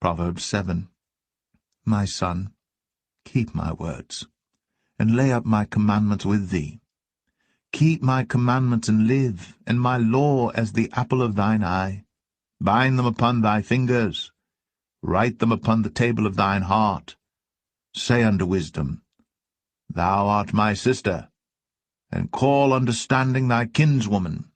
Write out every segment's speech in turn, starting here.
Proverbs 7. My son, keep my words, and lay up my commandments with thee. Keep my commandments and live, and my law as the apple of thine eye. Bind them upon thy fingers, write them upon the table of thine heart. Say unto wisdom, Thou art my sister, and call understanding thy kinswoman,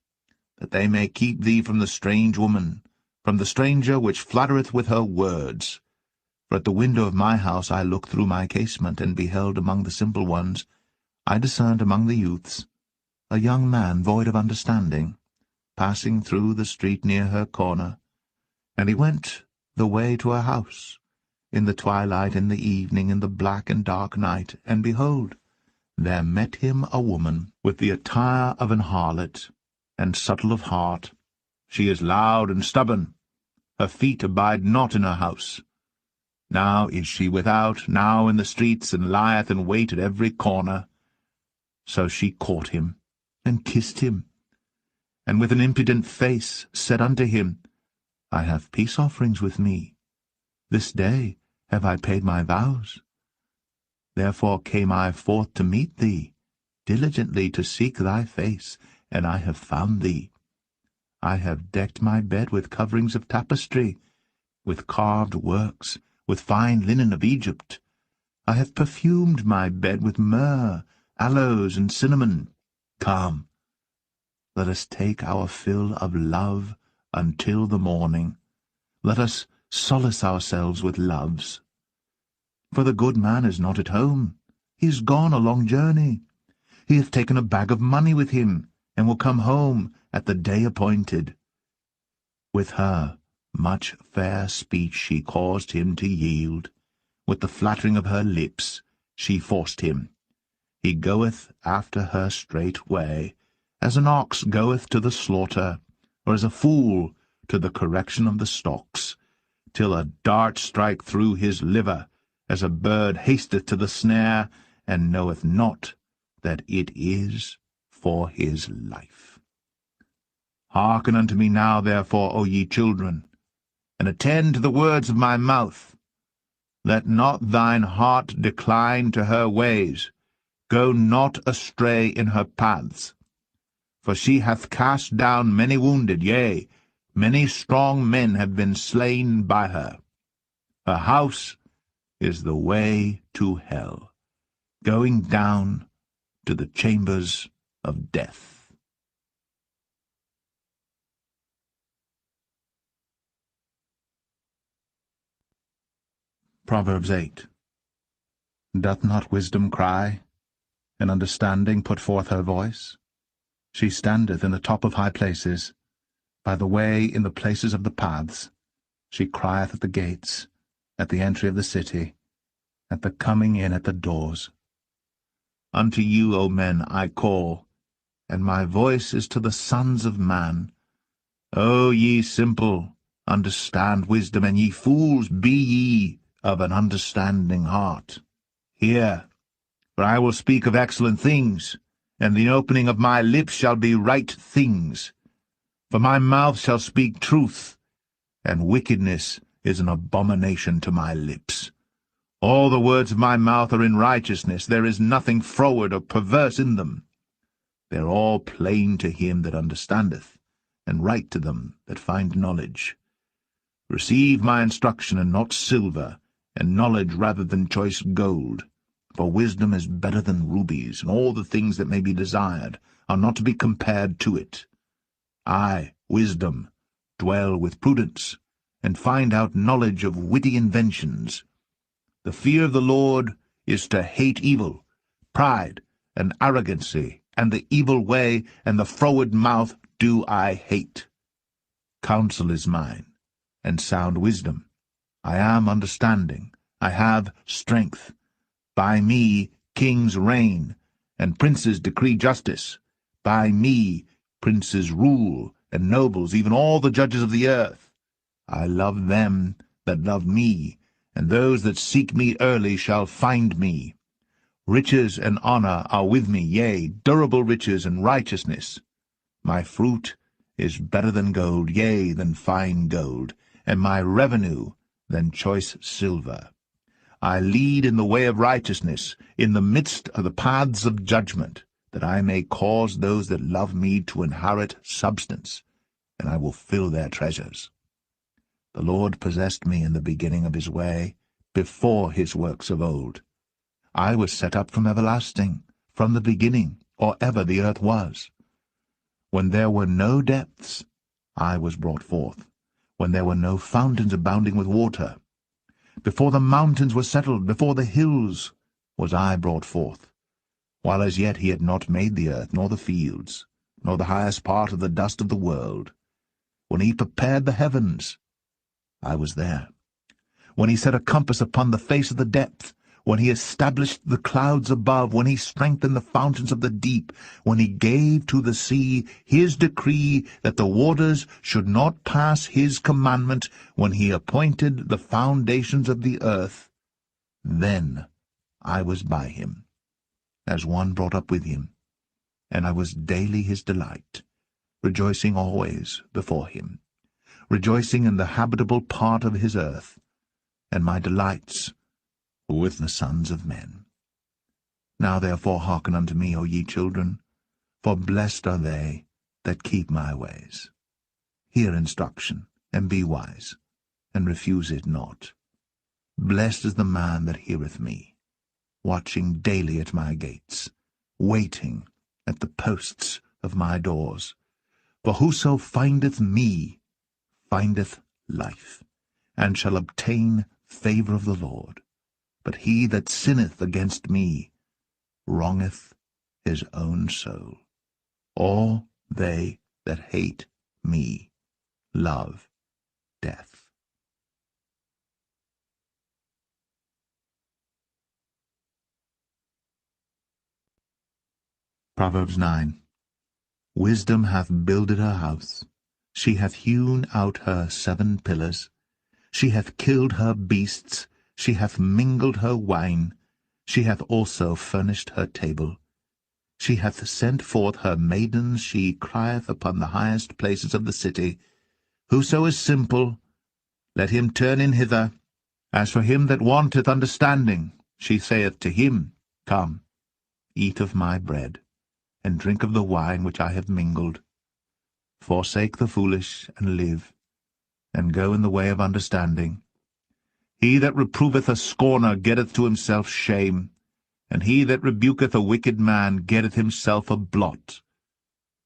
that they may keep thee from the strange woman, from the stranger which flattereth with her words. For at the window of my house I looked through my casement, and beheld among the simple ones, I discerned among the youths, a young man void of understanding, passing through the street near her corner. And he went the way to her house, in the twilight, in the evening, in the black and dark night, and behold, there met him a woman with the attire of an harlot, and subtle of heart. She is loud and stubborn. Her feet abide not in her house. Now is she without, now in the streets, and lieth in wait at every corner. So she caught him, and kissed him, and with an impudent face said unto him, I have peace offerings with me. This day have I paid my vows. Therefore came I forth to meet thee, diligently to seek thy face, and I have found thee. I have decked my bed with coverings of tapestry, with carved works, with fine linen of Egypt. I have perfumed my bed with myrrh, aloes, and cinnamon. Come, let us take our fill of love until the morning. Let us solace ourselves with loves. For the good man is not at home. He is gone a long journey. He hath taken a bag of money with him, and will come home at the day appointed. With her much fair speech she caused him to yield. With the flattering of her lips she forced him. He goeth after her straightway, as an ox goeth to the slaughter, or as a fool to the correction of the stocks, till a dart strike through his liver, as a bird hasteth to the snare, and knoweth not that it is for his life. Hearken unto me now, therefore, O ye children, and attend to the words of my mouth. Let not thine heart decline to her ways. Go not astray in her paths. For she hath cast down many wounded, yea, many strong men have been slain by her. Her house is the way to hell, going down to the chambers of death. Proverbs 8. Doth not wisdom cry, and understanding put forth her voice? She standeth in the top of high places, by the way in the places of the paths. She crieth at the gates, at the entry of the city, at the coming in at the doors. Unto you, O men, I call, and my voice is to the sons of man. O ye simple, understand wisdom, and ye fools, be ye of an understanding heart. Hear, for I will speak of excellent things, and the opening of my lips shall be right things. For my mouth shall speak truth, and wickedness is an abomination to my lips. All the words of my mouth are in righteousness. There is nothing froward or perverse in them. They are all plain to him that understandeth, and right to them that find knowledge. Receive my instruction, and not silver, and knowledge rather than choice gold. For wisdom is better than rubies, and all the things that may be desired are not to be compared to it. I, wisdom, dwell with prudence, and find out knowledge of witty inventions. The fear of the Lord is to hate evil, pride, and arrogancy, and the evil way, and the froward mouth do I hate. Counsel is mine, and sound wisdom. I am understanding, I have strength. By me kings reign, and princes decree justice. By me princes rule, and nobles, even all the judges of the earth. I love them that love me, and those that seek me early shall find me. Riches and honor are with me, yea, durable riches and righteousness. My fruit is better than gold, yea, than fine gold, and my revenue than choice silver. I lead in the way of righteousness, in the midst of the paths of judgment, that I may cause those that love me to inherit substance, and I will fill their treasures. The Lord possessed me in the beginning of his way, before his works of old. I was set up from everlasting, from the beginning, or ever the earth was. When there were no depths, I was brought forth, when there were no fountains abounding with water. Before the mountains were settled, before the hills, was I brought forth, while as yet he had not made the earth, nor the fields, nor the highest part of the dust of the world. When he prepared the heavens, I was there. When he set a compass upon the face of the depth, when he established the clouds above, when he strengthened the fountains of the deep, when he gave to the sea his decree that the waters should not pass his commandment, when he appointed the foundations of the earth, then I was by him, as one brought up with him, and I was daily his delight, rejoicing always before him, rejoicing in the habitable part of his earth, and my delights with the sons of men. Now therefore hearken unto me, O ye children, for blessed are they that keep my ways. Hear instruction, and be wise, and refuse it not. Blessed is the man that heareth me, watching daily at my gates, waiting at the posts of my doors. For whoso findeth me findeth life, and shall obtain favour of the Lord. But he that sinneth against me wrongeth his own soul. All they that hate me love death. Proverbs 9. Wisdom hath builded her house. She hath hewn out her 7 pillars. She hath killed her beasts. She hath mingled her wine. She hath also furnished her table. She hath sent forth her maidens. She crieth upon the highest places of the city. Whoso is simple, let him turn in hither. As for him that wanteth understanding, she saith to him, Come, eat of my bread, and drink of the wine which I have mingled. Forsake the foolish, and live, and go in the way of understanding. He that reproveth a scorner getteth to himself shame, and he that rebuketh a wicked man getteth himself a blot.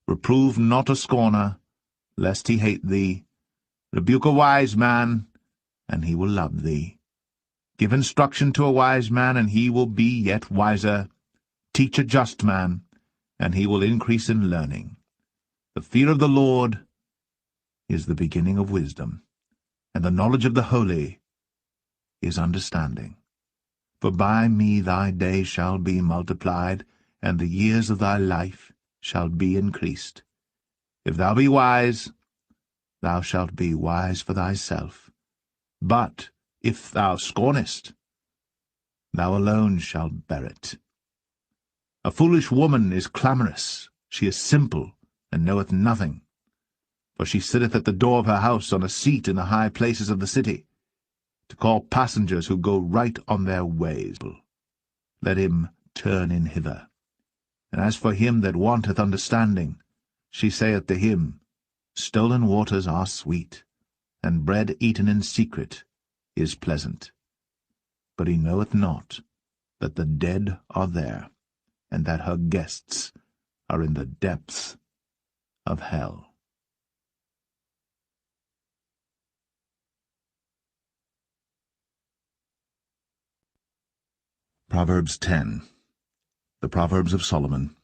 Reprove not a scorner, lest he hate thee. Rebuke a wise man, and he will love thee. Give instruction to a wise man, and he will be yet wiser. Teach a just man, and he will increase in learning. The fear of the Lord is the beginning of wisdom, and the knowledge of the holy is understanding. For by me thy days shall be multiplied, and the years of thy life shall be increased. If thou be wise, thou shalt be wise for thyself. But if thou scornest, thou alone shalt bear it. A foolish woman is clamorous, she is simple, and knoweth nothing. For she sitteth at the door of her house on a seat in the high places of the city, to call passengers who go right on their ways. Let him turn in hither. And as for him that wanteth understanding, she saith to him, Stolen waters are sweet, and bread eaten in secret is pleasant. But he knoweth not that the dead are there, and that her guests are in the depths of hell. Proverbs 10. The Proverbs of Solomon.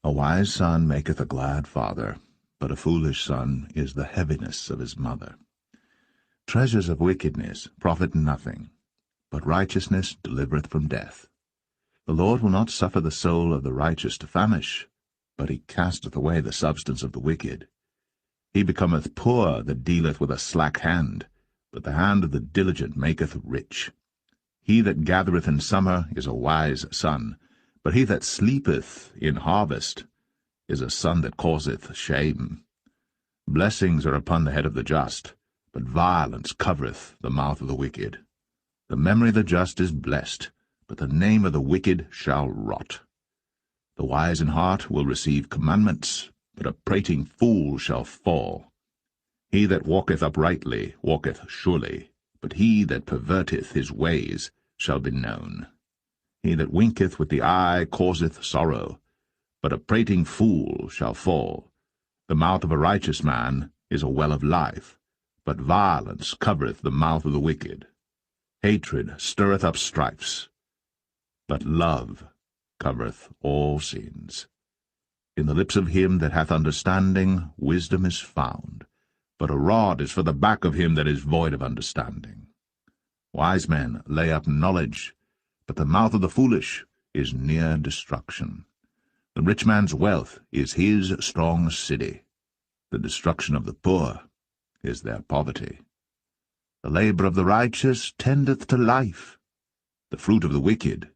A wise son maketh a glad father, but a foolish son is the heaviness of his mother. Treasures of wickedness profit nothing, but righteousness delivereth from death. The Lord will not suffer the soul of the righteous to famish, but he casteth away the substance of the wicked. He becometh poor that dealeth with a slack hand, but the hand of the diligent maketh rich. He that gathereth in summer is a wise son, but he that sleepeth in harvest is a son that causeth shame. Blessings are upon the head of the just, but violence covereth the mouth of the wicked. The memory of the just is blessed, but the name of the wicked shall rot. The wise in heart will receive commandments, but a prating fool shall fall. He that walketh uprightly walketh surely, but he that perverteth his ways shall be known. He that winketh with the eye causeth sorrow, but a prating fool shall fall. The mouth of a righteous man is a well of life, but violence covereth the mouth of the wicked. Hatred stirreth up strifes, but love covereth all sins. In the lips of him that hath understanding wisdom is found, but a rod is for the back of him that is void of understanding. Wise men lay up knowledge, but the mouth of the foolish is near destruction. The rich man's wealth is his strong city. The destruction of the poor is their poverty. The labor of the righteous tendeth to life, the fruit of the wicked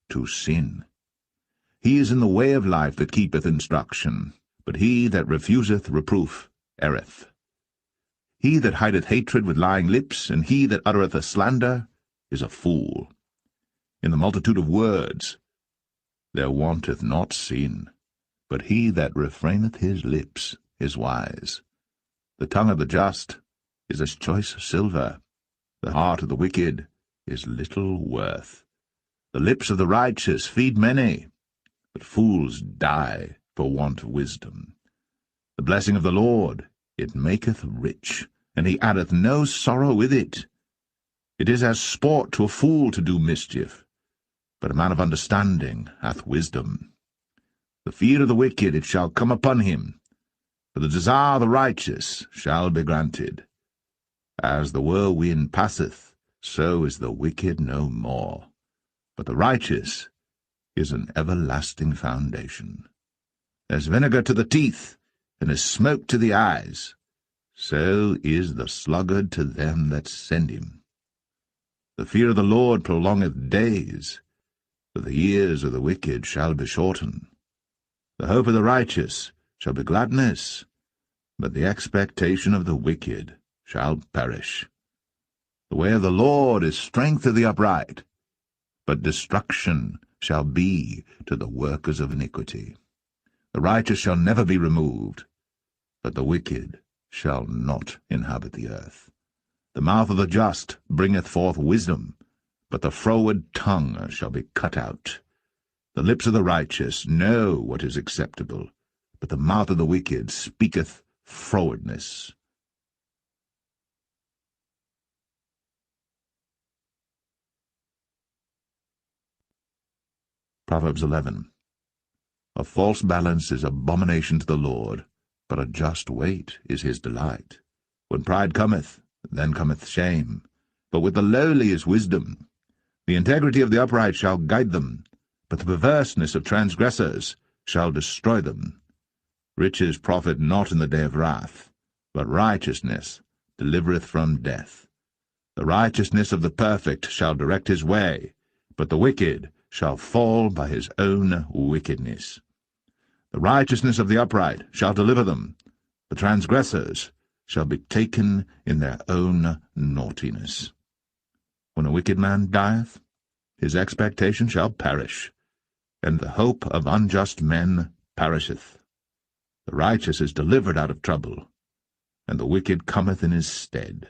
to sin. He is in the way of life that keepeth instruction, but he that refuseth reproof erreth. He that hideth hatred with lying lips, and he that uttereth a slander, is a fool. In the multitude of words there wanteth not sin, but he that refraineth his lips is wise. The tongue of the just is as choice silver, the heart of the wicked is little worth. The lips of the righteous feed many, but fools die for want of wisdom. The blessing of the Lord, it maketh rich, and he addeth no sorrow with it. It is as sport to a fool to do mischief, but a man of understanding hath wisdom. The fear of the wicked it shall come upon him, for the desire of the righteous shall be granted. As the whirlwind passeth, so is the wicked no more, but the righteous is an everlasting foundation. As vinegar to the teeth, and as smoke to the eyes, so is the sluggard to them that send him. The fear of the Lord prolongeth days, but the years of the wicked shall be shortened. The hope of the righteous shall be gladness, but the expectation of the wicked shall perish. The way of the Lord is strength to the upright, but destruction shall be to the workers of iniquity. The righteous shall never be removed, but the wicked shall not inhabit the earth. The mouth of the just bringeth forth wisdom, but the froward tongue shall be cut out. The lips of the righteous know what is acceptable, but the mouth of the wicked speaketh frowardness. Proverbs 11. A false balance is abomination to the Lord, but a just weight is his delight. When pride cometh, then cometh shame, but with the lowly is wisdom. The integrity of the upright shall guide them, but the perverseness of transgressors shall destroy them. Riches profit not in the day of wrath, but righteousness delivereth from death. The righteousness of the perfect shall direct his way, but the wicked shall fall by his own wickedness. The righteousness of the upright shall deliver them, the transgressors shall be taken in their own naughtiness. When a wicked man dieth, his expectation shall perish, and the hope of unjust men perisheth. The righteous is delivered out of trouble, and the wicked cometh in his stead.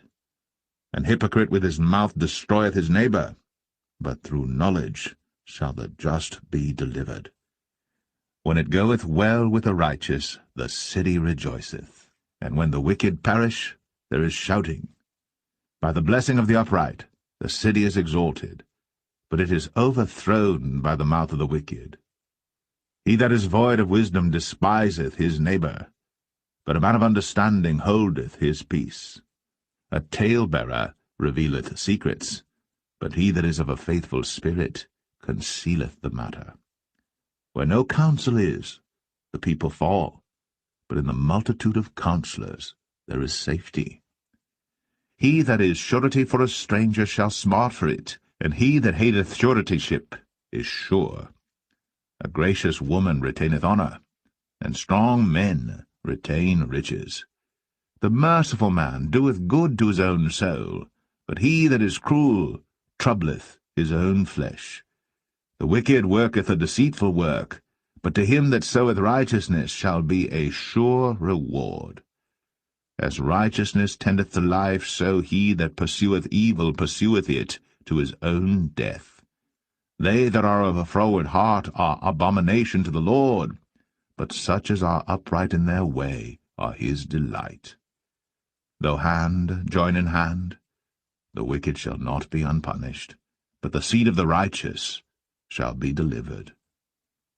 An hypocrite with his mouth destroyeth his neighbor, but through knowledge shall the just be delivered. When it goeth well with the righteous, the city rejoiceth, and when the wicked perish, there is shouting. By the blessing of the upright, the city is exalted, but it is overthrown by the mouth of the wicked. He that is void of wisdom despiseth his neighbor, but a man of understanding holdeth his peace. A talebearer revealeth secrets, but he that is of a faithful spirit concealeth the matter. Where no counsel is, the people fall, but in the multitude of counselors there is safety. He that is surety for a stranger shall smart for it, and he that hateth suretyship is sure. A gracious woman retaineth honour, and strong men retain riches. The merciful man doeth good to his own soul, but he that is cruel troubleth his own flesh. The wicked worketh a deceitful work, but to him that soweth righteousness shall be a sure reward. As righteousness tendeth to life, so he that pursueth evil pursueth it to his own death. They that are of a froward heart are abomination to the Lord, but such as are upright in their way are his delight. Though hand join in hand, the wicked shall not be unpunished, but the seed of the righteous shall be delivered.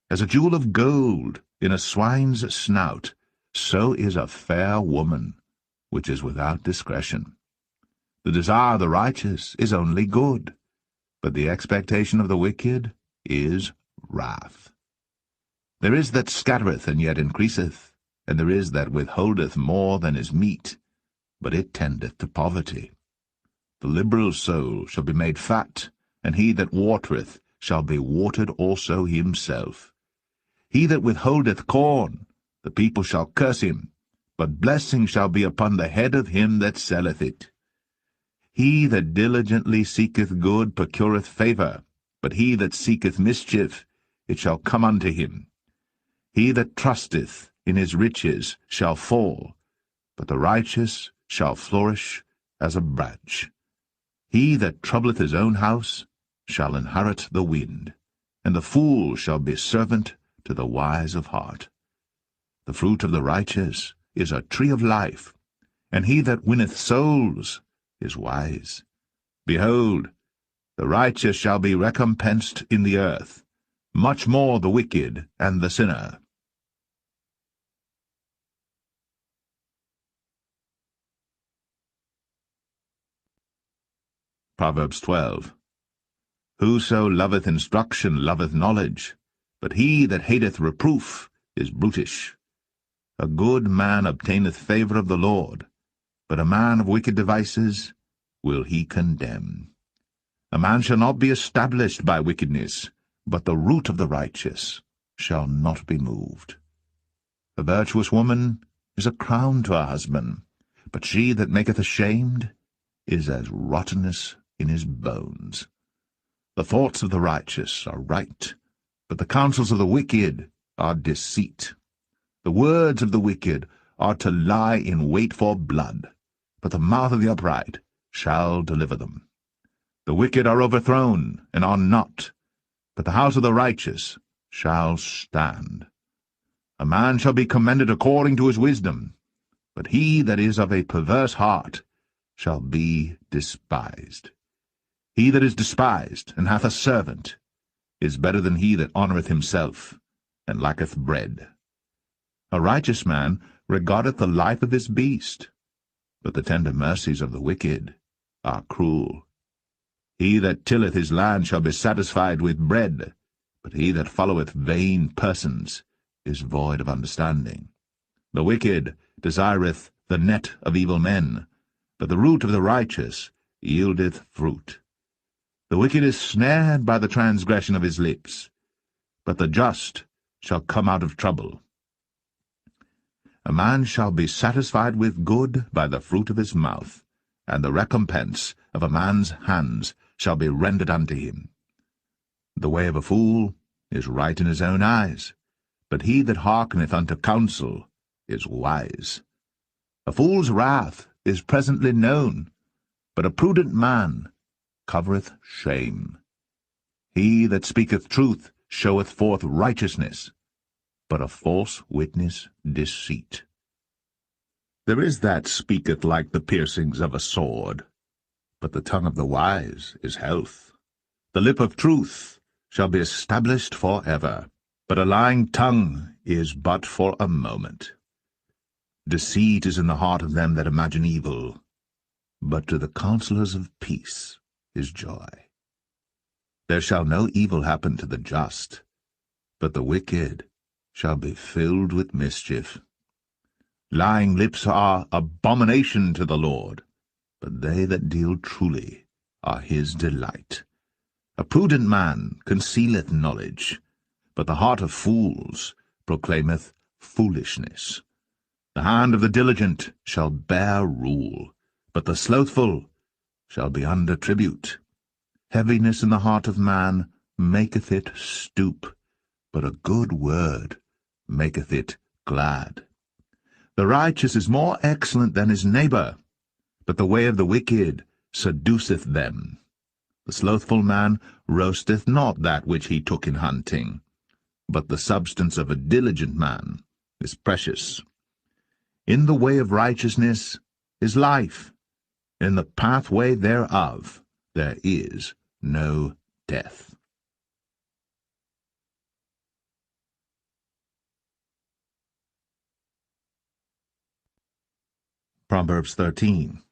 As a jewel of gold in a swine's snout, so is a fair woman, which is without discretion. The desire of the righteous is only good, but the expectation of the wicked is wrath. There is that scattereth and yet increaseth, and there is that withholdeth more than is meet, but it tendeth to poverty. The liberal soul shall be made fat, and he that watereth shall be watered also himself. He that withholdeth corn, the people shall curse him, but blessing shall be upon the head of him that selleth it. He that diligently seeketh good procureth favour, but he that seeketh mischief, it shall come unto him. He that trusteth in his riches shall fall, but the righteous shall flourish as a branch. He that troubleth his own house shall inherit the wind, and the fool shall be servant to the wise of heart. The fruit of the righteous is a tree of life, and he that winneth souls is wise. Behold, the righteous shall be recompensed in the earth, much more the wicked and the sinner. Proverbs 12. Whoso loveth instruction loveth knowledge, but he that hateth reproof is brutish. A good man obtaineth favour of the Lord, but a man of wicked devices will he condemn. A man shall not be established by wickedness, but the root of the righteous shall not be moved. A virtuous woman is a crown to her husband, but she that maketh ashamed is as rottenness in his bones. The thoughts of the righteous are right, but the counsels of the wicked are deceit. The words of the wicked are to lie in wait for blood, but the mouth of the upright shall deliver them. The wicked are overthrown and are not, but the house of the righteous shall stand. A man shall be commended according to his wisdom, but he that is of a perverse heart shall be despised. He that is despised and hath a servant is better than he that honoureth himself and lacketh bread. A righteous man regardeth the life of his beast, but the tender mercies of the wicked are cruel. He that tilleth his land shall be satisfied with bread, but he that followeth vain persons is void of understanding. The wicked desireth the net of evil men, but the root of the righteous yieldeth fruit. The wicked is snared by the transgression of his lips, but the just shall come out of trouble. A man shall be satisfied with good by the fruit of his mouth, and the recompense of a man's hands shall be rendered unto him. The way of a fool is right in his own eyes, but he that hearkeneth unto counsel is wise. A fool's wrath is presently known, but a prudent man covereth shame. He that speaketh truth showeth forth righteousness, but a false witness deceit. There is that speaketh like the piercings of a sword, but the tongue of the wise is health. The lip of truth shall be established for ever, but a lying tongue is but for a moment. Deceit is in the heart of them that imagine evil, but to the counselors of peace is joy. There shall no evil happen to the just, but the wicked shall be filled with mischief. Lying lips are abomination to the Lord, but they that deal truly are his delight. A prudent man concealeth knowledge, but the heart of fools proclaimeth foolishness. The hand of the diligent shall bear rule, but the slothful shall be under tribute. Heaviness in the heart of man maketh it stoop, but a good word maketh it glad. The righteous is more excellent than his neighbor, but the way of the wicked seduceth them. The slothful man roasteth not that which he took in hunting, but the substance of a diligent man is precious. In the way of righteousness is life, in the pathway thereof there is no death. Proverbs 13.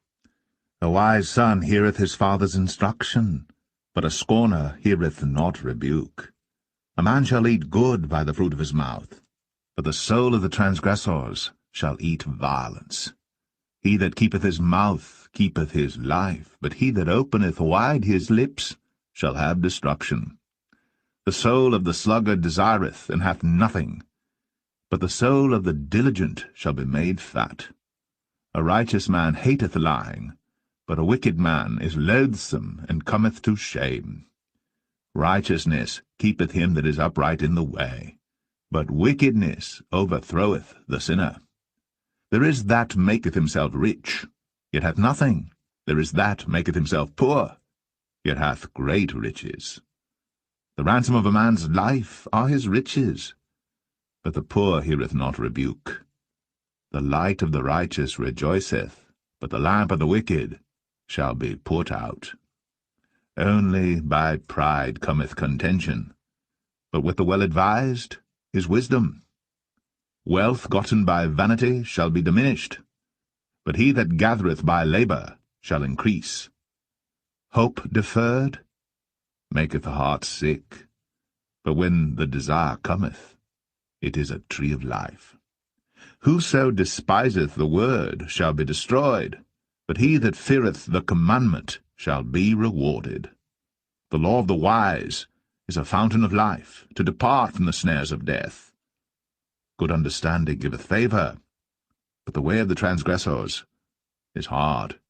A wise son heareth his father's instruction, but a scorner heareth not rebuke. A man shall eat good by the fruit of his mouth, but the soul of the transgressors shall eat violence. He that keepeth his mouth keepeth his life, but he that openeth wide his lips shall have destruction. The soul of the sluggard desireth, and hath nothing, but the soul of the diligent shall be made fat. A righteous man hateth lying, but a wicked man is loathsome, and cometh to shame. Righteousness keepeth him that is upright in the way, but wickedness overthroweth the sinner. There is that maketh himself rich, yet hath nothing. There is that maketh himself poor, yet hath great riches. The ransom of a man's life are his riches, but the poor heareth not rebuke. The light of the righteous rejoiceth, but the lamp of the wicked shall be put out. Only by pride cometh contention, but with the well-advised is wisdom. Wealth gotten by vanity shall be diminished, but he that gathereth by labour shall increase. Hope deferred maketh the heart sick, but when the desire cometh, it is a tree of life. Whoso despiseth the word shall be destroyed, but he that feareth the commandment shall be rewarded. The law of the wise is a fountain of life, to depart from the snares of death. Good understanding giveth favour, but the way of the transgressors is hard.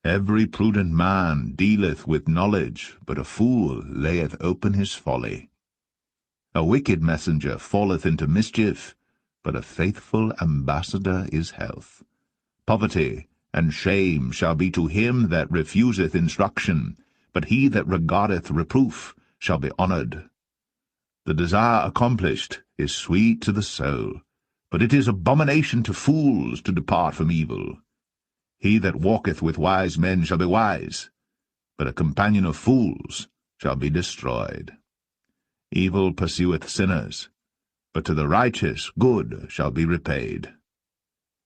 Every prudent man dealeth with knowledge, but a fool layeth open his folly. A wicked messenger falleth into mischief, but a faithful ambassador is health. Poverty and shame shall be to him that refuseth instruction, but he that regardeth reproof shall be honoured. The desire accomplished is sweet to the soul, but it is abomination to fools to depart from evil. He that walketh with wise men shall be wise, but a companion of fools shall be destroyed. Evil pursueth sinners, but to the righteous good shall be repaid.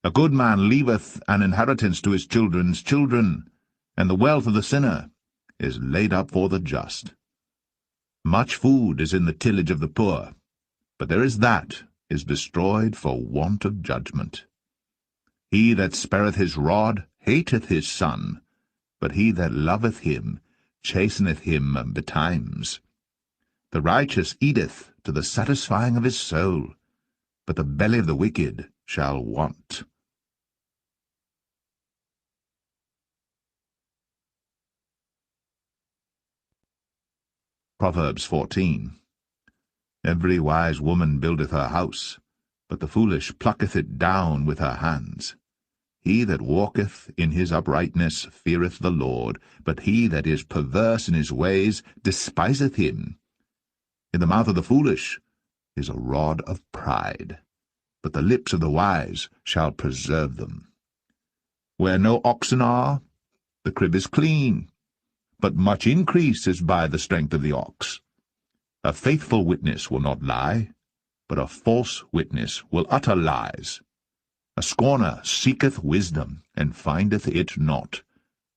A good man leaveth an inheritance to his children's children, and the wealth of the sinner is laid up for the just. Much food is in the tillage of the poor, but there is that is destroyed for want of judgment. He that spareth his rod hateth his son, but he that loveth him chasteneth him betimes. The righteous eateth to the satisfying of his soul, but the belly of the wicked shall want. Proverbs 14. Every wise woman buildeth her house, but the foolish plucketh it down with her hands. He that walketh in his uprightness feareth the Lord, but he that is perverse in his ways despiseth him. In the mouth of the foolish is a rod of pride, but the lips of the wise shall preserve them. Where no oxen are, the crib is clean, but much increase is by the strength of the ox. A faithful witness will not lie, but a false witness will utter lies. A scorner seeketh wisdom, and findeth it not,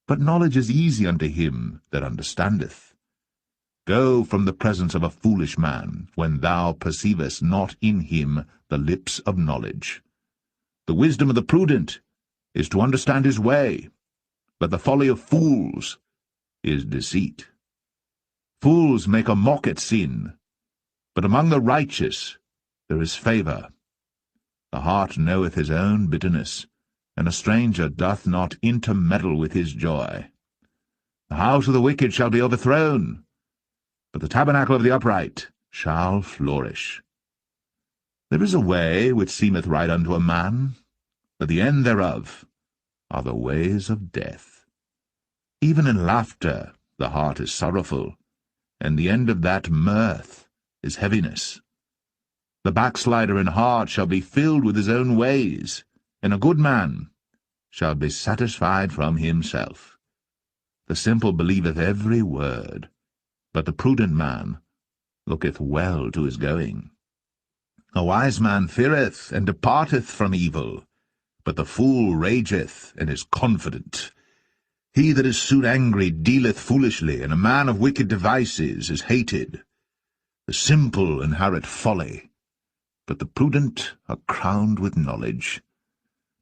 but knowledge is easy unto him that understandeth. Go from the presence of a foolish man, when thou perceivest not in him the lips of knowledge. The wisdom of the prudent is to understand his way, but the folly of fools is deceit. Fools make a mock at sin, but among the righteous there is favour. The heart knoweth his own bitterness, and a stranger doth not intermeddle with his joy. The house of the wicked shall be overthrown, but the tabernacle of the upright shall flourish. There is a way which seemeth right unto a man, but the end thereof are the ways of death. Even in laughter the heart is sorrowful, and the end of that mirth is heaviness. The backslider in heart shall be filled with his own ways, and a good man shall be satisfied from himself. The simple believeth every word, but the prudent man looketh well to his going. A wise man feareth and departeth from evil, but the fool rageth and is confident. He that is soon angry dealeth foolishly, and a man of wicked devices is hated. The simple inherit folly, but the prudent are crowned with knowledge.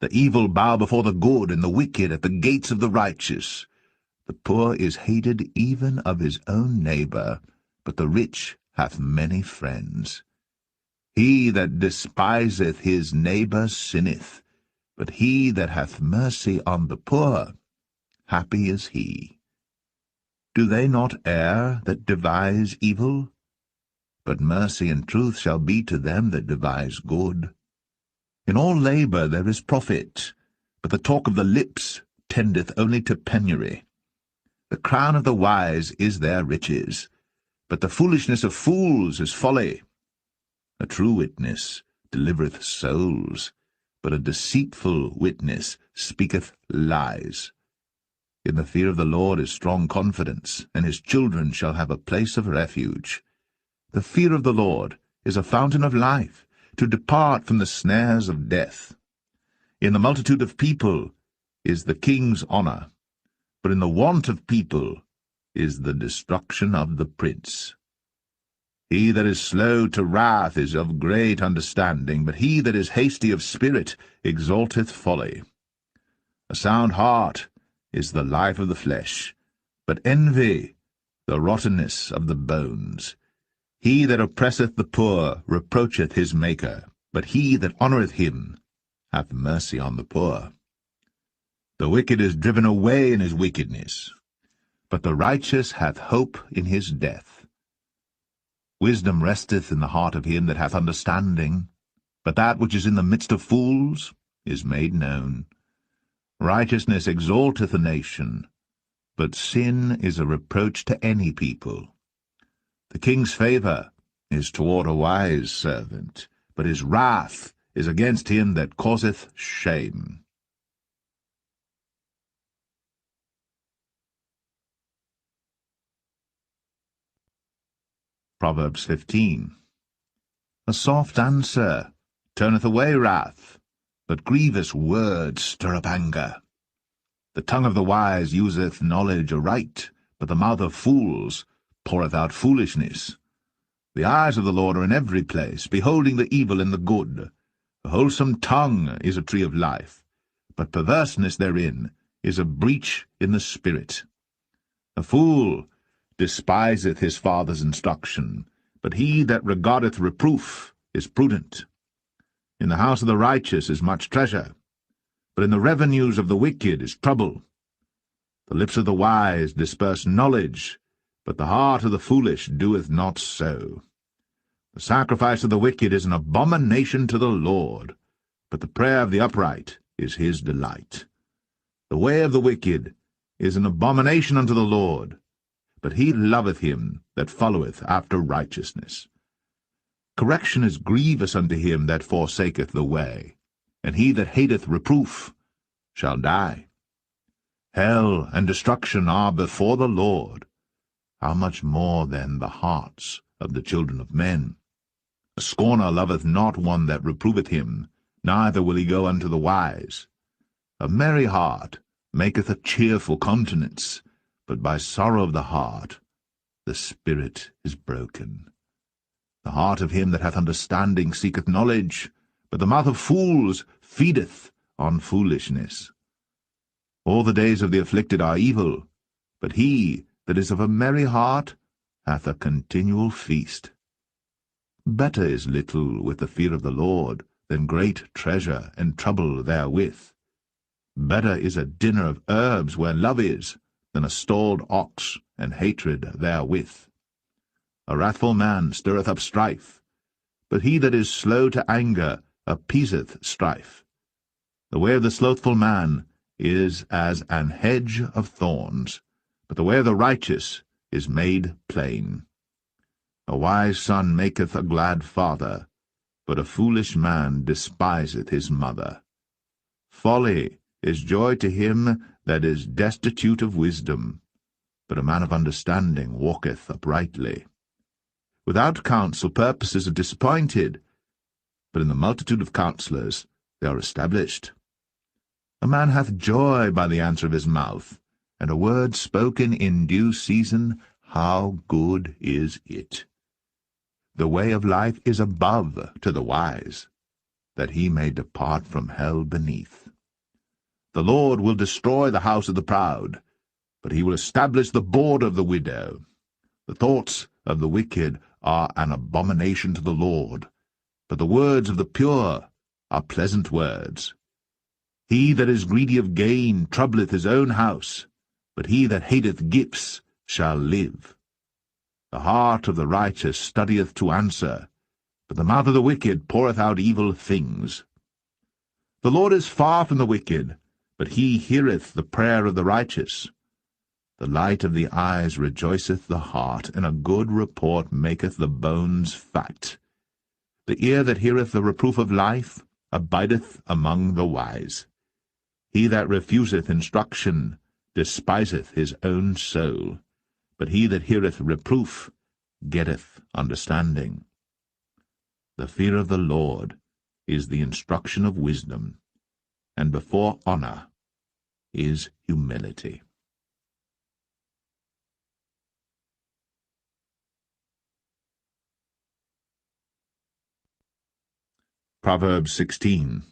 The evil bow before the good, and the wicked at the gates of the righteous. The poor is hated even of his own neighbor, but the rich hath many friends. He that despiseth his neighbor sinneth, but he that hath mercy on the poor, happy is he. Do they not err that devise evil? But mercy and truth shall be to them that devise good. In all labor there is profit, but the talk of the lips tendeth only to penury. The crown of the wise is their riches, but the foolishness of fools is folly. A true witness delivereth souls, but a deceitful witness speaketh lies. In the fear of the Lord is strong confidence, and his children shall have a place of refuge. The fear of the Lord is a fountain of life, to depart from the snares of death. In the multitude of people is the king's honor, but in the want of people is the destruction of the prince. He that is slow to wrath is of great understanding, but he that is hasty of spirit exalteth folly. A sound heart is the life of the flesh, but envy the rottenness of the bones. He that oppresseth the poor reproacheth his Maker, but he that honoureth him hath mercy on the poor. The wicked is driven away in his wickedness, but the righteous hath hope in his death. Wisdom resteth in the heart of him that hath understanding, but that which is in the midst of fools is made known. Righteousness exalteth a nation, but sin is a reproach to any people. The king's favour is toward a wise servant, but his wrath is against him that causeth shame. Proverbs 15. A soft answer turneth away wrath, but grievous words stir up anger. The tongue of the wise useth knowledge aright, but the mouth of fools poureth out foolishness. The eyes of the Lord are in every place, beholding the evil and the good. A wholesome tongue is a tree of life, but perverseness therein is a breach in the spirit. A fool despiseth his father's instruction, but he that regardeth reproof is prudent. In the house of the righteous is much treasure, but in the revenues of the wicked is trouble. The lips of the wise disperse knowledge, but the heart of the foolish doeth not so. The sacrifice of the wicked is an abomination to the Lord, but the prayer of the upright is his delight. The way of the wicked is an abomination unto the Lord, but he loveth him that followeth after righteousness. Correction is grievous unto him that forsaketh the way, and he that hateth reproof shall die. Hell and destruction are before the Lord. How much more then the hearts of the children of men? A scorner loveth not one that reproveth him, neither will he go unto the wise. A merry heart maketh a cheerful countenance, but by sorrow of the heart the spirit is broken. The heart of him that hath understanding seeketh knowledge, but the mouth of fools feedeth on foolishness. All the days of the afflicted are evil, but he that is of a merry heart hath a continual feast. Better is little with the fear of the Lord than great treasure and trouble therewith. Better is a dinner of herbs where love is, than a stalled ox and hatred therewith. A wrathful man stirreth up strife, but he that is slow to anger appeaseth strife. The way of the slothful man is as an hedge of thorns, but the way of the righteous is made plain. A wise son maketh a glad father, but a foolish man despiseth his mother. Folly is joy to him that is destitute of wisdom, but a man of understanding walketh uprightly. Without counsel purposes are disappointed, but in the multitude of counselors they are established. A man hath joy by the answer of his mouth, and a word spoken in due season, how good is it! The way of life is above to the wise, that he may depart from hell beneath. The Lord will destroy the house of the proud, but he will establish the border of the widow. The thoughts of the wicked are an abomination to the Lord, but the words of the pure are pleasant words. He that is greedy of gain troubleth his own house, but he that hateth gifts shall live. The heart of the righteous studieth to answer, but the mouth of the wicked poureth out evil things. The Lord is far from the wicked, but he heareth the prayer of the righteous. The light of the eyes rejoiceth the heart, and a good report maketh the bones fat. The ear that heareth the reproof of life abideth among the wise. He that refuseth instruction despiseth his own soul, but he that heareth reproof getteth understanding. The fear of the Lord is the instruction of wisdom, and before honor is humility. Proverbs 16.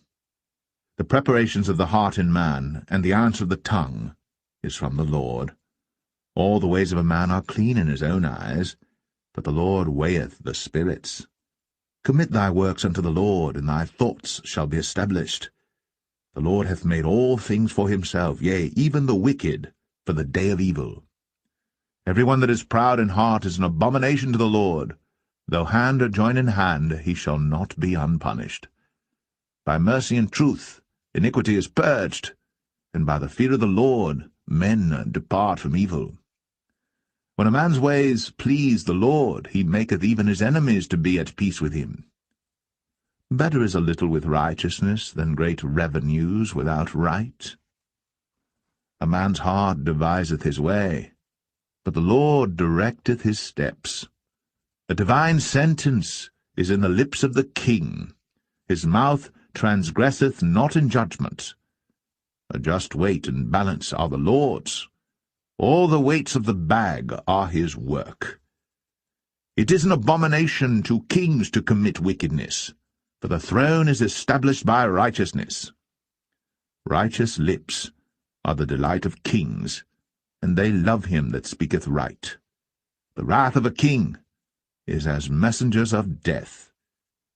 The preparations of the heart in man, and the answer of the tongue, is from the Lord. All the ways of a man are clean in his own eyes, but the Lord weigheth the spirits. Commit thy works unto the Lord, and thy thoughts shall be established. The Lord hath made all things for himself, yea, even the wicked, for the day of evil. Every one that is proud in heart is an abomination to the Lord. Though hand join in hand, he shall not be unpunished. By mercy and truth iniquity is purged, and by the fear of the Lord men depart from evil. When a man's ways please the Lord, he maketh even his enemies to be at peace with him. Better is a little with righteousness than great revenues without right. A man's heart deviseth his way, but the Lord directeth his steps. A divine sentence is in the lips of the king. His mouth transgresseth not in judgment. A just weight and balance are the Lord's. All the weights of the bag are his work. It is an abomination to kings to commit wickedness, for the throne is established by righteousness. Righteous lips are the delight of kings, and they love him that speaketh right. The wrath of a king is as messengers of death,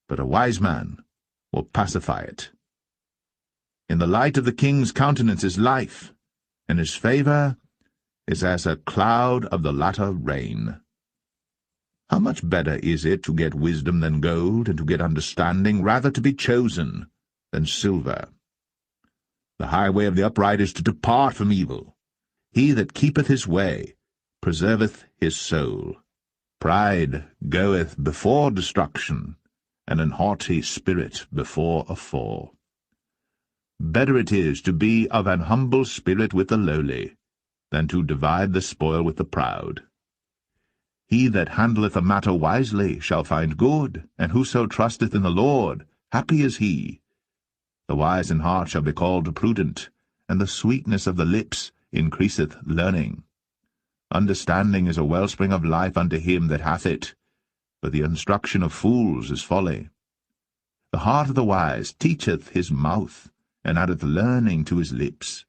but a wise man will pacify it. In the light of the king's countenance is life, and his favour is as a cloud of the latter rain. How much better is it to get wisdom than gold, and to get understanding rather to be chosen than silver? The highway of the upright is to depart from evil. He that keepeth his way preserveth his soul. Pride goeth before destruction, and an haughty spirit before a fall. Better it is to be of an humble spirit with the lowly, than to divide the spoil with the proud. He that handleth a matter wisely shall find good, and whoso trusteth in the Lord, happy is he. The wise in heart shall be called prudent, and the sweetness of the lips increaseth learning. Understanding is a wellspring of life unto him that hath it, but the instruction of fools is folly. The heart of the wise teacheth his mouth, and addeth learning to his lips.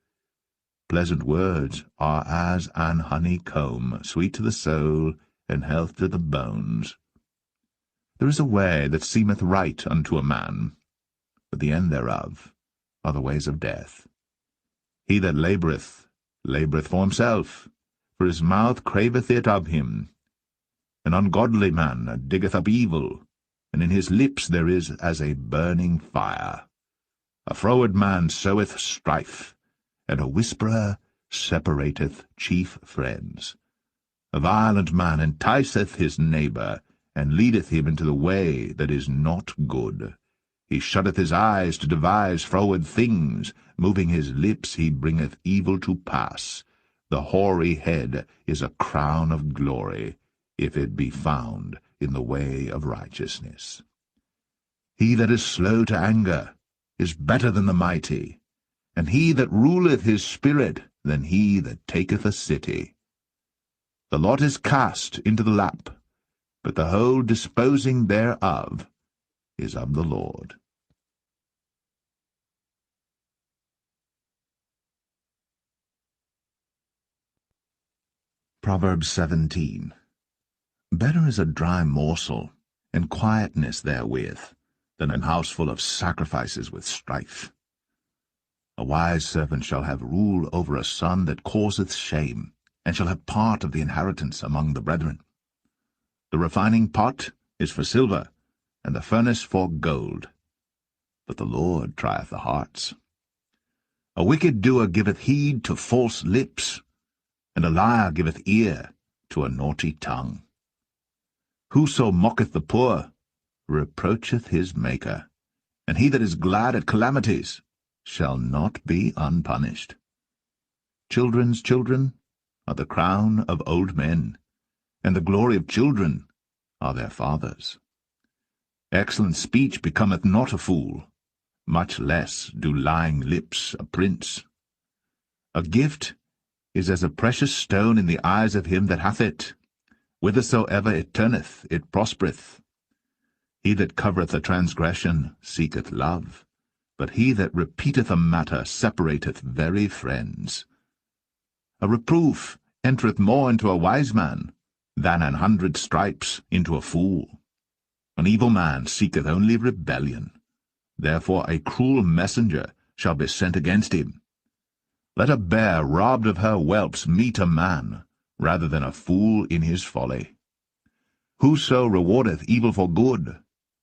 Pleasant words are as an honeycomb, sweet to the soul, and health to the bones. There is a way that seemeth right unto a man, but the end thereof are the ways of death. He that laboureth, laboureth for himself, for his mouth craveth it of him. An ungodly man diggeth up evil, and in his lips there is as a burning fire. A froward man soweth strife, and a whisperer separateth chief friends. A violent man enticeth his neighbour, and leadeth him into the way that is not good. He shutteth his eyes to devise froward things, moving his lips he bringeth evil to pass. The hoary head is a crown of glory, if it be found in the way of righteousness. He that is slow to anger is better than the mighty, and he that ruleth his spirit than he that taketh a city. The lot is cast into the lap, but the whole disposing thereof is of the Lord. Proverbs 17. Better is a dry morsel, and quietness therewith, than an house full of sacrifices with strife. A wise servant shall have rule over a son that causeth shame, and shall have part of the inheritance among the brethren. The refining pot is for silver, and the furnace for gold, but the Lord trieth the hearts. A wicked doer giveth heed to false lips, and a liar giveth ear to a naughty tongue. Whoso mocketh the poor reproacheth his Maker, and he that is glad at calamities shall not be unpunished. Children's children are the crown of old men, and the glory of children are their fathers. Excellent speech becometh not a fool, much less do lying lips a prince. A gift is as a precious stone in the eyes of him that hath it. Whithersoever it turneth, it prospereth. He that covereth a transgression seeketh love, but he that repeateth a matter separateth very friends. A reproof entereth more into a wise man than 100 stripes into a fool. An evil man seeketh only rebellion. Therefore a cruel messenger shall be sent against him. Let a bear robbed of her whelps meet a man, rather than a fool in his folly. Whoso rewardeth evil for good,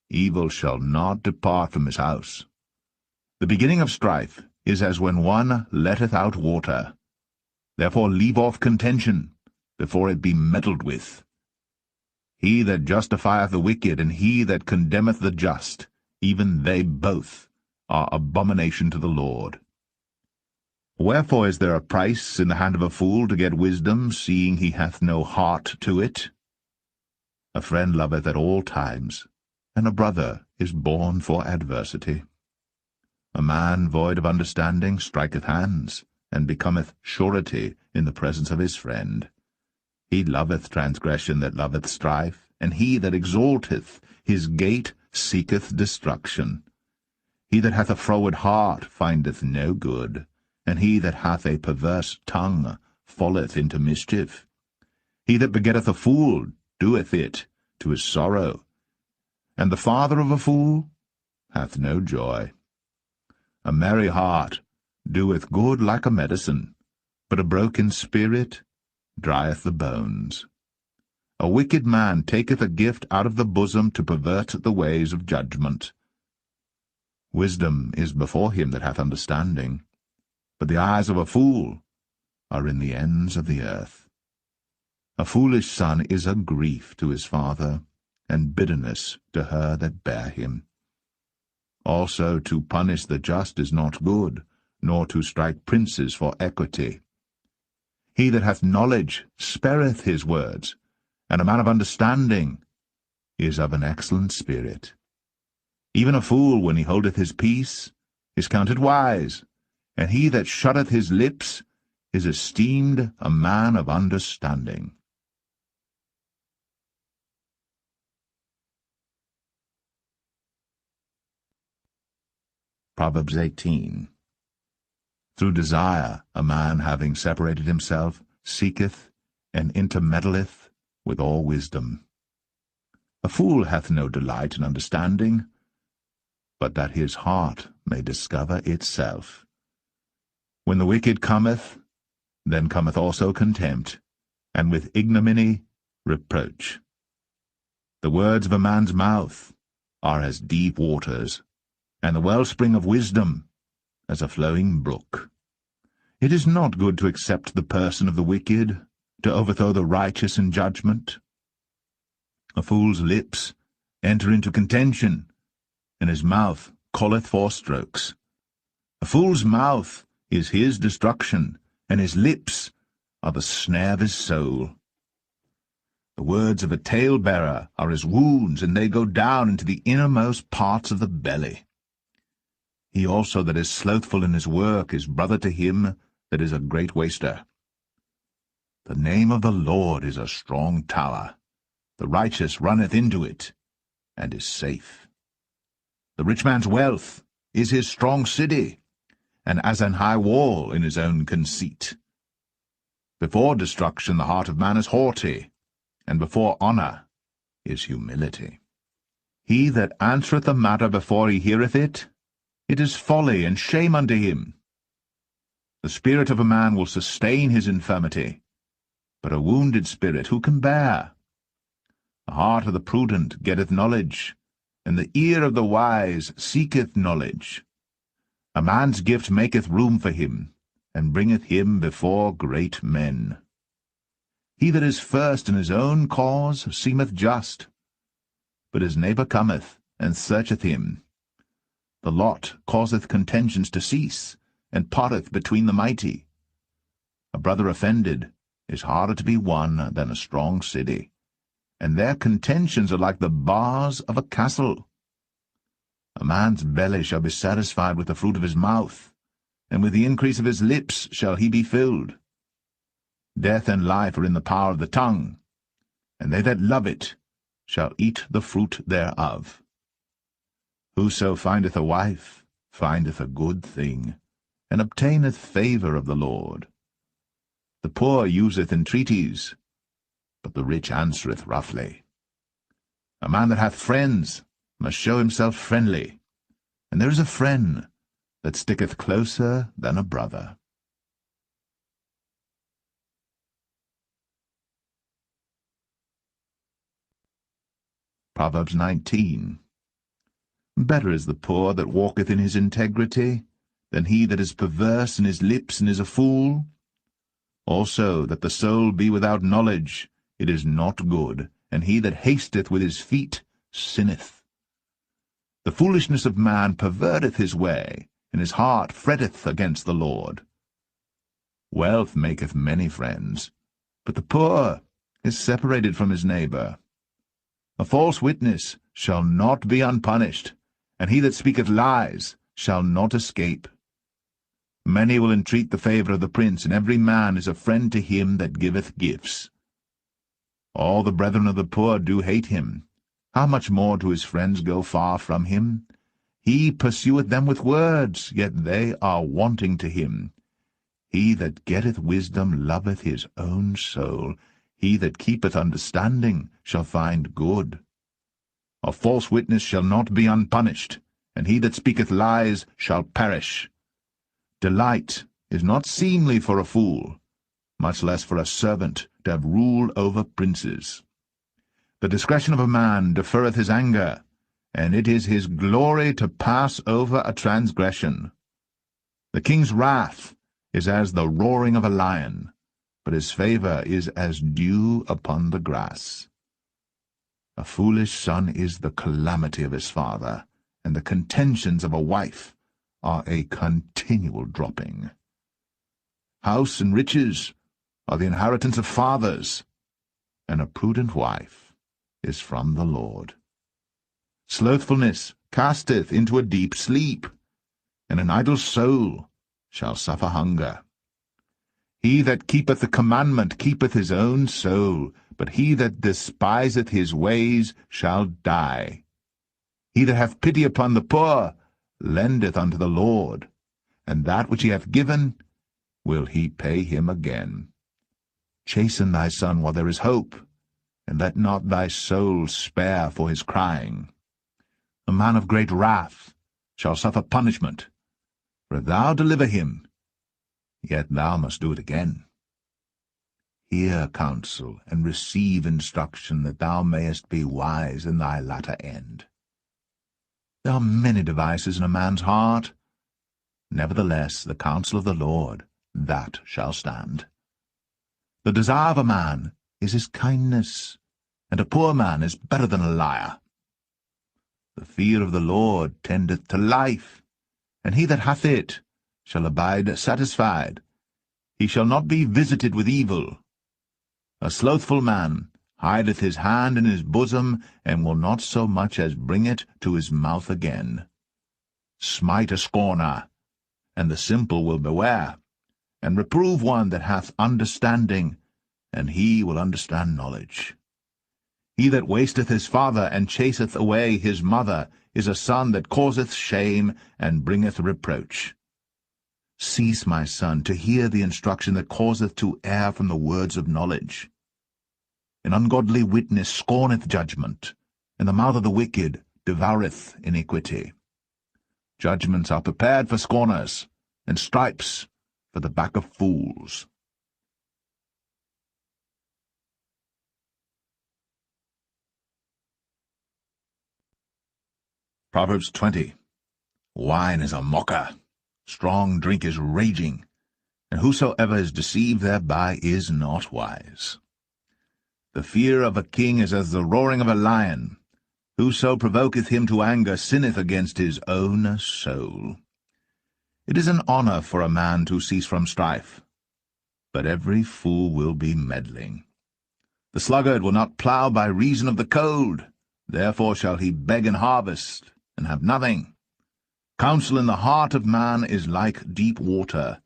evil shall not depart from his house. The beginning of strife is as when one letteth out water. Therefore leave off contention, before it be meddled with. He that justifieth the wicked, and he that condemneth the just, even they both are abomination to the Lord. Wherefore is there a price in the hand of a fool to get wisdom, seeing he hath no heart to it? A friend loveth at all times, and a brother is born for adversity. A man void of understanding striketh hands, and becometh surety in the presence of his friend. He loveth transgression that loveth strife, and he that exalteth his gate seeketh destruction. He that hath a froward heart findeth no good, and he that hath a perverse tongue falleth into mischief. He that begetteth a fool doeth it to his sorrow, and the father of a fool hath no joy. A merry heart doeth good like a medicine, but a broken spirit drieth the bones. A wicked man taketh a gift out of the bosom to pervert the ways of judgment. Wisdom is before him that hath understanding, but the eyes of a fool are in the ends of the earth. A foolish son is a grief to his father, and bitterness to her that bare him. Also to punish the just is not good, nor to strike princes for equity. He that hath knowledge spareth his words, and a man of understanding is of an excellent spirit. Even a fool, when he holdeth his peace, is counted wise, and he that shutteth his lips is esteemed a man of understanding. Proverbs 18. Through desire a man, having separated himself, seeketh and intermeddleth with all wisdom. A fool hath no delight in understanding, but that his heart may discover itself. When the wicked cometh, then cometh also contempt, and with ignominy reproach. The words of a man's mouth are as deep waters, and the wellspring of wisdom as a flowing brook. It is not good to accept the person of the wicked, to overthrow the righteous in judgment. A fool's lips enter into contention, and his mouth calleth for strokes. A fool's mouth is his destruction, and his lips are the snare of his soul. The words of a talebearer are as wounds, and they go down into the innermost parts of the belly. He also that is slothful in his work is brother to him that is a great waster. The name of the Lord is a strong tower. The righteous runneth into it, and is safe. The rich man's wealth is his strong city, and as an high wall in his own conceit. Before destruction the heart of man is haughty, and before honour is humility. He that answereth a matter before he heareth it, it is folly and shame unto him. The spirit of a man will sustain his infirmity, but a wounded spirit who can bear? The heart of the prudent getteth knowledge, and the ear of the wise seeketh knowledge. A man's gift maketh room for him, and bringeth him before great men. He that is first in his own cause seemeth just, but his neighbour cometh and searcheth him. The lot causeth contentions to cease, and parteth between the mighty. A brother offended is harder to be won than a strong city, and their contentions are like the bars of a castle. A man's belly shall be satisfied with the fruit of his mouth, and with the increase of his lips shall he be filled. Death and life are in the power of the tongue, and they that love it shall eat the fruit thereof. Whoso findeth a wife findeth a good thing, and obtaineth favour of the Lord. The poor useth entreaties, but the rich answereth roughly. A man that hath friends must show himself friendly, and there is a friend that sticketh closer than a brother. Proverbs 19. Better is the poor that walketh in his integrity, than he that is perverse in his lips and is a fool. Also that the soul be without knowledge, it is not good, and he that hasteth with his feet sinneth. The foolishness of man perverteth his way, and his heart fretteth against the Lord. Wealth maketh many friends, but the poor is separated from his neighbour. A false witness shall not be unpunished, and he that speaketh lies shall not escape. Many will entreat the favour of the prince, and every man is a friend to him that giveth gifts. All the brethren of the poor do hate him. How much more do his friends go far from him? He pursueth them with words, yet they are wanting to him. He that getteth wisdom loveth his own soul. He that keepeth understanding shall find good. A false witness shall not be unpunished, and he that speaketh lies shall perish. Delight is not seemly for a fool, much less for a servant to have rule over princes. The discretion of a man deferreth his anger, and it is his glory to pass over a transgression. The king's wrath is as the roaring of a lion, but his favour is as dew upon the grass. A foolish son is the calamity of his father, and the contentions of a wife are a continual dropping. House and riches are the inheritance of fathers, and a prudent wife is from the Lord. Slothfulness casteth into a deep sleep, and an idle soul shall suffer hunger. He that keepeth the commandment keepeth his own soul, but he that despiseth his ways shall die. He that hath pity upon the poor lendeth unto the Lord, and that which he hath given will he pay him again. Chasten thy son while there is hope, and let not thy soul spare for his crying. A man of great wrath shall suffer punishment. For if thou deliver him, yet thou must do it again. Hear counsel, and receive instruction, that thou mayest be wise in thy latter end. There are many devices in a man's heart. Nevertheless, the counsel of the Lord, that shall stand. The desire of a man is his kindness, and a poor man is better than a liar. The fear of the Lord tendeth to life, and he that hath it shall abide satisfied. He shall not be visited with evil. A slothful man hideth his hand in his bosom, and will not so much as bring it to his mouth again. Smite a scorner, and the simple will beware, and reprove one that hath understanding, and he will understand knowledge. He that wasteth his father, and chaseth away his mother, is a son that causeth shame, and bringeth reproach. Cease, my son, to hear the instruction that causeth to err from the words of knowledge. An ungodly witness scorneth judgment, and the mouth of the wicked devoureth iniquity. Judgments are prepared for scorners, and stripes for the back of fools. Proverbs 20. Wine is a mocker, strong drink is raging, and whosoever is deceived thereby is not wise. The fear of a king is as the roaring of a lion. Whoso provoketh him to anger sinneth against his own soul. It is an honor for a man to cease from strife, but every fool will be meddling. The sluggard will not plough by reason of the cold, therefore shall he beg in harvest, and have nothing. Counsel in the heart of man is like deep water,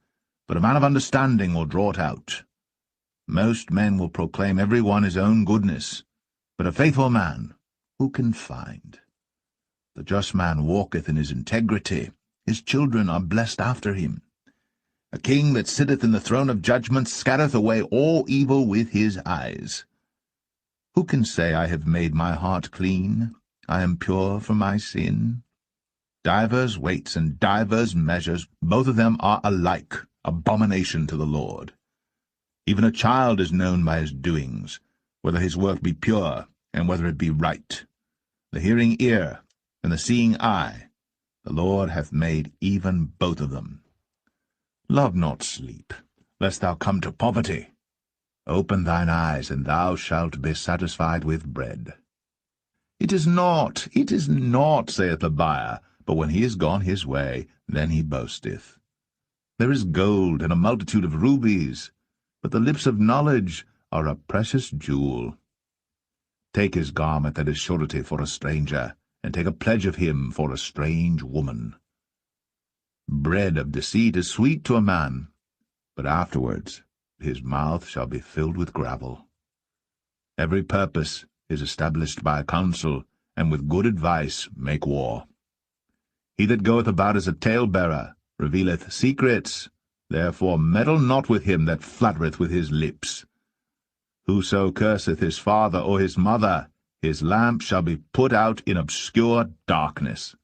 but a man of understanding will draw it out. Most men will proclaim every one his own goodness, but a faithful man who can find? The just man walketh in his integrity, his children are blessed after him. A king that sitteth in the throne of judgment scattereth away all evil with his eyes. Who can say, I have made my heart clean, I am pure from my sin? Divers weights and divers measures, both of them are alike abomination to the Lord. Even a child is known by his doings, whether his work be pure, and whether it be right. The hearing ear and the seeing eye, the Lord hath made even both of them. Love not sleep, lest thou come to poverty. Open thine eyes, and thou shalt be satisfied with bread. It is not, saith the buyer, but when he is gone his way, then he boasteth. There is gold and a multitude of rubies, but the lips of knowledge are a precious jewel. Take his garment that is surety for a stranger, and take a pledge of him for a strange woman. Bread of deceit is sweet to a man, but afterwards his mouth shall be filled with gravel. Every purpose is established by counsel, and with good advice make war. He that goeth about as a talebearer revealeth secrets, therefore meddle not with him that flattereth with his lips. Whoso curseth his father or his mother, his lamp shall be put out in obscure darkness.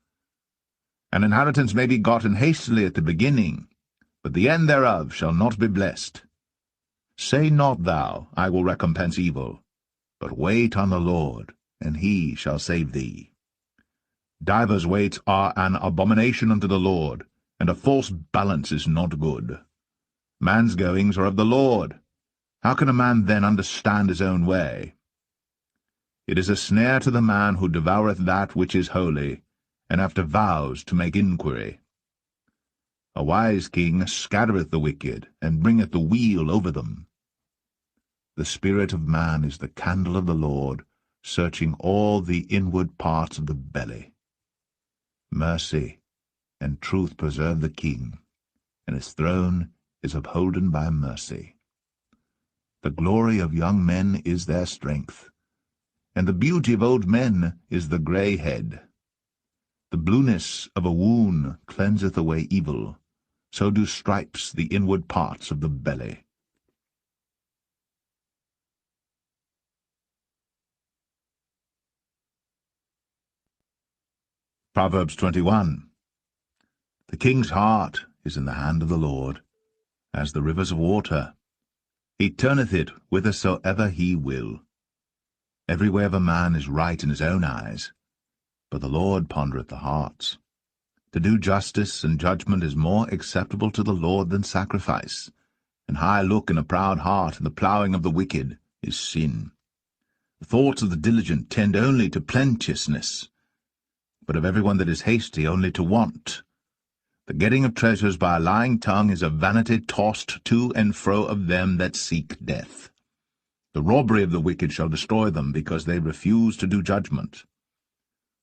An inheritance may be gotten hastily at the beginning, but the end thereof shall not be blessed. Say not thou, I will recompense evil, but wait on the Lord, and he shall save thee. Divers weights are an abomination unto the Lord, and a false balance is not good. Man's goings are of the Lord. How can a man then understand his own way? It is a snare to the man who devoureth that which is holy, and after vows to make inquiry. A wise king scattereth the wicked, and bringeth the weal over them. The spirit of man is the candle of the Lord, searching all the inward parts of the belly. Mercy and truth preserve the king, and his throne is upholden by mercy. The glory of young men is their strength, and the beauty of old men is the grey head. The blueness of a wound cleanseth away evil, so do stripes the inward parts of the belly. Proverbs 21. The king's heart is in the hand of the Lord, as the rivers of water. He turneth it whithersoever he will. Every way of a man is right in his own eyes, but the Lord pondereth the hearts. To do justice and judgment is more acceptable to the Lord than sacrifice. An high look and a proud heart, and the ploughing of the wicked is sin. The thoughts of the diligent tend only to plenteousness, but of every one that is hasty only to want. The getting of treasures by a lying tongue is a vanity tossed to and fro of them that seek death. The robbery of the wicked shall destroy them, because they refuse to do judgment.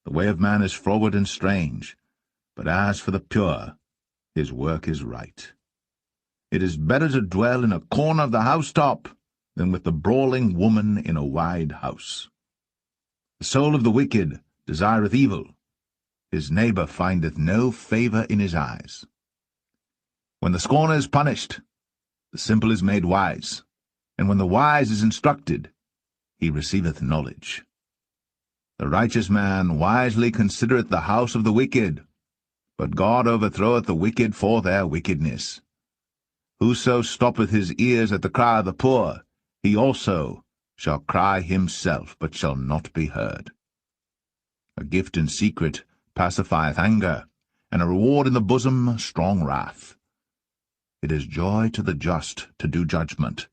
The way of man is froward and strange, but as for the pure, his work is right. It is better to dwell in a corner of the housetop than with the brawling woman in a wide house. The soul of the wicked desireth evil. His neighbor findeth no favor in his eyes. When the scorner is punished, the simple is made wise, and when the wise is instructed, he receiveth knowledge. The righteous man wisely considereth the house of the wicked, but God overthroweth the wicked for their wickedness. Whoso stoppeth his ears at the cry of the poor, he also shall cry himself, but shall not be heard. A gift in secret pacifieth anger, and a reward in the bosom strong wrath. It is joy to the just to do judgment,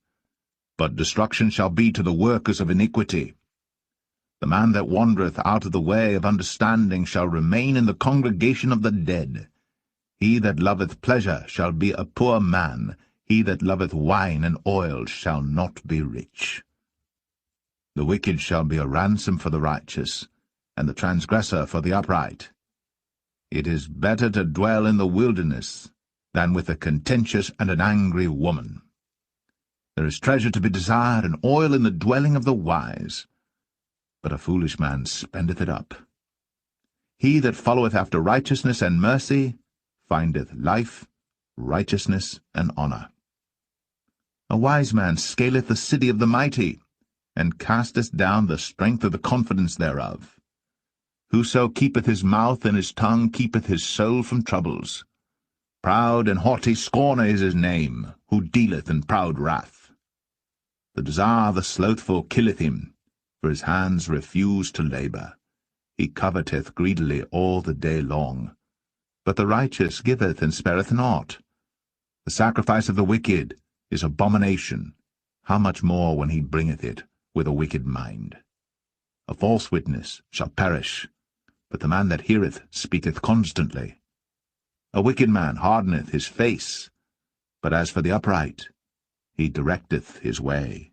but destruction shall be to the workers of iniquity. The man that wandereth out of the way of understanding shall remain in the congregation of the dead. He that loveth pleasure shall be a poor man. He that loveth wine and oil shall not be rich. The wicked shall be a ransom for the righteous, and the transgressor for the upright. It is better to dwell in the wilderness than with a contentious and an angry woman. There is treasure to be desired, and oil in the dwelling of the wise, but a foolish man spendeth it up. He that followeth after righteousness and mercy findeth life, righteousness, and honour. A wise man scaleth the city of the mighty, and casteth down the strength of the confidence thereof. Whoso keepeth his mouth and his tongue keepeth his soul from troubles. Proud and haughty scorner is his name, who dealeth in proud wrath. The desire of the slothful killeth him, for his hands refuse to labour. He coveteth greedily all the day long. But the righteous giveth and spareth not. The sacrifice of the wicked is abomination. How much more when he bringeth it with a wicked mind? A false witness shall perish, but the man that heareth speaketh constantly. A wicked man hardeneth his face, but as for the upright, he directeth his way.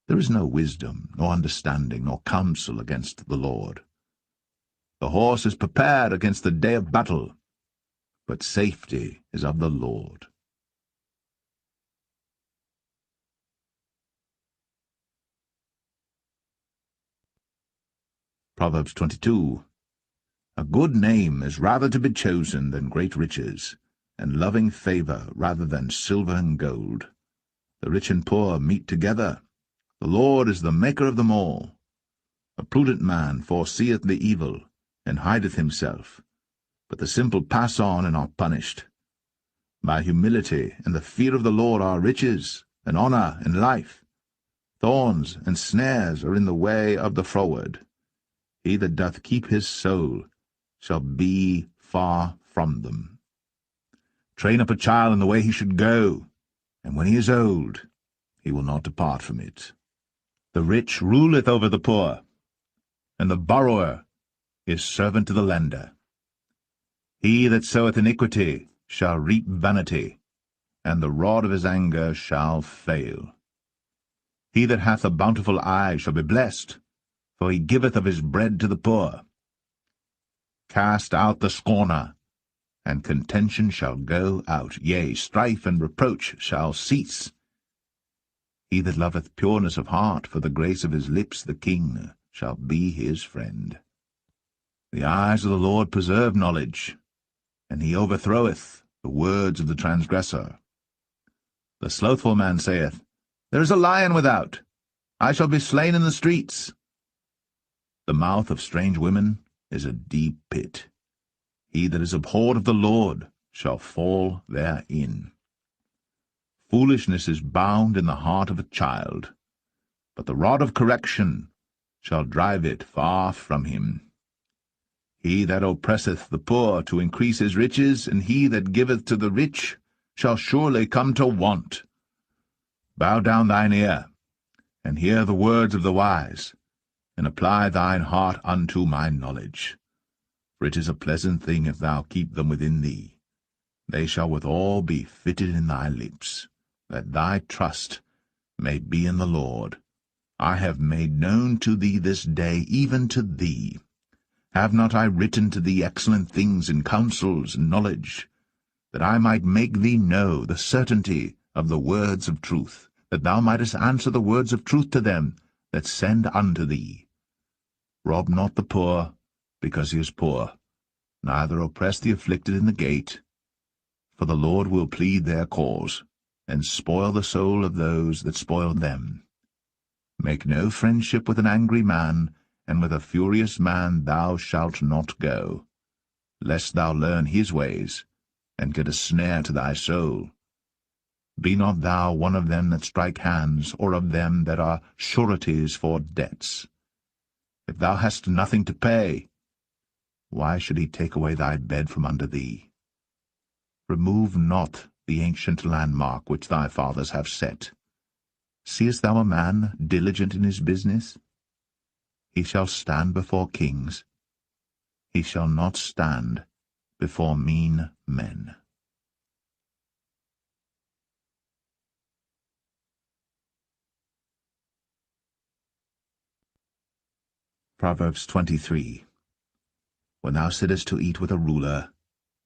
There is no wisdom, nor understanding, nor counsel against the Lord. The horse is prepared against the day of battle, but safety is of the Lord. Proverbs 22. A good name is rather to be chosen than great riches, and loving favour rather than silver and gold. The rich and poor meet together. The Lord is the maker of them all. A prudent man foreseeth the evil, and hideth himself, but the simple pass on and are punished. By humility and the fear of the Lord are riches, and honour, and life. Thorns and snares are in the way of the froward. He that doth keep his soul shall be far from them. Train up a child in the way he should go, and when he is old, he will not depart from it. The rich ruleth over the poor, and the borrower is servant to the lender. He that soweth iniquity shall reap vanity, and the rod of his anger shall fail. He that hath a bountiful eye shall be blessed, for he giveth of his bread to the poor. Cast out the scorner, and contention shall go out, yea, strife and reproach shall cease. He that loveth pureness of heart, for the grace of his lips the king shall be his friend. The eyes of the Lord preserve knowledge, and he overthroweth the words of the transgressor. The slothful man saith, There is a lion without, I shall be slain in the streets. The mouth of strange women is a deep pit. He that is abhorred of the Lord shall fall therein. Foolishness is bound in the heart of a child, but the rod of correction shall drive it far from him. He that oppresseth the poor to increase his riches, and he that giveth to the rich shall surely come to want. Bow down thine ear, and hear the words of the wise, and apply thine heart unto my knowledge. For it is a pleasant thing if thou keep them within thee. They shall withal be fitted in thy lips, that thy trust may be in the Lord. I have made known to thee this day, even to thee. Have not I written to thee excellent things in counsels and knowledge, that I might make thee know the certainty of the words of truth, that thou mightest answer the words of truth to them that send unto thee? Rob not the poor, because he is poor, neither oppress the afflicted in the gate, for the Lord will plead their cause, and spoil the soul of those that spoil them. Make no friendship with an angry man, and with a furious man thou shalt not go, lest thou learn his ways, and get a snare to thy soul. Be not thou one of them that strike hands, or of them that are sureties for debts. If thou hast nothing to pay, why should he take away thy bed from under thee? Remove not the ancient landmark which thy fathers have set. Seest thou a man diligent in his business? He shall stand before kings. He shall not stand before mean men. Proverbs 23. When thou sittest to eat with a ruler,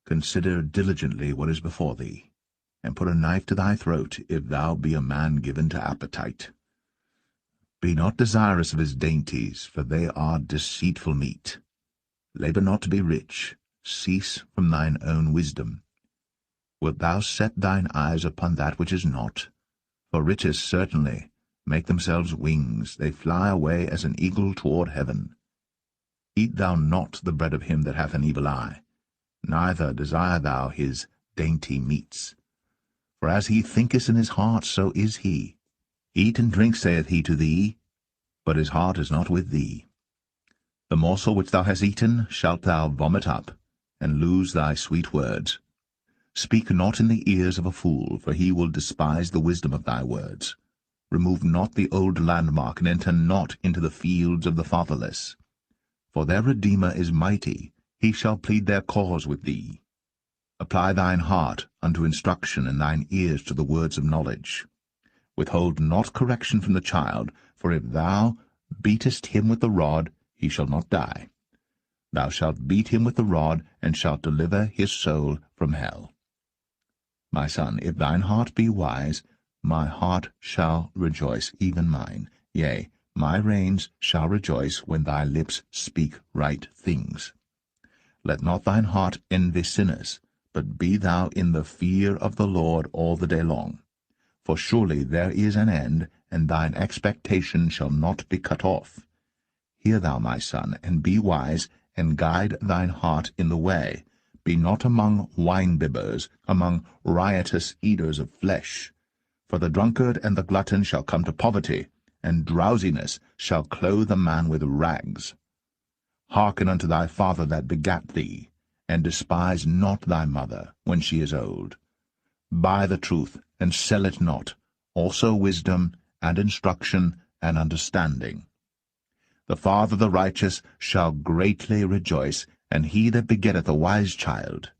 consider diligently what is before thee, and put a knife to thy throat, if thou be a man given to appetite. Be not desirous of his dainties, for they are deceitful meat. Labour not to be rich, cease from thine own wisdom. Wilt thou set thine eyes upon that which is not? For riches certainly make themselves wings, they fly away as an eagle toward heaven. Eat thou not the bread of him that hath an evil eye, neither desire thou his dainty meats. For as he thinketh in his heart, so is he. Eat and drink, saith he to thee, but his heart is not with thee. The morsel which thou hast eaten shalt thou vomit up, and lose thy sweet words. Speak not in the ears of a fool, for he will despise the wisdom of thy words. Remove not the old landmark, and enter not into the fields of the fatherless. For their Redeemer is mighty, he shall plead their cause with thee. Apply thine heart unto instruction, and thine ears to the words of knowledge. Withhold not correction from the child, for if thou beatest him with the rod, he shall not die. Thou shalt beat him with the rod, and shalt deliver his soul from hell. My son, if thine heart be wise, my heart shall rejoice, even mine. Yea, my reins shall rejoice when thy lips speak right things. Let not thine heart envy sinners, but be thou in the fear of the Lord all the day long. For surely there is an end, and thine expectation shall not be cut off. Hear thou, my son, and be wise, and guide thine heart in the way. Be not among wine-bibbers, among riotous eaters of flesh. For the drunkard and the glutton shall come to poverty, and drowsiness shall clothe a man with rags. Hearken unto thy father that begat thee, and despise not thy mother when she is old. Buy the truth, and sell it not, also wisdom, and instruction, and understanding. The father of the righteous shall greatly rejoice, and he that begetteth a wise child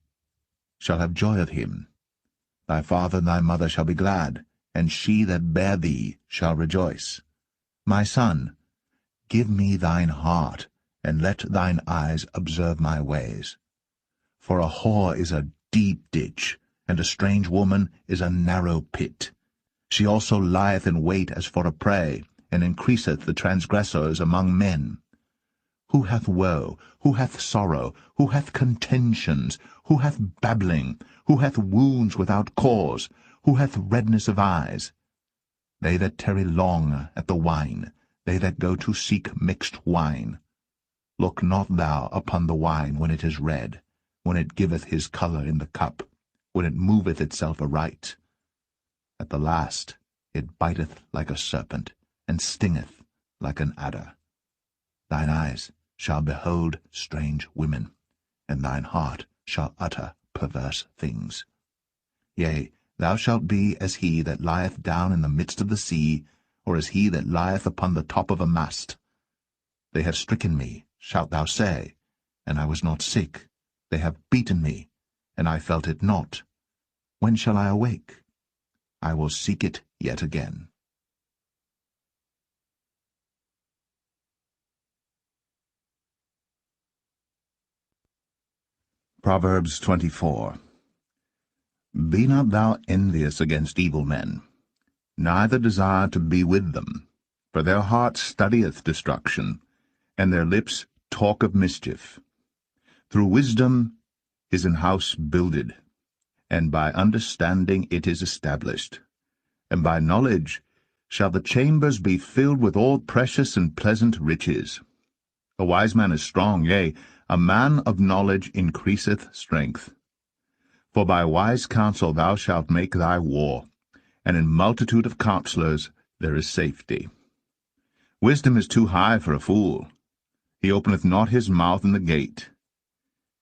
shall have joy of him. Thy father and thy mother shall be glad, and she that bare thee shall rejoice. My son, give me thine heart, and let thine eyes observe my ways. For a whore is a deep ditch, and a strange woman is a narrow pit. She also lieth in wait as for a prey, and increaseth the transgressors among men. Who hath woe? Who hath sorrow? Who hath contentions? Who hath babbling? Who hath wounds without cause? Who hath redness of eyes? They that tarry long at the wine, they that go to seek mixed wine. Look not thou upon the wine when it is red, when it giveth his colour in the cup, when it moveth itself aright. At the last it biteth like a serpent, and stingeth like an adder. Thine eyes shall behold strange women, and thine heart shall utter perverse things. Yea, thou shalt be as he that lieth down in the midst of the sea, or as he that lieth upon the top of a mast. They have stricken me, shalt thou say, and I was not sick. They have beaten me, and I felt it not. When shall I awake? I will seek it yet again. Proverbs 24. Be not thou envious against evil men, neither desire to be with them, for their heart studieth destruction, and their lips talk of mischief. Through wisdom is an house builded, and by understanding it is established. And by knowledge shall the chambers be filled with all precious and pleasant riches. A wise man is strong, yea, a man of knowledge increaseth strength. For by wise counsel thou shalt make thy war, and in multitude of counselors there is safety. Wisdom is too high for a fool. He openeth not his mouth in the gate.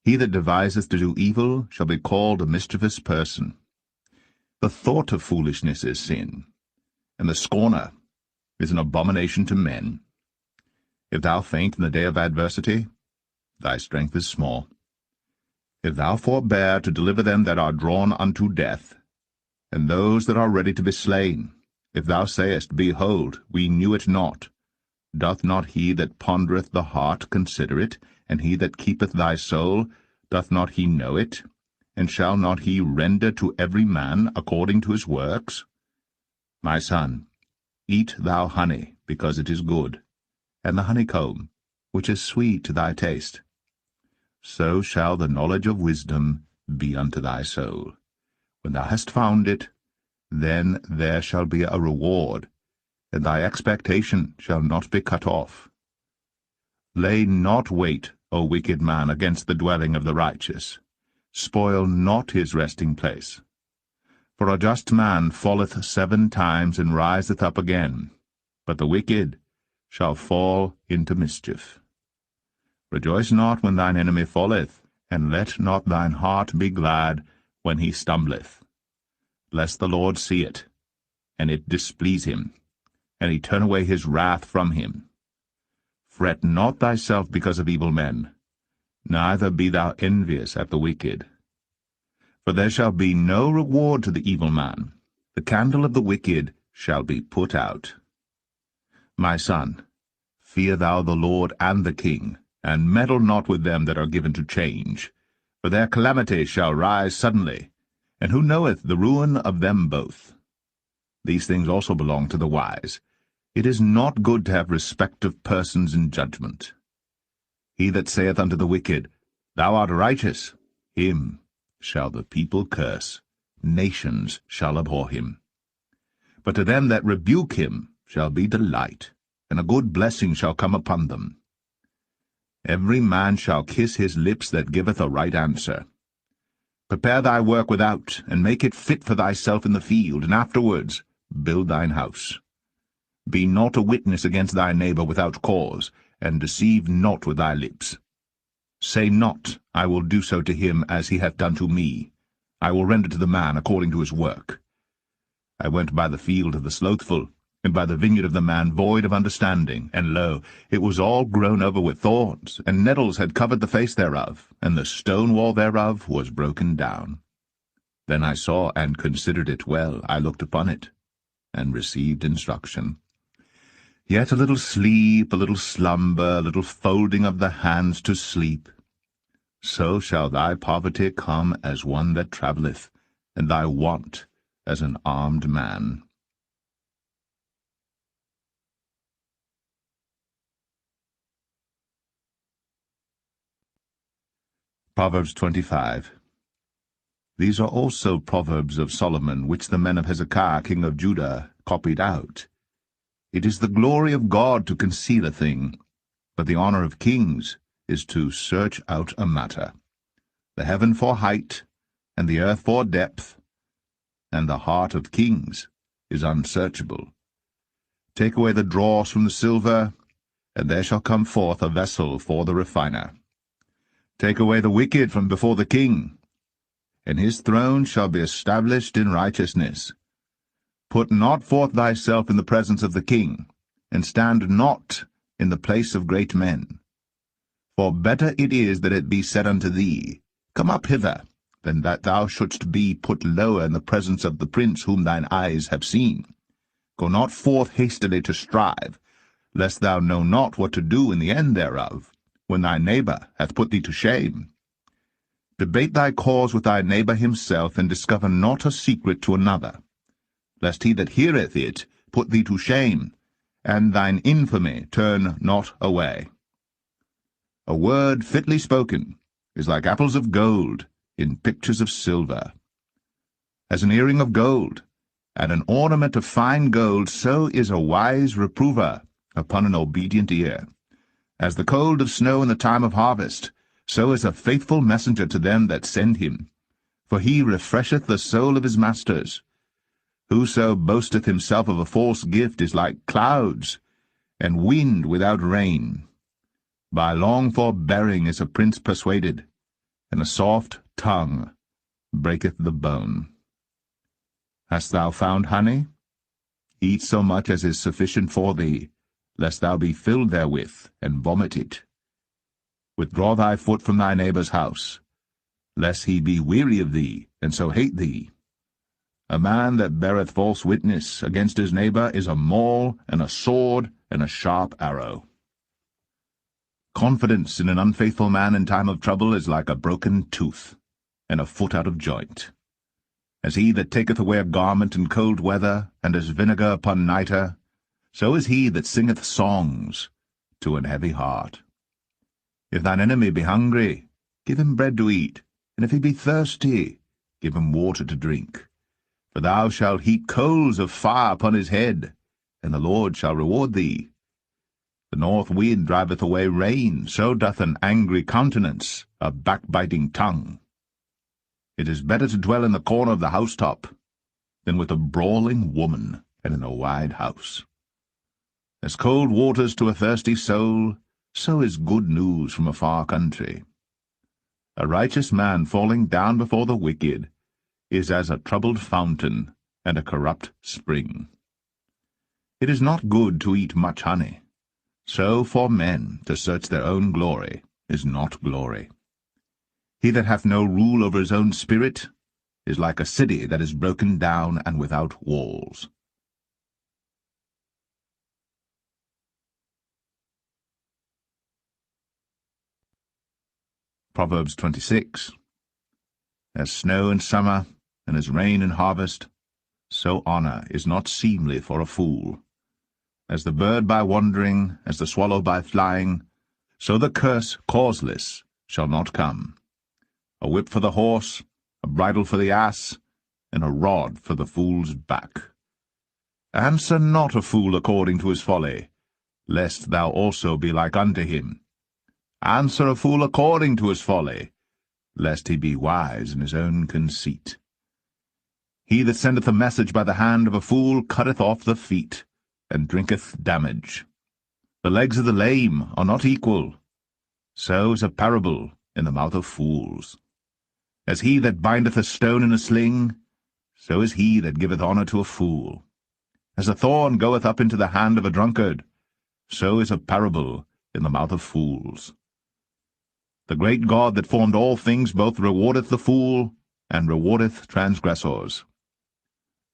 He that deviseth to do evil shall be called a mischievous person. The thought of foolishness is sin, and the scorner is an abomination to men. If thou faint in the day of adversity, thy strength is small. If thou forbear to deliver them that are drawn unto death, and those that are ready to be slain, if thou sayest, Behold, we knew it not, doth not he that pondereth the heart consider it, and he that keepeth thy soul, doth not he know it? And shall not he render to every man according to his works? My son, eat thou honey, because it is good, and the honeycomb, which is sweet to thy taste. So shall the knowledge of wisdom be unto thy soul. When thou hast found it, then there shall be a reward, and thy expectation shall not be cut off. Lay not wait, O wicked man, against the dwelling of the righteous. Spoil not his resting place. For a just man falleth 7 times and riseth up again, but the wicked shall fall into mischief. Rejoice not when thine enemy falleth, and let not thine heart be glad when he stumbleth, lest the Lord see it, and it displease him, and he turn away his wrath from him. Fret not thyself because of evil men, neither be thou envious at the wicked. For there shall be no reward to the evil man. The candle of the wicked shall be put out. My son, fear thou the Lord and the king, and meddle not with them that are given to change. For their calamity shall rise suddenly, and who knoweth the ruin of them both? These things also belong to the wise. It is not good to have respect of persons in judgment. He that saith unto the wicked, Thou art righteous, him shall the people curse, nations shall abhor him. But to them that rebuke him shall be delight, and a good blessing shall come upon them. Every man shall kiss his lips that giveth a right answer. Prepare thy work without, and make it fit for thyself in the field, and afterwards build thine house. Be not a witness against thy neighbor without cause, and deceive not with thy lips. Say not, I will do so to him as he hath done to me. I will render to the man according to his work. I went by the field of the slothful, and by the vineyard of the man void of understanding, and lo, it was all grown over with thorns, and nettles had covered the face thereof, and the stone wall thereof was broken down. Then I saw and considered it well. I looked upon it, and received instruction. Yet a little sleep, a little slumber, a little folding of the hands to sleep. So shall thy poverty come as one that travelleth, and thy want as an armed man. Proverbs 25. These are also proverbs of Solomon, which the men of Hezekiah king of Judah copied out. It is the glory of God to conceal a thing, but the honor of kings is to search out a matter. the heaven for height, and the earth for depth, and the heart of kings is unsearchable. Take away the dross from the silver, and there shall come forth a vessel for the refiner. Take away the wicked from before the king, and his throne shall be established in righteousness. Put not forth thyself in the presence of the king, and stand not in the place of great men. For better it is that it be said unto thee, Come up hither, than that thou shouldst be put lower in the presence of the prince whom thine eyes have seen. Go not forth hastily to strive, lest thou know not what to do in the end thereof, when thy neighbor hath put thee to shame. Debate thy cause with thy neighbor himself, and discover not a secret to another, lest he that heareth it put thee to shame, and thine infamy turn not away. A word fitly spoken is like apples of gold in pictures of silver. As an earring of gold, and an ornament of fine gold, so is a wise reprover upon an obedient ear. As the cold of snow in the time of harvest, so is a faithful messenger to them that send him. For he refresheth the soul of his masters. Whoso boasteth himself of a false gift is like clouds, and wind without rain. By long forbearing is a prince persuaded, and a soft tongue breaketh the bone. Hast thou found honey? Eat so much as is sufficient for thee, lest thou be filled therewith, and vomit it. Withdraw thy foot from thy neighbor's house, lest he be weary of thee, and so hate thee. A man that beareth false witness against his neighbor is a maul, and a sword, and a sharp arrow. Confidence in an unfaithful man in time of trouble is like a broken tooth, and a foot out of joint. As he that taketh away a garment in cold weather, and as vinegar upon nitre, so is he that singeth songs to an heavy heart. If thine enemy be hungry, give him bread to eat, and if he be thirsty, give him water to drink. For thou shalt heap coals of fire upon his head, and the Lord shall reward thee. The north wind driveth away rain, so doth an angry countenance a backbiting tongue. It is better to dwell in the corner of the housetop than with a brawling woman and in a wide house. As cold waters to a thirsty soul, so is good news from a far country. A righteous man falling down before the wicked is as a troubled fountain and a corrupt spring. It is not good to eat much honey. So for men to search their own glory is not glory. He that hath no rule over his own spirit is like a city that is broken down and without walls. Proverbs 26. As snow in summer, and as rain in harvest, so honor is not seemly for a fool. As the bird by wandering, as the swallow by flying, so the curse causeless shall not come. A whip for the horse, a bridle for the ass, and a rod for the fool's back. Answer not a fool according to his folly, lest thou also be like unto him. Answer a fool according to his folly, lest he be wise in his own conceit. He that sendeth a message by the hand of a fool cutteth off the feet, and drinketh damage. The legs of the lame are not equal. So is a parable in the mouth of fools. As he that bindeth a stone in a sling, so is he that giveth honour to a fool. As a thorn goeth up into the hand of a drunkard, so is a parable in the mouth of fools. The great God that formed all things both rewardeth the fool, and rewardeth transgressors.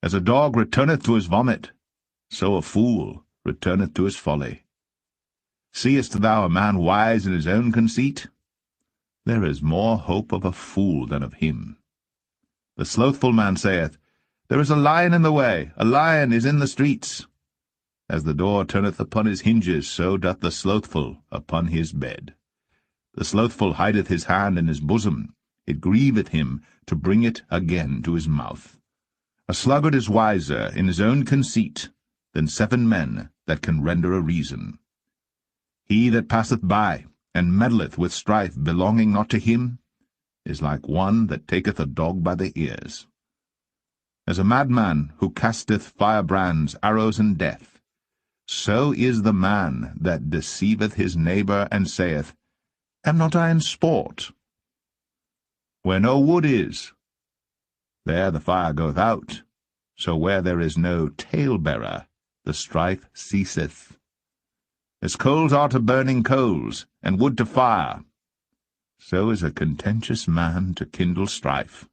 As a dog returneth to his vomit, so a fool returneth to his folly. Seest thou a man wise in his own conceit? There is more hope of a fool than of him. The slothful man saith, There is a lion in the way, a lion is in the streets. As the door turneth upon his hinges, so doth the slothful upon his bed. The slothful hideth his hand in his bosom, it grieveth him to bring it again to his mouth. A sluggard is wiser in his own conceit than 7 men that can render a reason. He that passeth by, and meddleth with strife belonging not to him, is like one that taketh a dog by the ears. As a madman who casteth firebrands, arrows, and death, so is the man that deceiveth his neighbor, and saith, Am not I in sport? Where no wood is, there the fire goeth out. So where there is no talebearer, the strife ceaseth. As coals are to burning coals, and wood to fire, so is a contentious man to kindle strife.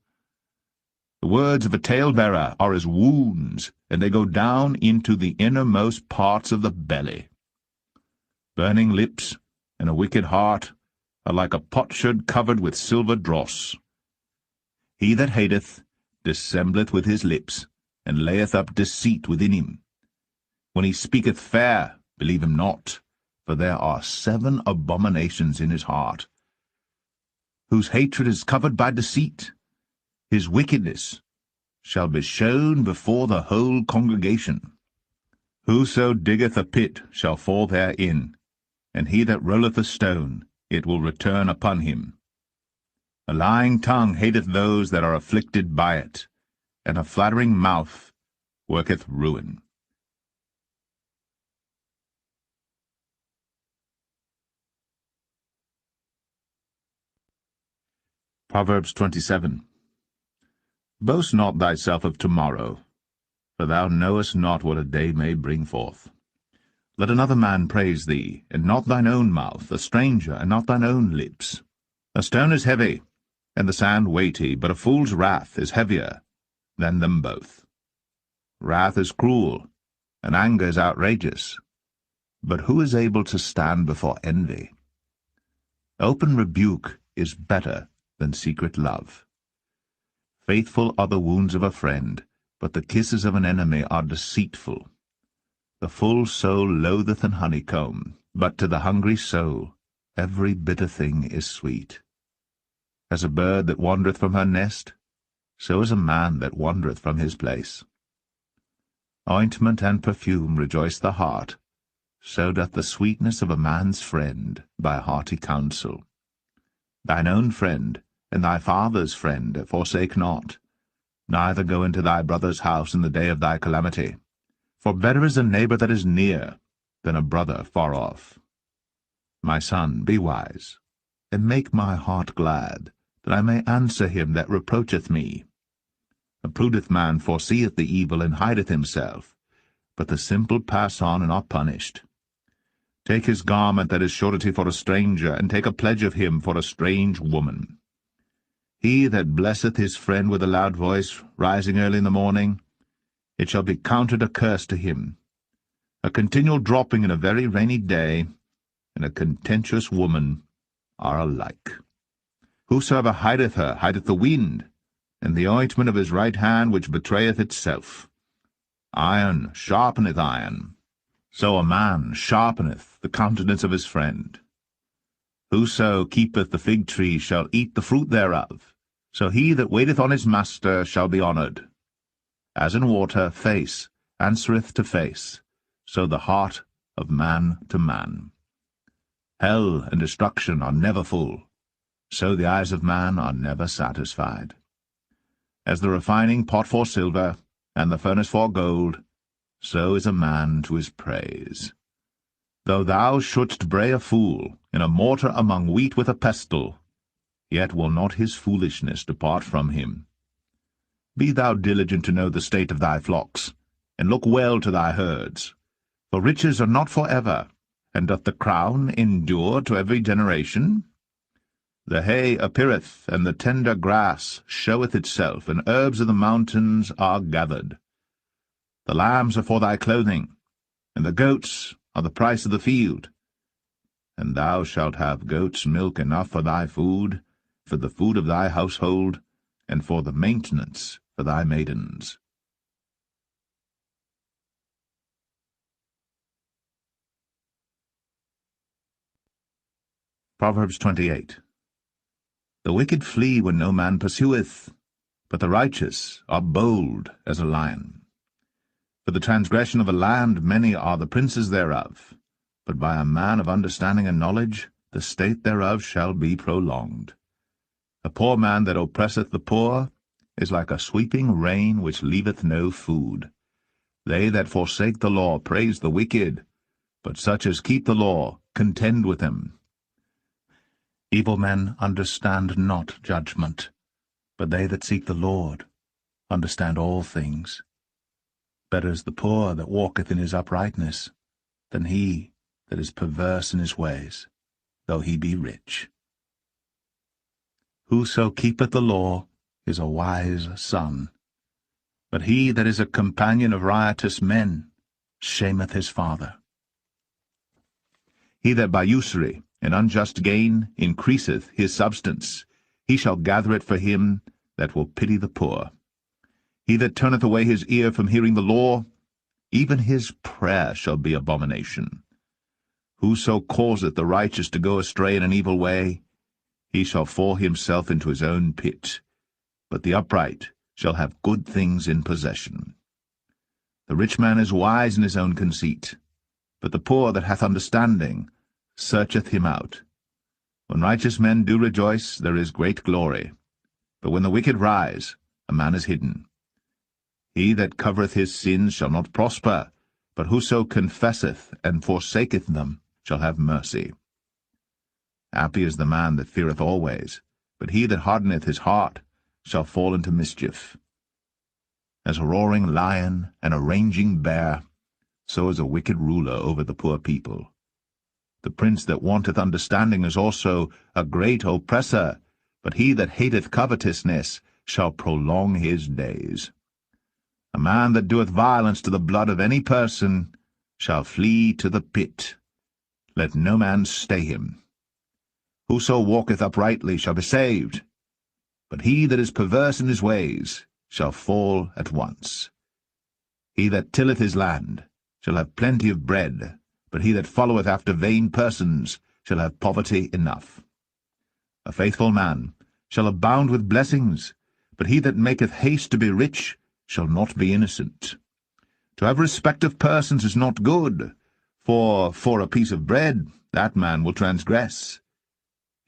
The words of a talebearer are as wounds, and they go down into the innermost parts of the belly. Burning lips and a wicked heart are like a potsherd covered with silver dross. He that hateth dissembleth with his lips, and layeth up deceit within him. When he speaketh fair, believe him not, for there are 7 abominations in his heart. Whose hatred is covered by deceit, his wickedness shall be shown before the whole congregation. Whoso diggeth a pit shall fall therein, and he that rolleth a stone, it will return upon him. A lying tongue hateth those that are afflicted by it, and a flattering mouth worketh ruin. Proverbs 27. Boast not thyself of tomorrow, for thou knowest not what a day may bring forth. Let another man praise thee, and not thine own mouth, a stranger, and not thine own lips. A stone is heavy, and the sand weighty, but a fool's wrath is heavier than them both. Wrath is cruel, and anger is outrageous, but who is able to stand before envy? Open rebuke is better than secret love. Faithful are the wounds of a friend, but the kisses of an enemy are deceitful. The full soul loatheth an honeycomb, but to the hungry soul every bitter thing is sweet. As a bird that wandereth from her nest, so is a man that wandereth from his place. Ointment and perfume rejoice the heart, so doth the sweetness of a man's friend by hearty counsel. Thine own friend and thy father's friend forsake not, neither go into thy brother's house in the day of thy calamity. For better is a neighbor that is near than a brother far off. My son, be wise, and make my heart glad, that I may answer him that reproacheth me. A prudent man foreseeth the evil, and hideth himself, but the simple pass on and are punished. Take his garment that is surety for a stranger, and take a pledge of him for a strange woman. He that blesseth his friend with a loud voice, rising early in the morning, it shall be counted a curse to him. A continual dropping in a very rainy day, and a contentious woman are alike. Whosoever hideth her hideth the wind, and the ointment of his right hand which betrayeth itself. Iron sharpeneth iron, so a man sharpeneth the countenance of his friend. Whoso keepeth the fig tree shall eat the fruit thereof, so he that waiteth on his master shall be honoured. As in water face answereth to face, so the heart of man to man. Hell and destruction are never full, so the eyes of man are never satisfied. As the refining pot for silver, and the furnace for gold, so is a man to his praise. Though thou shouldst bray a fool in a mortar among wheat with a pestle, yet will not his foolishness depart from him. Be thou diligent to know the state of thy flocks, and look well to thy herds. For riches are not for ever, and doth the crown endure to every generation? The hay appeareth, and the tender grass showeth itself, and herbs of the mountains are gathered. The lambs are for thy clothing, and the goats are the price of the field. And thou shalt have goats' milk enough for thy food, for the food of thy household, and for the maintenance for thy maidens. Proverbs 28. The wicked flee when no man pursueth, but the righteous are bold as a lion. For the transgression of a land many are the princes thereof, but by a man of understanding and knowledge the state thereof shall be prolonged. A poor man that oppresseth the poor is like a sweeping rain which leaveth no food. They that forsake the law praise the wicked, but such as keep the law contend with him. Evil men understand not judgment, but they that seek the Lord understand all things. Better is the poor that walketh in his uprightness, than he that is perverse in his ways, though he be rich. Whoso keepeth the law is a wise son, but he that is a companion of riotous men shameth his father. He that by usury and unjust gain increaseth his substance, he shall gather it for him that will pity the poor. He that turneth away his ear from hearing the law, even his prayer shall be abomination. Whoso causeth the righteous to go astray in an evil way, he shall fall himself into his own pit, but the upright shall have good things in possession. The rich man is wise in his own conceit, but the poor that hath understanding searcheth him out. When righteous men do rejoice, there is great glory, but when the wicked rise, a man is hidden. He that covereth his sins shall not prosper, but whoso confesseth and forsaketh them shall have mercy. Happy is the man that feareth always, but he that hardeneth his heart shall fall into mischief. As a roaring lion and a raging bear, so is a wicked ruler over the poor people. The prince that wanteth understanding is also a great oppressor, but he that hateth covetousness shall prolong his days. A man that doeth violence to the blood of any person shall flee to the pit. Let no man stay him. Whoso walketh uprightly shall be saved, but he that is perverse in his ways shall fall at once. He that tilleth his land shall have plenty of bread, but he that followeth after vain persons shall have poverty enough. A faithful man shall abound with blessings, but he that maketh haste to be rich shall not be innocent. To have respect of persons is not good, for a piece of bread that man will transgress.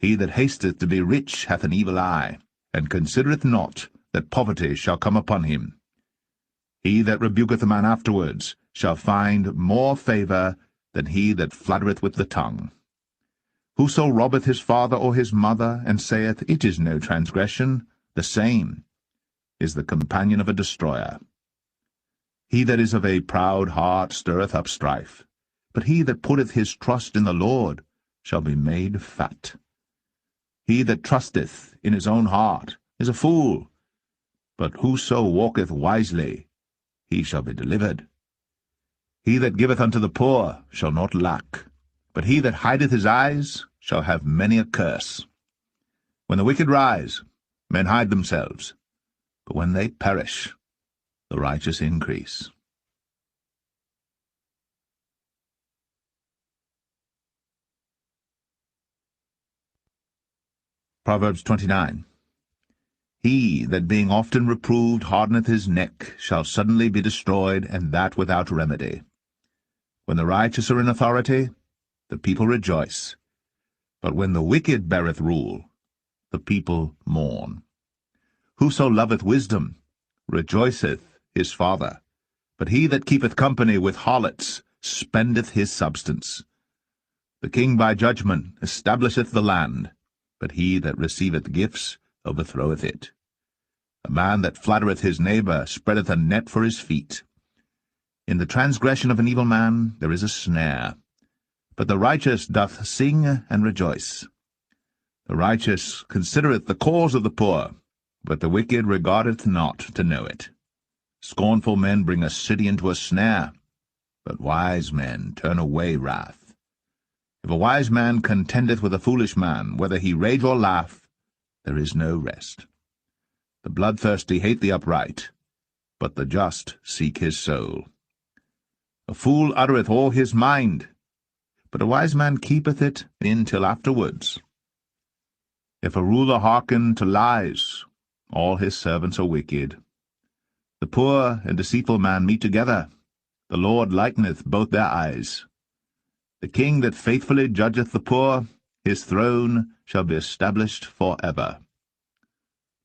He that hasteth to be rich hath an evil eye, and considereth not that poverty shall come upon him. He that rebuketh a man afterwards shall find more favour than he that flattereth with the tongue. Whoso robbeth his father or his mother, and saith, It is no transgression, the same is the companion of a destroyer. He that is of a proud heart stirreth up strife, but he that putteth his trust in the Lord shall be made fat. He that trusteth in his own heart is a fool, but whoso walketh wisely, he shall be delivered. He that giveth unto the poor shall not lack, but he that hideth his eyes shall have many a curse. When the wicked rise, men hide themselves, but when they perish, the righteous increase. Proverbs 29. He that being often reproved hardeneth his neck shall suddenly be destroyed, and that without remedy. When the righteous are in authority, the people rejoice, but when the wicked beareth rule, the people mourn. Whoso loveth wisdom rejoiceth his father, but he that keepeth company with harlots spendeth his substance. The king by judgment establisheth the land, but he that receiveth gifts overthroweth it. A man that flattereth his neighbour spreadeth a net for his feet. In the transgression of an evil man there is a snare, but the righteous doth sing and rejoice. The righteous considereth the cause of the poor, but the wicked regardeth not to know it. Scornful men bring a city into a snare, but wise men turn away wrath. If a wise man contendeth with a foolish man, whether he rage or laugh, there is no rest. The bloodthirsty hate the upright, but the just seek his soul. A fool uttereth all his mind, but a wise man keepeth it in till afterwards. If a ruler hearken to lies, all his servants are wicked. The poor and deceitful man meet together. The Lord lighteneth both their eyes. The king that faithfully judgeth the poor, his throne shall be established for ever.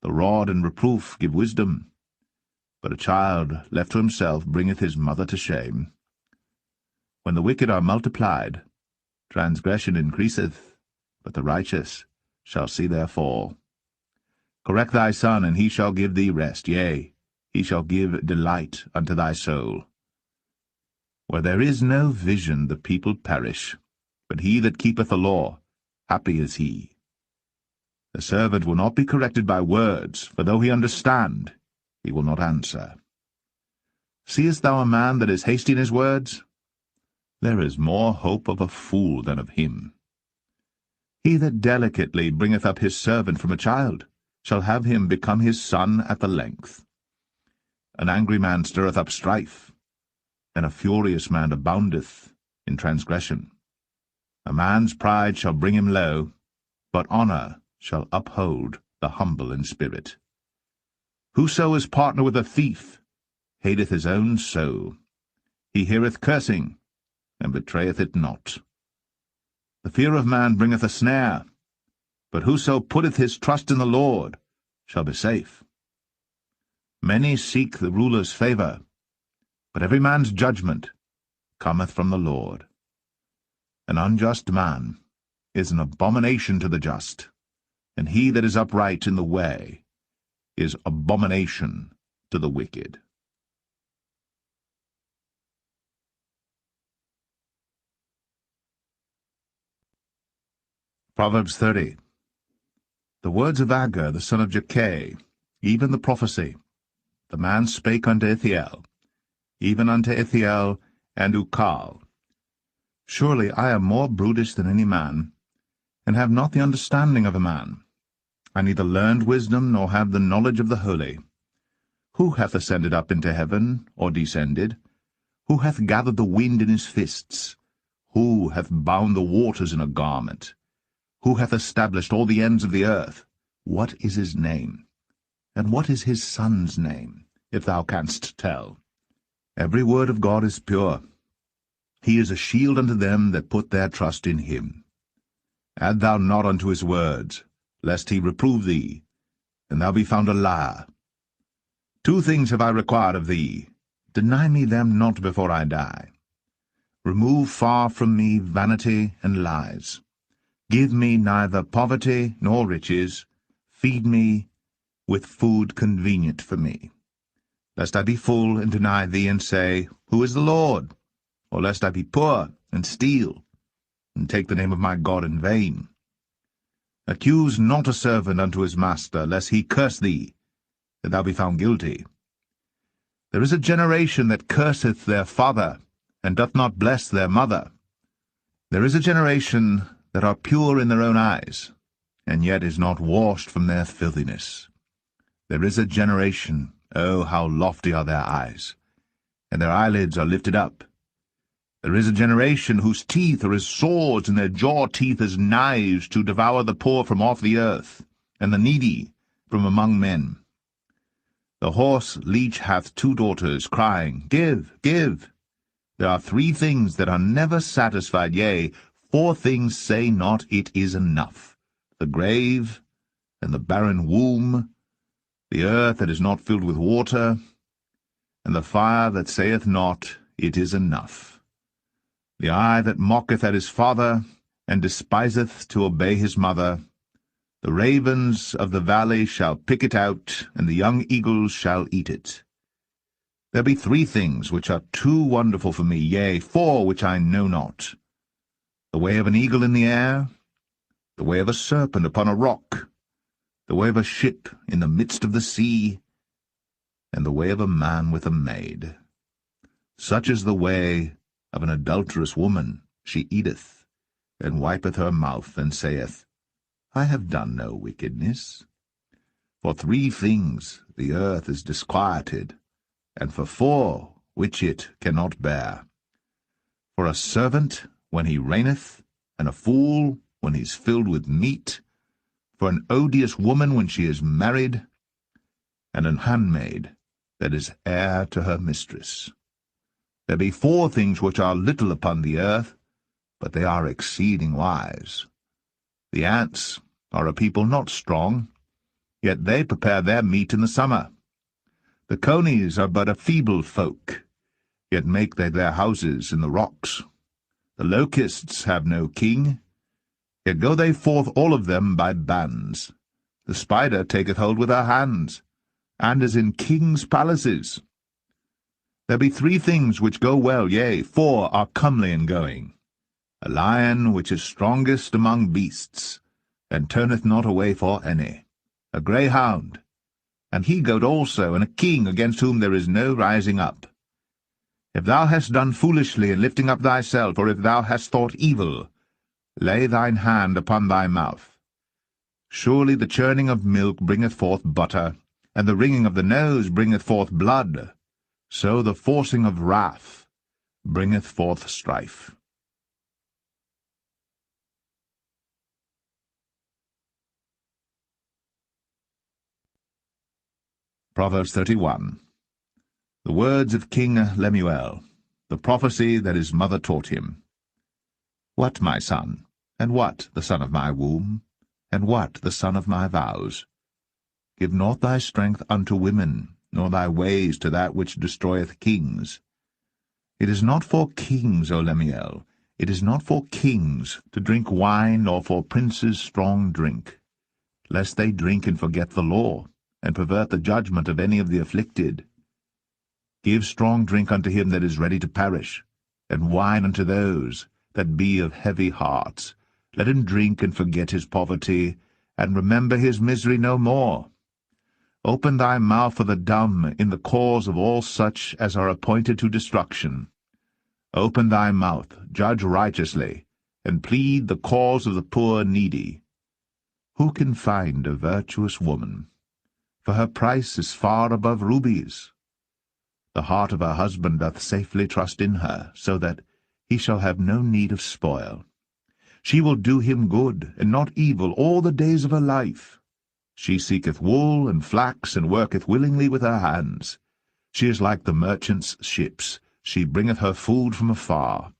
The rod and reproof give wisdom, but a child left to himself bringeth his mother to shame. When the wicked are multiplied, transgression increaseth, but the righteous shall see their fall. Correct thy son, and he shall give thee rest, yea, he shall give delight unto thy soul. Where there is no vision, the people perish, but he that keepeth the law, happy is he. The servant will not be corrected by words, for though he understand, he will not answer. Seest thou a man that is hasty in his words? There is more hope of a fool than of him. He that delicately bringeth up his servant from a child shall have him become his son at the length. An angry man stirreth up strife, and a furious man aboundeth in transgression. A man's pride shall bring him low, but honour shall uphold the humble in spirit. Whoso is partner with a thief hateth his own soul. He heareth cursing, and betrayeth it not. The fear of man bringeth a snare, but whoso putteth his trust in the Lord shall be safe. Many seek the ruler's favour, but every man's judgment cometh from the Lord. An unjust man is an abomination to the just, and he that is upright in the way is abomination to the wicked. Proverbs 30. The words of Agur the son of Jakeh, even the prophecy. The man spake unto Ithiel, even unto Ithiel and Ukal. Surely I am more brutish than any man, and have not the understanding of a man. I neither learned wisdom, nor have the knowledge of the holy. Who hath ascended up into heaven, or descended? Who hath gathered the wind in his fists? Who hath bound the waters in a garment? Who hath established all the ends of the earth? What is his name? And what is his son's name, if thou canst tell? Every word of God is pure. He is a shield unto them that put their trust in him. Add thou not unto his words, lest he reprove thee, and thou be found a liar. 2 things have I required of thee. Deny me them not before I die. Remove far from me vanity and lies. Give me neither poverty nor riches. Feed me with food convenient for me. Lest I be full and deny thee, and say, Who is the Lord? Or lest I be poor and steal, and take the name of my God in vain. Accuse not a servant unto his master, lest he curse thee, that thou be found guilty. There is a generation that curseth their father, and doth not bless their mother. There is a generation that are pure in their own eyes, and yet is not washed from their filthiness. There is a generation, oh, how lofty are their eyes, and their eyelids are lifted up. There is a generation whose teeth are as swords, and their jaw teeth as knives, to devour the poor from off the earth, and the needy from among men. The horse leech hath 2 daughters, crying, Give, give. There are 3 things that are never satisfied, yea, 4 things say not, It is enough. The grave, and the barren womb, the earth that is not filled with water, and the fire that saith not, It is enough. The eye that mocketh at his father, and despiseth to obey his mother. The ravens of the valley shall pick it out, and the young eagles shall eat it. There be 3 things which are too wonderful for me, yea, 4 which I know not. The way of an eagle in the air, the way of a serpent upon a rock, the way of a ship in the midst of the sea, and the way of a man with a maid. Such is the way of an adulterous woman. She eateth, and wipeth her mouth, and saith, I have done no wickedness. For 3 things the earth is disquieted, and for 4 which it cannot bear. For a servant when he reigneth, and a fool when he is filled with meat, for an odious woman when she is married, and an handmaid that is heir to her mistress. There be 4 things which are little upon the earth, but they are exceeding wise. The ants are a people not strong, yet they prepare their meat in the summer. The conies are but a feeble folk, yet make they their houses in the rocks. The locusts have no king, yet go they forth all of them by bands. The spider taketh hold with her hands, and is in kings' palaces. There be 3 things which go well, yea, 4 are comely in going. A lion which is strongest among beasts, and turneth not away for any. A greyhound, and he-goat also, and a king against whom there is no rising up. If thou hast done foolishly in lifting up thyself, or if thou hast thought evil, lay thine hand upon thy mouth. Surely the churning of milk bringeth forth butter, and the wringing of the nose bringeth forth blood. So the forcing of wrath bringeth forth strife. Proverbs 31. The words of King Lemuel, the prophecy that his mother taught him. What, my son, and what, the son of my womb, and what, the son of my vows? Give not thy strength unto women, nor thy ways to that which destroyeth kings. It is not for kings, O Lemuel, it is not for kings to drink wine, nor for princes strong drink, lest they drink and forget the law, and pervert the judgment of any of the afflicted. Give strong drink unto him that is ready to perish, and wine unto those that be of heavy hearts. Let him drink and forget his poverty, and remember his misery no more. Open thy mouth for the dumb in the cause of all such as are appointed to destruction. Open thy mouth, judge righteously, and plead the cause of the poor needy. Who can find a virtuous woman? For her price is far above rubies. The heart of her husband doth safely trust in her, so that he shall have no need of spoil. She will do him good, and not evil, all the days of her life. She seeketh wool and flax, and worketh willingly with her hands. She is like the merchant's ships. She bringeth her food from afar.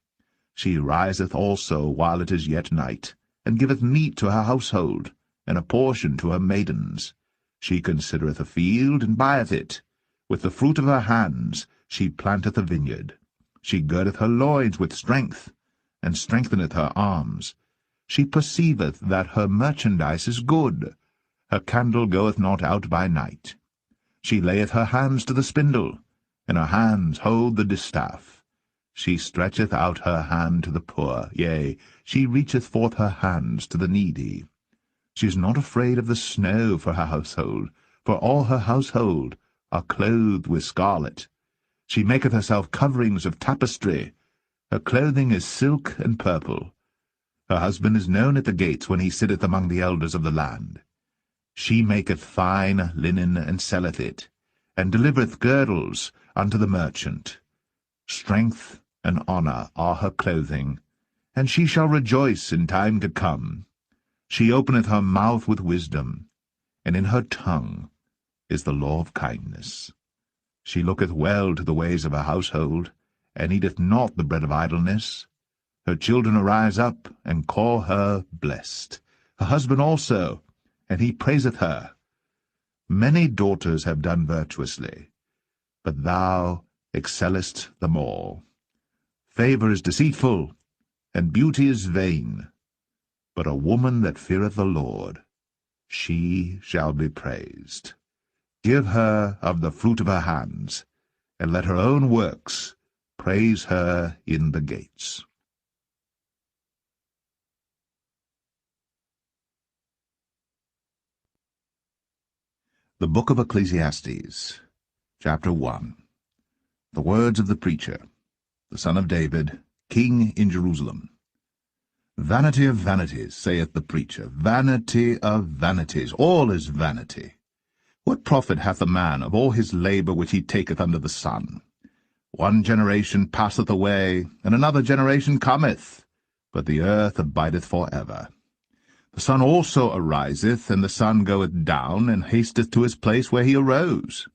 She riseth also while it is yet night, and giveth meat to her household, and a portion to her maidens. She considereth a field, and buyeth it. With the fruit of her hands she planteth a vineyard. She girdeth her loins with strength, and strengtheneth her arms. She perceiveth that her merchandise is good. Her candle goeth not out by night. She layeth her hands to the spindle, and her hands hold the distaff. She stretcheth out her hand to the poor, yea, she reacheth forth her hands to the needy. She is not afraid of the snow for her household, for all her household are clothed with scarlet. She maketh herself coverings of tapestry. Her clothing is silk and purple. Her husband is known at the gates when he sitteth among the elders of the land. She maketh fine linen, and selleth it, and delivereth girdles unto the merchant. Strength and honour are her clothing, and she shall rejoice in time to come. She openeth her mouth with wisdom, and in her tongue is the law of kindness. She looketh well to the ways of her household, and eateth not the bread of idleness. Her children arise up, and call her blessed. Her husband also, and he praiseth her. Many daughters have done virtuously, but thou excellest them all. Favour is deceitful, and beauty is vain, but a woman that feareth the Lord, she shall be praised. Give her of the fruit of her hands, and let her own works praise her in the gates. The Book of Ecclesiastes, Chapter 1. The words of the preacher, the son of David, king in Jerusalem. Vanity of vanities, saith the preacher, vanity of vanities, all is vanity. What profit hath a man of all his labour which he taketh under the sun? One generation passeth away, and another generation cometh, but the earth abideth for ever. The sun also ariseth, and the sun goeth down, and hasteth to his place where he arose.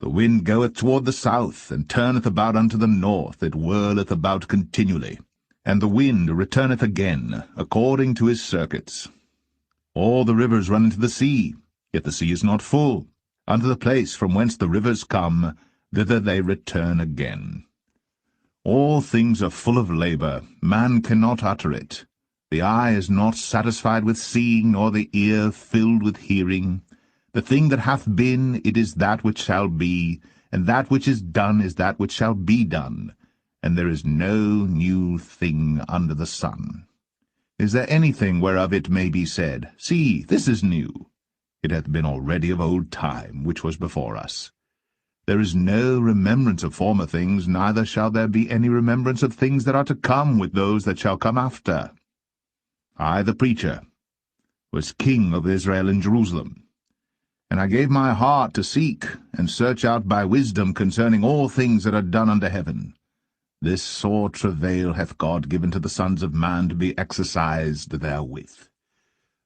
The wind goeth toward the south, and turneth about unto the north, it whirleth about continually, and the wind returneth again, according to his circuits. All the rivers run into the sea, Yet the sea is not full. Unto the place from whence the rivers come, thither they return again. All things are full of labor, man cannot utter it. The eye is not satisfied with seeing, nor the ear filled with hearing. The thing that hath been, it is that which shall be, and that which is done is that which shall be done, and there is no new thing under the sun. Is there anything whereof it may be said, See, this is new? It hath been already of old time, which was before us. There is no remembrance of former things, neither shall there be any remembrance of things that are to come with those that shall come after. I, the preacher, was king of Israel in Jerusalem, and I gave my heart to seek and search out by wisdom concerning all things that are done under heaven. This sore travail hath God given to the sons of man to be exercised therewith.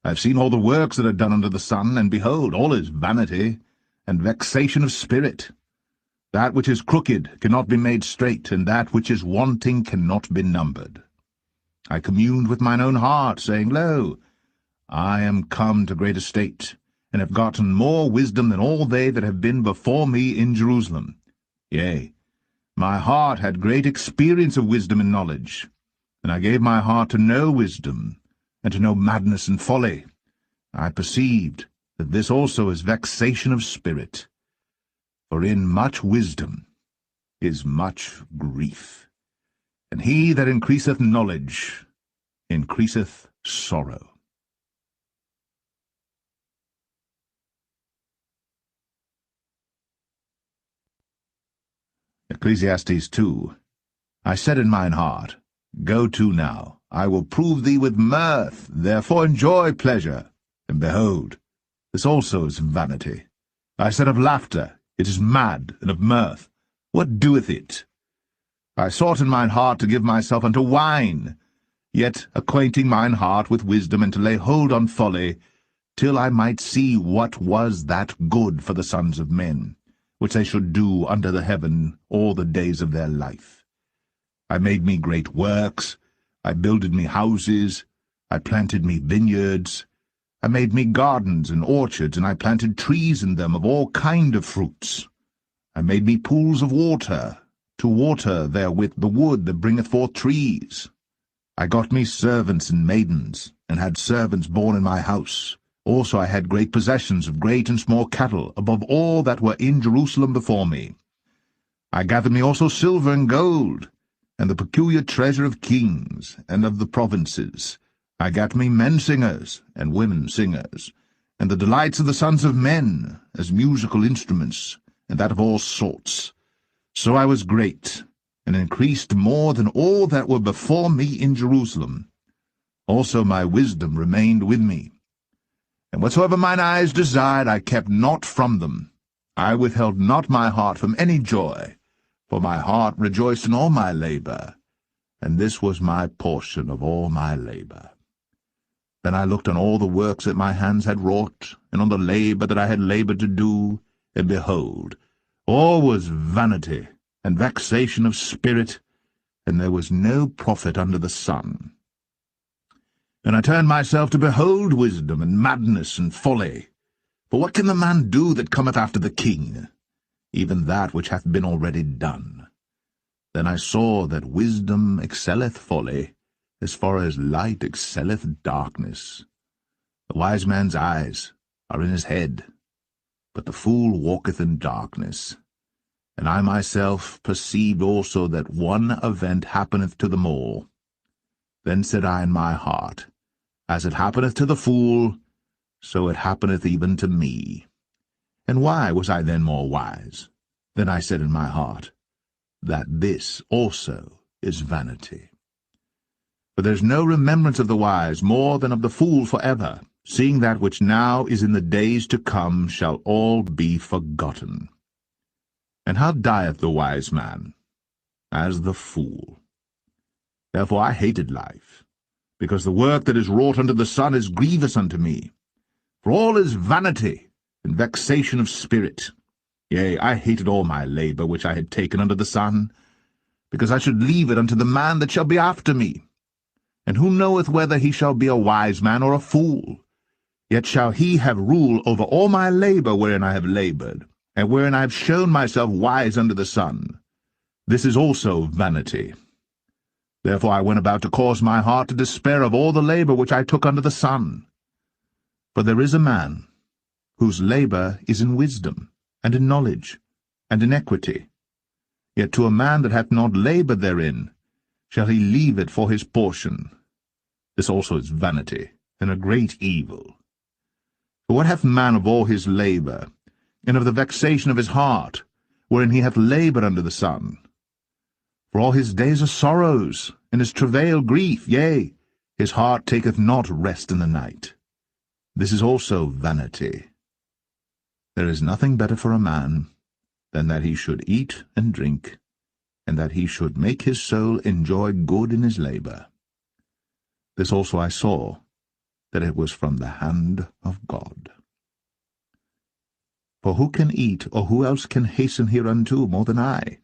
I have seen all the works that are done under the sun, and behold, all is vanity and vexation of spirit. That which is crooked cannot be made straight, and that which is wanting cannot be numbered. I communed with mine own heart, saying, Lo, I am come to great estate, and have gotten more wisdom than all they that have been before me in Jerusalem. Yea, my heart had great experience of wisdom and knowledge, and I gave my heart to know wisdom, and to know madness and folly. I perceived that this also is vexation of spirit. For in much wisdom is much grief, and he that increaseth knowledge increaseth sorrow. Ecclesiastes 2. I said in mine heart, Go to now, I will prove thee with mirth, therefore enjoy pleasure. And behold, this also is vanity. I said of laughter, It is mad, and of mirth, what doeth it? I sought in mine heart to give myself unto wine, yet acquainting mine heart with wisdom, and to lay hold on folly, till I might see what was that good for the sons of men, which they should do under the heaven all the days of their life. I made me great works, I builded me houses, I planted me vineyards, I made me gardens and orchards, and I planted trees in them of all kind of fruits. I made me pools of water, to water therewith the wood that bringeth forth trees. I got me servants and maidens, and had servants born in my house. Also I had great possessions of great and small cattle, above all that were in Jerusalem before me. I gathered me also silver and gold, and the peculiar treasure of kings and of the provinces. I gat me men singers and women singers, and the delights of the sons of men, as musical instruments, and that of all sorts. So I was great, and increased more than all that were before me in Jerusalem. Also my wisdom remained with me. And whatsoever mine eyes desired, I kept not from them. I withheld not my heart from any joy, for my heart rejoiced in all my labor, and this was my portion of all my labor. Then I looked on all the works that my hands had wrought, and on the labor that I had labored to do, and behold, all was vanity and vexation of spirit, and there was no profit under the sun. And I turned myself to behold wisdom and madness and folly. For what can the man do that cometh after the king? Even that which hath been already done. Then I saw that wisdom excelleth folly, as far as light excelleth darkness. The wise man's eyes are in his head, but the fool walketh in darkness. And I myself perceived also that one event happeneth to them all. Then said I in my heart, As it happeneth to the fool, so it happeneth even to me. And why was I then more wise? Then I said in my heart, That this also is vanity. For there is no remembrance of the wise more than of the fool forever, seeing that which now is in the days to come shall all be forgotten. And how dieth the wise man? As the fool. Therefore I hated life, because the work that is wrought under the sun is grievous unto me. For all is vanity and vexation of spirit. Yea, I hated all my labor which I had taken under the sun, because I should leave it unto the man that shall be after me. And who knoweth whether he shall be a wise man or a fool? Yet shall he have rule over all my labor wherein I have labored, and wherein I have shown myself wise under the sun. This is also vanity. Therefore I went about to cause my heart to despair of all the labor which I took under the sun. For there is a man whose labor is in wisdom, and in knowledge, and in equity. Yet to a man that hath not labored therein shall he leave it for his portion. This also is vanity, and a great evil. For what hath man of all his labor, and of the vexation of his heart, wherein he hath labored under the sun? For all his days are sorrows, and his travail grief, yea, his heart taketh not rest in the night. This is also vanity. There is nothing better for a man than that he should eat and drink, and that he should make his soul enjoy good in his labor. This also I saw, that it was from the hand of God. For who can eat, or who else can hasten hereunto more than I?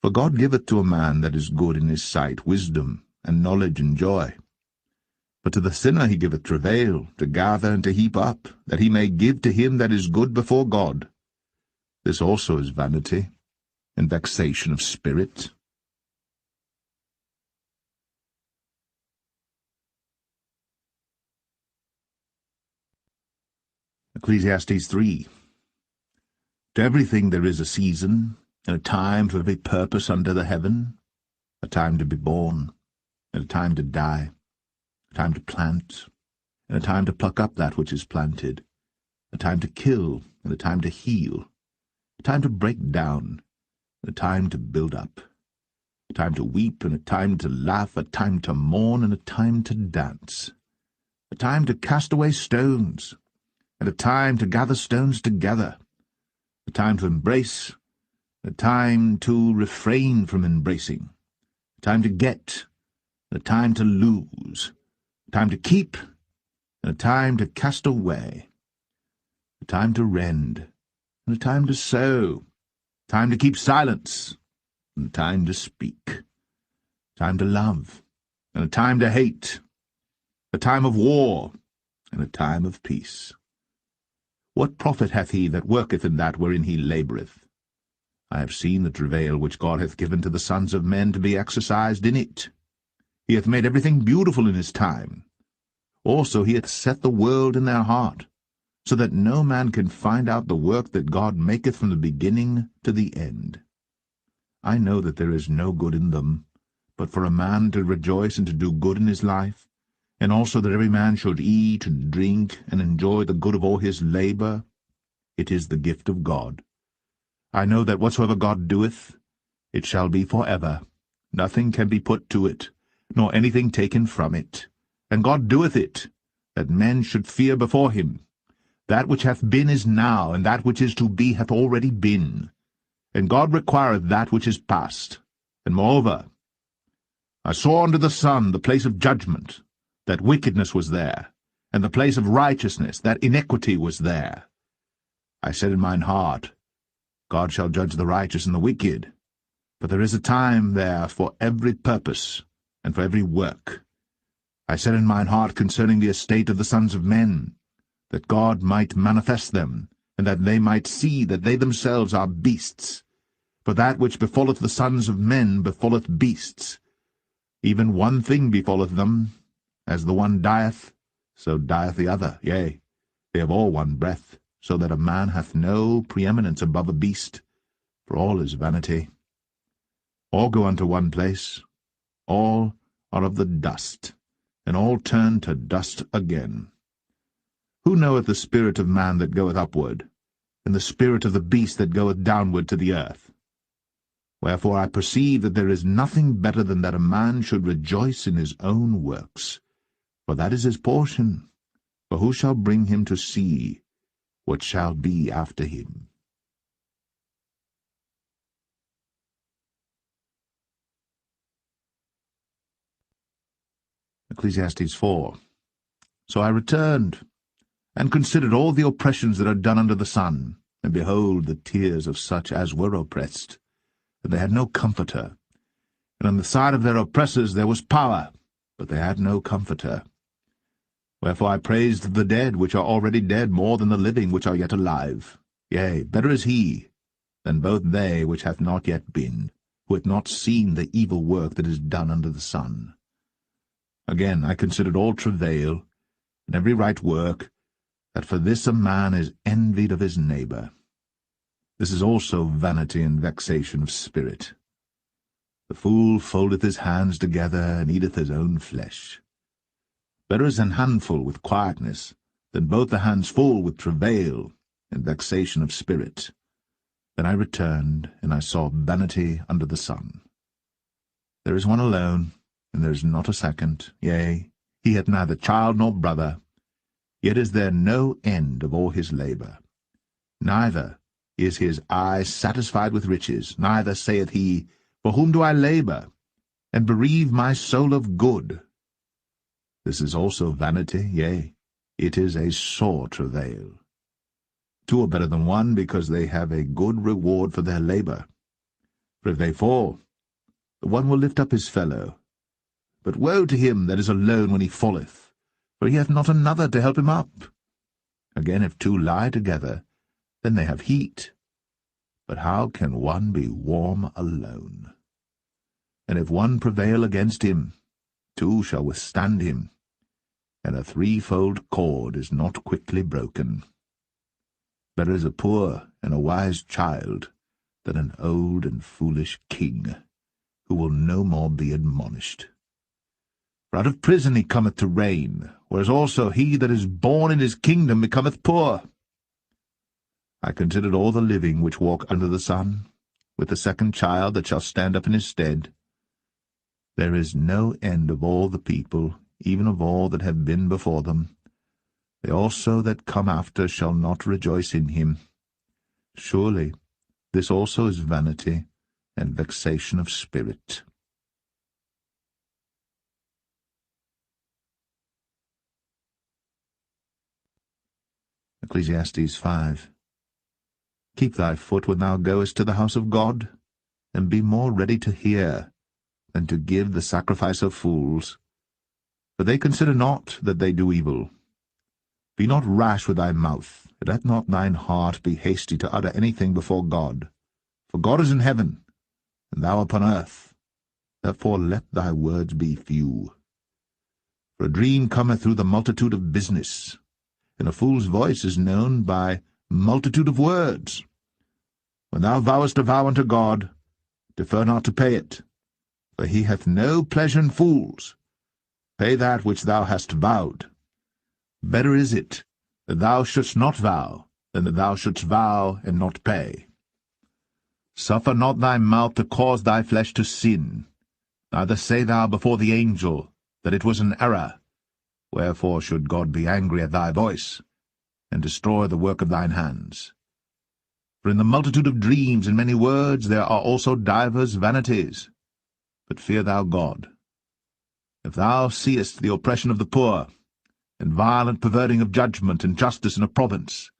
For God giveth to a man that is good in his sight wisdom, and knowledge, and joy. But to the sinner he giveth travail, to gather and to heap up, that he may give to him that is good before God. This also is vanity, and vexation of spirit. Ecclesiastes 3. To everything there is a season, and a time for every purpose under the heaven, a time to be born, and a time to die, a time to plant, and a time to pluck up that which is planted, a time to kill, and a time to heal, a time to break down, and a time to build up, a time to weep, and a time to laugh, a time to mourn, and a time to dance, a time to cast away stones, and a time to gather stones together, a time to embrace, a time to refrain from embracing, a time to get, a time to lose, a time to keep, and a time to cast away, a time to rend, and a time to sow, a time to keep silence, and a time to speak, a time to love, and a time to hate, a time of war, and a time of peace. What profit hath he that worketh in that wherein he laboureth? I have seen the travail which God hath given to the sons of men to be exercised in it. He hath made everything beautiful in his time. Also he hath set the world in their heart, so that no man can find out the work that God maketh from the beginning to the end. I know that there is no good in them, but for a man to rejoice and to do good in his life, and also that every man should eat and drink and enjoy the good of all his labor. It is the gift of God. I know that whatsoever God doeth, it shall be forever. Nothing can be put to it, nor anything taken from it. And God doeth it, that men should fear before him. That which hath been is now, and that which is to be hath already been. And God requireth that which is past. And moreover, I saw under the sun the place of judgment, that wickedness was there, and the place of righteousness, that iniquity was there. I said in mine heart, God shall judge the righteous and the wicked, but there is a time there for every purpose, and for every work. I said in mine heart concerning the estate of the sons of men, that God might manifest them, and that they might see that they themselves are beasts. For that which befalleth the sons of men befalleth beasts. Even one thing befalleth them. As the one dieth, so dieth the other. Yea, they have all one breath, so that a man hath no preeminence above a beast, for all is vanity. All go unto one place, all are of the dust, and all turn to dust again. Who knoweth the spirit of man that goeth upward, and the spirit of the beast that goeth downward to the earth? Wherefore I perceive that there is nothing better than that a man should rejoice in his own works, for that is his portion. For who shall bring him to see what shall be after him? Ecclesiastes 4. So I returned, and considered all the oppressions that are done under the sun, and behold, the tears of such as were oppressed, and they had no comforter. And on the side of their oppressors there was power, but they had no comforter. Wherefore I praised the dead which are already dead more than the living which are yet alive. Yea, better is he than both they which hath not yet been, who hath not seen the evil work that is done under the sun. Again I considered all travail, and every right work, that for this a man is envied of his neighbour. This is also vanity and vexation of spirit. The fool foldeth his hands together, and eateth his own flesh. Better is an handful with quietness, than both the hands full with travail and vexation of spirit. Then I returned, and I saw vanity under the sun. There is one alone, and there is not a second, yea, he hath neither child nor brother, yet is there no end of all his labour. Neither is his eye satisfied with riches, neither saith he, For whom do I labour, and bereave my soul of good? This is also vanity, yea, it is a sore travail. Two are better than one, because they have a good reward for their labour. For if they fall, the one will lift up his fellow. But woe to him that is alone when he falleth, for he hath not another to help him up. Again, if two lie together, then they have heat. But how can one be warm alone? And if one prevail against him, two shall withstand him, and a threefold cord is not quickly broken. Better is a poor and a wise child than an old and foolish king, who will no more be admonished. For out of prison he cometh to reign, whereas also he that is born in his kingdom becometh poor. I considered all the living which walk under the sun, with the second child that shall stand up in his stead. There is no end of all the people, even of all that have been before them. They also that come after shall not rejoice in him. Surely this also is vanity and vexation of spirit. Ecclesiastes 5. Keep thy foot when thou goest to the house of God, and be more ready to hear than to give the sacrifice of fools. For they consider not that they do evil. Be not rash with thy mouth, and let not thine heart be hasty to utter anything before God. For God is in heaven, and thou upon earth. Therefore let thy words be few. For a dream cometh through the multitude of business, and a fool's voice is known by multitude of words. When thou vowest a vow unto God, defer not to pay it, for he hath no pleasure in fools. Pay that which thou hast vowed. Better is it that thou shouldst not vow, than that thou shouldst vow and not pay. Suffer not thy mouth to cause thy flesh to sin, neither say thou before the angel that it was an error. Wherefore should God be angry at thy voice, and destroy the work of thine hands? For in the multitude of dreams and many words there are also divers vanities. But fear thou God. If thou seest the oppression of the poor, and violent perverting of judgment and justice in a province,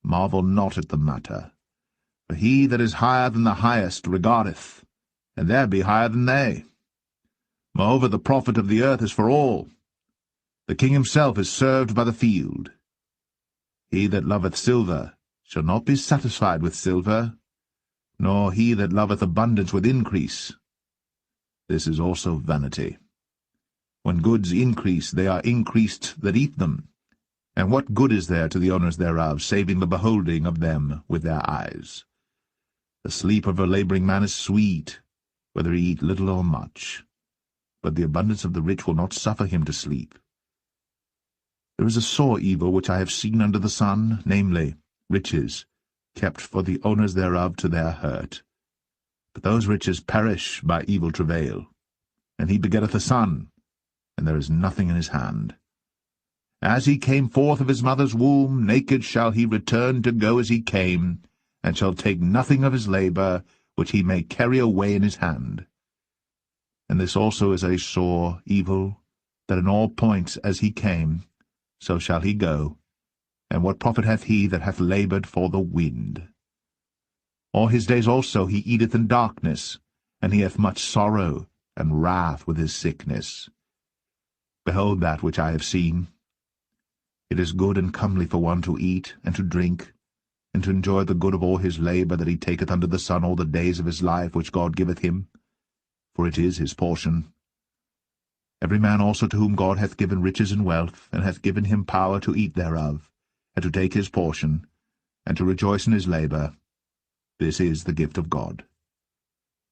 marvel not at the matter. For he that is higher than the highest regardeth, and there be higher than they. Moreover, the profit of the earth is for all. The king himself is served by the field. He that loveth silver shall not be satisfied with silver, nor he that loveth abundance with increase. This is also vanity. When goods increase, they are increased that eat them. And what good is there to the owners thereof, saving the beholding of them with their eyes? The sleep of a labouring man is sweet, whether he eat little or much. But the abundance of the rich will not suffer him to sleep. There is a sore evil which I have seen under the sun, namely, riches, kept for the owners thereof to their hurt. But those riches perish by evil travail. And he begetteth a son, and there is nothing in his hand. As he came forth of his mother's womb, naked shall he return to go as he came, and shall take nothing of his labour, which he may carry away in his hand. And this also is a sore evil, that in all points as he came, so shall he go. And what profit hath he that hath laboured for the wind? All his days also he eateth in darkness, and he hath much sorrow and wrath with his sickness. Behold that which I have seen, It is good and comely for one to eat and to drink, and to enjoy the good of all his labour that he taketh under the sun all the days of his life which God giveth him, for it is his portion. Every man also to whom God hath given riches and wealth, and hath given him power to eat thereof, and to take his portion, and to rejoice in his labour, this is the gift of God.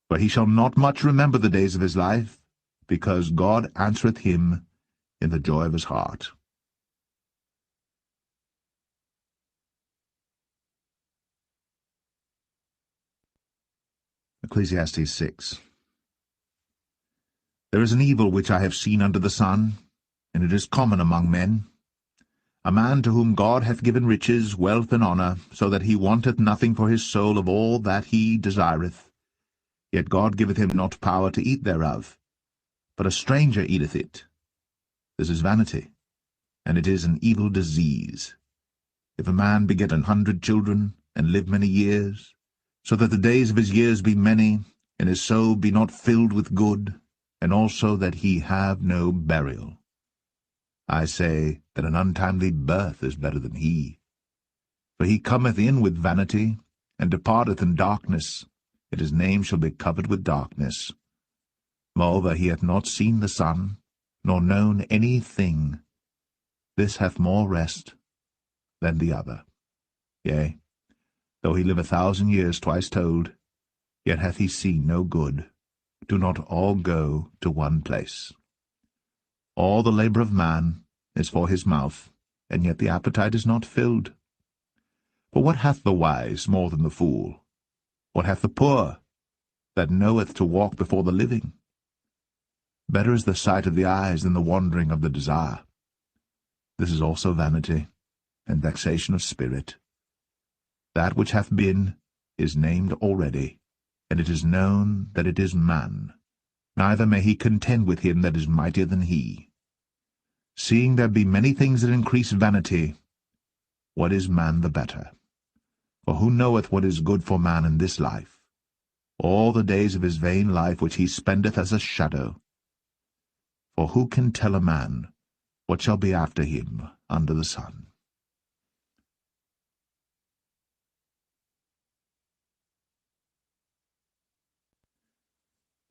For he shall not much remember the days of his life, because God answereth him in the joy of his heart. Ecclesiastes 6. There is an evil which I have seen under the sun, and it is common among men. A man to whom God hath given riches, wealth, and honour, so that he wanteth nothing for his soul of all that he desireth. Yet God giveth him not power to eat thereof, but a stranger eateth it. This is vanity, and it is an evil disease. If a man beget 100 children, and live many years, so that the days of his years be many, and his soul be not filled with good, and also that he have no burial, I say that an untimely birth is better than he. For he cometh in with vanity, and departeth in darkness, and his name shall be covered with darkness. Moreover, he hath not seen the sun, nor known any thing. This hath more rest than the other. Yea, though he live 1,000 years twice told, yet hath he seen no good. Do not all go to one place. All the labour of man is for his mouth, and yet the appetite is not filled. For what hath the wise more than the fool? What hath the poor, that knoweth to walk before the living? Better is the sight of the eyes than the wandering of the desire. This is also vanity, and vexation of spirit. That which hath been is named already, and it is known that it is man. Neither may he contend with him that is mightier than he. Seeing there be many things that increase vanity, what is man the better? For who knoweth what is good for man in this life? All the days of his vain life which he spendeth as a shadow. For who can tell a man what shall be after him under the sun?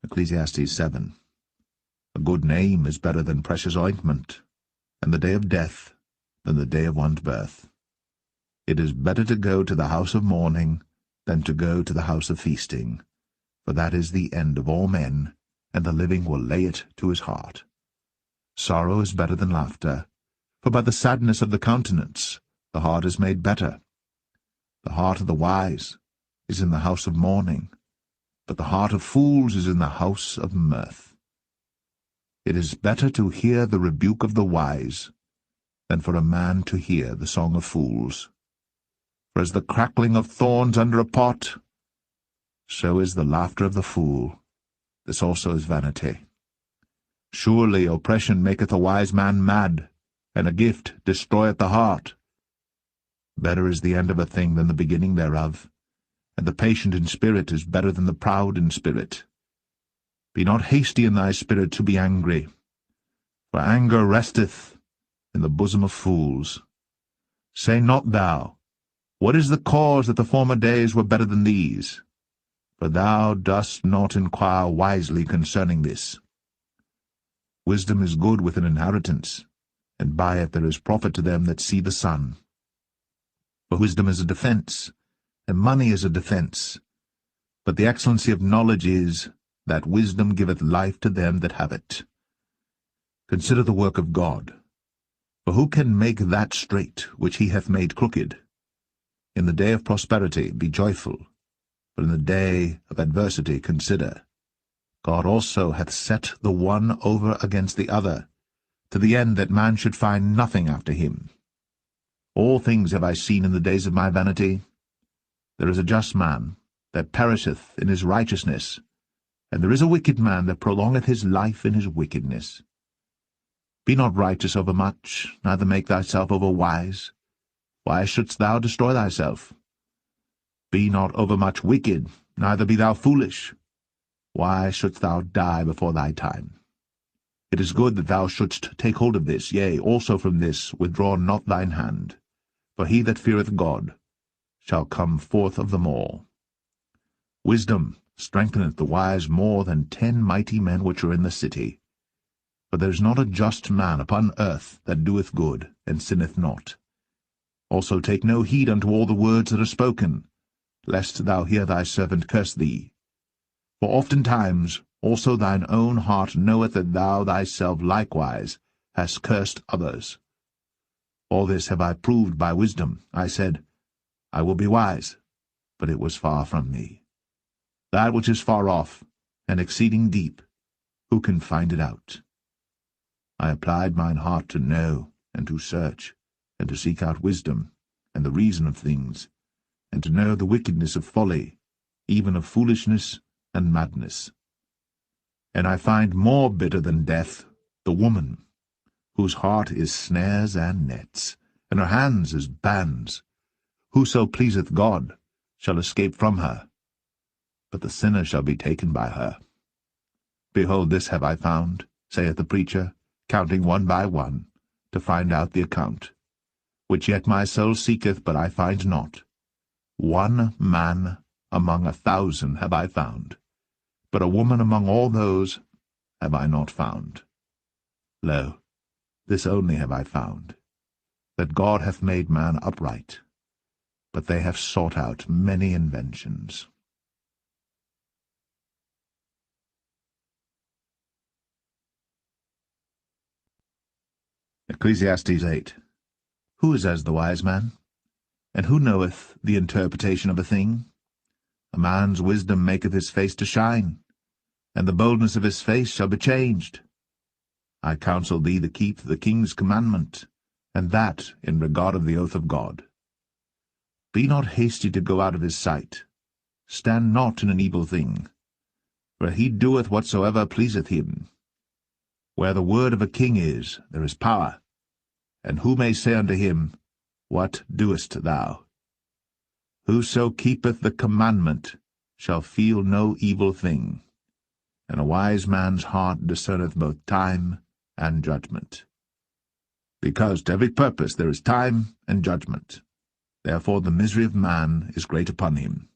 Ecclesiastes 7. A good name is better than precious ointment, and the day of death than the day of one's birth. It is better to go to the house of mourning than to go to the house of feasting, for that is the end of all men, and the living will lay it to his heart. Sorrow is better than laughter, for by the sadness of the countenance the heart is made better. The heart of the wise is in the house of mourning, but the heart of fools is in the house of mirth. It is better to hear the rebuke of the wise than for a man to hear the song of fools. For as the crackling of thorns under a pot, so is the laughter of the fool. This also is vanity. Surely oppression maketh a wise man mad, and a gift destroyeth the heart. Better is the end of a thing than the beginning thereof, and the patient in spirit is better than the proud in spirit. Be not hasty in thy spirit to be angry, for anger resteth in the bosom of fools. Say not thou, what is the cause that the former days were better than these? For thou dost not inquire wisely concerning this. Wisdom is good with an inheritance, and by it there is profit to them that see the sun. For wisdom is a defence, and money is a defence. But the excellency of knowledge is, that wisdom giveth life to them that have it. Consider the work of God. For who can make that straight which he hath made crooked? In the day of prosperity be joyful, but in the day of adversity consider. God also hath set the one over against the other, to the end that man should find nothing after him. All things have I seen in the days of my vanity. There is a just man that perisheth in his righteousness, and there is a wicked man that prolongeth his life in his wickedness. Be not righteous over much, neither make thyself over wise. Why shouldst thou destroy thyself? Be not overmuch wicked, neither be thou foolish. Why shouldst thou die before thy time? It is good that thou shouldst take hold of this, yea, also from this withdraw not thine hand. For he that feareth God shall come forth of them all. Wisdom strengtheneth the wise more than 10 mighty men which are in the city. For there is not a just man upon earth that doeth good, and sinneth not. Also take no heed unto all the words that are spoken, lest thou hear thy servant curse thee. For oftentimes also thine own heart knoweth that thou thyself likewise hast cursed others. All this have I proved by wisdom. I said, I will be wise, but it was far from me. That which is far off, and exceeding deep, who can find it out? I applied mine heart to know, and to search, and to seek out wisdom, and the reason of things, and to know the wickedness of folly, even of foolishness and madness. And I find more bitter than death the woman, whose heart is snares and nets, and her hands as bands. Whoso pleaseth God shall escape from her, but the sinner shall be taken by her. Behold, this have I found, saith the preacher, counting one by one, to find out the account, which yet my soul seeketh, but I find not. One man among 1,000 have I found, but a woman among all those have I not found. Lo, this only have I found, that God hath made man upright, but they have sought out many inventions. Ecclesiastes 8. Who is as the wise man? And who knoweth the interpretation of a thing? A man's wisdom maketh his face to shine, and the boldness of his face shall be changed. I counsel thee to keep the king's commandment, and that in regard of the oath of God. Be not hasty to go out of his sight. Stand not in an evil thing, for he doeth whatsoever pleaseth him. Where the word of a king is, there is power. And who may say unto him, What doest thou? Whoso keepeth the commandment shall feel no evil thing, and a wise man's heart discerneth both time and judgment. Because to every purpose there is time and judgment. Therefore the misery of man is great upon him.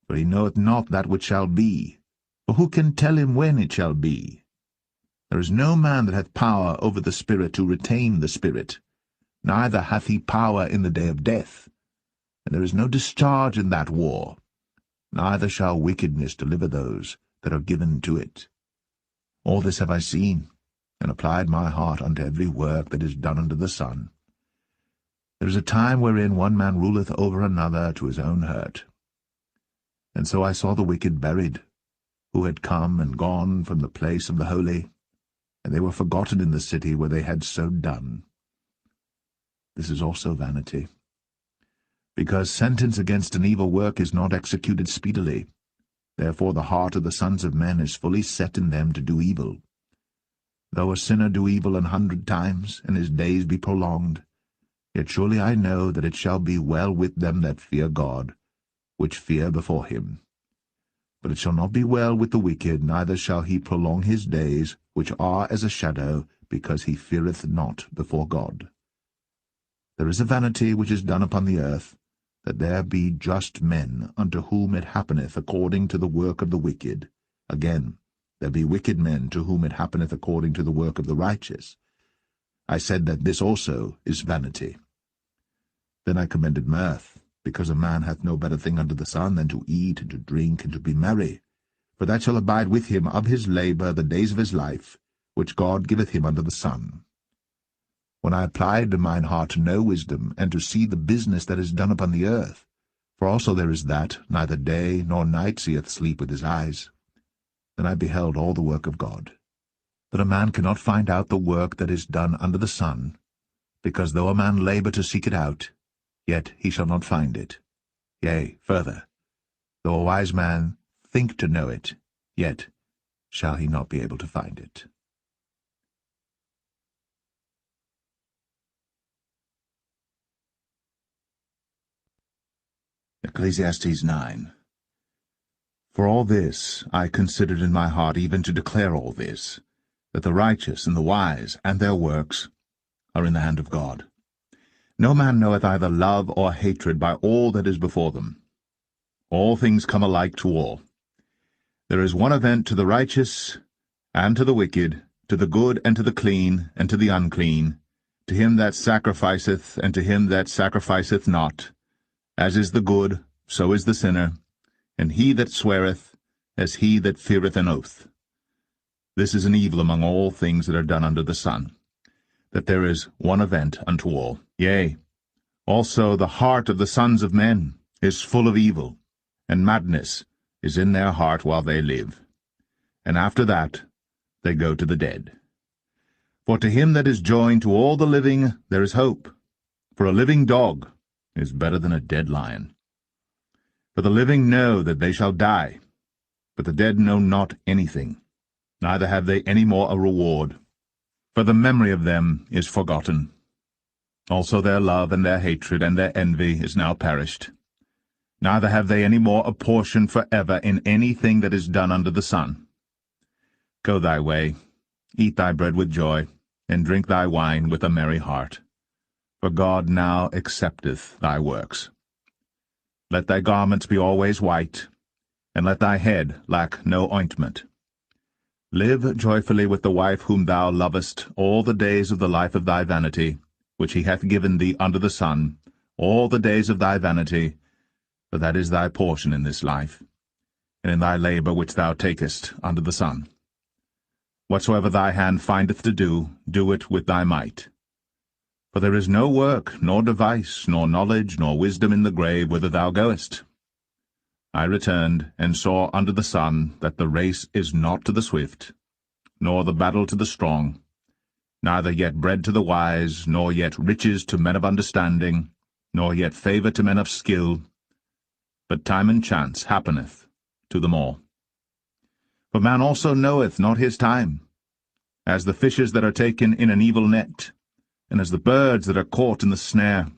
For he knoweth not that which shall be, for who can tell him when it shall be? There is no man that hath power over the spirit to retain the spirit, neither hath he power in the day of death. And there is no discharge in that war, neither shall wickedness deliver those that are given to it. All this have I seen, and applied my heart unto every work that is done under the sun. There is a time wherein one man ruleth over another to his own hurt. And so I saw the wicked buried, who had come and gone from the place of the holy, and they were forgotten in the city where they had so done. This is also vanity. Because sentence against an evil work is not executed speedily, therefore the heart of the sons of men is fully set in them to do evil. Though a sinner do evil 100 times, and his days be prolonged, yet surely I know that it shall be well with them that fear God, which fear before him. But it shall not be well with the wicked, neither shall he prolong his days, which are as a shadow, because he feareth not before God. There is a vanity which is done upon the earth, that there be just men, unto whom it happeneth according to the work of the wicked. Again, there be wicked men, to whom it happeneth according to the work of the righteous. I said that this also is vanity. Then I commended mirth, because a man hath no better thing under the sun than to eat and to drink and to be merry, for that shall abide with him of his labour the days of his life, which God giveth him under the sun. When I applied mine heart to know wisdom, and to see the business that is done upon the earth, for also there is that neither day nor night seeth sleep with his eyes, then I beheld all the work of God, that a man cannot find out the work that is done under the sun, because though a man labour to seek it out, yet he shall not find it. Yea, further, though a wise man think to know it, yet shall he not be able to find it. Ecclesiastes 9. For all this I considered in my heart, even to declare all this, that the righteous and the wise and their works are in the hand of God. No man knoweth either love or hatred by all that is before them. All things come alike to all. There is one event to the righteous and to the wicked, to the good and to the clean and to the unclean, to him that sacrificeth and to him that sacrificeth not. As is the good, so is the sinner, and he that sweareth, as he that feareth an oath. This is an evil among all things that are done under the sun, that there is one event unto all. Yea, also the heart of the sons of men is full of evil, and madness is in their heart while they live. And after that they go to the dead. For to him that is joined to all the living there is hope. For a living dog is better than a dead lion. For the living know that they shall die, but the dead know not anything, neither have they any more a reward. For the memory of them is forgotten. Also their love and their hatred and their envy is now perished. Neither have they any more a portion for ever in anything that is done under the sun. Go thy way, eat thy bread with joy, and drink thy wine with a merry heart. For God now accepteth thy works. Let thy garments be always white, and let thy head lack no ointment. Live joyfully with the wife whom thou lovest all the days of the life of thy vanity, which he hath given thee under the sun, all the days of thy vanity, for that is thy portion in this life, and in thy labor which thou takest under the sun. Whatsoever thy hand findeth to do, do it with thy might. For there is no work, nor device, nor knowledge, nor wisdom in the grave whither thou goest. I returned, and saw under the sun that the race is not to the swift, nor the battle to the strong, neither yet bread to the wise, nor yet riches to men of understanding, nor yet favour to men of skill, but time and chance happeneth to them all. For man also knoweth not his time, as the fishes that are taken in an evil net, and as the birds that are caught in the snare.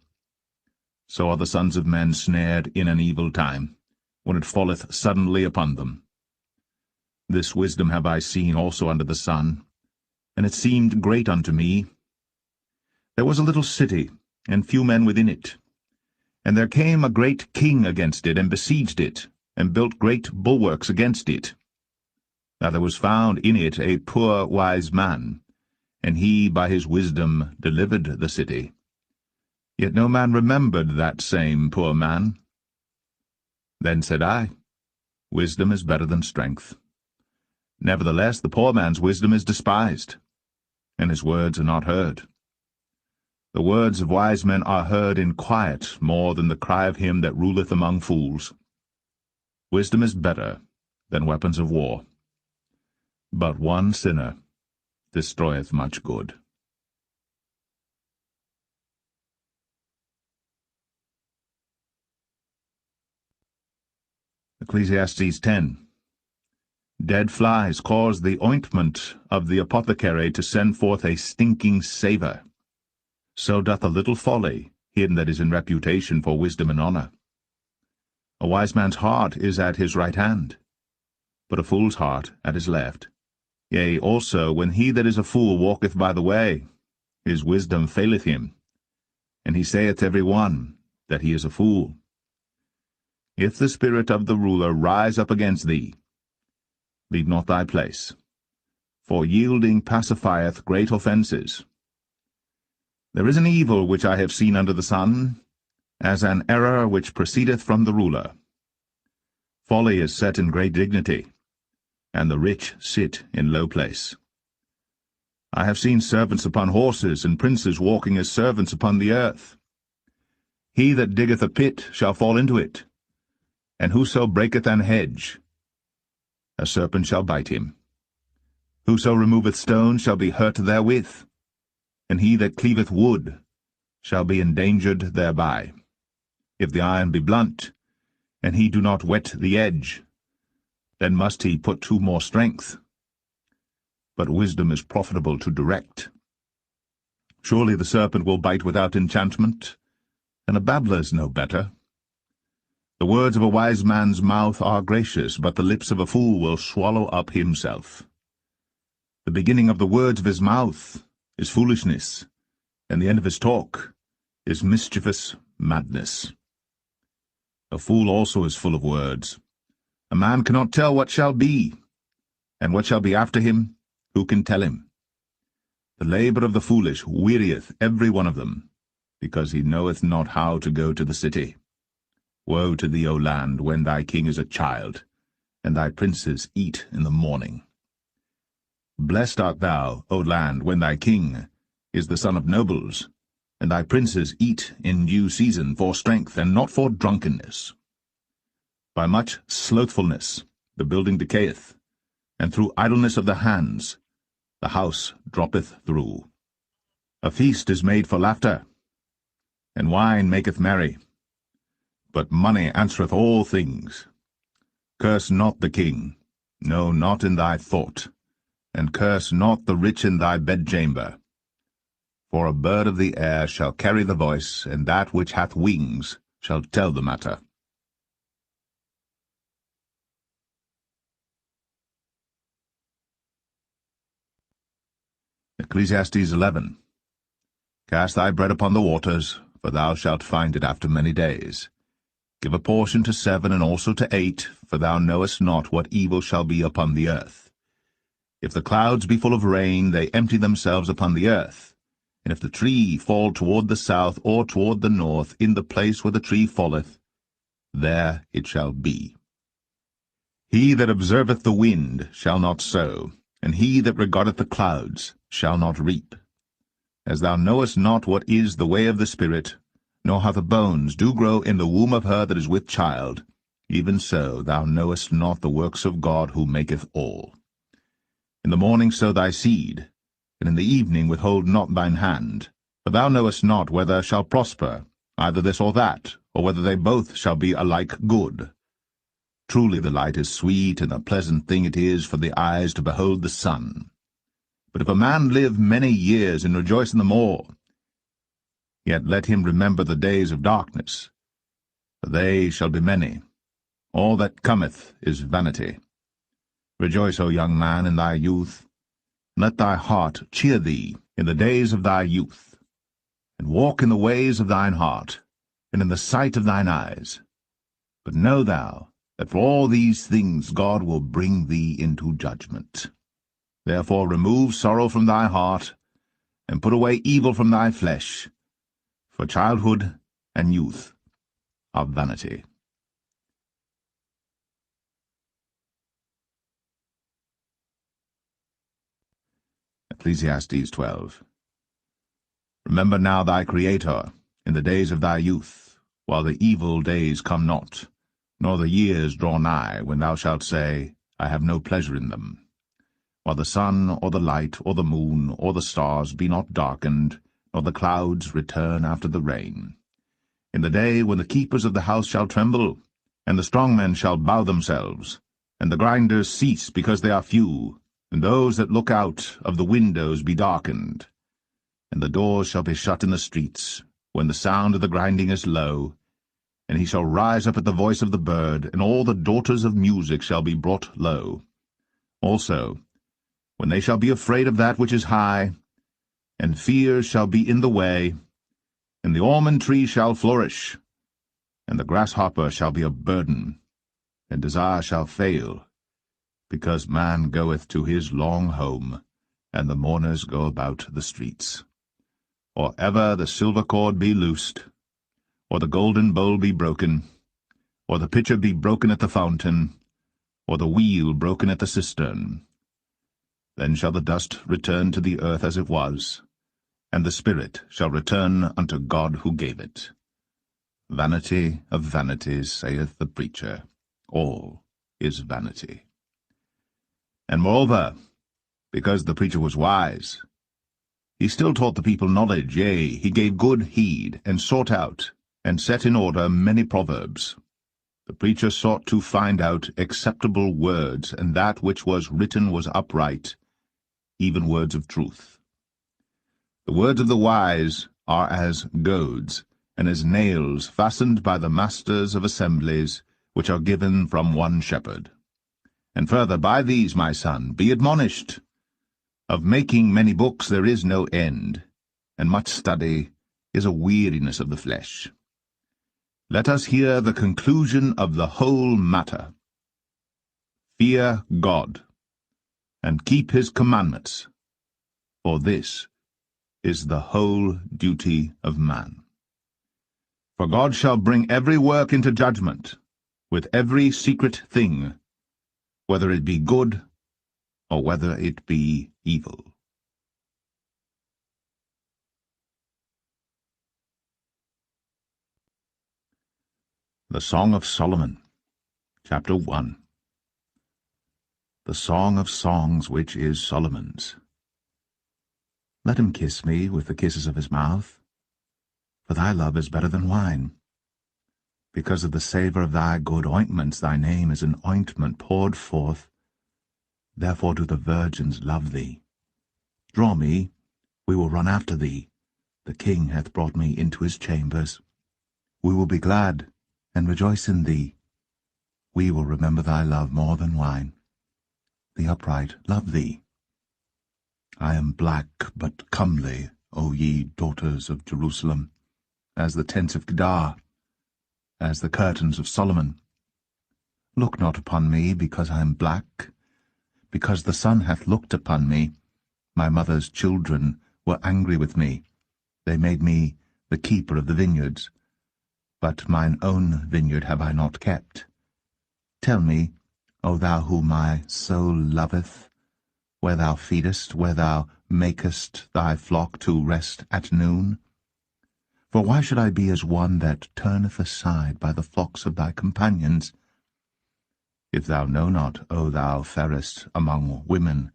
So are the sons of men snared in an evil time, when it falleth suddenly upon them. This wisdom have I seen also under the sun, and it seemed great unto me. There was a little city, and few men within it. And there came a great king against it, and besieged it, and built great bulwarks against it. Now there was found in it a poor wise man, and he by his wisdom delivered the city. Yet no man remembered that same poor man. Then said I, Wisdom is better than strength. Nevertheless the poor man's wisdom is despised, and his words are not heard. The words of wise men are heard in quiet more than the cry of him that ruleth among fools. Wisdom is better than weapons of war. But one sinner destroyeth much good. Ecclesiastes 10. Dead flies cause the ointment of the apothecary to send forth a stinking savour. So doth a little folly him that is in reputation for wisdom and honour. A wise man's heart is at his right hand, but a fool's heart at his left. Yea, also, when he that is a fool walketh by the way, his wisdom faileth him, and he saith every one that he is a fool. If the spirit of the ruler rise up against thee, leave not thy place, for yielding pacifieth great offences. There is an evil which I have seen under the sun, as an error which proceedeth from the ruler. Folly is set in great dignity, and the rich sit in low place. I have seen servants upon horses, and princes walking as servants upon the earth. He that diggeth a pit shall fall into it, and whoso breaketh an hedge, a serpent shall bite him. Whoso removeth stones shall be hurt therewith, and he that cleaveth wood shall be endangered thereby. If the iron be blunt, and he do not whet the edge, then must he put to more strength. But wisdom is profitable to direct. Surely the serpent will bite without enchantment, and a babbler is no better. The words of a wise man's mouth are gracious, but the lips of a fool will swallow up himself. The beginning of the words of his mouth is foolishness, and the end of his talk is mischievous madness. A fool also is full of words. A man cannot tell what shall be, and what shall be after him, who can tell him? The labour of the foolish wearieth every one of them, because he knoweth not how to go to the city. Woe to thee, O land, when thy king is a child, and thy princes eat in the morning. Blessed art thou, O land, when thy king is the son of nobles, and thy princes eat in due season for strength, and not for drunkenness. By much slothfulness the building decayeth, and through idleness of the hands the house droppeth through. A feast is made for laughter, and wine maketh merry, but money answereth all things. Curse not the king, no, not in thy thought, and curse not the rich in thy bedchamber. For a bird of the air shall carry the voice, and that which hath wings shall tell the matter. Ecclesiastes 11. Cast thy bread upon the waters, for thou shalt find it after many days. Give a portion to 7 and also to 8, for thou knowest not what evil shall be upon the earth. If the clouds be full of rain, they empty themselves upon the earth. And if the tree fall toward the south or toward the north, in the place where the tree falleth, there it shall be. He that observeth the wind shall not sow, and he that regardeth the clouds shall not reap. As thou knowest not what is the way of the Spirit, nor how the bones do grow in the womb of her that is with child, even so thou knowest not the works of God who maketh all. In the morning sow thy seed, and in the evening withhold not thine hand, for thou knowest not whether shall prosper, either this or that, or whether they both shall be alike good. Truly the light is sweet, and a pleasant thing it is for the eyes to behold the sun. But if a man live many years and rejoice in them all, yet let him remember the days of darkness, for they shall be many. All that cometh is vanity. Rejoice, O young man, in thy youth. Let thy heart cheer thee in the days of thy youth, and walk in the ways of thine heart, and in the sight of thine eyes. But know thou that for all these things God will bring thee into judgment. Therefore remove sorrow from thy heart, and put away evil from thy flesh, for childhood and youth are vanity. Ecclesiastes 12. Remember now thy Creator in the days of thy youth, while the evil days come not, nor the years draw nigh, when thou shalt say, I have no pleasure in them. While the sun, or the light, or the moon, or the stars be not darkened, nor the clouds return after the rain. In the day when the keepers of the house shall tremble, and the strong men shall bow themselves, and the grinders cease because they are few, and those that look out of the windows be darkened. And the doors shall be shut in the streets, when the sound of the grinding is low, and he shall rise up at the voice of the bird, and all the daughters of music shall be brought low. Also, when they shall be afraid of that which is high, and fear shall be in the way, and the almond tree shall flourish, and the grasshopper shall be a burden, and desire shall fail, because man goeth to his long home, and the mourners go about the streets. Or ever the silver cord be loosed, or the golden bowl be broken, or the pitcher be broken at the fountain, or the wheel broken at the cistern. Then shall the dust return to the earth as it was, and the spirit shall return unto God who gave it. Vanity of vanities, saith the preacher, all is vanity. And moreover, because the preacher was wise, he still taught the people knowledge, yea, he gave good heed, and sought out, and set in order many proverbs. The preacher sought to find out acceptable words, and that which was written was upright, even words of truth. The words of the wise are as goads, and as nails fastened by the masters of assemblies, which are given from one shepherd. And further, by these, my son, be admonished. Of making many books there is no end, and much study is a weariness of the flesh. Let us hear the conclusion of the whole matter. Fear God, and keep his commandments, for this is the whole duty of man. For God shall bring every work into judgment, with every secret thing, whether it be good or whether it be evil. The Song of Solomon, Chapter 1. The Song of Songs which is Solomon's. Let him kiss me with the kisses of his mouth, for thy love is better than wine. Because of the savour of thy good ointments, thy name is an ointment poured forth. Therefore do the virgins love thee. Draw me, we will run after thee. The king hath brought me into his chambers. We will be glad and rejoice in thee. We will remember thy love more than wine. The upright love thee. I am black but comely, O ye daughters of Jerusalem, as the tents of Kedar, as the curtains of Solomon. Look not upon me, because I am black, because the sun hath looked upon me. My mother's children were angry with me. They made me the keeper of the vineyards. But mine own vineyard have I not kept. Tell me, O thou whom my soul loveth, where thou feedest, where thou makest thy flock to rest at noon? For why should I be as one that turneth aside by the flocks of thy companions? If thou know not, O thou fairest among women,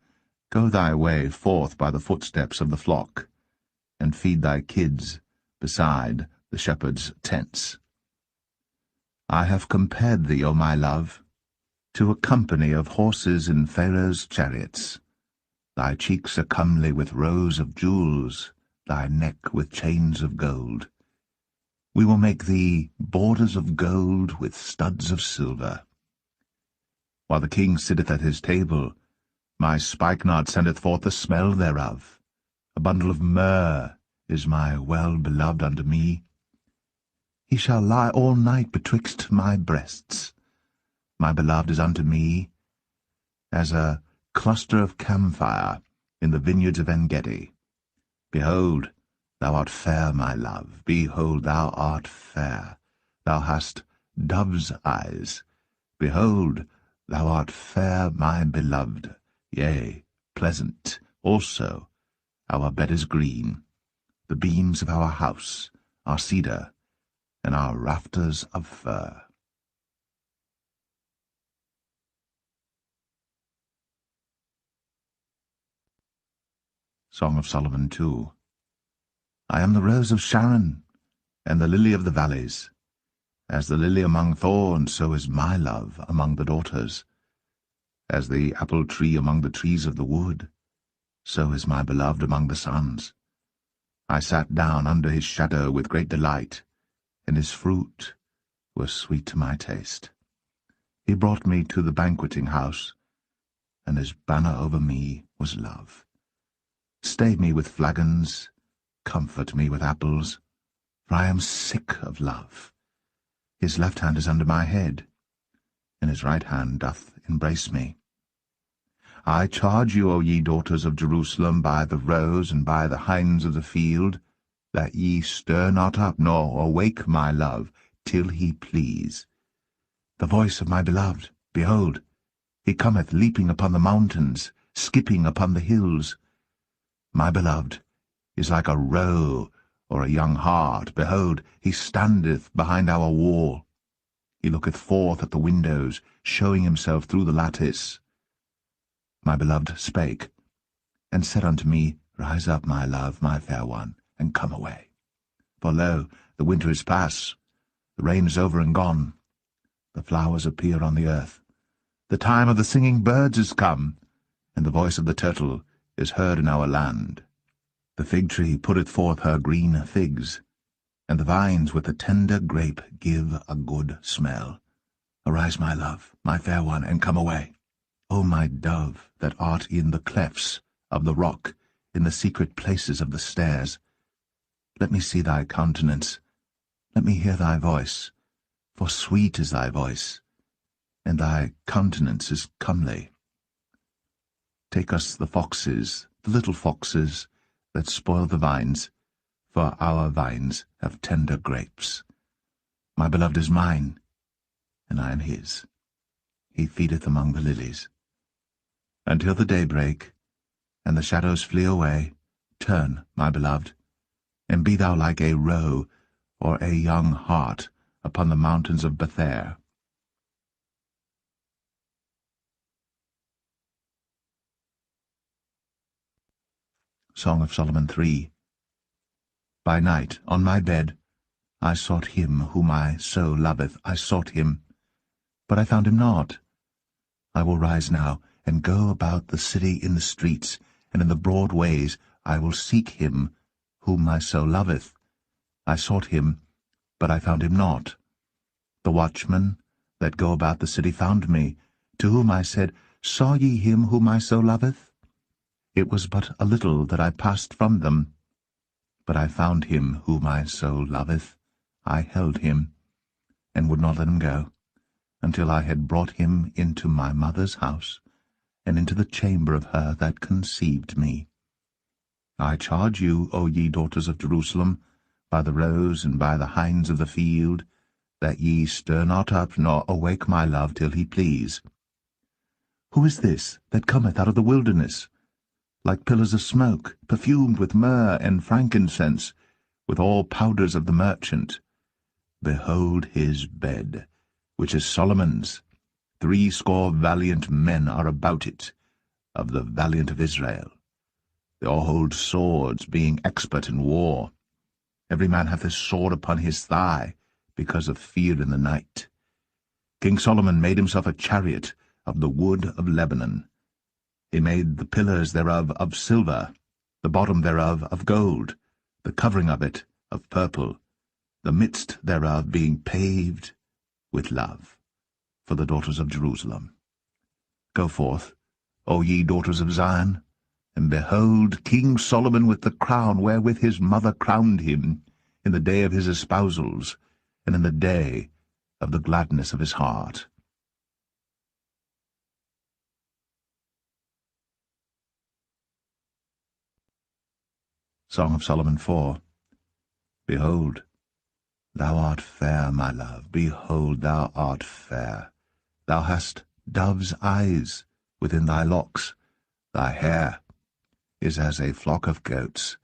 go thy way forth by the footsteps of the flock, and feed thy kids beside the shepherds' tents. I have compared thee, O my love, to a company of horses in Pharaoh's chariots. Thy cheeks are comely with rows of jewels, thy neck with chains of gold. We will make thee borders of gold with studs of silver. While the king sitteth at his table, my spikenard sendeth forth the smell thereof. A bundle of myrrh is my well-beloved unto me. He shall lie all night betwixt my breasts. My beloved is unto me as a cluster of camphire in the vineyards of En-gedi. Behold, thou art fair, my love. Behold, thou art fair. Thou hast dove's eyes. Behold, thou art fair, my beloved. Yea, pleasant also. Our bed is green. The beams of our house are cedar, and our rafters of fir. Song of Solomon 2. I am the rose of Sharon, and the lily of the valleys. As the lily among thorns, so is my love among the daughters. As the apple tree among the trees of the wood, so is my beloved among the sons. I sat down under his shadow with great delight, and his fruit was sweet to my taste. He brought me to the banqueting house, and his banner over me was love. Stay me with flagons, comfort me with apples, for I am sick of love. His left hand is under my head, and his right hand doth embrace me. I charge you, O ye daughters of Jerusalem, by the roes and by the hinds of the field, that ye stir not up, nor awake my love, till he please. The voice of my beloved, behold, he cometh leaping upon the mountains, skipping upon the hills. My beloved is like a roe or a young hart. Behold, he standeth behind our wall. He looketh forth at the windows, showing himself through the lattice. My beloved spake, and said unto me, Rise up, my love, my fair one, and come away. For lo, the winter is past, the rain is over and gone. The flowers appear on the earth. The time of the singing birds is come, and the voice of the turtle is heard in our land. The fig tree putteth forth her green figs, and the vines with the tender grape give a good smell. Arise, my love, my fair one, and come away. O my dove, that art in the clefts of the rock, in the secret places of the stairs. Let me see thy countenance, let me hear thy voice, for sweet is thy voice, and thy countenance is comely. Take us the foxes, the little foxes, that spoil the vines, for our vines have tender grapes. My beloved is mine, and I am his. He feedeth among the lilies. Until the day break, and the shadows flee away, turn, my beloved, and be thou like a roe or a young hart upon the mountains of Bether. Song of Solomon 3. By night, on my bed, I sought him whom my soul loveth. I sought him, but I found him not. I will rise now, and go about the city in the streets, and in the broad ways I will seek him whom my soul loveth. I sought him, but I found him not. The watchmen that go about the city found me, to whom I said, Saw ye him whom my soul loveth? It was but a little that I passed from them, but I found him whom my soul loveth. I held him, and would not let him go, until I had brought him into my mother's house, and into the chamber of her that conceived me. I charge you, O ye daughters of Jerusalem, by the roes and by the hinds of the field, that ye stir not up, nor awake my love till he please. Who is this that cometh out of the wilderness, like pillars of smoke, perfumed with myrrh and frankincense, with all powders of the merchant? Behold his bed, which is Solomon's. 80 valiant men are about it, of the valiant of Israel. They all hold swords, being expert in war. Every man hath his sword upon his thigh, because of fear in the night. King Solomon made himself a chariot of the wood of Lebanon. He made the pillars thereof of silver, the bottom thereof of gold, the covering of it of purple, the midst thereof being paved with love, for the daughters of Jerusalem. Go forth, O ye daughters of Zion, and behold King Solomon with the crown wherewith his mother crowned him, in the day of his espousals, and in the day of the gladness of his heart. Song of Solomon 4. Behold, thou art fair, my love, behold, thou art fair. Thou hast dove's eyes within thy locks. Thy hair is as a flock of goats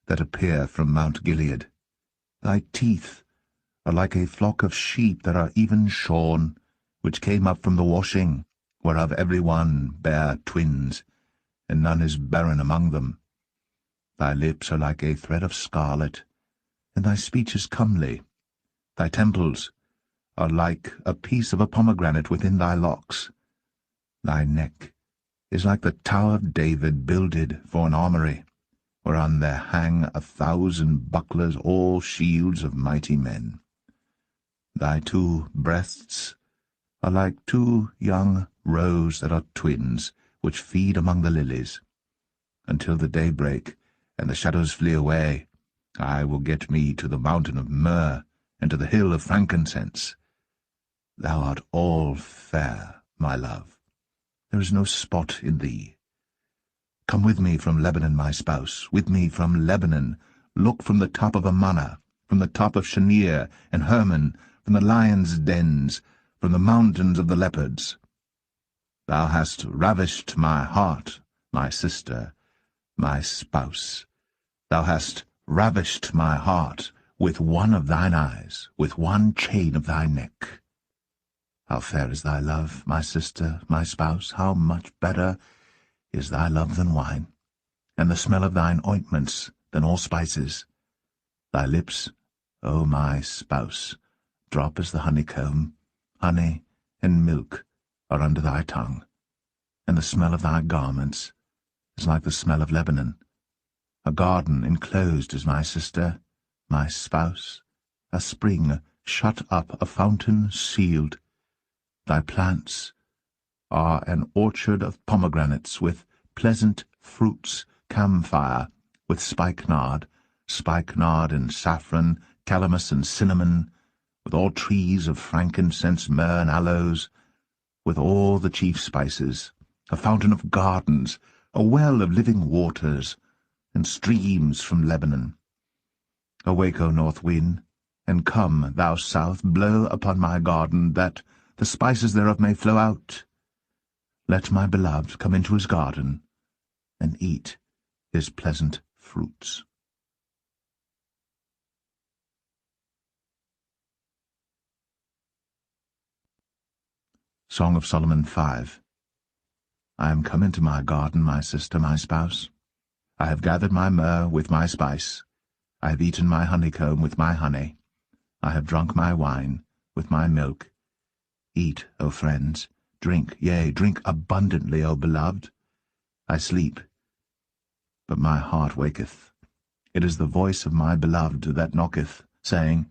that appear from Mount Gilead. Thy teeth are like a flock of sheep that are even shorn, which came up from the washing, whereof every one bare twins, and none is barren among them. Thy lips are like a thread of scarlet, and thy speech is comely. Thy temples are like a piece of a pomegranate within thy locks. Thy neck is like the tower of David builded for an armoury, whereon there hang 1,000 bucklers, all shields of mighty men. Thy 2 breasts are like 2 young roes that are twins, which feed among the lilies. Until the day break, and the shadows flee away, I will get me to the mountain of myrrh, and to the hill of frankincense. Thou art all fair, my love. There is no spot in thee. Come with me from Lebanon, my spouse, with me from Lebanon. Look from the top of Amana, from the top of Shanir and Hermon, from the lions' dens, from the mountains of the leopards. Thou hast ravished my heart, my sister, my spouse. Thou hast ravished my heart with one of thine eyes, with one chain of thy neck. How fair is thy love, my sister, my spouse! How much better is thy love than wine, and the smell of thine ointments than all spices. Thy lips, O my spouse, drop as the honeycomb. Honey and milk are under thy tongue, and the smell of thy garments is like the smell of Lebanon. A garden enclosed is my sister, my spouse, a spring shut up, a fountain sealed. Thy plants are an orchard of pomegranates with pleasant fruits, camphire, with spikenard and saffron, calamus and cinnamon, with all trees of frankincense, myrrh, and aloes, with all the chief spices, a fountain of gardens, a well of living waters, and streams from Lebanon. Awake, O north wind, and come, thou south, blow upon my garden, that the spices thereof may flow out. Let my beloved come into his garden, and eat his pleasant fruits. Song of Solomon 5. I am come into my garden, my sister, my spouse. I have gathered my myrrh with my spice. I have eaten my honeycomb with my honey. I have drunk my wine with my milk. Eat, O friends, drink, yea, drink abundantly, O beloved. I sleep, but my heart waketh. It is the voice of my beloved that knocketh, saying,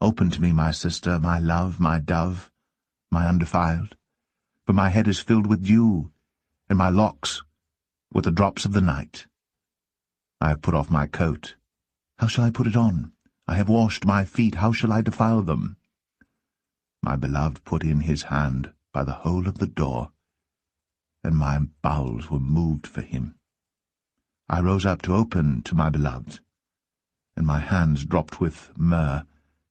Open to me, my sister, my love, my dove, my undefiled. For my head is filled with dew, and my locks with the drops of the night. I have put off my coat. How shall I put it on? I have washed my feet. How shall I defile them? My beloved put in his hand by the hole of the door, and my bowels were moved for him. I rose up to open to my beloved, and my hands dropped with myrrh,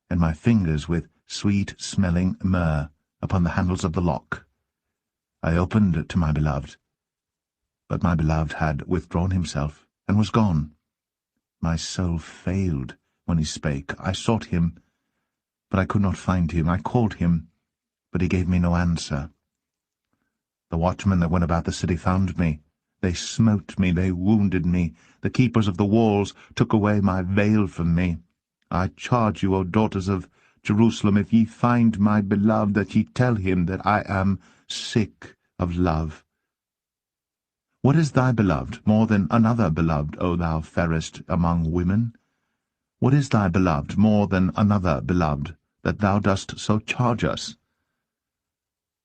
and my fingers with sweet-smelling myrrh upon the handles of the lock. I opened to my beloved, but my beloved had withdrawn himself, and was gone. My soul failed when he spake. I sought him, but I could not find him. I called him, but he gave me no answer. The watchmen that went about the city found me. They smote me, they wounded me. The keepers of the walls took away my veil from me. I charge you, O daughters of Jerusalem, if ye find my beloved, that ye tell him that I am sick of love. What is thy beloved more than another beloved, O thou fairest among women? What is thy beloved more than another beloved, that thou dost so charge us?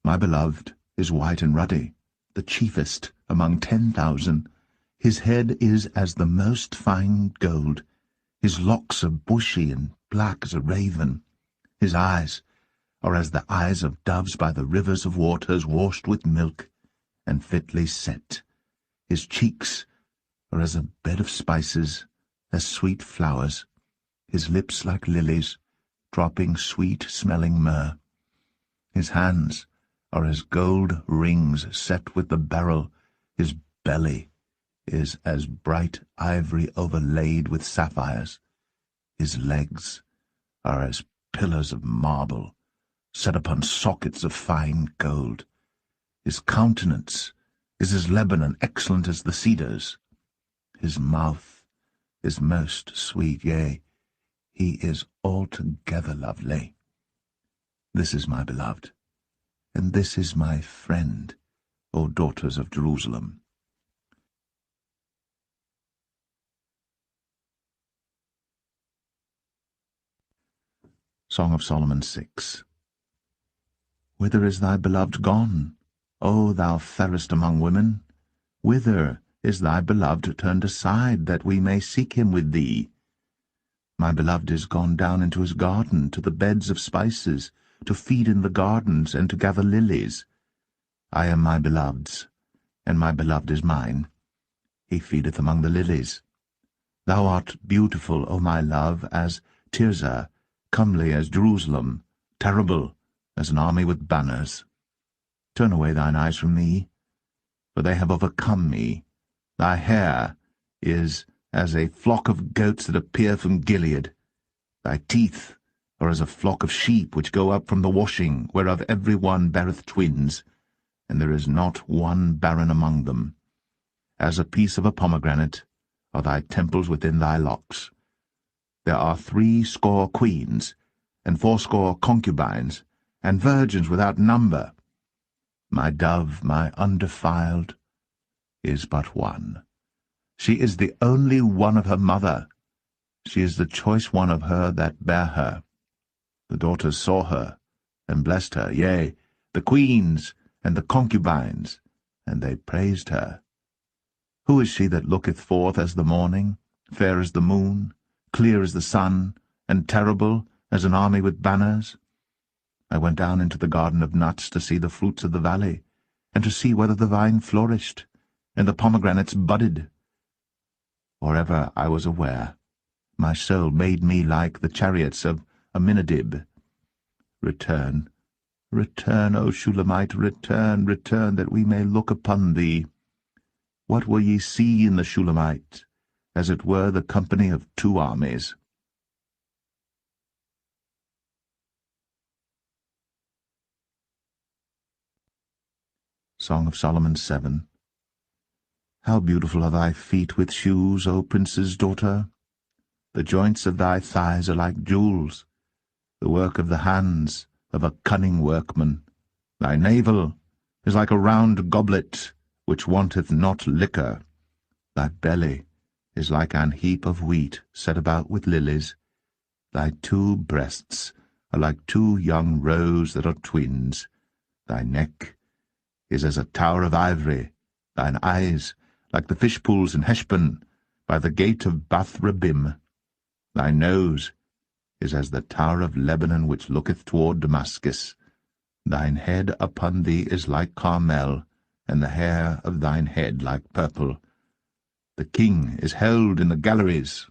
My beloved is white and ruddy, the chiefest among 10,000. His head is as the most fine gold. His locks are bushy and black as a raven. His eyes are as the eyes of doves by the rivers of waters, washed with milk and fitly set. His cheeks are as a bed of spices, as sweet flowers. His lips like lilies, dropping sweet-smelling myrrh. His hands are as gold rings set with the beryl. His belly is as bright ivory overlaid with sapphires. His legs are as pillars of marble, set upon sockets of fine gold. His countenance is as Lebanon, excellent as the cedars. His mouth is most sweet, yea, he is altogether lovely. This is my beloved, and this is my friend, O daughters of Jerusalem. Song of Solomon 6. Whither is thy beloved gone, O thou fairest among women? Whither is thy beloved turned aside, that we may seek him with thee? My beloved is gone down into his garden, to the beds of spices, to feed in the gardens, and to gather lilies. I am my beloved's, and my beloved is mine. He feedeth among the lilies. Thou art beautiful, O my love, as Tirzah, comely as Jerusalem, terrible as an army with banners. Turn away thine eyes from me, for they have overcome me. Thy hair is as a flock of goats that appear from Gilead. Thy teeth are as a flock of sheep which go up from the washing, whereof every one beareth twins, and there is not one barren among them. As a piece of a pomegranate are thy temples within thy locks. There are 60 queens, and 80 concubines, and virgins without number. My dove, my undefiled, is but one. She is the only one of her mother. She is the choice one of her that bare her. The daughters saw her, and blessed her, yea, the queens and the concubines, and they praised her. Who is she that looketh forth as the morning, fair as the moon, clear as the sun, and terrible as an army with banners? I went down into the garden of nuts to see the fruits of the valley, and to see whether the vine flourished, and the pomegranates budded. Or ever I was aware, my soul made me like the chariots of Aminadib. Return, return, O Shulamite, return, return, that we may look upon thee. What will ye see in the Shulamite? As it were the company of two armies. Song of Solomon 7. How beautiful are thy feet with shoes, O prince's daughter! The joints of thy thighs are like jewels, the work of the hands of a cunning workman. Thy navel is like a round goblet, which wanteth not liquor. Thy belly is like an heap of wheat set about with lilies. Thy two breasts are like two young roes that are twins. Thy neck is as a tower of ivory, thine eyes like the fish pools in Heshbon, by the gate of Bath Rabbim. Thy nose is as the tower of Lebanon which looketh toward Damascus. Thine head upon thee is like Carmel, and the hair of thine head like purple. The king is held in the galleries.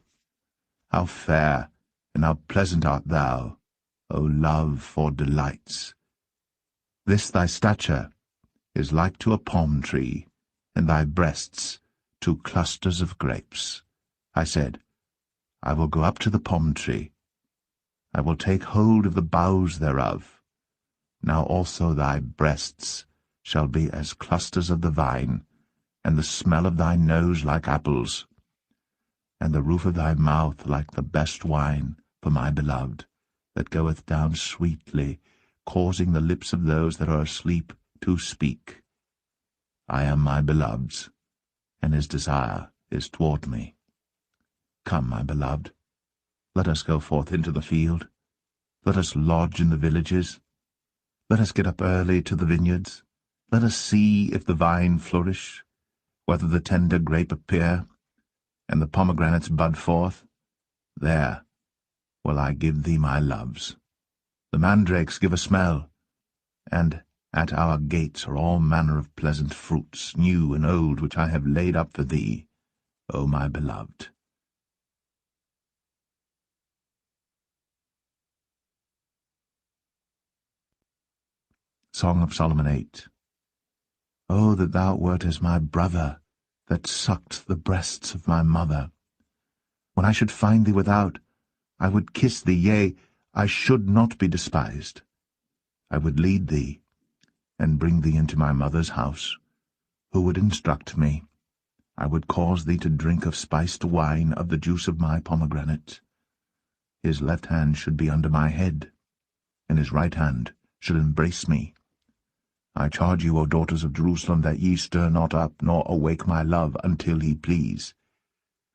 How fair and how pleasant art thou, O love for delights! This thy stature is like to a palm tree, and thy breasts to clusters of grapes. I said, I will go up to the palm tree. I will take hold of the boughs thereof. Now also thy breasts shall be as clusters of the vine, and the smell of thy nose like apples, and the roof of thy mouth like the best wine for my beloved, that goeth down sweetly, causing the lips of those that are asleep to speak. I am my beloved's, and his desire is toward me. Come, my beloved, let us go forth into the field. Let us lodge in the villages. Let us get up early to the vineyards. Let us see if the vine flourish, whether the tender grape appear, and the pomegranates bud forth. There will I give thee my loves. The mandrakes give a smell, and at our gates are all manner of pleasant fruits, new and old, which I have laid up for thee, O my beloved. Song of Solomon 8. Oh, that thou wert as my brother, that sucked the breasts of my mother. When I should find thee without, I would kiss thee, yea, I should not be despised. I would lead thee, and bring thee into my mother's house. Who would instruct me? I would cause thee to drink of spiced wine, of the juice of my pomegranate. His left hand should be under my head, and his right hand should embrace me. I charge you, O daughters of Jerusalem, that ye stir not up, nor awake my love, until he please.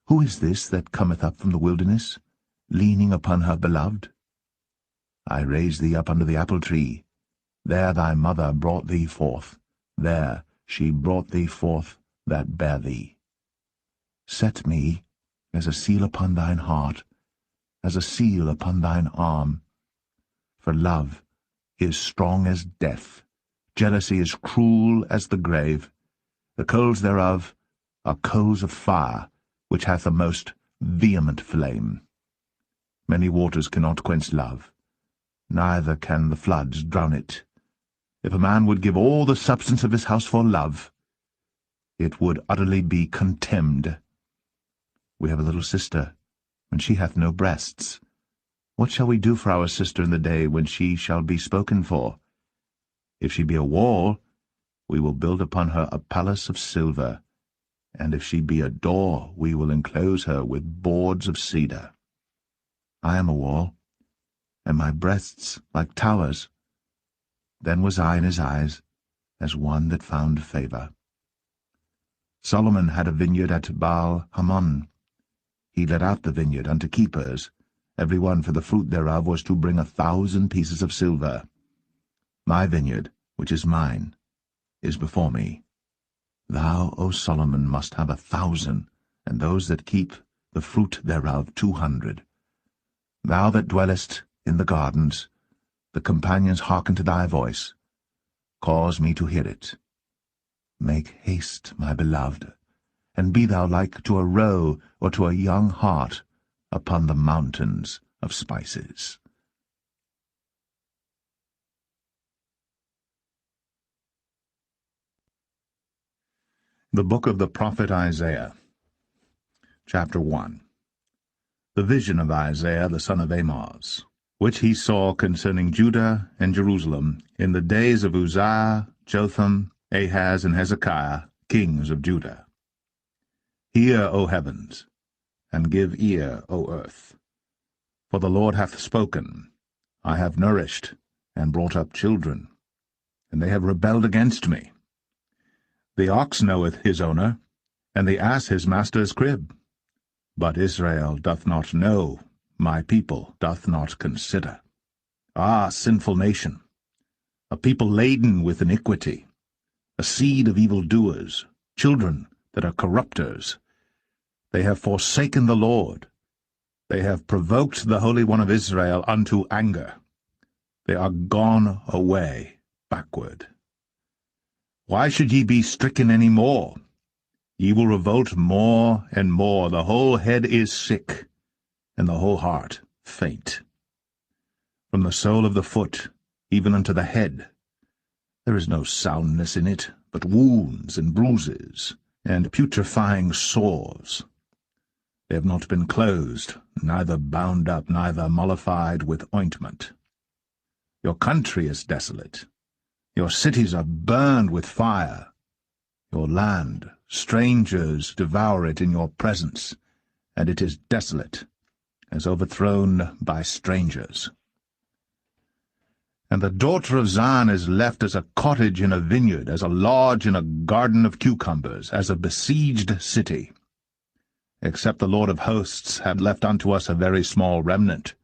Who is this that cometh up from the wilderness, leaning upon her beloved? I raised thee up under the apple tree. There thy mother brought thee forth. There she brought thee forth that bare thee. Set me as a seal upon thine heart, as a seal upon thine arm. For love is strong as death. Jealousy is cruel as the grave. The coals thereof are coals of fire, which hath a most vehement flame. Many waters cannot quench love, neither can the floods drown it. If a man would give all the substance of his house for love, it would utterly be contemned. We have a little sister, and she hath no breasts. What shall we do for our sister in the day when she shall be spoken for? If she be a wall, we will build upon her a palace of silver, and if she be a door, we will enclose her with boards of cedar. I am a wall, and my breasts like towers. Then was I in his eyes as one that found favour. Solomon had a vineyard at Baal-Hamon. He let out the vineyard unto keepers. Every one for the fruit thereof was to bring 1,000 pieces of silver. My vineyard, which is mine, is before me. Thou, O Solomon, must have 1,000, and those that keep the fruit thereof 200. Thou that dwellest in the gardens, the companions hearken to thy voice. Cause me to hear it. Make haste, my beloved, and be thou like to a roe or to a young hart upon the mountains of spices. The Book of the Prophet Isaiah, Chapter 1. The vision of Isaiah the son of Amoz, which he saw concerning Judah and Jerusalem in the days of Uzziah, Jotham, Ahaz, and Hezekiah, kings of Judah. Hear, O heavens, and give ear, O earth. For the Lord hath spoken. I have nourished and brought up children, and they have rebelled against me. The ox knoweth his owner, and the ass his master's crib. But Israel doth not know, my people doth not consider. Ah, sinful nation, a people laden with iniquity, a seed of evildoers, children that are corrupters. They have forsaken the Lord. They have provoked the Holy One of Israel unto anger. They are gone away backward. Why should ye be stricken any more? Ye will revolt more and more. The whole head is sick, and the whole heart faint. From the sole of the foot even unto the head, there is no soundness in it, but wounds and bruises, and putrefying sores. They have not been closed, neither bound up, neither mollified with ointment. Your country is desolate. Your cities are burned with fire. Your land, strangers devour it in your presence, and it is desolate, as overthrown by strangers. And the daughter of Zion is left as a cottage in a vineyard, as a lodge in a garden of cucumbers, as a besieged city. Except the Lord of hosts had left unto us a very small remnant,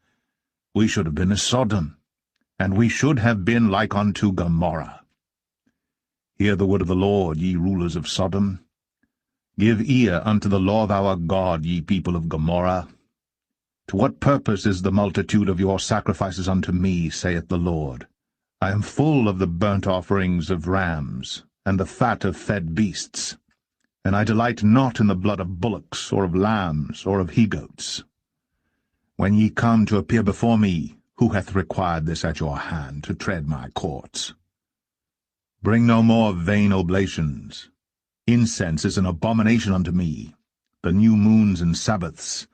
we should have been as Sodom, and we should have been like unto Gomorrah. Hear the word of the Lord, ye rulers of Sodom. Give ear unto the law of our God, ye people of Gomorrah. To what purpose is the multitude of your sacrifices unto me, saith the Lord? I am full of the burnt offerings of rams, and the fat of fed beasts, and I delight not in the blood of bullocks, or of lambs, or of he-goats. When ye come to appear before me, who hath required this at your hand, to tread my courts? Bring no more vain oblations. Incense is an abomination unto me. The new moons and Sabbaths,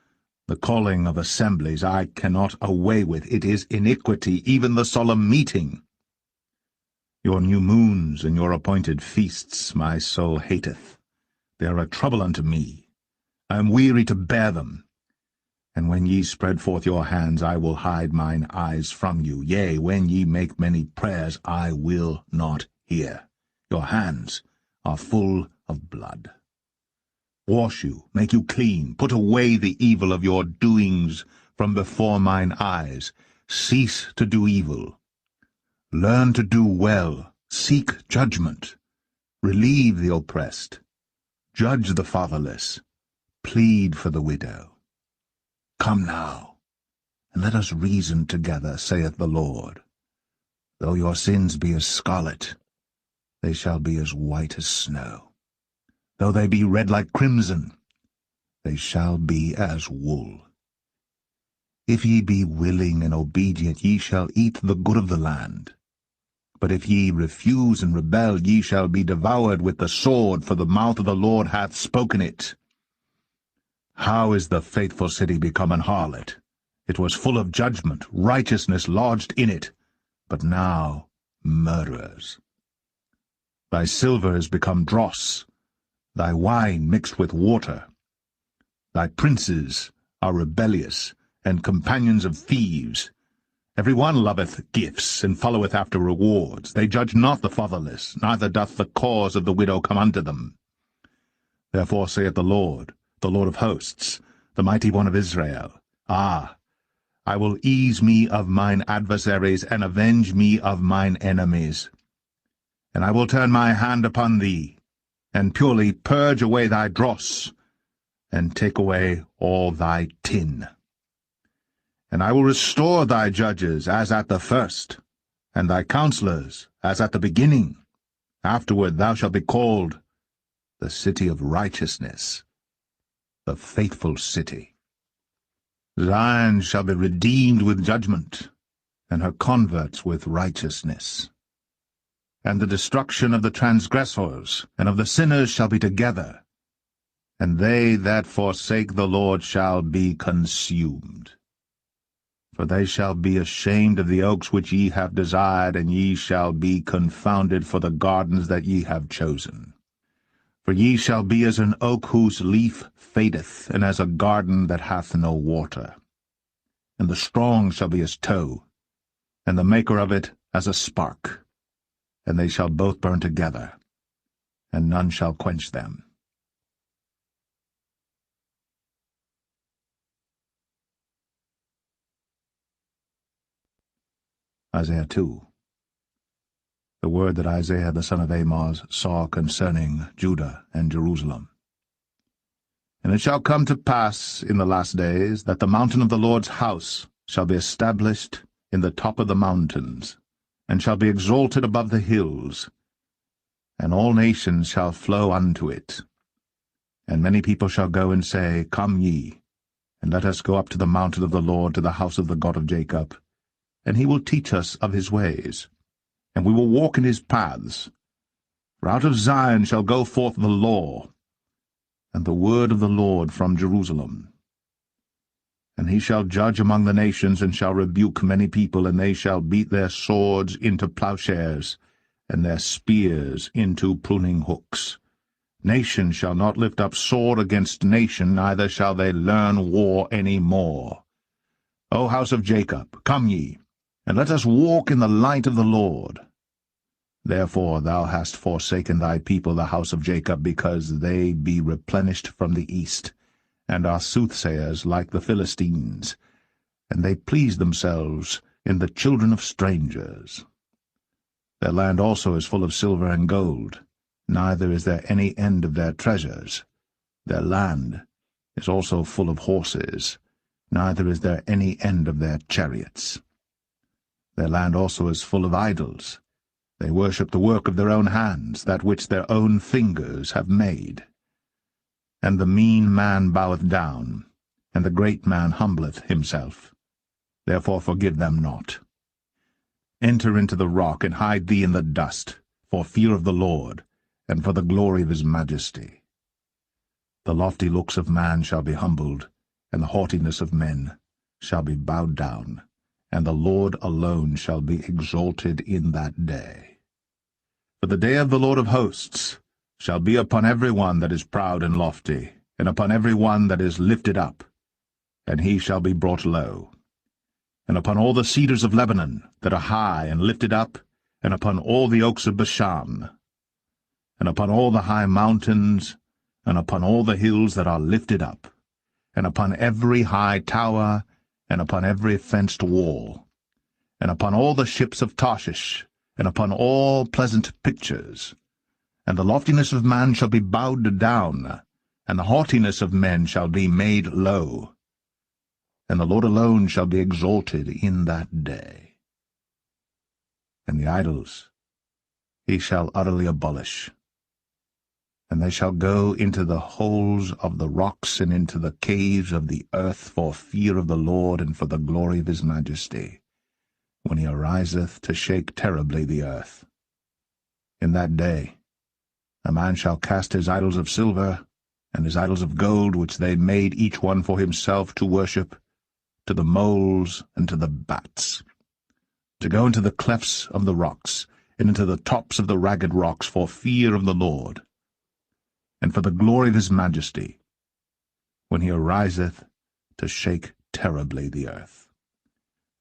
the calling of assemblies, I cannot away with. It is iniquity, even the solemn meeting. Your new moons and your appointed feasts my soul hateth. They are a trouble unto me. I am weary to bear them. And when ye spread forth your hands, I will hide mine eyes from you. Yea, when ye make many prayers, I will not hear. Your hands are full of blood. Wash you, make you clean, put away the evil of your doings from before mine eyes. Cease to do evil. Learn to do well, seek judgment. Relieve the oppressed. Judge the fatherless. Plead for the widow. Come now, and let us reason together, saith the Lord. Though your sins be as scarlet, they shall be as white as snow. Though they be red like crimson, they shall be as wool. If ye be willing and obedient, ye shall eat the good of the land. But if ye refuse and rebel, ye shall be devoured with the sword, for the mouth of the Lord hath spoken it. How is the faithful city become an harlot? It was full of judgment, righteousness lodged in it, but now murderers. Thy silver is become dross, thy wine mixed with water. Thy princes are rebellious, and companions of thieves. Every one loveth gifts, and followeth after rewards. They judge not the fatherless, neither doth the cause of the widow come unto them. Therefore saith the Lord of hosts, the mighty one of Israel, Ah, I will ease me of mine adversaries, and avenge me of mine enemies. And I will turn my hand upon thee, and purely purge away thy dross, and take away all thy tin. And I will restore thy judges as at the first, and thy counselors as at the beginning. Afterward thou shalt be called the city of righteousness, the faithful city. Zion shall be redeemed with judgment, and her converts with righteousness. And the destruction of the transgressors and of the sinners shall be together, and they that forsake the Lord shall be consumed. For they shall be ashamed of the oaks which ye have desired, and ye shall be confounded for the gardens that ye have chosen. For ye shall be as an oak whose leaf fadeth, and as a garden that hath no water. And the strong shall be as tow, and the maker of it as a spark. And they shall both burn together, and none shall quench them. Isaiah 2. The word that Isaiah the son of Amoz saw concerning Judah and Jerusalem. And it shall come to pass in the last days that the mountain of the Lord's house shall be established in the top of the mountains, and shall be exalted above the hills, and all nations shall flow unto it. And many people shall go and say, Come ye, and let us go up to the mountain of the Lord, to the house of the God of Jacob, and he will teach us of his ways, and we will walk in his paths. For out of Zion shall go forth the law, and the word of the Lord from Jerusalem. And he shall judge among the nations, and shall rebuke many people, and they shall beat their swords into plowshares, and their spears into pruning hooks. Nation shall not lift up sword against nation, neither shall they learn war any more. O house of Jacob, come ye, and let us walk in the light of the Lord. Therefore thou hast forsaken thy people, the house of Jacob, because they be replenished from the east, and are soothsayers like the Philistines, and they please themselves in the children of strangers. Their land also is full of silver and gold, neither is there any end of their treasures. Their land is also full of horses, neither is there any end of their chariots. Their land also is full of idols. They worship the work of their own hands, that which their own fingers have made. And the mean man boweth down, and the great man humbleth himself. Therefore forgive them not. Enter into the rock, and hide thee in the dust, for fear of the Lord, and for the glory of his majesty. The lofty looks of man shall be humbled, and the haughtiness of men shall be bowed down, and the Lord alone shall be exalted in that day. For the day of the Lord of hosts shall be upon every one that is proud and lofty, and upon every one that is lifted up, and he shall be brought low. And upon all the cedars of Lebanon that are high and lifted up, and upon all the oaks of Bashan, and upon all the high mountains, and upon all the hills that are lifted up, and upon every high tower, and upon every fenced wall, and upon all the ships of Tarshish, and upon all pleasant pictures. And the loftiness of man shall be bowed down, and the haughtiness of men shall be made low. And the Lord alone shall be exalted in that day. And the idols he shall utterly abolish. And they shall go into the holes of the rocks, and into the caves of the earth, for fear of the Lord, and for the glory of his majesty, when he ariseth to shake terribly the earth. In that day a man shall cast his idols of silver, and his idols of gold, which they made each one for himself to worship, to the moles and to the bats, to go into the clefts of the rocks, and into the tops of the ragged rocks, for fear of the Lord, and for the glory of his majesty, when he ariseth to shake terribly the earth.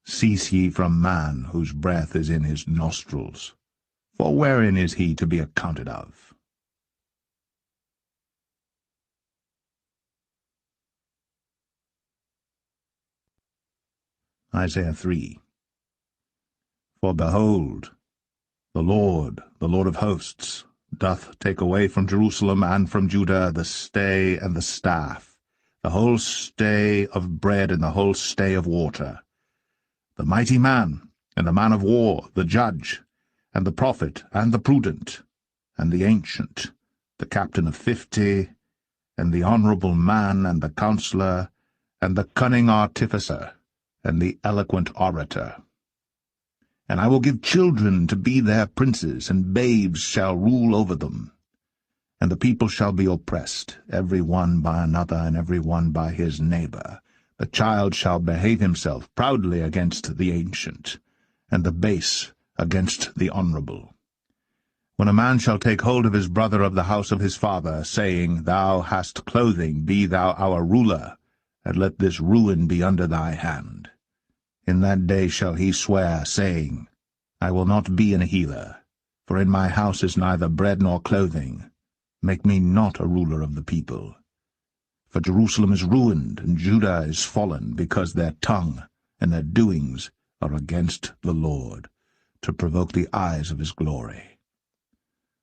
Cease ye from man, whose breath is in his nostrils, for wherein is he to be accounted of? Isaiah 3. For behold, the Lord of hosts, doth take away from Jerusalem and from Judah the stay and the staff, the whole stay of bread and the whole stay of water, the mighty man, and the man of war, the judge, and the prophet, and the prudent, and the ancient, the captain of 50, and the honorable man, and the counselor, and the cunning artificer, and the eloquent orator. And I will give children to be their princes, and babes shall rule over them. And the people shall be oppressed, every one by another, and every one by his neighbor. The child shall behave himself proudly against the ancient, and the base against the honorable. When a man shall take hold of his brother of the house of his father, saying, Thou hast clothing, be thou our ruler, and let this ruin be under thy hand. In that day shall he swear, saying, I will not be an healer, for in my house is neither bread nor clothing. Make me not a ruler of the people. For Jerusalem is ruined, and Judah is fallen, because their tongue and their doings are against the Lord, to provoke the eyes of his glory.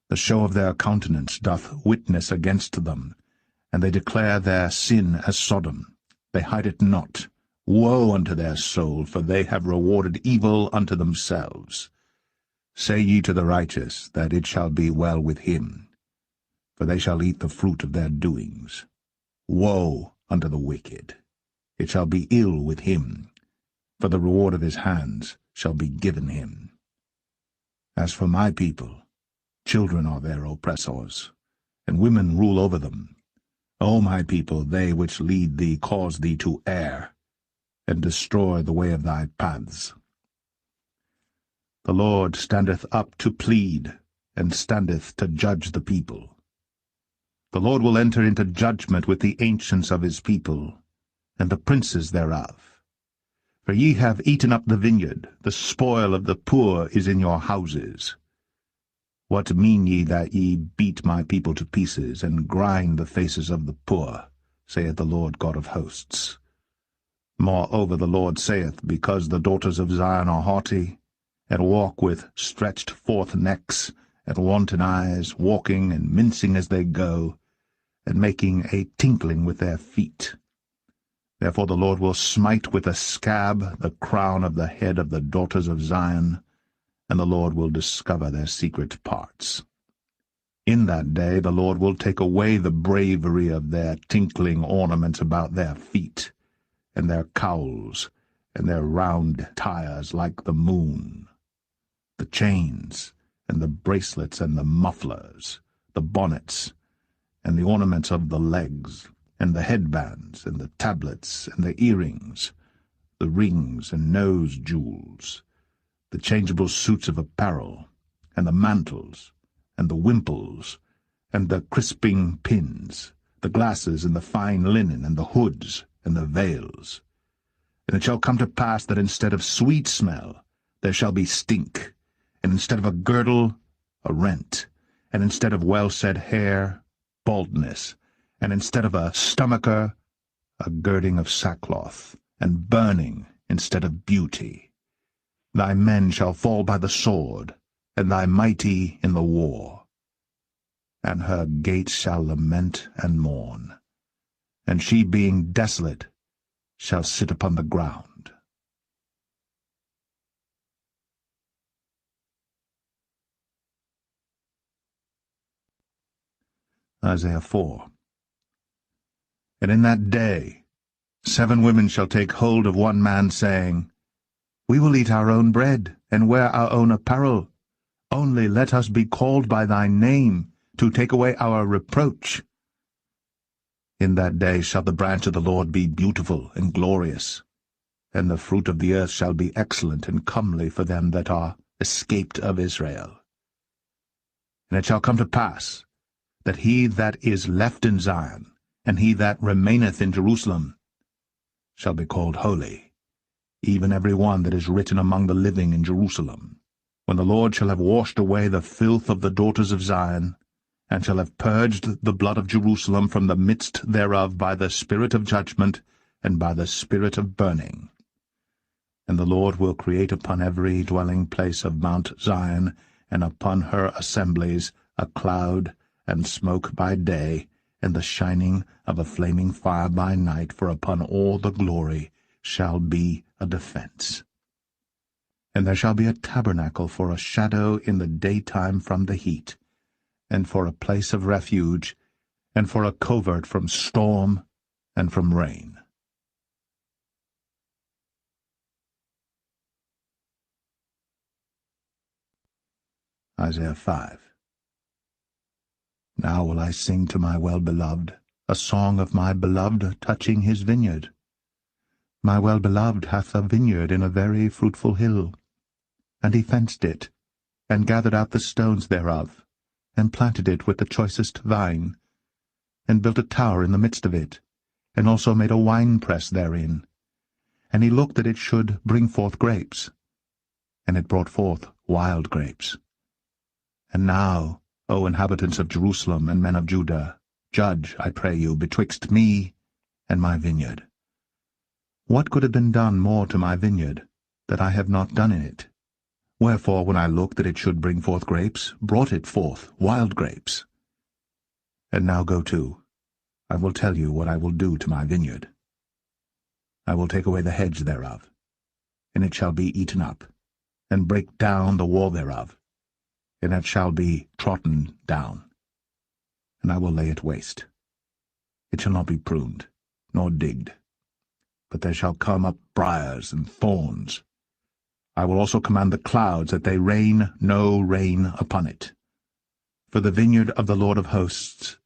The show of their countenance doth witness against them, and they declare their sin as Sodom. They hide it not. Woe unto their soul, for they have rewarded evil unto themselves. Say ye to the righteous, that it shall be well with him, for they shall eat the fruit of their doings. Woe unto the wicked! It shall be ill with him, for the reward of his hands shall be given him. As for my people, children are their oppressors, and women rule over them. O my people, they which lead thee cause thee to err, and destroy the way of thy paths. The Lord standeth up to plead, and standeth to judge the people. The Lord will enter into judgment with the ancients of his people, and the princes thereof. For ye have eaten up the vineyard, the spoil of the poor is in your houses. What mean ye that ye beat my people to pieces, and grind the faces of the poor, saith the Lord God of hosts? Moreover the Lord saith, because the daughters of Zion are haughty, and walk with stretched forth necks, and wanton eyes, walking and mincing as they go, and making a tinkling with their feet. Therefore the Lord will smite with a scab the crown of the head of the daughters of Zion, and the Lord will discover their secret parts. In that day the Lord will take away the bravery of their tinkling ornaments about their feet, and their cowls, and their round tires like the moon, the chains, and the bracelets, and the mufflers, the bonnets, and the ornaments of the legs, and the headbands, and the tablets, and the earrings, the rings and nose jewels, the changeable suits of apparel, and the mantles, and the wimples, and the crisping pins, the glasses, and the fine linen, and the hoods, and the veils. And it shall come to pass that instead of sweet smell there shall be stink, and instead of a girdle, a rent, and instead of well-set hair, baldness, and instead of a stomacher, a girding of sackcloth, and burning instead of beauty. Thy men shall fall by the sword, and thy mighty in the war. And her gates shall lament and mourn, and she, being desolate, shall sit upon the ground. Isaiah 4. And in that day 7 women shall take hold of one man, saying, We will eat our own bread, and wear our own apparel. Only let us be called by thy name, to take away our reproach. In that day shall the branch of the Lord be beautiful and glorious, and the fruit of the earth shall be excellent and comely for them that are escaped of Israel. And it shall come to pass, that he that is left in Zion, and he that remaineth in Jerusalem, shall be called holy, even every one that is written among the living in Jerusalem, when the Lord shall have washed away the filth of the daughters of Zion, and shall have purged the blood of Jerusalem from the midst thereof by the spirit of judgment, and by the spirit of burning. And the Lord will create upon every dwelling place of Mount Zion, and upon her assemblies, a cloud and smoke by day, and the shining of a flaming fire by night, for upon all the glory shall be a defense. And there shall be a tabernacle for a shadow in the daytime from the heat, and for a place of refuge, and for a covert from storm and from rain. Isaiah 5. Now will I sing to my well-beloved, a song of my beloved touching his vineyard. My well-beloved hath a vineyard in a very fruitful hill, and he fenced it, and gathered out the stones thereof, and planted it with the choicest vine, and built a tower in the midst of it, and also made a winepress therein. And he looked that it should bring forth grapes, and it brought forth wild grapes. And now, O inhabitants of Jerusalem and men of Judah, judge, I pray you, betwixt me and my vineyard. What could have been done more to my vineyard, that I have not done in it? Wherefore, when I looked that it should bring forth grapes, brought it forth wild grapes. And now go to, I will tell you what I will do to my vineyard. I will take away the hedge thereof, and it shall be eaten up, and break down the wall thereof, and it shall be trodden down, and I will lay it waste. It shall not be pruned, nor digged, but there shall come up briars and thorns. I will also command the clouds that they rain no rain upon it. For the vineyard of the Lord of hosts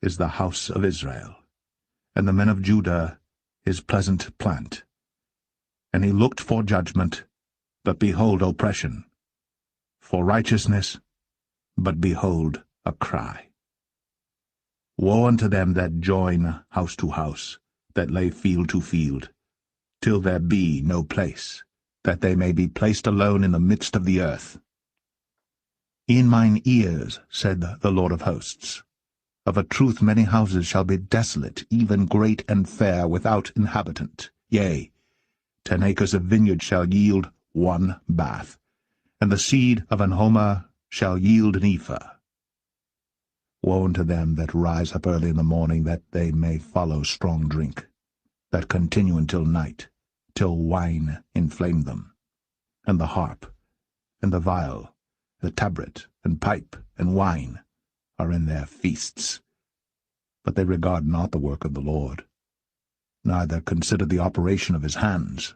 is the house of Israel, and the men of Judah his pleasant plant. And he looked for judgment, but behold oppression, for righteousness, but behold a cry. Woe unto them that join house to house, that lay field to field, till there be no place, that they may be placed alone in the midst of the earth. In mine ears, said the Lord of hosts, of a truth many houses shall be desolate, even great and fair, without inhabitant. Yea, 10 acres of vineyard shall yield 1 bath, and the seed of an homer shall yield an ephah. Woe unto them that rise up early in the morning, that they may follow strong drink, that continue until night, till wine inflame them, and the harp, and the viol, the tabret, and pipe, and wine are in their feasts. But they regard not the work of the Lord, neither consider the operation of his hands.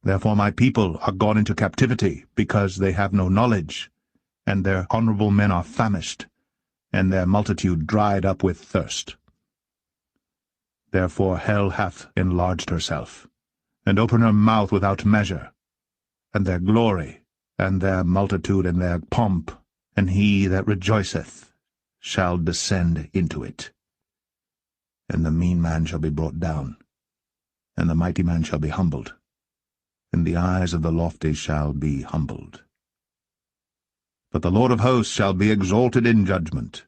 Therefore my people are gone into captivity, because they have no knowledge, and their honorable men are famished, and their multitude dried up with thirst. Therefore hell hath enlarged herself, and opened her mouth without measure, and their glory, and their multitude, and their pomp, and he that rejoiceth shall descend into it. And the mean man shall be brought down, and the mighty man shall be humbled, and the eyes of the lofty shall be humbled. But the Lord of hosts shall be exalted in judgment,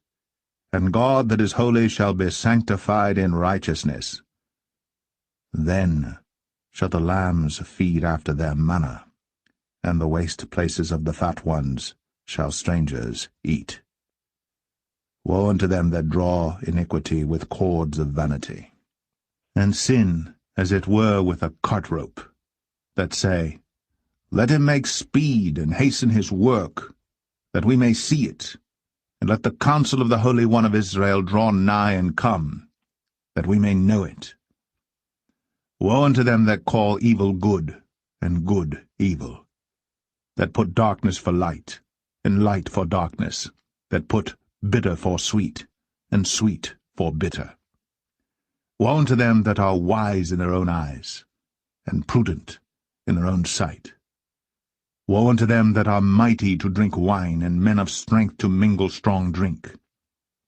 and God that is holy shall be sanctified in righteousness. Then shall the lambs feed after their manner, and the waste places of the fat ones shall strangers eat. Woe unto them that draw iniquity with cords of vanity, and sin as it were with a cart rope, that say, Let him make speed and hasten his work, that we may see it, and let the counsel of the Holy One of Israel draw nigh and come, that we may know it. Woe unto them that call evil good, and good evil, that put darkness for light, and light for darkness, that put bitter for sweet, and sweet for bitter. Woe unto them that are wise in their own eyes, and prudent in their own sight. Woe unto them that are mighty to drink wine, and men of strength to mingle strong drink,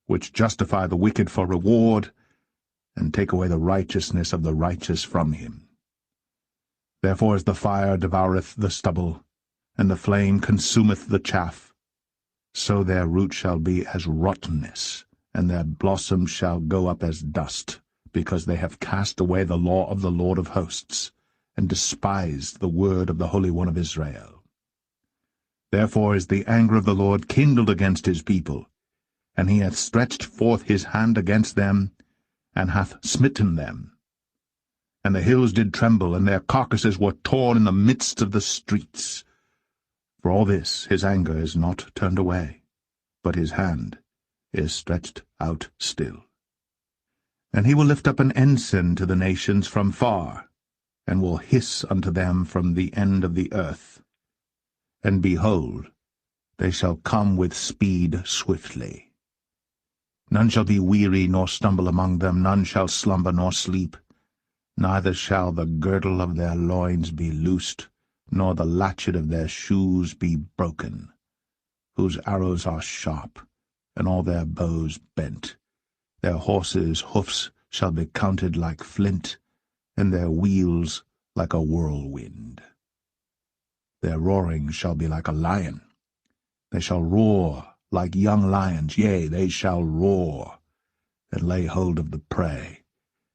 which justify the wicked for reward, and take away the righteousness of the righteous from him. Therefore as the fire devoureth the stubble, and the flame consumeth the chaff, so their root shall be as rottenness, and their blossom shall go up as dust, because they have cast away the law of the Lord of hosts, and despised the word of the Holy One of Israel. Therefore is the anger of the Lord kindled against his people, and he hath stretched forth his hand against them, and hath smitten them. And the hills did tremble, and their carcasses were torn in the midst of the streets. For all this his anger is not turned away, but his hand is stretched out still. And he will lift up an ensign to the nations from far, and will hiss unto them from the end of the earth. And behold, they shall come with speed swiftly. None shall be weary nor stumble among them, none shall slumber nor sleep. Neither shall the girdle of their loins be loosed, nor the latchet of their shoes be broken, whose arrows are sharp, and all their bows bent. Their horses' hoofs shall be counted like flint, and their wheels like a whirlwind. Their roaring shall be like a lion. They shall roar like young lions, yea, they shall roar, and lay hold of the prey,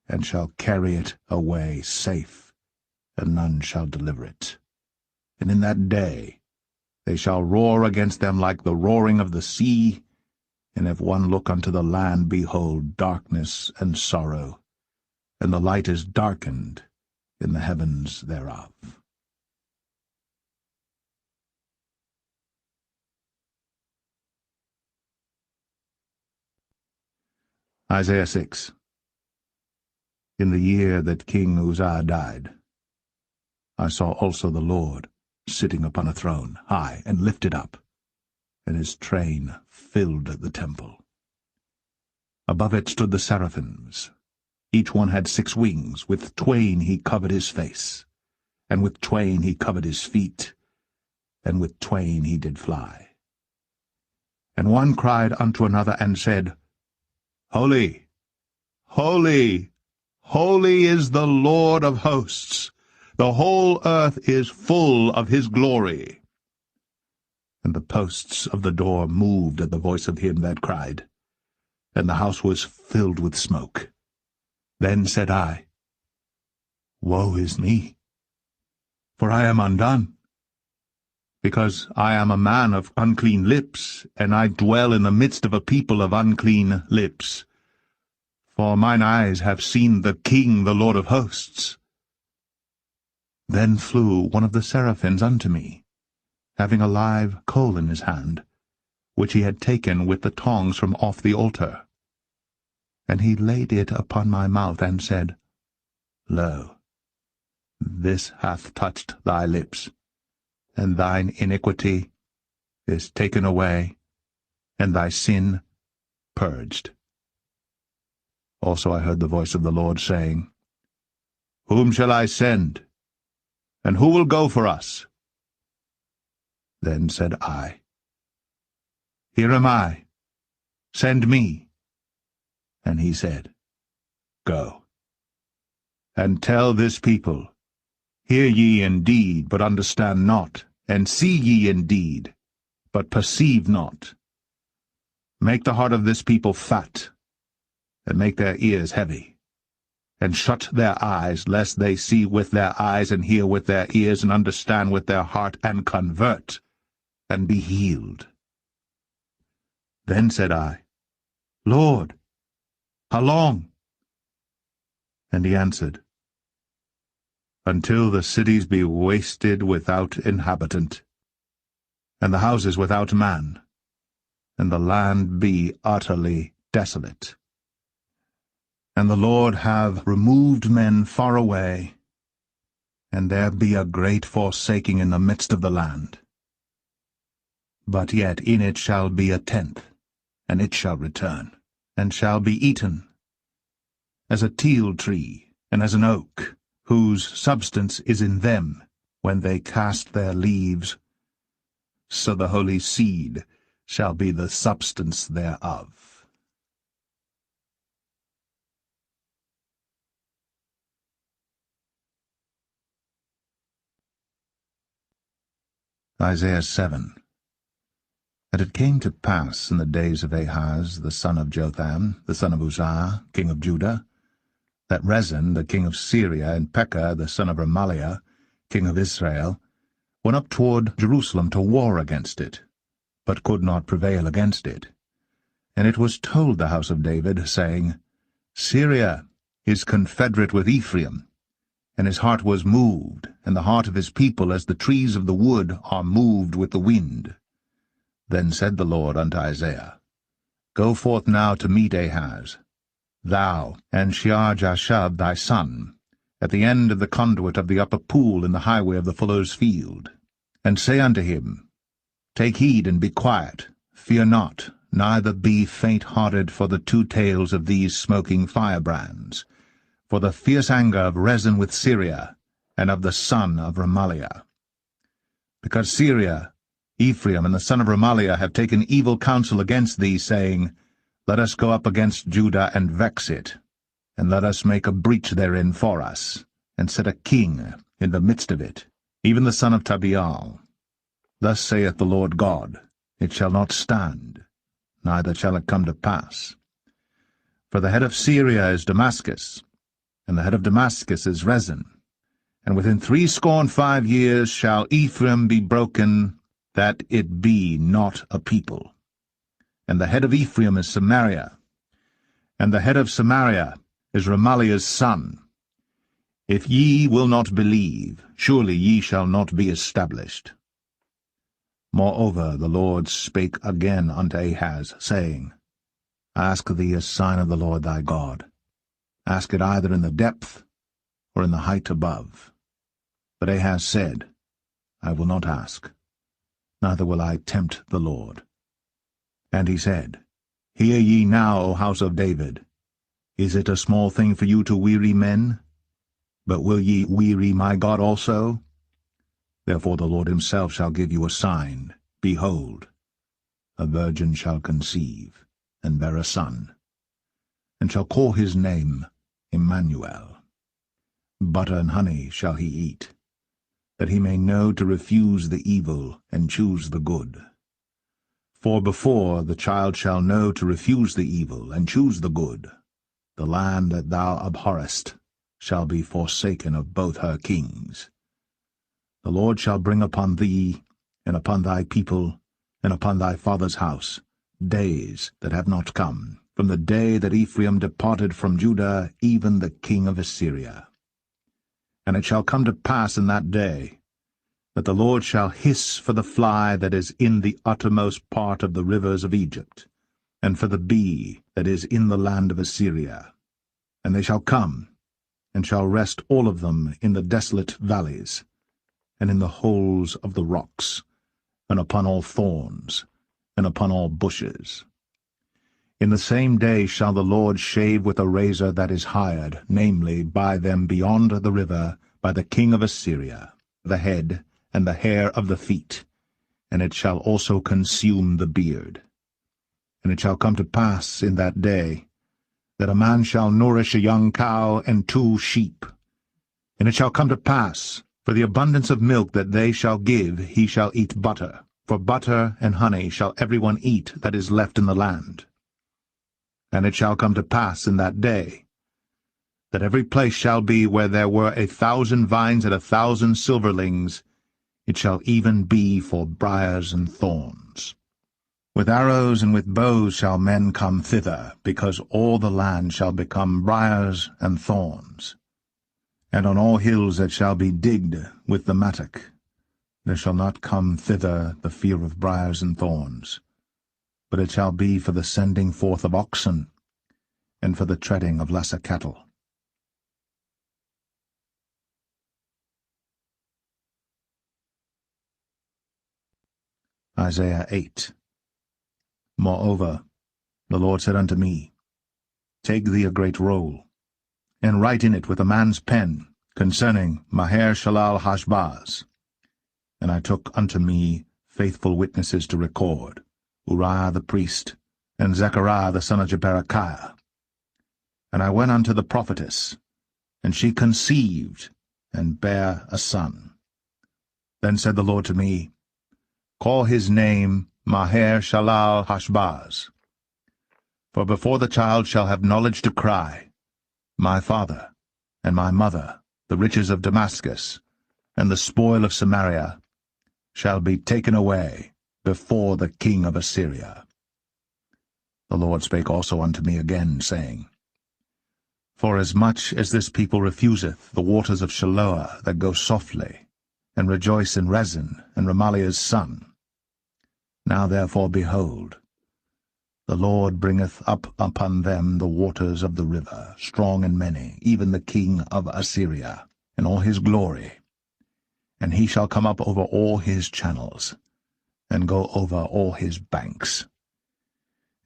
and shall carry it away safe, and none shall deliver it. And in that day they shall roar against them like the roaring of the sea, and if one look unto the land, behold, darkness and sorrow, and the light is darkened in the heavens thereof. Isaiah 6. In the year that King Uzziah died, I saw also the Lord sitting upon a throne, high and lifted up, and his train filled the temple. Above it stood the seraphims. Each one had 6 wings. With twain he covered his face, and with twain he covered his feet, and with twain he did fly. And one cried unto another, and said, Holy, holy, holy is the Lord of hosts. The whole earth is full of his glory. And the posts of the door moved at the voice of him that cried, and the house was filled with smoke. Then said I, Woe is me, for I am undone, because I am a man of unclean lips, and I dwell in the midst of a people of unclean lips. For mine eyes have seen the King, the Lord of hosts. Then flew one of the seraphims unto me, having a live coal in his hand, which he had taken with the tongs from off the altar. And he laid it upon my mouth, and said, Lo, this hath touched thy lips, and thine iniquity is taken away, and thy sin purged. Also I heard the voice of the Lord saying, Whom shall I send? And who will go for us? Then said I, Here am I, send me. And he said, Go, and tell this people, Hear ye indeed, but understand not, and see ye indeed, but perceive not. Make the heart of this people fat, and make their ears heavy, and shut their eyes, lest they see with their eyes, and hear with their ears, and understand with their heart, and convert, and be healed. Then said I, Lord, how long? And he answered, Until the cities be wasted without inhabitant, and the houses without man, and the land be utterly desolate. And the Lord have removed men far away, and there be a great forsaking in the midst of the land. But yet in it shall be a tenth, and it shall return, and shall be eaten, as a teil tree, and as an oak, whose substance is in them, when they cast their leaves, so the holy seed shall be the substance thereof. Isaiah 7. And it came to pass in the days of Ahaz, the son of Jotham, the son of Uzziah, king of Judah, that Rezin, the king of Syria, and Pekah, the son of Remaliah, king of Israel, went up toward Jerusalem to war against it, but could not prevail against it. And it was told the house of David, saying, Syria is confederate with Ephraim, and his heart was moved, and the heart of his people as the trees of the wood are moved with the wind. Then said the Lord unto Isaiah, Go forth now to meet Ahaz, thou and Shear-Jashub thy son, at the end of the conduit of the upper pool in the highway of the fuller's field, and say unto him, Take heed and be quiet, fear not, neither be faint-hearted for the two tails of these smoking firebrands, for the fierce anger of Rezin with Syria, and of the son of Remaliah. Because Syria, Ephraim, and the son of Remaliah have taken evil counsel against thee, saying, Let us go up against Judah and vex it, and let us make a breach therein for us, and set a king in the midst of it, even the son of Tabeal. Thus saith the Lord God, It shall not stand, neither shall it come to pass. For the head of Syria is Damascus, and the head of Damascus is Rezin. And within 65 years shall Ephraim be broken, that it be not a people. And the head of Ephraim is Samaria, and the head of Samaria is Remaliah's son. If ye will not believe, surely ye shall not be established. Moreover the Lord spake again unto Ahaz, saying, Ask thee a sign of the Lord thy God. Ask it either in the depth or in the height above. But Ahaz said, I will not ask, neither will I tempt the Lord. And he said, Hear ye now, O house of David. Is it a small thing for you to weary men? But will ye weary my God also? Therefore the Lord himself shall give you a sign. Behold, a virgin shall conceive, and bear a son, and shall call his name Emmanuel. Butter and honey shall he eat, that he may know to refuse the evil and choose the good. For before the child shall know to refuse the evil and choose the good, the land that thou abhorrest shall be forsaken of both her kings. The Lord shall bring upon thee, and upon thy people, and upon thy father's house, days that have not come, from the day that Ephraim departed from Judah, even the king of Assyria. And it shall come to pass in that day, that the Lord shall hiss for the fly that is in the uttermost part of the rivers of Egypt, and for the bee that is in the land of Assyria. And they shall come, and shall rest all of them in the desolate valleys, and in the holes of the rocks, and upon all thorns, and upon all bushes. In the same day shall the Lord shave with a razor that is hired, namely, by them beyond the river, by the king of Assyria, the head and the hair of the feet, and it shall also consume the beard. And it shall come to pass in that day, that a man shall nourish a young cow and 2 sheep. And it shall come to pass, for the abundance of milk that they shall give, he shall eat butter. For butter and honey shall every one eat that is left in the land. And it shall come to pass in that day, that every place shall be where there were 1,000 vines and 1,000 silverlings, it shall even be for briars and thorns. With arrows and with bows shall men come thither, because all the land shall become briars and thorns. And on all hills that shall be digged with the mattock, there shall not come thither the fear of briars and thorns, but it shall be for the sending forth of oxen, and for the treading of lesser cattle. Isaiah 8. Moreover, the Lord said unto me, Take thee a great roll, and write in it with a man's pen, concerning Maher-shalal-Hashbaz. And I took unto me faithful witnesses to record, Uriah the priest, and Zechariah the son of Jeberechiah. And I went unto the prophetess, and she conceived, and bare a son. Then said the Lord to me, Call his name Maher-shalal-Hashbaz. For before the child shall have knowledge to cry, My father, and my mother, the riches of Damascus, and the spoil of Samaria, shall be taken away before the king of Assyria. The Lord spake also unto me again, saying, Forasmuch as this people refuseth the waters of Shiloah that go softly, and rejoice in Rezin and Remaliah's son, now therefore, behold, the Lord bringeth up upon them the waters of the river, strong and many, even the king of Assyria, in all his glory. And he shall come up over all his channels, and go over all his banks.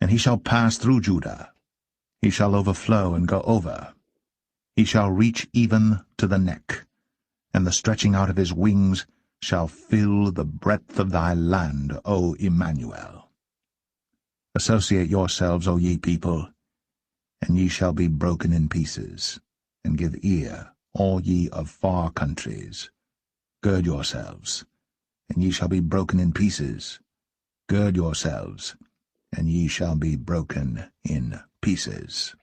And he shall pass through Judah, he shall overflow and go over. He shall reach even to the neck, and the stretching out of his wings shall fill the breadth of thy land, O Emmanuel. Associate yourselves, O ye people, and ye shall be broken in pieces, and give ear, all ye of far countries. Gird yourselves, and ye shall be broken in pieces. Gird yourselves, and ye shall be broken in pieces.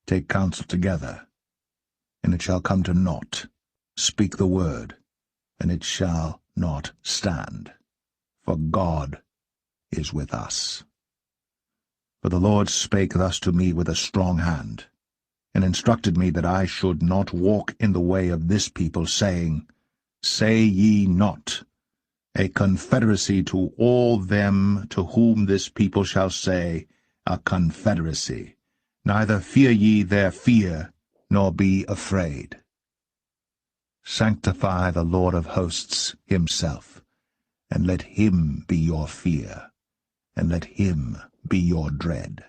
Take counsel together, and it shall come to naught. Speak the word, and it shall not stand. For God is with us. For the Lord spake thus to me with a strong hand, and instructed me that I should not walk in the way of this people, saying, Say ye not, a confederacy to all them to whom this people shall say, a confederacy. Neither fear ye their fear, nor be afraid. Sanctify the Lord of hosts himself, and let him be your fear, and let him be your dread.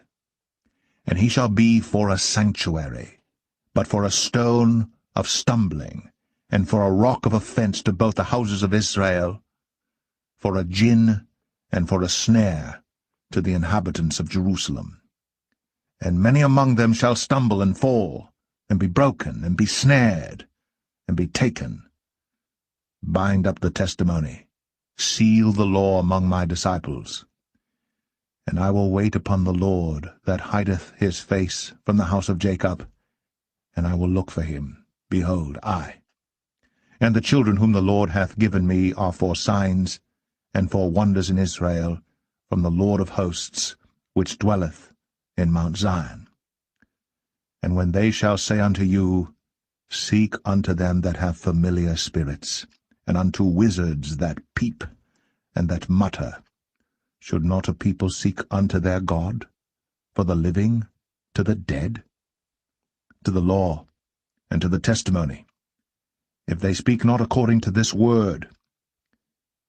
And he shall be for a sanctuary, but for a stone of stumbling, and for a rock of offense to both the houses of Israel, for a gin and for a snare to the inhabitants of Jerusalem. And many among them shall stumble and fall, and be broken, and be snared, and be taken. Bind up the testimony, seal the law among my disciples. And I will wait upon the Lord that hideth his face from the house of Jacob, and I will look for him. Behold, I. And the children whom the Lord hath given me are for signs and for wonders in Israel, from the Lord of hosts, which dwelleth in Mount Zion. And when they shall say unto you, Seek unto them that have familiar spirits, and unto wizards that peep, and that mutter, should not a people seek unto their God, for the living to the dead? To the law and to the testimony, if they speak not according to this word,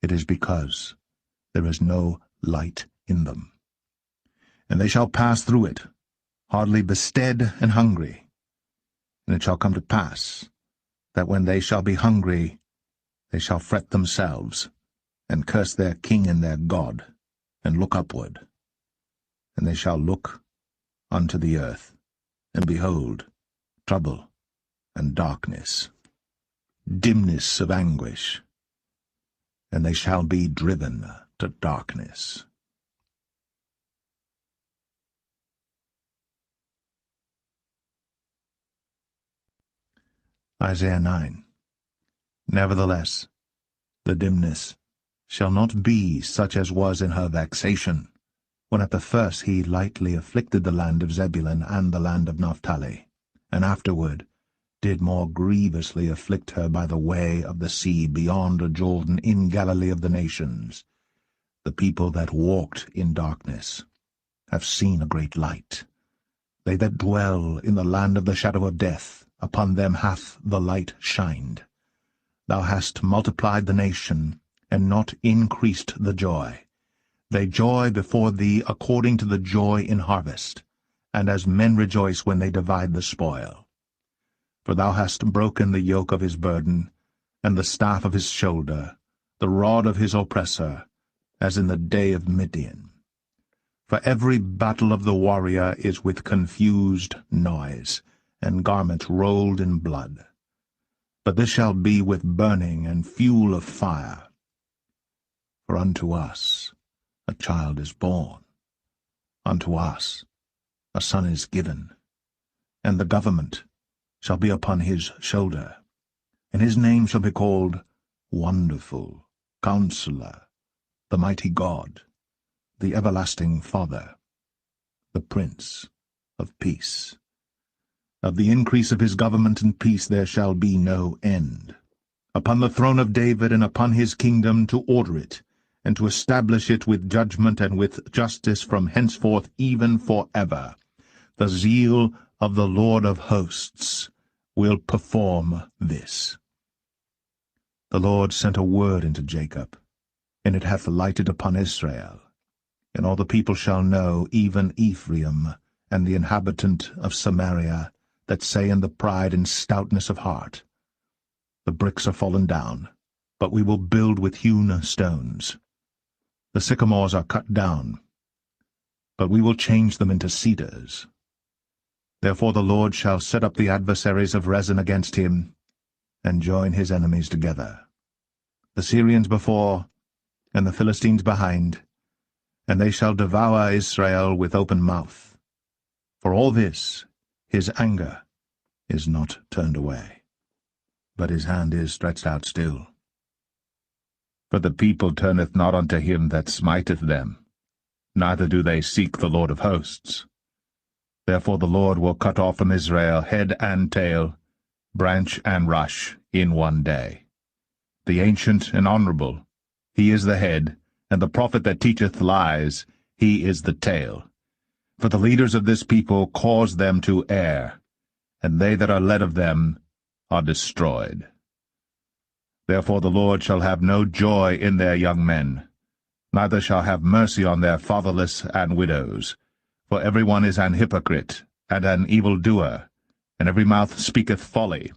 it is because there is no light in them. And they shall pass through it, hardly bestead and hungry. And it shall come to pass, that when they shall be hungry, they shall fret themselves, and curse their king and their God, and look upward. And they shall look unto the earth, and behold, trouble and darkness, dimness of anguish, and they shall be driven to darkness. Isaiah 9. Nevertheless, the dimness shall not be such as was in her vexation, when at the first he lightly afflicted the land of Zebulun and the land of Naphtali, and afterward did more grievously afflict her by the way of the sea beyond Jordan in Galilee of the nations. The people that walked in darkness have seen a great light. They that dwell in the land of the shadow of death, upon them hath the light shined. Thou hast multiplied the nation, and not increased the joy. They joy before thee according to the joy in harvest, and as men rejoice when they divide the spoil. For thou hast broken the yoke of his burden, and the staff of his shoulder, the rod of his oppressor, as in the day of Midian. For every battle of the warrior is with confused noise, and garments rolled in blood. But this shall be with burning and fuel of fire. For unto us a child is born, unto us a son is given, and the government shall be upon his shoulder, and his name shall be called Wonderful Counselor, the mighty God, the everlasting Father, the Prince of Peace. Of the increase of his government and peace there shall be no end, upon the throne of David and upon his kingdom, to order it, and to establish it with judgment and with justice from henceforth even forever. The zeal of the Lord of hosts will perform this. The Lord sent a word into Jacob, and it hath lighted upon Israel. And all the people shall know, even Ephraim, and the inhabitant of Samaria, that say in the pride and stoutness of heart, the bricks are fallen down, but we will build with hewn stones. The sycamores are cut down, but we will change them into cedars. Therefore the Lord shall set up the adversaries of Rezin against him, and join his enemies together, the Syrians before, and the Philistines behind, and they shall devour Israel with open mouth. For all this his anger is not turned away, but his hand is stretched out still. For the people turneth not unto him that smiteth them, neither do they seek the Lord of hosts. Therefore the Lord will cut off from Israel head and tail, branch and rush, in one day. The ancient and honorable, he is the head, and the prophet that teacheth lies, he is the tail. For the leaders of this people cause them to err, and they that are led of them are destroyed. Therefore the Lord shall have no joy in their young men, neither shall have mercy on their fatherless and widows. For every one is an hypocrite, and an evildoer, and every mouth speaketh folly.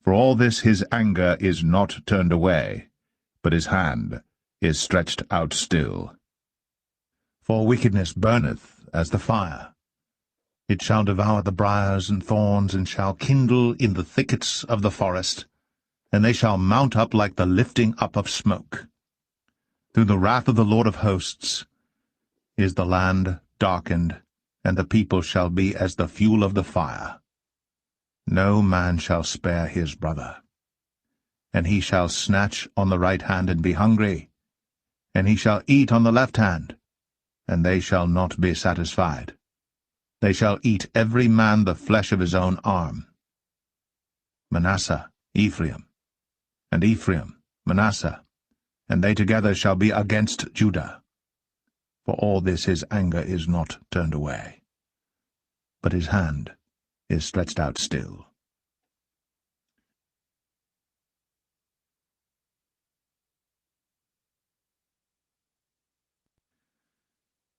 For all this his anger is not turned away, but his hand is stretched out still. For wickedness burneth as the fire. It shall devour the briars and thorns, and shall kindle in the thickets of the forest, and they shall mount up like the lifting up of smoke. Through the wrath of the Lord of hosts is the land darkened, and the people shall be as the fuel of the fire. No man shall spare his brother. And he shall snatch on the right hand and be hungry, and he shall eat on the left hand, and they shall not be satisfied. They shall eat every man the flesh of his own arm. Manasseh, Ephraim, and Ephraim, Manasseh, and they together shall be against Judah. For all this his anger is not turned away, but his hand is stretched out still.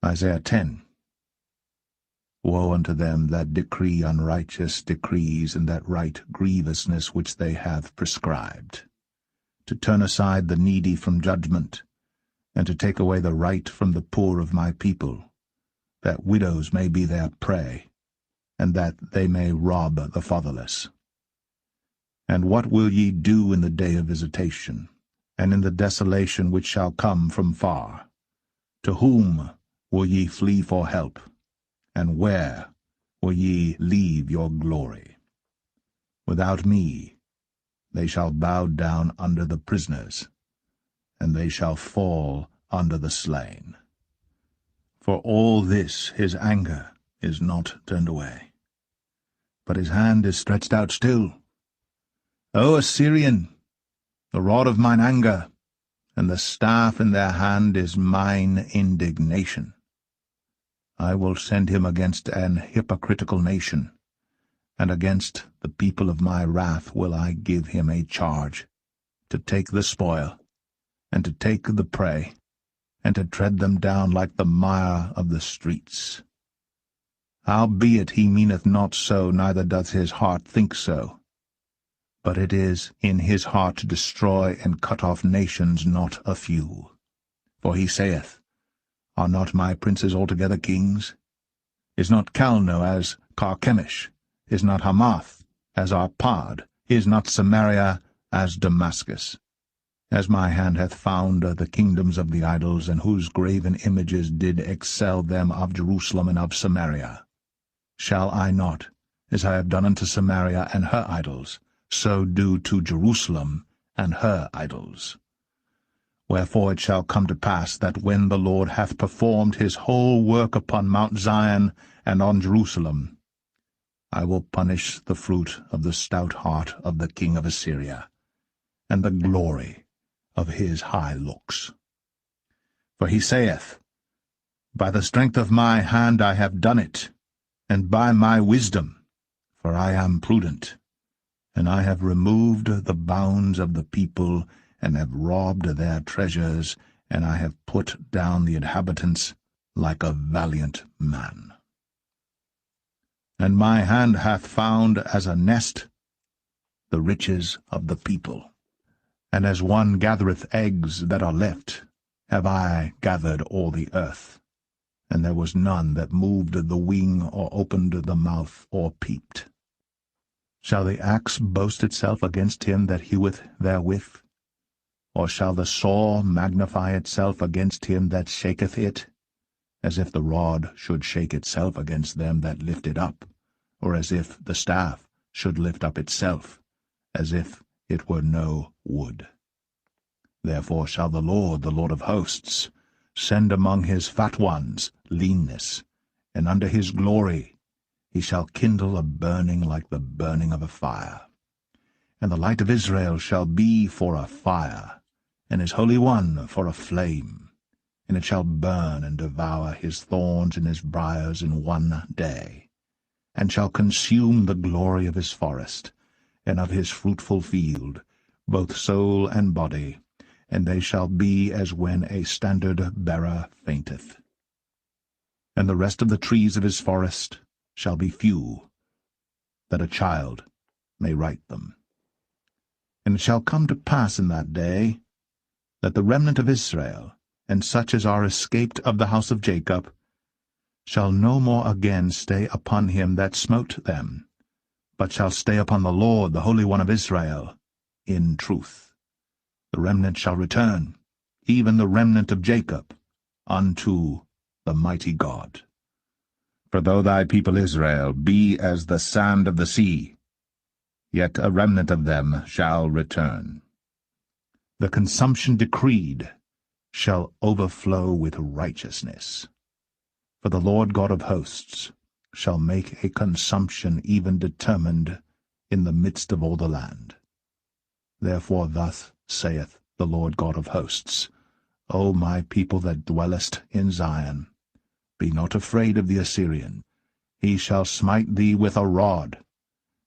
Isaiah 10. Woe unto them that decree unrighteous decrees, and that write grievousness which they have prescribed, to turn aside the needy from judgment, and to take away the right from the poor of my people, that widows may be their prey, and that they may rob the fatherless. And what will ye do in the day of visitation, and in the desolation which shall come from far? To whom will ye flee for help, and where will ye leave your glory? Without me they shall bow down under the prisoners, and they shall fall under the slain. For all this his anger is not turned away, but his hand is stretched out still. O Assyrian, the rod of mine anger, and the staff in their hand is mine indignation. I will send him against an hypocritical nation, and against the people of my wrath will I give him a charge, to take the spoil, and to take the prey, and to tread them down like the mire of the streets. Howbeit he meaneth not so, neither doth his heart think so. But it is in his heart to destroy and cut off nations, not a few. For he saith, Are not my princes altogether kings? Is not Calno as Carchemish? Is not Hamath as Arpad? Is not Samaria as Damascus? As my hand hath found the kingdoms of the idols, and whose graven images did excel them of Jerusalem and of Samaria, shall I not, as I have done unto Samaria and her idols, so do to Jerusalem and her idols? Wherefore it shall come to pass that when the Lord hath performed his whole work upon Mount Zion and on Jerusalem, I will punish the fruit of the stout heart of the king of Assyria, and the glory of his high looks. For he saith, By the strength of my hand I have done it, and by my wisdom, for I am prudent, and I have removed the bounds of the people, and have robbed their treasures, and I have put down the inhabitants like a valiant man. And my hand hath found as a nest the riches of the people, and as one gathereth eggs that are left, have I gathered all the earth, and there was none that moved the wing, or opened the mouth, or peeped. Shall the axe boast itself against him that heweth therewith? Or shall the saw magnify itself against him that shaketh it? As if the rod should shake itself against them that lift it up, or as if the staff should lift up itself, as if it were no wood. Therefore shall the Lord of hosts, send among his fat ones leanness, and under his glory he shall kindle a burning like the burning of a fire. And the light of Israel shall be for a fire, and his Holy One for a flame, and it shall burn and devour his thorns and his briars in one day, and shall consume the glory of his forest, and of his fruitful field, both soul and body, and they shall be as when a standard-bearer fainteth. And the rest of the trees of his forest shall be few, that a child may write them. And it shall come to pass in that day, that the remnant of Israel, and such as are escaped of the house of Jacob, shall no more again stay upon him that smote them, but shall stay upon the Lord, the Holy One of Israel, in truth. The remnant shall return, even the remnant of Jacob, unto the mighty God. For though thy people Israel be as the sand of the sea, yet a remnant of them shall return. The consumption decreed shall overflow with righteousness. For the Lord God of hosts shall make a consumption even determined in the midst of all the land. Therefore thus saith the Lord God of hosts, O my people that dwellest in Zion, be not afraid of the Assyrian. He shall smite thee with a rod,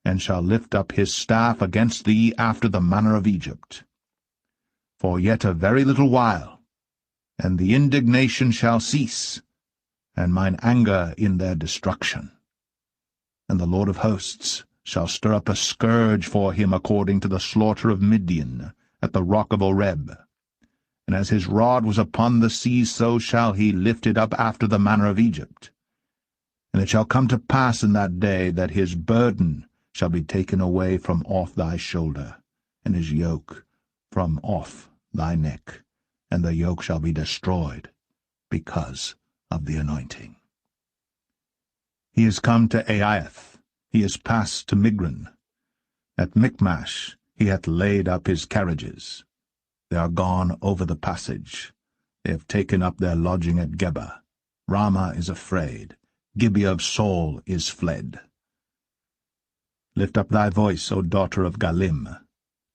and shall lift up his staff against thee after the manner of Egypt. For yet a very little while, and the indignation shall cease, and mine anger in their destruction. And the Lord of hosts shall stir up a scourge for him according to the slaughter of Midian at the rock of Oreb. And as his rod was upon the sea, so shall he lift it up after the manner of Egypt. And it shall come to pass in that day that his burden shall be taken away from off thy shoulder, and his yoke from off thy neck, and the yoke shall be destroyed because of the anointing. He is come to Aiath, he is passed to Migron. At Michmash he hath laid up his carriages. They are gone over the passage. They have taken up their lodging at Geba. Ramah is afraid. Gibeah of Saul is fled. Lift up thy voice, O daughter of Galim.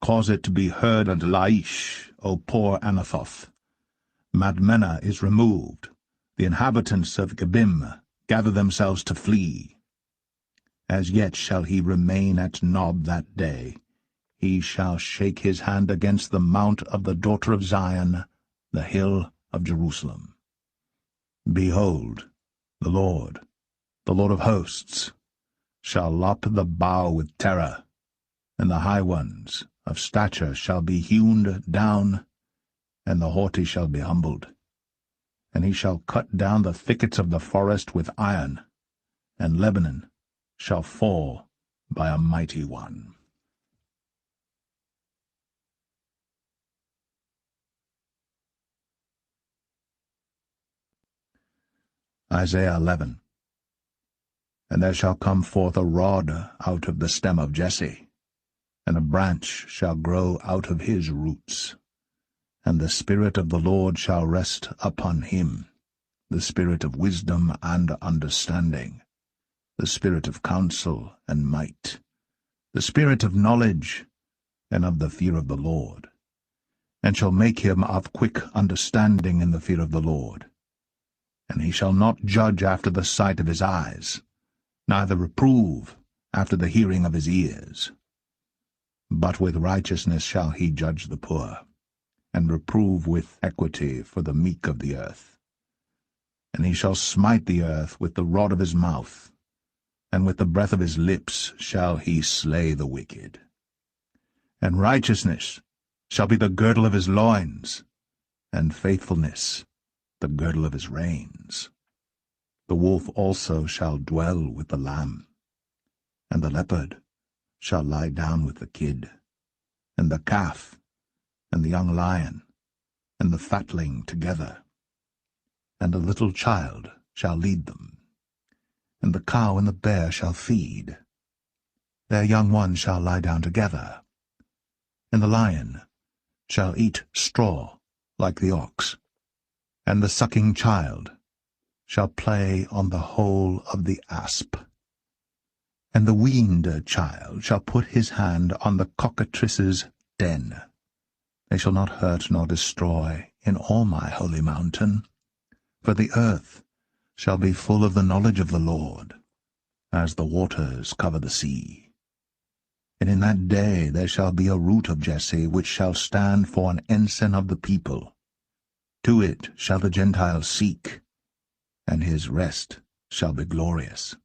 Cause it to be heard unto Laish, O poor Anathoth. Madmenah is removed. The inhabitants of Gebim gather themselves to flee. As yet shall he remain at Nob that day. He shall shake his hand against the mount of the daughter of Zion, the hill of Jerusalem. Behold, the Lord of hosts, shall lop the bough with terror, and the high ones of stature shall be hewn down, and the haughty shall be humbled. And he shall cut down the thickets of the forest with iron, and Lebanon shall fall by a mighty one. Isaiah 11. And there shall come forth a rod out of the stem of Jesse, and a branch shall grow out of his roots. And the Spirit of the Lord shall rest upon him, the Spirit of wisdom and understanding, the Spirit of counsel and might, the Spirit of knowledge and of the fear of the Lord, and shall make him of quick understanding in the fear of the Lord. And he shall not judge after the sight of his eyes, neither reprove after the hearing of his ears. But with righteousness shall he judge the poor, and reprove with equity for the meek of the earth. And he shall smite the earth with the rod of his mouth, and with the breath of his lips shall he slay the wicked. And righteousness shall be the girdle of his loins, and faithfulness the girdle of his reins. The wolf also shall dwell with the lamb, and the leopard shall lie down with the kid, and the calf, and the young lion, and the fatling together. And a little child shall lead them, and the cow and the bear shall feed. Their young ones shall lie down together, and the lion shall eat straw like the ox, and the sucking child shall play on the hole of the asp. And the weaned child shall put his hand on the cockatrice's den. They shall not hurt nor destroy in all my holy mountain, for the earth shall be full of the knowledge of the Lord, as the waters cover the sea. And in that day there shall be a root of Jesse, which shall stand for an ensign of the people. To it shall the Gentiles seek, and his rest shall be glorious.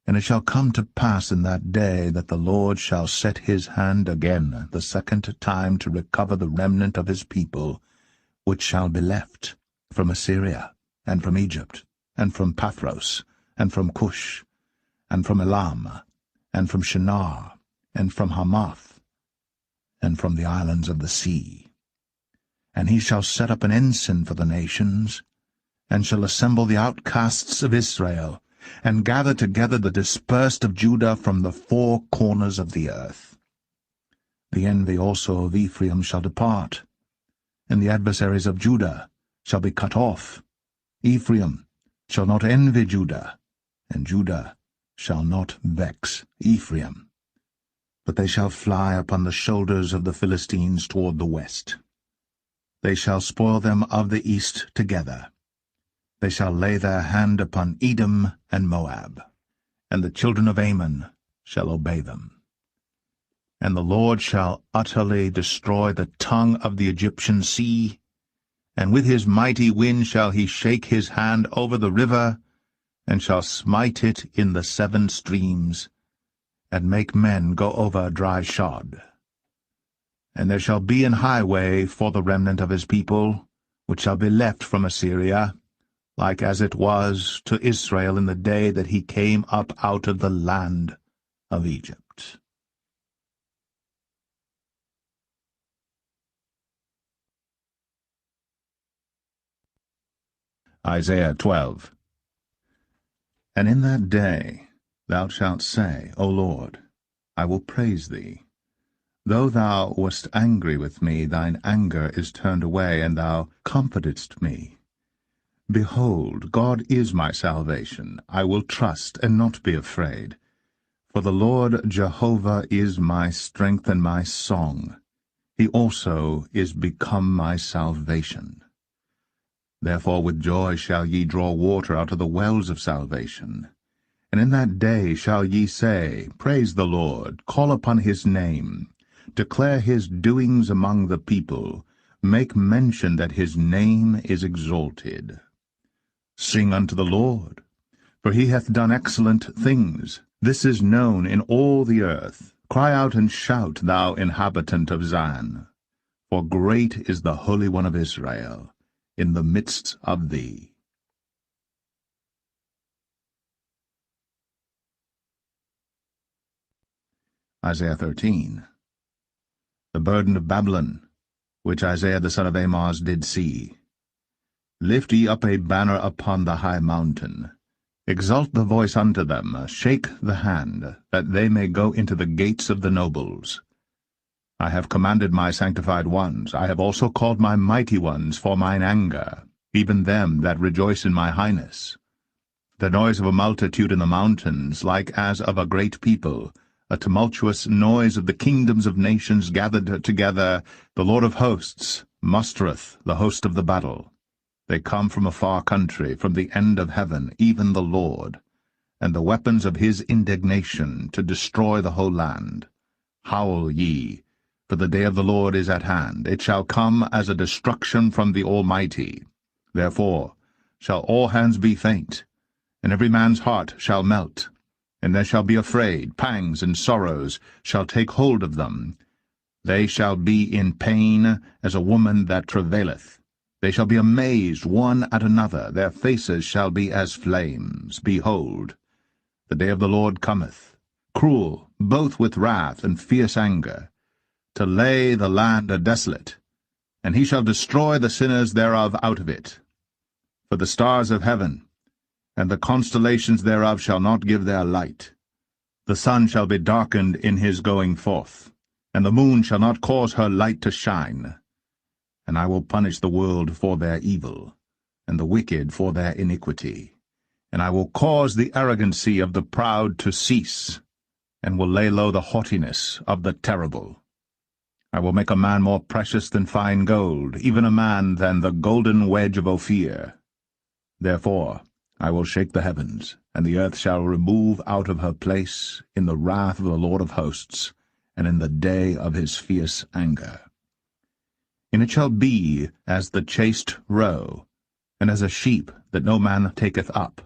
And it shall come to pass in that day that the Lord shall set his hand again the second time to recover the remnant of his people, which shall be left from Assyria, and from Egypt, and from Pathros, and from Cush, and from Elam, and from Shinar, and from Hamath, and from the islands of the sea. And he shall set up an ensign for the nations, and shall assemble the outcasts of Israel, and gather together the dispersed of Judah from the four corners of the earth. The envy also of Ephraim shall depart, and the adversaries of Judah shall be cut off. Ephraim shall not envy Judah, and Judah shall not vex Ephraim. But they shall fly upon the shoulders of the Philistines toward the west. They shall spoil them of the east together. They shall lay their hand upon Edom and Moab, and the children of Ammon shall obey them. And the Lord shall utterly destroy the tongue of the Egyptian sea, and with his mighty wind shall he shake his hand over the river, and shall smite it in the 7 streams, and make men go over dry shod. And there shall be an highway for the remnant of his people, which shall be left from Assyria, like as it was to Israel in the day that he came up out of the land of Egypt. Isaiah 12. And in that day thou shalt say, O Lord, I will praise thee. Though thou wast angry with me, thine anger is turned away, and thou comfortedst me. Behold, God is my salvation. I will trust and not be afraid. For the Lord Jehovah is my strength and my song. He also is become my salvation. Therefore with joy shall ye draw water out of the wells of salvation. And in that day shall ye say, Praise the Lord, call upon his name, declare his doings among the people, make mention that his name is exalted. Sing unto the Lord, for he hath done excellent things. This is known in all the earth. Cry out and shout, thou inhabitant of Zion. For great is the Holy One of Israel in the midst of thee. Isaiah 13. The burden of Babylon, which Isaiah the son of Amoz did see. Lift ye up a banner upon the high mountain. Exalt the voice unto them, shake the hand, that they may go into the gates of the nobles. I have commanded my sanctified ones, I have also called my mighty ones for mine anger, even them that rejoice in my highness. The noise of a multitude in the mountains, like as of a great people, a tumultuous noise of the kingdoms of nations gathered together, the Lord of hosts mustereth the host of the battle. They come from a far country, from the end of heaven, even the Lord, and the weapons of his indignation to destroy the whole land. Howl ye, for the day of the Lord is at hand. It shall come as a destruction from the Almighty. Therefore shall all hands be faint, and every man's heart shall melt, and they shall be afraid, pangs and sorrows shall take hold of them. They shall be in pain as a woman that travaileth. They shall be amazed one at another, their faces shall be as flames. Behold, the day of the Lord cometh, cruel, both with wrath and fierce anger, to lay the land desolate, and he shall destroy the sinners thereof out of it. For the stars of heaven and the constellations thereof shall not give their light. The sun shall be darkened in his going forth, and the moon shall not cause her light to shine. And I will punish the world for their evil, and the wicked for their iniquity. And I will cause the arrogancy of the proud to cease, and will lay low the haughtiness of the terrible. I will make a man more precious than fine gold, even a man than the golden wedge of Ophir. Therefore I will shake the heavens, and the earth shall remove out of her place in the wrath of the Lord of hosts, and in the day of his fierce anger. And it shall be as the chased roe, and as a sheep that no man taketh up.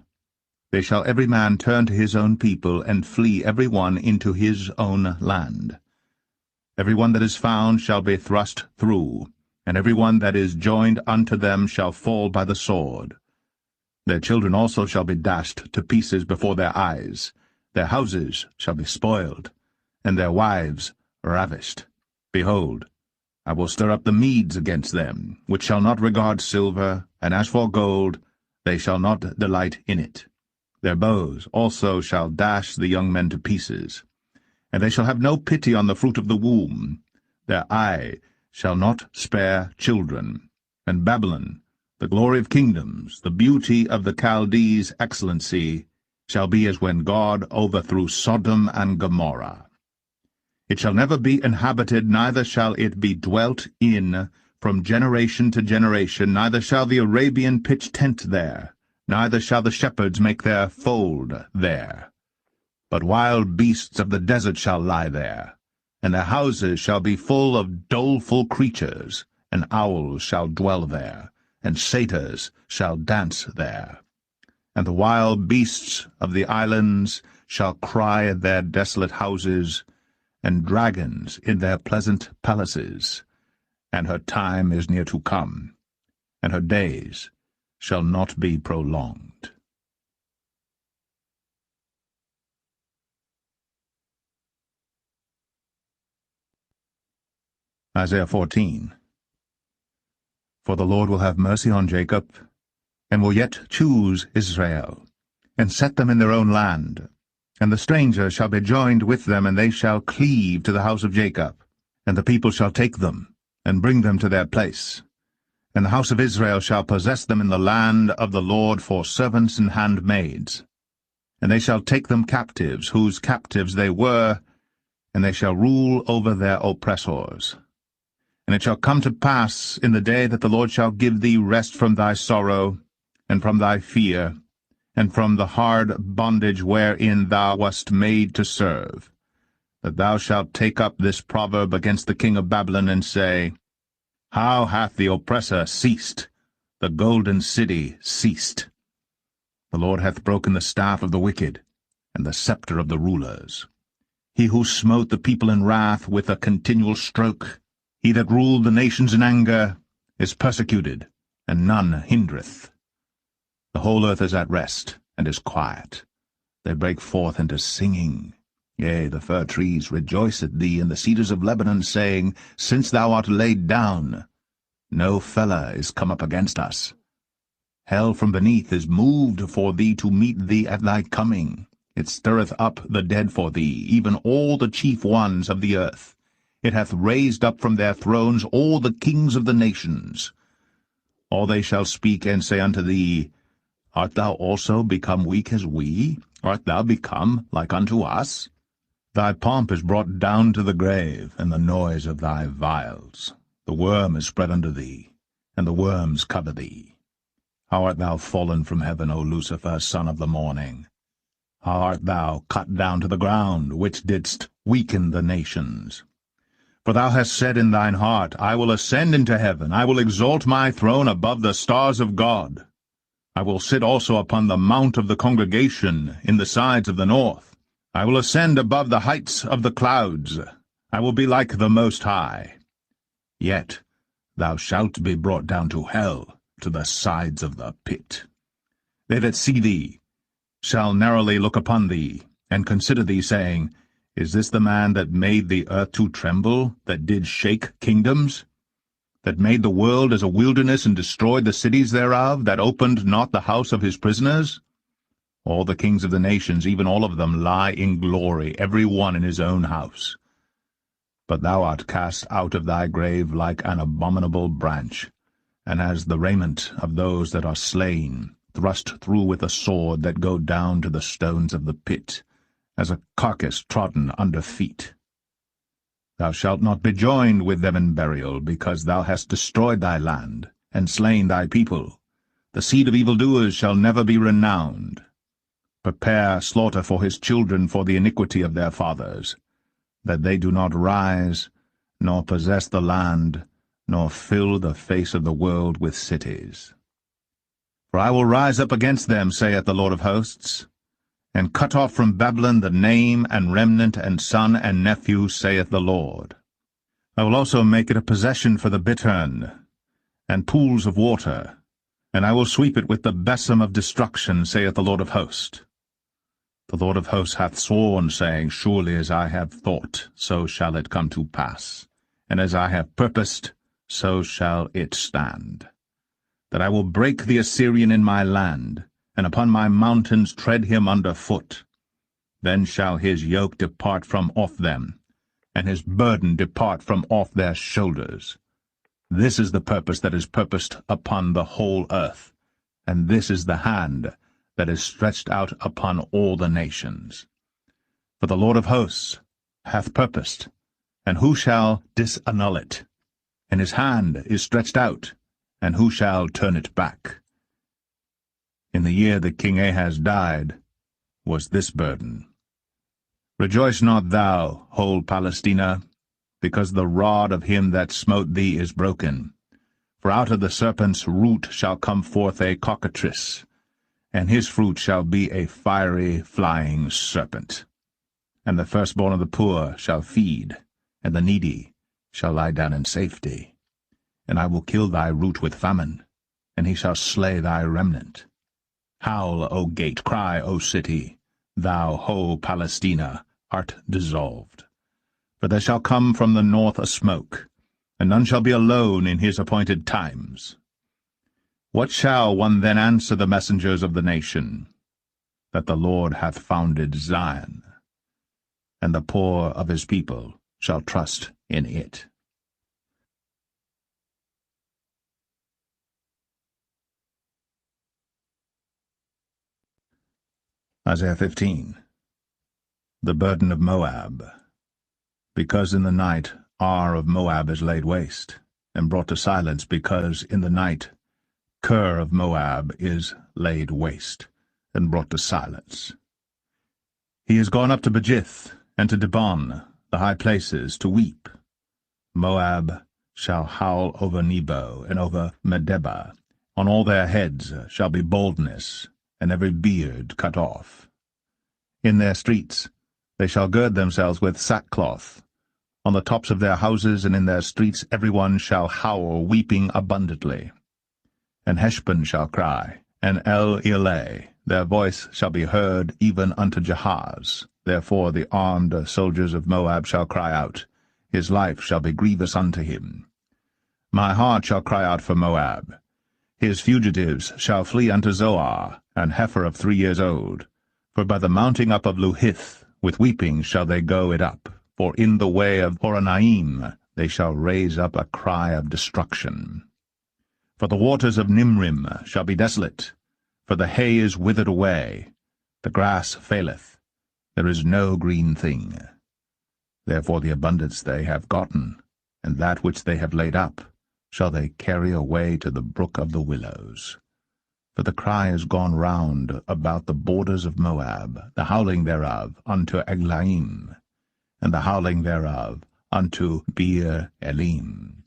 They shall every man turn to his own people, and flee every one into his own land. Every one that is found shall be thrust through, and every one that is joined unto them shall fall by the sword. Their children also shall be dashed to pieces before their eyes. Their houses shall be spoiled, and their wives ravished. Behold, I will stir up the Medes against them, which shall not regard silver, and as for gold, they shall not delight in it. Their bows also shall dash the young men to pieces. And they shall have no pity on the fruit of the womb. Their eye shall not spare children. And Babylon, the glory of kingdoms, the beauty of the Chaldees' excellency, shall be as when God overthrew Sodom and Gomorrah. It shall never be inhabited, neither shall it be dwelt in from generation to generation, neither shall the Arabian pitch tent there, neither shall the shepherds make their fold there. But wild beasts of the desert shall lie there, and their houses shall be full of doleful creatures, and owls shall dwell there, and satyrs shall dance there. And the wild beasts of the islands shall cry at their desolate houses, and dragons in their pleasant palaces. And her time is near to come, and her days shall not be prolonged. Isaiah 14. For the Lord will have mercy on Jacob, and will yet choose Israel, and set them in their own land. And the stranger shall be joined with them, and they shall cleave to the house of Jacob. And the people shall take them, and bring them to their place. And the house of Israel shall possess them in the land of the Lord for servants and handmaids. And they shall take them captives, whose captives they were, and they shall rule over their oppressors. And it shall come to pass in the day that the Lord shall give thee rest from thy sorrow, and from thy fear, and from the hard bondage wherein thou wast made to serve, that thou shalt take up this proverb against the king of Babylon, and say, How hath the oppressor ceased, the golden city ceased? The Lord hath broken the staff of the wicked, and the scepter of the rulers. He who smote the people in wrath with a continual stroke, he that ruled the nations in anger, is persecuted, and none hindereth. The whole earth is at rest, and is quiet. They break forth into singing. Yea, the fir trees rejoice at thee, and the cedars of Lebanon, saying, Since thou art laid down, no fellow is come up against us. Hell from beneath is moved for thee to meet thee at thy coming. It stirreth up the dead for thee, even all the chief ones of the earth. It hath raised up from their thrones all the kings of the nations. All they shall speak and say unto thee, Art thou also become weak as we? Art thou become like unto us? Thy pomp is brought down to the grave, and the noise of thy vials. The worm is spread under thee, and the worms cover thee. How art thou fallen from heaven, O Lucifer, son of the morning? How art thou cut down to the ground, which didst weaken the nations? For thou hast said in thine heart, I will ascend into heaven, I will exalt my throne above the stars of God. I will sit also upon the mount of the congregation in the sides of the north. I will ascend above the heights of the clouds. I will be like the Most High. Yet thou shalt be brought down to hell, to the sides of the pit. They that see thee shall narrowly look upon thee, and consider thee, saying, Is this the man that made the earth to tremble, that did shake kingdoms? That made the world as a wilderness, and destroyed the cities thereof, that opened not the house of his prisoners? All the kings of the nations, even all of them, lie in glory, every one in his own house. But thou art cast out of thy grave like an abominable branch, and as the raiment of those that are slain, thrust through with a sword, that go down to the stones of the pit, as a carcass trodden under feet. Thou shalt not be joined with them in burial, because thou hast destroyed thy land, and slain thy people. The seed of evildoers shall never be renowned. Prepare slaughter for his children for the iniquity of their fathers, that they do not rise, nor possess the land, nor fill the face of the world with cities. For I will rise up against them, saith the Lord of hosts, and cut off from Babylon the name and remnant and son and nephew, saith the Lord. I will also make it a possession for the bittern, and pools of water, and I will sweep it with the besom of destruction, saith the Lord of hosts. The Lord of hosts hath sworn, saying, Surely as I have thought, so shall it come to pass, and as I have purposed, so shall it stand. That I will break the Assyrian in my land, and upon my mountains tread him under foot. Then shall his yoke depart from off them, and his burden depart from off their shoulders. This is the purpose that is purposed upon the whole earth, and this is the hand that is stretched out upon all the nations. For the Lord of hosts hath purposed, and who shall disannul it? And his hand is stretched out, and who shall turn it back? In the year that King Ahaz died was this burden. Rejoice not thou, whole Palestina, because the rod of him that smote thee is broken. For out of the serpent's root shall come forth a cockatrice, and his fruit shall be a fiery flying serpent. And the firstborn of the poor shall feed, and the needy shall lie down in safety. And I will kill thy root with famine, and he shall slay thy remnant. Howl, O gate, cry, O city, thou whole Palestina art dissolved. For there shall come from the north a smoke, and none shall be alone in his appointed times. What shall one then answer the messengers of the nation? That the Lord hath founded Zion, and the poor of his people shall trust in it. Isaiah 15. The burden of Moab. Because in the night Ar of Moab is laid waste, and brought to silence, because in the night Ker of Moab is laid waste, and brought to silence. He is gone up to Bajith, and to Dibon, the high places, to weep. Moab shall howl over Nebo, and over Medeba. On all their heads shall be baldness, and every beard cut off. In their streets they shall gird themselves with sackcloth. On the tops of their houses and in their streets every one shall howl, weeping abundantly. And Heshbon shall cry, and El-Eleh, their voice shall be heard even unto Jahaz. Therefore the armed soldiers of Moab shall cry out, his life shall be grievous unto him. My heart shall cry out for Moab. His fugitives shall flee unto Zoar, an heifer of 3 years old. For by the mounting up of Luhith, with weeping shall they go it up. For in the way of Horonaim they shall raise up a cry of destruction. For the waters of Nimrim shall be desolate, for the hay is withered away, the grass faileth, there is no green thing. Therefore the abundance they have gotten, and that which they have laid up, shall they carry away to the brook of the willows. For the cry is gone round about the borders of Moab, the howling thereof unto Eglaim, and the howling thereof unto Beer Elim.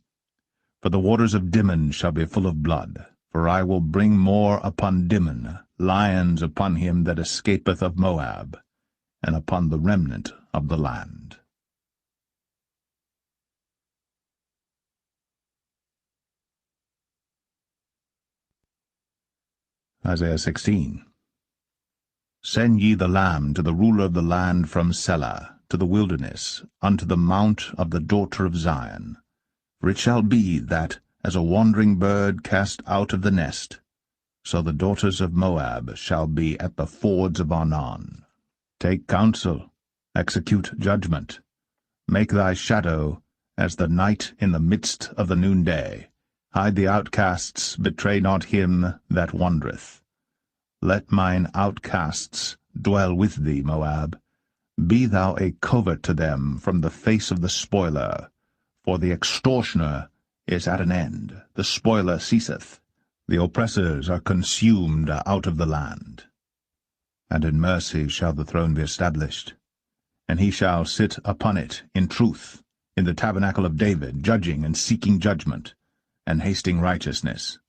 For the waters of Dimon shall be full of blood, for I will bring more upon Dimon, lions upon him that escapeth of Moab, and upon the remnant of the land. Isaiah 16. Send ye the lamb to the ruler of the land from Selah, to the wilderness, unto the mount of the daughter of Zion. For it shall be that, as a wandering bird cast out of the nest, so the daughters of Moab shall be at the fords of Arnon. Take counsel, execute judgment, make thy shadow as the night in the midst of the noonday. Hide the outcasts, betray not him that wandereth. Let mine outcasts dwell with thee, Moab. Be thou a covert to them from the face of the spoiler, for the extortioner is at an end, the spoiler ceaseth, the oppressors are consumed out of the land. And in mercy shall the throne be established, and he shall sit upon it in truth, in the tabernacle of David, judging and seeking judgment, and hasting righteousness.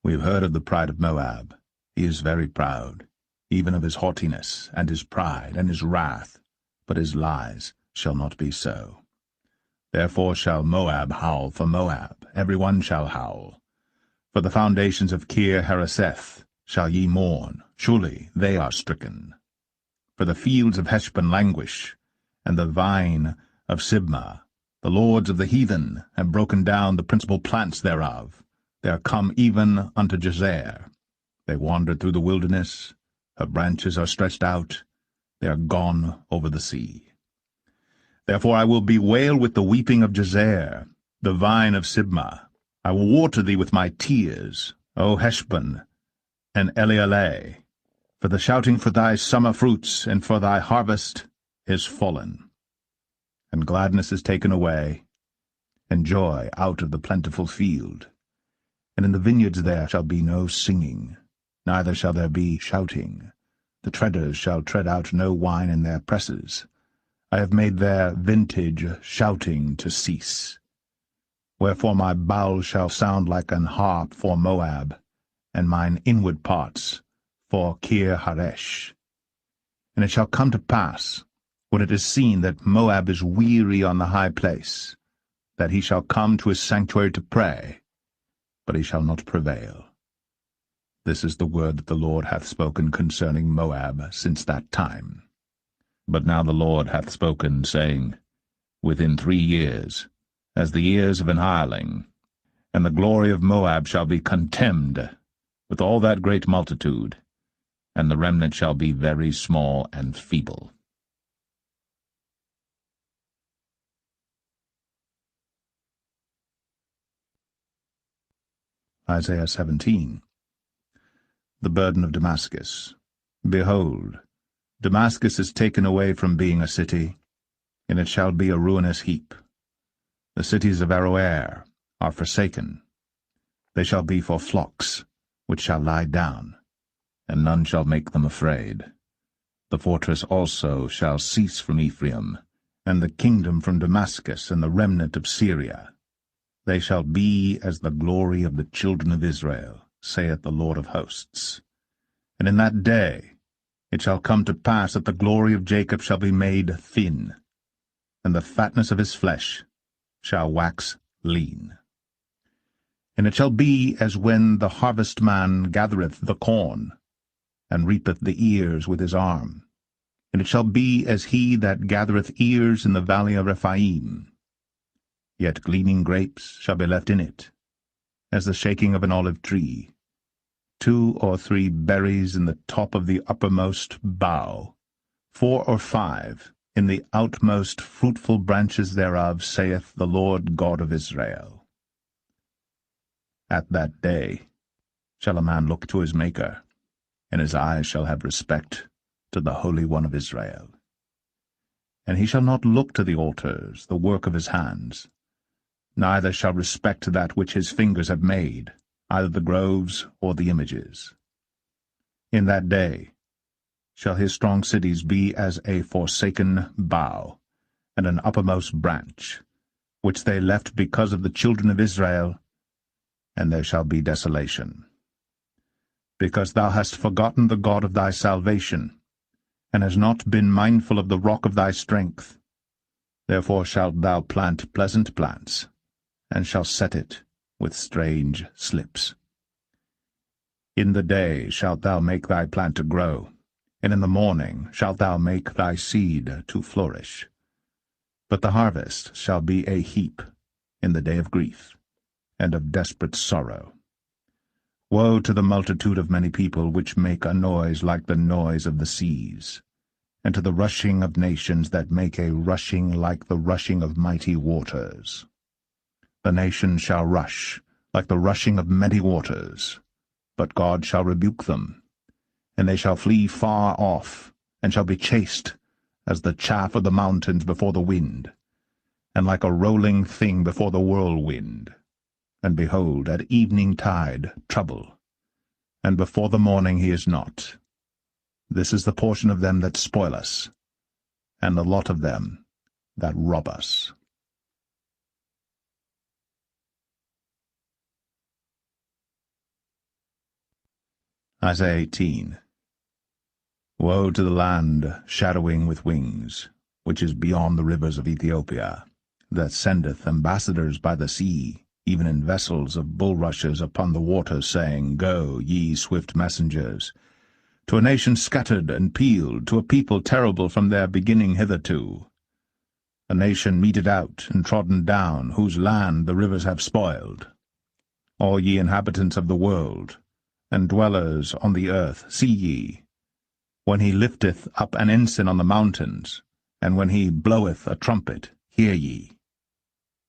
We have heard of the pride of Moab. He is very proud, even of his haughtiness, and his pride, and his wrath, but his lies shall not be so. Therefore shall Moab howl for Moab, every one shall howl. For the foundations of Kir Hareseth shall ye mourn, surely they are stricken. For the fields of Heshbon languish, and the vine of Sibmah. The lords of the heathen have broken down the principal plants thereof. They are come even unto Jazer. They wandered through the wilderness. Her branches are stretched out. They are gone over the sea. Therefore I will bewail with the weeping of Jazer, the vine of Sibmah. I will water thee with my tears, O Heshbon and Elealeh. For the shouting for thy summer fruits and for thy harvest is fallen. And gladness is taken away, and joy out of the plentiful field. And in the vineyards there shall be no singing, neither shall there be shouting. The treaders shall tread out no wine in their presses. I have made their vintage shouting to cease. Wherefore my bowels shall sound like an harp for Moab, and mine inward parts for Kir Haresh. And it shall come to pass, when it is seen that Moab is weary on the high place, that he shall come to his sanctuary to pray, but he shall not prevail. This is the word that the Lord hath spoken concerning Moab since that time. But now the Lord hath spoken, saying, Within 3 years, as the years of an hireling, and the glory of Moab shall be contemned with all that great multitude, and the remnant shall be very small and feeble. Isaiah 17. The burden of Damascus. Behold, Damascus is taken away from being a city, and it shall be a ruinous heap. The cities of Aroer are forsaken. They shall be for flocks, which shall lie down, and none shall make them afraid. The fortress also shall cease from Ephraim, and the kingdom from Damascus, and the remnant of Syria. They shall be as the glory of the children of Israel, saith the Lord of hosts. And in that day it shall come to pass that the glory of Jacob shall be made thin, and the fatness of his flesh shall wax lean. And it shall be as when the harvestman gathereth the corn, and reapeth the ears with his arm. And it shall be as he that gathereth ears in the valley of Rephaim. Yet gleaning grapes shall be left in it, as the shaking of an olive tree, 2 or 3 berries in the top of the uppermost bough, 4 or 5 in the outmost fruitful branches thereof, saith the Lord God of Israel. At that day shall a man look to his Maker, and his eyes shall have respect to the Holy One of Israel. And he shall not look to the altars, the work of his hands, neither shall respect that which his fingers have made, either the groves or the images. In that day shall his strong cities be as a forsaken bough, and an uppermost branch, which they left because of the children of Israel, and there shall be desolation. Because thou hast forgotten the God of thy salvation, and hast not been mindful of the rock of thy strength, therefore shalt thou plant pleasant plants, and shalt set it with strange slips. In the day shalt thou make thy plant to grow, and in the morning shalt thou make thy seed to flourish. But the harvest shall be a heap in the day of grief, and of desperate sorrow. Woe to the multitude of many people which make a noise like the noise of the seas, and to the rushing of nations that make a rushing like the rushing of mighty waters. The nations shall rush like the rushing of many waters, but God shall rebuke them, and they shall flee far off, and shall be chased as the chaff of the mountains before the wind, and like a rolling thing before the whirlwind. And behold, at evening tide trouble, and before the morning he is not. This is the portion of them that spoil us, and the lot of them that rob us. Isaiah 18. Woe to the land shadowing with wings, which is beyond the rivers of Ethiopia, that sendeth ambassadors by the sea, even in vessels of bulrushes upon the waters, saying, Go, ye swift messengers, to a nation scattered and peeled, to a people terrible from their beginning hitherto, a nation meted out and trodden down, whose land the rivers have spoiled. All ye inhabitants of the world, and dwellers on the earth, see ye, when he lifteth up an ensign on the mountains, and when he bloweth a trumpet, hear ye.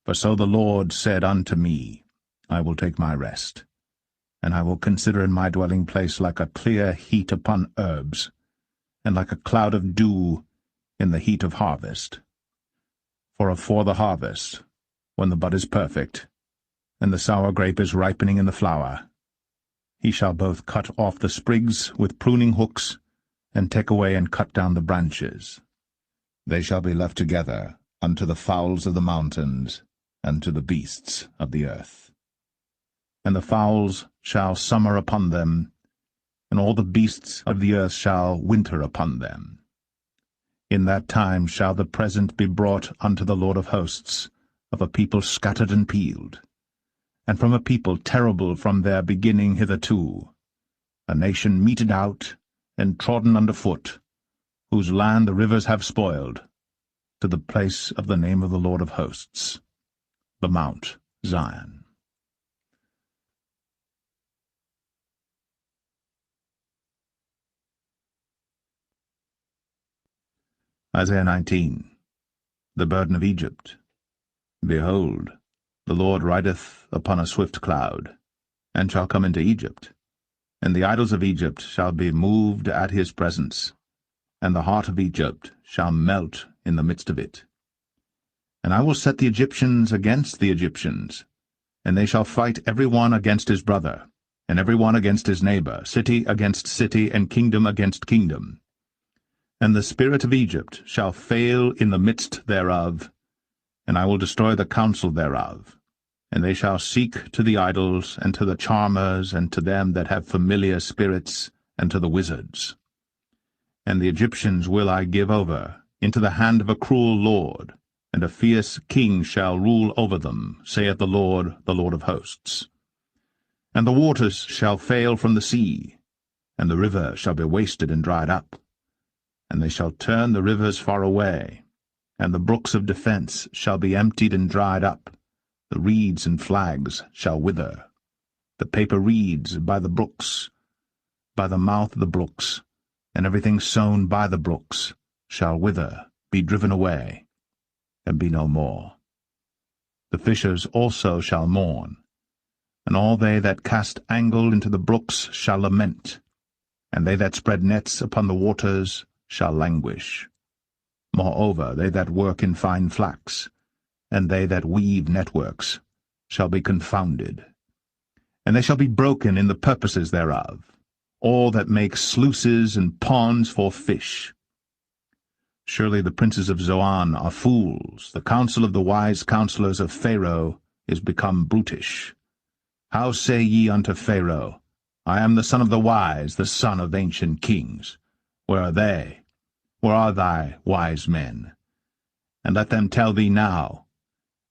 For so the Lord said unto me, I will take my rest, and I will consider in my dwelling place like a clear heat upon herbs, and like a cloud of dew in the heat of harvest. For afore the harvest, when the bud is perfect, and the sour grape is ripening in the flower, he shall both cut off the sprigs with pruning hooks, and take away and cut down the branches. They shall be left together unto the fowls of the mountains, and to the beasts of the earth. And the fowls shall summer upon them, and all the beasts of the earth shall winter upon them. In that time shall the present be brought unto the Lord of hosts, of a people scattered and peeled, and from a people terrible from their beginning hitherto, a nation meted out and trodden under foot, whose land the rivers have spoiled, to the place of the name of the Lord of hosts, the Mount Zion. Isaiah 19. The burden of Egypt. Behold, the Lord rideth upon a swift cloud, and shall come into Egypt, and the idols of Egypt shall be moved at his presence, and the heart of Egypt shall melt in the midst of it. And I will set the Egyptians against the Egyptians, and they shall fight every one against his brother, and every one against his neighbor, city against city, and kingdom against kingdom. And the spirit of Egypt shall fail in the midst thereof, and I will destroy the counsel thereof. And they shall seek to the idols, and to the charmers, and to them that have familiar spirits, and to the wizards. And the Egyptians will I give over into the hand of a cruel lord, and a fierce king shall rule over them, saith the Lord of hosts. And the waters shall fail from the sea, and the river shall be wasted and dried up. And they shall turn the rivers far away, and the brooks of defence shall be emptied and dried up. The reeds and flags shall wither. The paper reeds by the brooks, by the mouth of the brooks, and everything sown by the brooks shall wither be driven away, and be no more. The fishers also shall mourn, and all they that cast angle into the brooks shall lament, and they that spread nets upon the waters shall languish. Moreover, they that work in fine flax, and they that weave networks, shall be confounded. And they shall be broken in the purposes thereof, all that make sluices and ponds for fish. Surely the princes of Zoan are fools, the counsel of the wise counselors of Pharaoh is become brutish. How say ye unto Pharaoh, I am the son of the wise, the son of ancient kings? Where are they? Where are thy wise men? And let them tell thee now,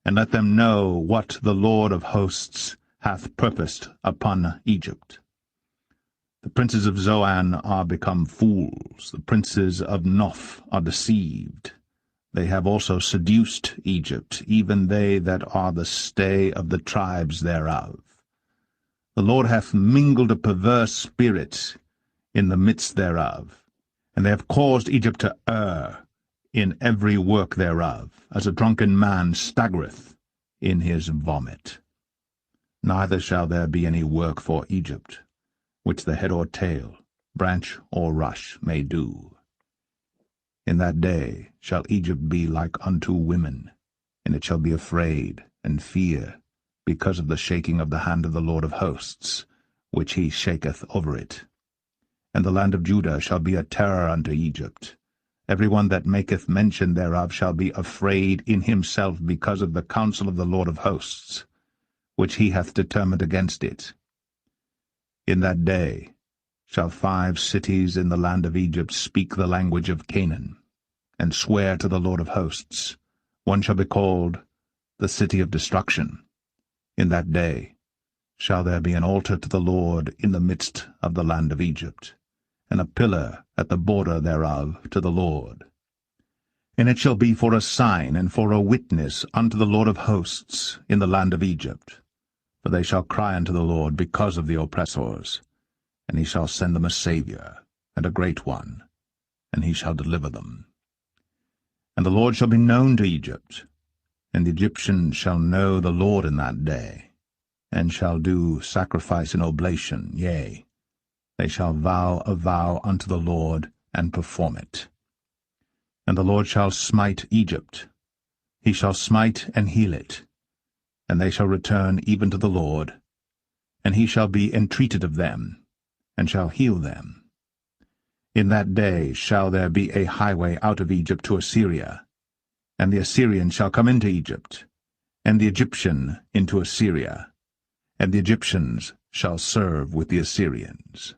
and let them know what the Lord of hosts hath purposed upon Egypt. The princes of Zoan are become fools, the princes of Noph are deceived. They have also seduced Egypt, even they that are the stay of the tribes thereof. The Lord hath mingled a perverse spirit in the midst thereof, and they have caused Egypt to err in every work thereof, as a drunken man staggereth in his vomit. Neither shall there be any work for Egypt, which the head or tail, branch or rush may do. In that day shall Egypt be like unto women, and it shall be afraid and fear, because of the shaking of the hand of the Lord of hosts, which he shaketh over it. And the land of Judah shall be a terror unto Egypt. Every one that maketh mention thereof shall be afraid in himself because of the counsel of the Lord of hosts, which he hath determined against it. In that day shall 5 cities in the land of Egypt speak the language of Canaan, and swear to the Lord of hosts. One shall be called the city of destruction. In that day shall there be an altar to the Lord in the midst of the land of Egypt, and a pillar at the border thereof to the Lord. And it shall be for a sign and for a witness unto the Lord of hosts in the land of Egypt. For they shall cry unto the Lord because of the oppressors, and he shall send them a Saviour, and a great one, and he shall deliver them. And the Lord shall be known to Egypt, and the Egyptians shall know the Lord in that day, and shall do sacrifice and oblation, yea, they shall vow a vow unto the Lord, and perform it. And the Lord shall smite Egypt, he shall smite and heal it, and they shall return even to the Lord, and he shall be entreated of them, and shall heal them. In that day shall there be a highway out of Egypt to Assyria, and the Assyrian shall come into Egypt, and the Egyptian into Assyria, and the Egyptians shall serve with the Assyrians.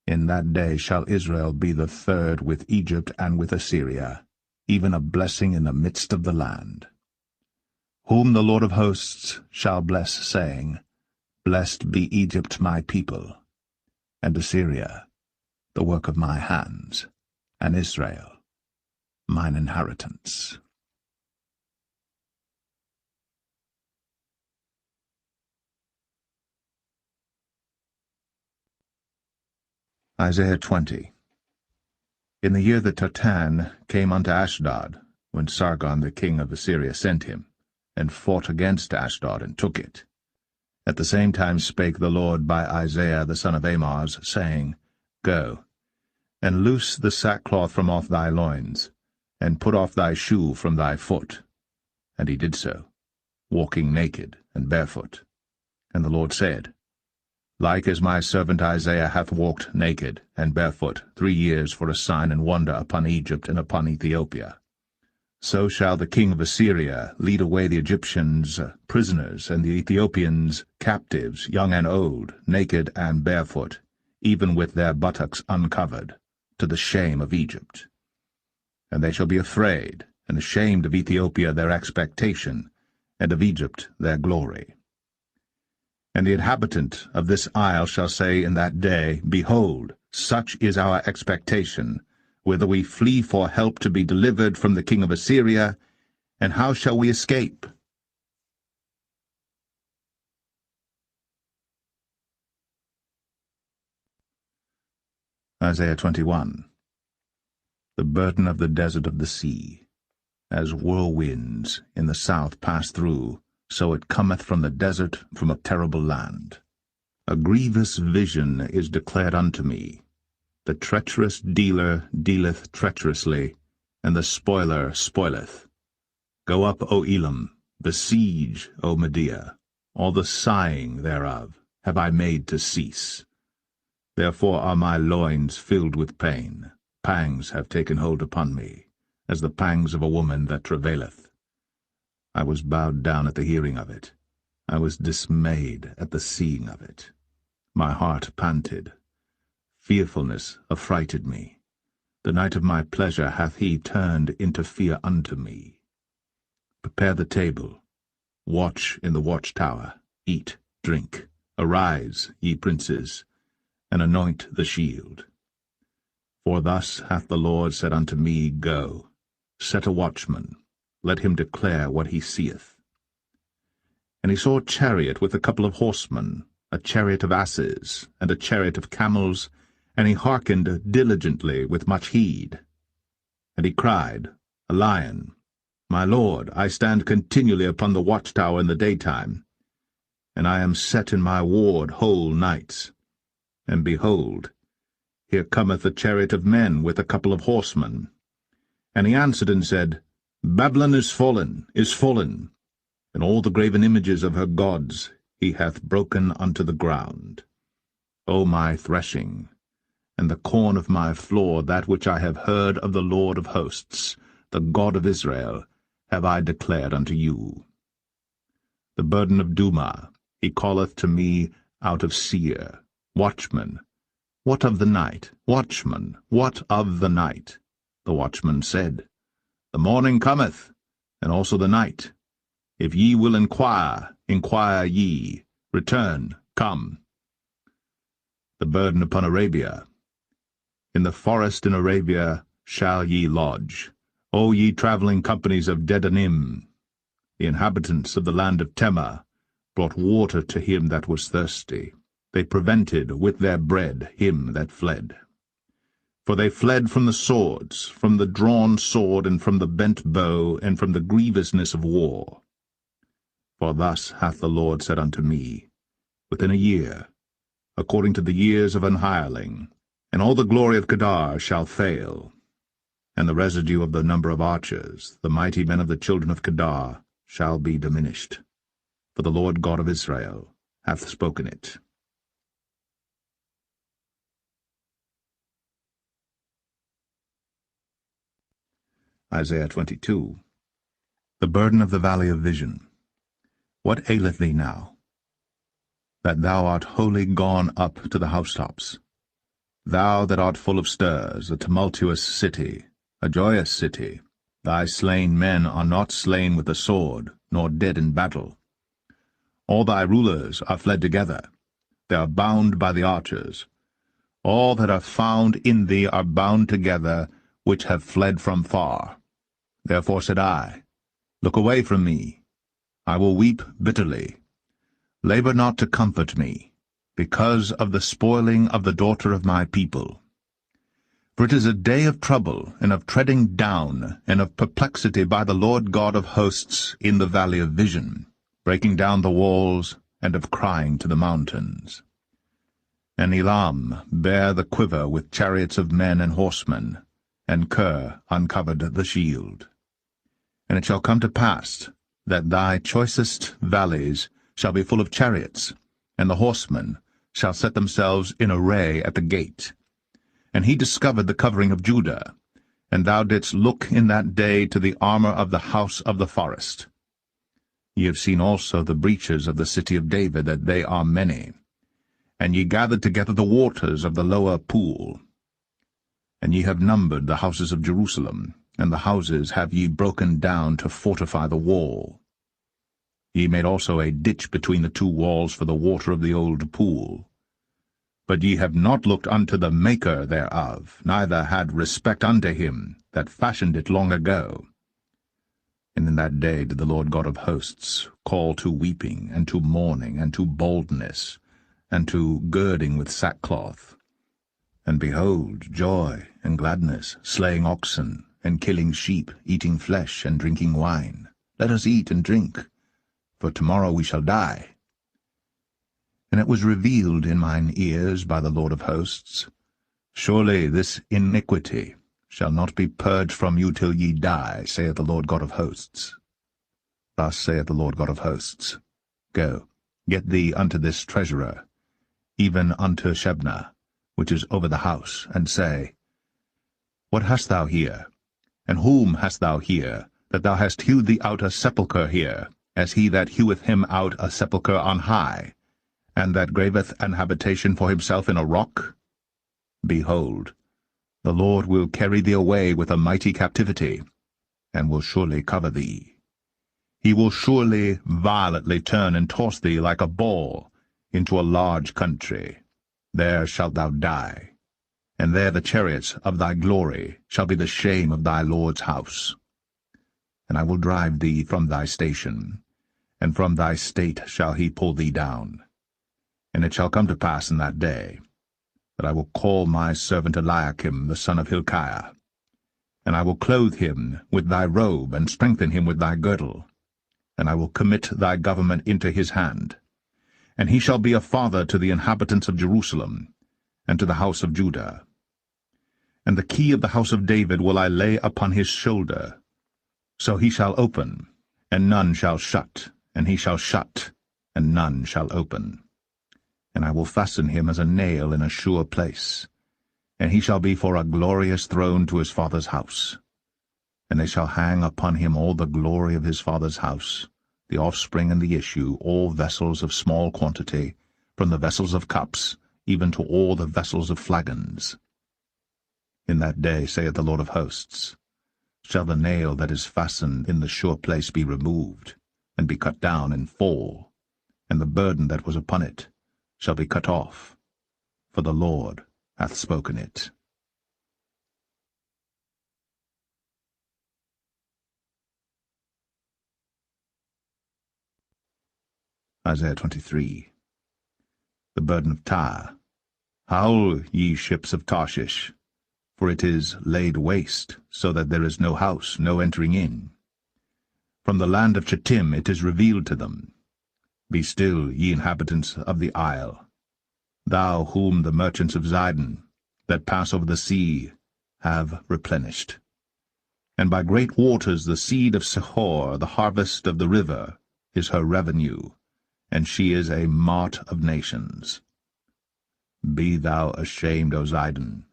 In that day shall Israel be the third with Egypt and with Assyria, even a blessing in the midst of the land. Whom the Lord of hosts shall bless, saying, Blessed be Egypt my people, and Assyria, the work of my hands, and Israel, mine inheritance. Isaiah 20. In the year that Tartan came unto Ashdod, when Sargon the king of Assyria sent him, and fought against Ashdod, and took it. At the same time spake the Lord by Isaiah the son of Amoz, saying, Go, and loose the sackcloth from off thy loins, and put off thy shoe from thy foot. And he did so, walking naked and barefoot. And the Lord said, Like as my servant Isaiah hath walked naked and barefoot 3 years for a sign and wonder upon Egypt and upon Ethiopia, so shall the king of Assyria lead away the Egyptians prisoners, and the Ethiopians captives, young and old, naked and barefoot, even with their buttocks uncovered, to the shame of Egypt. And they shall be afraid, and ashamed of Ethiopia their expectation, and of Egypt their glory. And the inhabitant of this isle shall say in that day, Behold, such is our expectation, whither we flee for help to be delivered from the king of Assyria, and how shall we escape? Isaiah 21. The burden of the desert of the sea. As whirlwinds in the south pass through, so it cometh from the desert, from a terrible land. A grievous vision is declared unto me. The treacherous dealer dealeth treacherously, and the spoiler spoileth. Go up, O Elam, besiege, O Medea. All the sighing thereof have I made to cease. Therefore are my loins filled with pain. Pangs have taken hold upon me, as the pangs of a woman that travaileth. I was bowed down at the hearing of it. I was dismayed at the seeing of it. My heart panted. Fearfulness affrighted me. The night of my pleasure hath he turned into fear unto me. Prepare the table. Watch in the watchtower. Eat, drink. Arise, ye princes, and anoint the shield. For thus hath the Lord said unto me, Go, set a watchman, let him declare what he seeth. And he saw a chariot with a couple of horsemen, a chariot of asses, and a chariot of camels, and he hearkened diligently with much heed. And he cried, A lion, My Lord, I stand continually upon the watchtower in the daytime, and I am set in my ward whole nights. And behold, here cometh a chariot of men with a couple of horsemen. And he answered and said, Babylon is fallen, and all the graven images of her gods he hath broken unto the ground. O my threshing, and the corn of my floor, that which I have heard of the Lord of hosts, the God of Israel, have I declared unto you. The burden of Duma he calleth to me out of Seir. Watchman, what of the night? Watchman, what of the night? The watchman said, The morning cometh, and also the night. If ye will inquire, inquire ye. Return, come. The burden upon Arabia. In the forest in Arabia shall ye lodge, O ye travelling companies of Dedanim. The inhabitants of the land of Tema brought water to him that was thirsty. They prevented with their bread him that fled. For they fled from the swords, from the drawn sword, and from the bent bow, and from the grievousness of war. For thus hath the Lord said unto me, Within a year, according to the years of an hireling, and all the glory of Kedar shall fail, and the residue of the number of archers, the mighty men of the children of Kedar, shall be diminished. For the Lord God of Israel hath spoken it. Isaiah 22. The burden of the valley of vision. What aileth thee now, that thou art wholly gone up to the housetops? Thou that art full of stirs, a tumultuous city, a joyous city, thy slain men are not slain with the sword, nor dead in battle. All thy rulers are fled together, they are bound by the archers. All that are found in thee are bound together, which have fled from far. Therefore said I, Look away from me. I will weep bitterly. Labor not to comfort me, because of the spoiling of the daughter of my people. For it is a day of trouble, and of treading down, and of perplexity by the Lord God of hosts in the valley of vision, breaking down the walls, and of crying to the mountains. And Elam bare the quiver with chariots of men and horsemen, and Ker uncovered the shield. And it shall come to pass that thy choicest valleys shall be full of chariots, and the horsemen shall set themselves in array at the gate. And he discovered the covering of Judah, and thou didst look in that day to the armor of the house of the forest. Ye have seen also the breaches of the city of David, that they are many. And ye gathered together the waters of the lower pool. And ye have numbered the houses of Jerusalem, and the houses have ye broken down to fortify the wall. Ye made also a ditch between the two walls for the water of the old pool. But ye have not looked unto the Maker thereof, neither had respect unto him that fashioned it long ago. And in that day did the Lord God of hosts call to weeping, and to mourning, and to baldness, and to girding with sackcloth. And behold, joy and gladness, slaying oxen, and killing sheep, eating flesh, and drinking wine. Let us eat and drink, for tomorrow we shall die. And it was revealed in mine ears by the Lord of hosts, Surely this iniquity shall not be purged from you till ye die, saith the Lord God of hosts. Thus saith the Lord God of hosts, Go, get thee unto this treasurer, even unto Shebna, which is over the house, and say, What hast thou here? And whom hast thou here, that thou hast hewed thee out a sepulchre here, as he that heweth him out a sepulchre on high, and that graveth an habitation for himself in a rock? Behold, the Lord will carry thee away with a mighty captivity, and will surely cover thee. He will surely violently turn and toss thee like a ball into a large country. There shalt thou die, and there the chariots of thy glory shall be the shame of thy Lord's house. And I will drive thee from thy station, and from thy state shall he pull thee down. And it shall come to pass in that day, that I will call my servant Eliakim the son of Hilkiah, and I will clothe him with thy robe, and strengthen him with thy girdle, and I will commit thy government into his hand. And he shall be a father to the inhabitants of Jerusalem, and to the house of Judah. And the key of the house of David will I lay upon his shoulder. So he shall open, and none shall shut, and he shall shut, and none shall open. And I will fasten him as a nail in a sure place, and he shall be for a glorious throne to his father's house. And they shall hang upon him all the glory of his father's house, the offspring and the issue, all vessels of small quantity, from the vessels of cups, even to all the vessels of flagons. In that day, saith the Lord of hosts, shall the nail that is fastened in the sure place be removed, and be cut down and fall, and the burden that was upon it shall be cut off, for the Lord hath spoken it. Isaiah 23. The burden of Tyre. Howl, ye ships of Tarshish, for it is laid waste, so that there is no house, no entering in. From the land of Chittim it is revealed to them. Be still, ye inhabitants of the isle, thou whom the merchants of Zidon, that pass over the sea, have replenished. And by great waters the seed of Sihor, the harvest of the river, is her revenue, and she is a mart of nations. Be thou ashamed, O Zidon,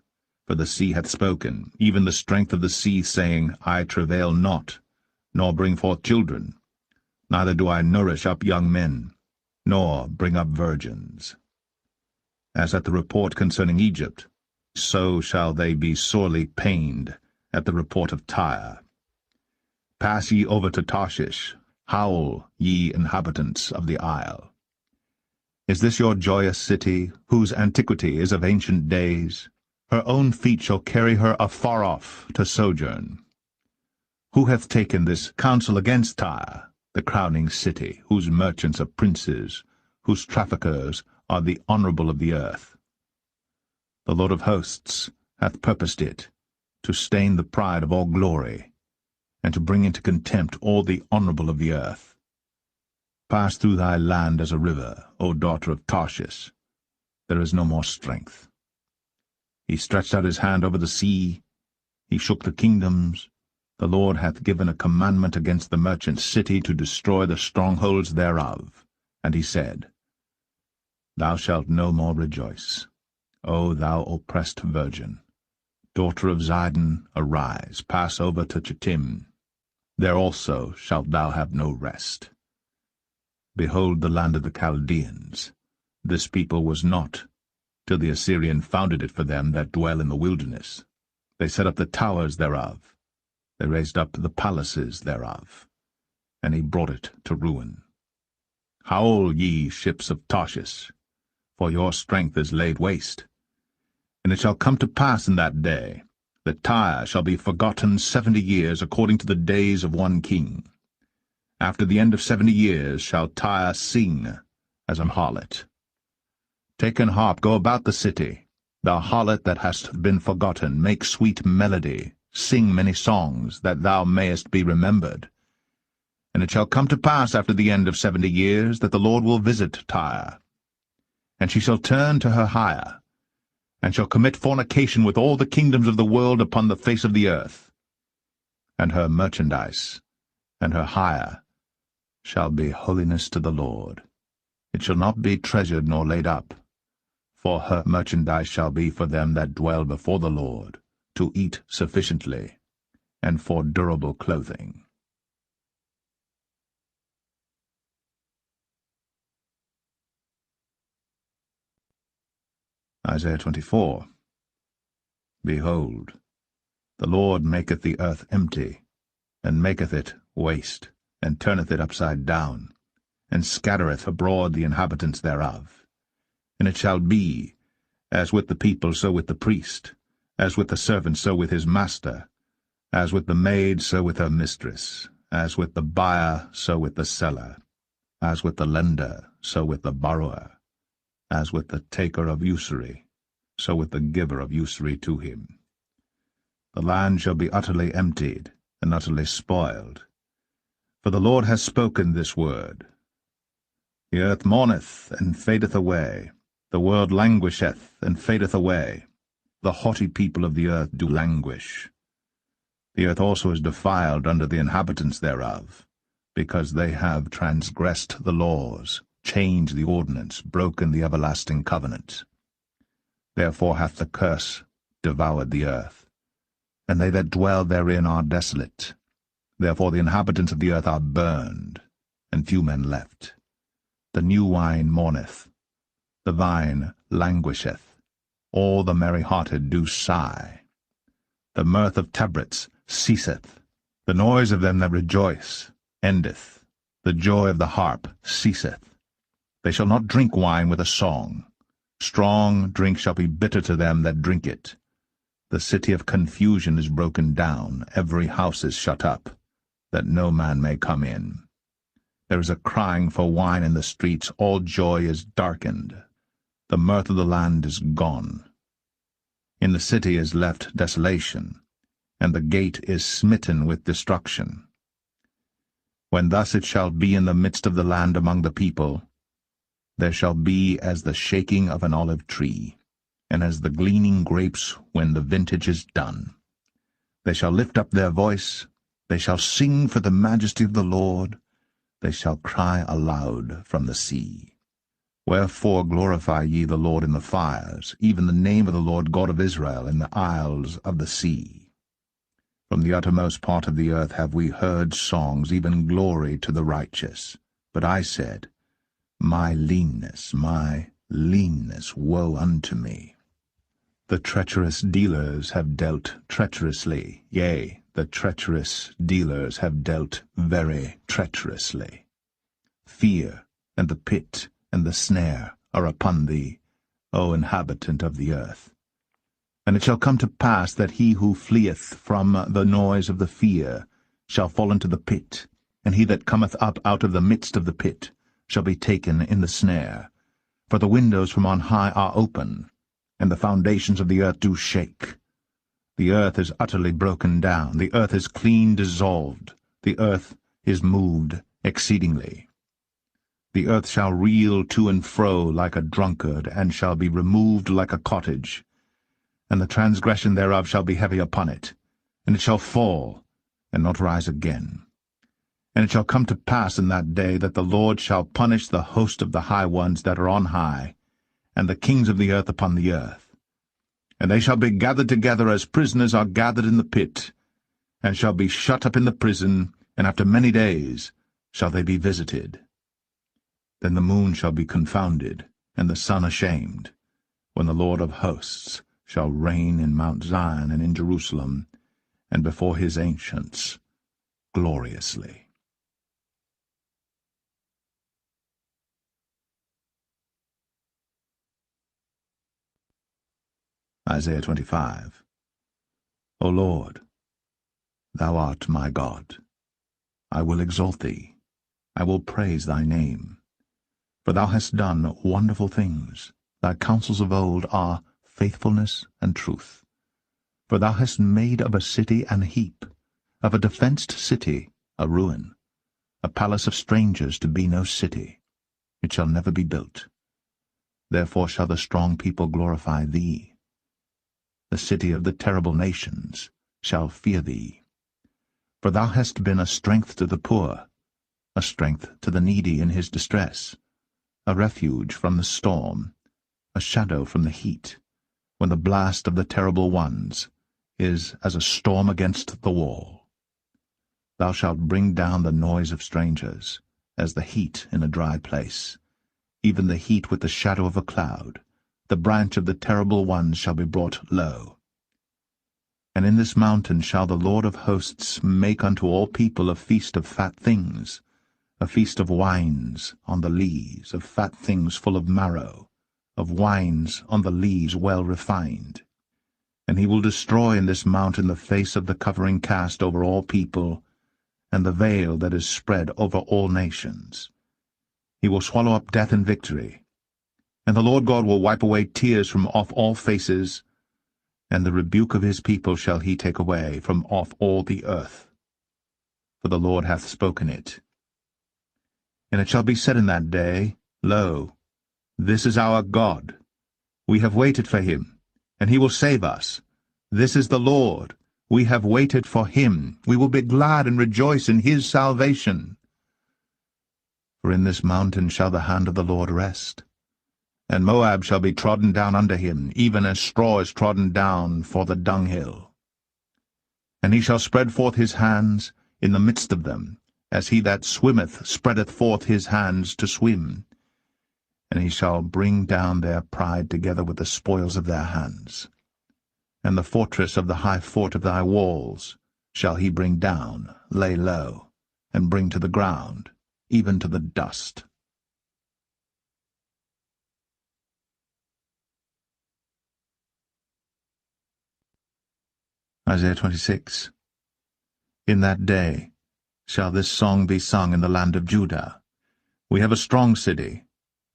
for the sea hath spoken, even the strength of the sea, saying, I travail not, nor bring forth children, neither do I nourish up young men, nor bring up virgins. As at the report concerning Egypt, so shall they be sorely pained at the report of Tyre. Pass ye over to Tarshish, howl, ye inhabitants of the isle. Is this your joyous city, whose antiquity is of ancient days? Her own feet shall carry her afar off to sojourn. Who hath taken this counsel against Tyre, the crowning city, whose merchants are princes, whose traffickers are the honorable of the earth? The Lord of hosts hath purposed it, to stain the pride of all glory, and to bring into contempt all the honorable of the earth. Pass through thy land as a river, O daughter of Tarshish. There is no more strength. He stretched out his hand over the sea. He shook the kingdoms. The Lord hath given a commandment against the merchant city to destroy the strongholds thereof. And he said, Thou shalt no more rejoice, O thou oppressed virgin. Daughter of Zidon, arise, pass over to Chittim. There also shalt thou have no rest. Behold the land of the Chaldeans. This people was not, till the Assyrian founded it for them that dwell in the wilderness. They set up the towers thereof. They raised up the palaces thereof. And he brought it to ruin. Howl, ye ships of Tarshish, for your strength is laid waste. And it shall come to pass in that day, that Tyre shall be forgotten 70 years according to the days of one king. After the end of 70 years shall Tyre sing as an harlot. Take an harp, go about the city, Thou harlot that hast been forgotten, make sweet melody, sing many songs, that thou mayest be remembered. And it shall come to pass after the end of 70 years that the Lord will visit Tyre. And she shall turn to her hire, and shall commit fornication with all the kingdoms of the world upon the face of the earth. And her merchandise and her hire shall be holiness to the Lord. It shall not be treasured nor laid up, for her merchandise shall be for them that dwell before the Lord, to eat sufficiently, and for durable clothing. Isaiah 24. Behold, the Lord maketh the earth empty, and maketh it waste, and turneth it upside down, and scattereth abroad the inhabitants thereof. And it shall be, as with the people, so with the priest, as with the servant, so with his master, as with the maid, so with her mistress, as with the buyer, so with the seller, as with the lender, so with the borrower, as with the taker of usury, so with the giver of usury to him. The land shall be utterly emptied, and utterly spoiled. For the Lord has spoken this word. The earth mourneth, and fadeth away. The world languisheth, and fadeth away. The haughty people of the earth do languish. The earth also is defiled under the inhabitants thereof, because they have transgressed the laws, changed the ordinance, broken the everlasting covenant. Therefore hath the curse devoured the earth, and they that dwell therein are desolate. Therefore the inhabitants of the earth are burned, and few men left. The new wine mourneth, the vine languisheth, all the merry-hearted do sigh. The mirth of tabrets ceaseth, the noise of them that rejoice endeth, the joy of the harp ceaseth. They shall not drink wine with a song. Strong drink shall be bitter to them that drink it. The city of confusion is broken down, every house is shut up, that no man may come in. There is a crying for wine in the streets, all joy is darkened. The mirth of the land is gone. In the city is left desolation, and the gate is smitten with destruction. When thus it shall be in the midst of the land among the people, there shall be as the shaking of an olive tree, and as the gleaning grapes when the vintage is done. They shall lift up their voice, they shall sing for the majesty of the Lord, they shall cry aloud from the sea. Wherefore glorify ye the Lord in the fires, even the name of the Lord God of Israel in the isles of the sea. From the uttermost part of the earth have we heard songs, even glory to the righteous. But I said, my leanness, woe unto me. The treacherous dealers have dealt treacherously, yea, the treacherous dealers have dealt very treacherously. Fear, and the pit, and the snare are upon thee, O inhabitant of the earth. And it shall come to pass that he who fleeth from the noise of the fear shall fall into the pit, and he that cometh up out of the midst of the pit shall be taken in the snare. For the windows from on high are open, and the foundations of the earth do shake. The earth is utterly broken down, the earth is clean dissolved, the earth is moved exceedingly. The earth shall reel to and fro like a drunkard, and shall be removed like a cottage. And the transgression thereof shall be heavy upon it, and it shall fall, and not rise again. And it shall come to pass in that day that the Lord shall punish the host of the high ones that are on high, and the kings of the earth upon the earth. And they shall be gathered together as prisoners are gathered in the pit, and shall be shut up in the prison, and after many days shall they be visited. Then the moon shall be confounded, and the sun ashamed, when the Lord of hosts shall reign in Mount Zion and in Jerusalem, and before his ancients gloriously. Isaiah 25. O Lord, thou art my God. I will exalt thee. I will praise thy name. For thou hast done wonderful things. Thy counsels of old are faithfulness and truth. For thou hast made of a city an heap, of a defenced city a ruin, a palace of strangers to be no city. It shall never be built. Therefore shall the strong people glorify thee. The city of the terrible nations shall fear thee. For thou hast been a strength to the poor, a strength to the needy in his distress, a refuge from the storm, a shadow from the heat, when the blast of the terrible ones is as a storm against the wall. Thou shalt bring down the noise of strangers, as the heat in a dry place, even the heat with the shadow of a cloud. The branch of the terrible ones shall be brought low. And in this mountain shall the Lord of hosts make unto all people a feast of fat things, a feast of wines on the lees, of fat things full of marrow, of wines on the lees well refined. And he will destroy in this mountain the face of the covering cast over all people, and the veil that is spread over all nations. He will swallow up death in victory. And the Lord God will wipe away tears from off all faces, and the rebuke of his people shall he take away from off all the earth. For the Lord hath spoken it. And it shall be said in that day, Lo, this is our God. We have waited for him, and he will save us. This is the Lord. We have waited for him. We will be glad and rejoice in his salvation. For in this mountain shall the hand of the Lord rest, and Moab shall be trodden down under him, even as straw is trodden down for the dunghill. And he shall spread forth his hands in the midst of them, as he that swimmeth spreadeth forth his hands to swim. And he shall bring down their pride together with the spoils of their hands. And the fortress of the high fort of thy walls shall he bring down, lay low, and bring to the ground, even to the dust. Isaiah 26. In that day shall this song be sung in the land of Judah. We have a strong city.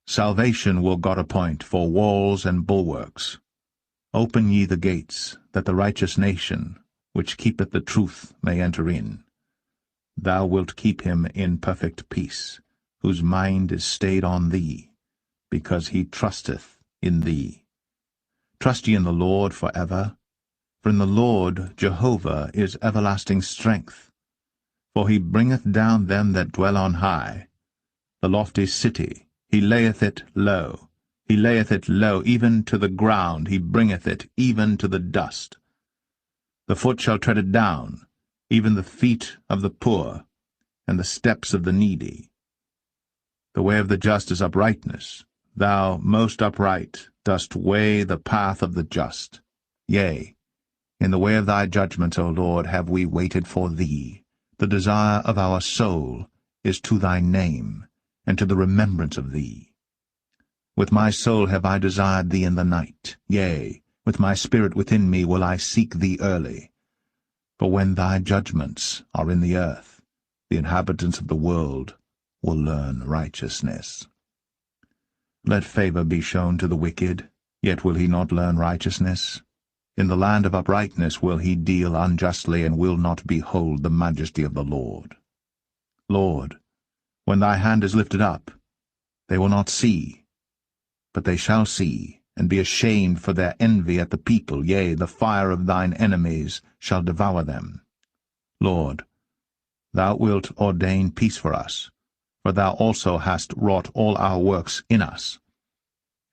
Salvation will God appoint for walls and bulwarks. Open ye the gates, that the righteous nation, which keepeth the truth, may enter in. Thou wilt keep him in perfect peace, whose mind is stayed on thee, because he trusteth in thee. Trust ye in the Lord for ever, for in the Lord Jehovah is everlasting strength. For he bringeth down them that dwell on high, the lofty city, he layeth it low. He layeth it low, even to the ground, he bringeth it even to the dust. The foot shall tread it down, even the feet of the poor, and the steps of the needy. The way of the just is uprightness. Thou, most upright, dost weigh the path of the just. Yea, in the way of thy judgments, O Lord, have we waited for thee. The desire of our soul is to thy name, and to the remembrance of thee. With my soul have I desired thee in the night. Yea, with my spirit within me will I seek thee early. For when thy judgments are in the earth, the inhabitants of the world will learn righteousness. Let favor be shown to the wicked, yet will he not learn righteousness. In the land of uprightness will he deal unjustly, and will not behold the majesty of the Lord. Lord, when thy hand is lifted up, they will not see, but they shall see, and be ashamed for their envy at the people. Yea, the fire of thine enemies shall devour them. Lord, thou wilt ordain peace for us, for thou also hast wrought all our works in us.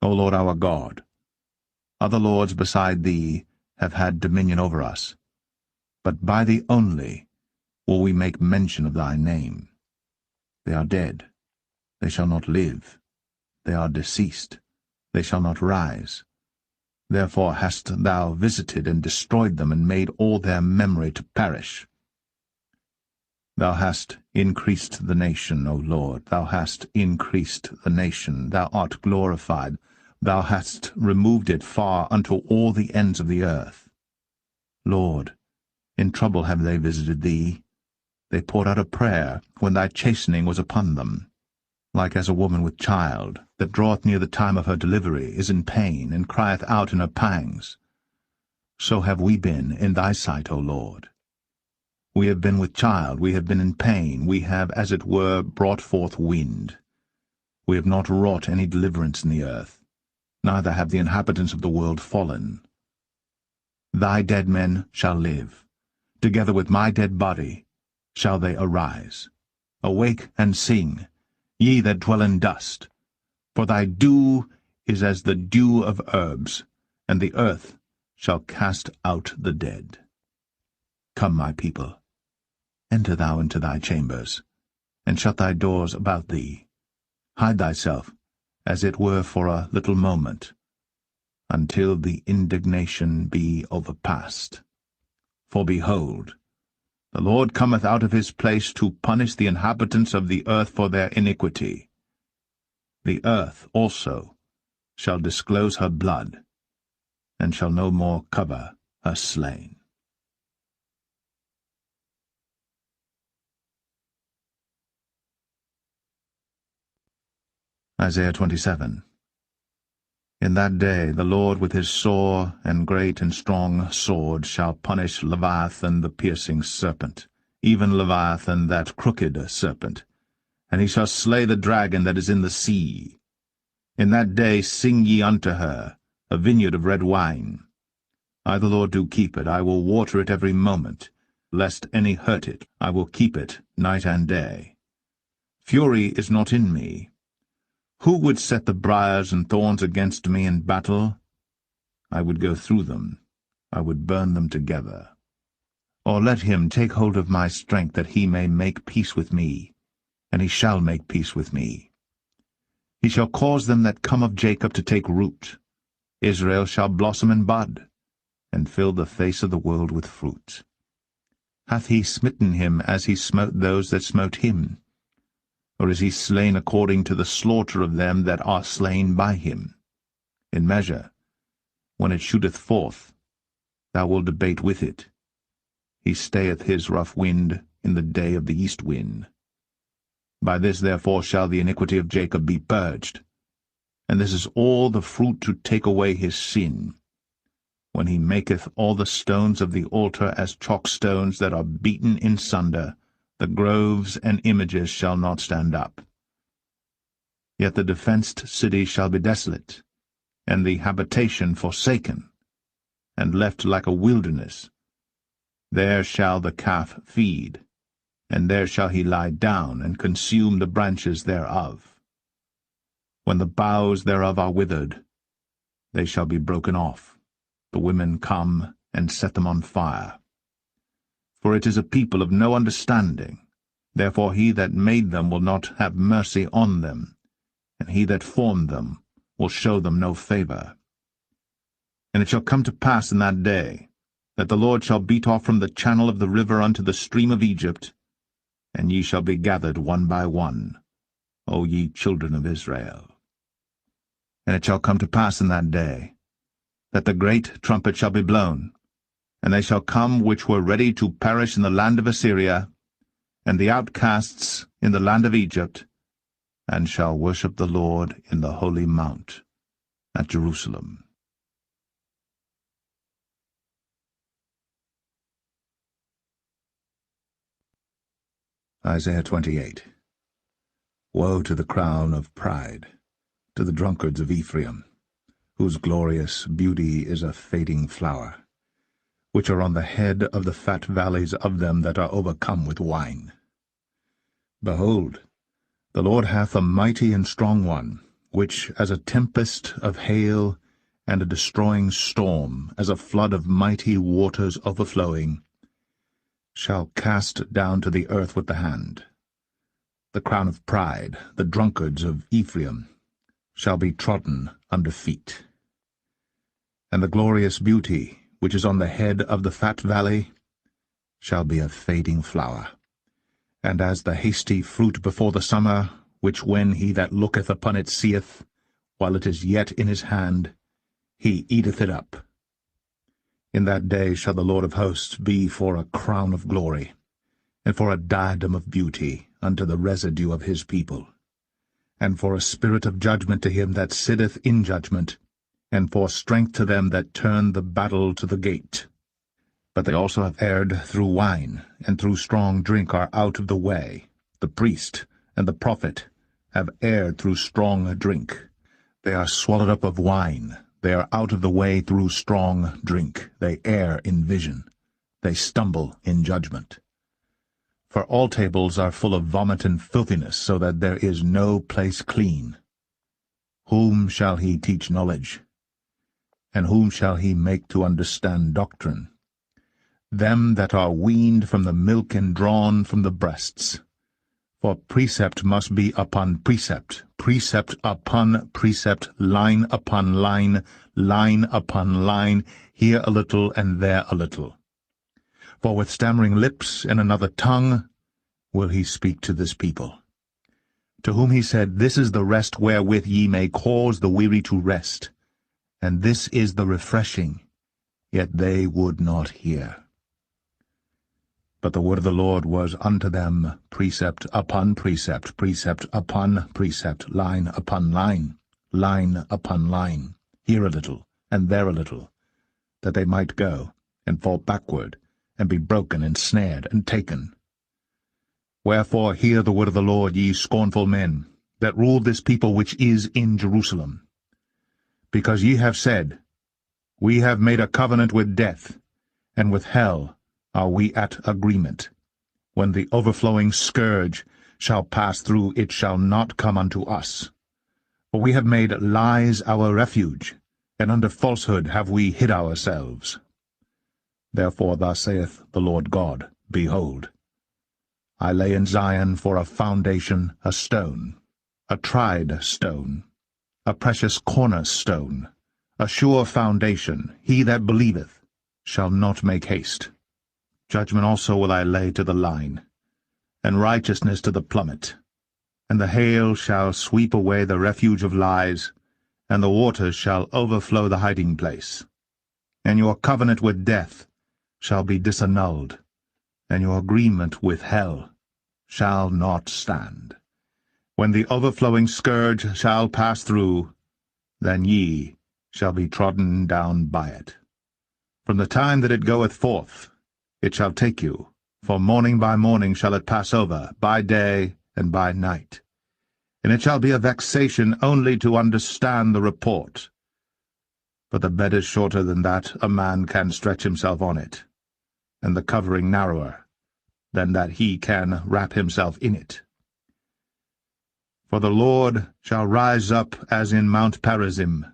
O Lord our God, other lords beside thee have had dominion over us, but by thee only will we make mention of thy name. They are dead, they shall not live. They are deceased, they shall not rise. Therefore hast thou visited and destroyed them, and made all their memory to perish. Thou hast increased the nation, O Lord, thou hast increased the nation, thou art glorified, thou hast removed it far unto all the ends of the earth. Lord, in trouble have they visited thee. They poured out a prayer when thy chastening was upon them. like as a woman with child, that draweth near the time of her delivery, is in pain, and crieth out in her pangs. So have we been in thy sight, O Lord. We have been with child, we have been in pain, we have, as it were, brought forth wind. We have not wrought any deliverance in the earth, neither have the inhabitants of the world fallen. Thy dead men shall live, together with my dead body shall they arise. Awake and sing, ye that dwell in dust, for thy dew is as the dew of herbs, and the earth shall cast out the dead. Come, my people, enter thou into thy chambers, and shut thy doors about thee. Hide thyself, as it were for a little moment, until the indignation be overpast. For behold, the Lord cometh out of his place to punish the inhabitants of the earth for their iniquity. The earth also shall disclose her blood, and shall no more cover her slain. Isaiah 27. In that day the Lord with his sore and great and strong sword shall punish Leviathan the piercing serpent, even Leviathan that crooked serpent, and he shall slay the dragon that is in the sea. In that day sing ye unto her, a vineyard of red wine. I the Lord do keep it, I will water it every moment, lest any hurt it, I will keep it night and day. Fury is not in me. Who would set the briars and thorns against me in battle? I would go through them, I would burn them together. Or let him take hold of my strength, that he may make peace with me, and he shall make peace with me. He shall cause them that come of Jacob to take root. Israel shall blossom and bud, and fill the face of the world with fruit. Hath he smitten him as he smote those that smote him? Or is he slain according to the slaughter of them that are slain by him? In measure, when it shooteth forth, thou wilt debate with it. He stayeth his rough wind in the day of the east wind. By this therefore shall the iniquity of Jacob be purged, and this is all the fruit to take away his sin, when he maketh all the stones of the altar as chalk stones that are beaten in sunder. The groves and images shall not stand up. Yet the defenced city shall be desolate, and the habitation forsaken, and left like a wilderness. There shall the calf feed, and there shall he lie down, and consume the branches thereof. When the boughs thereof are withered, they shall be broken off. The women come and set them on fire. For it is a people of no understanding. Therefore he that made them will not have mercy on them, and he that formed them will show them no favor. And it shall come to pass in that day, that the Lord shall beat off from the channel of the river unto the stream of Egypt, and ye shall be gathered one by one, O ye children of Israel. And it shall come to pass in that day, that the great trumpet shall be blown, and they shall come which were ready to perish in the land of Assyria, and the outcasts in the land of Egypt, and shall worship the Lord in the holy mount at Jerusalem. Isaiah 28. Woe to the crown of pride, to the drunkards of Ephraim, whose glorious beauty is a fading flower, which are on the head of the fat valleys of them that are overcome with wine. Behold, the Lord hath a mighty and strong one, which, as a tempest of hail and a destroying storm, as a flood of mighty waters overflowing, shall cast down to the earth with the hand. The crown of pride, the drunkards of Ephraim, shall be trodden under feet. And the glorious beauty, which is on the head of the fat valley, shall be a fading flower, and as the hasty fruit before the summer, which when he that looketh upon it seeth, while it is yet in his hand, he eateth it up. In that day shall the Lord of hosts be for a crown of glory, and for a diadem of beauty unto the residue of his people. and for a spirit of judgment to him that sitteth in judgment, and for strength to them that turn the battle to the gate. But they also have erred through wine, and through strong drink are out of the way. The priest and the prophet have erred through strong drink. They are swallowed up of wine. They are out of the way through strong drink. They err in vision. They stumble in judgment. For all tables are full of vomit and filthiness, so that there is no place clean. Whom shall he teach knowledge? And whom shall he make to understand doctrine? Them that are weaned from the milk and drawn from the breasts. For precept must be upon precept, precept upon precept, line upon line, line upon line, here a little and there a little. For with stammering lips and another tongue will he speak to this people, to whom he said, This is the rest wherewith ye may cause the weary to rest, and this is the refreshing, yet they would not hear. But the word of the Lord was unto them precept upon precept, precept upon precept, line upon line, line upon line, here a little and there a little, that they might go and fall backward, and be broken and snared and taken. Wherefore hear the word of the Lord, ye scornful men, that rule this people which is in Jerusalem. Because ye have said, We have made a covenant with death, and with hell are we at agreement. When the overflowing scourge shall pass through, it shall not come unto us. For we have made lies our refuge, and under falsehood have we hid ourselves. Therefore thus saith the Lord God, Behold, I lay in Zion for a foundation a stone, a tried stone, a precious cornerstone, a sure foundation. He that believeth shall not make haste. Judgment also will I lay to the line, and righteousness to the plummet. And the hail shall sweep away the refuge of lies, and the waters shall overflow the hiding place. And your covenant with death shall be disannulled, and your agreement with hell shall not stand. When the overflowing scourge shall pass through, then ye shall be trodden down by it. From the time that it goeth forth, it shall take you, for morning by morning shall it pass over, by day and by night. And it shall be a vexation only to understand the report. But the bed is shorter than that a man can stretch himself on it, and the covering narrower than that he can wrap himself in it. For the Lord shall rise up as in Mount Perazim,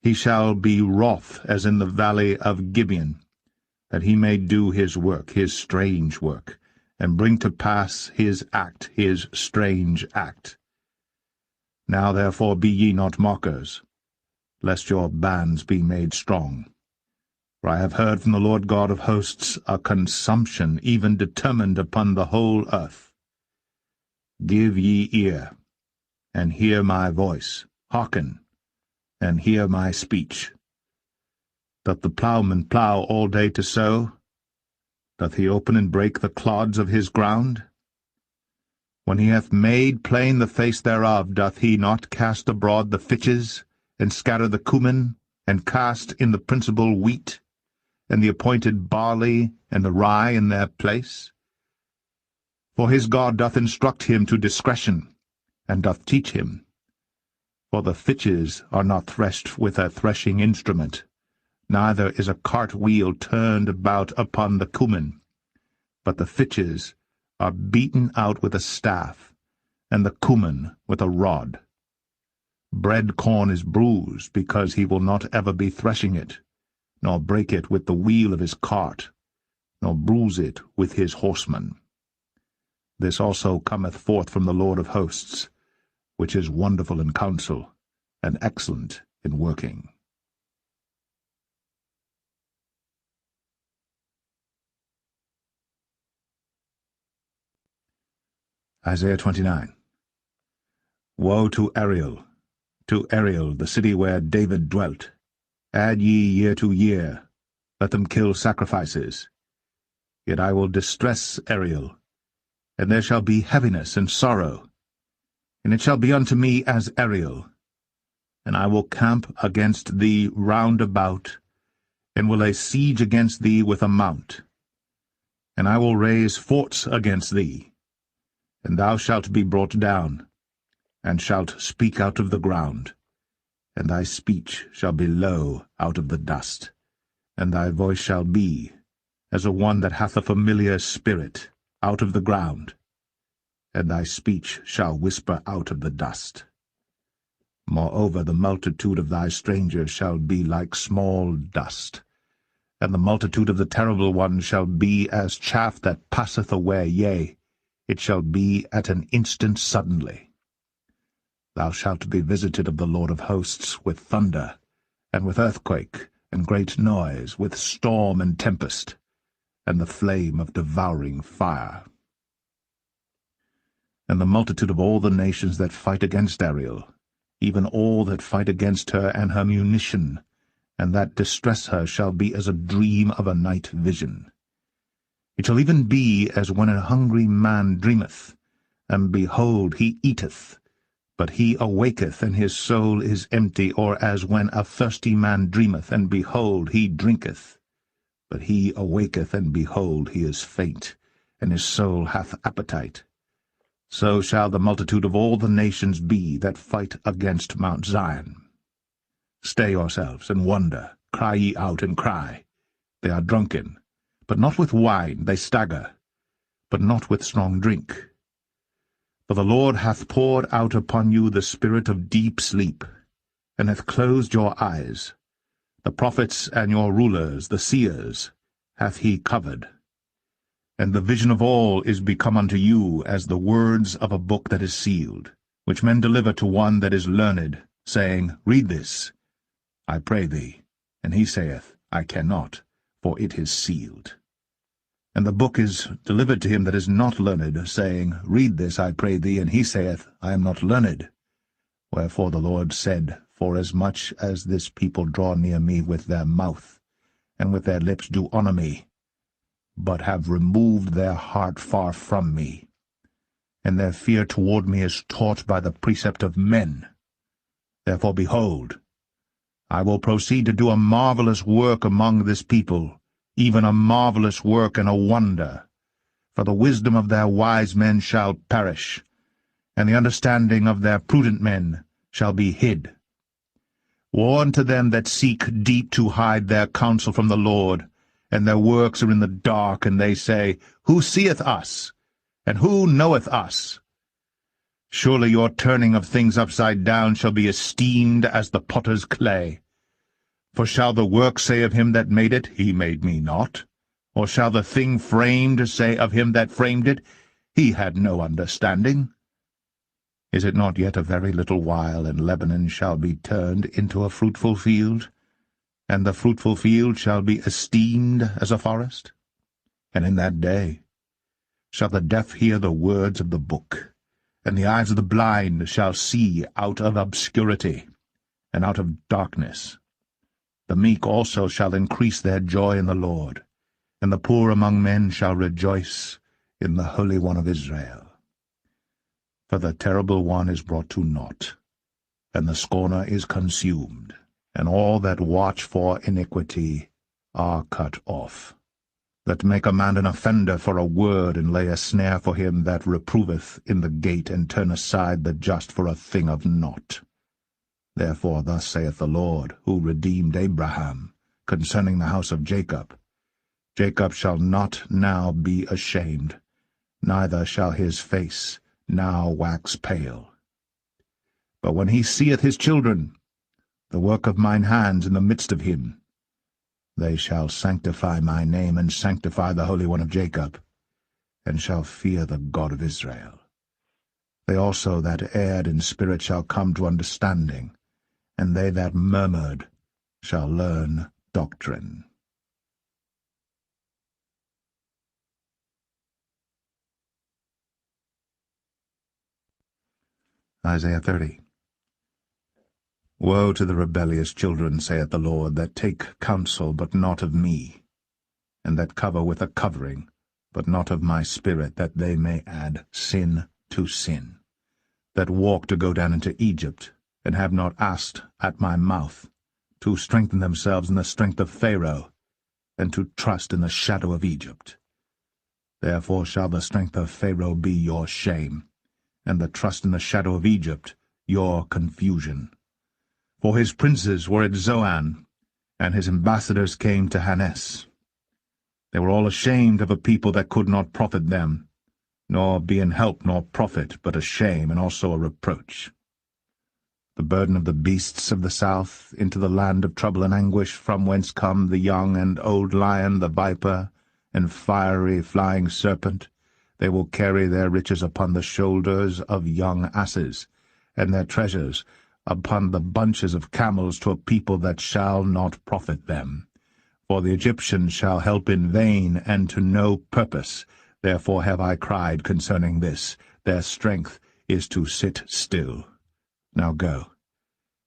he shall be wroth as in the valley of Gibeon, that he may do his work, his strange work, and bring to pass his act, his strange act. Now therefore be ye not mockers, lest your bands be made strong. For I have heard from the Lord God of hosts a consumption even determined upon the whole earth. Give ye ear, and hear my voice, hearken, and hear my speech. Doth the plowman plow all day to sow? Doth he open and break the clods of his ground? When he hath made plain the face thereof, doth he not cast abroad the fitches, and scatter the cumin, and cast in the principal wheat, and the appointed barley and the rye in their place? For his God doth instruct him to discretion, and doth teach him. For the fitches are not threshed with a threshing instrument, neither is a cart wheel turned about upon the cumin, but the fitches are beaten out with a staff, and the cumin with a rod. Bread corn is bruised, because he will not ever be threshing it, nor break it with the wheel of his cart, nor bruise it with his horsemen. This also cometh forth from the Lord of hosts, which is wonderful in counsel, and excellent in working. Isaiah 29. Woe to Ariel, the city where David dwelt! Add ye year to year, let them kill sacrifices. Yet I will distress Ariel, and there shall be heaviness and sorrow. And it shall be unto me as Ariel, and I will camp against thee round about, and will lay siege against thee with a mount. And I will raise forts against thee, and thou shalt be brought down, and shalt speak out of the ground, and thy speech shall be low out of the dust, and thy voice shall be as a one that hath a familiar spirit out of the ground, and thy speech shall whisper out of the dust. Moreover, the multitude of thy strangers shall be like small dust, and the multitude of the terrible ones shall be as chaff that passeth away, yea, it shall be at an instant suddenly. Thou shalt be visited of the Lord of hosts with thunder, and with earthquake, and great noise, with storm and tempest, and the flame of devouring fire. And the multitude of all the nations that fight against Ariel, even all that fight against her and her munition, and that distress her, shall be as a dream of a night vision. It shall even be as when a hungry man dreameth, and behold, he eateth, but he awaketh, and his soul is empty, or as when a thirsty man dreameth, and behold, he drinketh, but he awaketh, and behold, he is faint, and his soul hath appetite. So shall the multitude of all the nations be that fight against Mount Zion. Stay yourselves, and wonder, cry ye out, and cry. They are drunken, but not with wine, they stagger, but not with strong drink. For the Lord hath poured out upon you the spirit of deep sleep, and hath closed your eyes. The prophets and your rulers, the seers, hath he covered. And the vision of all is become unto you as the words of a book that is sealed, which men deliver to one that is learned, saying, Read this, I pray thee. And he saith, I cannot, for it is sealed. And the book is delivered to him that is not learned, saying, Read this, I pray thee. And he saith, I am not learned. Wherefore the Lord said, Forasmuch as this people draw near me with their mouth, and with their lips do honour me, but have removed their heart far from me, and their fear toward me is taught by the precept of men. Therefore, behold, I will proceed to do a marvelous work among this people, even a marvelous work and a wonder. For the wisdom of their wise men shall perish, and the understanding of their prudent men shall be hid. Woe unto them that seek deep to hide their counsel from the Lord, and their works are in the dark, and they say, Who seeth us? And who knoweth us? Surely your turning of things upside down shall be esteemed as the potter's clay. For shall the work say of him that made it, He made me not? Or shall the thing framed say of him that framed it, He had no understanding? Is it not yet a very little while, and Lebanon shall be turned into a fruitful field? And the fruitful field shall be esteemed as a forest? And in that day shall the deaf hear the words of the book, and the eyes of the blind shall see out of obscurity, and out of darkness. The meek also shall increase their joy in the Lord, and the poor among men shall rejoice in the Holy One of Israel. For the terrible one is brought to naught, and the scorner is consumed, and all that watch for iniquity are cut off, that make a man an offender for a word, and lay a snare for him that reproveth in the gate, and turn aside the just for a thing of naught. Therefore thus saith the Lord, who redeemed Abraham, concerning the house of Jacob, Jacob shall not now be ashamed, neither shall his face now wax pale. But when he seeth his children, the work of mine hands in the midst of him, they shall sanctify my name, and sanctify the Holy One of Jacob, and shall fear the God of Israel. They also that erred in spirit shall come to understanding, and they that murmured shall learn doctrine. Isaiah 30. Woe to the rebellious children, saith the Lord, that take counsel, but not of me, and that cover with a covering, but not of my spirit, that they may add sin to sin. that walk to go down into Egypt, and have not asked at my mouth, to strengthen themselves in the strength of Pharaoh, and to trust in the shadow of Egypt. Therefore shall the strength of Pharaoh be your shame, and the trust in the shadow of Egypt your confusion. For his princes were at Zoan, and his ambassadors came to Hanes. They were all ashamed of a people that could not profit them, nor be an help nor profit, but a shame and also a reproach. The burden of the beasts of the south into the land of trouble and anguish, from whence come the young and old lion, the viper, and fiery flying serpent. They will carry their riches upon the shoulders of young asses, and their treasures upon the bunches of camels, to a people that shall not profit them. For the Egyptians shall help in vain, and to no purpose. Therefore have I cried concerning this, their strength is to sit still. Now go,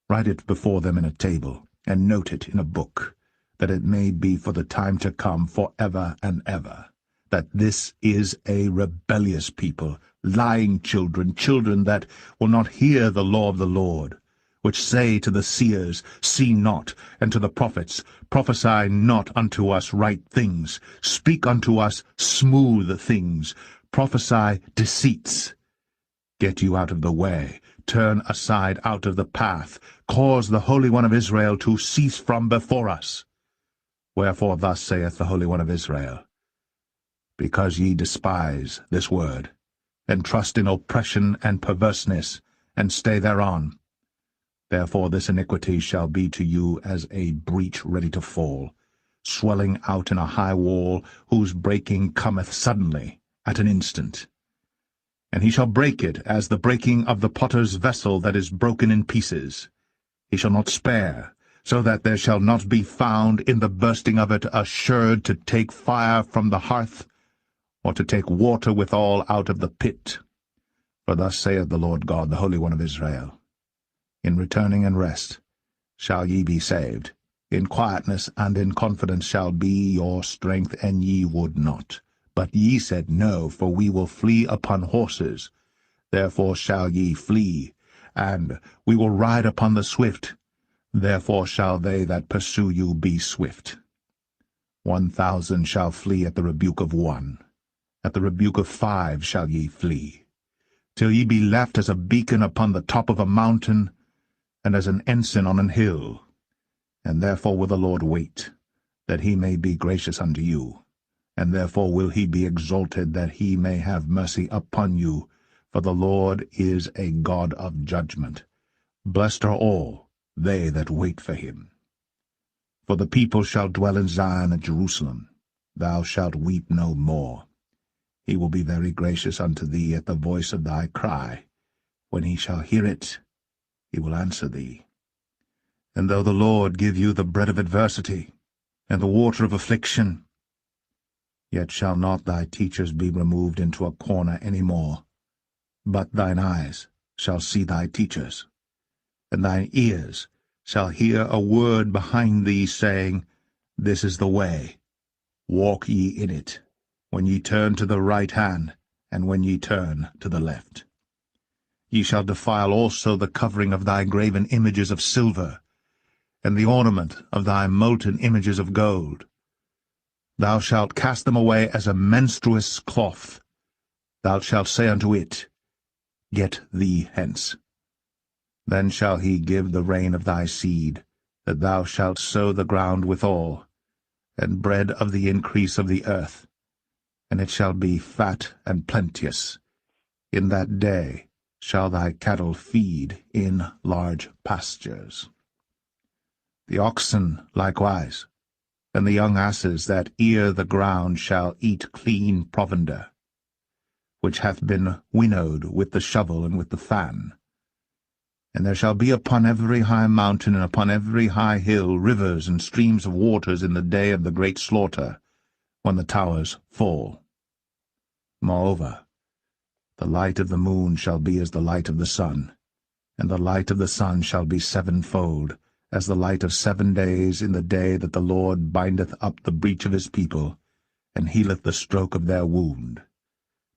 write it before them in a table, and note it in a book, that it may be for the time to come, for ever and ever, that this is a rebellious people, lying children, children that will not hear the law of the Lord, which say to the seers, See not, and to the prophets, Prophesy not unto us right things, speak unto us smooth things, prophesy deceits. Get you out of the way, turn aside out of the path, cause the Holy One of Israel to cease from before us. Wherefore thus saith the Holy One of Israel, Because ye despise this word, and trust in oppression and perverseness, and stay thereon, therefore this iniquity shall be to you as a breach ready to fall, swelling out in a high wall, whose breaking cometh suddenly, at an instant. And he shall break it as the breaking of the potter's vessel that is broken in pieces. He shall not spare, so that there shall not be found in the bursting of it a sherd to take fire from the hearth, or to take water withal out of the pit. For thus saith the Lord God, the Holy One of Israel, In returning and rest shall ye be saved, in quietness and in confidence shall be your strength, and ye would not. But ye said, No, for we will flee upon horses. Therefore shall ye flee, and we will ride upon the swift. Therefore shall they that pursue you be swift. 1,000 shall flee at the rebuke of one. At the rebuke of 5 shall ye flee, till ye be left as a beacon upon the top of a mountain, and as an ensign on an hill. And therefore will the Lord wait, that he may be gracious unto you, and therefore will he be exalted, that he may have mercy upon you, for the Lord is a God of judgment. Blessed are all they that wait for him. For the people shall dwell in Zion and Jerusalem. Thou shalt weep no more. He will be very gracious unto thee at the voice of thy cry. When he shall hear it, he will answer thee. And though the Lord give you the bread of adversity, and the water of affliction, yet shall not thy teachers be removed into a corner any more, but thine eyes shall see thy teachers, and thine ears shall hear a word behind thee, saying, This is the way, walk ye in it, when ye turn to the right hand, and when ye turn to the left. Ye shall defile also the covering of thy graven images of silver, and the ornament of thy molten images of gold. Thou shalt cast them away as a menstruous cloth. Thou shalt say unto it, Get thee hence. Then shall he give the rain of thy seed, that thou shalt sow the ground withal, and bread of the increase of the earth, and it shall be fat and plenteous. In that day shall thy cattle feed in large pastures. The oxen likewise, and the young asses that ear the ground shall eat clean provender, which hath been winnowed with the shovel and with the fan. And there shall be upon every high mountain and upon every high hill rivers and streams of waters in the day of the great slaughter, when the towers fall. Moreover, the light of the moon shall be as the light of the sun, and the light of the sun shall be sevenfold, as the light of 7 days in the day that the Lord bindeth up the breach of his people, and healeth the stroke of their wound.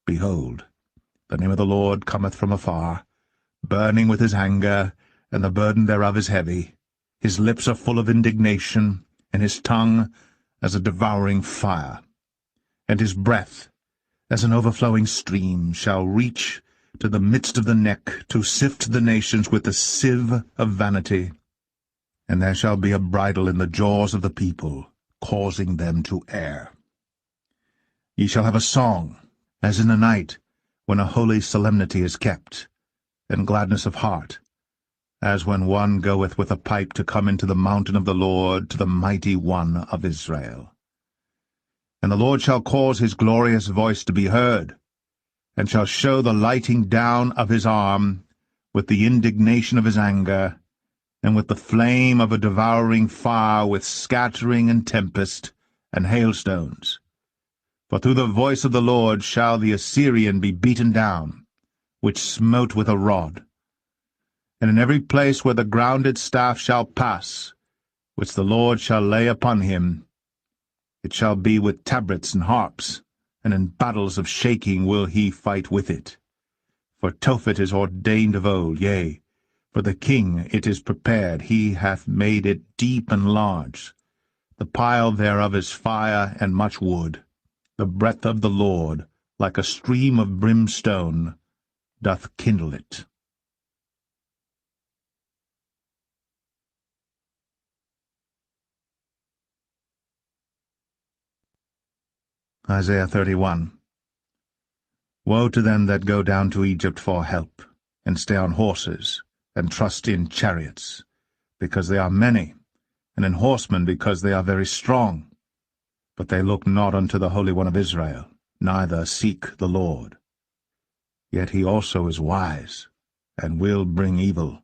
Behold, the name of the Lord cometh from afar, burning with his anger, and the burden thereof is heavy. His lips are full of indignation, and his tongue as a devouring fire. And his breath, as an overflowing stream, shall reach to the midst of the neck, to sift the nations with the sieve of vanity. And there shall be a bridle in the jaws of the people, causing them to err. Ye shall have a song, as in a night when a holy solemnity is kept, and gladness of heart, as when one goeth with a pipe to come into the mountain of the Lord, to the mighty one of Israel. And the Lord shall cause his glorious voice to be heard, and shall show the lighting down of his arm, with the indignation of his anger, and with the flame of a devouring fire, with scattering and tempest and hailstones. For through the voice of the Lord shall the Assyrian be beaten down, which smote with a rod. And in every place where the grounded staff shall pass, which the Lord shall lay upon him, it shall be with tabrets and harps, and in battles of shaking will he fight with it. For Tophet is ordained of old, yea, for the king it is prepared, he hath made it deep and large. The pile thereof is fire and much wood. The breath of the Lord, like a stream of brimstone, doth kindle it. Isaiah 31. Woe to them that go down to Egypt for help, and stay on horses, and trust in chariots, because they are many, and in horsemen, because they are very strong. But they look not unto the Holy One of Israel, neither seek the Lord. Yet he also is wise, and will bring evil,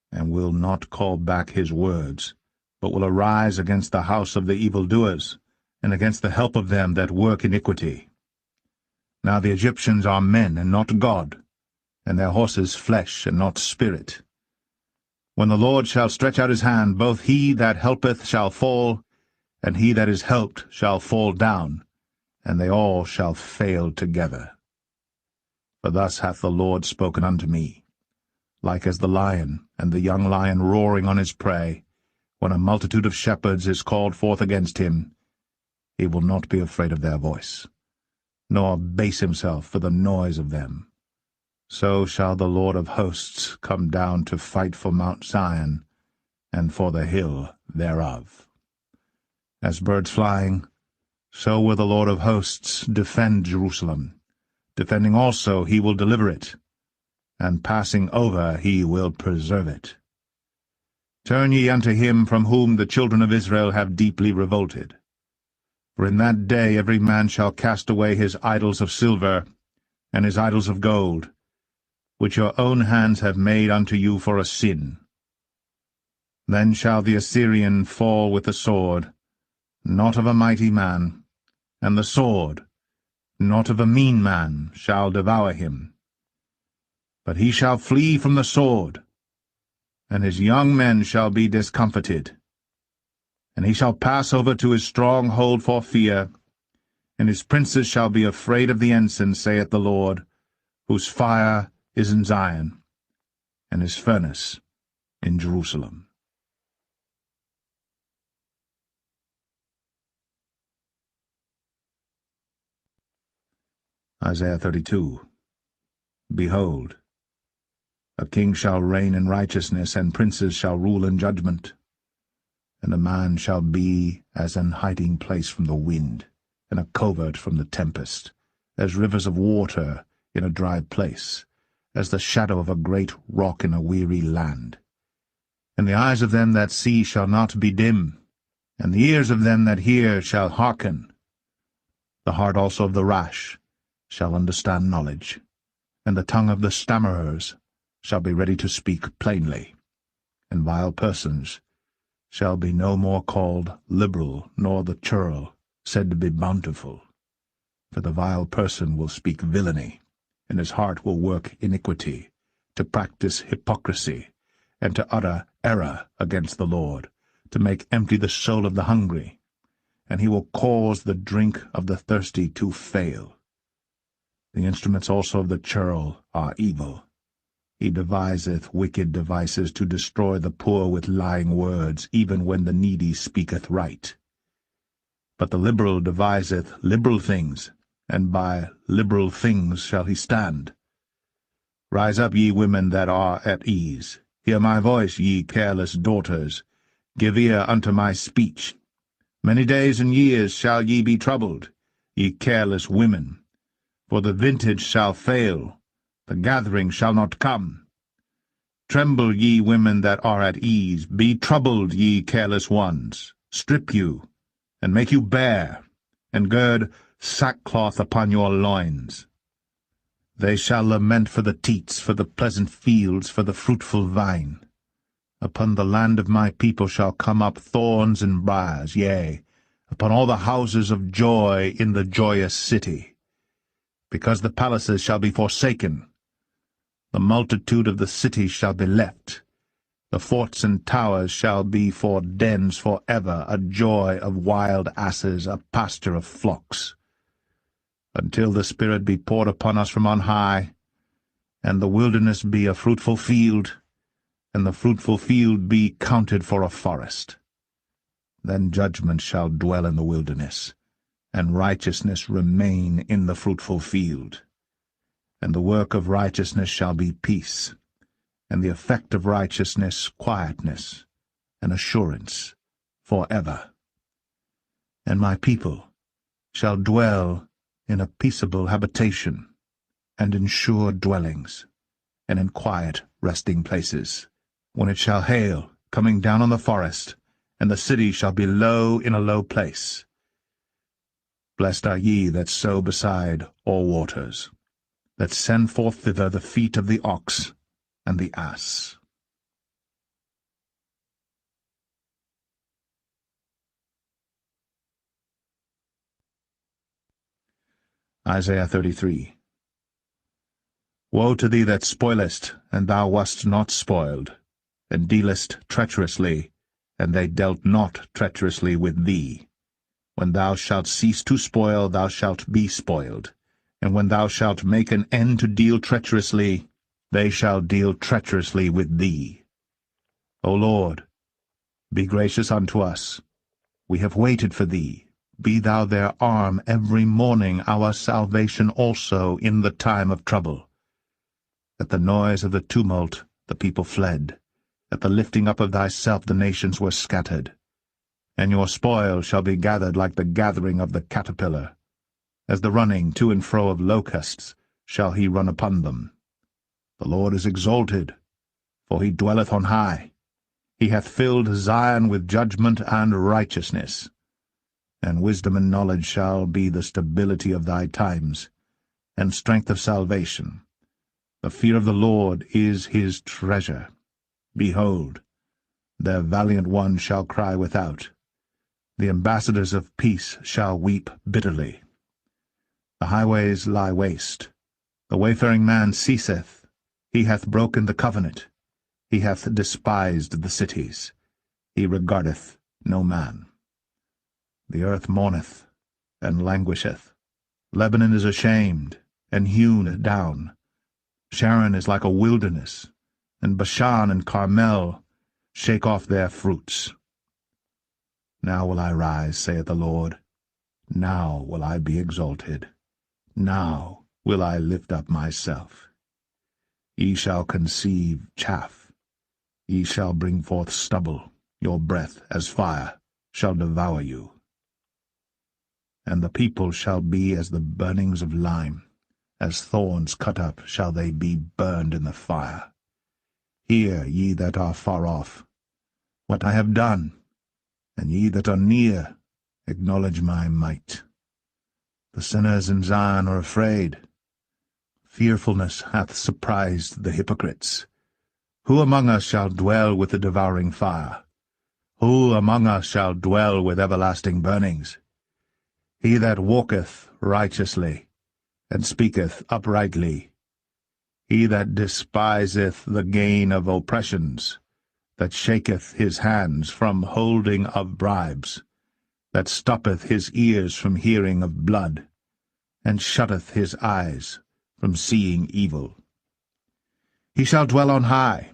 and will not call back his words, but will arise against the house of the evildoers, and against the help of them that work iniquity. Now the Egyptians are men, and not God, and their horses flesh, and not spirit. When the Lord shall stretch out his hand, both he that helpeth shall fall, and he that is helped shall fall down, and they all shall fail together. For thus hath the Lord spoken unto me, like as the lion and the young lion roaring on his prey, when a multitude of shepherds is called forth against him, he will not be afraid of their voice, nor base himself for the noise of them. So shall the Lord of hosts come down to fight for Mount Zion, and for the hill thereof. As birds flying, so will the Lord of hosts defend Jerusalem. Defending also he will deliver it, and passing over he will preserve it. Turn ye unto him from whom the children of Israel have deeply revolted. For in that day every man shall cast away his idols of silver, and his idols of gold, which your own hands have made unto you for a sin. Then shall the Assyrian fall with the sword, not of a mighty man, and the sword, not of a mean man, shall devour him. But he shall flee from the sword, and his young men shall be discomfited. And he shall pass over to his stronghold for fear, and his princes shall be afraid of the ensign, saith the Lord, whose fire is in Zion, and his furnace in Jerusalem. Isaiah 32. Behold, a king shall reign in righteousness, and princes shall rule in judgment. And a man shall be as an hiding place from the wind, and a covert from the tempest, as rivers of water in a dry place, as the shadow of a great rock in a weary land. And the eyes of them that see shall not be dim, and the ears of them that hear shall hearken. The heart also of the rash shall understand knowledge, and the tongue of the stammerers shall be ready to speak plainly. And vile persons shall be no more called liberal, nor the churl said to be bountiful. For the vile person will speak villainy, and his heart will work iniquity, to practice hypocrisy, and to utter error against the Lord, to make empty the soul of the hungry, and he will cause the drink of the thirsty to fail. The instruments also of the churl are evil, He deviseth wicked devices to destroy the poor with lying words, even when the needy speaketh right. But the liberal deviseth liberal things, and by liberal things shall he stand. Rise up, ye women that are at ease. Hear my voice, ye careless daughters. Give ear unto my speech. Many days and years shall ye be troubled, ye careless women. For the vintage shall fail, the gathering shall not come. Tremble, ye women that are at ease. Be troubled, ye careless ones. Strip you, and make you bare, and gird sackcloth upon your loins. They shall lament for the teats, for the pleasant fields, for the fruitful vine. Upon the land of my people shall come up thorns and briars, yea, upon all the houses of joy in the joyous city. Because the palaces shall be forsaken, the multitude of the cities shall be left. The forts and towers shall be for dens for ever, a joy of wild asses, a pasture of flocks. Until the Spirit be poured upon us from on high, and the wilderness be a fruitful field, and the fruitful field be counted for a forest. Then judgment shall dwell in the wilderness, and righteousness remain in the fruitful field. And the work of righteousness shall be peace, and the effect of righteousness quietness and assurance for ever. And my people shall dwell in a peaceable habitation, and in sure dwellings, and in quiet resting places, when it shall hail, coming down on the forest, and the city shall be low in a low place. Blessed are ye that sow beside all waters, that send forth thither the feet of the ox and the ass. Isaiah 33. Woe to thee that spoilest, and thou wast not spoiled, and dealest treacherously, and they dealt not treacherously with thee. When thou shalt cease to spoil, thou shalt be spoiled, and when thou shalt make an end to deal treacherously, they shall deal treacherously with thee. O Lord, be gracious unto us. We have waited for thee. Be thou their arm every morning, our salvation also in the time of trouble. At the noise of the tumult the people fled. At the lifting up of thyself the nations were scattered. And your spoil shall be gathered like the gathering of the caterpillar. As the running to and fro of locusts shall he run upon them. The Lord is exalted, for he dwelleth on high. He hath filled Zion with judgment and righteousness. And wisdom and knowledge shall be the stability of thy times, and strength of salvation. The fear of the Lord is his treasure. Behold, their valiant ones shall cry without. The ambassadors of peace shall weep bitterly. The highways lie waste. The wayfaring man ceaseth. He hath broken the covenant. He hath despised the cities. He regardeth no man. The earth mourneth, and languisheth. Lebanon is ashamed, and hewn down. Sharon is like a wilderness, and Bashan and Carmel shake off their fruits. Now will I rise, saith the Lord. Now will I be exalted. Now will I lift up myself. Ye shall conceive chaff. Ye shall bring forth stubble. Your breath, as fire, shall devour you. And the people shall be as the burnings of lime. As thorns cut up shall they be burned in the fire. Hear, ye that are far off, what I have done, and ye that are near, acknowledge my might. The sinners in Zion are afraid. Fearfulness hath surprised the hypocrites. Who among us shall dwell with the devouring fire? Who among us shall dwell with everlasting burnings? He that walketh righteously, and speaketh uprightly, he that despiseth the gain of oppressions, that shaketh his hands from holding of bribes, that stoppeth his ears from hearing of blood, and shutteth his eyes from seeing evil. He shall dwell on high.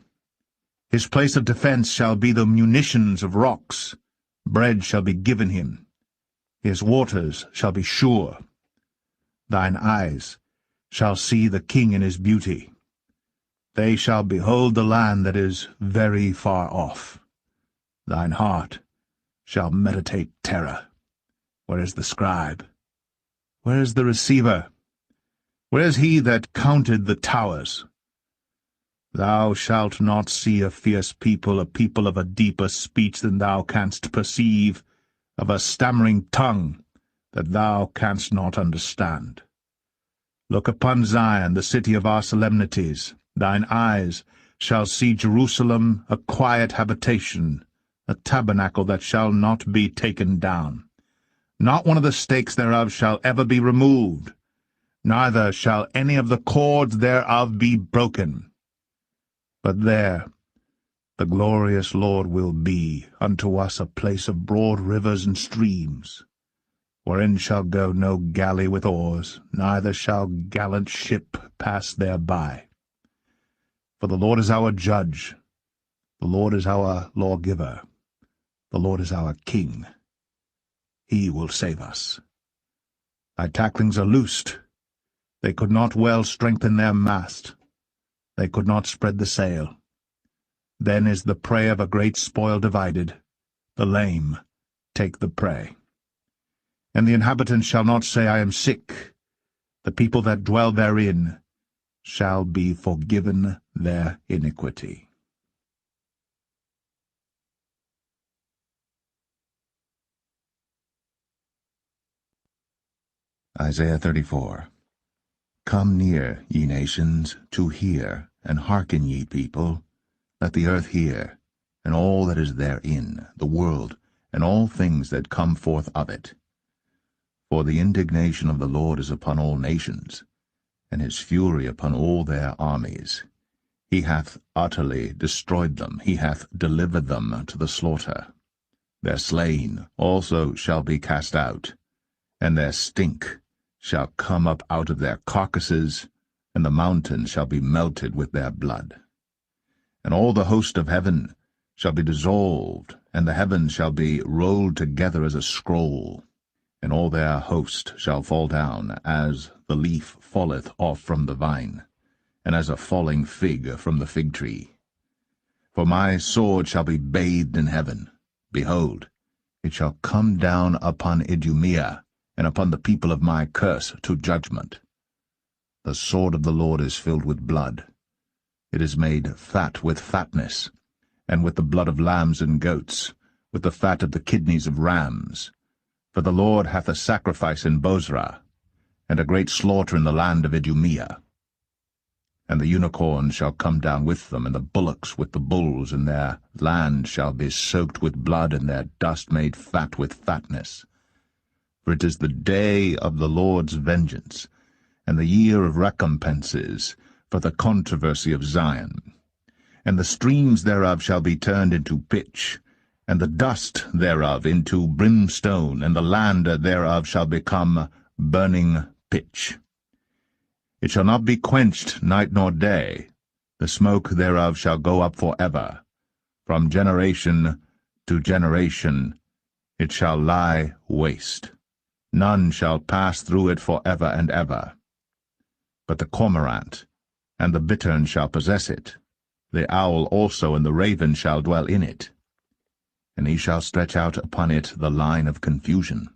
His place of defense shall be the munitions of rocks. Bread shall be given him. His waters shall be sure. Thine eyes shall see the king in his beauty. They shall behold the land that is very far off. Thine heart shall meditate terror. Where is the scribe? Where is the receiver? Where is he that counted the towers? Thou shalt not see a fierce people, a people of a deeper speech than thou canst perceive, of a stammering tongue that thou canst not understand. Look upon Zion, the city of our solemnities. Thine eyes shall see Jerusalem, a quiet habitation, a tabernacle that shall not be taken down. Not one of the stakes thereof shall ever be removed, neither shall any of the cords thereof be broken. But there the glorious Lord will be unto us a place of broad rivers and streams, wherein shall go no galley with oars, neither shall gallant ship pass thereby. For the Lord is our judge, the Lord is our lawgiver, the Lord is our king. He will save us. Thy tacklings are loosed. They could not well strengthen their mast. They could not spread the sail. Then is the prey of a great spoil divided. The lame take the prey. And the inhabitants shall not say, I am sick. The people that dwell therein shall be forgiven their iniquity. Isaiah 34. Come near, ye nations, to hear, and hearken, ye people. Let the earth hear, and all that is therein, the world, and all things that come forth of it. For the indignation of the Lord is upon all nations, and his fury upon all their armies. He hath utterly destroyed them, he hath delivered them to the slaughter. Their slain also shall be cast out, and their stink shall come up out of their carcasses, and the mountains shall be melted with their blood. And all the host of heaven shall be dissolved, and the heavens shall be rolled together as a scroll, and all their host shall fall down, as the leaf falleth off from the vine, and as a falling fig from the fig tree. For my sword shall be bathed in heaven. Behold, it shall come down upon Idumea, and upon the people of my curse to judgment. The sword of the Lord is filled with blood. It is made fat with fatness, and with the blood of lambs and goats, with the fat of the kidneys of rams. For the Lord hath a sacrifice in Bozrah, and a great slaughter in the land of Idumea. And the unicorns shall come down with them, and the bullocks with the bulls, and their land shall be soaked with blood, and their dust made fat with fatness. For it is the day of the Lord's vengeance, and the year of recompenses, for the controversy of Zion. And the streams thereof shall be turned into pitch, and the dust thereof into brimstone, and the land thereof shall become burning pitch. It shall not be quenched night nor day, the smoke thereof shall go up for ever. From generation to generation it shall lie waste. None shall pass through it for ever and ever. But the cormorant and the bittern shall possess it, the owl also and the raven shall dwell in it. And he shall stretch out upon it the line of confusion,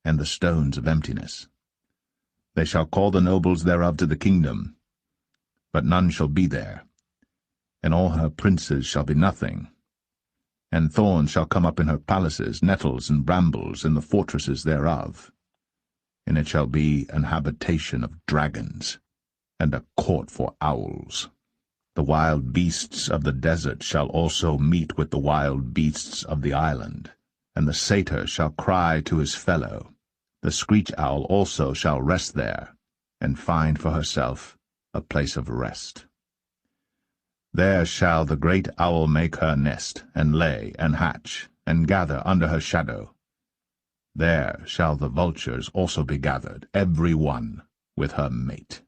and the stones of emptiness. They shall call the nobles thereof to the kingdom, but none shall be there, and all her princes shall be nothing. And thorns shall come up in her palaces, nettles and brambles in the fortresses thereof. And it shall be an habitation of dragons, and a court for owls. The wild beasts of the desert shall also meet with the wild beasts of the island, and the satyr shall cry to his fellow. The screech owl also shall rest there, and find for herself a place of rest. There shall the great owl make her nest, and lay, and hatch, and gather under her shadow. There shall the vultures also be gathered, every one with her mate.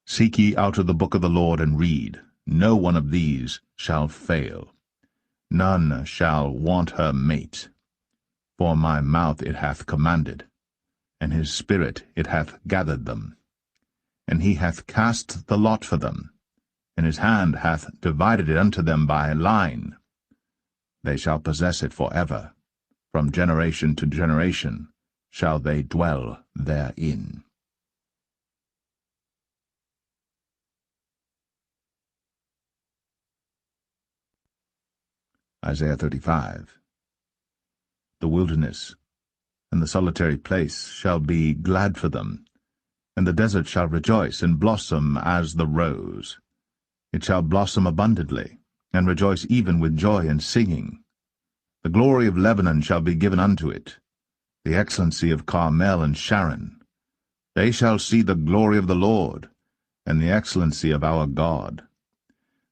Seek ye out of the book of the Lord, and read. No one of these shall fail. None shall want her mate. For my mouth it hath commanded, and his spirit it hath gathered them. And he hath cast the lot for them, and his hand hath divided it unto them by line. They shall possess it for ever. From generation to generation shall they dwell therein. Isaiah 35. The wilderness and the solitary place shall be glad for them, and the desert shall rejoice and blossom as the rose. It shall blossom abundantly, and rejoice even with joy and singing. The glory of Lebanon shall be given unto it, the excellency of Carmel and Sharon. They shall see the glory of the Lord, and the excellency of our God.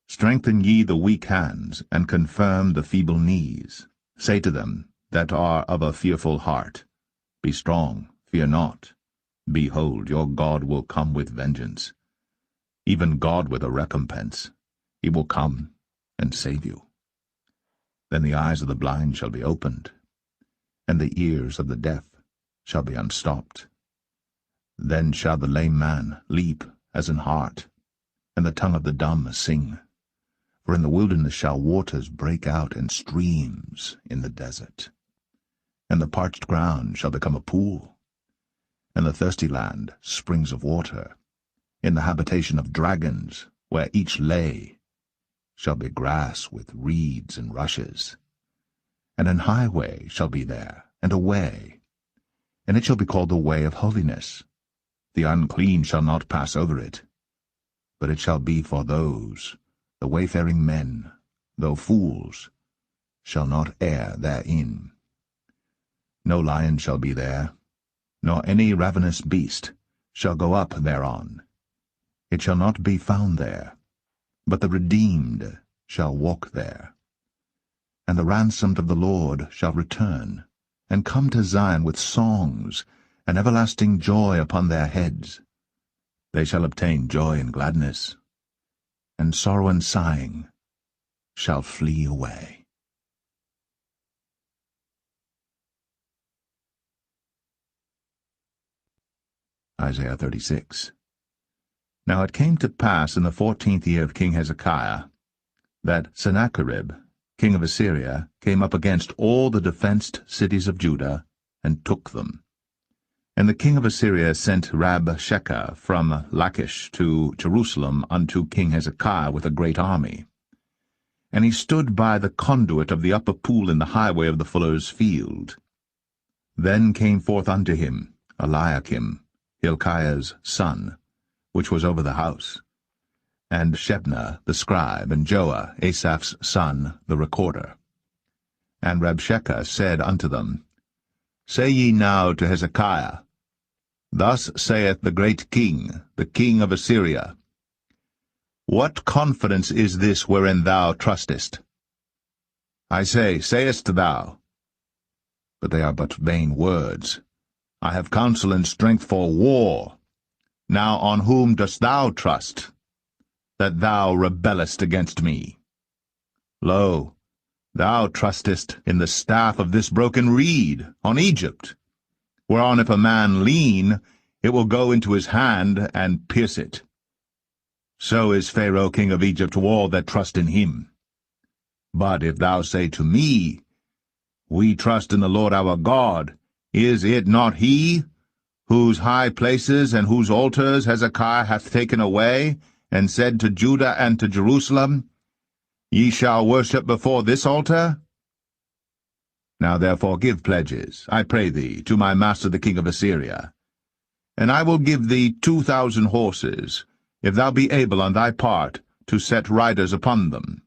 Strengthen ye the weak hands, and confirm the feeble knees. Say to them that are of a fearful heart, Be strong, fear not. Behold, your God will come with vengeance, even God with a recompense. He will come and save you. Then the eyes of the blind shall be opened, and the ears of the deaf shall be unstopped. Then shall the lame man leap as an hart, and the tongue of the dumb sing. For in the wilderness shall waters break out, and streams in the desert. And the parched ground shall become a pool, and the thirsty land springs of water. In the habitation of dragons, where each lay, shall be grass with reeds and rushes. And an highway shall be there, and a way, and it shall be called the way of holiness. The unclean shall not pass over it, but it shall be for those, the wayfaring men, though fools, shall not err therein. No lion shall be there, nor any ravenous beast shall go up thereon. It shall not be found there, but the redeemed shall walk there. And the ransomed of the Lord shall return, and come to Zion with songs, and everlasting joy upon their heads. They shall obtain joy and gladness, and sorrow and sighing shall flee away. Isaiah 36. Now it came to pass in the 14th year of King Hezekiah, that Sennacherib, king of Assyria, came up against all the defenced cities of Judah, and took them. And the king of Assyria sent Rabshakeh from Lachish to Jerusalem unto King Hezekiah with a great army. And he stood by the conduit of the upper pool in the highway of the fuller's field. Then came forth unto him Eliakim, Hilkiah's son, which was over the house, and Shebna the scribe, and Joah, Asaph's son, the recorder. And Rabshakeh said unto them, Say ye now to Hezekiah, Thus saith the great king, the king of Assyria, What confidence is this wherein thou trustest? I say, sayest thou, but they are but vain words. I have counsel and strength for war. Now on whom dost thou trust, that thou rebellest against me? Lo, thou trustest in the staff of this broken reed, on Egypt, whereon if a man lean, it will go into his hand and pierce it. So is Pharaoh king of Egypt to all that trust in him. But if thou say to me, We trust in the Lord our God, is it not he, whose high places and whose altars Hezekiah hath taken away, and said to Judah and to Jerusalem, Ye shall worship before this altar? Now therefore give pledges, I pray thee, to my master the king of Assyria, and I will give thee 2,000 horses, if thou be able on thy part to set riders upon them.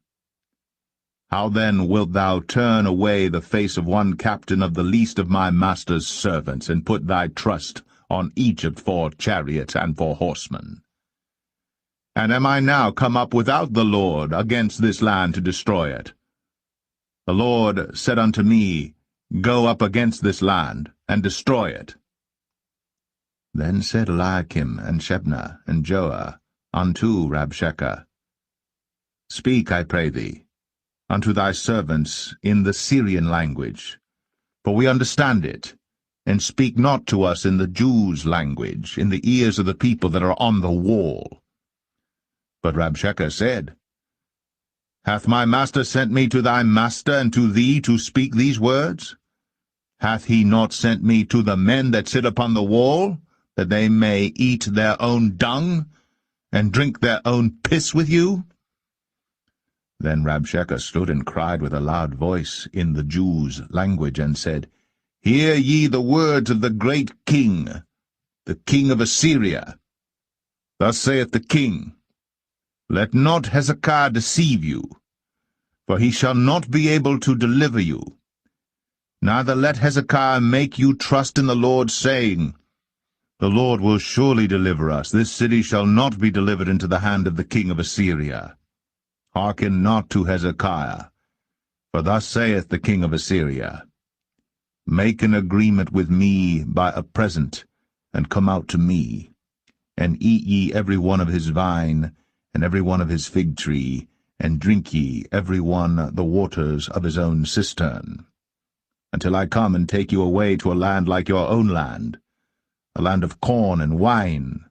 How then wilt thou turn away the face of one captain of the least of my master's servants, and put thy trust on Egypt for chariots and for horsemen? And am I now come up without the Lord against this land to destroy it? The Lord said unto me, Go up against this land, and destroy it. Then said Eliakim, and Shebna, and Joah, unto Rabshakeh, Speak, I pray thee, unto thy servants in the Syrian language, for we understand it, and speak not to us in the Jews' language, in the ears of the people that are on the wall. But Rabshakeh said, Hath my master sent me to thy master and to thee to speak these words? Hath he not sent me to the men that sit upon the wall, that they may eat their own dung, and drink their own piss with you? Then Rabshakeh stood and cried with a loud voice in the Jews' language, and said, Hear ye the words of the great king, the king of Assyria. Thus saith the king, Let not Hezekiah deceive you, for he shall not be able to deliver you. Neither let Hezekiah make you trust in the Lord, saying, The Lord will surely deliver us. This city shall not be delivered into the hand of the king of Assyria. Hearken not to Hezekiah, for thus saith the king of Assyria, Make an agreement with me by a present, and come out to me, and eat ye every one of his vine, and every one of his fig tree, and drink ye every one the waters of his own cistern, until I come and take you away to a land like your own land, a land of corn and wine,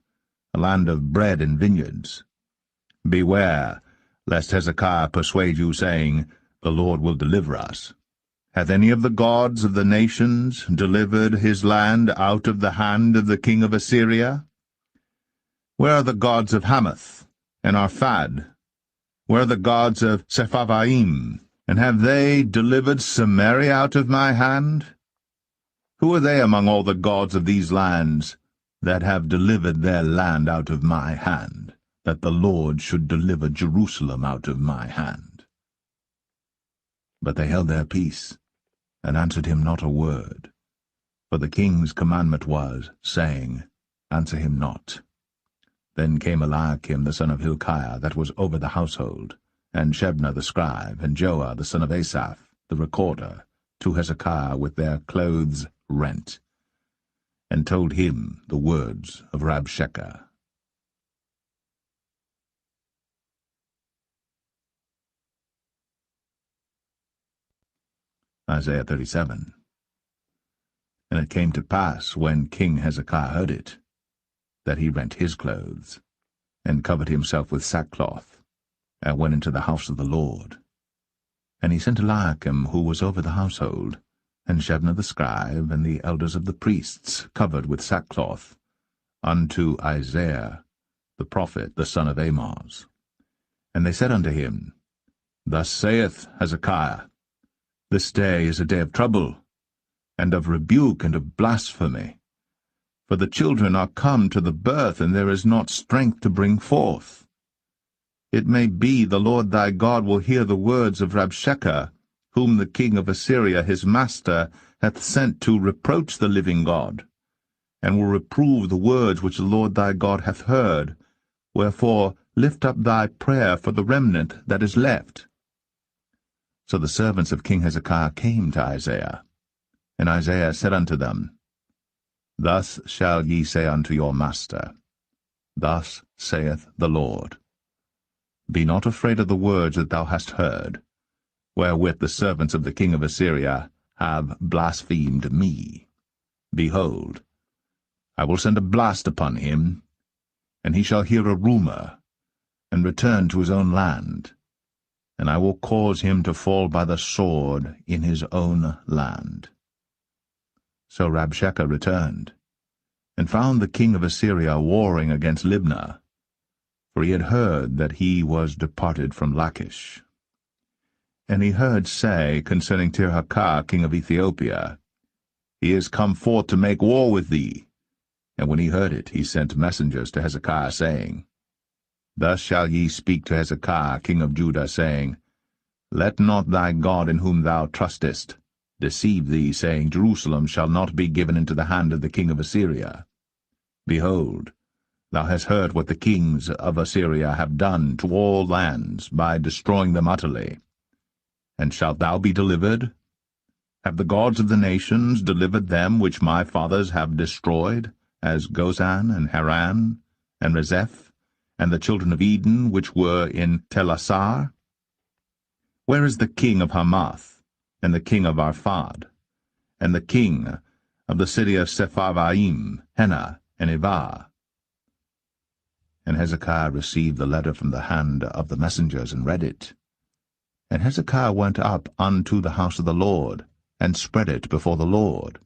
a land of bread and vineyards. Beware, lest Hezekiah persuade you, saying, The Lord will deliver us. Hath any of the gods of the nations delivered his land out of the hand of the king of Assyria? Where are the gods of Hamath and Arphad? Where are the gods of Sepharvaim? And have they delivered Samaria out of my hand? Who are they among all the gods of these lands that have delivered their land out of my hand, that the Lord should deliver Jerusalem out of my hand? But they held their peace, and answered him not a word. For the king's commandment was, saying, Answer him not. Then came Eliakim the son of Hilkiah, that was over the household, and Shebna the scribe, and Joah the son of Asaph, the recorder, to Hezekiah with their clothes rent, and told him the words of Rabshakeh. Isaiah 37. And it came to pass, when King Hezekiah heard it, that he rent his clothes, and covered himself with sackcloth, and went into the house of the Lord. And he sent Eliakim, who was over the household, and Shebna the scribe, and the elders of the priests, covered with sackcloth, unto Isaiah the prophet, the son of Amoz. And they said unto him, Thus saith Hezekiah, This day is a day of trouble, and of rebuke, and of blasphemy. For the children are come to the birth, and there is not strength to bring forth. It may be the Lord thy God will hear the words of Rabshakeh, whom the king of Assyria his master hath sent to reproach the living God, and will reprove the words which the Lord thy God hath heard. Wherefore lift up thy prayer for the remnant that is left. So the servants of King Hezekiah came to Isaiah, and Isaiah said unto them, Thus shall ye say unto your master, Thus saith the Lord, Be not afraid of the words that thou hast heard, wherewith the servants of the king of Assyria have blasphemed me. Behold, I will send a blast upon him, and he shall hear a rumor, and return to his own land, and I will cause him to fall by the sword in his own land. So Rabshakeh returned, and found the king of Assyria warring against Libnah, for he had heard that he was departed from Lachish. And he heard say concerning Tirhakah king of Ethiopia, He is come forth to make war with thee. And when he heard it, he sent messengers to Hezekiah, saying, Thus shall ye speak to Hezekiah king of Judah, saying, Let not thy God in whom thou trustest deceive thee, saying, Jerusalem shall not be given into the hand of the king of Assyria. Behold, thou hast heard what the kings of Assyria have done to all lands, by destroying them utterly. And shalt thou be delivered? Have the gods of the nations delivered them which my fathers have destroyed, as Gozan, and Haran, and Rezeph, and the children of Eden which were in Telassar? Where is the king of Hamath, and the king of Arphad, and the king of the city of Sepharvaim, Hena, and Ivah? And Hezekiah received the letter from the hand of the messengers, and read it. And Hezekiah went up unto the house of the Lord, and spread it before the Lord.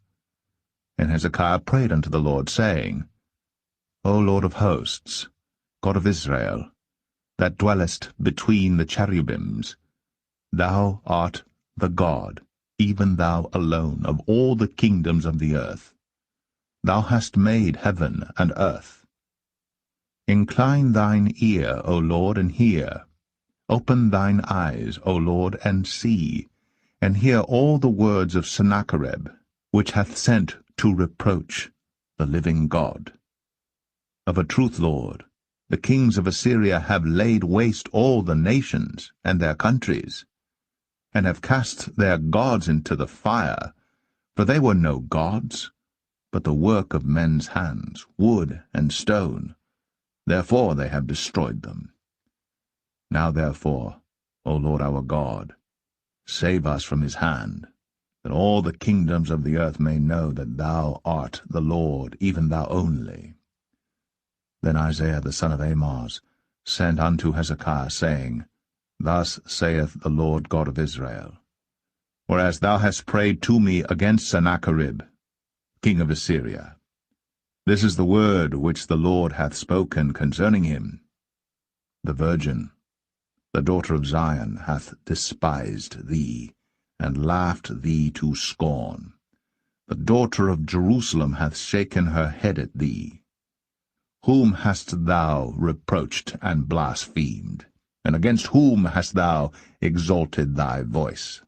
And Hezekiah prayed unto the Lord, saying, O Lord of hosts, God of Israel, that dwellest between the cherubims, thou art the God, even thou alone, of all the kingdoms of the earth. Thou hast made heaven and earth. Incline thine ear, O Lord, and hear. Open thine eyes, O Lord, and see, and hear all the words of Sennacherib, which hath sent to reproach the living God. Of a truth, Lord, the kings of Assyria have laid waste all the nations and their countries, and have cast their gods into the fire, for they were no gods, but the work of men's hands, wood and stone. Therefore they have destroyed them. Now therefore, O Lord our God, save us from his hand, that all the kingdoms of the earth may know that thou art the Lord, even thou only. Then Isaiah the son of Amoz sent unto Hezekiah, saying, Thus saith the Lord God of Israel, Whereas thou hast prayed to me against Sennacherib, king of Assyria, this is the word which the Lord hath spoken concerning him. The virgin, the daughter of Zion, hath despised thee, and laughed thee to scorn. The daughter of Jerusalem hath shaken her head at thee. Whom hast thou reproached and blasphemed? And against whom hast thou exalted thy voice,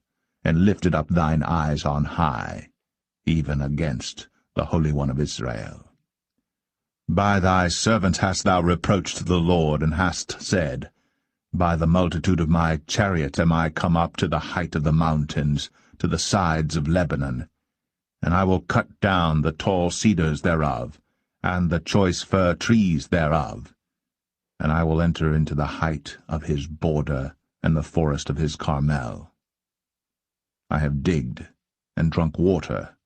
and lifted up thine eyes on high, even against the Holy One of Israel? By thy servants hast thou reproached the Lord, and hast said, By the multitude of my chariot am I come up to the height of the mountains, to the sides of Lebanon, and I will cut down the tall cedars thereof, and the choice fir trees thereof, and I will enter into the height of his border, and the forest of his Carmel. I have digged, and drunk water,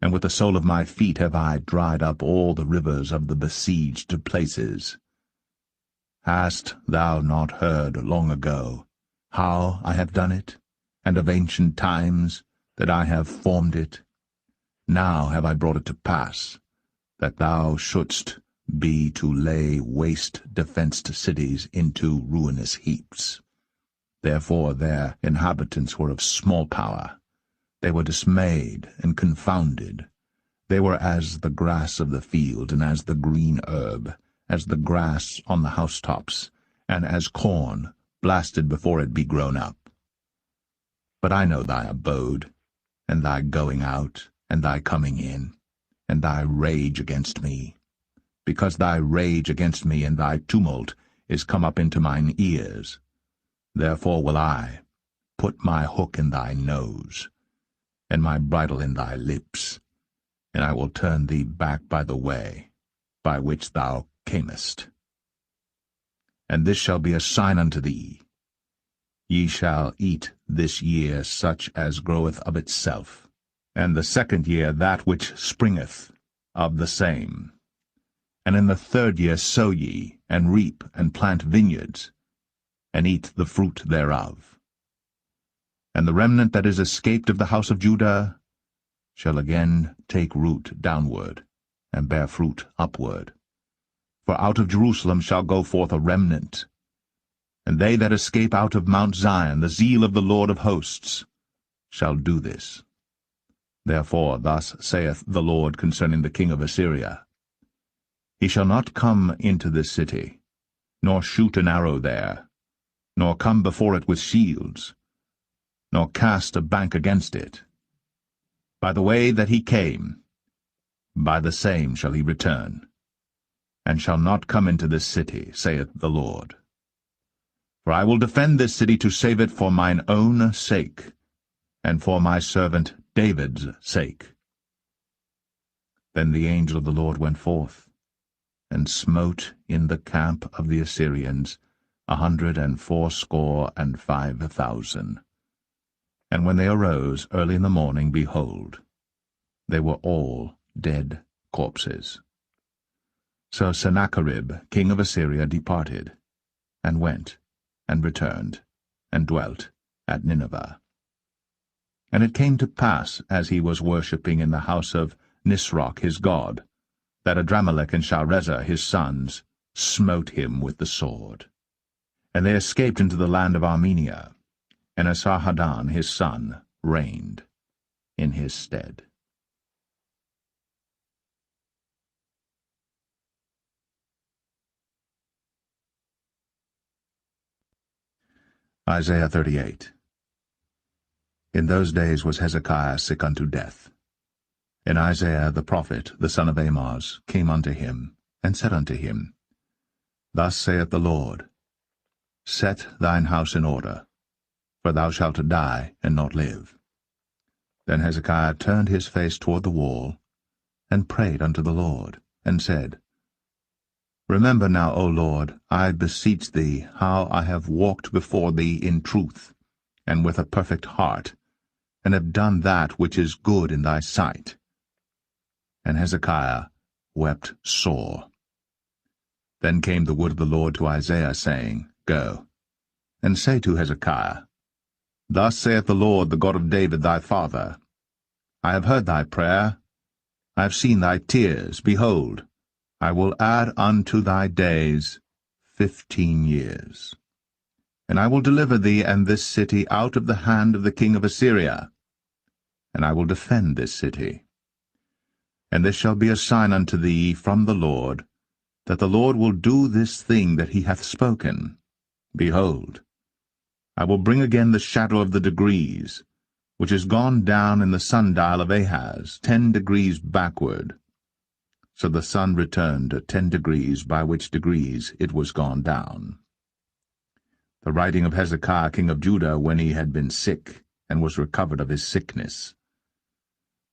and with the sole of my feet have I dried up all the rivers of the besieged places. Hast thou not heard long ago how I have done it, and of ancient times that I have formed it? Now have I brought it to pass, that thou shouldst be to lay waste defenced cities into ruinous heaps. Therefore their inhabitants were of small power. They were dismayed and confounded. They were as the grass of the field, and as the green herb, as the grass on the housetops, and as corn blasted before it be grown up. But I know thy abode, and thy going out, and thy coming in, and thy rage against me, because thy rage against me and thy tumult is come up into mine ears. Therefore will I put my hook in thy nose, and my bridle in thy lips, and I will turn thee back by the way by which thou camest. And this shall be a sign unto thee. Ye shall eat this year such as groweth of itself, and the second year that which springeth of the same. And in the third year sow ye, and reap, and plant vineyards, and eat the fruit thereof. And the remnant that is escaped of the house of Judah shall again take root downward, and bear fruit upward. For out of Jerusalem shall go forth a remnant, and they that escape out of Mount Zion, the zeal of the Lord of hosts, shall do this. Therefore thus saith the Lord concerning the king of Assyria, He shall not come into this city, nor shoot an arrow there, nor come before it with shields, nor cast a bank against it. By the way that he came, by the same shall he return, and shall not come into this city, saith the Lord. For I will defend this city to save it for mine own sake, and for my servant David's sake. Then the angel of the Lord went forth, and smote in the camp of the Assyrians 185,000. And when they arose early in the morning, behold, they were all dead corpses. So Sennacherib king of Assyria departed, and went, and returned, and dwelt at Nineveh. And it came to pass, as he was worshipping in the house of Nisroch his god, that Adramelech and Sharezer his sons smote him with the sword. And they escaped into the land of Armenia, and Esarhaddon his son reigned in his stead. Isaiah 38. In those days was Hezekiah sick unto death. And Isaiah the prophet, the son of Amoz, came unto him, and said unto him, Thus saith the Lord, Set thine house in order, for thou shalt die and not live. Then Hezekiah turned his face toward the wall, and prayed unto the Lord, and said, Remember now, O Lord, I beseech thee, how I have walked before thee in truth, and with a perfect heart, and have done that which is good in thy sight. And Hezekiah wept sore. Then came the word of the Lord to Isaiah, saying, Go, and say to Hezekiah, Thus saith the Lord, the God of David thy father, I have heard thy prayer, I have seen thy tears. Behold, I will add unto thy days 15 years. And I will deliver thee and this city out of the hand of the king of Assyria, and I will defend this city. And this shall be a sign unto thee from the Lord, that the Lord will do this thing that he hath spoken. Behold, I will bring again the shadow of the degrees, which is gone down in the sundial of Ahaz, 10 degrees backward. So the sun returned 10 degrees, by which degrees it was gone down. The writing of Hezekiah king of Judah, when he had been sick, and was recovered of his sickness.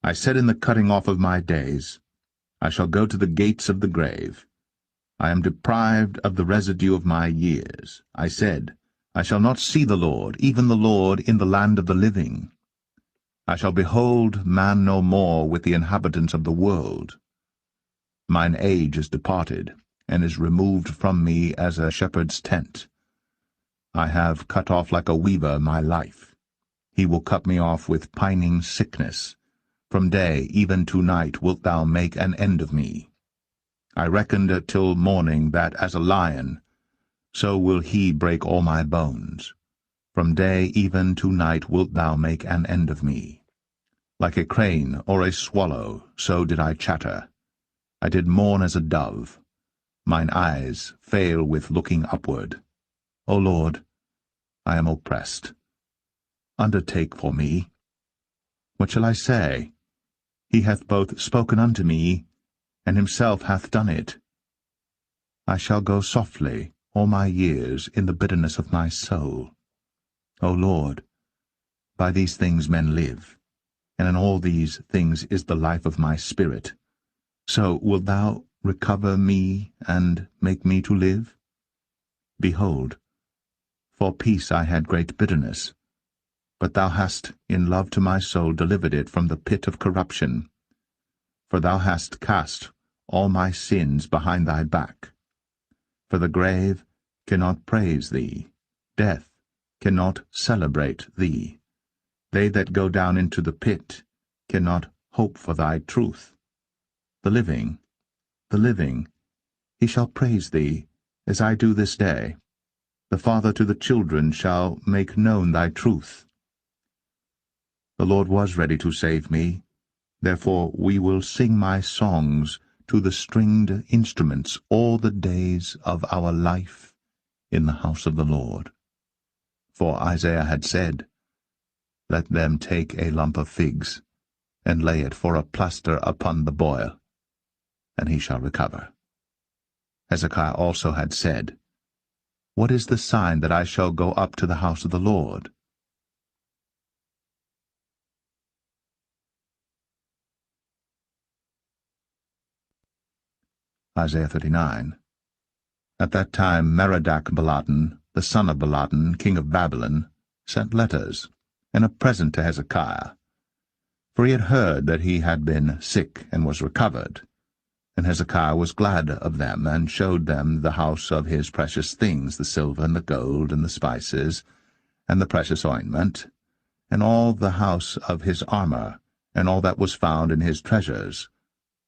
I said in the cutting off of my days, I shall go to the gates of the grave. I am deprived of the residue of my years. I said, I shall not see the Lord, even the Lord, in the land of the living. I shall behold man no more with the inhabitants of the world. Mine age is departed, and is removed from me as a shepherd's tent. I have cut off like a weaver my life. He will cut me off with pining sickness. From day even to night wilt thou make an end of me. I reckoned till morning that as a lion, so will he break all my bones. From day even to night wilt thou make an end of me. Like a crane or a swallow, so did I chatter. I did mourn as a dove. Mine eyes fail with looking upward. O Lord, I am oppressed. Undertake for me. What shall I say? He hath both spoken unto me, and himself hath done it. I shall go softly all my years in the bitterness of my soul. O Lord, by these things men live, and in all these things is the life of my spirit. So wilt thou recover me, and make me to live? Behold, for peace I had great bitterness, but thou hast in love to my soul delivered it from the pit of corruption. For thou hast cast all my sins behind thy back. For the grave cannot praise thee, death cannot celebrate thee. They that go down into the pit cannot hope for thy truth. The living, he shall praise thee, as I do this day. The father to the children shall make known thy truth. The Lord was ready to save me, therefore we will sing my songs to the stringed instruments all the days of our life in the house of the Lord. For Isaiah had said, Let them take a lump of figs, and lay it for a plaster upon the boil, and he shall recover. Hezekiah also had said, What is the sign that I shall go up to the house of the Lord? Isaiah 39. At that time Merodach-Baladan, the son of Baladan, king of Babylon, sent letters and a present to Hezekiah, for he had heard that he had been sick and was recovered. And Hezekiah was glad of them, and showed them the house of his precious things, the silver and the gold and the spices, and the precious ointment, and all the house of his armor, and all that was found in his treasures.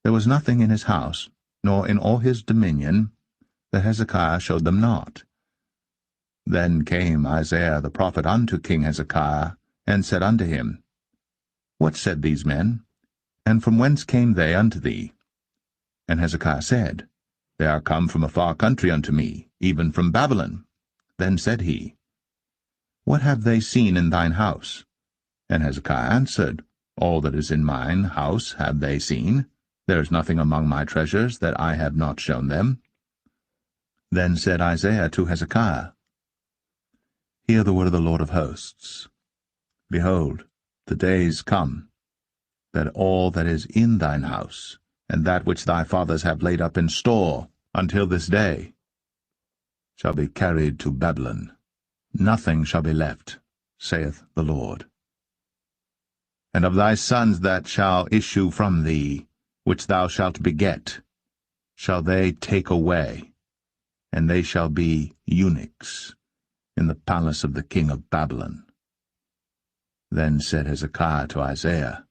There was nothing in his house, nor in all his dominion, that Hezekiah showed them not. Then came Isaiah the prophet unto King Hezekiah, and said unto him, What said these men? And from whence came they unto thee? And Hezekiah said, They are come from a far country unto me, even from Babylon. Then said he, What have they seen in thine house? And Hezekiah answered, All that is in mine house have they seen. There is nothing among my treasures that I have not shown them. Then said Isaiah to Hezekiah, Hear the word of the Lord of hosts. Behold, the days come, that all that is in thine house, and that which thy fathers have laid up in store until this day, shall be carried to Babylon. Nothing shall be left, saith the Lord. And of thy sons that shall issue from thee, which thou shalt beget, shall they take away, and they shall be eunuchs in the palace of the king of Babylon. Then said Hezekiah to Isaiah,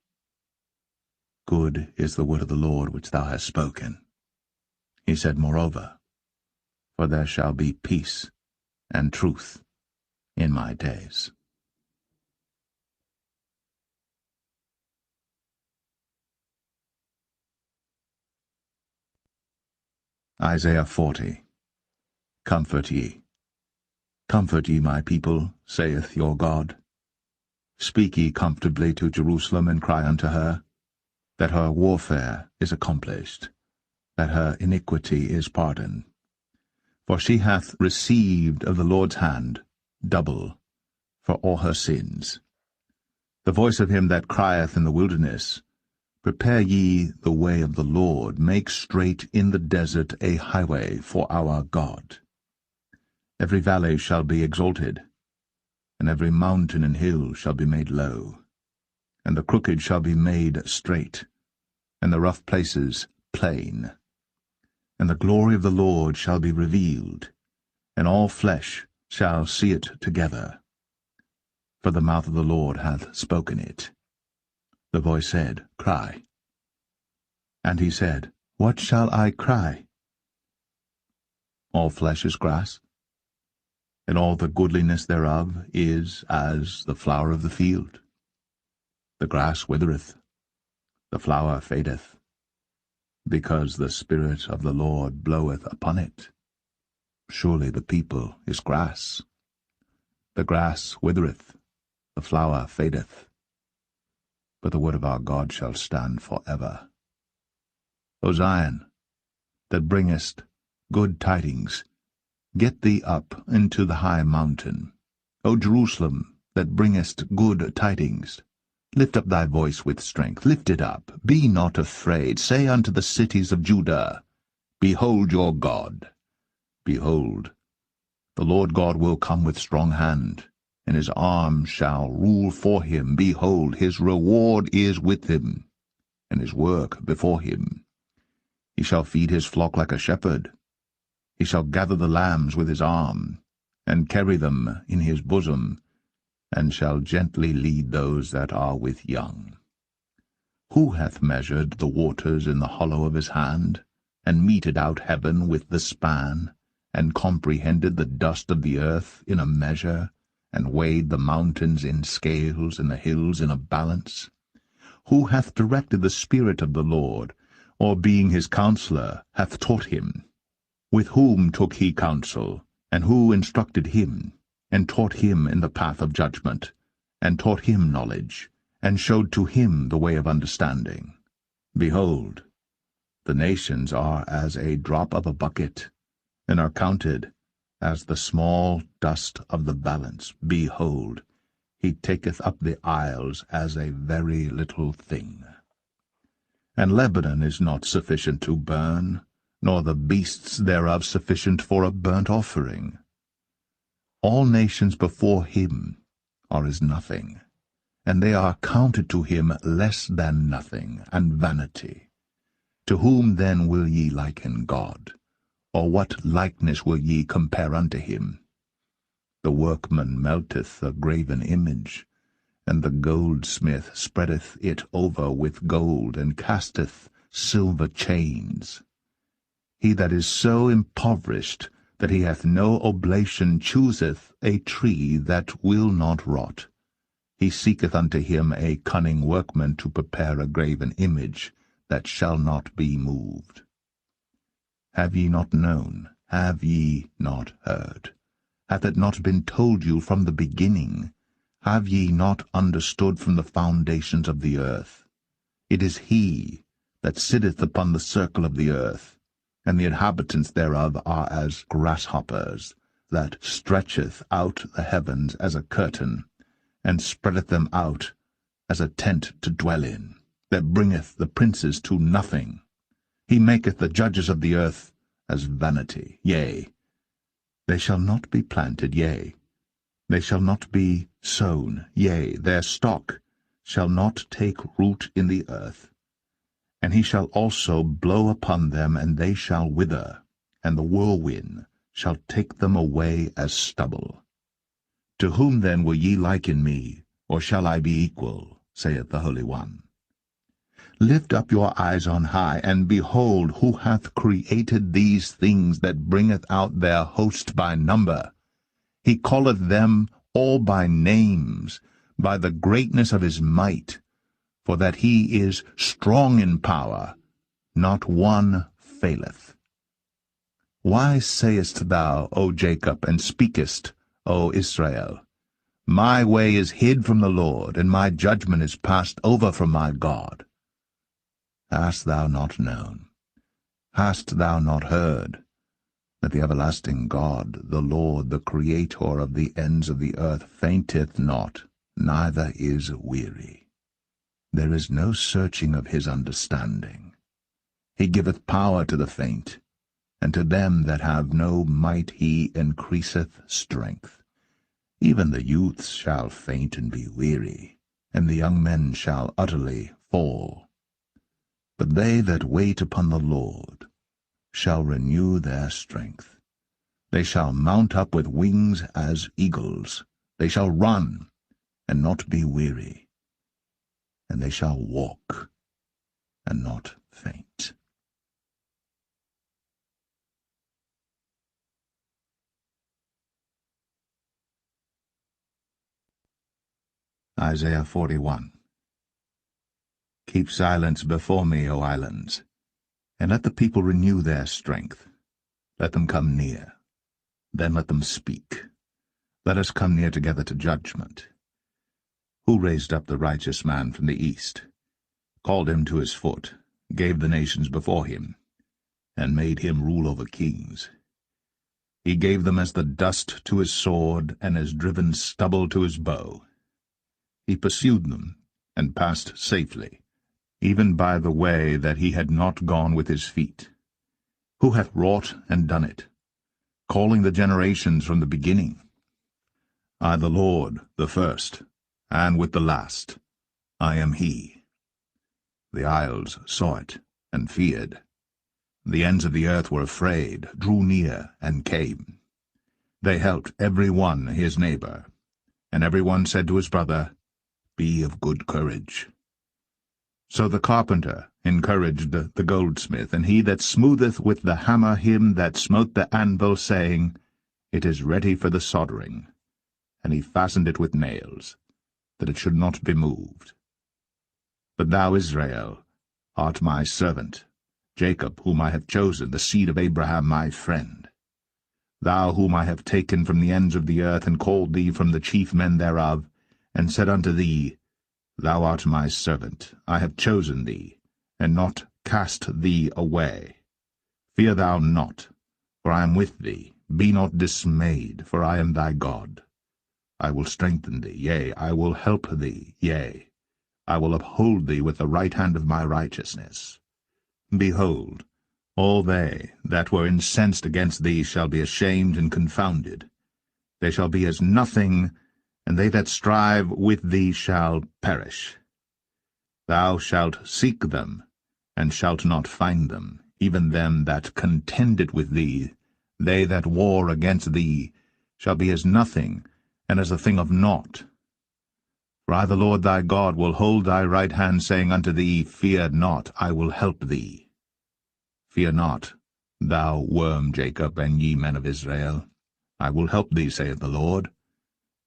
Good is the word of the Lord which thou hast spoken. He said, Moreover, for there shall be peace and truth in my days. Isaiah 40. Comfort ye. Comfort ye my people, saith your God. Speak ye comfortably to Jerusalem, and cry unto her, that her warfare is accomplished, that her iniquity is pardoned. For she hath received of the Lord's hand double for all her sins. The voice of him that crieth in the wilderness, Prepare ye the way of the Lord, make straight in the desert a highway for our God. Every valley shall be exalted, and every mountain and hill shall be made low, and the crooked shall be made straight, and the rough places plain. And the glory of the Lord shall be revealed, and all flesh shall see it together. For the mouth of the Lord hath spoken it. The voice said, Cry. And he said, What shall I cry? All flesh is grass, and all the goodliness thereof is as the flower of the field. The grass withereth, the flower fadeth, because the Spirit of the Lord bloweth upon it. Surely the people is grass. The grass withereth, the flower fadeth, but the word of our God shall stand for ever. O Zion, that bringest good tidings, get thee up into the high mountain. O Jerusalem, that bringest good tidings, lift up thy voice with strength, lift it up, be not afraid. Say unto the cities of Judah, Behold your God. Behold, the Lord God will come with strong hand, and his arm shall rule for him. Behold, his reward is with him, and his work before him. He shall feed his flock like a shepherd. He shall gather the lambs with his arm, and carry them in his bosom, and shall gently lead those that are with young. Who hath measured the waters in the hollow of his hand, and meted out heaven with the span, and comprehended the dust of the earth in a measure, and weighed the mountains in scales, and the hills in a balance? Who hath directed the Spirit of the Lord, or being his counselor hath taught him? With whom took he counsel, and who instructed him, and taught him in the path of judgment, and taught him knowledge, and showed to him the way of understanding? Behold, the nations are as a drop of a bucket, and are counted as the small dust of the balance. Behold, he taketh up the isles as a very little thing. And Lebanon is not sufficient to burn, nor the beasts thereof sufficient for a burnt offering. All nations before him are as nothing, and they are counted to him less than nothing, and vanity. To whom then will ye liken God? Or what likeness will ye compare unto him? The workman melteth a graven image, and the goldsmith spreadeth it over with gold, and casteth silver chains. He that is so impoverished that he hath no oblation chooseth a tree that will not rot. He seeketh unto him a cunning workman to prepare a graven image that shall not be moved. Have ye not known? Have ye not heard? Hath it not been told you from the beginning? Have ye not understood from the foundations of the earth? It is he that sitteth upon the circle of the earth, and the inhabitants thereof are as grasshoppers, that stretcheth out the heavens as a curtain, and spreadeth them out as a tent to dwell in, that bringeth the princes to nothing. He maketh the judges of the earth as vanity. Yea, they shall not be planted, yea, they shall not be sown, yea, their stock shall not take root in the earth. And he shall also blow upon them, and they shall wither, and the whirlwind shall take them away as stubble. To whom then will ye liken me, or shall I be equal, saith the Holy One? Lift up your eyes on high, and behold, who hath created these things, that bringeth out their host by number. He calleth them all by names, by the greatness of his might, for that he is strong in power, not one faileth. Why sayest thou, O Jacob, and speakest, O Israel, my way is hid from the Lord, and my judgment is passed over from my God? Hast thou not known? Hast thou not heard? That the everlasting God, the Lord, the Creator of the ends of the earth, fainteth not, neither is weary. There is no searching of his understanding. He giveth power to the faint, and to them that have no might he increaseth strength. Even the youths shall faint and be weary, and the young men shall utterly fall. But they that wait upon the Lord shall renew their strength. They shall mount up with wings as eagles. They shall run and not be weary, and they shall walk and not faint. Isaiah 41. Keep silence before me, O islands, and let the people renew their strength. Let them come near, then let them speak. Let us come near together to judgment. Who raised up the righteous man from the east, called him to his foot, gave the nations before him, and made him rule over kings? He gave them as the dust to his sword, and as driven stubble to his bow. He pursued them, and passed safely, even by the way that he had not gone with his feet. Who hath wrought and done it, calling the generations from the beginning? I, the Lord, the first, and with the last, I am he. The isles saw it, and feared. The ends of the earth were afraid, drew near, and came. They helped every one his neighbor, and every one said to his brother, Be of good courage. So the carpenter encouraged the goldsmith, and he that smootheth with the hammer him that smote the anvil, saying, It is ready for the soldering. And he fastened it with nails, that it should not be moved. But thou, Israel, art my servant, Jacob, whom I have chosen, the seed of Abraham my friend. Thou whom I have taken from the ends of the earth, and called thee from the chief men thereof, and said unto thee, Thou art my servant, I have chosen thee, and not cast thee away. Fear thou not, for I am with thee. Be not dismayed, for I am thy God. I will strengthen thee, yea, I will help thee, yea, I will uphold thee with the right hand of my righteousness. Behold, All they that were incensed against thee shall be ashamed and confounded. They shall be as nothing, and they that strive with thee shall perish. Thou shalt seek them, and shalt not find them, even them that contended with thee. They that war against thee shall be as nothing, and as a thing of naught. For I the Lord thy God will hold thy right hand, saying unto thee, Fear not, I will help thee. Fear not, thou worm Jacob, and ye men of Israel. I will help thee, saith the Lord.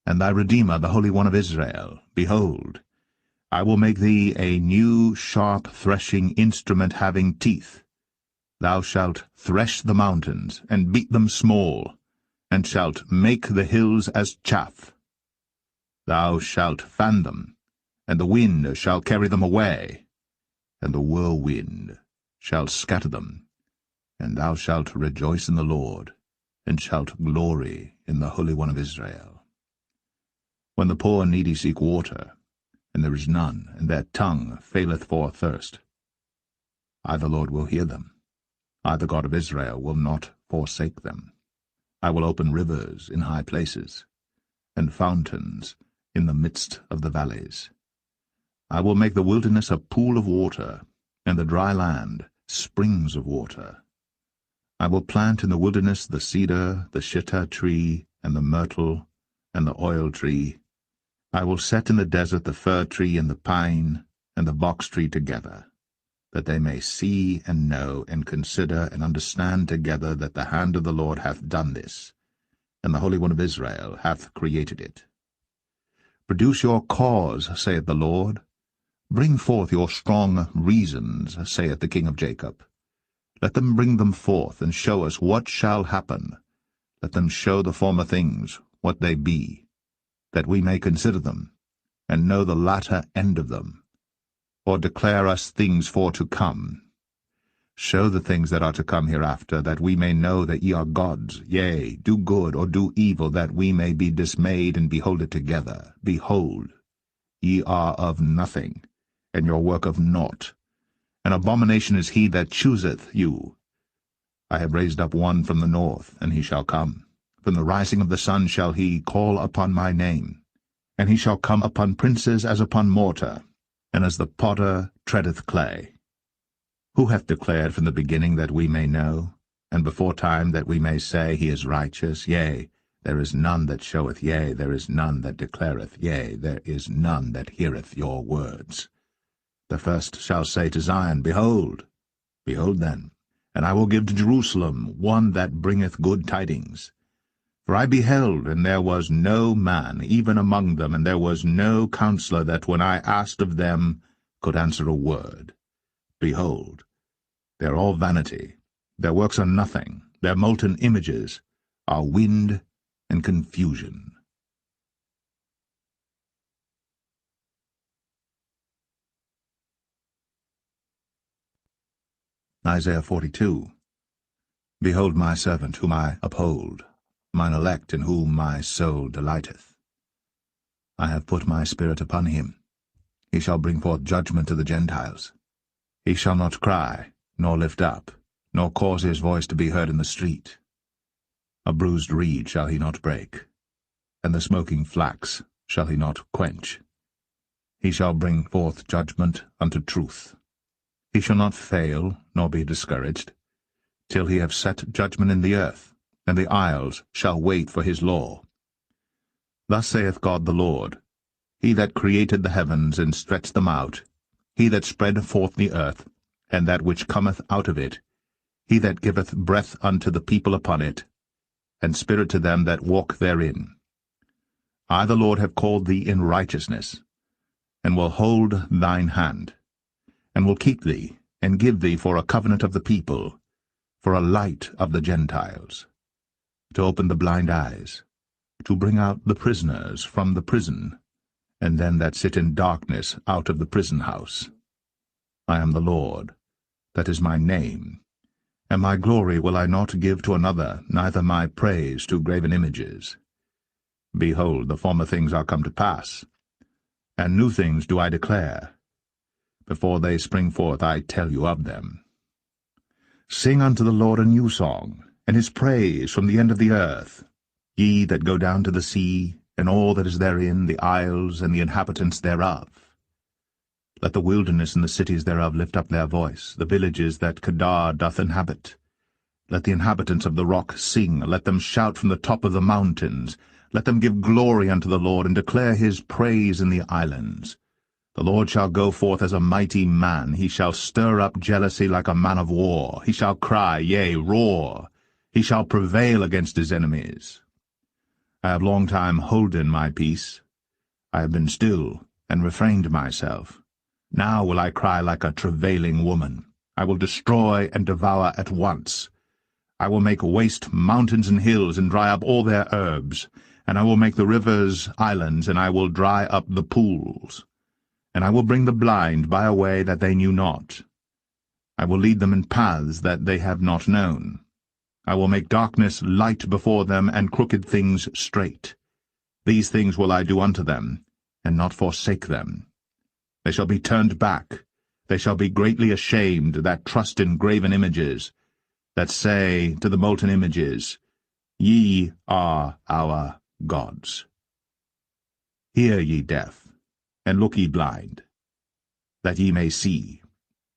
And thy Redeemer, the Holy One of Israel, behold, I will make thee a new sharp threshing instrument having teeth. Thou shalt thresh the mountains, and beat them small, and shalt make the hills as chaff. Thou shalt fan them, and the wind shall carry them away, and the whirlwind shall scatter them. And thou shalt rejoice in the Lord, and shalt glory in the Holy One of Israel. When the poor and needy seek water, and there is none, and their tongue faileth for thirst, I the Lord will hear them. I the God of Israel will not forsake them. I will open rivers in high places, and fountains in the midst of the valleys. I will make the wilderness a pool of water, and the dry land springs of water. I will plant in the wilderness the cedar, the shittah tree, and the myrtle, and the oil tree. I will set in the desert the fir tree and the pine, and the box tree together, that they may see and know and consider and understand together that the hand of the Lord hath done this, and the Holy One of Israel hath created it. Produce your cause, saith the Lord. Bring forth your strong reasons, saith the King of Jacob. Let them bring them forth, and show us what shall happen. Let them show the former things, what they be, that we may consider them, and know the latter end of them, or declare us things for to come. Show the things that are to come hereafter, that we may know that ye are gods. Yea, do good or do evil, that we may be dismayed and behold it together. Behold, ye are of nothing, and your work of naught. An abomination is he that chooseth you. I have raised up one from the north, and he shall come. From the rising of the sun shall he call upon my name. And he shall come upon princes as upon mortar, and as the potter treadeth clay. Who hath declared from the beginning that we may know, and before time that we may say, He is righteous? Yea, there is none that showeth, yea, there is none that declareth, yea, there is none that heareth your words. The first shall say to Zion, Behold, behold then, and I will give to Jerusalem one that bringeth good tidings. For I beheld, and there was no man, even among them, and there was no counselor that, when I asked of them, could answer a word. Behold, they are all vanity, their works are nothing, their molten images are wind and confusion. Isaiah 42. Behold my servant, whom I uphold, mine elect, in whom my soul delighteth. I have put my spirit upon him. He shall bring forth judgment to the Gentiles. He shall not cry, nor lift up, nor cause his voice to be heard in the street. A bruised reed shall he not break, and the smoking flax shall he not quench. He shall bring forth judgment unto truth. He shall not fail, nor be discouraged, till he have set judgment in the earth, and the isles shall wait for his law. Thus saith God the Lord, He that created the heavens and stretched them out, He that spread forth the earth, and that which cometh out of it, He that giveth breath unto the people upon it, and spirit to them that walk therein. I the Lord have called thee in righteousness, and will hold thine hand, and will keep thee, and give thee for a covenant of the people, for a light of the Gentiles, to open the blind eyes, to bring out the prisoners from the prison, and them that sit in darkness out of the prison house. I am the Lord, that is my name, and my glory will I not give to another, neither my praise to graven images. Behold, the former things are come to pass, and new things do I declare. Before they spring forth I tell you of them. Sing unto the Lord a new song, and his praise from the end of the earth. Ye that go down to the sea, and all that is therein, the isles and the inhabitants thereof. Let the wilderness and the cities thereof lift up their voice, the villages that Kedar doth inhabit. Let the inhabitants of the rock sing, let them shout from the top of the mountains. Let them give glory unto the Lord, and declare his praise in the islands. The Lord shall go forth as a mighty man. He shall stir up jealousy like a man of war. He shall cry, yea, roar. He shall prevail against his enemies. I have long time holden my peace. I have been still, and refrained myself. Now will I cry like a travailing woman. I will destroy and devour at once. I will make waste mountains and hills, and dry up all their herbs. And I will make the rivers islands, and I will dry up the pools. And I will bring the blind by a way that they knew not. I will lead them in paths that they have not known. I will make darkness light before them, and crooked things straight. These things will I do unto them, and not forsake them. They shall be turned back. They shall be greatly ashamed that trust in graven images, that say to the molten images, Ye are our gods. Hear ye deaf, and look ye blind, that ye may see.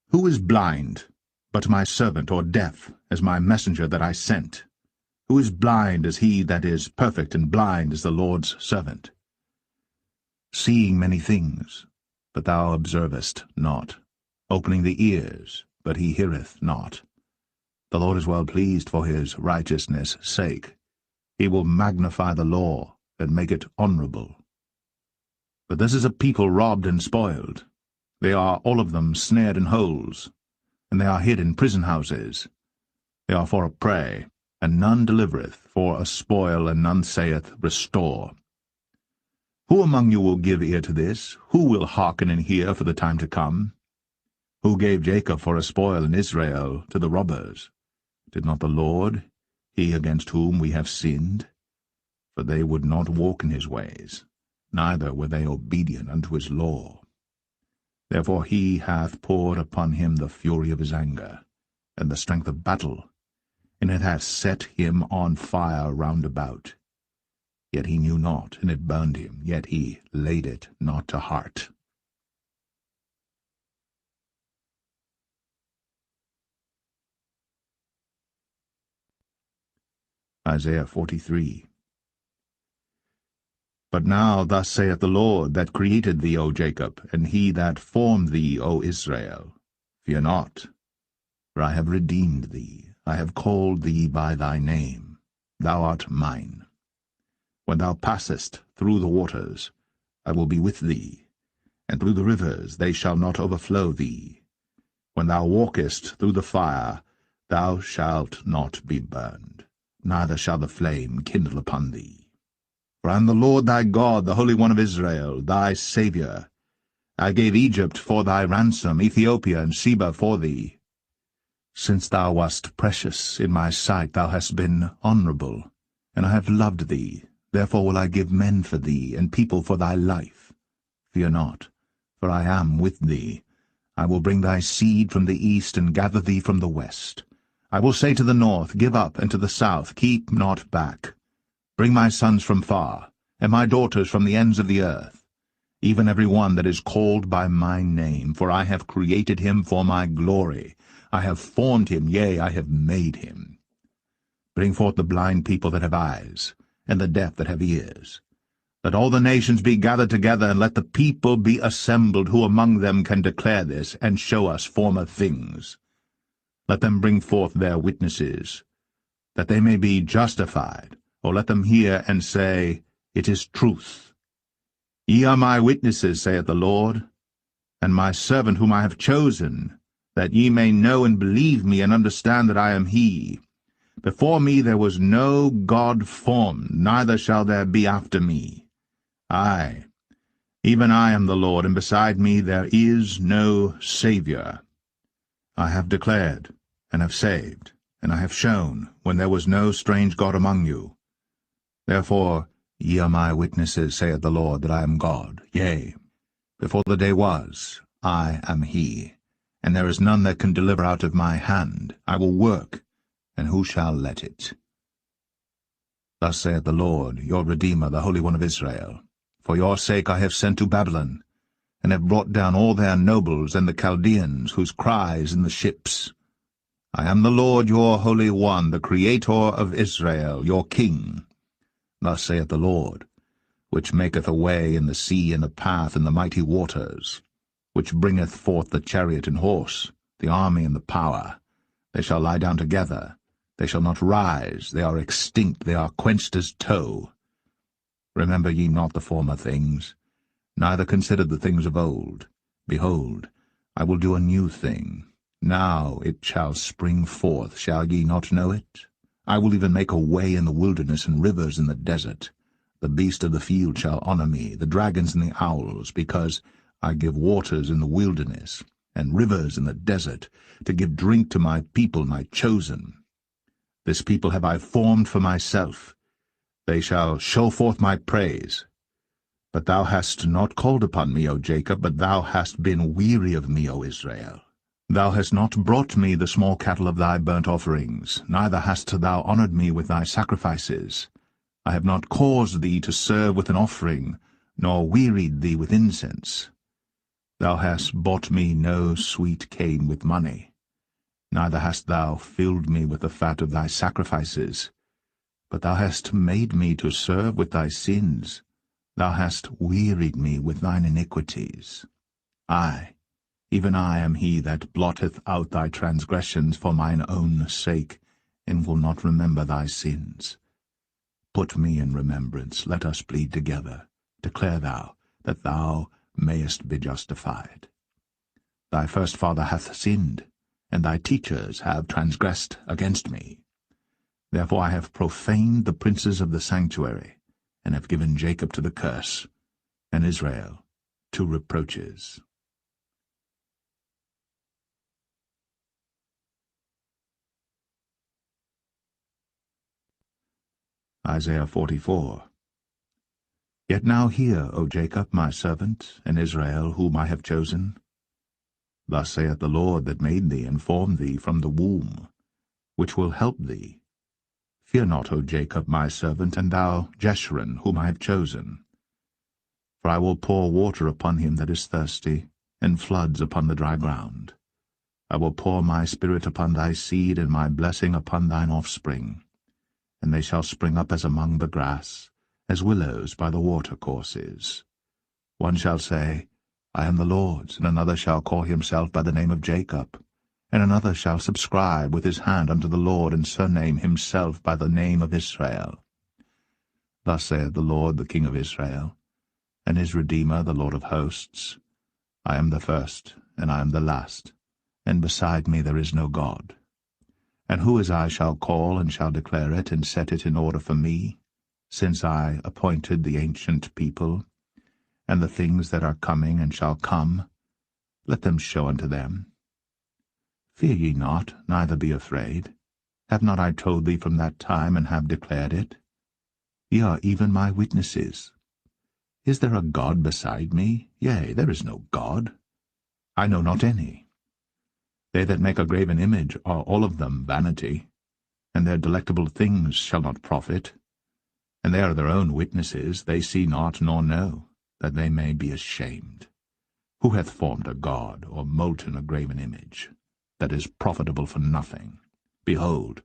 Who is blind but my servant, or deaf as my messenger that I sent? Who is blind as he that is perfect, and blind as the Lord's servant? Seeing many things, but thou observest not. Opening the ears, but he heareth not. The Lord is well pleased for his righteousness' sake. He will magnify the law, and make it honorable. But this is a people robbed and spoiled. They are all of them snared in holes, and they are hid in prison houses. They are for a prey, and none delivereth, for a spoil, and none saith, Restore. Who among you will give ear to this? Who will hearken and hear for the time to come? Who gave Jacob for a spoil, and Israel to the robbers? Did not the Lord, he against whom we have sinned? For they would not walk in his ways, neither were they obedient unto his law. Therefore he hath poured upon him the fury of his anger, and the strength of battle, and it hath set him on fire round about. Yet he knew not, and it burned him, yet he laid it not to heart. Isaiah 43. But now thus saith the Lord, that created thee, O Jacob, and he that formed thee, O Israel, Fear not, for I have redeemed thee. I have called thee by thy name. Thou art mine. When thou passest through the waters, I will be with thee, and through the rivers they shall not overflow thee. When thou walkest through the fire, thou shalt not be burned, neither shall the flame kindle upon thee. For I am the Lord thy God, the Holy One of Israel, thy Saviour. I gave Egypt for thy ransom, Ethiopia and Sheba for thee. Since thou wast precious in my sight, thou hast been honourable, and I have loved thee. Therefore will I give men for thee, and people for thy life. Fear not, for I am with thee. I will bring thy seed from the east, and gather thee from the west. I will say to the north, Give up, and to the south, Keep not back. Bring my sons from far, and my daughters from the ends of the earth, even every one that is called by my name, for I have created him for my glory. I have formed him, yea, I have made him. Bring forth the blind people that have eyes, and the deaf that have ears. Let all the nations be gathered together, and let the people be assembled, who among them can declare this, and show us former things. Let them bring forth their witnesses, that they may be justified, or let them hear and say, It is truth. Ye are my witnesses, saith the Lord, and my servant whom I have chosen, that ye may know and believe me, and understand that I am he. Before me there was no God formed, neither shall there be after me. I, even I am the Lord, and beside me there is no Saviour. I have declared, and have saved, and I have shown, when there was no strange God among you. Therefore ye are my witnesses, saith the Lord, that I am God. Yea, before the day was, I am he, and there is none that can deliver out of my hand. I will work, and who shall let it? Thus saith the Lord, your Redeemer, the Holy One of Israel, For your sake I have sent to Babylon, and have brought down all their nobles and the Chaldeans, whose cry is in the ships. I am the Lord your Holy One, the Creator of Israel, your King. Thus saith the Lord, which maketh a way in the sea and a path in the mighty waters, which bringeth forth the chariot and horse, the army and the power. They shall lie down together, they shall not rise, they are extinct, they are quenched as tow. Remember ye not the former things, neither consider the things of old. Behold, I will do a new thing. Now it shall spring forth, shall ye not know it? I will even make a way in the wilderness and rivers in the desert. The beast of the field shall honor me, the dragons and the owls, because I give waters in the wilderness, and rivers in the desert, to give drink to my people, my chosen. This people have I formed for myself. They shall show forth my praise. But thou hast not called upon me, O Jacob, but thou hast been weary of me, O Israel. Thou hast not brought me the small cattle of thy burnt offerings, neither hast thou honored me with thy sacrifices. I have not caused thee to serve with an offering, nor wearied thee with incense. Thou hast bought me no sweet cane with money, neither hast thou filled me with the fat of thy sacrifices. But thou hast made me to serve with thy sins. Thou hast wearied me with thine iniquities. I, even I, am he that blotteth out thy transgressions for mine own sake, and will not remember thy sins. Put me in remembrance, let us plead together. Declare thou, that thou mayest be justified. Thy first father hath sinned, and thy teachers have transgressed against me. Therefore I have profaned the princes of the sanctuary, and have given Jacob to the curse, and Israel to reproaches. Isaiah 44. Yet now hear, O Jacob, my servant, and Israel, whom I have chosen. Thus saith the Lord that made thee and formed thee from the womb, which will help thee. Fear not, O Jacob, my servant, and thou, Jeshurun, whom I have chosen. For I will pour water upon him that is thirsty, and floods upon the dry ground. I will pour my spirit upon thy seed, and my blessing upon thine offspring. And they shall spring up as among the grass, as willows by the watercourses. One shall say, I am the Lord's, and another shall call himself by the name of Jacob. And another shall subscribe with his hand unto the Lord, and surname himself by the name of Israel. Thus saith the Lord, the King of Israel, and his Redeemer, the Lord of hosts, I am the first, and I am the last, and beside me there is no God. And who as I shall call, and shall declare it, and set it in order for me, since I appointed the ancient people, and the things that are coming and shall come, let them show unto them. Fear ye not, neither be afraid. Have not I told thee from that time, and have declared it? Ye are even my witnesses. Is there a God beside me? Yea, there is no God. I know not any. They that make a graven image are all of them vanity, and their delectable things shall not profit. And they are their own witnesses, they see not nor know, that they may be ashamed. Who hath formed a God, or molten a graven image, that is profitable for nothing? Behold,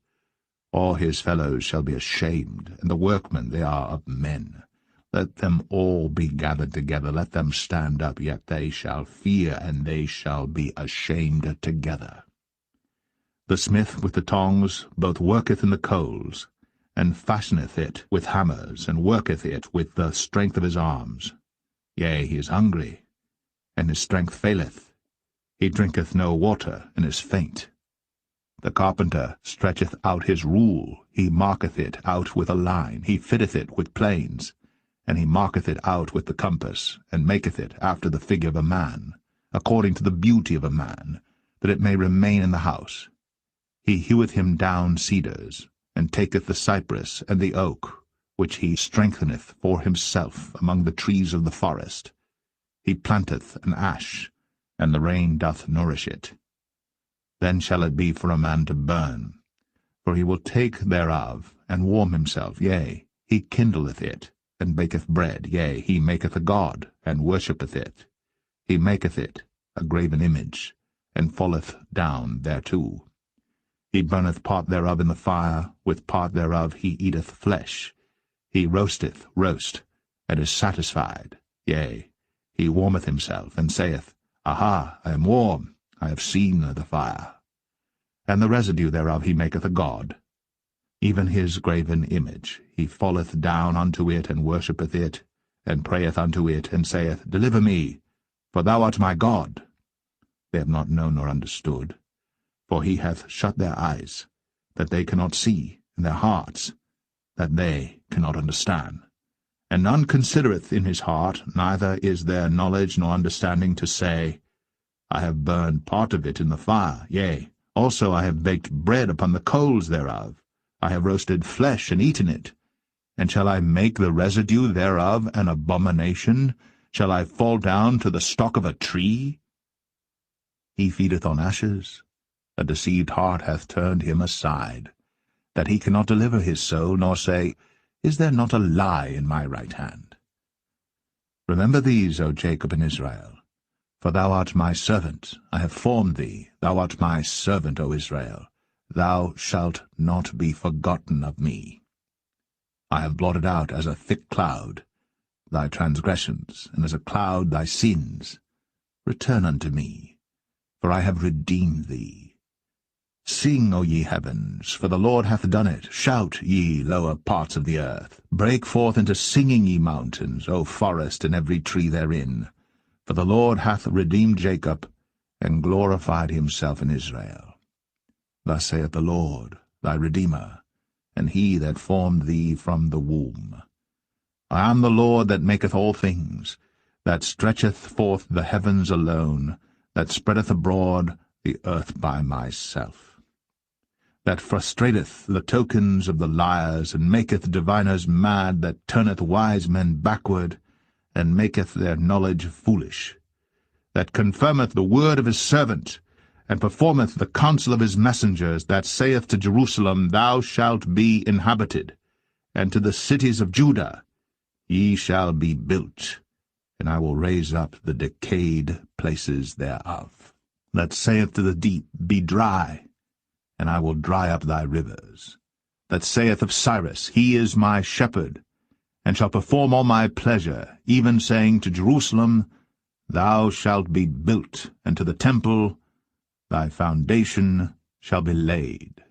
all his fellows shall be ashamed, and the workmen they are of men. Let them all be gathered together, let them stand up, yet they shall fear, and they shall be ashamed together. The smith with the tongs both worketh in the coals, and fashioneth it with hammers, and worketh it with the strength of his arms. Yea, he is hungry, and his strength faileth. He drinketh no water, and is faint. The carpenter stretcheth out his rule, he marketh it out with a line, he fitteth it with planes, and he marketh it out with the compass, and maketh it after the figure of a man, according to the beauty of a man, that it may remain in the house. He heweth him down cedars, and taketh the cypress and the oak, which he strengtheneth for himself among the trees of the forest. He planteth an ash, and the rain doth nourish it. then shall it be for a man to burn. For he will take thereof, and warm himself, yea, he kindleth it, and baketh bread, yea, he maketh a god, and worshippeth it. He maketh it a graven image, and falleth down thereto. He burneth part thereof in the fire, with part thereof he eateth flesh. He roasteth roast, and is satisfied, yea, he warmeth himself, and saith, Aha, I am warm, I have seen the fire. And the residue thereof he maketh a god, even his graven image. He falleth down unto it, and worshippeth it, and prayeth unto it, and saith, Deliver me, for thou art my God. They have not known nor understood, for he hath shut their eyes, that they cannot see, and their hearts, that they cannot understand. And none considereth in his heart, neither is there knowledge nor understanding to say, I have burned part of it in the fire, yea, also I have baked bread upon the coals thereof. I have roasted flesh and eaten it. And shall I make the residue thereof an abomination? Shall I fall down to the stalk of a tree? He feedeth on ashes. A deceived heart hath turned him aside, that he cannot deliver his soul, nor say, Is there not a lie in my right hand? Remember these, O Jacob and Israel. For thou art my servant, I have formed thee, thou art my servant, O Israel. Thou shalt not be forgotten of me. I have blotted out as a thick cloud thy transgressions, and as a cloud thy sins. Return unto me, for I have redeemed thee. Sing, O ye heavens, for the Lord hath done it. Shout, ye lower parts of the earth. Break forth into singing, ye mountains, O forest, and every tree therein. For the Lord hath redeemed Jacob, and glorified himself in Israel. Thus saith the Lord, thy Redeemer, and he that formed thee from the womb. I am the Lord that maketh all things, that stretcheth forth the heavens alone, that spreadeth abroad the earth by myself, that frustrateth the tokens of the liars, and maketh diviners mad, that turneth wise men backward, and maketh their knowledge foolish, that confirmeth the word of his servant, and performeth the counsel of his messengers, that saith to Jerusalem, Thou shalt be inhabited, and to the cities of Judah, Ye shall be built, and I will raise up the decayed places thereof. That saith to the deep, Be dry, and I will dry up thy rivers. That saith of Cyrus, He is my shepherd, and shall perform all my pleasure, even saying to Jerusalem, Thou shalt be built, and to the temple, Thy foundation shall be laid.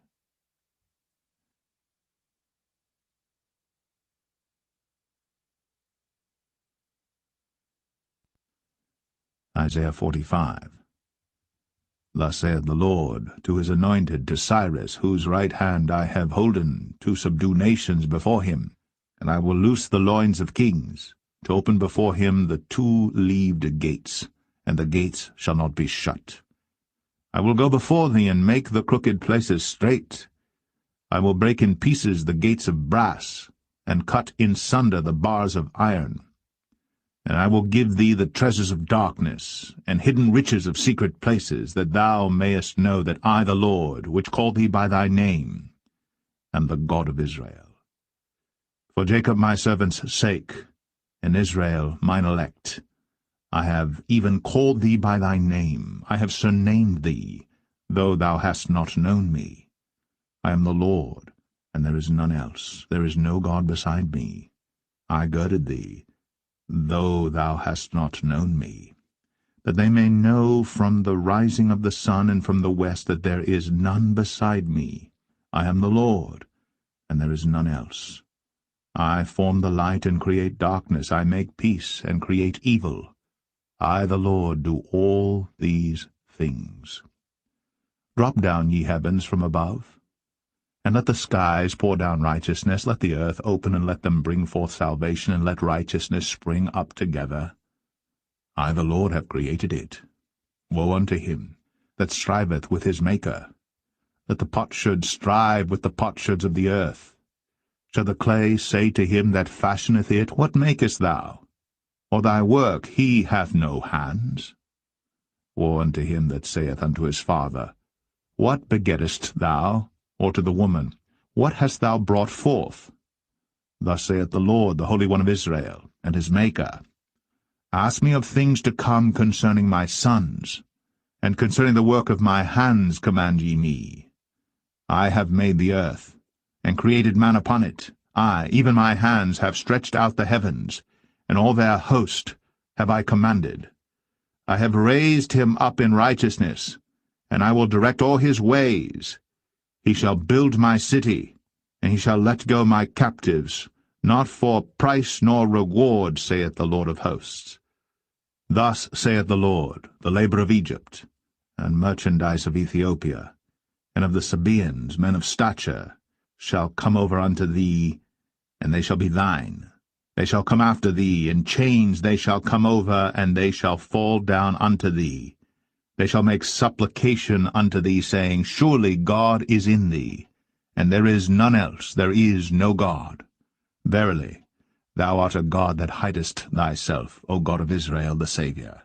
Isaiah 45. Thus saith the Lord to his anointed, to Cyrus, whose right hand I have holden, to subdue nations before him. And I will loose the loins of kings, to open before him the two-leaved gates, and the gates shall not be shut. I will go before thee, and make the crooked places straight. I will break in pieces the gates of brass, and cut in sunder the bars of iron. And I will give thee the treasures of darkness, and hidden riches of secret places, that thou mayest know that I, the Lord, which called thee by thy name, am the God of Israel. For Jacob my servant's sake, and Israel mine elect, I have even called thee by thy name, I have surnamed thee, though thou hast not known me. I am the Lord, and there is none else, there is no God beside me. I girded thee, though thou hast not known me, that they may know from the rising of the sun and from the west that there is none beside me. I am the Lord, and there is none else. I form the light and create darkness. I make peace and create evil. I, the Lord, do all these things. Drop down, ye heavens, from above, and let the skies pour down righteousness. Let the earth open, and let them bring forth salvation, and let righteousness spring up together. I, the Lord, have created it. Woe unto him that striveth with his Maker. Let the potsherd strive with the potsherds of the earth. Shall the clay say to him that fashioneth it, What makest thou? Or thy work, He hath no hands? Woe unto him that saith unto his father, What begettest thou? Or to the woman, What hast thou brought forth? Thus saith the Lord, the Holy One of Israel, and his Maker, Ask me of things to come concerning my sons, and concerning the work of my hands command ye me. I have made the earth, and created man upon it. I, even my hands, have stretched out the heavens, and all their host have I commanded. I have raised him up in righteousness, and I will direct all his ways. He shall build my city, and he shall let go my captives, not for price nor reward, saith the Lord of hosts. Thus saith the Lord, the labour of Egypt, and merchandise of Ethiopia, and of the Sabaeans, men of stature, shall come over unto thee, and they shall be thine. They shall come after thee, in chains they shall come over, and they shall fall down unto thee. They shall make supplication unto thee, saying, Surely God is in thee, and there is none else, there is no God. Verily, thou art a God that hidest thyself, O God of Israel, the Saviour.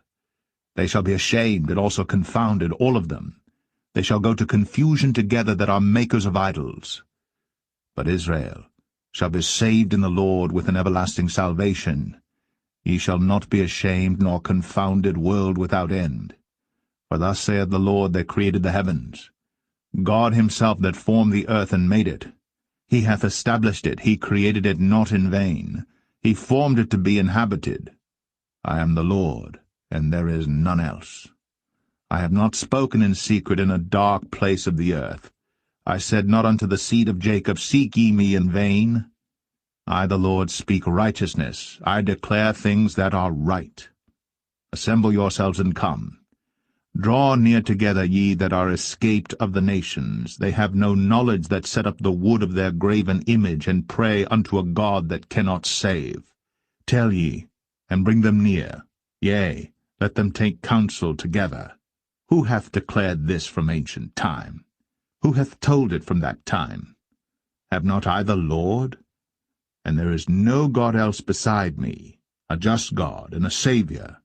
They shall be ashamed and also confounded, all of them. They shall go to confusion together that are makers of idols. But Israel shall be saved in the Lord with an everlasting salvation. Ye shall not be ashamed nor confounded, world without end. For thus saith the Lord that created the heavens, God himself that formed the earth and made it. He hath established it, he created it not in vain. He formed it to be inhabited. I am the Lord, and there is none else. I have not spoken in secret in a dark place of the earth. I said not unto the seed of Jacob, Seek ye me in vain. I, the Lord, speak righteousness. I declare things that are right. Assemble yourselves and come. Draw near together, ye that are escaped of the nations. They have no knowledge that set up the wood of their graven image, and pray unto a God that cannot save. Tell ye, and bring them near. Yea, let them take counsel together. Who hath declared this from ancient time? Who hath told it from that time? Have not I the Lord? And there is no God else beside me, a just God and a Saviour.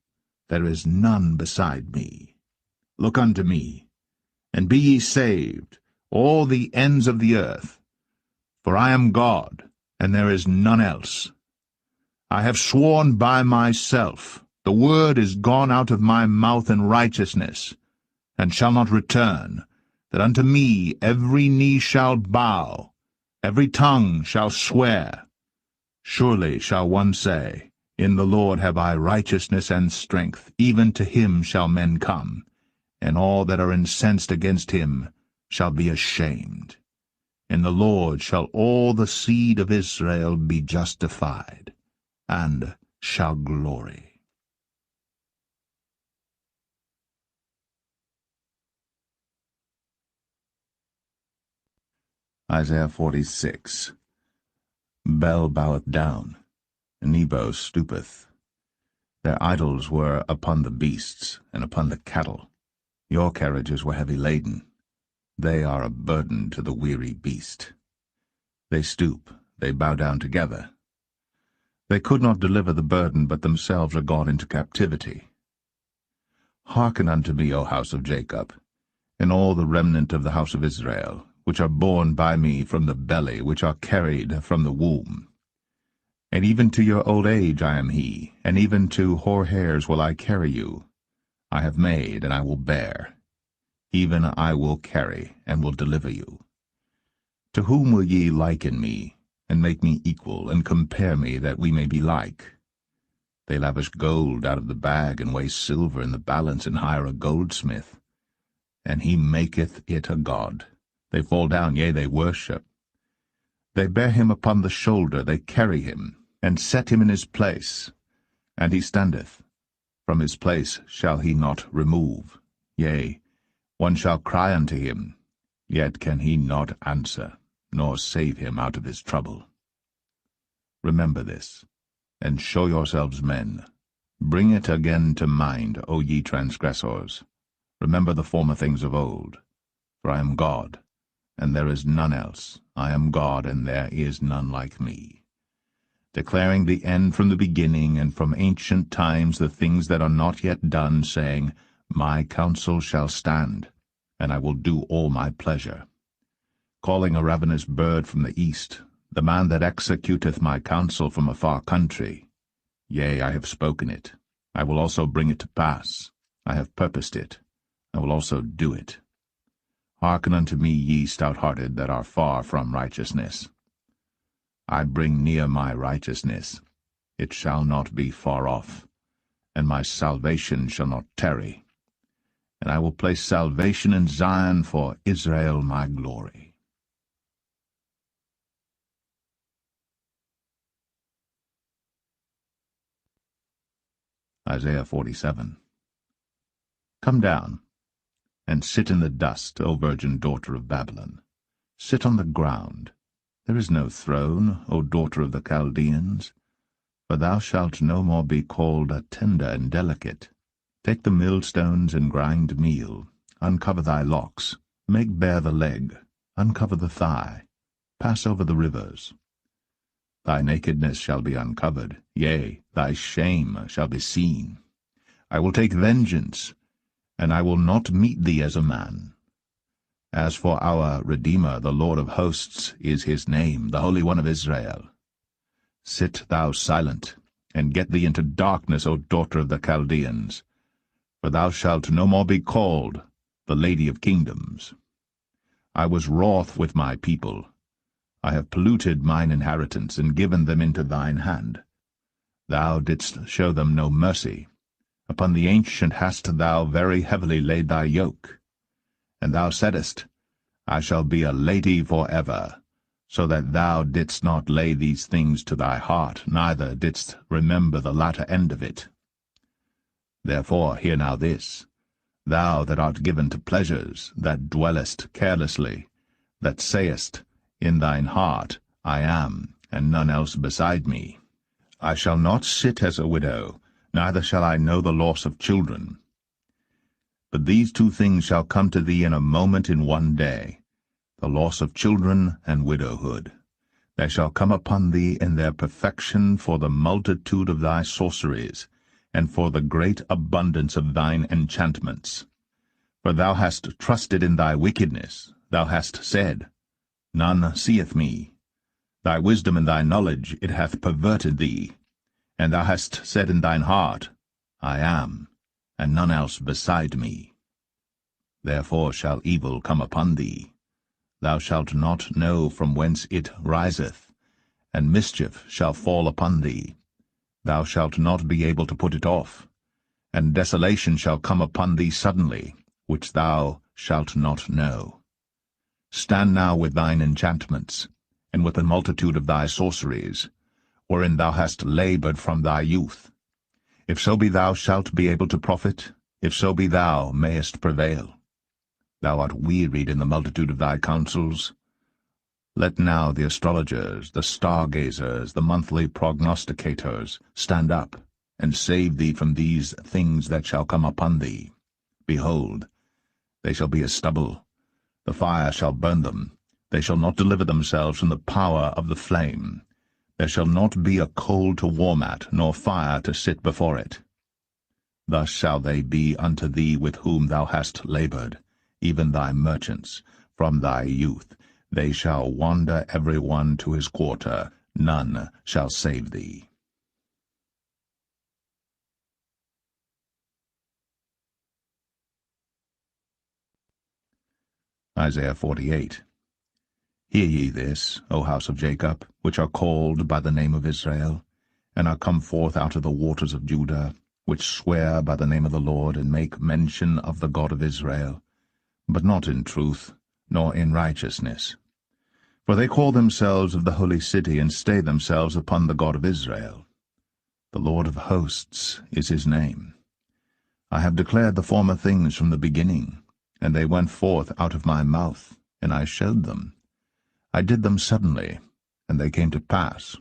There is none beside me. Look unto me, and be ye saved, all the ends of the earth. For I am God, and there is none else. I have sworn by myself, the word is gone out of my mouth in righteousness, and shall not return, that unto me every knee shall bow, every tongue shall swear. Surely shall one say, In the Lord have I righteousness and strength, even to him shall men come, and all that are incensed against him shall be ashamed. In the Lord shall all the seed of Israel be justified, and shall glory. Isaiah 46. Bel boweth down, Nebo stoopeth. Their idols were upon the beasts, and upon the cattle. Your carriages were heavy laden. They are a burden to the weary beast. They stoop, they bow down together. They could not deliver the burden, but themselves are gone into captivity. Hearken unto me, O house of Jacob, and all the remnant of the house of Israel, which are born by me from the belly, which are carried from the womb. And even to your old age I am he, and even to hoar hairs will I carry you. I have made, and I will bear. Even I will carry, and will deliver you. To whom will ye liken me, and make me equal, and compare me, that we may be like? They lavish gold out of the bag, and weigh silver in the balance, and hire a goldsmith, and he maketh it a god. They fall down, yea, they worship. They bear him upon the shoulder, they carry him, and set him in his place. And he standeth. From his place shall he not remove. Yea, one shall cry unto him, yet can he not answer, nor save him out of his trouble. Remember this, and show yourselves men. Bring it again to mind, O ye transgressors. Remember the former things of old. For I am God, and there is none else. I am God, and there is none like me. Declaring the end from the beginning, and from ancient times the things that are not yet done, saying, My counsel shall stand, and I will do all my pleasure. Calling a ravenous bird from the east, the man that executeth my counsel from a far country. Yea, I have spoken it. I will also bring it to pass. I have purposed it. I will also do it. Hearken unto me, ye stout-hearted that are far from righteousness. I bring near my righteousness. It shall not be far off, and my salvation shall not tarry. And I will place salvation in Zion for Israel my glory. Isaiah 47. Come down, and sit in the dust, O virgin daughter of Babylon. Sit on the ground. There is no throne, O daughter of the Chaldeans. For thou shalt no more be called tender and delicate. Take the millstones and grind meal. Uncover thy locks. Make bare the leg. Uncover the thigh. Pass over the rivers. Thy nakedness shall be uncovered, yea, thy shame shall be seen. I will take vengeance, and I will not meet thee as a man. As for our Redeemer, the Lord of hosts is his name, the Holy One of Israel. Sit thou silent, and get thee into darkness, O daughter of the Chaldeans, for thou shalt no more be called the Lady of Kingdoms. I was wroth with my people. I have polluted mine inheritance, and given them into thine hand. Thou didst show them no mercy. Upon the ancient hast thou very heavily laid thy yoke. And thou saidst, I shall be a lady for ever, so that thou didst not lay these things to thy heart, neither didst remember the latter end of it. Therefore hear now this, thou that art given to pleasures, that dwellest carelessly, that sayest in thine heart, I am, and none else beside me. I shall not sit as a widow, neither shall I know the loss of children. But these two things shall come to thee in a moment, in one day, the loss of children and widowhood. They shall come upon thee in their perfection for the multitude of thy sorceries, and for the great abundance of thine enchantments. For thou hast trusted in thy wickedness, thou hast said, None seeth me. Thy wisdom and thy knowledge, it hath perverted thee. And thou hast said in thine heart, I am, and none else beside me. Therefore shall evil come upon thee. Thou shalt not know from whence it riseth, and mischief shall fall upon thee. Thou shalt not be able to put it off, and desolation shall come upon thee suddenly, which thou shalt not know. Stand now with thine enchantments, and with the multitude of thy sorceries, wherein thou hast laboured from thy youth. If so be thou shalt be able to profit, if so be thou mayest prevail. Thou art wearied in the multitude of thy counsels. Let now the astrologers, the stargazers, the monthly prognosticators stand up, and save thee from these things that shall come upon thee. Behold, they shall be as stubble. The fire shall burn them. They shall not deliver themselves from the power of the flame. There shall not be a coal to warm at, nor fire to sit before it. Thus shall they be unto thee with whom thou hast laboured, even thy merchants, from thy youth. They shall wander every one to his quarter, none shall save thee. Isaiah 48. Hear ye this, O house of Jacob, which are called by the name of Israel, and are come forth out of the waters of Judah, which swear by the name of the Lord, and make mention of the God of Israel, but not in truth, nor in righteousness. For they call themselves of the holy city, and stay themselves upon the God of Israel. The Lord of hosts is his name. I have declared the former things from the beginning, and they went forth out of my mouth, and I showed them. I did them suddenly, and they came to pass.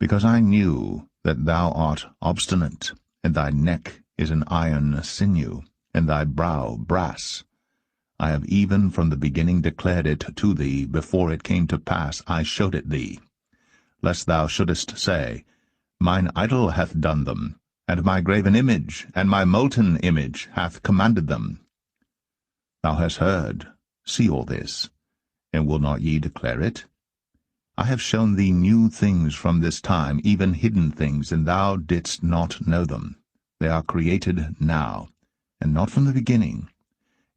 Because I knew that thou art obstinate, and thy neck is an iron sinew, and thy brow brass. I have even from the beginning declared it to thee. Before it came to pass I showed it thee, lest thou shouldest say, Mine idol hath done them, and my graven image, and my molten image hath commanded them. Thou hast heard, see all this, and will not ye declare it? I have shown thee new things from this time, even hidden things, and thou didst not know them. They are created now, and not from the beginning,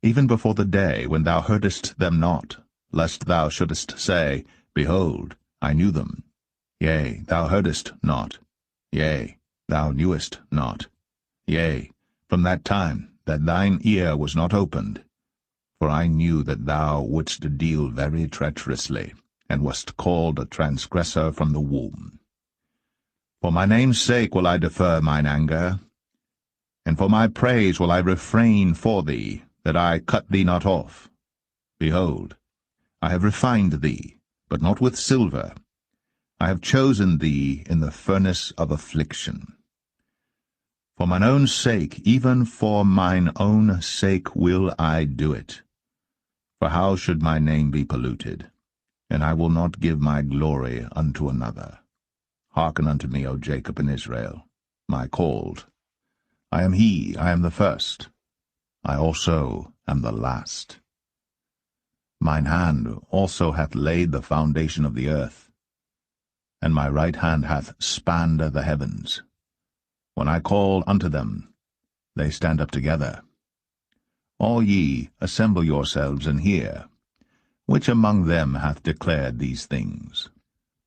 even before the day when thou heardest them not, lest thou shouldest say, Behold, I knew them. Yea, thou heardest not. Yea, thou knewest not. Yea, from that time that thine ear was not opened. For I knew that thou wouldst deal very treacherously, and wast called a transgressor from the womb. For my name's sake will I defer mine anger, and for my praise will I refrain for thee, that I cut thee not off. Behold, I have refined thee, but not with silver. I have chosen thee in the furnace of affliction. For mine own sake, even for mine own sake will I do it. For how should my name be polluted? And I will not give my glory unto another. Hearken unto me, O Jacob and Israel, my called. I am he, I am the first. I also am the last. Mine hand also hath laid the foundation of the earth, and my right hand hath spanned the heavens. When I call unto them, they stand up together. All ye, assemble yourselves and hear. Which among them hath declared these things?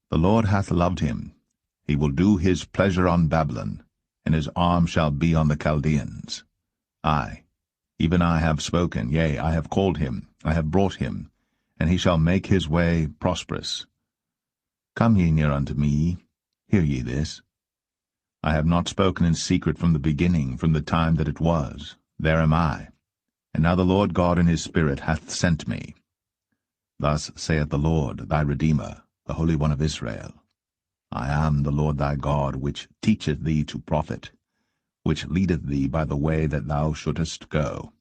The Lord hath loved him. He will do his pleasure on Babylon, and his arm shall be on the Chaldeans. I, even I have spoken, yea, I have called him, I have brought him, and he shall make his way prosperous. Come ye near unto me, hear ye this. I have not spoken in secret from the beginning, from the time that it was. There am I. And now the Lord God in his Spirit hath sent me. Thus saith the Lord thy Redeemer, the Holy One of Israel, I am the Lord thy God, which teacheth thee to profit, which leadeth thee by the way that thou shouldest go.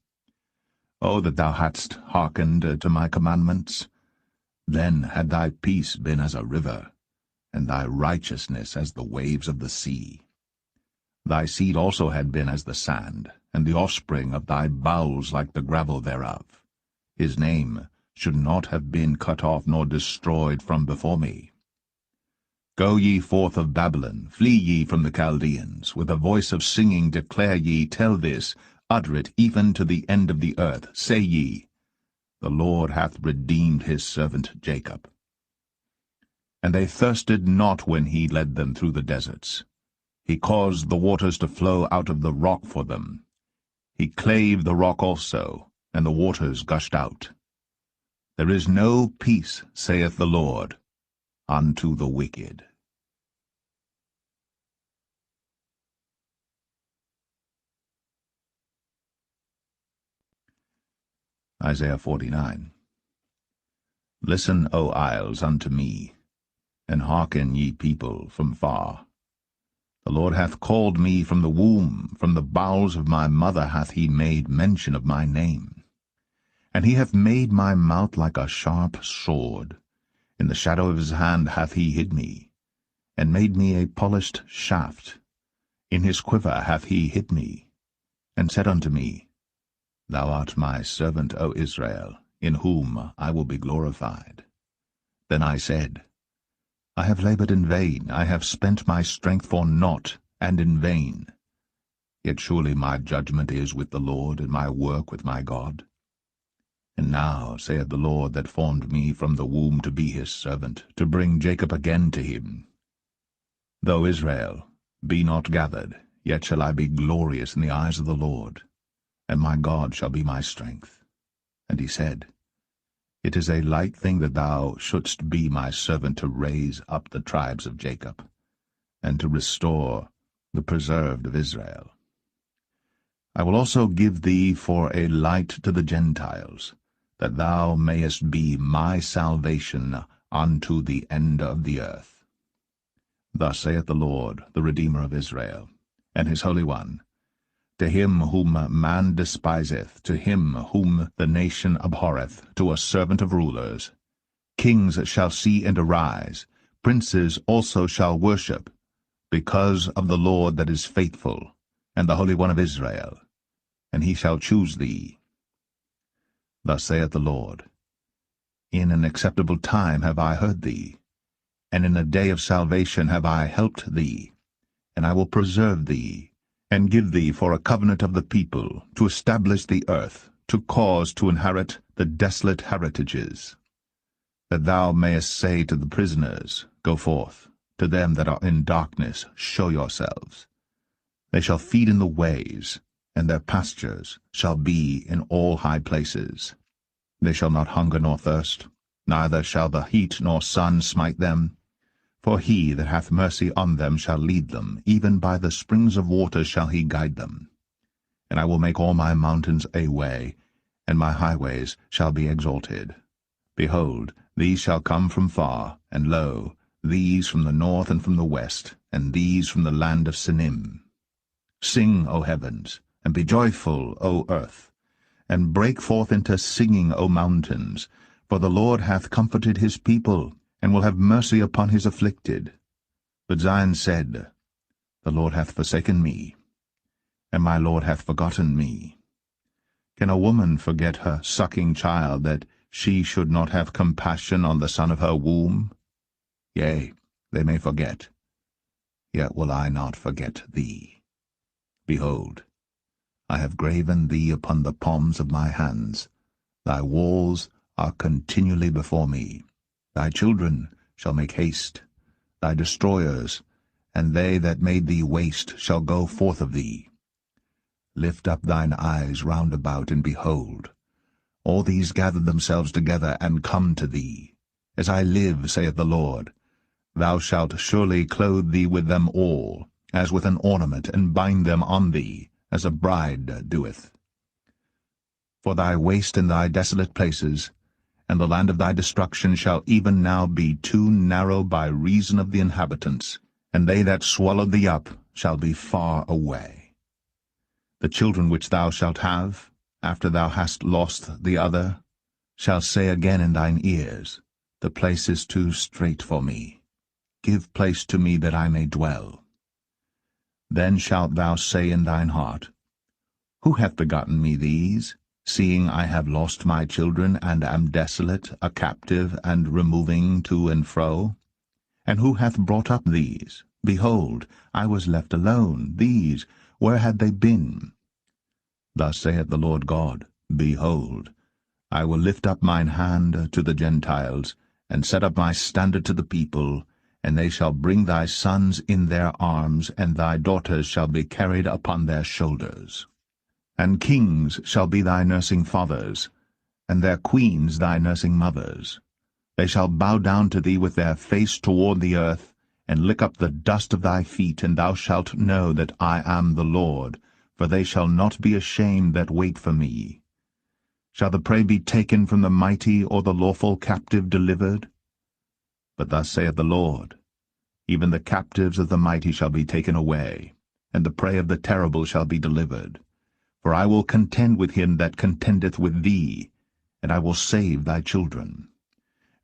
O that thou hadst hearkened to my commandments! Then had thy peace been as a river, and thy righteousness as the waves of the sea. Thy seed also had been as the sand, and the offspring of thy bowels like the gravel thereof. His name should not have been cut off nor destroyed from before me. Go ye forth of Babylon, flee ye from the Chaldeans. With a voice of singing declare ye, tell this, utter it even to the end of the earth. Say ye, the Lord hath redeemed his servant Jacob. And they thirsted not when he led them through the deserts. He caused the waters to flow out of the rock for them. He clave the rock also, and the waters gushed out. There is no peace, saith the Lord, unto the wicked. Isaiah 49. Listen, O isles, unto me, and hearken, ye people, from far. The Lord hath called me from the womb, from the bowels of my mother hath he made mention of my name. And he hath made my mouth like a sharp sword. In the shadow of his hand hath he hid me, and made me a polished shaft. In his quiver hath he hid me, and said unto me, Thou art my servant, O Israel, in whom I will be glorified. Then I said, I have labored in vain, I have spent my strength for naught, and in vain. Yet surely my judgment is with the Lord, and my work with my God. And now, saith the Lord that formed me from the womb to be his servant, to bring Jacob again to him. Though Israel be not gathered, yet shall I be glorious in the eyes of the Lord, and my God shall be my strength. And he said, It is a light thing that thou shouldst be my servant to raise up the tribes of Jacob, and to restore the preserved of Israel. I will also give thee for a light to the Gentiles, that thou mayest be my salvation unto the end of the earth. Thus saith the Lord, the Redeemer of Israel, and his Holy One, to him whom man despiseth, to him whom the nation abhorreth, to a servant of rulers. Kings shall see and arise, princes also shall worship, because of the Lord that is faithful, and the Holy One of Israel, and he shall choose thee. Thus saith the Lord, In an acceptable time have I heard thee, and in a day of salvation have I helped thee, and I will preserve thee, and give thee for a covenant of the people, to establish the earth, to cause to inherit the desolate heritages, that thou mayest say to the prisoners, Go forth, to them that are in darkness, show yourselves. They shall feed in the ways, and their pastures shall be in all high places. They shall not hunger nor thirst, neither shall the heat nor sun smite them. For he that hath mercy on them shall lead them, even by the springs of water shall he guide them. And I will make all my mountains a way, and my highways shall be exalted. Behold, these shall come from far, and lo, these from the north and from the west, and these from the land of Sinim. Sing, O heavens, and be joyful, O earth, and break forth into singing, O mountains, for the Lord hath comforted his people, and will have mercy upon his afflicted. But Zion said, The Lord hath forsaken me, and my Lord hath forgotten me. Can a woman forget her sucking child, that she should not have compassion on the son of her womb? Yea, they may forget, yet will I not forget thee. Behold, I have graven thee upon the palms of my hands. Thy walls are continually before me. Thy children shall make haste. Thy destroyers, and they that made thee waste, shall go forth of thee. Lift up thine eyes round about, and behold, all these gather themselves together, and come to thee. As I live, saith the Lord, thou shalt surely clothe thee with them all, as with an ornament, and bind them on thee, as a bride doeth. For thy waste and thy desolate places, and the land of thy destruction shall even now be too narrow by reason of the inhabitants, and they that swallowed thee up shall be far away. The children which thou shalt have, after thou hast lost the other, shall say again in thine ears, The place is too strait for me. Give place to me that I may dwell. Then shalt thou say in thine heart, Who hath begotten me these, seeing I have lost my children, and am desolate, a captive, and removing to and fro? And who hath brought up these? Behold, I was left alone. These, where had they been? Thus saith the Lord God, Behold, I will lift up mine hand to the Gentiles, and set up my standard to the people, and they shall bring thy sons in their arms, and thy daughters shall be carried upon their shoulders. And kings shall be thy nursing fathers, and their queens thy nursing mothers. They shall bow down to thee with their face toward the earth, and lick up the dust of thy feet, and thou shalt know that I am the Lord, for they shall not be ashamed that wait for me. Shall the prey be taken from the mighty, or the lawful captive delivered? But thus saith the Lord, Even the captives of the mighty shall be taken away, and the prey of the terrible shall be delivered. For I will contend with him that contendeth with thee, and I will save thy children.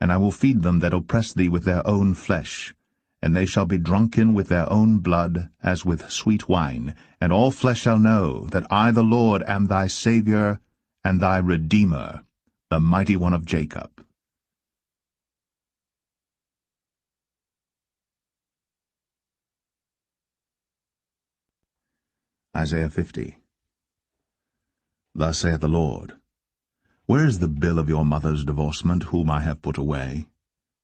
And I will feed them that oppress thee with their own flesh, and they shall be drunken with their own blood, as with sweet wine, and all flesh shall know that I the Lord am thy Saviour and thy Redeemer, the mighty one of Jacob. Isaiah 50. Thus saith the Lord, Where is the bill of your mother's divorcement, whom I have put away?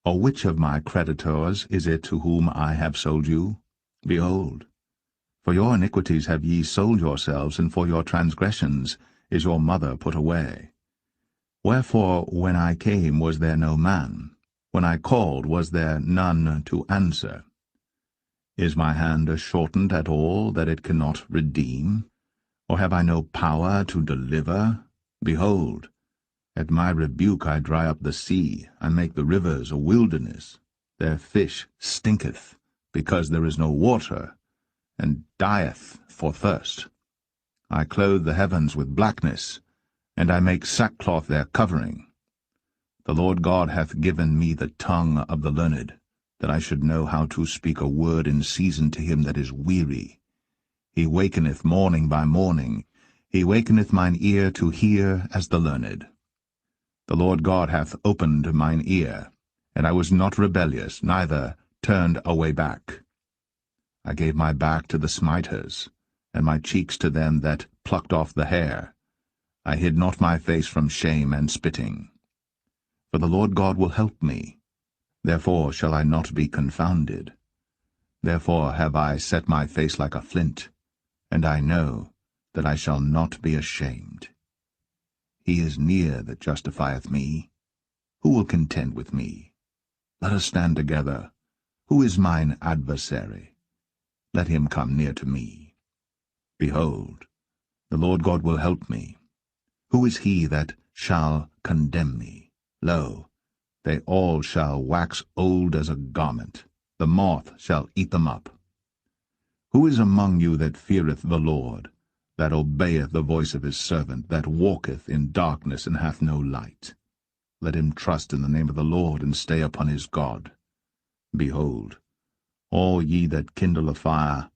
Or which of my creditors is it to whom I have sold you? Behold, for your iniquities have ye sold yourselves, and for your transgressions is your mother put away. Wherefore, when I came, was there no man? When I called, was there none to answer? Is my hand shortened at all, that it cannot redeem? Or have I no power to deliver? Behold, at my rebuke I dry up the sea, I make the rivers a wilderness. Their fish stinketh, because there is no water, and dieth for thirst. I clothe the heavens with blackness, and I make sackcloth their covering. The Lord God hath given me the tongue of the learned, that I should know how to speak a word in season to him that is weary. He wakeneth morning by morning, he wakeneth mine ear to hear as the learned. The Lord God hath opened mine ear, and I was not rebellious, neither turned away back. I gave my back to the smiters, and my cheeks to them that plucked off the hair. I hid not my face from shame and spitting. For the Lord God will help me, therefore shall I not be confounded. Therefore have I set my face like a flint, and I know that I shall not be ashamed. He is near that justifieth me. Who will contend with me? Let us stand together. Who is mine adversary? Let him come near to me. Behold, the Lord God will help me. Who is he that shall condemn me? Lo, they all shall wax old as a garment. The moth shall eat them up. Who is among you that feareth the Lord, that obeyeth the voice of his servant, that walketh in darkness and hath no light? Let him trust in the name of the Lord, and stay upon his God. Behold, all ye that kindle a fire,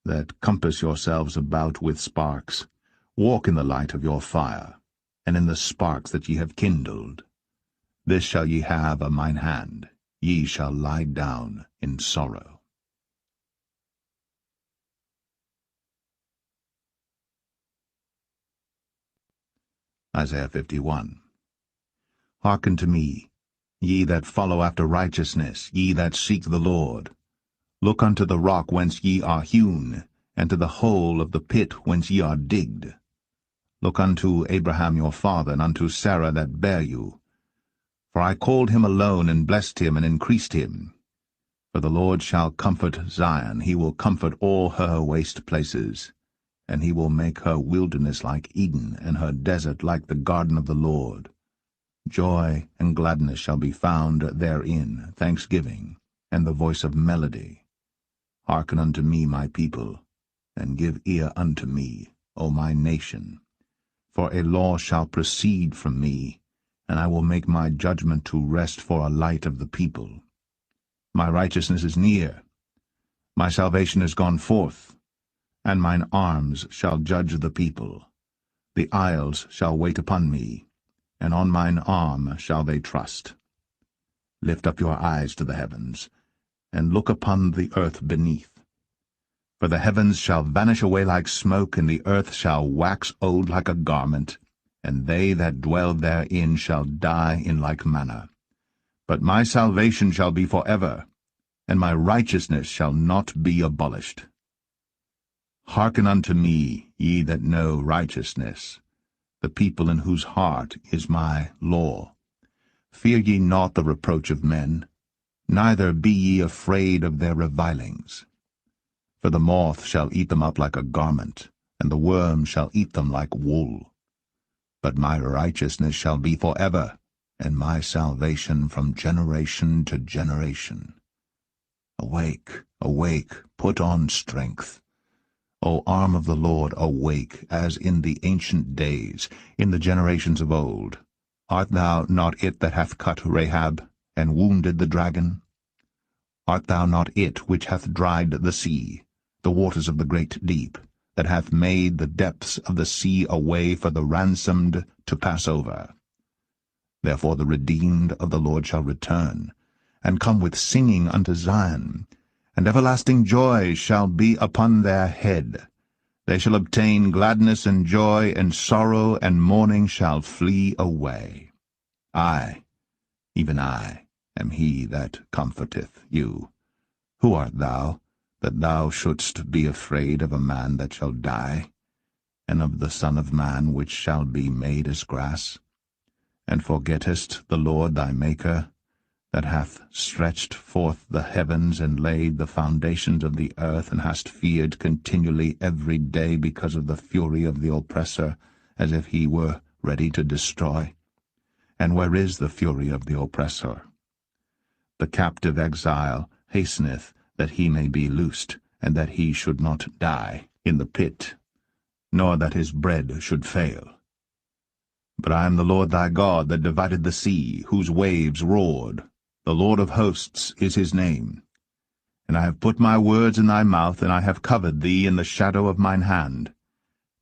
that compass yourselves about with sparks, walk in the light of your fire, and in the sparks that ye have kindled. This shall ye have of mine hand, ye shall lie down in sorrow. Isaiah 51. Hearken to me, ye that follow after righteousness, ye that seek the Lord. Look unto the rock whence ye are hewn, and to the hole of the pit whence ye are digged. Look unto Abraham your father, and unto Sarah that bare you. For I called him alone, and blessed him, and increased him. For the Lord shall comfort Zion, he will comfort all her waste places. And he will make her wilderness like Eden, and her desert like the garden of the Lord. Joy and gladness shall be found therein, thanksgiving, and the voice of melody. Hearken unto me, my people, and give ear unto me, O my nation. For a law shall proceed from me, and I will make my judgment to rest for a light of the people. My righteousness is near, my salvation is gone forth, and mine arms shall judge the people. The isles shall wait upon me, and on mine arm shall they trust. Lift up your eyes to the heavens, and look upon the earth beneath. For the heavens shall vanish away like smoke, and the earth shall wax old like a garment, and they that dwell therein shall die in like manner. But my salvation shall be forever, and my righteousness shall not be abolished. Hearken unto me, ye that know righteousness, the people in whose heart is my law. Fear ye not the reproach of men, neither be ye afraid of their revilings. For the moth shall eat them up like a garment, and the worm shall eat them like wool. But my righteousness shall be forever, and my salvation from generation to generation. Awake, awake, put on strength. O arm of the Lord, awake, as in the ancient days, in the generations of old. Art thou not it that hath cut Rahab, and wounded the dragon? Art thou not it which hath dried the sea, the waters of the great deep, that hath made the depths of the sea a way for the ransomed to pass over? Therefore the redeemed of the Lord shall return, and come with singing unto Zion, and everlasting joy shall be upon their head. They shall obtain gladness and joy, and sorrow and mourning shall flee away. I, even I, am he that comforteth you. Who art thou, that thou shouldst be afraid of a man that shall die, and of the Son of Man which shall be made as grass? And forgettest the Lord thy Maker, that hath stretched forth the heavens, and laid the foundations of the earth, and hast feared continually every day because of the fury of the oppressor, as if he were ready to destroy? And where is the fury of the oppressor? The captive exile hasteneth that he may be loosed, and that he should not die in the pit, nor that his bread should fail. But I am the Lord thy God, that divided the sea, whose waves roared. The Lord of hosts is his name. And I have put my words in thy mouth, and I have covered thee in the shadow of mine hand,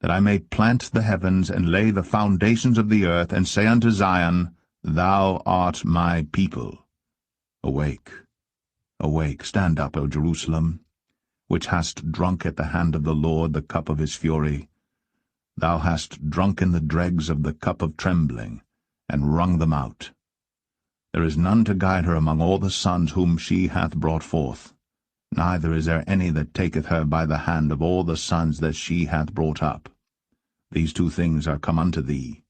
that I may plant the heavens, and lay the foundations of the earth, and say unto Zion, Thou art my people. Awake, awake, stand up, O Jerusalem, which hast drunk at the hand of the Lord the cup of his fury. Thou hast drunken the dregs of the cup of trembling, and wrung them out. There is none to guide her among all the sons whom she hath brought forth, neither is there any that taketh her by the hand of all the sons that she hath brought up. These two things are come unto thee.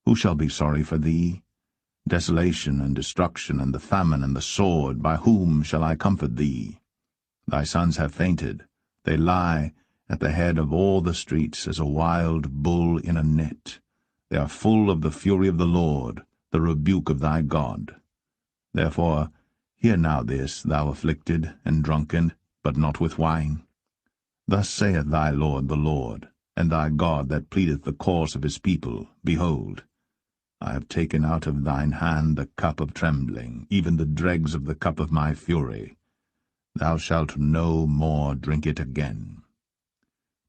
Who shall be sorry for thee? Desolation and destruction, and the famine and the sword, by whom shall I comfort thee? Thy sons have fainted, they lie at the head of all the streets as a wild bull in a net. They are full of the fury of the Lord, the rebuke of thy God. Therefore hear now this, thou afflicted and drunken, but not with wine. Thus saith thy Lord the Lord, and thy God that pleadeth the cause of his people, Behold, I have taken out of thine hand the cup of trembling, even the dregs of the cup of my fury. Thou shalt no more drink it again.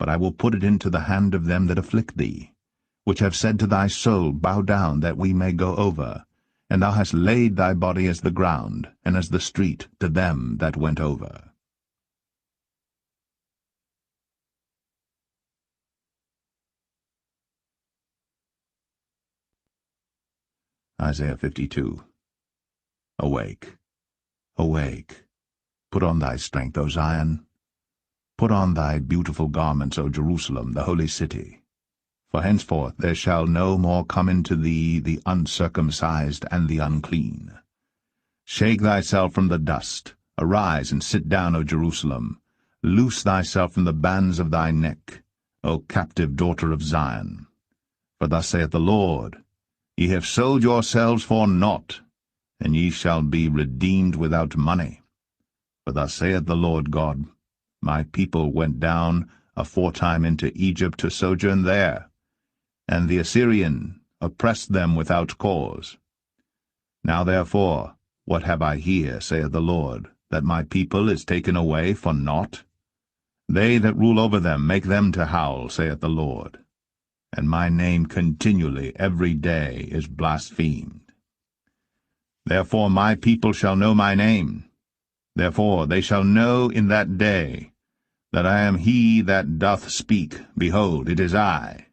But I will put it into the hand of them that afflict thee, which have said to thy soul, Bow down, that we may go over. And thou hast laid thy body as the ground, and as the street to them that went over. Isaiah 52. Awake, awake, put on thy strength, O Zion. Put on thy beautiful garments, O Jerusalem, the holy city. For henceforth there shall no more come into thee the uncircumcised and the unclean. Shake thyself from the dust, arise and sit down, O Jerusalem. Loose thyself from the bands of thy neck, O captive daughter of Zion. For thus saith the Lord, Ye have sold yourselves for naught, and ye shall be redeemed without money. For thus saith the Lord God, My people went down aforetime into Egypt to sojourn there, and the Assyrian oppressed them without cause. Now therefore, what have I here, saith the Lord, that my people is taken away for naught? They that rule over them make them to howl, saith the Lord. And my name continually every day is blasphemed. Therefore my people shall know my name. Therefore they shall know in that day that I am he that doth speak. Behold, it is I.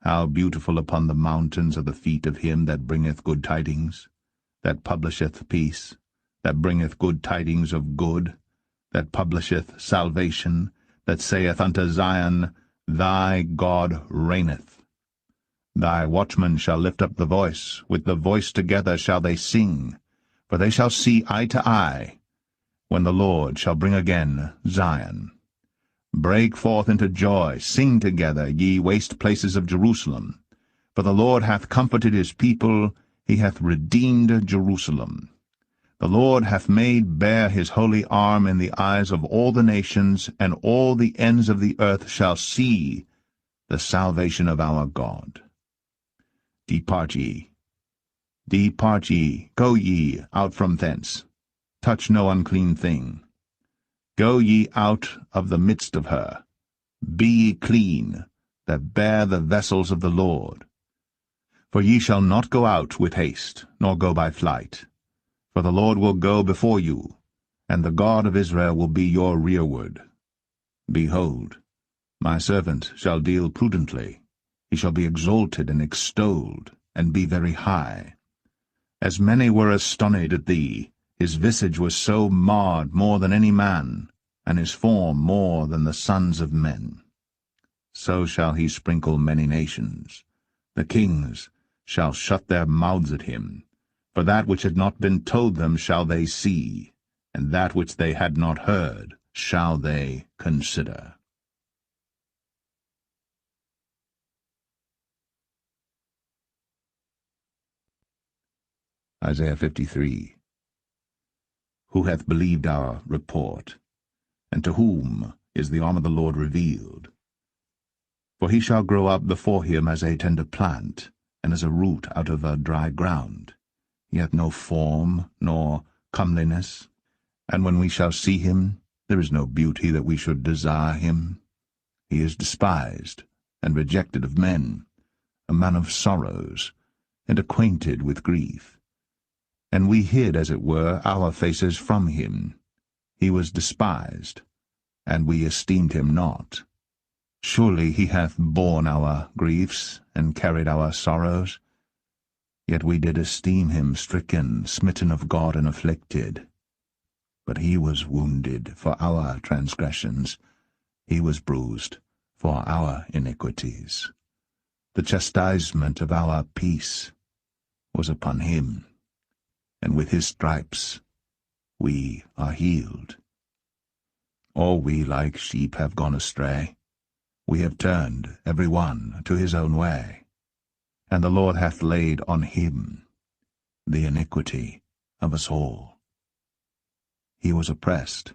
How beautiful upon the mountains are the feet of him that bringeth good tidings, that publisheth peace, that bringeth good tidings of good, that publisheth salvation, that saith unto Zion, Thy God reigneth. Thy watchmen shall lift up the voice, with the voice together shall they sing, for they shall see eye to eye, when the Lord shall bring again Zion. Break forth into joy, sing together, ye waste places of Jerusalem. For the Lord hath comforted his people, he hath redeemed Jerusalem. The Lord hath made bare his holy arm in the eyes of all the nations, and all the ends of the earth shall see the salvation of our God. Depart ye, go ye out from thence. Touch no unclean thing. Go ye out of the midst of her. Be ye clean, that bear the vessels of the Lord. For ye shall not go out with haste, nor go by flight. For the Lord will go before you, and the God of Israel will be your rearward. Behold, my servant shall deal prudently. He shall be exalted and extolled, and be very high. As many were astonished at thee, his visage was so marred more than any man, and his form more than the sons of men. So shall he sprinkle many nations. The kings shall shut their mouths at him. For that which had not been told them shall they see, and that which they had not heard shall they consider. Isaiah 53. Who hath believed our report? And to whom is the arm of the Lord revealed? For he shall grow up before him as a tender plant, and as a root out of a dry ground. He hath no form, nor comeliness, and when we shall see him, there is no beauty that we should desire him. He is despised, and rejected of men, a man of sorrows, and acquainted with grief. And we hid, as it were, our faces from him. He was despised, and we esteemed him not. Surely he hath borne our griefs, and carried our sorrows. Yet we did esteem him stricken, smitten of God, and afflicted. But he was wounded for our transgressions, he was bruised for our iniquities. The chastisement of our peace was upon him, and with his stripes we are healed. All we like sheep have gone astray. We have turned every one to his own way, and the Lord hath laid on him the iniquity of us all. He was oppressed,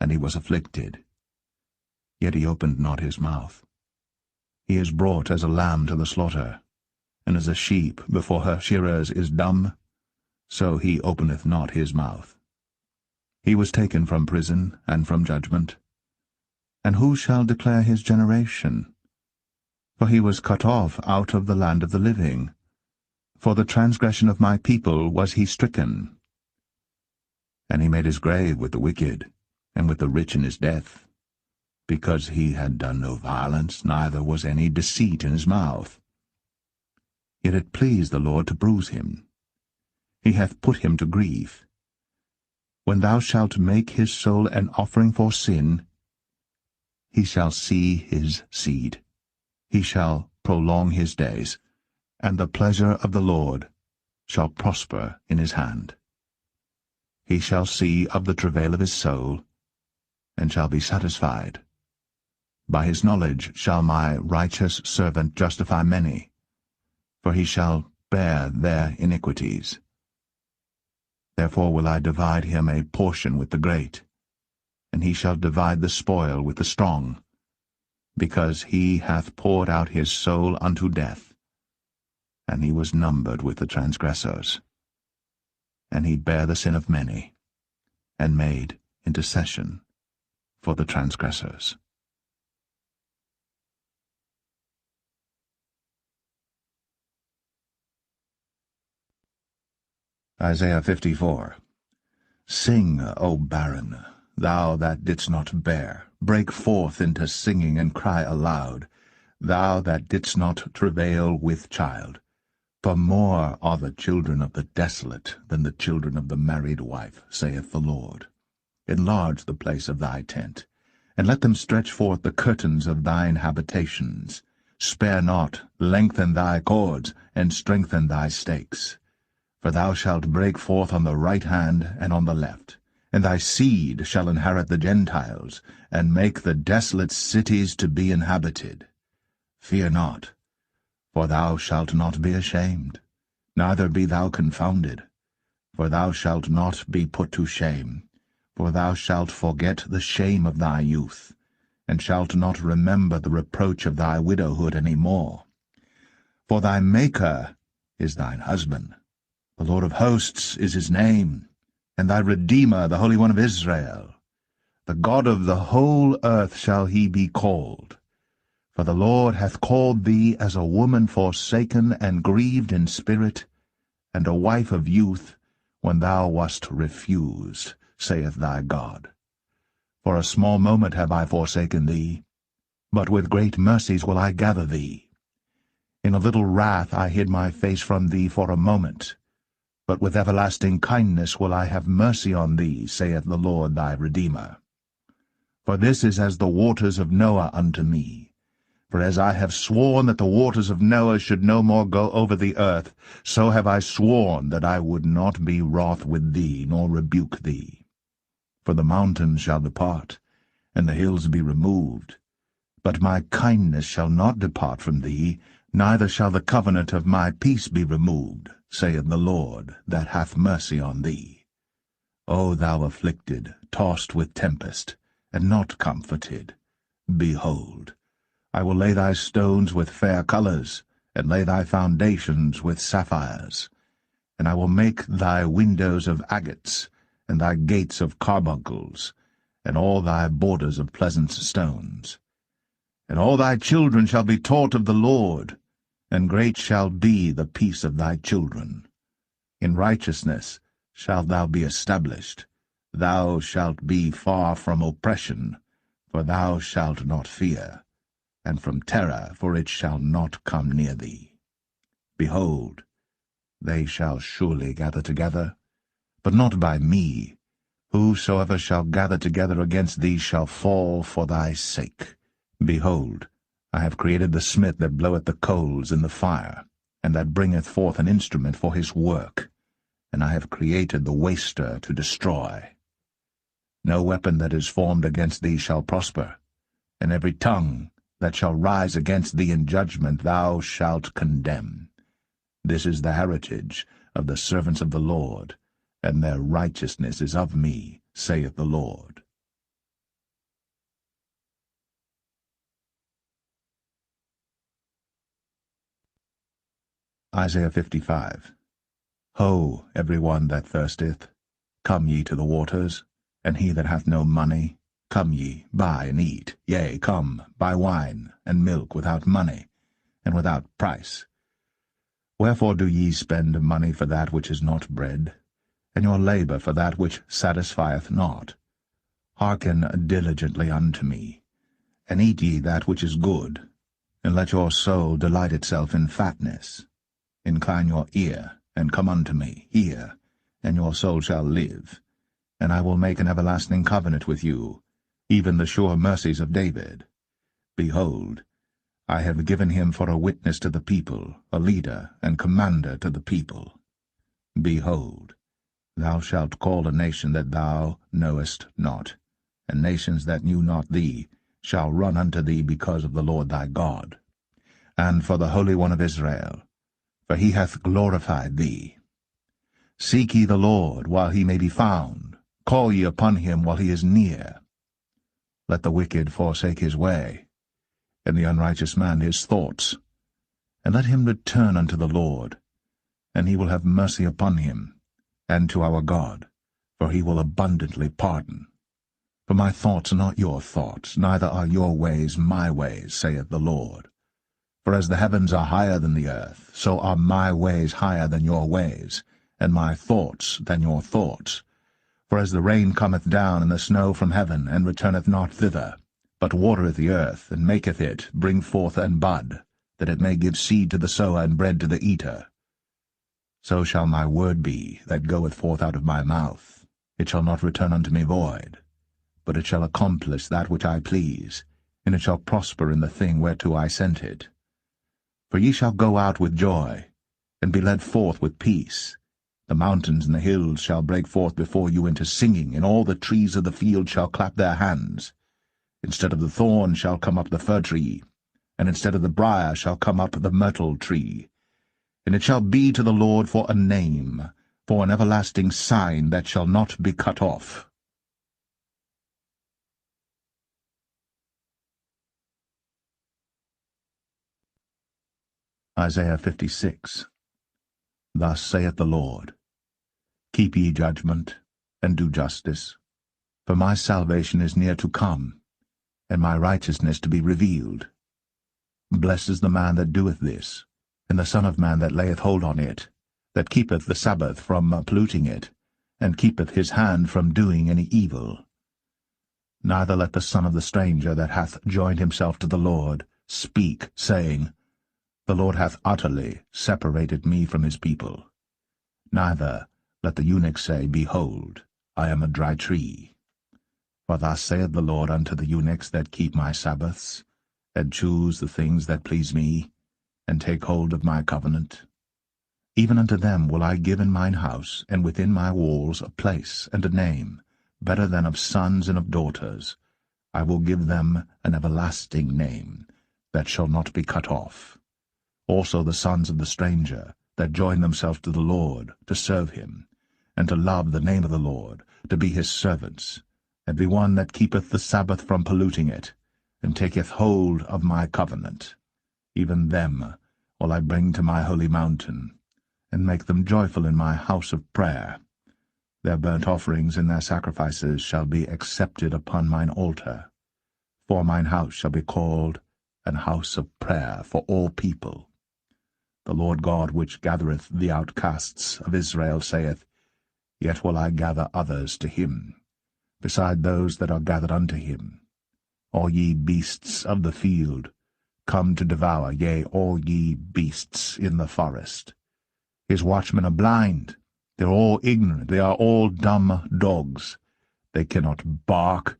and he was afflicted, yet he opened not his mouth. He is brought as a lamb to the slaughter, and as a sheep before her shearers is dumb, so he openeth not his mouth. He was taken from prison and from judgment. And who shall declare his generation? For he was cut off out of the land of the living. For the transgression of my people was he stricken. And he made his grave with the wicked, and with the rich in his death, because he had done no violence, neither was any deceit in his mouth. Yet it pleased the Lord to bruise him. He hath put him to grief. When thou shalt make his soul an offering for sin, he shall see his seed. He shall prolong his days, and the pleasure of the Lord shall prosper in his hand. He shall see of the travail of his soul, and shall be satisfied. By his knowledge shall my righteous servant justify many, for he shall bear their iniquities. Therefore will I divide him a portion with the great, and he shall divide the spoil with the strong, because he hath poured out his soul unto death, and he was numbered with the transgressors. And he bare the sin of many, and made intercession for the transgressors. Isaiah 54. Sing, O barren, thou that didst not bear, break forth into singing, and cry aloud, thou that didst not travail with child. For more are the children of the desolate than the children of the married wife, saith the Lord. Enlarge the place of thy tent, and let them stretch forth the curtains of thine habitations. Spare not, lengthen thy cords, and strengthen thy stakes. For thou shalt break forth on the right hand and on the left, and thy seed shall inherit the Gentiles, and make the desolate cities to be inhabited. Fear not, for thou shalt not be ashamed, neither be thou confounded. For thou shalt not be put to shame, for thou shalt forget the shame of thy youth, and shalt not remember the reproach of thy widowhood any more. For thy Maker is thine husband, the Lord of hosts is his name, and thy Redeemer, the Holy One of Israel. The God of the whole earth shall he be called. For the Lord hath called thee as a woman forsaken and grieved in spirit, and a wife of youth, when thou wast refused, saith thy God. For a small moment have I forsaken thee, but with great mercies will I gather thee. In a little wrath I hid my face from thee for a moment, but with everlasting kindness will I have mercy on thee, saith the Lord thy Redeemer. For this is as the waters of Noah unto me. For as I have sworn that the waters of Noah should no more go over the earth, so have I sworn that I would not be wroth with thee, nor rebuke thee. For the mountains shall depart, and the hills be removed. But my kindness shall not depart from thee, neither shall the covenant of my peace be removed, saith the Lord, that hath mercy on thee. O thou afflicted, tossed with tempest, and not comforted, behold, I will lay thy stones with fair colours, and lay thy foundations with sapphires. And I will make thy windows of agates, and thy gates of carbuncles, and all thy borders of pleasant stones. And all thy children shall be taught of the Lord, and great shall be the peace of thy children. In righteousness shalt thou be established. Thou shalt be far from oppression, for thou shalt not fear, and from terror, for it shall not come near thee. Behold, they shall surely gather together, but not by me. Whosoever shall gather together against thee shall fall for thy sake. Behold, I have created the smith that bloweth the coals in the fire, and that bringeth forth an instrument for his work, and I have created the waster to destroy. No weapon that is formed against thee shall prosper, and every tongue that shall rise against thee in judgment thou shalt condemn. This is the heritage of the servants of the Lord, and their righteousness is of me, saith the Lord. Isaiah 55. Ho, every one that thirsteth, come ye to the waters, and he that hath no money, come ye, buy and eat. Yea, come, buy wine and milk without money, and without price. Wherefore do ye spend money for that which is not bread, and your labour for that which satisfieth not? Hearken diligently unto me, and eat ye that which is good, and let your soul delight itself in fatness. Incline your ear, and come unto me, hear, and your soul shall live. And I will make an everlasting covenant with you, even the sure mercies of David. Behold, I have given him for a witness to the people, a leader and commander to the people. Behold, thou shalt call a nation that thou knowest not, and nations that knew not thee shall run unto thee because of the Lord thy God, and for the Holy One of Israel, for he hath glorified thee. Seek ye the Lord while he may be found, call ye upon him while he is near. Let the wicked forsake his way, and the unrighteous man his thoughts, and let him return unto the Lord, and he will have mercy upon him, and to our God, for he will abundantly pardon. For my thoughts are not your thoughts, neither are your ways my ways, saith the Lord. For as the heavens are higher than the earth, so are my ways higher than your ways, and my thoughts than your thoughts. For as the rain cometh down and the snow from heaven, and returneth not thither, but watereth the earth, and maketh it bring forth and bud, that it may give seed to the sower and bread to the eater, so shall my word be that goeth forth out of my mouth. It shall not return unto me void, but it shall accomplish that which I please, and it shall prosper in the thing whereto I sent it. For ye shall go out with joy, and be led forth with peace. The mountains and the hills shall break forth before you into singing, and all the trees of the field shall clap their hands. Instead of the thorn shall come up the fir tree, and instead of the briar shall come up the myrtle tree. And it shall be to the Lord for a name, for an everlasting sign that shall not be cut off. Isaiah 56. Thus saith the Lord, Keep ye judgment, and do justice, for my salvation is near to come, and my righteousness to be revealed. Blessed is the man that doeth this, and the Son of Man that layeth hold on it, that keepeth the Sabbath from polluting it, and keepeth his hand from doing any evil. Neither let the son of the stranger that hath joined himself to the Lord speak, saying, The Lord hath utterly separated me from his people. Neither let the eunuch say, Behold, I am a dry tree. For thus saith the Lord unto the eunuchs that keep my Sabbaths, and choose the things that please me, and take hold of my covenant. Even unto them will I give in mine house, and within my walls, a place and a name, better than of sons and of daughters. I will give them an everlasting name, that shall not be cut off. Also the sons of the stranger, that join themselves to the Lord, to serve him, and to love the name of the Lord, to be his servants, every one that keepeth the Sabbath from polluting it, and taketh hold of my covenant. Even them will I bring to my holy mountain, and make them joyful in my house of prayer. Their burnt offerings and their sacrifices shall be accepted upon mine altar. For mine house shall be called an house of prayer for all people. The Lord God which gathereth the outcasts of Israel saith, Yet will I gather others to him, beside those that are gathered unto him. All ye beasts of the field, come to devour, yea, all ye beasts in the forest. His watchmen are blind, they are all ignorant, they are all dumb dogs. They cannot bark,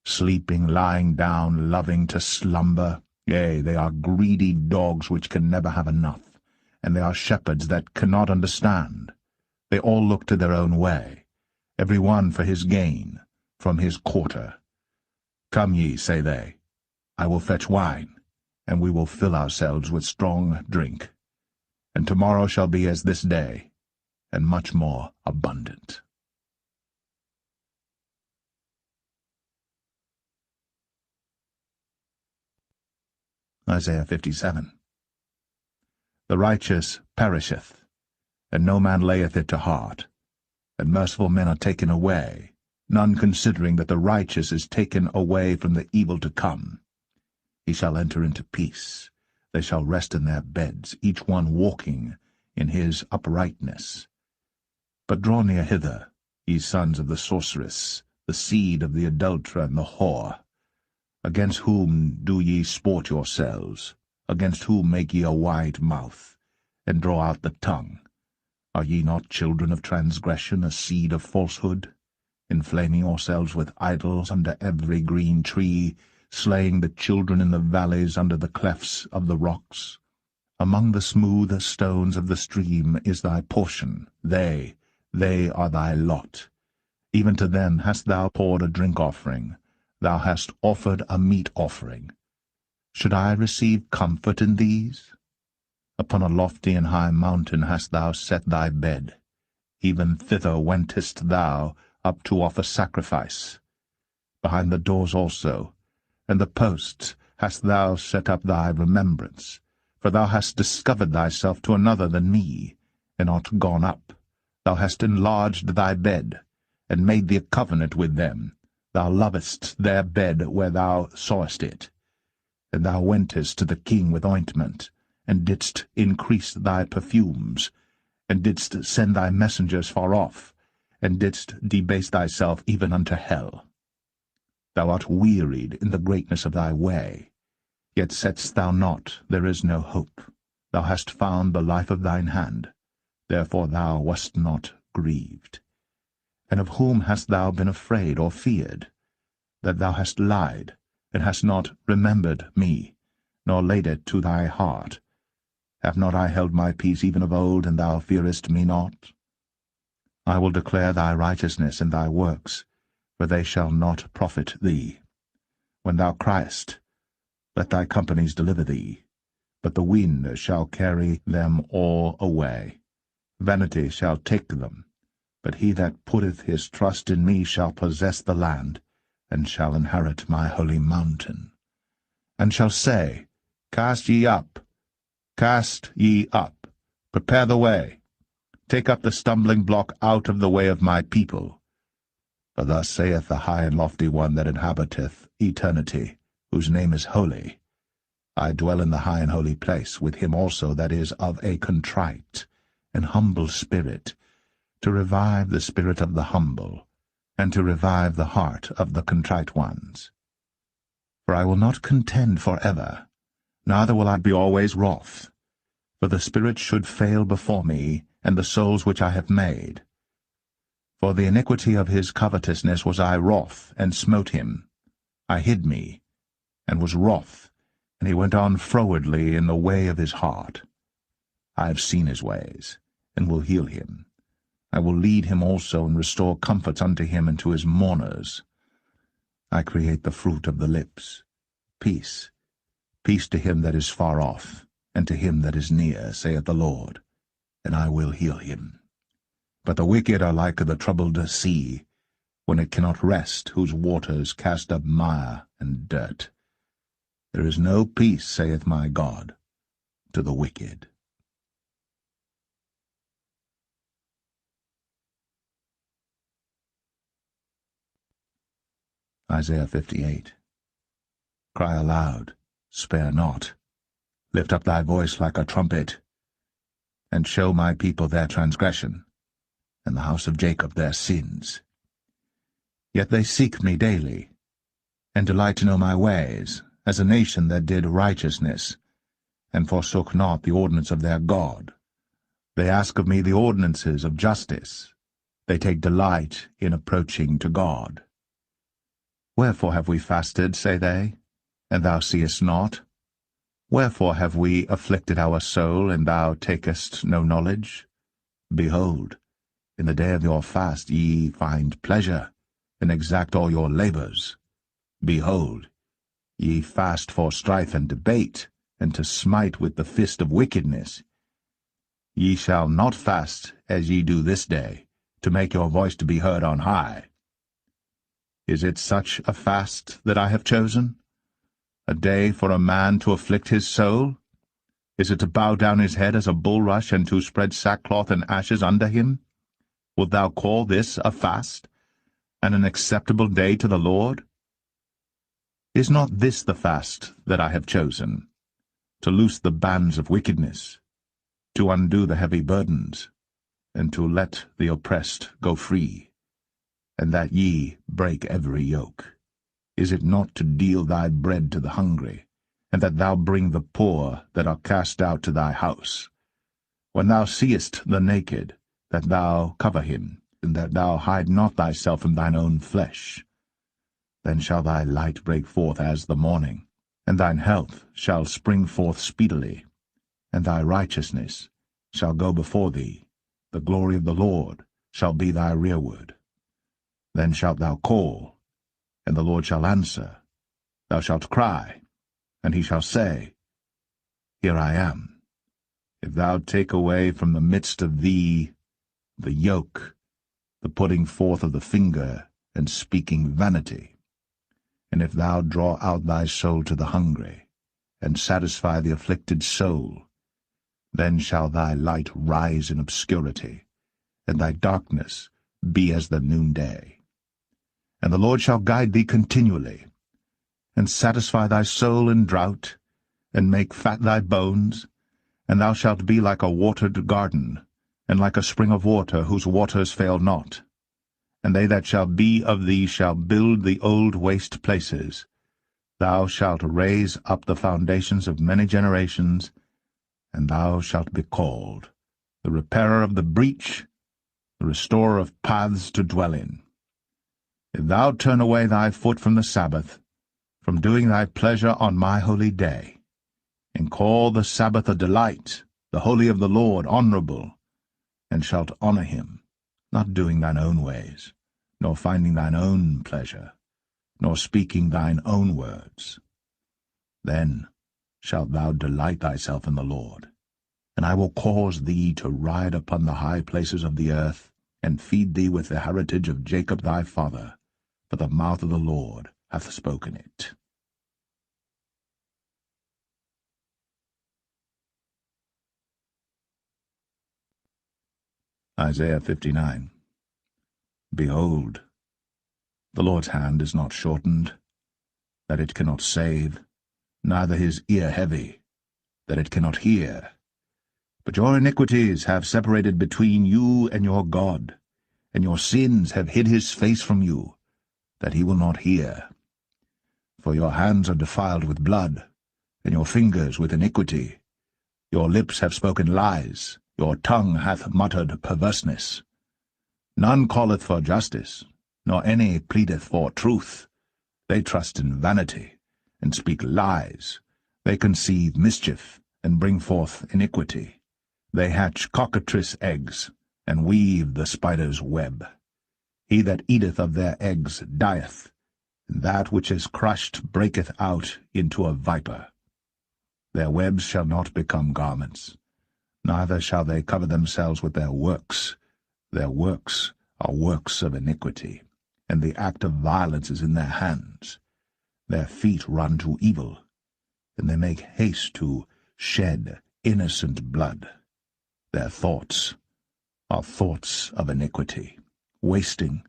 sleeping, lying down, loving to slumber. Yea, they are greedy dogs which can never have enough, and they are shepherds that cannot understand. They all look to their own way, every one for his gain, from his quarter. Come ye, say they, I will fetch wine, and we will fill ourselves with strong drink. And tomorrow shall be as this day, and much more abundant. Isaiah 57. The righteous perisheth, and no man layeth it to heart, and merciful men are taken away, none considering that the righteous is taken away from the evil to come. He shall enter into peace, they shall rest in their beds, each one walking in his uprightness. But draw near hither, ye sons of the sorceress, the seed of the adulterer and the whore. Against whom do ye sport yourselves? Against whom make ye a wide mouth, and draw out the tongue? Are ye not children of transgression, a seed of falsehood? Inflaming yourselves with idols under every green tree, slaying the children in the valleys under the clefts of the rocks. Among the smooth stones of the stream is thy portion, they are thy lot. Even to them hast thou poured a drink offering, thou hast offered a meat offering. Should I receive comfort in these? Upon a lofty and high mountain hast thou set thy bed, even thither wentest thou up to offer sacrifice. Behind the doors also, and the posts, hast thou set up thy remembrance, for thou hast discovered thyself to another than me, and art gone up. Thou hast enlarged thy bed, and made thee a covenant with them. Thou lovest their bed where thou sawest it. And thou wentest to the king with ointment, and didst increase thy perfumes, and didst send thy messengers far off, and didst debase thyself even unto hell. Thou art wearied in the greatness of thy way, yet saidst thou not, There is no hope. Thou hast found the life of thine hand, therefore thou wast not grieved. And of whom hast thou been afraid or feared? That thou hast lied, and hast not remembered me, nor laid it to thy heart. Have not I held my peace even of old, and thou fearest me not? I will declare thy righteousness and thy works, for they shall not profit thee. When thou criest, let thy companies deliver thee, but the wind shall carry them all away. Vanity shall take them, but he that putteth his trust in me shall possess the land, and shall inherit my holy mountain. And shall say, Cast ye up, prepare the way, take up the stumbling block out of the way of my people. For thus saith the high and lofty one that inhabiteth eternity, whose name is holy. I dwell in the high and holy place, with him also that is of a contrite and humble spirit, to revive the spirit of the humble, and to revive the heart of the contrite ones. For I will not contend for ever, neither will I be always wroth. For the spirit should fail before me, and the souls which I have made. For the iniquity of his covetousness was I wroth, and smote him. I hid me, and was wroth, and he went on frowardly in the way of his heart. I have seen his ways, and will heal him. I will lead him also, and restore comforts unto him and to his mourners. I create the fruit of the lips. Peace, peace to him that is far off, and to him that is near, saith the Lord, and I will heal him. But the wicked are like the troubled sea, when it cannot rest, whose waters cast up mire and dirt. There is no peace, saith my God, to the wicked. Isaiah 58. Cry aloud, spare not. Lift up thy voice like a trumpet. and show my people their transgression, and the house of Jacob their sins. Yet they seek me daily, and delight to know my ways, as a nation that did righteousness, and forsook not the ordinance of their God. They ask of me the ordinances of justice. They take delight in approaching to God. Wherefore have we fasted, say they, and thou seest not? Wherefore have we afflicted our soul, and thou takest no knowledge? Behold, in the day of your fast ye find pleasure, and exact all your labors. Behold, ye fast for strife and debate, and to smite with the fist of wickedness. Ye shall not fast as ye do this day, to make your voice to be heard on high. Is it such a fast that I have chosen? A day for a man to afflict his soul? Is it to bow down his head as a bulrush, and to spread sackcloth and ashes under him? Wilt thou call this a fast, and an acceptable day to the Lord? Is not this the fast that I have chosen, to loose the bands of wickedness, to undo the heavy burdens, and to let the oppressed go free, and that ye break every yoke? Is it not to deal thy bread to the hungry, and that thou bring the poor that are cast out to thy house? When thou seest the naked, that thou cover him, and that thou hide not thyself from thine own flesh. Then shall thy light break forth as the morning, and thine health shall spring forth speedily, and thy righteousness shall go before thee. The glory of the Lord shall be thy rearward. Then shalt thou call, and the Lord shall answer. Thou shalt cry, and he shall say, Here I am. If thou take away from the midst of thee the yoke, the putting forth of the finger, and speaking vanity, and if thou draw out thy soul to the hungry, and satisfy the afflicted soul, then shall thy light rise in obscurity, and thy darkness be as the noonday. And the Lord shall guide thee continually, and satisfy thy soul in drought, and make fat thy bones, and thou shalt be like a watered garden, and like a spring of water whose waters fail not. And they that shall be of thee shall build the old waste places. Thou shalt raise up the foundations of many generations, and thou shalt be called the repairer of the breach, the restorer of paths to dwell in. If thou turn away thy foot from the Sabbath, from doing thy pleasure on my holy day, and call the Sabbath a delight, the holy of the Lord honorable, and shalt honor him, not doing thine own ways, nor finding thine own pleasure, nor speaking thine own words, then shalt thou delight thyself in the Lord, and I will cause thee to ride upon the high places of the earth, and feed thee with the heritage of Jacob thy father, for the mouth of the Lord hath spoken it. Isaiah 59. Behold, the Lord's hand is not shortened, that it cannot save, neither his ear heavy, that it cannot hear. But your iniquities have separated between you and your God, and your sins have hid his face from you, that he will not hear. For your hands are defiled with blood, and your fingers with iniquity. Your lips have spoken lies, your tongue hath muttered perverseness. None calleth for justice, nor any pleadeth for truth. They trust in vanity, and speak lies. They conceive mischief, and bring forth iniquity. They hatch cockatrice eggs, and weave the spider's web. He that eateth of their eggs dieth, and that which is crushed breaketh out into a viper. Their webs shall not become garments, neither shall they cover themselves with their works. Their works are works of iniquity, and the act of violence is in their hands. Their feet run to evil, and they make haste to shed innocent blood. Their thoughts are thoughts of iniquity. Wasting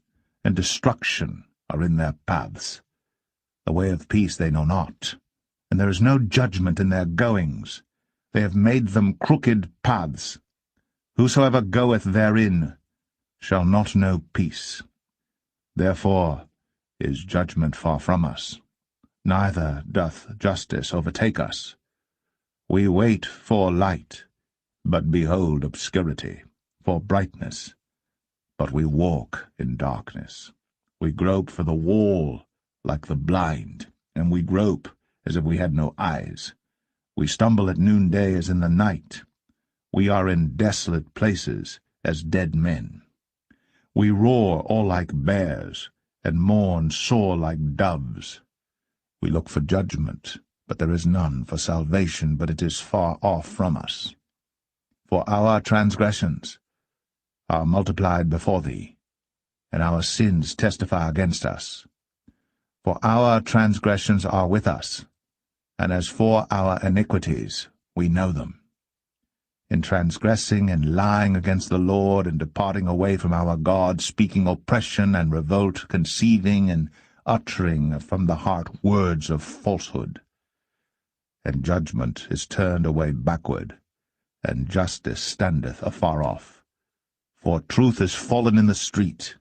and destruction are in their paths. The way of peace they know not, and there is no judgment in their goings. They have made them crooked paths. Whosoever goeth therein shall not know peace. Therefore is judgment far from us, neither doth justice overtake us. We wait for light, but behold obscurity, for brightness, but we walk in darkness. We grope for the wall like the blind, and we grope as if we had no eyes. We stumble at noonday as in the night. We are in desolate places as dead men. We roar all like bears, and mourn sore like doves. We look for judgment, but there is none, for salvation, but it is far off from us. For our transgressions are multiplied before thee, and our sins testify against us. For our transgressions are with us, and as for our iniquities, we know them. In transgressing and lying against the Lord, and departing away from our God, speaking oppression and revolt, conceiving and uttering from the heart words of falsehood. And judgment is turned away backward, and justice standeth afar off. For truth is fallen in the street,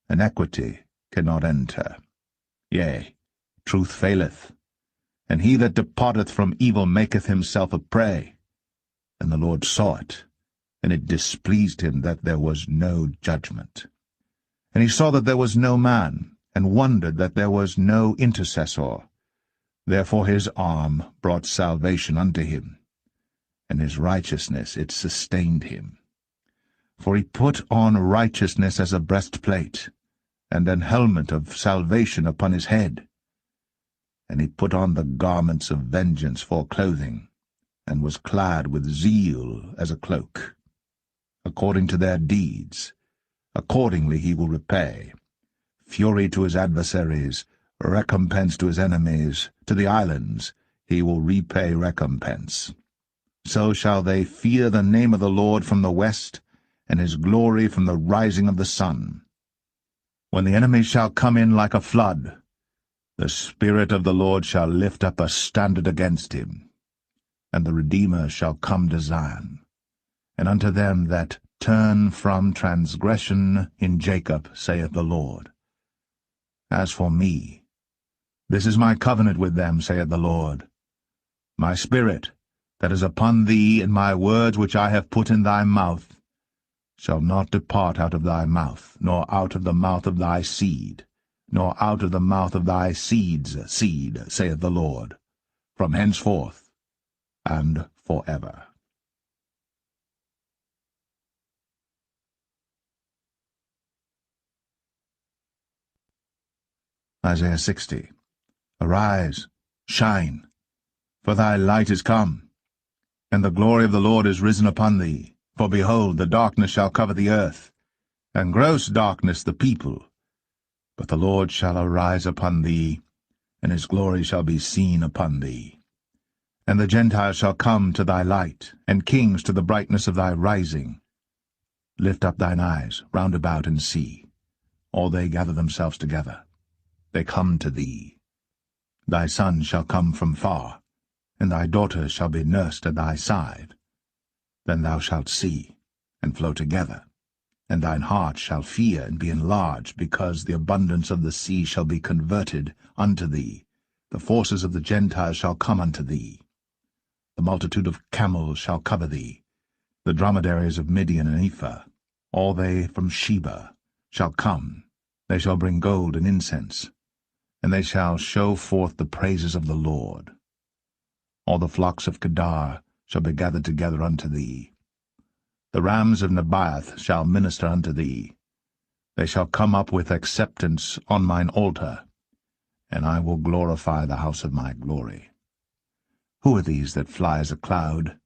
and equity cannot enter. Yea, truth faileth, and he that departeth from evil maketh himself a prey. And the Lord saw it, and it displeased him that there was no judgment. And he saw that there was no man, and wondered that there was no intercessor. Therefore his arm brought salvation unto him, and his righteousness it sustained him. For he put on righteousness as a breastplate, and an helmet of salvation upon his head. And he put on the garments of vengeance for clothing, and was clad with zeal as a cloak. According to their deeds, accordingly he will repay. Fury to his adversaries, recompense to his enemies, to the islands he will repay recompense. So shall they fear the name of the Lord from the west, and his glory from the rising of the sun. When the enemy shall come in like a flood, the Spirit of the Lord shall lift up a standard against him. And the Redeemer shall come to Zion, and unto them that turn from transgression in Jacob, saith the Lord. As for me, this is my covenant with them, saith the Lord. My spirit that is upon thee, and my words which I have put in thy mouth, shall not depart out of thy mouth, nor out of the mouth of thy seed, nor out of the mouth of thy seed's seed, saith the Lord, from henceforth and forever. Isaiah 60. Arise, shine, for thy light is come, and the glory of the Lord is risen upon thee. For behold, the darkness shall cover the earth, and gross darkness the people. But the Lord shall arise upon thee, and his glory shall be seen upon thee. And the Gentiles shall come to thy light, and kings to the brightness of thy rising. Lift up thine eyes round about and see. All they gather themselves together. They come to thee. Thy son shall come from far, and thy daughters shall be nursed at thy side. Then thou shalt see, and flow together, and thine heart shall fear and be enlarged, because the abundance of the sea shall be converted unto thee. The forces of the Gentiles shall come unto thee. The multitude of camels shall cover thee, the dromedaries of Midian and Ephah. All they from Sheba shall come. They shall bring gold and incense, and they shall show forth the praises of the Lord. All the flocks of Kedar shall be gathered together unto thee. The rams of Nebaioth shall minister unto thee. They shall come up with acceptance on mine altar, and I will glorify the house of my glory. Who are these that fly as a cloud,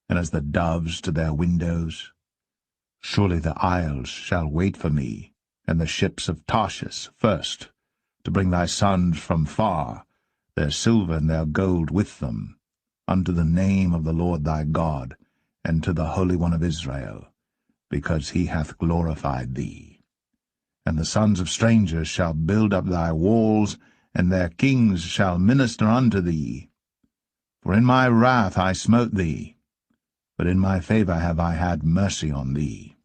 and as the doves to their windows? Surely the isles shall wait for me, and the ships of Tarshish first, to bring thy sons from far, their silver and their gold with them, unto the name of the Lord thy God, and to the Holy One of Israel, because he hath glorified thee. And the sons of strangers shall build up thy walls, and their kings shall minister unto thee. For in my wrath I smote thee, but in my favor have I had mercy on thee.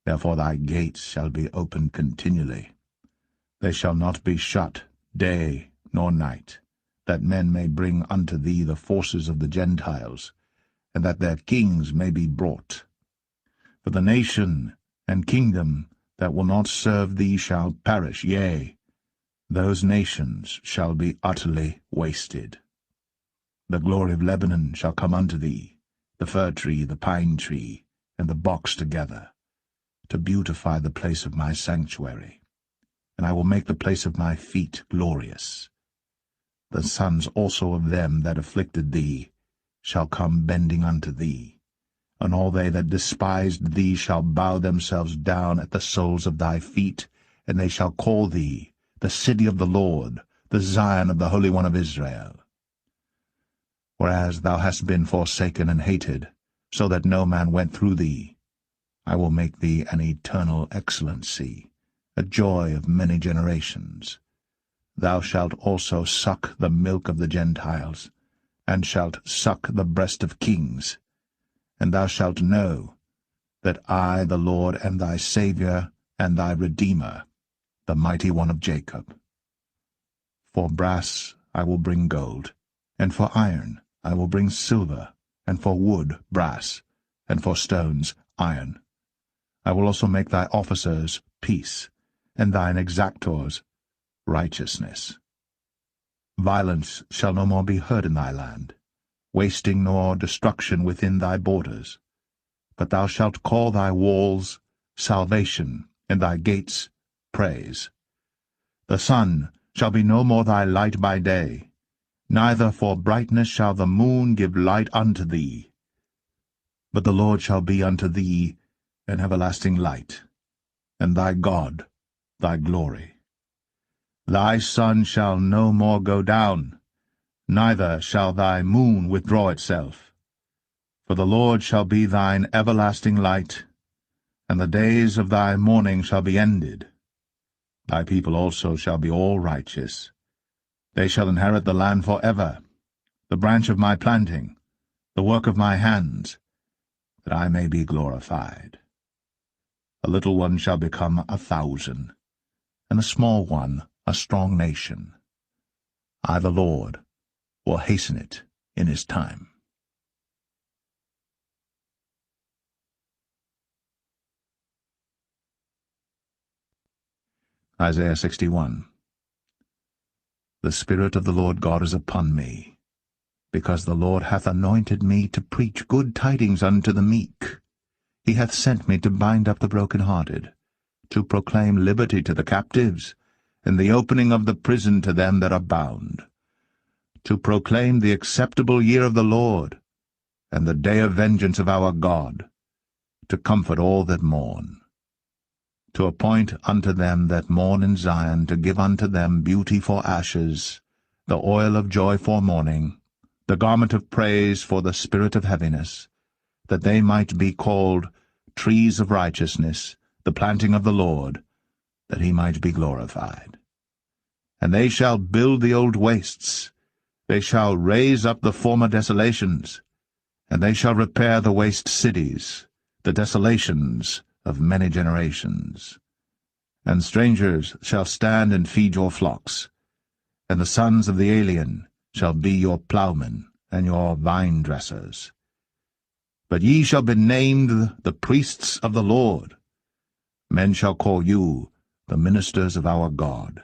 Therefore thy gates shall be opened continually. They shall not be shut day nor night, that men may bring unto thee the forces of the Gentiles, and that their kings may be brought. For the nation and kingdom that will not serve thee shall perish, yea, those nations shall be utterly wasted. The glory of Lebanon shall come unto thee, the fir tree, the pine tree, and the box together, to beautify the place of my sanctuary. And I will make the place of my feet glorious. The sons also of them that afflicted thee shall come bending unto thee, and all they that despised thee shall bow themselves down at the soles of thy feet, and they shall call thee the city of the Lord, the Zion of the Holy One of Israel. Whereas thou hast been forsaken and hated, so that no man went through thee, I will make thee an eternal excellency, a joy of many generations. Thou shalt also suck the milk of the Gentiles, and shalt suck the breast of kings. And thou shalt know that I, the Lord, am thy Saviour and thy Redeemer, the mighty one of Jacob. For brass I will bring gold, and for iron I will bring silver, and for wood brass, and for stones iron. I will also make thy officers peace, and thine exactors righteousness. Violence shall no more be heard in thy land, wasting nor destruction within thy borders. But thou shalt call thy walls salvation, and thy gates praise. The sun shall be no more thy light by day, neither for brightness shall the moon give light unto thee. But the Lord shall be unto thee an everlasting light, and thy God thy glory. Thy sun shall no more go down, neither shall thy moon withdraw itself. For the Lord shall be thine everlasting light, and the days of thy mourning shall be ended. Thy people also shall be all righteous. They shall inherit the land for ever, the branch of my planting, the work of my hands, that I may be glorified. A little one shall become 1,000, and a small one a strong nation. I, the Lord, will hasten it in his time. Isaiah 61. The Spirit of the Lord God is upon me, because the Lord hath anointed me to preach good tidings unto the meek. He hath sent me to bind up the brokenhearted, to proclaim liberty to the captives, and the opening of the prison to them that are bound, to proclaim the acceptable year of the Lord, and the day of vengeance of our God, to comfort all that mourn, to appoint unto them that mourn in Zion, to give unto them beauty for ashes, the oil of joy for mourning, the garment of praise for the spirit of heaviness, that they might be called trees of righteousness, the planting of the Lord, that he might be glorified. And they shall build the old wastes, they shall raise up the former desolations, and they shall repair the waste cities, the desolations of many generations. And strangers shall stand and feed your flocks, and the sons of the alien shall be your ploughmen and your vine-dressers. But ye shall be named the priests of the Lord. Men shall call you the ministers of our God.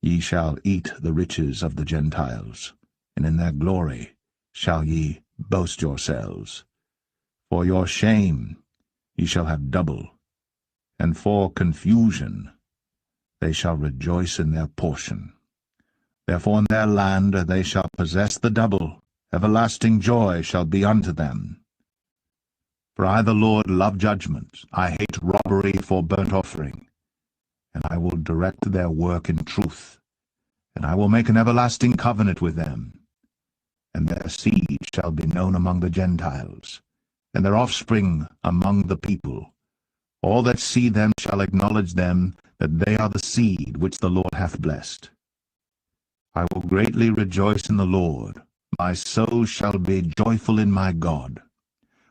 Ye shall eat the riches of the Gentiles, and in their glory shall ye boast yourselves. For your shame ye shall have double, and for confusion they shall rejoice in their portion. Therefore in their land they shall possess the double, everlasting joy shall be unto them. For I the Lord love judgment, I hate robbery for burnt offering, and I will direct their work in truth, and I will make an everlasting covenant with them. And their seed shall be known among the Gentiles, and their offspring among the people. All that see them shall acknowledge them, that they are the seed which the Lord hath blessed. I will greatly rejoice in the Lord, my soul shall be joyful in my God.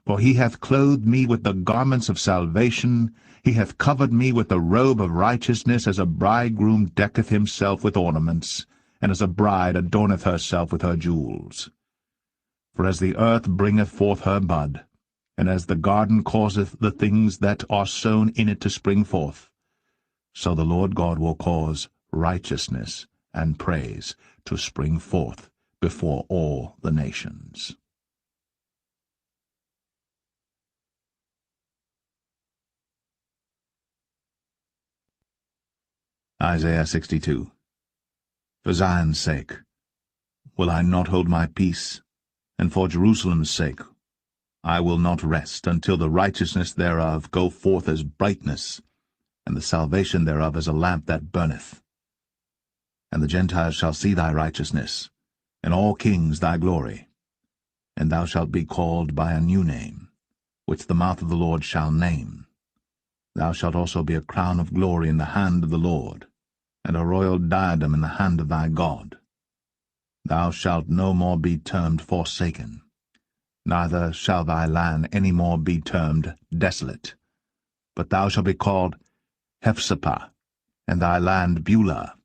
For he hath clothed me with the garments of salvation, he hath covered me with the robe of righteousness, as a bridegroom decketh himself with ornaments, and as a bride adorneth herself with her jewels. For as the earth bringeth forth her bud, and as the garden causeth the things that are sown in it to spring forth, so the Lord God will cause righteousness and praise to spring forth before all the nations. Isaiah 62. For Zion's sake will I not hold my peace, and for Jerusalem's sake I will not rest, until the righteousness thereof go forth as brightness, and the salvation thereof as a lamp that burneth. And the Gentiles shall see thy righteousness, and all kings thy glory. And thou shalt be called by a new name, which the mouth of the Lord shall name. Thou shalt also be a crown of glory in the hand of the Lord, and a royal diadem in the hand of thy God. Thou shalt no more be termed forsaken, neither shall thy land any more be termed desolate, but thou shalt be called Hephzibah, and thy land Beulah,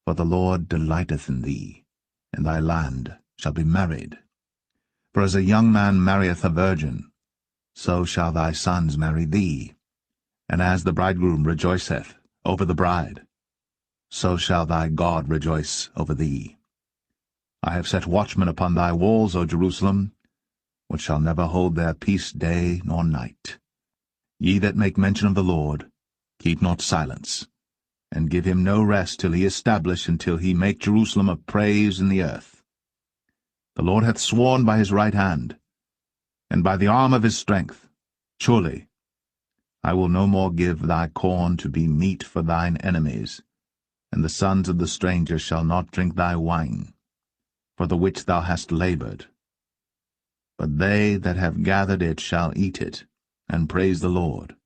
for the Lord delighteth in thee, and thy land shall be married. For as a young man marrieth a virgin, so shall thy sons marry thee, and as the bridegroom rejoiceth over the bride, so shall thy God rejoice over thee. I have set watchmen upon thy walls, O Jerusalem, which shall never hold their peace day nor night. Ye that make mention of the Lord, keep not silence, and give him no rest till he establish, until he make Jerusalem a praise in the earth. The Lord hath sworn by his right hand, and by the arm of his strength, surely I will no more give thy corn to be meat for thine enemies, and the sons of the stranger shall not drink thy wine, for the which thou hast labored. But they that have gathered it shall eat it, and praise the Lord.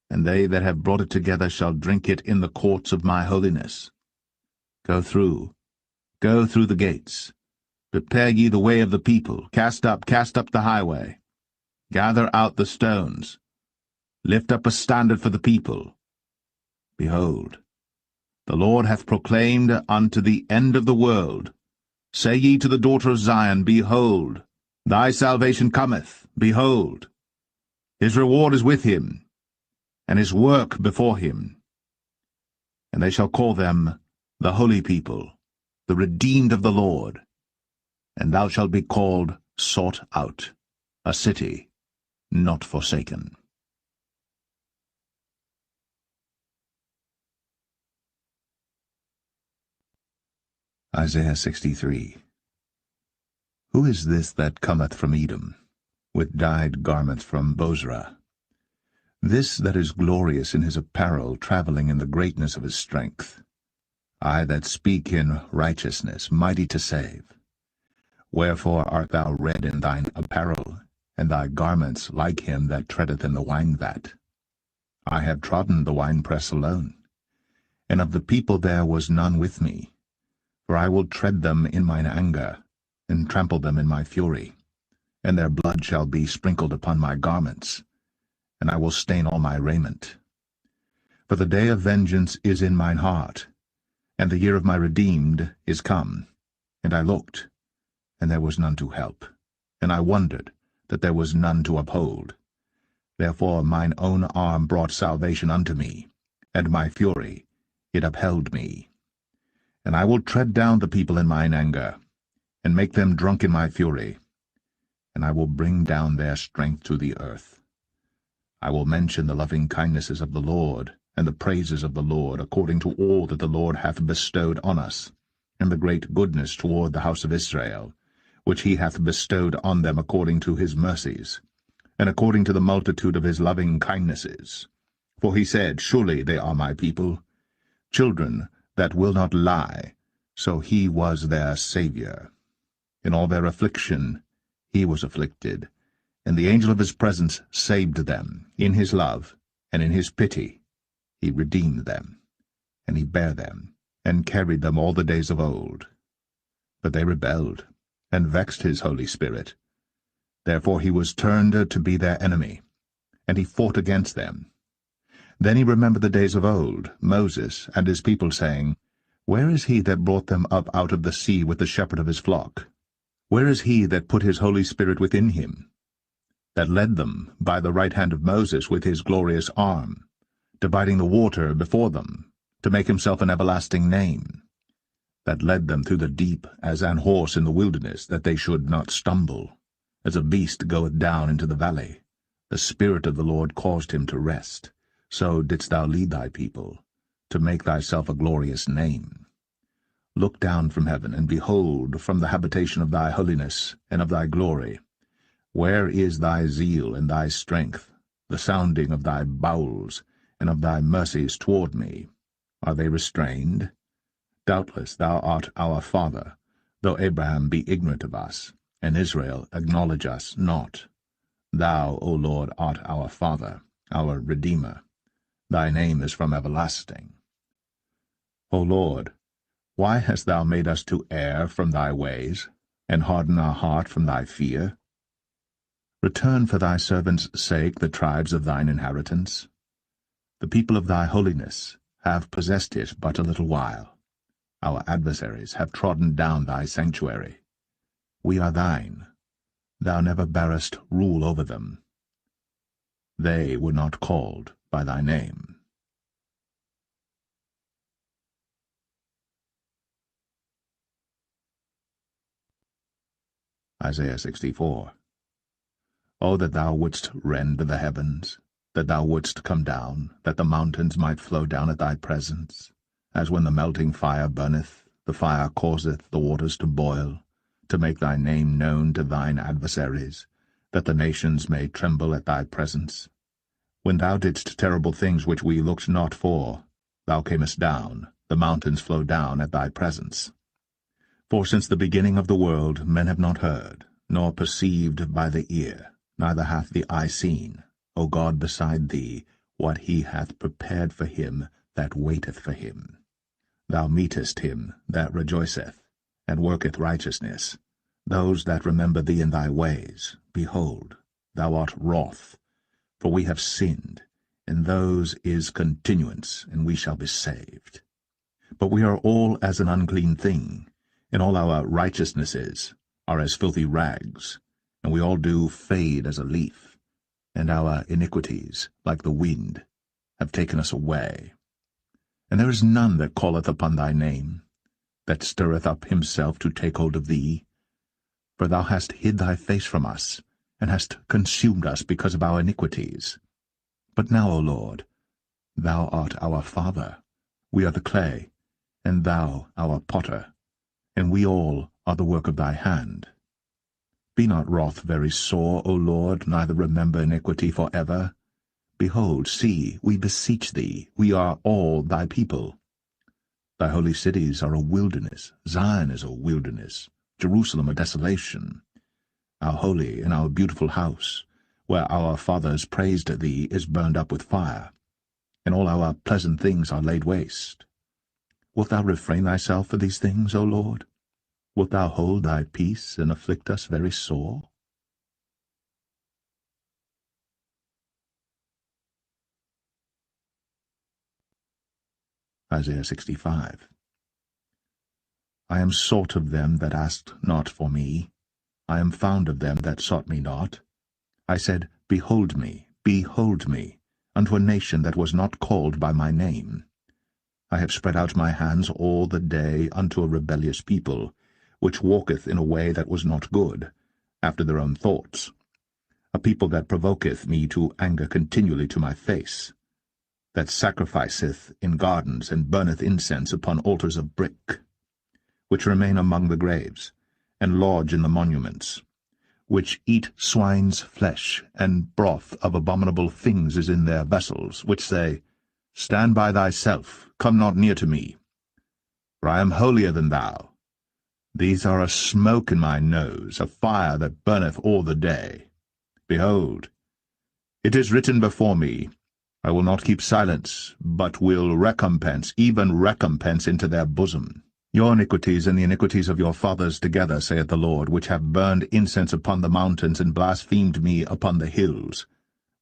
And they that have brought it together shall drink it in the courts of my holiness. Go through the gates. Prepare ye the way of the people. Cast up the highway. Gather out the stones. Lift up a standard for the people. Behold, the Lord hath proclaimed unto the end of the world. Say ye to the daughter of Zion, Behold, thy salvation cometh. Behold, his reward is with him, and his work before him. And they shall call them the holy people, the redeemed of the Lord. And thou shalt be called Sought Out, a city not forsaken. Isaiah 63. Who is this that cometh from Edom, with dyed garments from Bozrah? This that is glorious in his apparel, travelling in the greatness of his strength. I that speak in righteousness, mighty to save. Wherefore art thou red in thine apparel, and thy garments like him that treadeth in the wine-vat? I have trodden the winepress alone, and of the people there was none with me. For I will tread them in mine anger, and trample them in my fury, and their blood shall be sprinkled upon my garments, and I will stain all my raiment. For the day of vengeance is in mine heart, and the year of my redeemed is come. And I looked, and there was none to help, and I wondered that there was none to uphold. Therefore mine own arm brought salvation unto me, and my fury, it upheld me. And I will tread down the people in mine anger, and make them drunk in my fury, and I will bring down their strength to the earth. I will mention the loving kindnesses of the Lord, and the praises of the Lord, according to all that the Lord hath bestowed on us, and the great goodness toward the house of Israel, which he hath bestowed on them according to his mercies, and according to the multitude of his loving kindnesses. For he said, Surely they are my people, children that will not lie, so he was their Saviour. In all their affliction he was afflicted, and the angel of his presence saved them. In his love and in his pity he redeemed them, and he bare them, and carried them all the days of old. But they rebelled, and vexed his Holy Spirit. Therefore he was turned to be their enemy, and he fought against them. Then he remembered the days of old, Moses and his people, saying, Where is he that brought them up out of the sea with the shepherd of his flock? Where is he that put his Holy Spirit within him, that led them by the right hand of Moses with his glorious arm, dividing the water before them, to make himself an everlasting name, that led them through the deep as an horse in the wilderness, that they should not stumble, as a beast goeth down into the valley? The Spirit of the Lord caused him to rest. So didst thou lead thy people, to make thyself a glorious name. Look down from heaven, and behold from the habitation of thy holiness and of thy glory. Where is thy zeal and thy strength, the sounding of thy bowels, and of thy mercies toward me? Are they restrained? Doubtless thou art our father, though Abraham be ignorant of us, and Israel acknowledge us not. Thou, O Lord, art our Father, our Redeemer. Thy name is from everlasting. O Lord, why hast thou made us to err from thy ways, and harden our heart from thy fear? Return for thy servants' sake the tribes of thine inheritance. The people of thy holiness have possessed it but a little while. Our adversaries have trodden down thy sanctuary. We are thine. Thou never barest rule over them. They were not called by thy name. Isaiah 64. O that thou wouldst rend the heavens, that thou wouldst come down, that the mountains might flow down at thy presence, as when the melting fire burneth, the fire causeth the waters to boil, to make thy name known to thine adversaries, that the nations may tremble at thy presence. When thou didst terrible things which we looked not for, thou camest down, the mountains flow down at thy presence. For since the beginning of the world men have not heard, nor perceived by the ear, neither hath the eye seen, O God, beside thee, what he hath prepared for him that waiteth for him. Thou meetest him that rejoiceth, and worketh righteousness, those that remember thee in thy ways. Behold, thou art wroth, for we have sinned, in those is continuance, and we shall be saved. But we are all as an unclean thing, and all our righteousnesses are as filthy rags, and we all do fade as a leaf, and our iniquities, like the wind, have taken us away. And there is none that calleth upon thy name, that stirreth up himself to take hold of thee. For thou hast hid thy face from us, and hast consumed us because of our iniquities. But now, O Lord, thou art our Father. We are the clay, and thou our potter, and we all are the work of thy hand. Be not wroth very sore, O Lord, neither remember iniquity for ever. Behold, see, we beseech thee, we are all thy people. Thy holy cities are a wilderness, Zion is a wilderness, Jerusalem a desolation. Our holy and our beautiful house, where our fathers praised thee, is burned up with fire, and all our pleasant things are laid waste. Wilt thou refrain thyself for these things, O Lord? Wilt thou hold thy peace, and afflict us very sore? Isaiah 65. I am sought of them that asked not for me. I am found of them that sought me not. I said, behold me, unto a nation that was not called by my name. I have spread out my hands all the day unto a rebellious people, which walketh in a way that was not good, after their own thoughts. A people that provoketh me to anger continually to my face, that sacrificeth in gardens, and burneth incense upon altars of brick, which remain among the graves, and lodge in the monuments, which eat swine's flesh, and broth of abominable things is in their vessels, which say, Stand by thyself, come not near to me, for I am holier than thou. These are a smoke in my nose, a fire that burneth all the day. Behold, it is written before me, I will not keep silence, but will recompense, even recompense into their bosom. Your iniquities and the iniquities of your fathers together, saith the Lord, which have burned incense upon the mountains and blasphemed me upon the hills.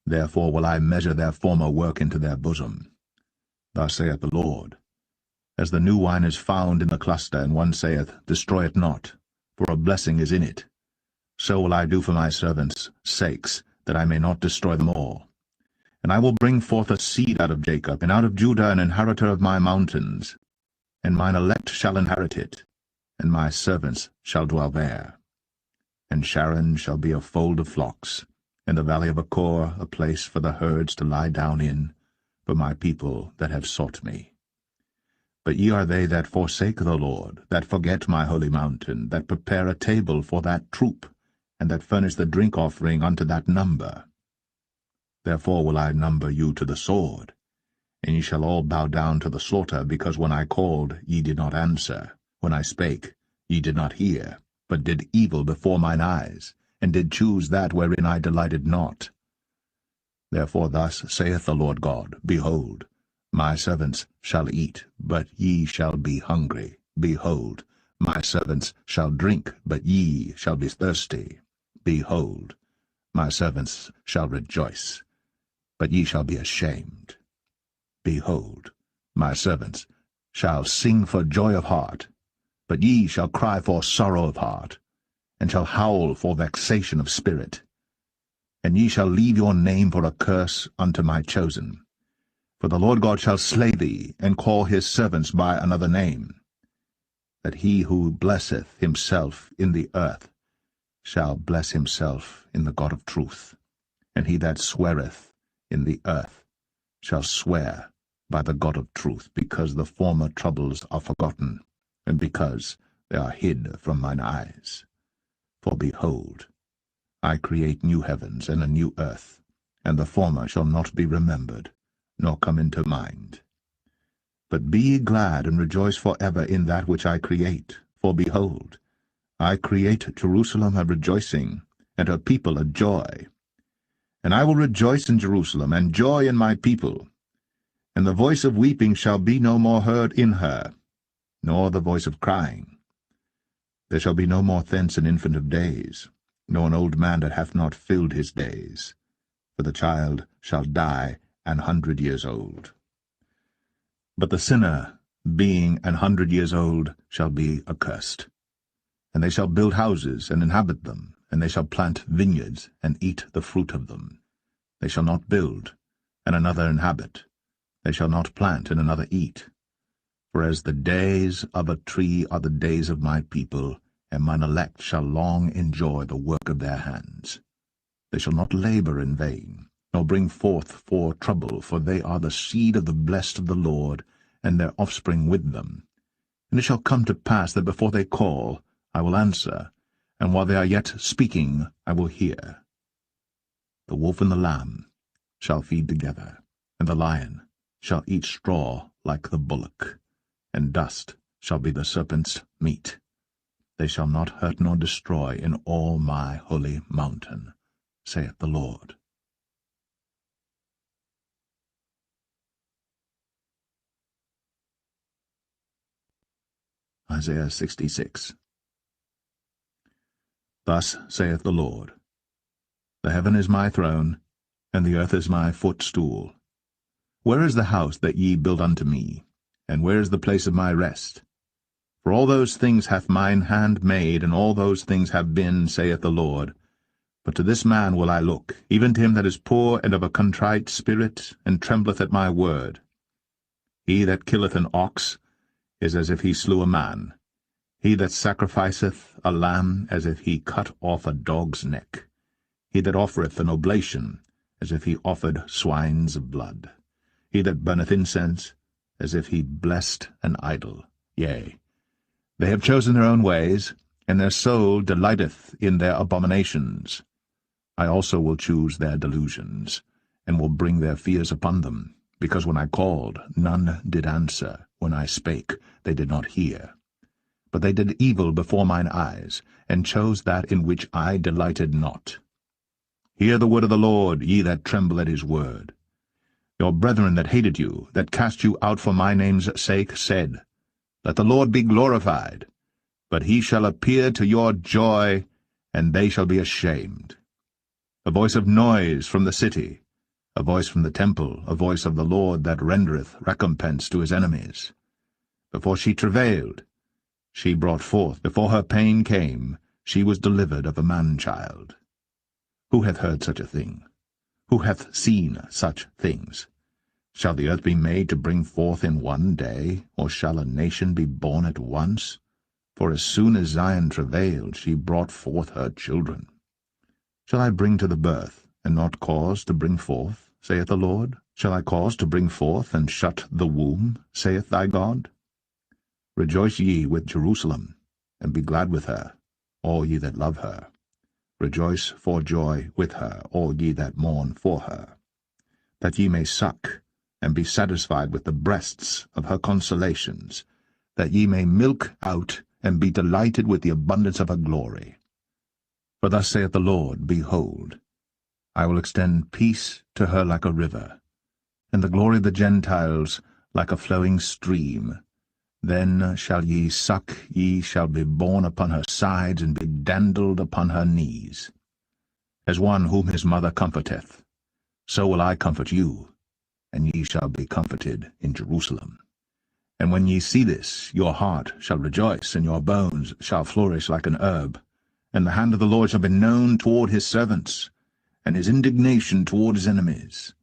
Therefore will I measure their former work into their bosom. Thus saith the Lord, as the new wine is found in the cluster, and one saith, Destroy it not, for a blessing is in it, so will I do for my servants' sakes, that I may not destroy them all. And I will bring forth a seed out of Jacob, and out of Judah an inheritor of my mountains, and mine elect shall inherit it, and my servants shall dwell there. And Sharon shall be a fold of flocks, and the valley of Achor a place for the herds to lie down in, for my people that have sought me. But ye are they that forsake the Lord, that forget my holy mountain, that prepare a table for that troop, and that furnish the drink offering unto that number. Therefore will I number you to the sword, and ye shall all bow down to the slaughter, because when I called ye did not answer, when I spake ye did not hear, but did evil before mine eyes, and did choose that wherein I delighted not. Therefore thus saith the Lord God, Behold, my servants shall eat, but ye shall be hungry. Behold, my servants shall drink, but ye shall be thirsty. Behold, my servants shall rejoice, but ye shall be ashamed. Behold, my servants shall sing for joy of heart, but ye shall cry for sorrow of heart, and shall howl for vexation of spirit. And ye shall leave your name for a curse unto my chosen. For the Lord God shall slay thee, and call his servants by another name, that he who blesseth himself in the earth shall bless himself in the God of truth, and he that sweareth in the earth shall swear by the God of truth, because the former troubles are forgotten, and because they are hid from mine eyes. For behold, I create new heavens and a new earth, and the former shall not be remembered, nor come into mind. But be ye glad and rejoice for ever in that which I create, for behold, I create Jerusalem a rejoicing, and her people a joy. And I will rejoice in Jerusalem, and joy in my people. And the voice of weeping shall be no more heard in her, nor the voice of crying. There shall be no more thence an infant of days, nor an old man that hath not filled his days. For the child shall die 100 years old. But the sinner, being 100 years old, shall be accursed. And they shall build houses, and inhabit them, and they shall plant vineyards, and eat the fruit of them. They shall not build, and another inhabit. They shall not plant, and another eat. For as the days of a tree are the days of my people, and mine elect shall long enjoy the work of their hands. They shall not labor in vain, nor bring forth for trouble, for they are the seed of the blessed of the Lord, and their offspring with them. And it shall come to pass that before they call, I will answer, and while they are yet speaking, I will hear. The wolf and the lamb shall feed together, and the lion shall eat straw like the bullock, and dust shall be the serpent's meat. They shall not hurt nor destroy in all my holy mountain, saith the Lord. Isaiah 66. Thus saith the Lord, The heaven is my throne, and the earth is my footstool. Where is the house that ye build unto me, and where is the place of my rest? For all those things hath mine hand made, and all those things have been, saith the Lord. But to this man will I look, even to him that is poor and of a contrite spirit, and trembleth at my word. He that killeth an ox is as if he slew a man. He that sacrificeth a lamb, as if he cut off a dog's neck. He that offereth an oblation, as if he offered swine's blood. He that burneth incense, as if he blessed an idol. Yea, they have chosen their own ways, and their soul delighteth in their abominations. I also will choose their delusions, and will bring their fears upon them, because when I called, none did answer. When I spake, they did not hear. But they did evil before mine eyes, and chose that in which I delighted not. Hear the word of the Lord, ye that tremble at his word. Your brethren that hated you, that cast you out for my name's sake, said, Let the Lord be glorified. But he shall appear to your joy, and they shall be ashamed. A voice of noise from the city, a voice from the temple, a voice of the Lord that rendereth recompense to his enemies. Before she travailed, she brought forth. Before her pain came, she was delivered of a man-child. Who hath heard such a thing? Who hath seen such things? Shall the earth be made to bring forth in one day, or shall a nation be born at once? For as soon as Zion travailed, she brought forth her children. Shall I bring to the birth, and not cause to bring forth, saith the Lord? Shall I cause to bring forth, and shut the womb, saith thy God? Rejoice ye with Jerusalem, and be glad with her, all ye that love her. Rejoice for joy with her, all ye that mourn for her, that ye may suck, and be satisfied with the breasts of her consolations, that ye may milk out, and be delighted with the abundance of her glory. For thus saith the Lord, Behold, I will extend peace to her like a river, and the glory of the Gentiles like a flowing stream. Then shall ye suck, ye shall be borne upon her sides, and be dandled upon her knees. As one whom his mother comforteth, so will I comfort you, and ye shall be comforted in Jerusalem. And when ye see this, your heart shall rejoice, and your bones shall flourish like an herb. And the hand of the Lord shall be known toward his servants, and his indignation toward his enemies.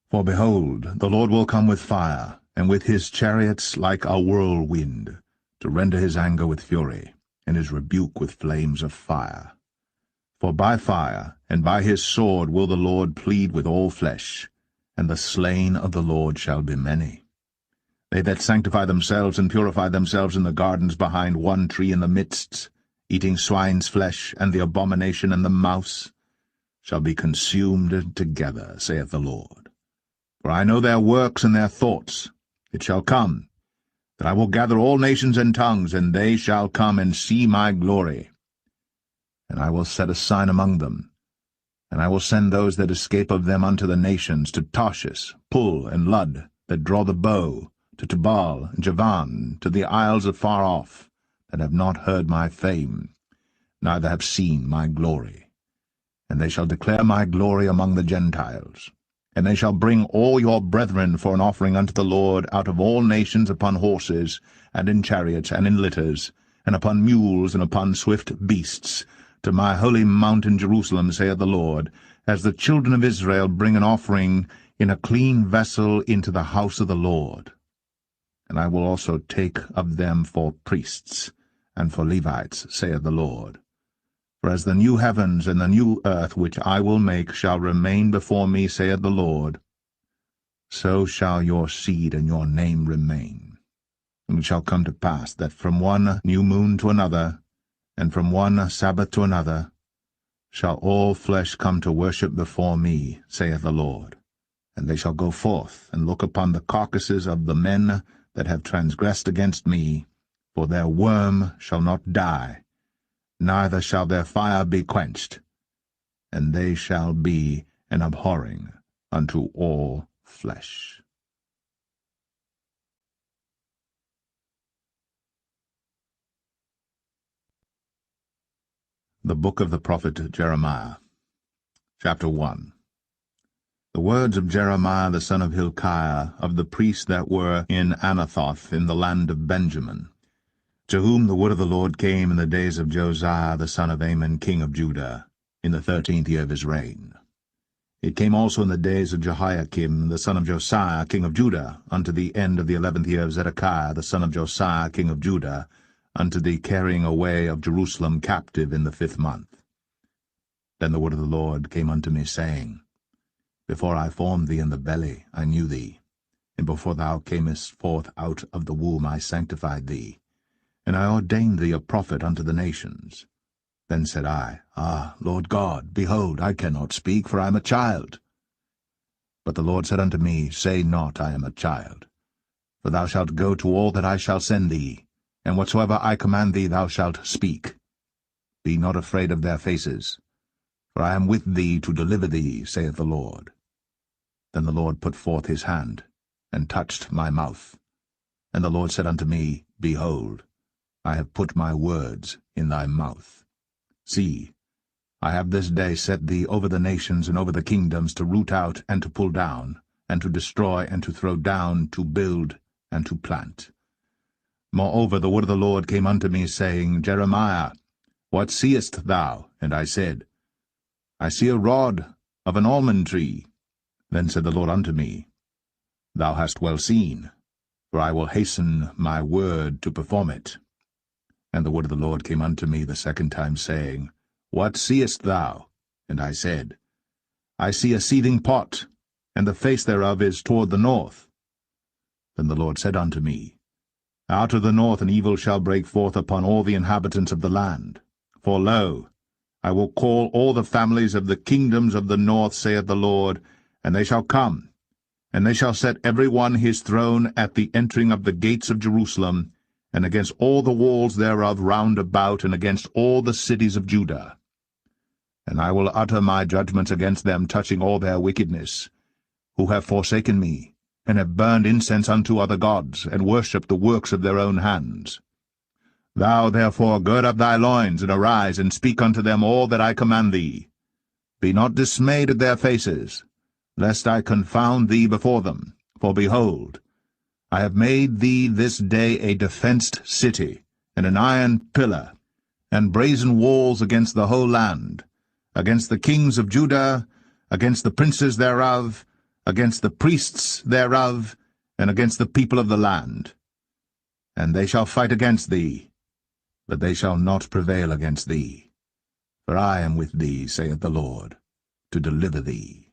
For behold, the Lord will come with fire, and with his chariots like a whirlwind, to render his anger with fury, and his rebuke with flames of fire. For by fire and by his sword will the Lord plead with all flesh, and the slain of the Lord shall be many. They that sanctify themselves and purify themselves in the gardens behind one tree in the midst, eating swine's flesh, and the abomination and the mouse, shall be consumed together, saith the Lord. For I know their works and their thoughts. It shall come, that I will gather all nations and tongues, and they shall come and see my glory. And I will set a sign among them, and I will send those that escape of them unto the nations, to Tarshish, Pul, and Lud, that draw the bow, to Tubal and Javan, to the isles afar off, that have not heard my fame, neither have seen my glory. And they shall declare my glory among the Gentiles. And they shall bring all your brethren for an offering unto the Lord out of all nations upon horses, and in chariots, and in litters, and upon mules, and upon swift beasts, to my holy mountain Jerusalem, saith the Lord, as the children of Israel bring an offering in a clean vessel into the house of the Lord. And I will also take of them for priests, and for Levites, saith the Lord. For as the new heavens and the new earth which I will make shall remain before me, saith the Lord, so shall your seed and your name remain. And it shall come to pass that from one new moon to another, and from one Sabbath to another, shall all flesh come to worship before me, saith the Lord. And they shall go forth and look upon the carcasses of the men that have transgressed against me, for their worm shall not die, neither shall their fire be quenched, and they shall be an abhorring unto all flesh. The Book of the Prophet Jeremiah, Chapter 1. The words of Jeremiah the son of Hilkiah, of the priests that were in Anathoth in the land of Benjamin, to whom the word of the Lord came in the days of Josiah the son of Amon king of Judah, in the 13th year of his reign. It came also in the days of Jehoiakim the son of Josiah king of Judah, unto the end of the 11th year of Zedekiah the son of Josiah king of Judah, unto the carrying away of Jerusalem captive in the 5th month. Then the word of the Lord came unto me, saying, Before I formed thee in the belly I knew thee, and before thou camest forth out of the womb I sanctified thee, and I ordained thee a prophet unto the nations. Then said I, Ah, Lord God, behold, I cannot speak, for I am a child. But the Lord said unto me, Say not, I am a child, for thou shalt go to all that I shall send thee, and whatsoever I command thee thou shalt speak. Be not afraid of their faces, for I am with thee to deliver thee, saith the Lord. Then the Lord put forth his hand, and touched my mouth. And the Lord said unto me, Behold, I have put my words in thy mouth. See, I have this day set thee over the nations and over the kingdoms, to root out and to pull down, and to destroy and to throw down, to build and to plant. Moreover, the word of the Lord came unto me, saying, Jeremiah, what seest thou? And I said, I see a rod of an almond tree. Then said the Lord unto me, Thou hast well seen, for I will hasten my word to perform it. And the word of the Lord came unto me the second time, saying, What seest thou? And I said, I see a seething pot, and the face thereof is toward the north. Then the Lord said unto me, Out of the north an evil shall break forth upon all the inhabitants of the land. For lo, I will call all the families of the kingdoms of the north, saith the Lord, and they shall come, and they shall set every one his throne at the entering of the gates of Jerusalem, and against all the walls thereof round about, and against all the cities of Judah. And I will utter my judgments against them touching all their wickedness, who have forsaken me, and have burned incense unto other gods, and worshipped the works of their own hands. Thou therefore gird up thy loins, and arise, and speak unto them all that I command thee. Be not dismayed at their faces, lest I confound thee before them. For behold, I have made thee this day a defenced city, and an iron pillar, and brazen walls against the whole land, against the kings of Judah, against the princes thereof, against the priests thereof, and against the people of the land. And they shall fight against thee, but they shall not prevail against thee. For I am with thee, saith the Lord, to deliver thee.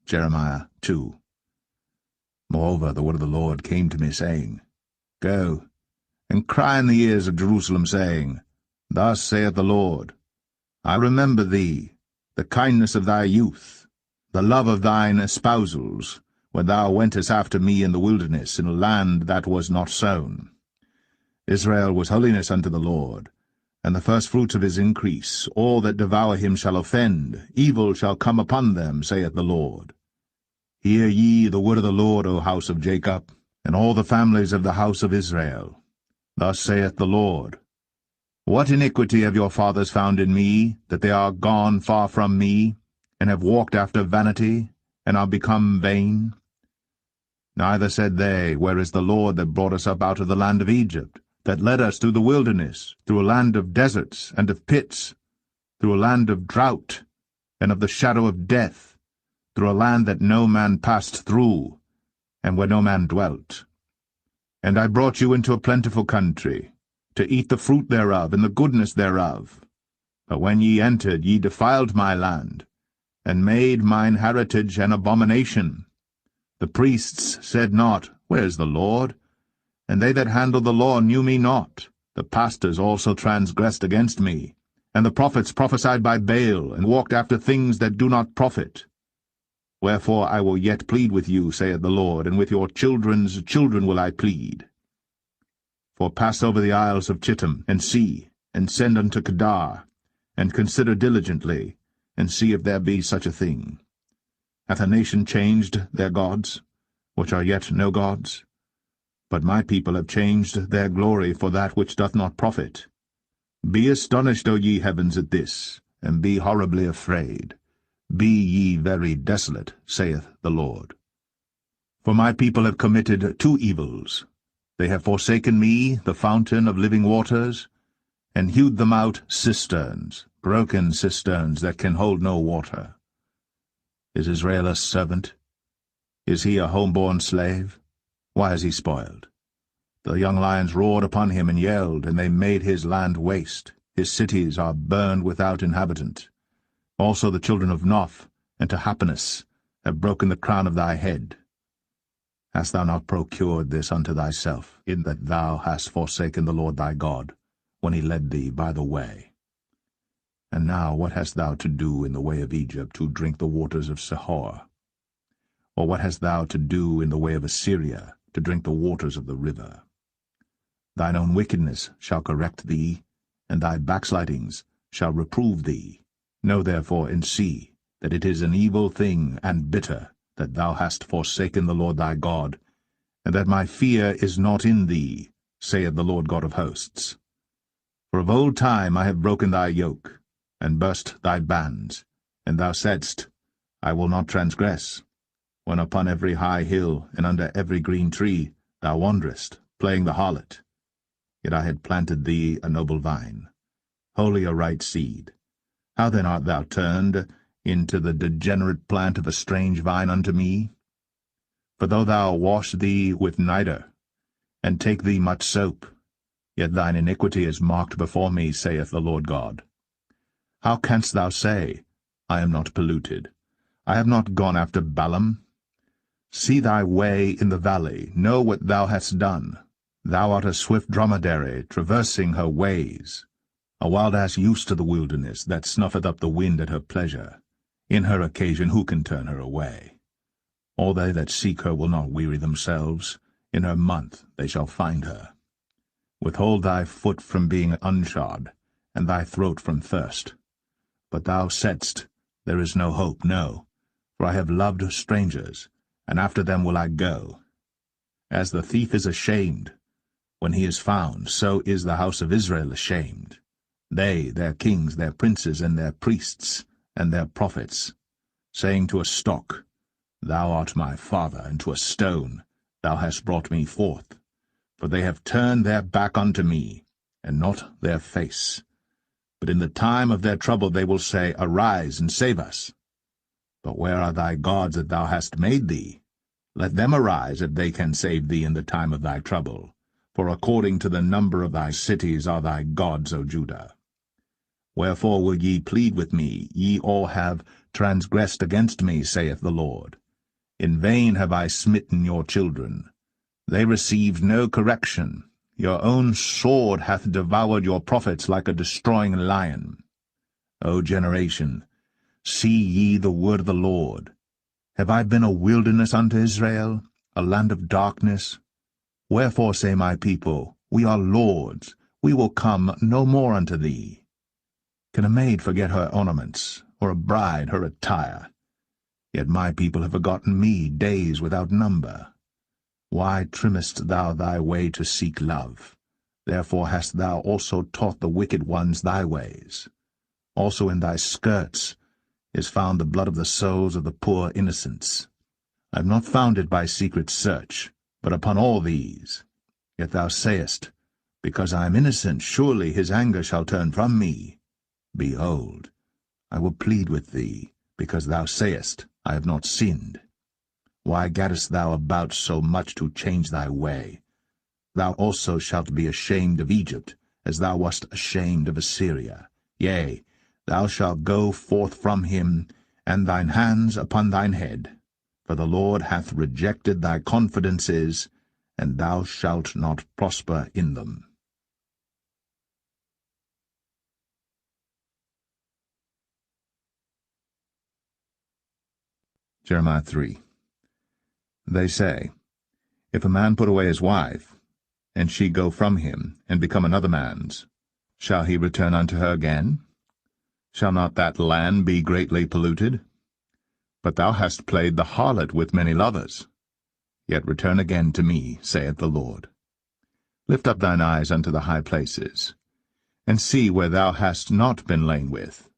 Jeremiah 2. Moreover, the word of the Lord came to me, saying, Go, and cry in the ears of Jerusalem, saying, Thus saith the Lord, I remember thee, the kindness of thy youth, the love of thine espousals, when thou wentest after me in the wilderness, in a land that was not sown. Israel was holiness unto the Lord, and the firstfruits of his increase. All that devour him shall offend, evil shall come upon them, saith the Lord. Hear ye the word of the Lord, O house of Jacob, and all the families of the house of Israel. Thus saith the Lord, What iniquity have your fathers found in me, that they are gone far from me, and have walked after vanity, and are become vain? Neither said they, Where is the Lord that brought us up out of the land of Egypt, that led us through the wilderness, through a land of deserts and of pits, through a land of drought and of the shadow of death, through a land that no man passed through, and where no man dwelt. And I brought you into a plentiful country, to eat the fruit thereof and the goodness thereof. But when ye entered, ye defiled my land, and made mine heritage an abomination. The priests said not, Where is the Lord? And they that handled the law knew me not. The pastors also transgressed against me, and the prophets prophesied by Baal, and walked after things that do not profit. Wherefore I will yet plead with you, saith the Lord, and with your children's children will I plead. For pass over the isles of Chittim, and see, and send unto Kedar, and consider diligently, and see if there be such a thing. Hath a nation changed their gods, which are yet no gods? But my people have changed their glory for that which doth not profit. Be astonished, O ye heavens, at this, and be horribly afraid. Be ye very desolate, saith the Lord. For my people have committed two evils. They have forsaken me, the fountain of living waters, and hewed them out cisterns, broken cisterns that can hold no water. Is Israel a servant? Is he a home-born slave? Why is he spoiled? The young lions roared upon him and yelled, and they made his land waste. His cities are burned without inhabitant. Also the children of Noph and Tahpanhes have broken the crown of thy head. Hast thou not procured this unto thyself, in that thou hast forsaken the Lord thy God, when he led thee by the way? And now what hast thou to do in the way of Egypt, to drink the waters of Sihor? Or what hast thou to do in the way of Assyria, to drink the waters of the river? Thine own wickedness shall correct thee, and thy backslidings shall reprove thee. Know therefore and see that it is an evil thing and bitter that thou hast forsaken the Lord thy God, and that my fear is not in thee, saith the Lord God of hosts. For of old time I have broken thy yoke, and burst thy bands, and thou saidst, I will not transgress, when upon every high hill and under every green tree thou wanderest, playing the harlot. Yet I had planted thee a noble vine, wholly a right seed. How then art thou turned into the degenerate plant of a strange vine unto me? For though thou wash thee with nitre, and take thee much soap, yet thine iniquity is marked before me, saith the Lord God. How canst thou say, I am not polluted? I have not gone after Balaam. See thy way in the valley, know what thou hast done. Thou art a swift dromedary, traversing her ways, a wild ass used to the wilderness, that snuffeth up the wind at her pleasure. In her occasion who can turn her away? All they that seek her will not weary themselves. In her month they shall find her. Withhold thy foot from being unshod, and thy throat from thirst. But thou saidst, There is no hope, no, for I have loved strangers, and after them will I go. As the thief is ashamed when he is found, so is the house of Israel ashamed. They, their kings, their princes, and their priests, and their prophets, saying to a stock, Thou art my father, and to a stone, Thou hast brought me forth. For they have turned their back unto me, and not their face. But in the time of their trouble they will say, Arise, and save us. But where are thy gods that thou hast made thee? Let them arise, if they can save thee in the time of thy trouble. For according to the number of thy cities are thy gods, O Judah. Wherefore will ye plead with me? Ye all have transgressed against me, saith the Lord. In vain have I smitten your children. They received no correction. Your own sword hath devoured your prophets like a destroying lion. O generation, see ye the word of the Lord. Have I been a wilderness unto Israel, a land of darkness? Wherefore say my people, We are lords, we will come no more unto thee. Can a maid forget her ornaments, or a bride her attire? Yet my people have forgotten me days without number. Why trimmest thou thy way to seek love? Therefore hast thou also taught the wicked ones thy ways. Also in thy skirts is found the blood of the souls of the poor innocents. I have not found it by secret search, but upon all these. Yet thou sayest, Because I am innocent, surely his anger shall turn from me. Behold, I will plead with thee, because thou sayest, I have not sinned. Why gaddest thou about so much to change thy way? Thou also shalt be ashamed of Egypt, as thou wast ashamed of Assyria. Yea, thou shalt go forth from him, and thine hands upon thine head. For the Lord hath rejected thy confidences, and thou shalt not prosper in them. Jeremiah 3. They say, If a man put away his wife, and she go from him, and become another man's, shall he return unto her again? Shall not that land be greatly polluted? But thou hast played the harlot with many lovers. Yet return again to me, saith the Lord. Lift up thine eyes unto the high places, and see where thou hast not been lain with.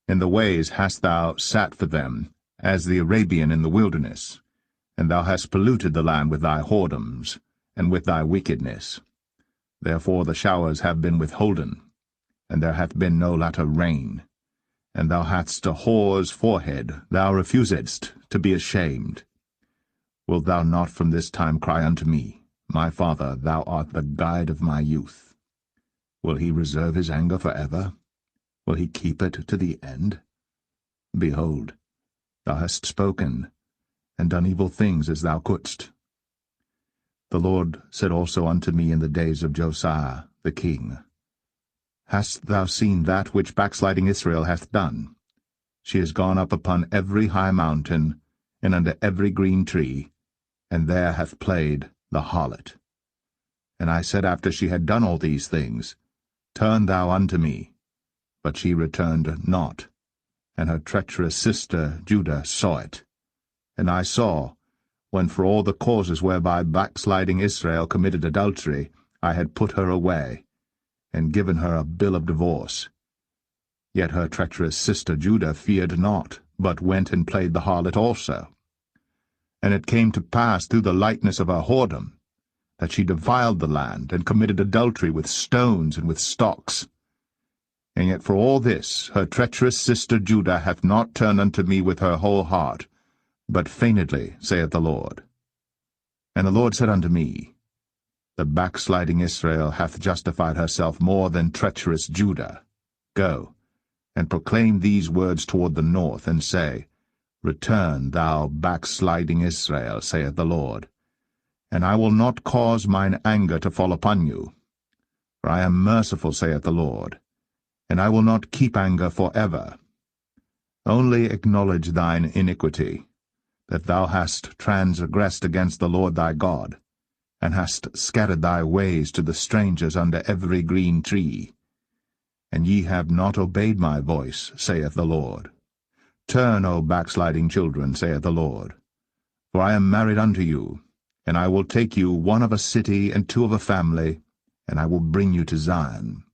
In the ways hast thou sat for them, as the Arabian in the wilderness, and thou hast polluted the land with thy whoredoms, and with thy wickedness. Therefore the showers have been withholden, and there hath been no latter rain. And thou hadst a whore's forehead, thou refusedst to be ashamed. Wilt thou not from this time cry unto me, My Father, thou art the guide of my youth? Will he reserve his anger for ever? Will he keep it to the end? Behold, thou hast spoken, and done evil things as thou couldst. The Lord said also unto me in the days of Josiah the king, Hast thou seen that which backsliding Israel hath done? She is gone up upon every high mountain, and under every green tree, and there hath played the harlot. And I said after she had done all these things, Turn thou unto me. But she returned not. and her treacherous sister Judah saw it. And I saw, when for all the causes whereby backsliding Israel committed adultery, I had put her away, and given her a bill of divorce. Yet her treacherous sister Judah feared not, but went and played the harlot also. And it came to pass through the lightness of her whoredom, that she defiled the land, and committed adultery with stones and with stocks. And yet for all this her treacherous sister Judah hath not turned unto me with her whole heart, but feignedly, saith the Lord. And the Lord said unto me, The backsliding Israel hath justified herself more than treacherous Judah. Go, and proclaim these words toward the north, and say, Return, thou backsliding Israel, saith the Lord, and I will not cause mine anger to fall upon you. For I am merciful, saith the Lord, and I will not keep anger for ever. Only acknowledge thine iniquity, that thou hast transgressed against the Lord thy God, and hast scattered thy ways to the strangers under every green tree. And ye have not obeyed my voice, saith the Lord. Turn, O backsliding children, saith the Lord. For I am married unto you, and I will take you, one of a city and two of a family, and I will bring you to Zion.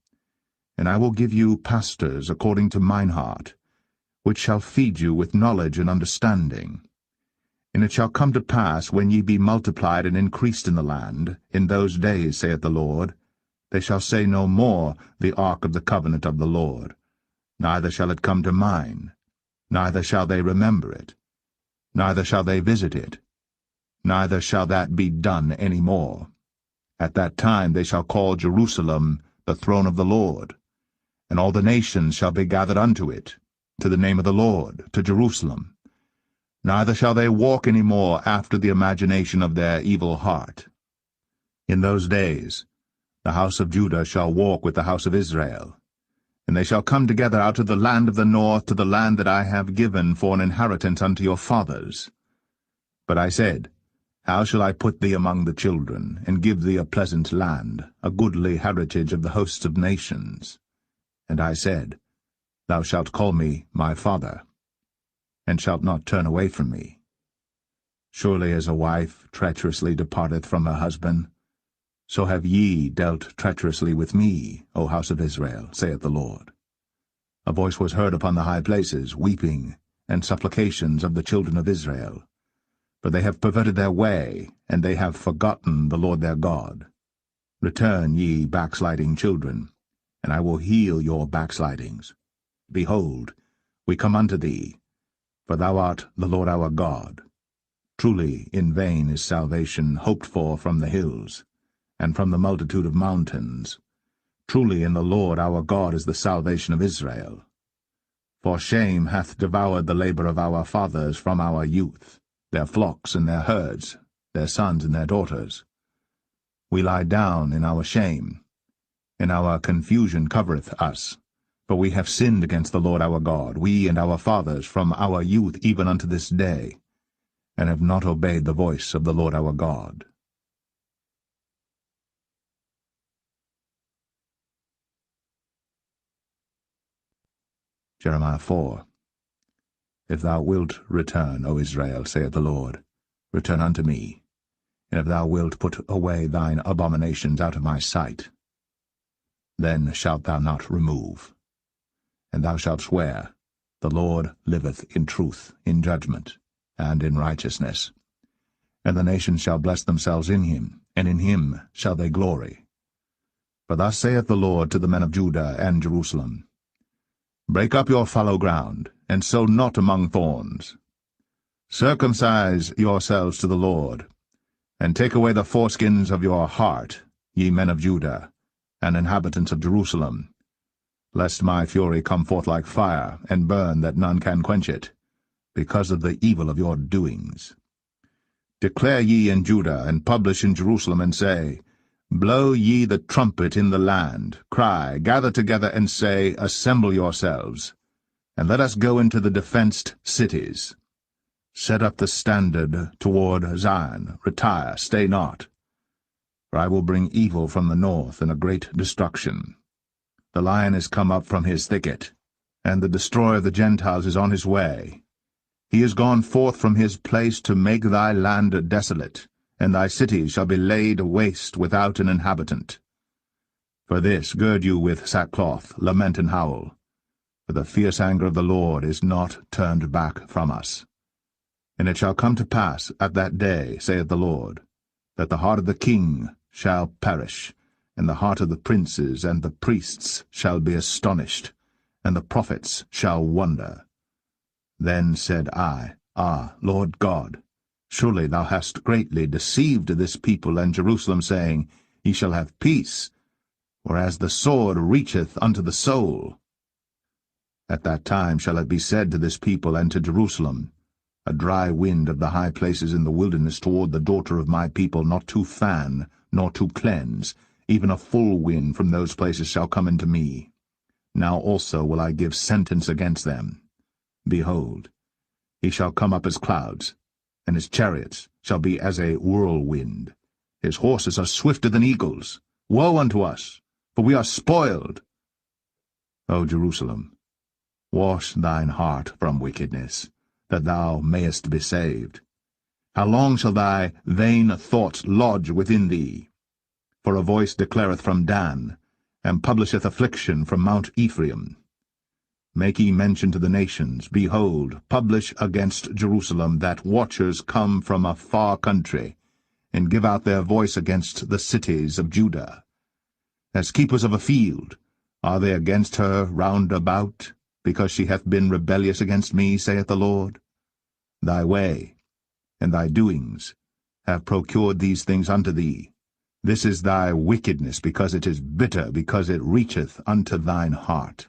And I will give you pastors according to mine heart, which shall feed you with knowledge and understanding. And it shall come to pass, when ye be multiplied and increased in the land, in those days, saith the Lord, they shall say no more, the ark of the covenant of the Lord. Neither shall it come to mind, neither shall they remember it, neither shall they visit it, neither shall that be done any more. At that time they shall call Jerusalem the throne of the Lord, and all the nations shall be gathered unto it, to the name of the Lord, to Jerusalem. Neither shall they walk any more after the imagination of their evil heart. In those days the house of Judah shall walk with the house of Israel, and they shall come together out of the land of the north to the land that I have given for an inheritance unto your fathers. But I said, How shall I put thee among the children, and give thee a pleasant land, a goodly heritage of the hosts of nations? And I said, Thou shalt call me my father, and shalt not turn away from me. Surely as a wife treacherously departeth from her husband, so have ye dealt treacherously with me, O house of Israel, saith the Lord. A voice was heard upon the high places, weeping, and supplications of the children of Israel. For they have perverted their way, and they have forgotten the Lord their God. Return, ye backsliding children, and I will heal your backslidings. Behold, we come unto thee, for thou art the Lord our God. Truly in vain is salvation hoped for from the hills, and from the multitude of mountains. Truly in the Lord our God is the salvation of Israel. For shame hath devoured the labor of our fathers from our youth, their flocks and their herds, their sons and their daughters. We lie down in our shame, and our confusion covereth us. For we have sinned against the Lord our God, we and our fathers, from our youth even unto this day, and have not obeyed the voice of the Lord our God. Jeremiah 4. If thou wilt return, O Israel, saith the Lord, return unto me. And if thou wilt put away thine abominations out of my sight, then shalt thou not remove. And thou shalt swear, The Lord liveth in truth, in judgment, and in righteousness. And the nations shall bless themselves in him, and in him shall they glory. For thus saith the Lord to the men of Judah and Jerusalem, Break up your fallow ground, and sow not among thorns. Circumcise yourselves to the Lord, and take away the foreskins of your heart, ye men of Judah, and inhabitants of Jerusalem, lest my fury come forth like fire, and burn that none can quench it, because of the evil of your doings. Declare ye in Judah, and publish in Jerusalem, and say, Blow ye the trumpet in the land, cry, gather together, and say, Assemble yourselves, and let us go into the defenced cities. Set up the standard toward Zion, retire, stay not. For I will bring evil from the north, and a great destruction. The lion is come up from his thicket, and the destroyer of the Gentiles is on his way. He is gone forth from his place to make thy land desolate, and thy cities shall be laid waste without an inhabitant. For this gird you with sackcloth, lament and howl, for the fierce anger of the Lord is not turned back from us. And it shall come to pass at that day, saith the Lord, that the heart of the king shall perish, and the heart of the princes and the priests shall be astonished, and the prophets shall wonder. Then said I, Ah, Lord God, surely thou hast greatly deceived this people and Jerusalem, saying, Ye shall have peace, whereas the sword reacheth unto the soul. At that time shall it be said to this people and to Jerusalem, A dry wind of the high places in the wilderness toward the daughter of my people, not to fan, nor to cleanse, even a full wind from those places shall come into me. Now also will I give sentence against them. Behold, he shall come up as clouds, and his chariots shall be as a whirlwind. His horses are swifter than eagles. Woe unto us, for we are spoiled. O Jerusalem, wash thine heart from wickedness, that thou mayest be saved. How long shall thy vain thoughts lodge within thee? For a voice declareth from Dan, and publisheth affliction from Mount Ephraim. Make ye mention to the nations, Behold, publish against Jerusalem, that watchers come from a far country, and give out their voice against the cities of Judah. As keepers of a field are they against her round about, because she hath been rebellious against me, saith the Lord. Thy way and thy doings have procured these things unto thee. This is thy wickedness, because it is bitter, because it reacheth unto thine heart.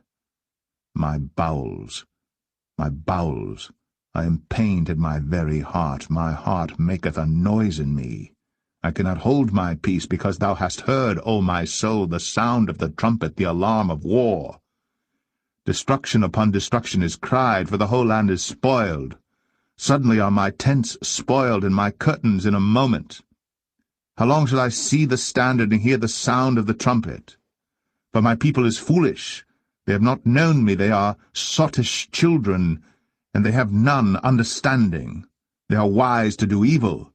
My bowels, I am pained in my very heart. My heart maketh a noise in me. I cannot hold my peace, because thou hast heard, O my soul, the sound of the trumpet, the alarm of war. Destruction upon destruction is cried, for the whole land is spoiled. Suddenly are my tents spoiled, and my curtains in a moment. How long shall I see the standard and hear the sound of the trumpet? For my people is foolish. They have not known me. They are sottish children, and they have none understanding. They are wise to do evil,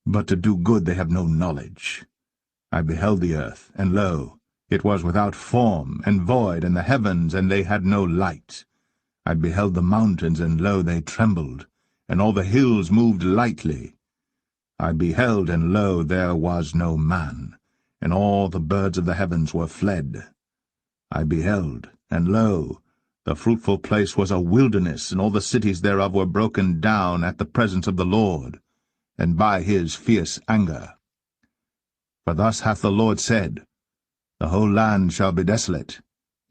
but to do good they have no knowledge. I beheld the earth, and lo, it was without form and void, and the heavens, and they had no light. I beheld the mountains, and lo, they trembled, and all the hills moved lightly. I beheld, and lo, there was no man, and all the birds of the heavens were fled. I beheld, and lo, the fruitful place was a wilderness, and all the cities thereof were broken down at the presence of the Lord, and by his fierce anger. For thus hath the Lord said, The whole land shall be desolate,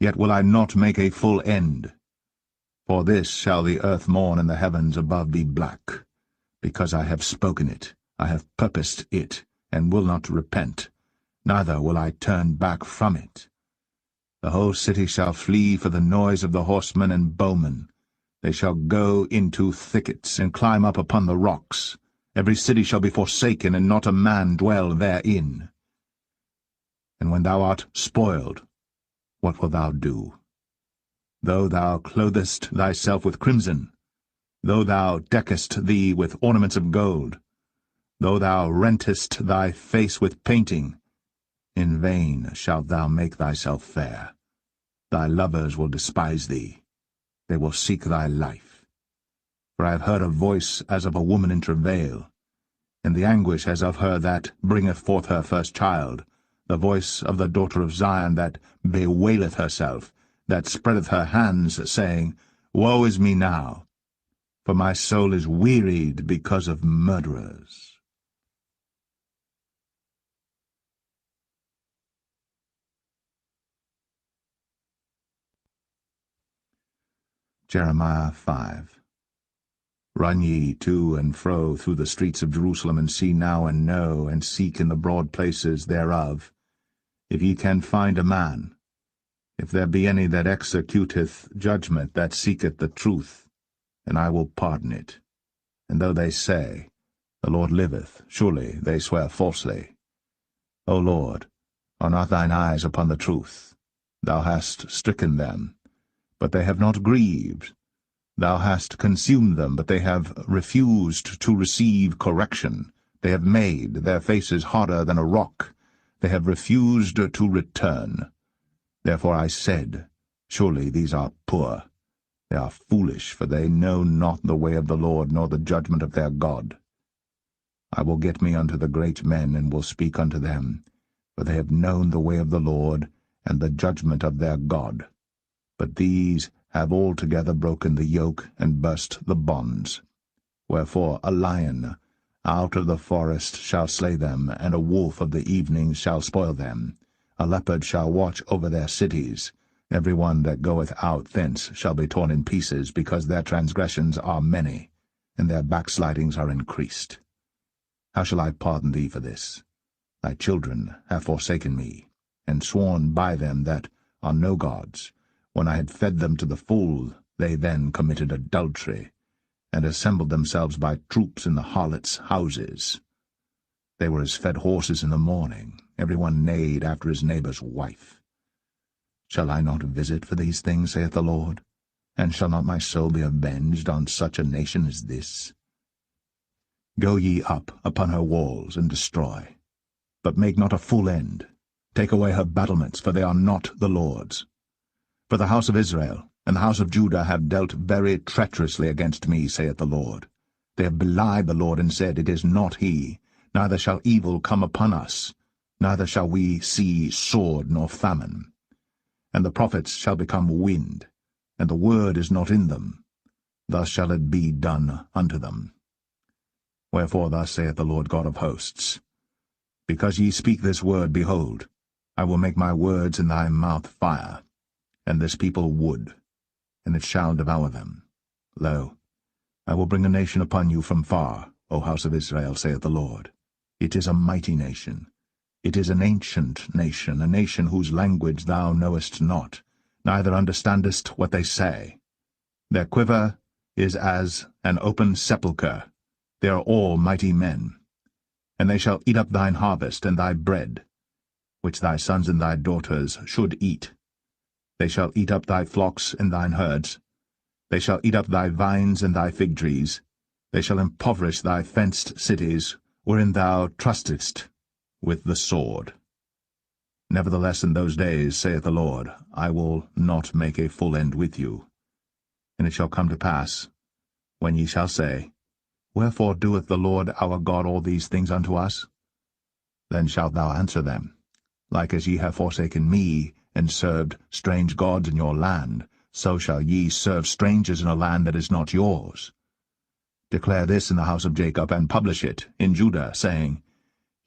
yet will I not make a full end. For this shall the earth mourn, and the heavens above be black, because I have spoken it. I have purposed it, and will not repent, neither will I turn back from it. The whole city shall flee for the noise of the horsemen and bowmen. They shall go into thickets, and climb up upon the rocks. Every city shall be forsaken, and not a man dwell therein. And when thou art spoiled, what wilt thou do? Though thou clothest thyself with crimson, though thou deckest thee with ornaments of gold, though thou rentest thy face with painting, in vain shalt thou make thyself fair. Thy lovers will despise thee. They will seek thy life. For I have heard a voice as of a woman in travail, and the anguish as of her that bringeth forth her first child, the voice of the daughter of Zion that bewaileth herself, that spreadeth her hands, saying, Woe is me now, for my soul is wearied because of murderers. Jeremiah 5. Run ye to and fro through the streets of Jerusalem, and see now and know, and seek in the broad places thereof, if ye can find a man, if there be any that executeth judgment, that seeketh the truth, and I will pardon it. And though they say, The Lord liveth, surely they swear falsely. O Lord, are not thine eyes upon the truth? Thou hast stricken them, but they have not grieved. Thou hast consumed them, but they have refused to receive correction. They have made their faces harder than a rock. They have refused to return. Therefore I said, Surely these are poor. They are foolish, for they know not the way of the Lord, nor the judgment of their God. I will get me unto the great men, and will speak unto them, for they have known the way of the Lord, and the judgment of their God. But these have altogether broken the yoke, and burst the bonds. Wherefore a lion out of the forest shall slay them, and a wolf of the evening shall spoil them. A leopard shall watch over their cities. Every one that goeth out thence shall be torn in pieces, because their transgressions are many, and their backslidings are increased. How shall I pardon thee for this? Thy children have forsaken me, and sworn by them that are no gods. When I had fed them to the full, they then committed adultery, and assembled themselves by troops in the harlots' houses. They were as fed horses in the morning, every one neighed after his neighbour's wife. Shall I not visit for these things, saith the Lord? And shall not my soul be avenged on such a nation as this? Go ye up upon her walls, and destroy. But make not a full end. Take away her battlements, for they are not the Lord's. For the house of Israel and the house of Judah have dealt very treacherously against me, saith the Lord. They have belied the Lord, and said, It is not he, neither shall evil come upon us, neither shall we see sword nor famine. And the prophets shall become wind, and the word is not in them. Thus shall it be done unto them. Wherefore thus saith the Lord God of hosts, Because ye speak this word, behold, I will make my words in thy mouth fire, and this people wood, and it shall devour them. Lo, I will bring a nation upon you from far, O house of Israel, saith the Lord. It is a mighty nation. It is an ancient nation, a nation whose language thou knowest not, neither understandest what they say. Their quiver is as an open sepulchre. They are all mighty men. And they shall eat up thine harvest and thy bread, which thy sons and thy daughters should eat. They shall eat up thy flocks and thine herds. They shall eat up thy vines and thy fig trees. They shall impoverish thy fenced cities, wherein thou trustest with the sword. Nevertheless in those days, saith the Lord, I will not make a full end with you. And it shall come to pass, when ye shall say, Wherefore doeth the Lord our God all these things unto us? Then shalt thou answer them, Like as ye have forsaken me, and served strange gods in your land, so shall ye serve strangers in a land that is not yours. Declare this in the house of Jacob, and publish it in Judah, saying,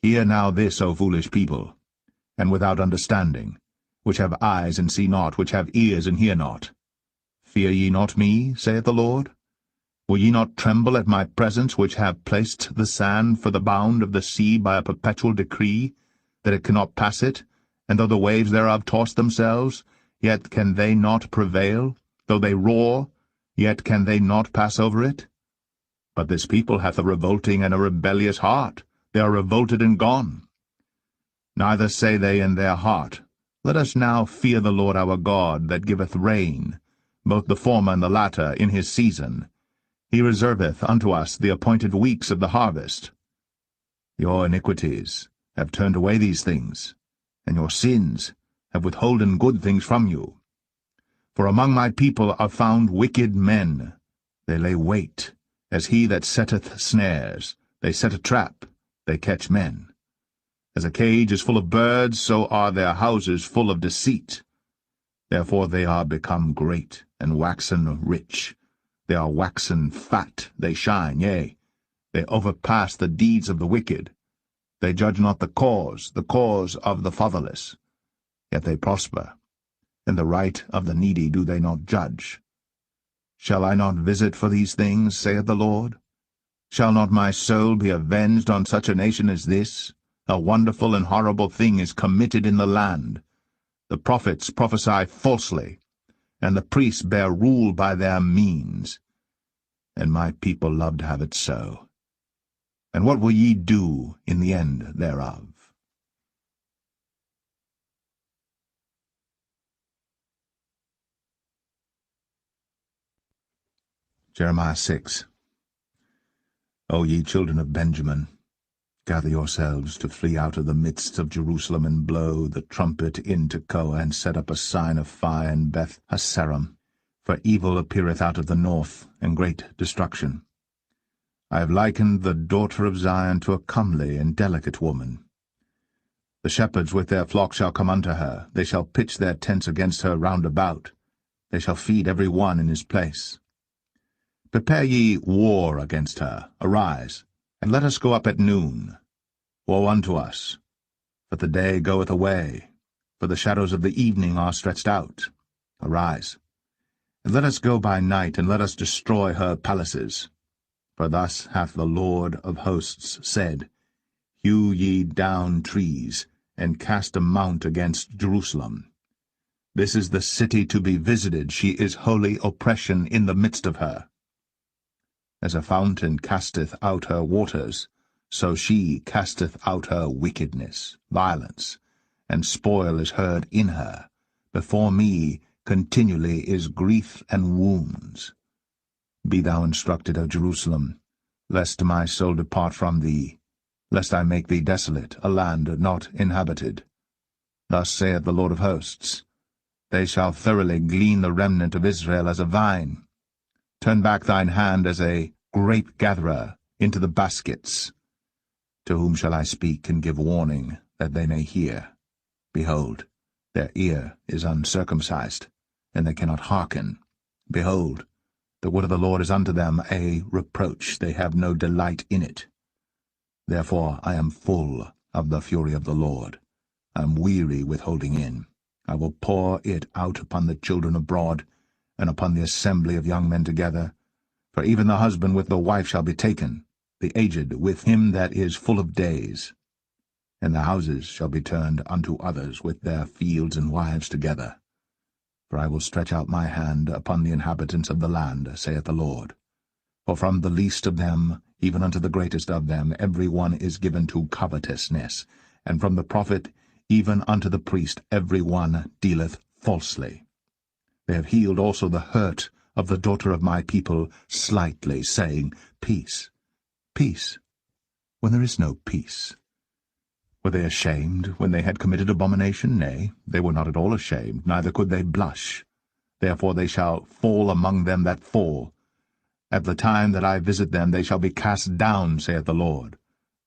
Hear now this, O foolish people, and without understanding, which have eyes and see not, which have ears and hear not. Fear ye not me, saith the Lord? Will ye not tremble at my presence, which have placed the sand for the bound of the sea by a perpetual decree, that it cannot pass it? And though the waves thereof toss themselves, yet can they not prevail. Though they roar, yet can they not pass over it. But this people hath a revolting and a rebellious heart. They are revolted and gone. Neither say they in their heart, Let us now fear the Lord our God, that giveth rain, both the former and the latter, in his season. He reserveth unto us the appointed weeks of the harvest. Your iniquities have turned away these things, and your sins have withholden good things from you. For among my people are found wicked men. They lay wait, as he that setteth snares. They set a trap, they catch men. As a cage is full of birds, so are their houses full of deceit. Therefore they are become great, and waxen rich. They are waxen fat, they shine, yea, they overpass the deeds of the wicked. They judge not the cause of the fatherless. Yet they prosper, and the right of the needy do they not judge. Shall I not visit for these things, saith the Lord? Shall not my soul be avenged on such a nation as this? A wonderful and horrible thing is committed in the land. The prophets prophesy falsely, and the priests bear rule by their means. And my people love to have it so. And what will ye do in the end thereof? Jeremiah 6. O ye children of Benjamin, gather yourselves to flee out of the midst of Jerusalem, and blow the trumpet in Tekoa, and set up a sign of fire in Beth Hasaram. For evil appeareth out of the north, and great destruction. I have likened the daughter of Zion to a comely and delicate woman. The shepherds with their flocks shall come unto her, they shall pitch their tents against her round about, they shall feed every one in his place. Prepare ye war against her, arise, and let us go up at noon. Woe unto us! For the day goeth away, for the shadows of the evening are stretched out. Arise, and let us go by night, and let us destroy her palaces. For thus hath the Lord of hosts said, Hew ye down trees, and cast a mount against Jerusalem. This is the city to be visited, she is holy oppression in the midst of her. As a fountain casteth out her waters, so she casteth out her wickedness, violence, and spoil is heard in her. Before me continually is grief and wounds. Be thou instructed, O Jerusalem, lest my soul depart from thee, lest I make thee desolate, a land not inhabited. Thus saith the Lord of hosts, They shall thoroughly glean the remnant of Israel as a vine. Turn back thine hand as a grape-gatherer into the baskets. To whom shall I speak and give warning, that they may hear? Behold, their ear is uncircumcised, and they cannot hearken. Behold, the word of the Lord is unto them a reproach, they have no delight in it. Therefore I am full of the fury of the Lord. I am weary with holding in. I will pour it out upon the children abroad, and upon the assembly of young men together. For even the husband with the wife shall be taken, the aged with him that is full of days. And the houses shall be turned unto others, with their fields and wives together. For I will stretch out my hand upon the inhabitants of the land, saith the Lord. For from the least of them, even unto the greatest of them, every one is given to covetousness, and from the prophet even unto the priest every one dealeth falsely. They have healed also the hurt of the daughter of my people slightly, saying, Peace, peace, when there is no peace. Were they ashamed when they had committed abomination? Nay, they were not at all ashamed, neither could they blush. Therefore they shall fall among them that fall. At the time that I visit them they shall be cast down, saith the Lord.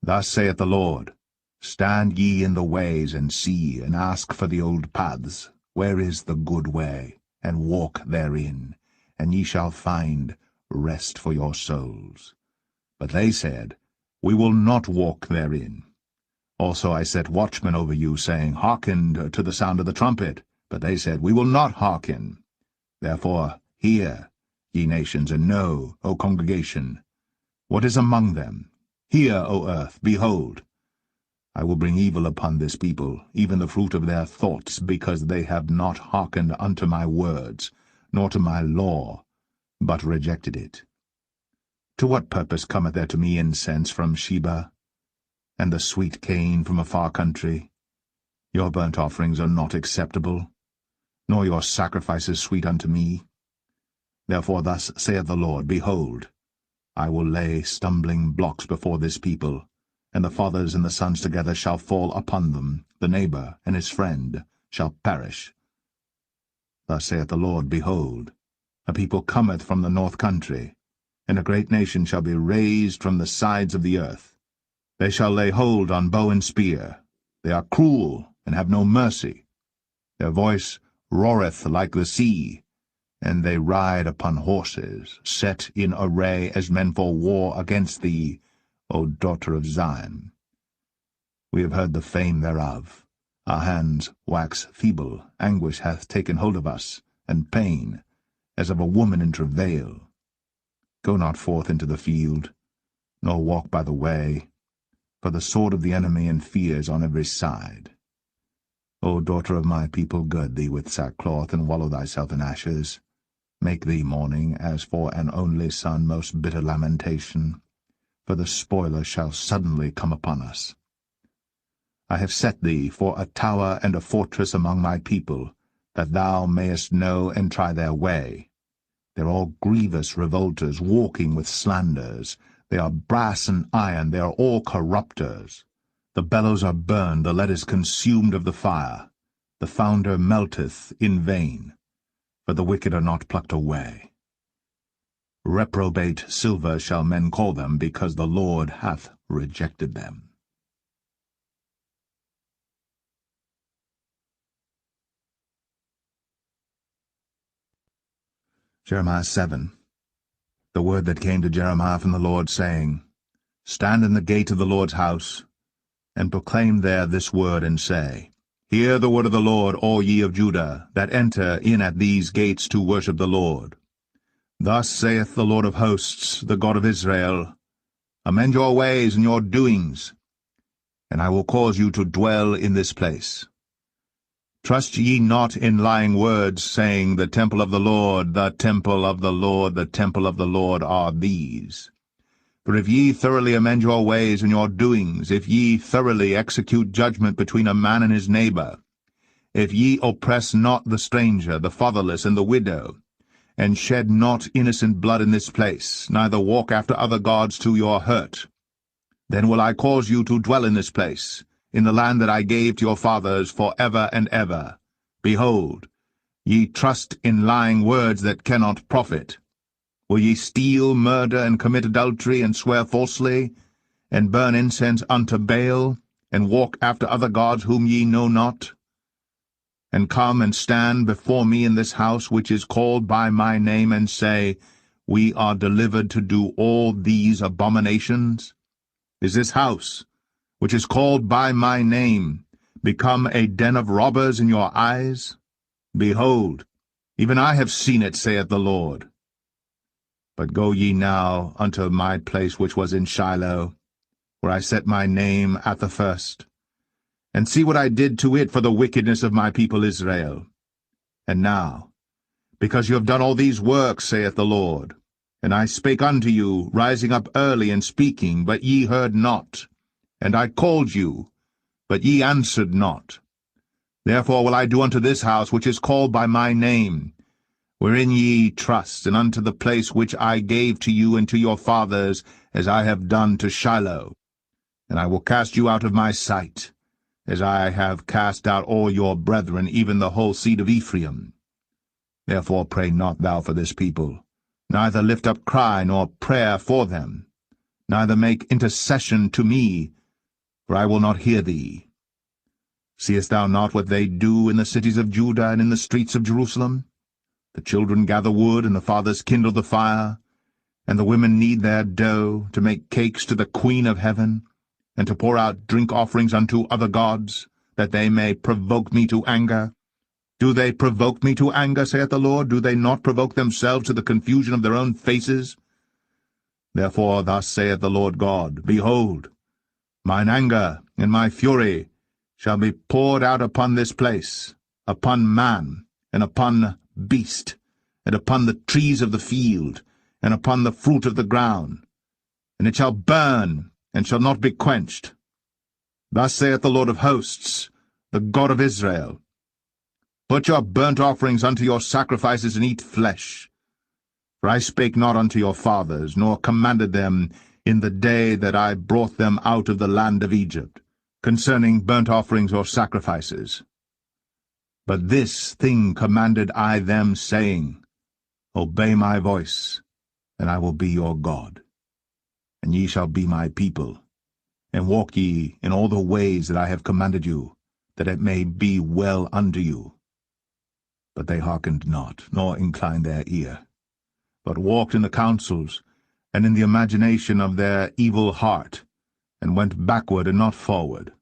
Thus saith the Lord, Stand ye in the ways, and see, and ask for the old paths, where is the good way, and walk therein, and ye shall find rest for your souls. But they said, We will not walk therein. Also I set watchmen over you, saying, Hearken to the sound of the trumpet. But they said, We will not hearken. Therefore hear, ye nations, and know, O congregation, what is among them. Hear, O earth, behold. I will bring evil upon this people, even the fruit of their thoughts, because they have not hearkened unto my words, nor to my law, but rejected it. To what purpose cometh there to me incense from Sheba, and the sweet cane from a far country? Your burnt offerings are not acceptable, nor your sacrifices sweet unto me. Therefore thus saith the Lord, Behold, I will lay stumbling blocks before this people, and the fathers and the sons together shall fall upon them, the neighbor and his friend shall perish. Thus saith the Lord, Behold, a people cometh from the north country, and a great nation shall be raised from the sides of the earth. They shall lay hold on bow and spear. They are cruel, and have no mercy. Their voice roareth like the sea, and they ride upon horses, set in array as men for war against thee, O daughter of Zion. We have heard the fame thereof. Our hands wax feeble, anguish hath taken hold of us, and pain, as of a woman in travail. Go not forth into the field, nor walk by the way, for the sword of the enemy and fears on every side. O daughter of my people, gird thee with sackcloth, and wallow thyself in ashes. Make thee mourning, as for an only son, most bitter lamentation. For the spoiler shall suddenly come upon us. I have set thee for a tower and a fortress among my people, that thou mayest know and try their way. They are all grievous revolters, walking with slanders. They are brass and iron, they are all corrupters. The bellows are burned, the lead is consumed of the fire. The founder melteth in vain, for the wicked are not plucked away. Reprobate silver shall men call them, because the Lord hath rejected them. Jeremiah 7. The word that came to Jeremiah from the Lord, saying, Stand in the gate of the Lord's house, and proclaim there this word, and say, Hear the word of the Lord, all ye of Judah, that enter in at these gates to worship the Lord. Thus saith the Lord of hosts, the God of Israel, Amend your ways and your doings, and I will cause you to dwell in this place. Trust ye not in lying words, saying, The temple of the Lord, the temple of the Lord, the temple of the Lord are these. For if ye thoroughly amend your ways and your doings, if ye thoroughly execute judgment between a man and his neighbor, if ye oppress not the stranger, the fatherless, and the widow, and shed not innocent blood in this place, neither walk after other gods to your hurt, then will I cause you to dwell in this place, in the land that I gave to your fathers for ever and ever. Behold, ye trust in lying words that cannot profit. Will ye steal, murder, and commit adultery, and swear falsely, and burn incense unto Baal, and walk after other gods whom ye know not? And come and stand before me in this house which is called by my name, and say, We are delivered to do all these abominations? Is this house, which is called by my name, become a den of robbers in your eyes? Behold, even I have seen it, saith the Lord. But go ye now unto my place which was in Shiloh, where I set my name at the first, and see what I did to it for the wickedness of my people Israel. And now, because you have done all these works, saith the Lord, and I spake unto you, rising up early and speaking, but ye heard not, and I called you, but ye answered not. Therefore will I do unto this house which is called by my name, wherein ye trust, and unto the place which I gave to you and to your fathers, as I have done to Shiloh. And I will cast you out of my sight, as I have cast out all your brethren, even the whole seed of Ephraim. Therefore pray not thou for this people, neither lift up cry nor prayer for them, neither make intercession to me, for I will not hear thee. Seest thou not what they do in the cities of Judah and in the streets of Jerusalem? The children gather wood, and the fathers kindle the fire, and the women knead their dough, to make cakes to the Queen of heaven, and to pour out drink offerings unto other gods, that they may provoke me to anger. Do they provoke me to anger, saith the Lord? Do they not provoke themselves to the confusion of their own faces? Therefore thus saith the Lord God, Behold, mine anger and my fury shall be poured out upon this place, upon man, and upon beast, and upon the trees of the field, and upon the fruit of the ground, and it shall burn, and shall not be quenched. Thus saith the Lord of hosts, the God of Israel, Put your burnt offerings unto your sacrifices, and eat flesh. For I spake not unto your fathers, nor commanded them in the day that I brought them out of the land of Egypt, concerning burnt offerings or sacrifices. But this thing commanded I them, saying, Obey my voice, and I will be your God. And ye shall be my people, and walk ye in all the ways that I have commanded you, that it may be well unto you. But they hearkened not, nor inclined their ear, but walked in the counsels, and in the imagination of their evil heart, and went backward and not forward.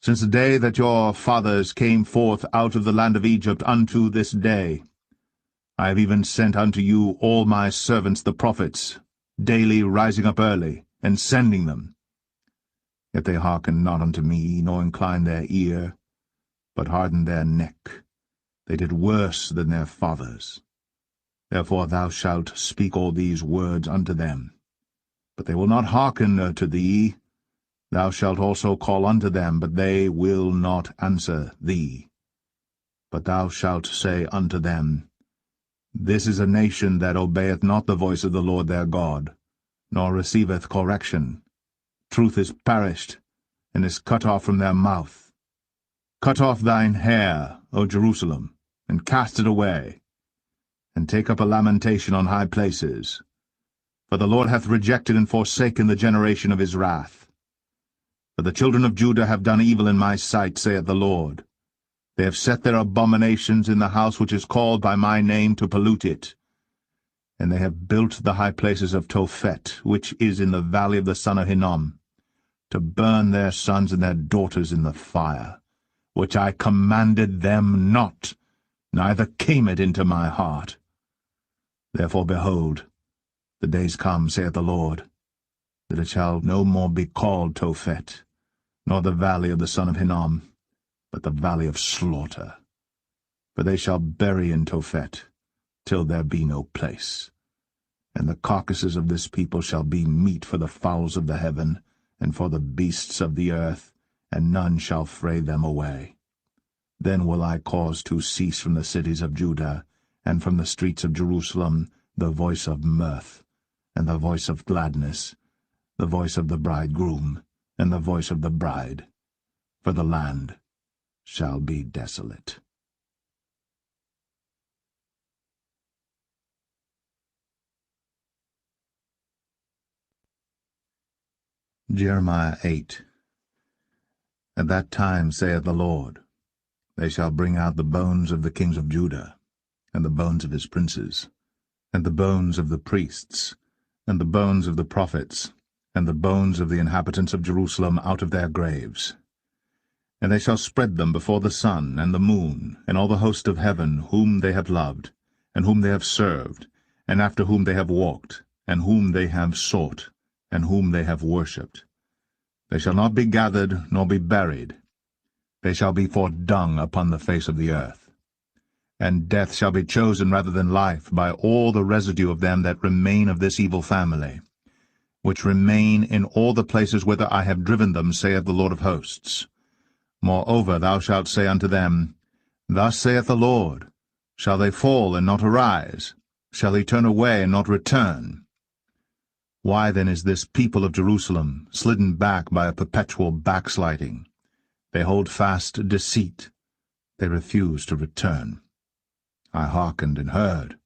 Since the day that your fathers came forth out of the land of Egypt unto this day, I have even sent unto you all my servants the prophets, daily rising up early, and sending them. Yet they hearkened not unto me, nor inclined their ear, but hardened their neck. They did worse than their fathers. Therefore thou shalt speak all these words unto them. But they will not hearken to thee. Thou shalt also call unto them, but they will not answer thee. But thou shalt say unto them, This is a nation that obeyeth not the voice of the Lord their God, nor receiveth correction. Truth is perished, and is cut off from their mouth. Cut off thine hair, O Jerusalem, and cast it away, and take up a lamentation on high places. For the Lord hath rejected and forsaken the generation of his wrath. For the children of Judah have done evil in my sight, saith the Lord. They have set their abominations in the house which is called by my name to pollute it. And they have built the high places of Tophet, which is in the valley of the son of Hinnom, to burn their sons and their daughters in the fire, which I commanded them not, neither came it into my heart. Therefore, behold, the days come, saith the Lord, that it shall no more be called Tophet, nor the valley of the son of Hinnom, but the valley of slaughter. For they shall bury in Tophet, till there be no place. And the carcasses of this people shall be meat for the fowls of the heaven, and for the beasts of the earth, and none shall fray them away. Then will I cause to cease from the cities of Judah, and from the streets of Jerusalem, the voice of mirth, and the voice of gladness, the voice of the bridegroom, and the voice of the bride. For the land shall be desolate. Jeremiah 8. At that time, saith the Lord, they shall bring out the bones of the kings of Judah, and the bones of his princes, and the bones of the priests, and the bones of the prophets, and the bones of the inhabitants of Jerusalem out of their graves. And they shall spread them before the sun and the moon, and all the host of heaven, whom they have loved, and whom they have served, and after whom they have walked, and whom they have sought, and whom they have worshipped. They shall not be gathered, nor be buried. They shall be for dung upon the face of the earth. And death shall be chosen rather than life by all the residue of them that remain of this evil family, which remain in all the places whither I have driven them, saith the Lord of hosts. Moreover thou shalt say unto them, Thus saith the Lord, Shall they fall and not arise? Shall they turn away and not return? Why then is this people of Jerusalem slidden back by a perpetual backsliding? They hold fast deceit. They refuse to return. I hearkened and heard,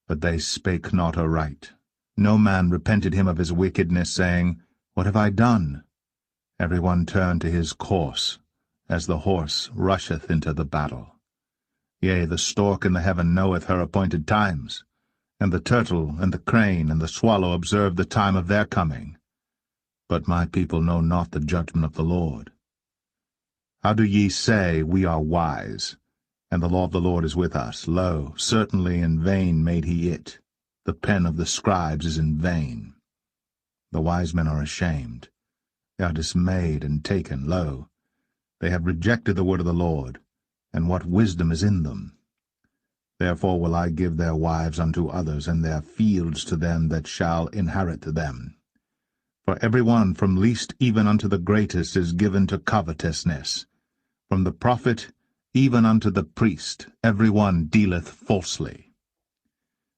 but they spake not aright. No man repented him of his wickedness, saying, What have I done? Every one turned to his course, as the horse rusheth into the battle. Yea, the stork in the heaven knoweth her appointed times, and the turtle and the crane and the swallow observe the time of their coming. But my people know not the judgment of the Lord. How do ye say, We are wise, and the law of the Lord is with us? Lo, certainly in vain made he it. The pen of the scribes is in vain. The wise men are ashamed. They are dismayed and taken. Lo, they have rejected the word of the Lord, and what wisdom is in them? Therefore will I give their wives unto others, and their fields to them that shall inherit them. For every one from least even unto the greatest is given to covetousness. From the prophet even unto the priest every one dealeth falsely.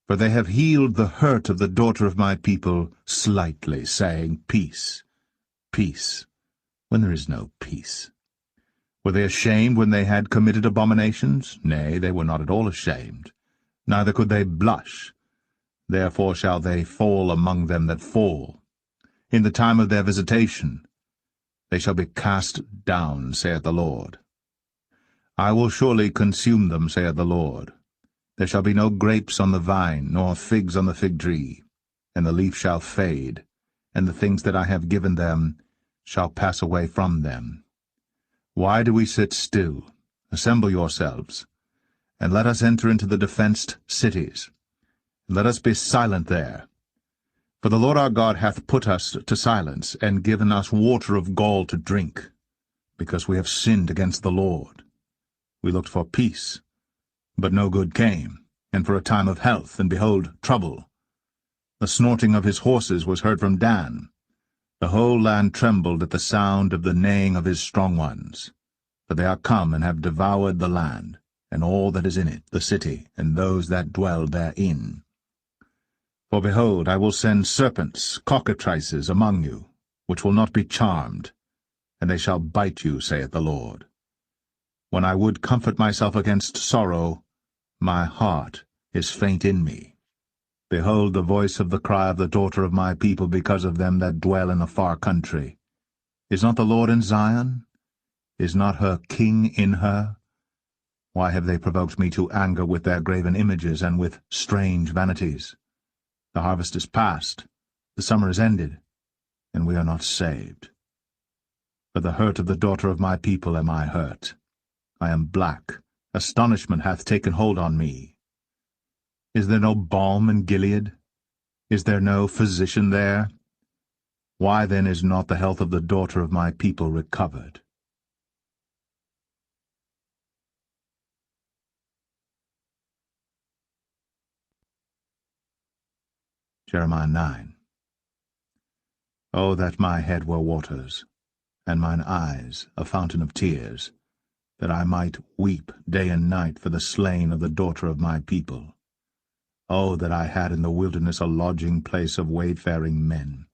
For they have healed the hurt of the daughter of my people slightly, saying, Peace, peace, when there is no peace. Were they ashamed when they had committed abominations? Nay, they were not at all ashamed, neither could they blush. Therefore shall they fall among them that fall. In the time of their visitation they shall be cast down, saith the Lord. I will surely consume them, saith the Lord. There shall be no grapes on the vine, nor figs on the fig tree, and the leaf shall fade, and the things that I have given them shall pass away from them. Why do we sit still? Assemble yourselves, and let us enter into the defenced cities. Let us be silent there. For the Lord our God hath put us to silence, and given us water of gall to drink, because we have sinned against the Lord. We looked for peace, but no good came, and for a time of health, and behold, trouble. The snorting of his horses was heard from Dan. The whole land trembled at the sound of the neighing of his strong ones. For they are come and have devoured the land, and all that is in it, the city, and those that dwell therein. For behold, I will send serpents, cockatrices, among you, which will not be charmed, and they shall bite you, saith the Lord. When I would comfort myself against sorrow, my heart is faint in me. Behold the voice of the cry of the daughter of my people because of them that dwell in a far country. Is not the Lord in Zion? Is not her king in her? Why have they provoked me to anger with their graven images and with strange vanities? The harvest is past, the summer is ended, and we are not saved. For the hurt of the daughter of my people am I hurt. I am black, astonishment hath taken hold on me. Is there no balm in Gilead? Is there no physician there? Why then is not the health of the daughter of my people recovered? Jeremiah 9. O that my head were waters, and mine eyes a fountain of tears, that I might weep day and night for the slain of the daughter of my people. O that I had in the wilderness a lodging place of wayfaring men,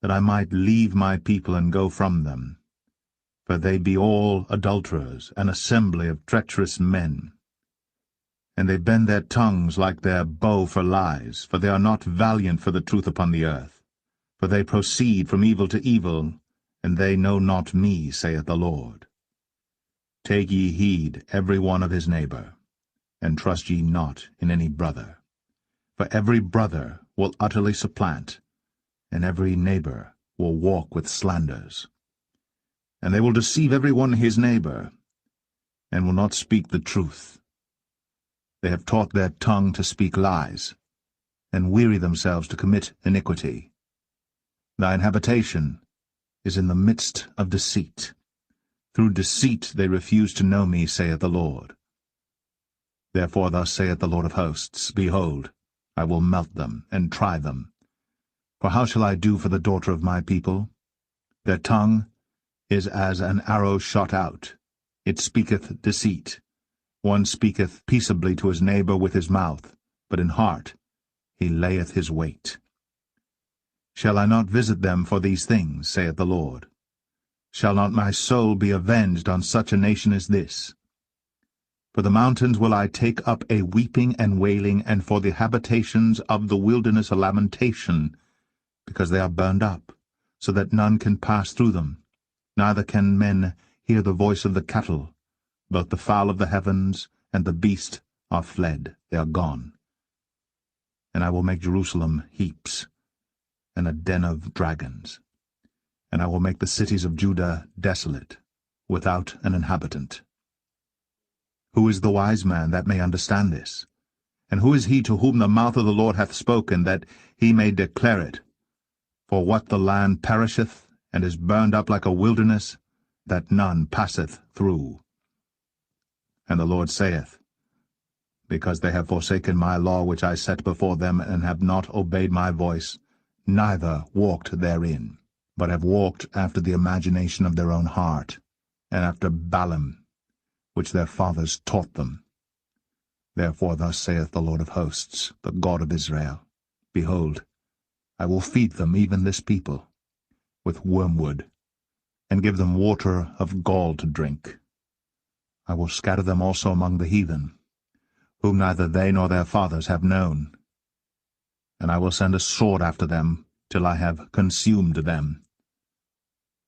that I might leave my people and go from them. For they be all adulterers, an assembly of treacherous men. And they bend their tongues like their bow for lies, for they are not valiant for the truth upon the earth. For they proceed from evil to evil, and they know not me, saith the Lord. Take ye heed every one of his neighbor, and trust ye not in any brother. For every brother will utterly supplant, and every neighbor will walk with slanders. And they will deceive every one his neighbor, and will not speak the truth. They have taught their tongue to speak lies, and weary themselves to commit iniquity. Thine habitation is in the midst of deceit. Through deceit they refuse to know me, saith the Lord. Therefore thus saith the Lord of hosts, Behold, I will melt them, and try them. For how shall I do for the daughter of my people? Their tongue is as an arrow shot out. It speaketh deceit. One speaketh peaceably to his neighbor with his mouth, but in heart he layeth his wait. Shall I not visit them for these things, saith the Lord? Shall not my soul be avenged on such a nation as this? For the mountains will I take up a weeping and wailing, and for the habitations of the wilderness a lamentation, because they are burned up, so that none can pass through them, neither can men hear the voice of the cattle. Both the fowl of the heavens and the beast are fled, they are gone. And I will make Jerusalem heaps, and a den of dragons. And I will make the cities of Judah desolate, without an inhabitant. Who is the wise man that may understand this? And who is he to whom the mouth of the Lord hath spoken, that he may declare it? For what the land perisheth, and is burned up like a wilderness, that none passeth through. And the Lord saith, Because they have forsaken my law which I set before them, and have not obeyed my voice, neither walked therein, but have walked after the imagination of their own heart, and after Balaam, which their fathers taught them. Therefore thus saith the Lord of hosts, the God of Israel, Behold, I will feed them, even this people, with wormwood, and give them water of gall to drink. I will scatter them also among the heathen, whom neither they nor their fathers have known. And I will send a sword after them, till I have consumed them.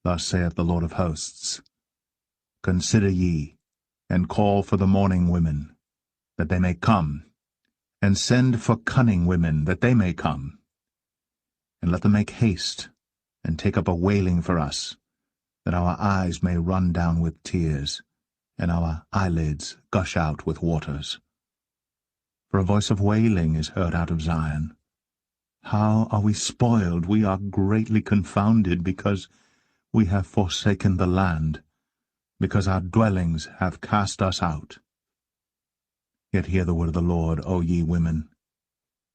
Thus saith the Lord of hosts, Consider ye, and call for the mourning women, that they may come, and send for cunning women, that they may come. And let them make haste, and take up a wailing for us, that our eyes may run down with tears, and our eyelids gush out with waters. For a voice of wailing is heard out of Zion. How are we spoiled, we are greatly confounded, because we have forsaken the land, because our dwellings have cast us out. Yet hear the word of the Lord, O ye women,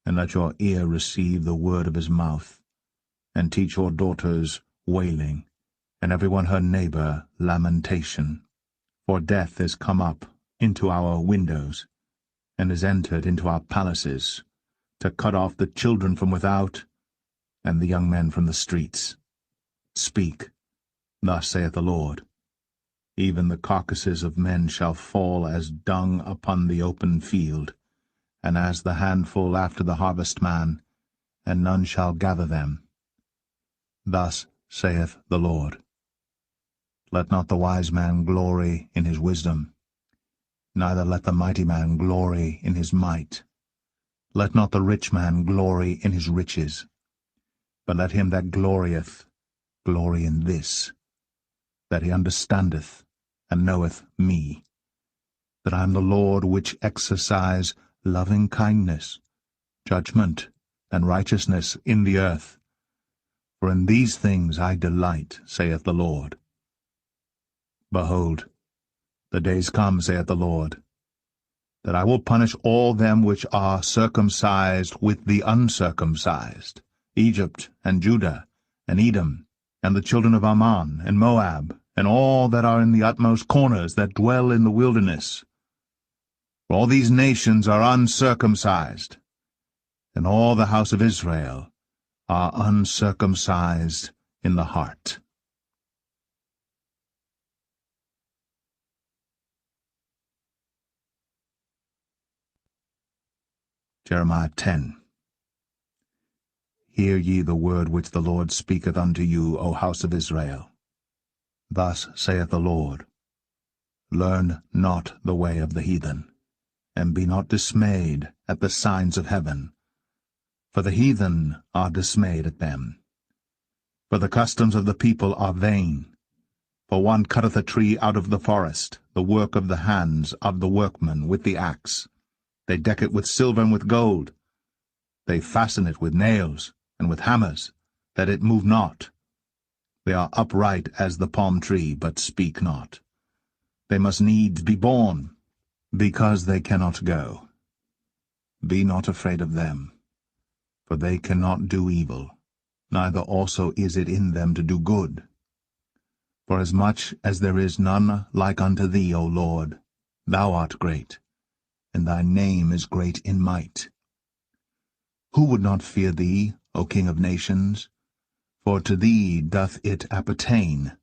and let your ear receive the word of his mouth, and teach your daughters wailing, and every one her neighbor lamentation. For death is come up into our windows, and is entered into our palaces, to cut off the children from without, and the young men from the streets. Speak, thus saith the Lord. Even the carcasses of men shall fall as dung upon the open field, and as the handful after the harvestman, and none shall gather them. Thus saith the Lord. Let not the wise man glory in his wisdom, neither let the mighty man glory in his might. Let not the rich man glory in his riches, but let him that glorieth glory in this, that he understandeth and knoweth me, that I am the Lord which exercise loving kindness, judgment, and righteousness in the earth. For in these things I delight, saith the Lord. Behold, the days come, saith the Lord, that I will punish all them which are circumcised with the uncircumcised, Egypt, and Judah, and Edom, and the children of Ammon, and Moab, and all that are in the utmost corners that dwell in the wilderness. For all these nations are uncircumcised, and all the house of Israel are uncircumcised in the heart. Jeremiah 10. Hear ye the word which the Lord speaketh unto you, O house of Israel. Thus saith the Lord, Learn not the way of the heathen, and be not dismayed at the signs of heaven, for the heathen are dismayed at them. For the customs of the people are vain. For one cutteth a tree out of the forest, the work of the hands of the workman with the axe. They deck it with silver and with gold. They fasten it with nails and with hammers, that it move not. They are upright as the palm tree, but speak not. They must needs be born, because they cannot go. Be not afraid of them, for they cannot do evil, neither also is it in them to do good. Forasmuch as there is none like unto thee, O Lord, thou art great, and thy name is great in might. Who would not fear thee, O King of nations? For to thee doth it appertain,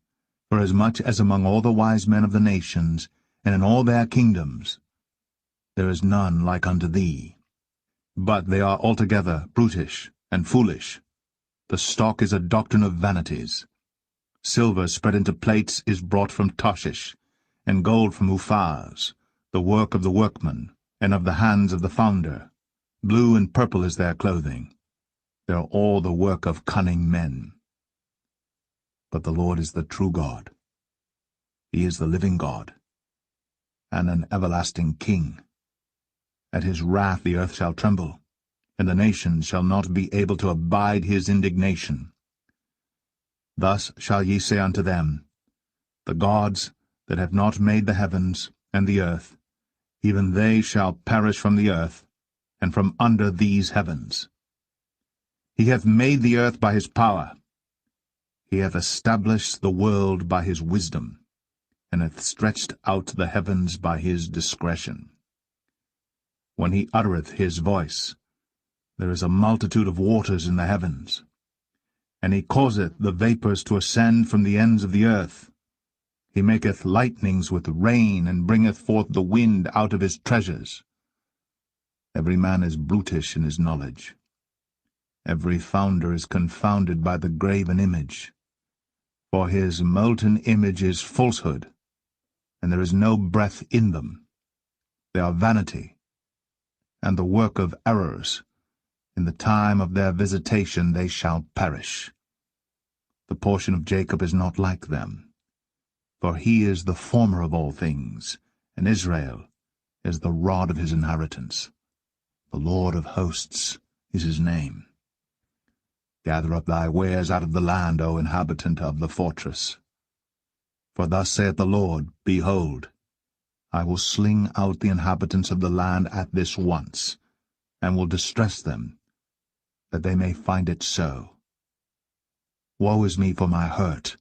forasmuch as among all the wise men of the nations, and in all their kingdoms, there is none like unto thee. But they are altogether brutish and foolish. The stock is a doctrine of vanities. Silver spread into plates is brought from Tarshish, and gold from Uphaz, the work of the workman, and of the hands of the founder. Blue and purple is their clothing. They are all the work of cunning men. But the Lord is the true God. He is the living God, and an everlasting King. At his wrath the earth shall tremble, and the nations shall not be able to abide his indignation. Thus shall ye say unto them, The gods that have not made the heavens and the earth, even they shall perish from the earth, and from under these heavens. He hath made the earth by his power. He hath established the world by his wisdom, and hath stretched out the heavens by his discretion. When he uttereth his voice, there is a multitude of waters in the heavens. And he causeth the vapours to ascend from the ends of the earth. He maketh lightnings with rain, and bringeth forth the wind out of his treasures. Every man is brutish in his knowledge. Every founder is confounded by the graven image. For his molten image is falsehood, and there is no breath in them. They are vanity, and the work of errors. In the time of their visitation they shall perish. The portion of Jacob is not like them, for he is the former of all things, and Israel is the rod of his inheritance. The Lord of hosts is his name. Gather up thy wares out of the land, O inhabitant of the fortress. For thus saith the Lord, Behold, I will sling out the inhabitants of the land at this once, and will distress them, that they may find it so. Woe is me for my hurt,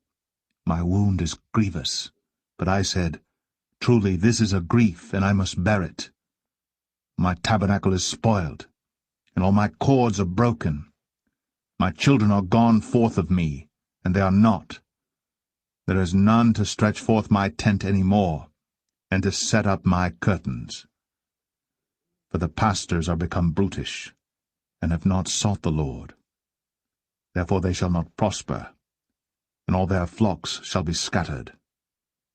my wound is grievous. But I said, Truly this is a grief, and I must bear it. My tabernacle is spoiled, and all my cords are broken. My children are gone forth of me, and they are not. There is none to stretch forth my tent any more, and to set up my curtains. For the pastors are become brutish, and have not sought the Lord. Therefore they shall not prosper, and all their flocks shall be scattered.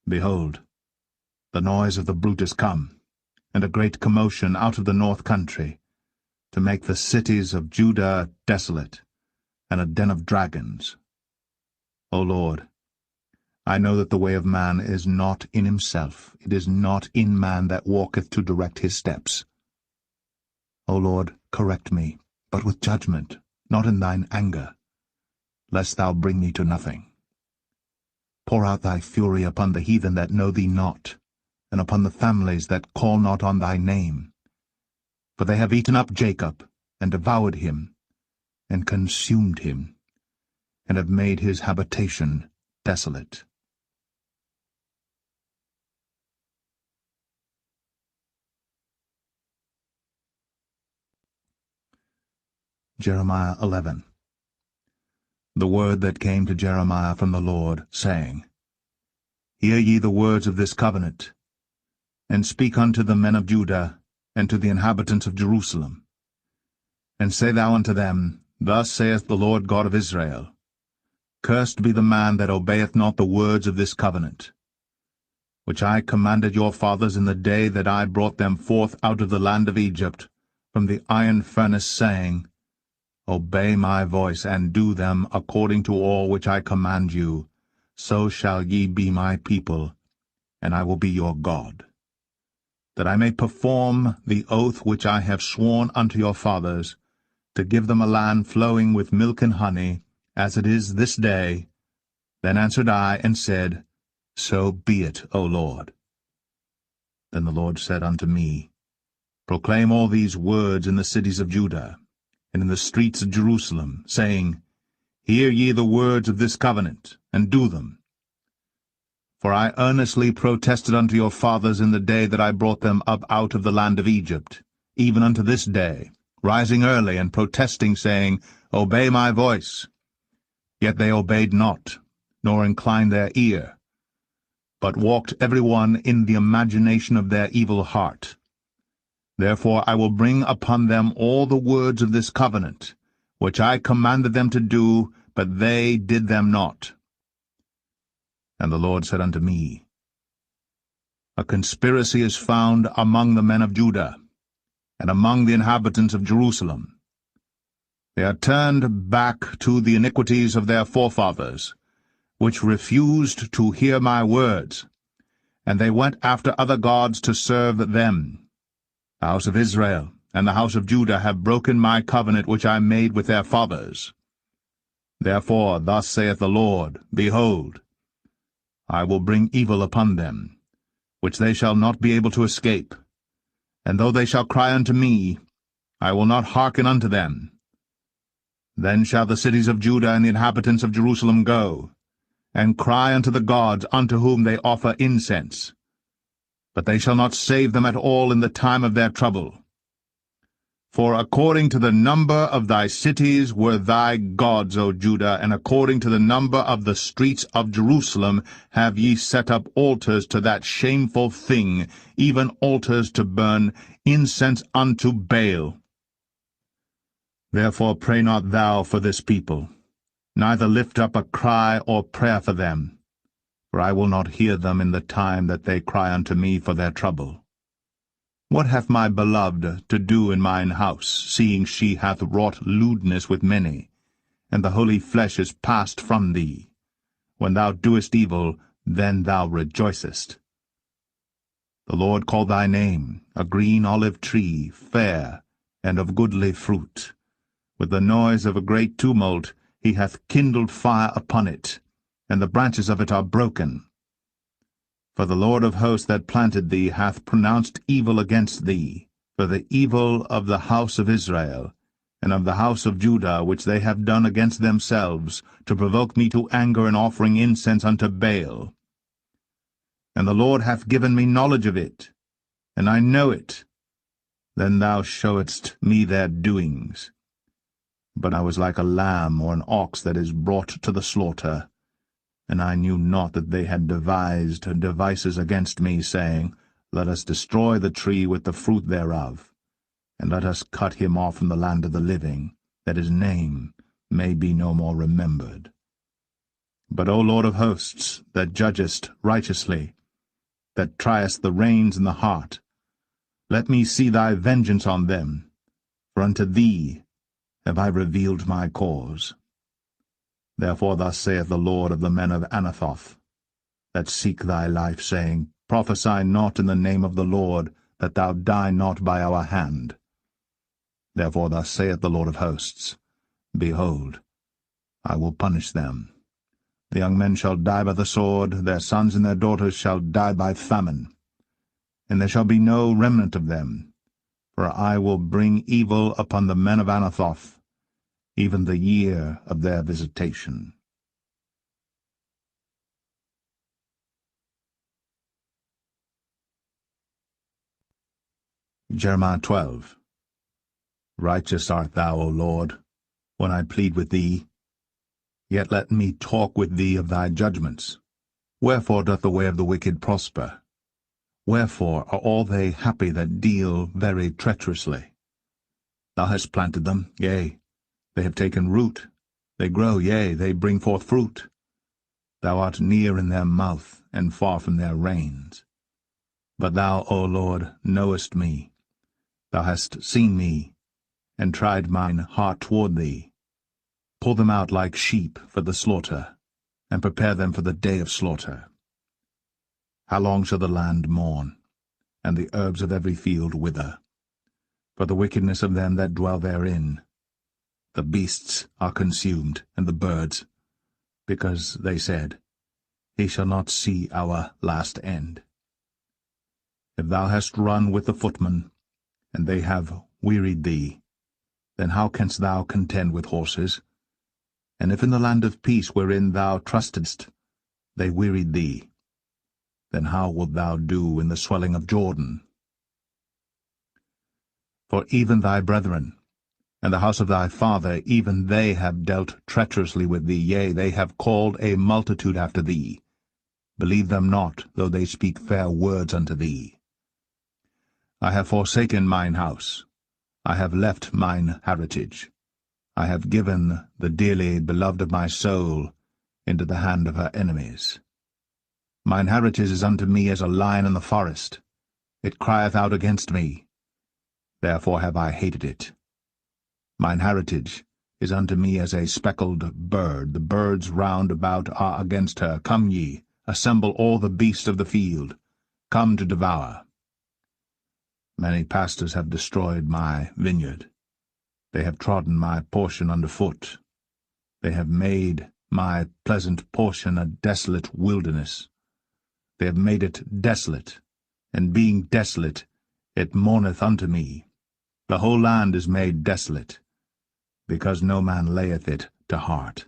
Behold, the noise of the brute is come, and a great commotion out of the north country, to make the cities of Judah desolate, and a den of dragons. O Lord, I know that the way of man is not in himself, it is not in man that walketh to direct his steps. O Lord, correct me, but with judgment, not in thine anger, lest thou bring me to nothing. Pour out thy fury upon the heathen that know thee not, and upon the families that call not on thy name. For they have eaten up Jacob, and devoured him, and consumed him, and have made his habitation desolate. Jeremiah 11. The word that came to Jeremiah from the Lord, saying, Hear ye the words of this covenant, and speak unto the men of Judah, and to the inhabitants of Jerusalem. And say thou unto them, Thus saith the Lord God of Israel, Cursed be the man that obeyeth not the words of this covenant, which I commanded your fathers in the day that I brought them forth out of the land of Egypt, from the iron furnace, saying, Obey my voice, and do them according to all which I command you, so shall ye be my people, and I will be your God. That I may perform the oath which I have sworn unto your fathers, to give them a land flowing with milk and honey, as it is this day. Then answered I, and said, So be it, O Lord. Then the Lord said unto me, Proclaim all these words in the cities of Judah, and in the streets of Jerusalem, saying, Hear ye the words of this covenant, and do them. For I earnestly protested unto your fathers in the day that I brought them up out of the land of Egypt, even unto this day, rising early and protesting, saying, Obey my voice. Yet they obeyed not, nor inclined their ear, but walked every one in the imagination of their evil heart. Therefore I will bring upon them all the words of this covenant, which I commanded them to do, but they did them not. And the Lord said unto me, A conspiracy is found among the men of Judah, and among the inhabitants of Jerusalem. They are turned back to the iniquities of their forefathers, which refused to hear my words, and they went after other gods to serve them. The house of Israel and the house of Judah have broken my covenant which I made with their fathers. Therefore thus saith the Lord, Behold, I will bring evil upon them, which they shall not be able to escape. And though they shall cry unto me, I will not hearken unto them. Then shall the cities of Judah and the inhabitants of Jerusalem go, and cry unto the gods unto whom they offer incense. But they shall not save them at all in the time of their trouble. For according to the number of thy cities were thy gods, O Judah, and according to the number of the streets of Jerusalem have ye set up altars to that shameful thing, even altars to burn incense unto Baal. Therefore pray not thou for this people, neither lift up a cry or prayer for them, for I will not hear them in the time that they cry unto me for their trouble. What hath my beloved to do in mine house, seeing she hath wrought lewdness with many, and the holy flesh is passed from thee? When thou doest evil, then thou rejoicest. The Lord called thy name, a green olive tree, fair, and of goodly fruit. With the noise of a great tumult he hath kindled fire upon it, and the branches of it are broken. For the Lord of hosts that planted thee hath pronounced evil against thee, for the evil of the house of Israel, and of the house of Judah, which they have done against themselves, to provoke me to anger in offering incense unto Baal. and the Lord hath given me knowledge of it, and I know it. Then thou showedst me their doings. But I was like a lamb or an ox that is brought to the slaughter, and I knew not that they had devised devices against me, saying, Let us destroy the tree with the fruit thereof, and let us cut him off from the land of the living, that his name may be no more remembered. But, O Lord of hosts, that judgest righteously, that triest the reins and the heart, let me see thy vengeance on them, for unto thee have I revealed my cause. Therefore thus saith the Lord of the men of Anathoth, that seek thy life, saying, Prophesy not in the name of the Lord, that thou die not by our hand. Therefore thus saith the Lord of hosts, Behold, I will punish them. The young men shall die by the sword, their sons and their daughters shall die by famine, and there shall be no remnant of them, for I will bring evil upon the men of Anathoth, even the year of their visitation. Jeremiah 12. Righteous art thou, O Lord, when I plead with thee. Yet let me talk with thee of thy judgments. Wherefore doth the way of the wicked prosper? Wherefore are all they happy that deal very treacherously? Thou hast planted them, yea, they have taken root. They grow, yea, they bring forth fruit. Thou art near in their mouth, and far from their reins. But thou, O Lord, knowest me. Thou hast seen me, and tried mine heart toward thee. Pull them out like sheep for the slaughter, and prepare them for the day of slaughter. How long shall the land mourn, and the herbs of every field wither? For the wickedness of them that dwell therein. The beasts are consumed, and the birds, because they said, He shall not see our last end. If thou hast run with the footmen, and they have wearied thee, then how canst thou contend with horses? And if in the land of peace wherein thou trustedst they wearied thee, then how wilt thou do in the swelling of Jordan? For even thy brethren, and the house of thy father, even they have dealt treacherously with thee, yea, they have called a multitude after thee. Believe them not, though they speak fair words unto thee. I have forsaken mine house, I have left mine heritage. I have given the dearly beloved of my soul into the hand of her enemies. Mine heritage is unto me as a lion in the forest. It crieth out against me. Therefore have I hated it. Mine heritage is unto me as a speckled bird. The birds round about are against her. Come ye, assemble all the beasts of the field. Come to devour. Many pastors have destroyed my vineyard. They have trodden my portion under foot. They have made my pleasant portion a desolate wilderness. They have made it desolate, and being desolate, it mourneth unto me. The whole land is made desolate, because no man layeth it to heart.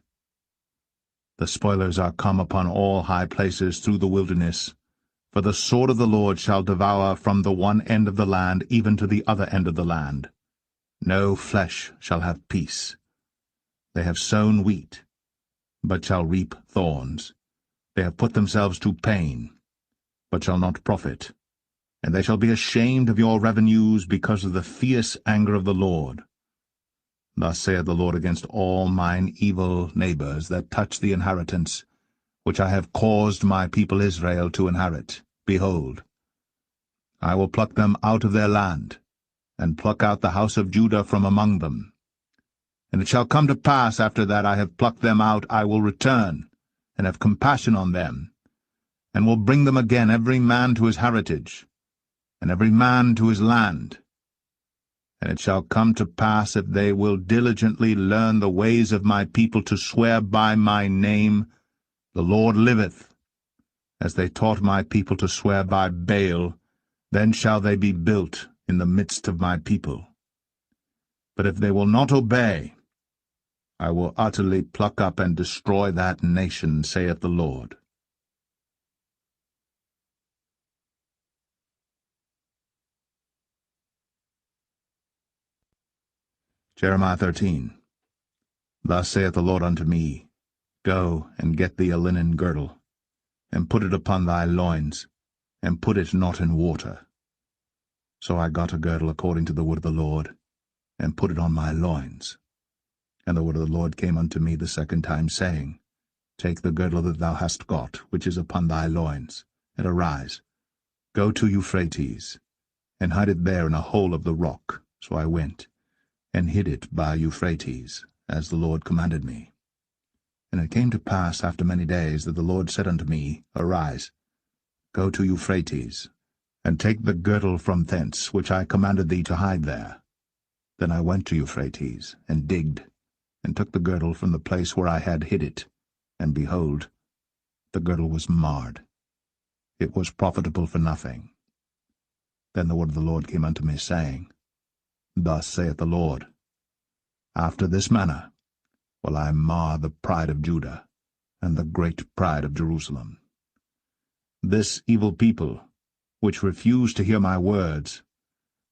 The spoilers are come upon all high places through the wilderness, for the sword of the Lord shall devour from the one end of the land even to the other end of the land. No flesh shall have peace. They have sown wheat, but shall reap thorns. They have put themselves to pain, but shall not profit. And they shall be ashamed of your revenues because of the fierce anger of the Lord. Thus saith the Lord against all mine evil neighbors that touch the inheritance, which I have caused my people Israel to inherit. Behold, I will pluck them out of their land, and pluck out the house of Judah from among them. And it shall come to pass, after that I have plucked them out, I will return, and have compassion on them, and will bring them again every man to his heritage, and every man to his land. And it shall come to pass, if they will diligently learn the ways of my people to swear by my name, the Lord liveth, as they taught my people to swear by Baal, then shall they be built in the midst of my people. But if they will not obey, I will utterly pluck up and destroy that nation, saith the Lord. Jeremiah 13. Thus saith the Lord unto me, Go and get thee a linen girdle, and put it upon thy loins, and put it not in water. So I got a girdle according to the word of the Lord, and put it on my loins. And the word of the Lord came unto me the second time, saying, Take the girdle that thou hast got, which is upon thy loins, and arise, go to Euphrates, and hide it there in a hole of the rock. So I went, and hid it by Euphrates, as the Lord commanded me. And it came to pass after many days that the Lord said unto me, Arise, go to Euphrates, and take the girdle from thence, which I commanded thee to hide there. Then I went to Euphrates, and digged, and took the girdle from the place where I had hid it, and behold, the girdle was marred. It was profitable for nothing. Then the word of the Lord came unto me, saying, Thus saith the Lord, After this manner will I mar the pride of Judah, and the great pride of Jerusalem. This evil people, which refuse to hear my words,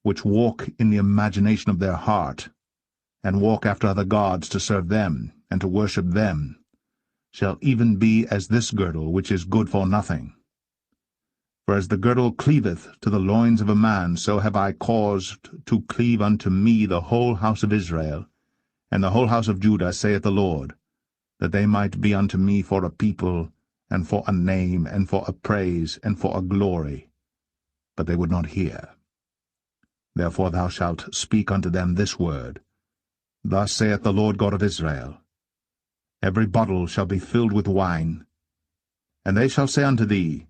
which walk in the imagination of their heart, and walk after other gods to serve them, and to worship them, shall even be as this girdle, which is good for nothing. For as the girdle cleaveth to the loins of a man, so have I caused to cleave unto me the whole house of Israel, and the whole house of Judah, saith the Lord, that they might be unto me for a people, and for a name, and for a praise, and for a glory. But they would not hear. Therefore thou shalt speak unto them this word, Thus saith the Lord God of Israel, Every bottle shall be filled with wine. And they shall say unto thee,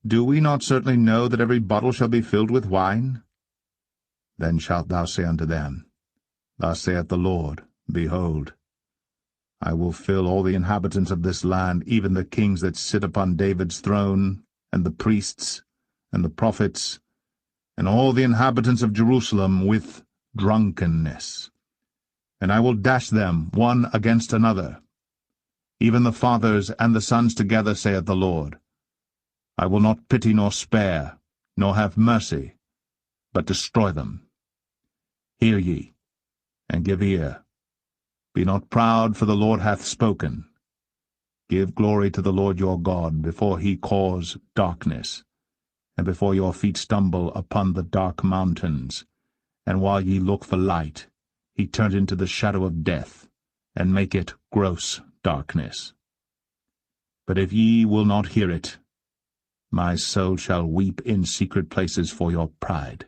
Do we not certainly know that every bottle shall be filled with wine? Then shalt thou say unto them, Thus saith the Lord, Behold, I will fill all the inhabitants of this land, even the kings that sit upon David's throne, and the priests, and the prophets, and all the inhabitants of Jerusalem with drunkenness. And I will dash them one against another, even the fathers and the sons together, saith the Lord. I will not pity nor spare, nor have mercy, but destroy them. Hear ye, and give ear. Be not proud, for the Lord hath spoken. Give glory to the Lord your God, before he cause darkness, and before your feet stumble upon the dark mountains. And while ye look for light, he turned into the shadow of death, and make it gross darkness. But if ye will not hear it, my soul shall weep in secret places for your pride,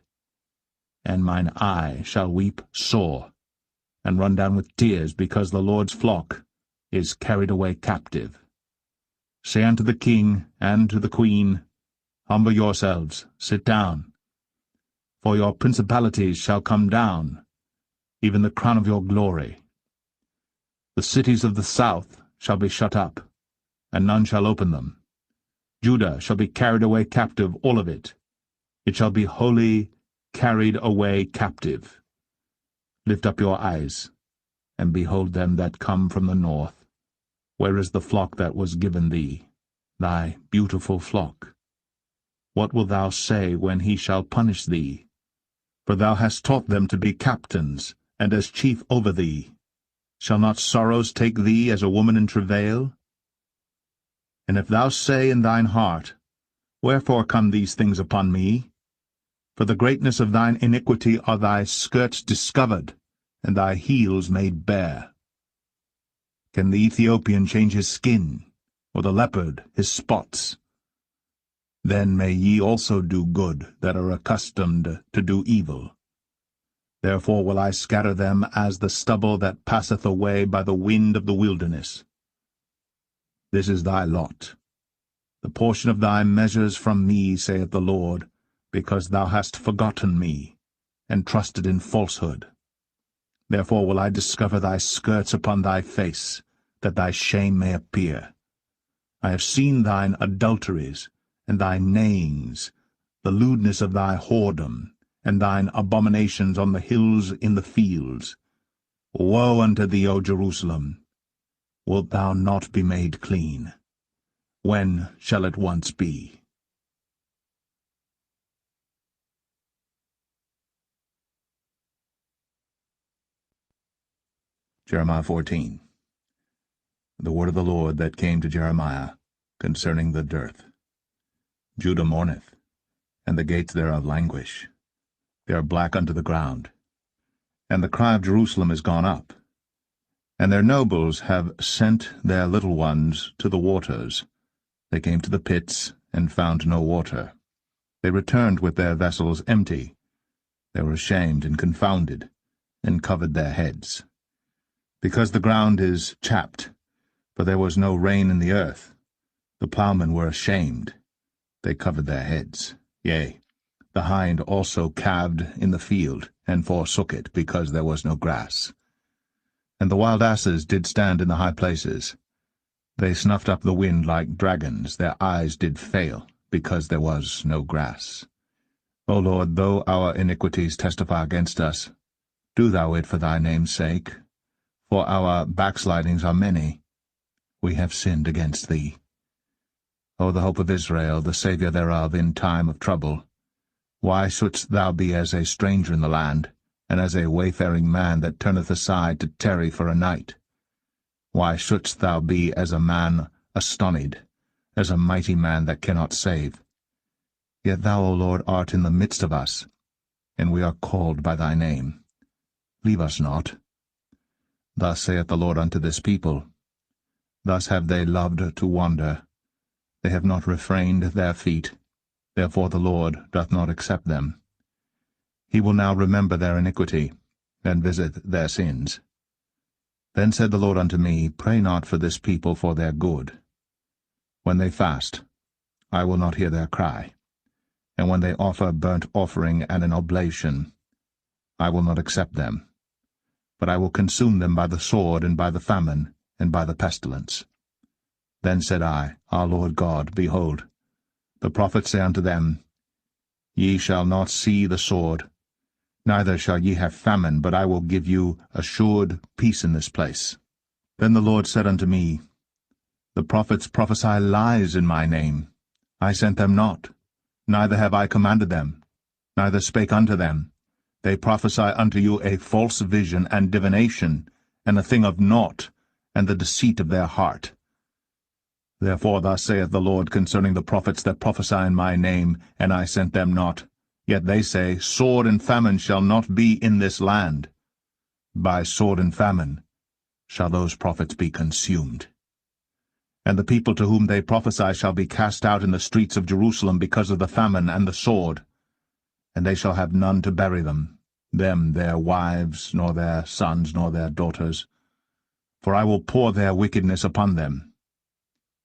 and mine eye shall weep sore, and run down with tears, because the Lord's flock is carried away captive. Say unto the king and to the queen, Humble yourselves, sit down, for your principalities shall come down, even the crown of your glory. The cities of the south shall be shut up, and none shall open them. Judah shall be carried away captive, all of it. It shall be wholly carried away captive. Lift up your eyes, and behold them that come from the north. Where is the flock that was given thee, thy beautiful flock? What wilt thou say when he shall punish thee? For thou hast taught them to be captains, and as chief over thee. Shall not sorrows take thee as a woman in travail? And if thou say in thine heart, Wherefore come these things upon me? For the greatness of thine iniquity are thy skirts discovered, and thy heels made bare. Can the Ethiopian change his skin, or the leopard his spots? Then may ye also do good that are accustomed to do evil. Therefore will I scatter them as the stubble that passeth away by the wind of the wilderness. This is thy lot, the portion of thy measures from me, saith the Lord, because thou hast forgotten me, and trusted in falsehood. Therefore will I discover thy skirts upon thy face, that thy shame may appear. I have seen thine adulteries, and thy neighings, the lewdness of thy whoredom, and thine abominations on the hills in the fields. Woe unto thee, O Jerusalem! Wilt thou not be made clean? When shall it once be? Jeremiah 14. The word of the Lord that came to Jeremiah concerning the dearth. Judah mourneth, and the gates thereof languish. They are black unto the ground. And the cry of Jerusalem is gone up. And their nobles have sent their little ones to the waters. They came to the pits, and found no water. They returned with their vessels empty. They were ashamed and confounded, and covered their heads. Because the ground is chapped, for there was no rain in the earth, the ploughmen were ashamed. They covered their heads. Yea, the hind also calved in the field, and forsook it, because there was no grass. And the wild asses did stand in the high places. They snuffed up the wind like dragons, their eyes did fail, because there was no grass. O Lord, though our iniquities testify against us, do thou it for thy name's sake. For our backslidings are many. We have sinned against thee. O the hope of Israel, the Saviour thereof in time of trouble, why shouldst thou be as a stranger in the land, and as a wayfaring man that turneth aside to tarry for a night? Why shouldst thou be as a man astonied, as a mighty man that cannot save? Yet thou, O Lord, art in the midst of us, and we are called by thy name. Leave us not. Thus saith the Lord unto this people, thus have they loved to wander. They have not refrained their feet, therefore the Lord doth not accept them. He will now remember their iniquity, and visit their sins. Then said the Lord unto me, Pray not for this people for their good. When they fast, I will not hear their cry. And when they offer burnt offering and an oblation, I will not accept them. But I will consume them by the sword, and by the famine, and by the pestilence. Then said I, Our Lord God, behold, the prophets say unto them, Ye shall not see the sword, neither shall ye have famine, but I will give you assured peace in this place. Then the Lord said unto me, The prophets prophesy lies in my name. I sent them not, neither have I commanded them, neither spake unto them. They prophesy unto you a false vision and divination, and a thing of naught, and the deceit of their heart. Therefore thus saith the Lord concerning the prophets that prophesy in my name, and I sent them not. Yet they say, Sword and famine shall not be in this land. By sword and famine shall those prophets be consumed. And the people to whom they prophesy shall be cast out in the streets of Jerusalem because of the famine and the sword. And they shall have none to bury them, their wives, nor their sons, nor their daughters. For I will pour their wickedness upon them.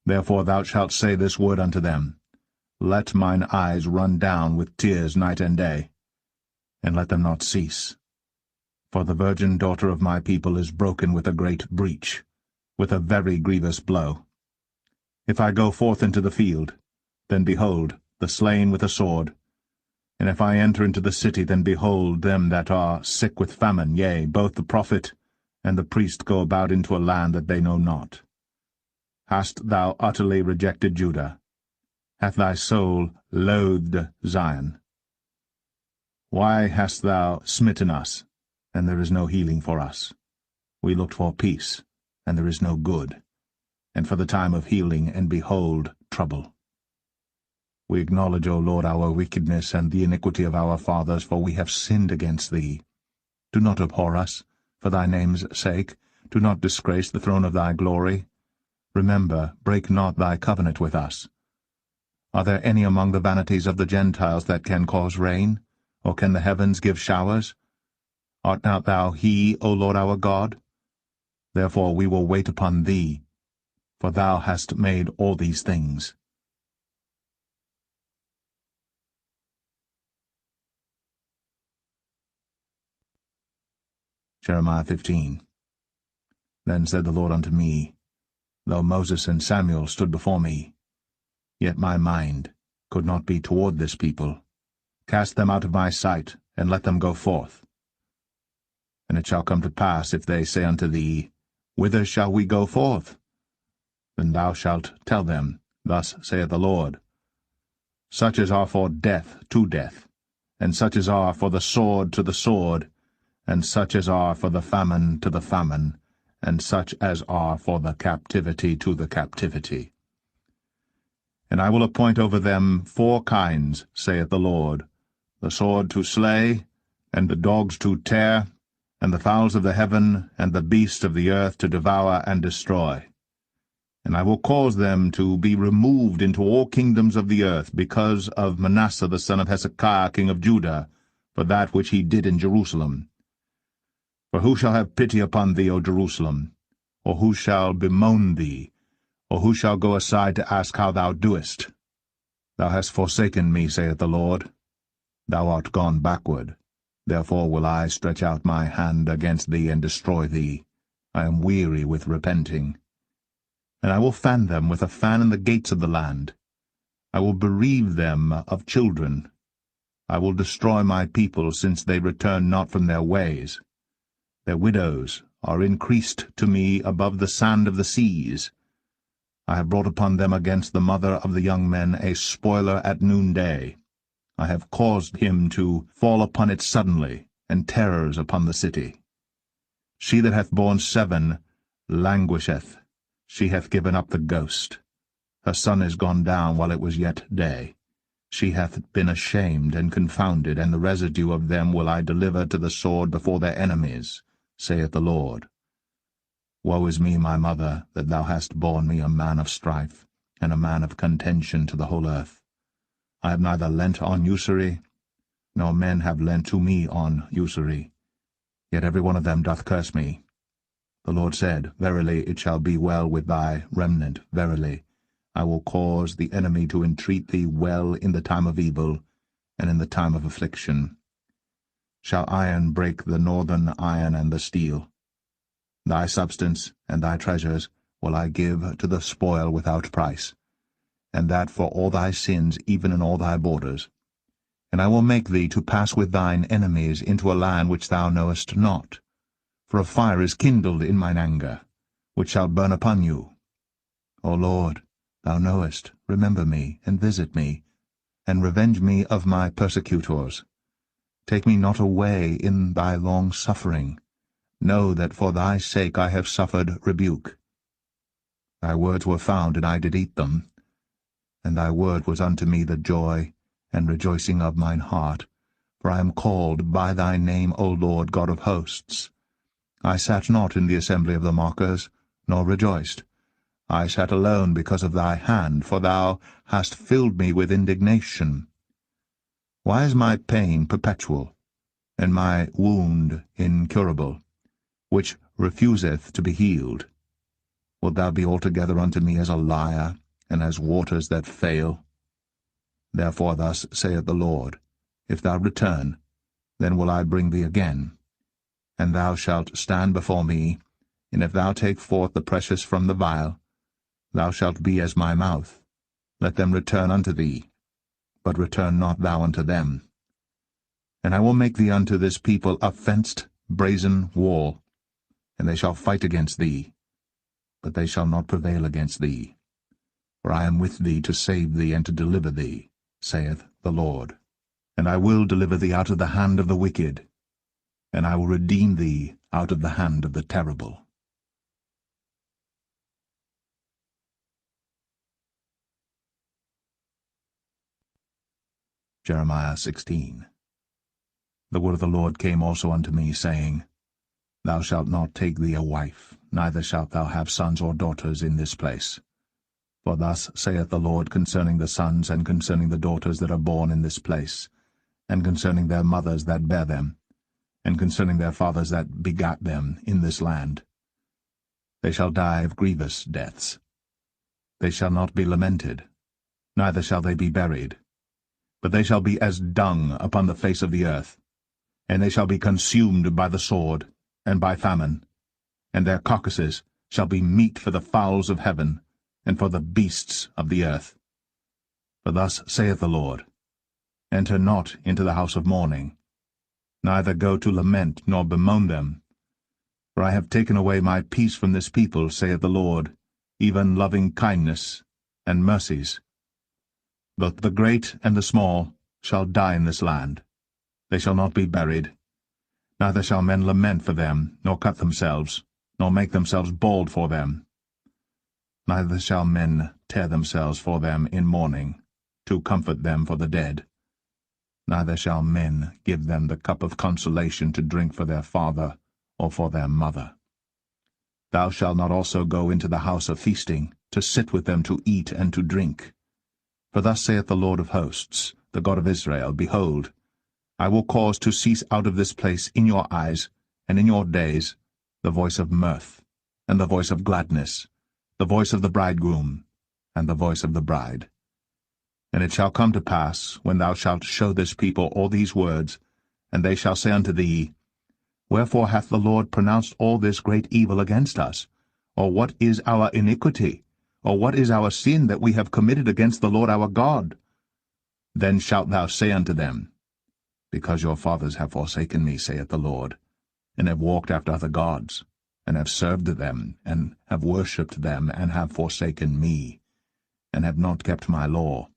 Therefore thou shalt say this word unto them, Let mine eyes run down with tears night and day, and let them not cease. For the virgin daughter of my people is broken with a great breach, with a very grievous blow. If I go forth into the field, then behold, the slain with a sword. And if I enter into the city, then behold them that are sick with famine, yea, both the prophet and the priest go about into a land that they know not. Hast thou utterly rejected Judah? Hath thy soul loathed Zion? Why hast thou smitten us, and there is no healing for us? We looked for peace, and there is no good, and for the time of healing, and behold, trouble. We acknowledge, O Lord, our wickedness and the iniquity of our fathers, for we have sinned against thee. Do not abhor us, for thy name's sake. Do not disgrace the throne of thy glory. Remember, break not thy covenant with us. Are there any among the vanities of the Gentiles that can cause rain, or can the heavens give showers? Art not thou he, O Lord our God? Therefore we will wait upon thee, for thou hast made all these things. Jeremiah 15. Then said the Lord unto me, Though Moses and Samuel stood before me, yet my mind could not be toward this people. Cast them out of my sight, and let them go forth. And it shall come to pass, if they say unto thee, Whither shall we go forth? Then thou shalt tell them, Thus saith the Lord, Such as are for death to death, and such as are for the sword to the sword, and such as are for the famine to the famine, and such as are for the captivity to the captivity. And I will appoint over them 4 kinds, saith the Lord, the sword to slay, and the dogs to tear, and the fowls of the heaven, and the beasts of the earth to devour and destroy. And I will cause them to be removed into all kingdoms of the earth, because of Manasseh the son of Hezekiah king of Judah, for that which he did in Jerusalem. For who shall have pity upon thee, O Jerusalem? Or who shall bemoan thee? Or who shall go aside to ask how thou doest? Thou hast forsaken me, saith the Lord. Thou art gone backward. Therefore will I stretch out my hand against thee and destroy thee. I am weary with repenting. And I will fan them with a fan in the gates of the land. I will bereave them of children. I will destroy my people, since they return not from their ways. Their widows are increased to me above the sand of the seas. I have brought upon them against the mother of the young men a spoiler at noonday. I have caused him to fall upon it suddenly, and terrors upon the city. She that hath borne 7 languisheth. She hath given up the ghost. Her son is gone down while it was yet day. She hath been ashamed and confounded, and the residue of them will I deliver to the sword before their enemies, saith the Lord. Woe is me, my mother, that thou hast borne me a man of strife, and a man of contention to the whole earth. I have neither lent on usury, nor men have lent to me on usury. Yet every one of them doth curse me. The Lord said, Verily it shall be well with thy remnant, verily. I will cause the enemy to entreat thee well in the time of evil, and in the time of affliction. Shall iron break the northern iron and the steel? Thy substance and thy treasures will I give to the spoil without price, and that for all thy sins, even in all thy borders. And I will make thee to pass with thine enemies into a land which thou knowest not. For a fire is kindled in mine anger, which shall burn upon you. O Lord, thou knowest, remember me, and visit me, and revenge me of my persecutors. Take me not away in thy long suffering. Know that for thy sake I have suffered rebuke. Thy words were found, and I did eat them. And thy word was unto me the joy and rejoicing of mine heart. For I am called by thy name, O Lord God of hosts. I sat not in the assembly of the mockers, nor rejoiced. I sat alone because of thy hand, for thou hast filled me with indignation. Why is my pain perpetual, and my wound incurable, which refuseth to be healed? Wilt thou be altogether unto me as a liar, and as waters that fail? Therefore thus saith the Lord, If thou return, then will I bring thee again. And thou shalt stand before me, and if thou take forth the precious from the vial, thou shalt be as my mouth. Let them return unto thee, but return not thou unto them. And I will make thee unto this people a fenced brazen wall, and they shall fight against thee, but they shall not prevail against thee. For I am with thee to save thee and to deliver thee, saith the Lord. And I will deliver thee out of the hand of the wicked, and I will redeem thee out of the hand of the terrible. Jeremiah 16. The word of the Lord came also unto me, saying, Thou shalt not take thee a wife, neither shalt thou have sons or daughters in this place. For thus saith the Lord concerning the sons and concerning the daughters that are born in this place, and concerning their mothers that bare them, and concerning their fathers that begat them in this land. They shall die of grievous deaths. They shall not be lamented, neither shall they be buried, but they shall be as dung upon the face of the earth, and they shall be consumed by the sword and by famine, and their carcasses shall be meat for the fowls of heaven, and for the beasts of the earth. For thus saith the Lord, Enter not into the house of mourning, neither go to lament nor bemoan them. For I have taken away my peace from this people, saith the Lord, even loving kindness and mercies. Both the great and the small shall die in this land. They shall not be buried, neither shall men lament for them, nor cut themselves, nor make themselves bald for them. Neither shall men tear themselves for them in mourning, to comfort them for the dead. Neither shall men give them the cup of consolation to drink for their father or for their mother. Thou shalt not also go into the house of feasting, to sit with them to eat and to drink. For thus saith the Lord of hosts, the God of Israel, Behold, I will cause to cease out of this place in your eyes and in your days the voice of mirth, and the voice of gladness, the voice of the bridegroom, and the voice of the bride. And it shall come to pass, when thou shalt show this people all these words, and they shall say unto thee, Wherefore hath the Lord pronounced all this great evil against us? Or what is our iniquity? Or what is our sin that we have committed against the Lord our God? Then shalt thou say unto them, Because your fathers have forsaken me, saith the Lord, and have walked after other gods, and have served them, and have worshipped them, and have forsaken me, and have not kept my law.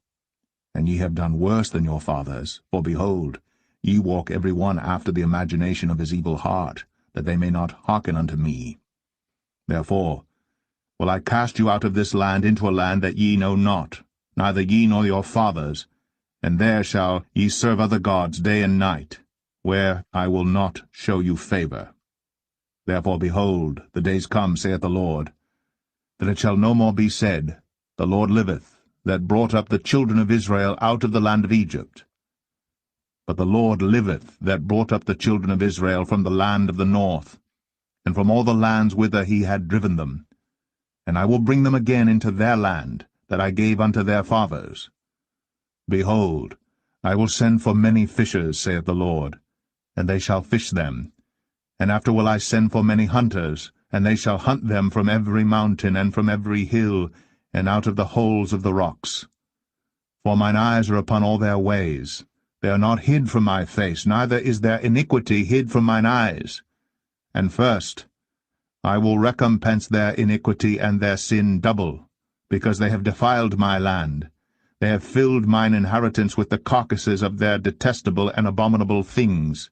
And ye have done worse than your fathers, for behold, ye walk every one after the imagination of his evil heart, that they may not hearken unto me. Therefore will I cast you out of this land into a land that ye know not, neither ye nor your fathers, and there shall ye serve other gods day and night, where I will not show you favor. Therefore, behold, the days come, saith the Lord, that it shall no more be said, The Lord liveth, that brought up the children of Israel out of the land of Egypt. But the Lord liveth, that brought up the children of Israel from the land of the north, and from all the lands whither he had driven them. And I will bring them again into their land, that I gave unto their fathers. Behold, I will send for many fishers, saith the Lord, and they shall fish them. And after will I send for many hunters, and they shall hunt them from every mountain and from every hill, and out of the holes of the rocks. For mine eyes are upon all their ways. They are not hid from my face, neither is their iniquity hid from mine eyes. And first, I will recompense their iniquity and their sin double, because they have defiled my land. They have filled mine inheritance with the carcasses of their detestable and abominable things.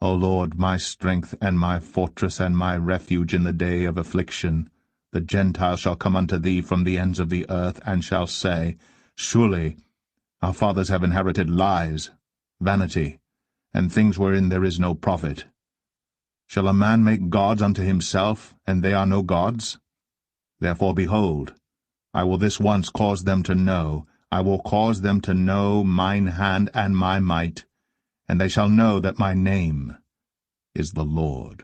O Lord, my strength and my fortress and my refuge in the day of affliction, the Gentiles shall come unto thee from the ends of the earth, and shall say, Surely our fathers have inherited lies, vanity, and things wherein there is no profit. Shall a man make gods unto himself, and they are no gods? Therefore, behold, I will this once cause them to know, I will cause them to know mine hand and my might, and they shall know that my name is the Lord.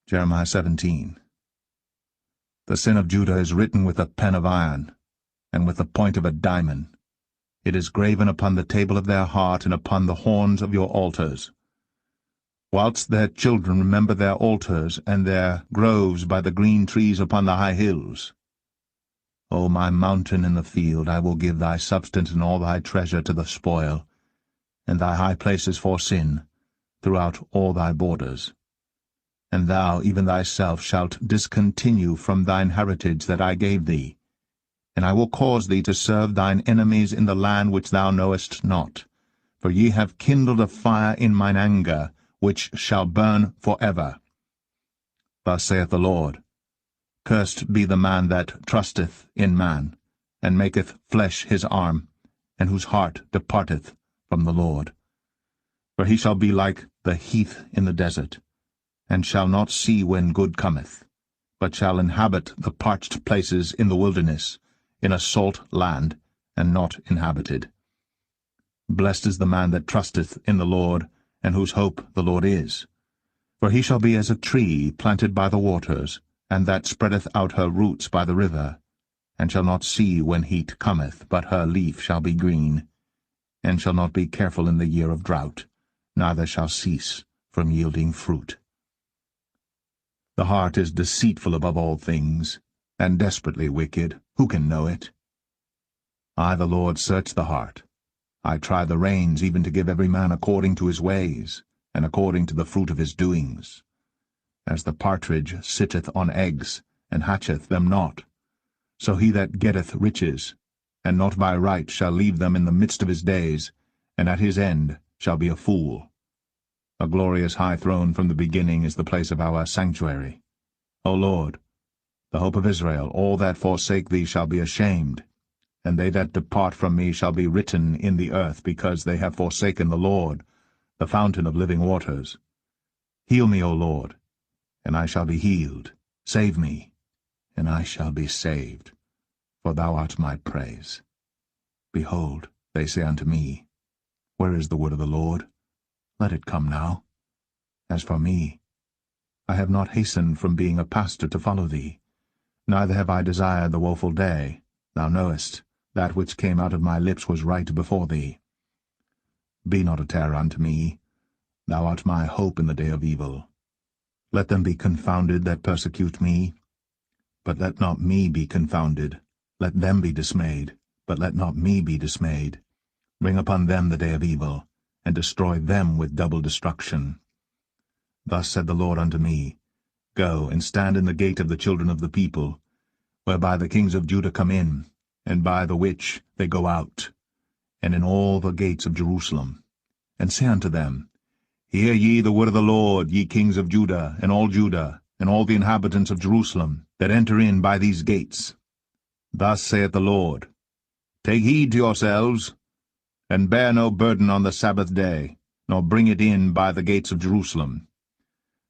Jeremiah 17. The sin of Judah is written with a pen of iron, and with the point of a diamond. It is graven upon the table of their heart, and upon the horns of your altars. Whilst their children remember their altars, and their groves by the green trees upon the high hills. O my mountain in the field, I will give thy substance and all thy treasure to the spoil, and thy high places for sin, throughout all thy borders. And thou, even thyself, shalt discontinue from thine heritage that I gave thee. And I will cause thee to serve thine enemies in the land which thou knowest not. For ye have kindled a fire in mine anger, which shall burn for ever. Thus saith the Lord, Cursed be the man that trusteth in man, and maketh flesh his arm, and whose heart departeth from the Lord. For he shall be like the heath in the desert, and shall not see when good cometh, but shall inhabit the parched places in the wilderness, in a salt land, and not inhabited. Blessed is the man that trusteth in the Lord, and whose hope the Lord is. For he shall be as a tree planted by the waters, and that spreadeth out her roots by the river, and shall not see when heat cometh, but her leaf shall be green, and shall not be careful in the year of drought, neither shall cease from yielding fruit. The heart is deceitful above all things, and desperately wicked. Who can know it? I, the Lord, search the heart. I try the reins, even to give every man according to his ways, and according to the fruit of his doings. As the partridge sitteth on eggs, and hatcheth them not, so he that getteth riches, and not by right shall leave them in the midst of his days, and at his end shall be a fool. A glorious high throne from the beginning is the place of our sanctuary. O Lord, the hope of Israel, all that forsake thee shall be ashamed, and they that depart from me shall be written in the earth, because they have forsaken the Lord, the fountain of living waters. Heal me, O Lord, and I shall be healed. Save me, and I shall be saved, for thou art my praise. Behold, they say unto me, Where is the word of the Lord? Let it come now. As for me, I have not hastened from being a pastor to follow thee, neither have I desired the woeful day. Thou knowest, that which came out of my lips was right before thee. Be not a terror unto me. Thou art my hope in the day of evil. Let them be confounded that persecute me. But let not me be confounded. Let them be dismayed, but let not me be dismayed. Bring upon them the day of evil, and destroy them with double destruction. Thus said the Lord unto me, Go and stand in the gate of the children of the people, whereby the kings of Judah come in, and by the which they go out, and in all the gates of Jerusalem. And say unto them, Hear ye the word of the Lord, ye kings of Judah, and all the inhabitants of Jerusalem, that enter in by these gates. Thus saith the Lord, Take heed to yourselves, and bear no burden on the Sabbath day, nor bring it in by the gates of Jerusalem.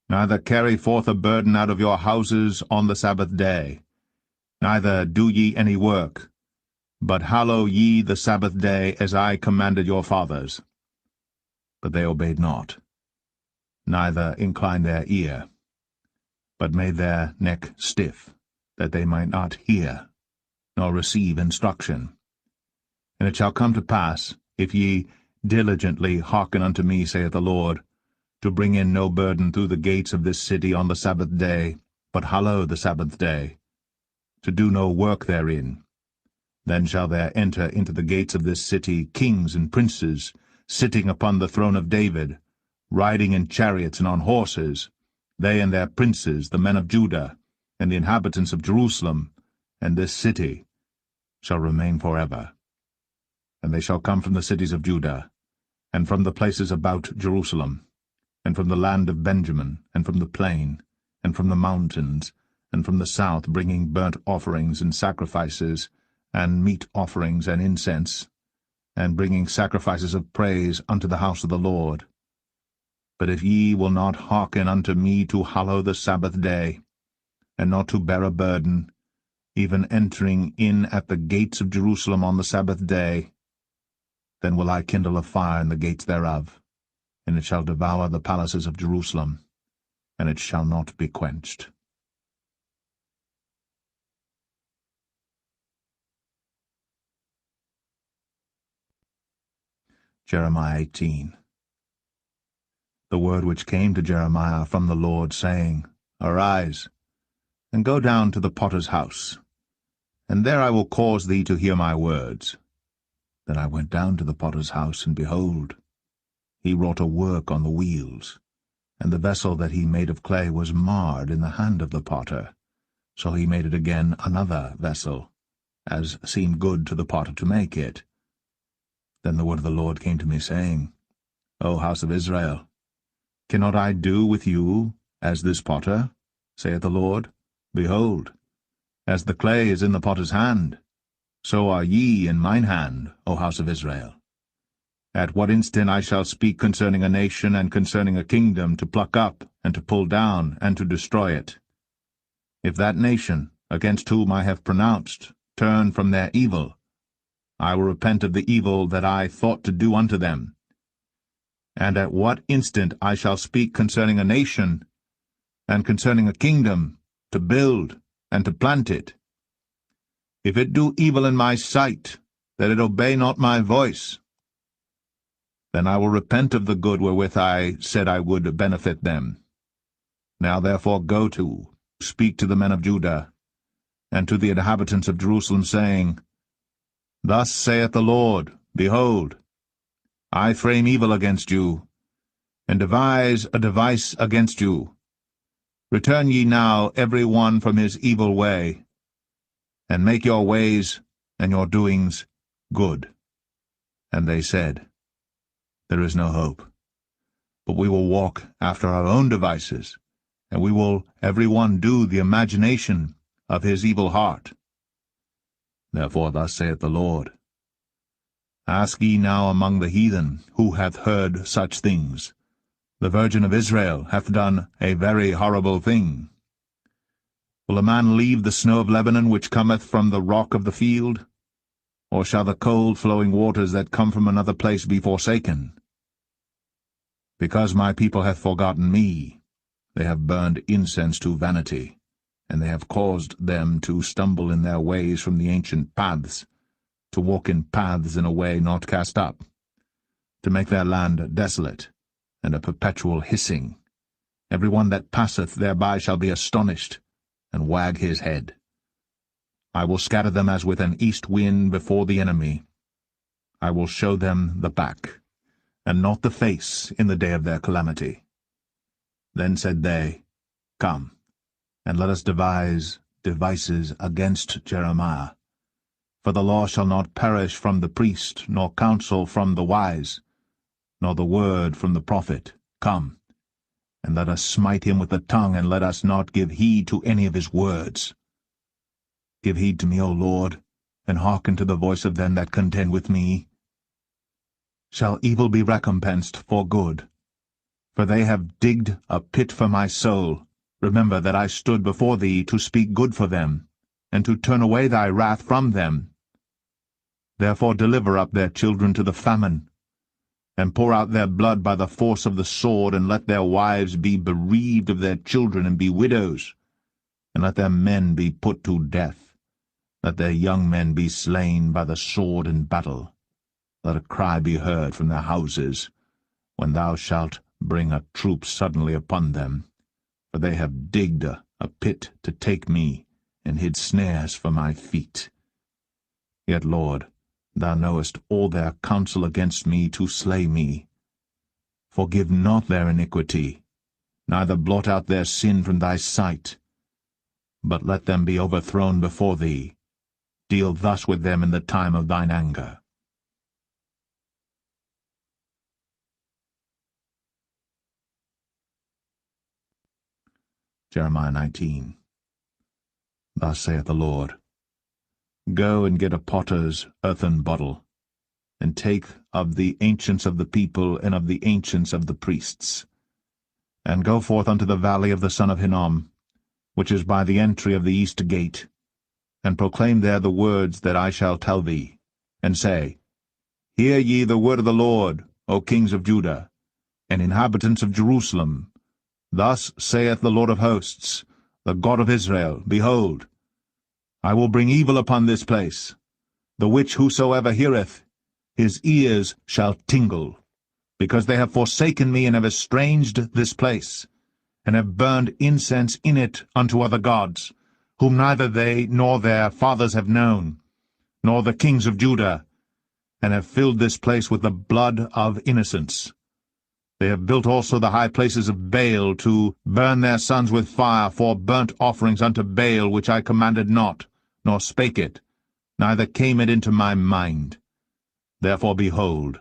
Neither carry forth a burden out of your houses on the Sabbath day, neither do ye any work, but hallow ye the Sabbath day as I commanded your fathers. But they obeyed not, neither inclined their ear, but made their neck stiff, that they might not hear, nor receive instruction. And it shall come to pass, if ye diligently hearken unto me, saith the Lord, to bring in no burden through the gates of this city on the Sabbath day, but hallow the Sabbath day, to do no work therein, then shall there enter into the gates of this city kings and princes, sitting upon the throne of David, riding in chariots and on horses, they and their princes, the men of Judah, and the inhabitants of Jerusalem, and this city shall remain forever. And they shall come from the cities of Judah, and from the places about Jerusalem, and from the land of Benjamin, and from the plain, and from the mountains, and from the south, bringing burnt offerings and sacrifices, and meat offerings and incense, and bringing sacrifices of praise unto the house of the Lord. But if ye will not hearken unto me to hallow the Sabbath day, and not to bear a burden, even entering in at the gates of Jerusalem on the Sabbath day, then will I kindle a fire in the gates thereof, and it shall devour the palaces of Jerusalem, and it shall not be quenched. Jeremiah 18. The word which came to Jeremiah from the Lord, saying, Arise, and go down to the potter's house, and there I will cause thee to hear my words. Then I went down to the potter's house, and behold, he wrought a work on the wheels, and the vessel that he made of clay was marred in the hand of the potter. So he made it again another vessel, as seemed good to the potter to make it. Then the word of the Lord came to me, saying, O house of Israel, cannot I do with you as this potter, saith the Lord? Behold, as the clay is in the potter's hand, so are ye in mine hand, O house of Israel. At what instant I shall speak concerning a nation and concerning a kingdom, to pluck up, and to pull down, and to destroy it. If that nation, against whom I have pronounced, turn from their evil, I will repent of the evil that I thought to do unto them. And at what instant I shall speak concerning a nation, and concerning a kingdom, to build, and to plant it. If it do evil in my sight, that it obey not my voice, then I will repent of the good wherewith I said I would benefit them. Now therefore go to, speak to the men of Judah, and to the inhabitants of Jerusalem, saying, Thus saith the Lord, Behold, I frame evil against you, and devise a device against you. Return ye now every one from his evil way, and make your ways and your doings good. And they said, There is no hope, but we will walk after our own devices, and we will every one do the imagination of his evil heart. Therefore thus saith the Lord, Ask ye now among the heathen, who hath heard such things? The Virgin of Israel hath done a very horrible thing. Will a man leave the snow of Lebanon, which cometh from the rock of the field? Or shall the cold flowing waters that come from another place be forsaken? Because my people hath forgotten me, they have burned incense to vanity, and they have caused them to stumble in their ways from the ancient paths, to walk in paths in a way not cast up, to make their land desolate, and a perpetual hissing. Every one that passeth thereby shall be astonished, and wag his head. I will scatter them as with an east wind before the enemy. I will show them the back, and not the face, in the day of their calamity. Then said they, Come, and let us devise devices against Jeremiah. For the law shall not perish from the priest, nor counsel from the wise, nor the word from the prophet. Come, and let us smite him with the tongue, and let us not give heed to any of his words. Give heed to me, O Lord, and hearken to the voice of them that contend with me. Shall evil be recompensed for good? For they have digged a pit for my soul. Remember that I stood before thee to speak good for them, and to turn away thy wrath from them. Therefore deliver up their children to the famine, and pour out their blood by the force of the sword, and let their wives be bereaved of their children, and be widows, and let their men be put to death. Let their young men be slain by the sword in battle. Let a cry be heard from their houses, when thou shalt bring a troop suddenly upon them. For they have digged a pit to take me, and hid snares for my feet. Yet, Lord, thou knowest all their counsel against me to slay me. Forgive not their iniquity, neither blot out their sin from thy sight. But let them be overthrown before thee. Deal thus with them in the time of thine anger. Jeremiah 19. Thus saith the Lord, Go and get a potter's earthen bottle, and take of the ancients of the people and of the ancients of the priests, and go forth unto the valley of the son of Hinnom, which is by the entry of the east gate, and proclaim there the words that I shall tell thee, and say, Hear ye the word of the Lord, O kings of Judah, and inhabitants of Jerusalem. Thus saith the Lord of hosts, the God of Israel, Behold, I will bring evil upon this place, the which whosoever heareth, his ears shall tingle, because they have forsaken me and have estranged this place, and have burned incense in it unto other gods, whom neither they nor their fathers have known, nor the kings of Judah, and have filled this place with the blood of innocents. They have built also the high places of Baal, to burn their sons with fire for burnt offerings unto Baal, which I commanded not, nor spake it, neither came it into my mind. Therefore, behold,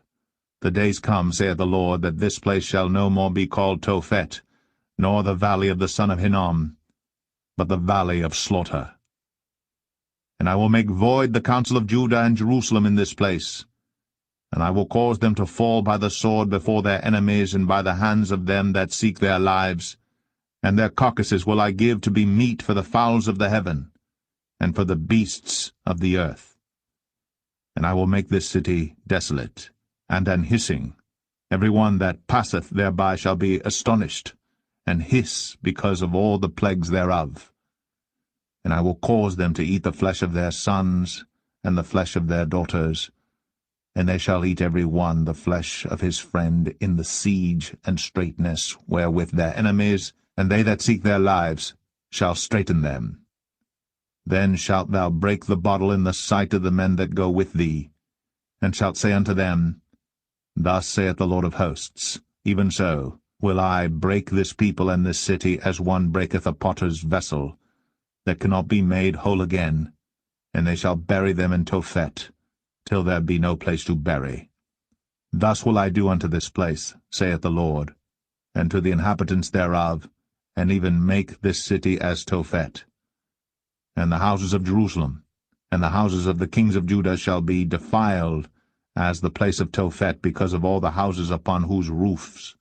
the days come, saith the Lord, that this place shall no more be called Tophet, nor the valley of the son of Hinnom, but the valley of slaughter. And I will make void the counsel of Judah and Jerusalem in this place, and I will cause them to fall by the sword before their enemies, and by the hands of them that seek their lives, and their carcasses will I give to be meat for the fowls of the heaven, and for the beasts of the earth. And I will make this city desolate, and an hissing. Every one that passeth thereby shall be astonished, and hiss because of all the plagues thereof. And I will cause them to eat the flesh of their sons, and the flesh of their daughters, and they shall eat every one the flesh of his friend in the siege and straitness wherewith their enemies, and they that seek their lives, shall straiten them. Then shalt thou break the bottle in the sight of the men that go with thee, and shalt say unto them, Thus saith the Lord of hosts, even so will I break this people and this city, as one breaketh a potter's vessel, that cannot be made whole again, and they shall bury them in Tophet, till there be no place to bury. Thus will I do unto this place, saith the Lord, and to the inhabitants thereof, and even make this city as Tophet. And the houses of Jerusalem, and the houses of the kings of Judah shall be defiled as the place of Tophet, because of all the houses upon whose roofs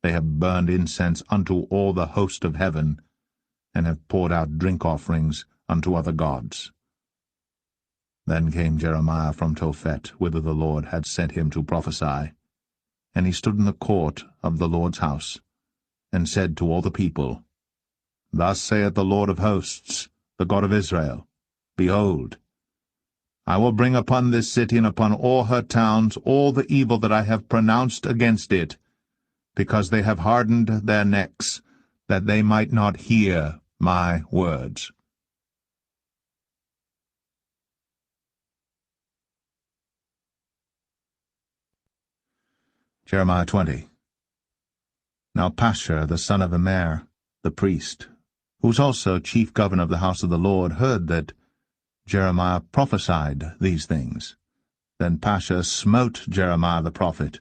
they have burned incense unto all the host of heaven, and have poured out drink offerings unto other gods. Then came Jeremiah from Tophet, whither the Lord had sent him to prophesy. And he stood in the court of the Lord's house, and said to all the people, Thus saith the Lord of hosts, the God of Israel, Behold, I will bring upon this city and upon all her towns all the evil that I have pronounced against it, because they have hardened their necks, that they might not hear my words. Jeremiah 20. Now Pashur, the son of Immer, the priest, who was also chief governor of the house of the Lord, heard that Jeremiah prophesied these things. Then Pashur smote Jeremiah the prophet,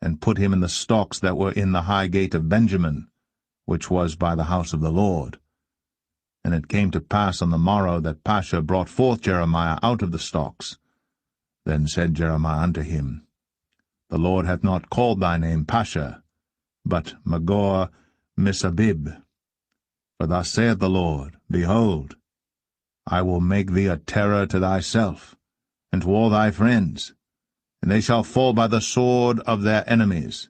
and put him in the stocks that were in the high gate of Benjamin, which was by the house of the Lord. And it came to pass on the morrow that Pashur brought forth Jeremiah out of the stocks. Then said Jeremiah unto him, The Lord hath not called thy name Pashur, but Magor Missabib. For thus saith the Lord, Behold, I will make thee a terror to thyself, and to all thy friends, and they shall fall by the sword of their enemies,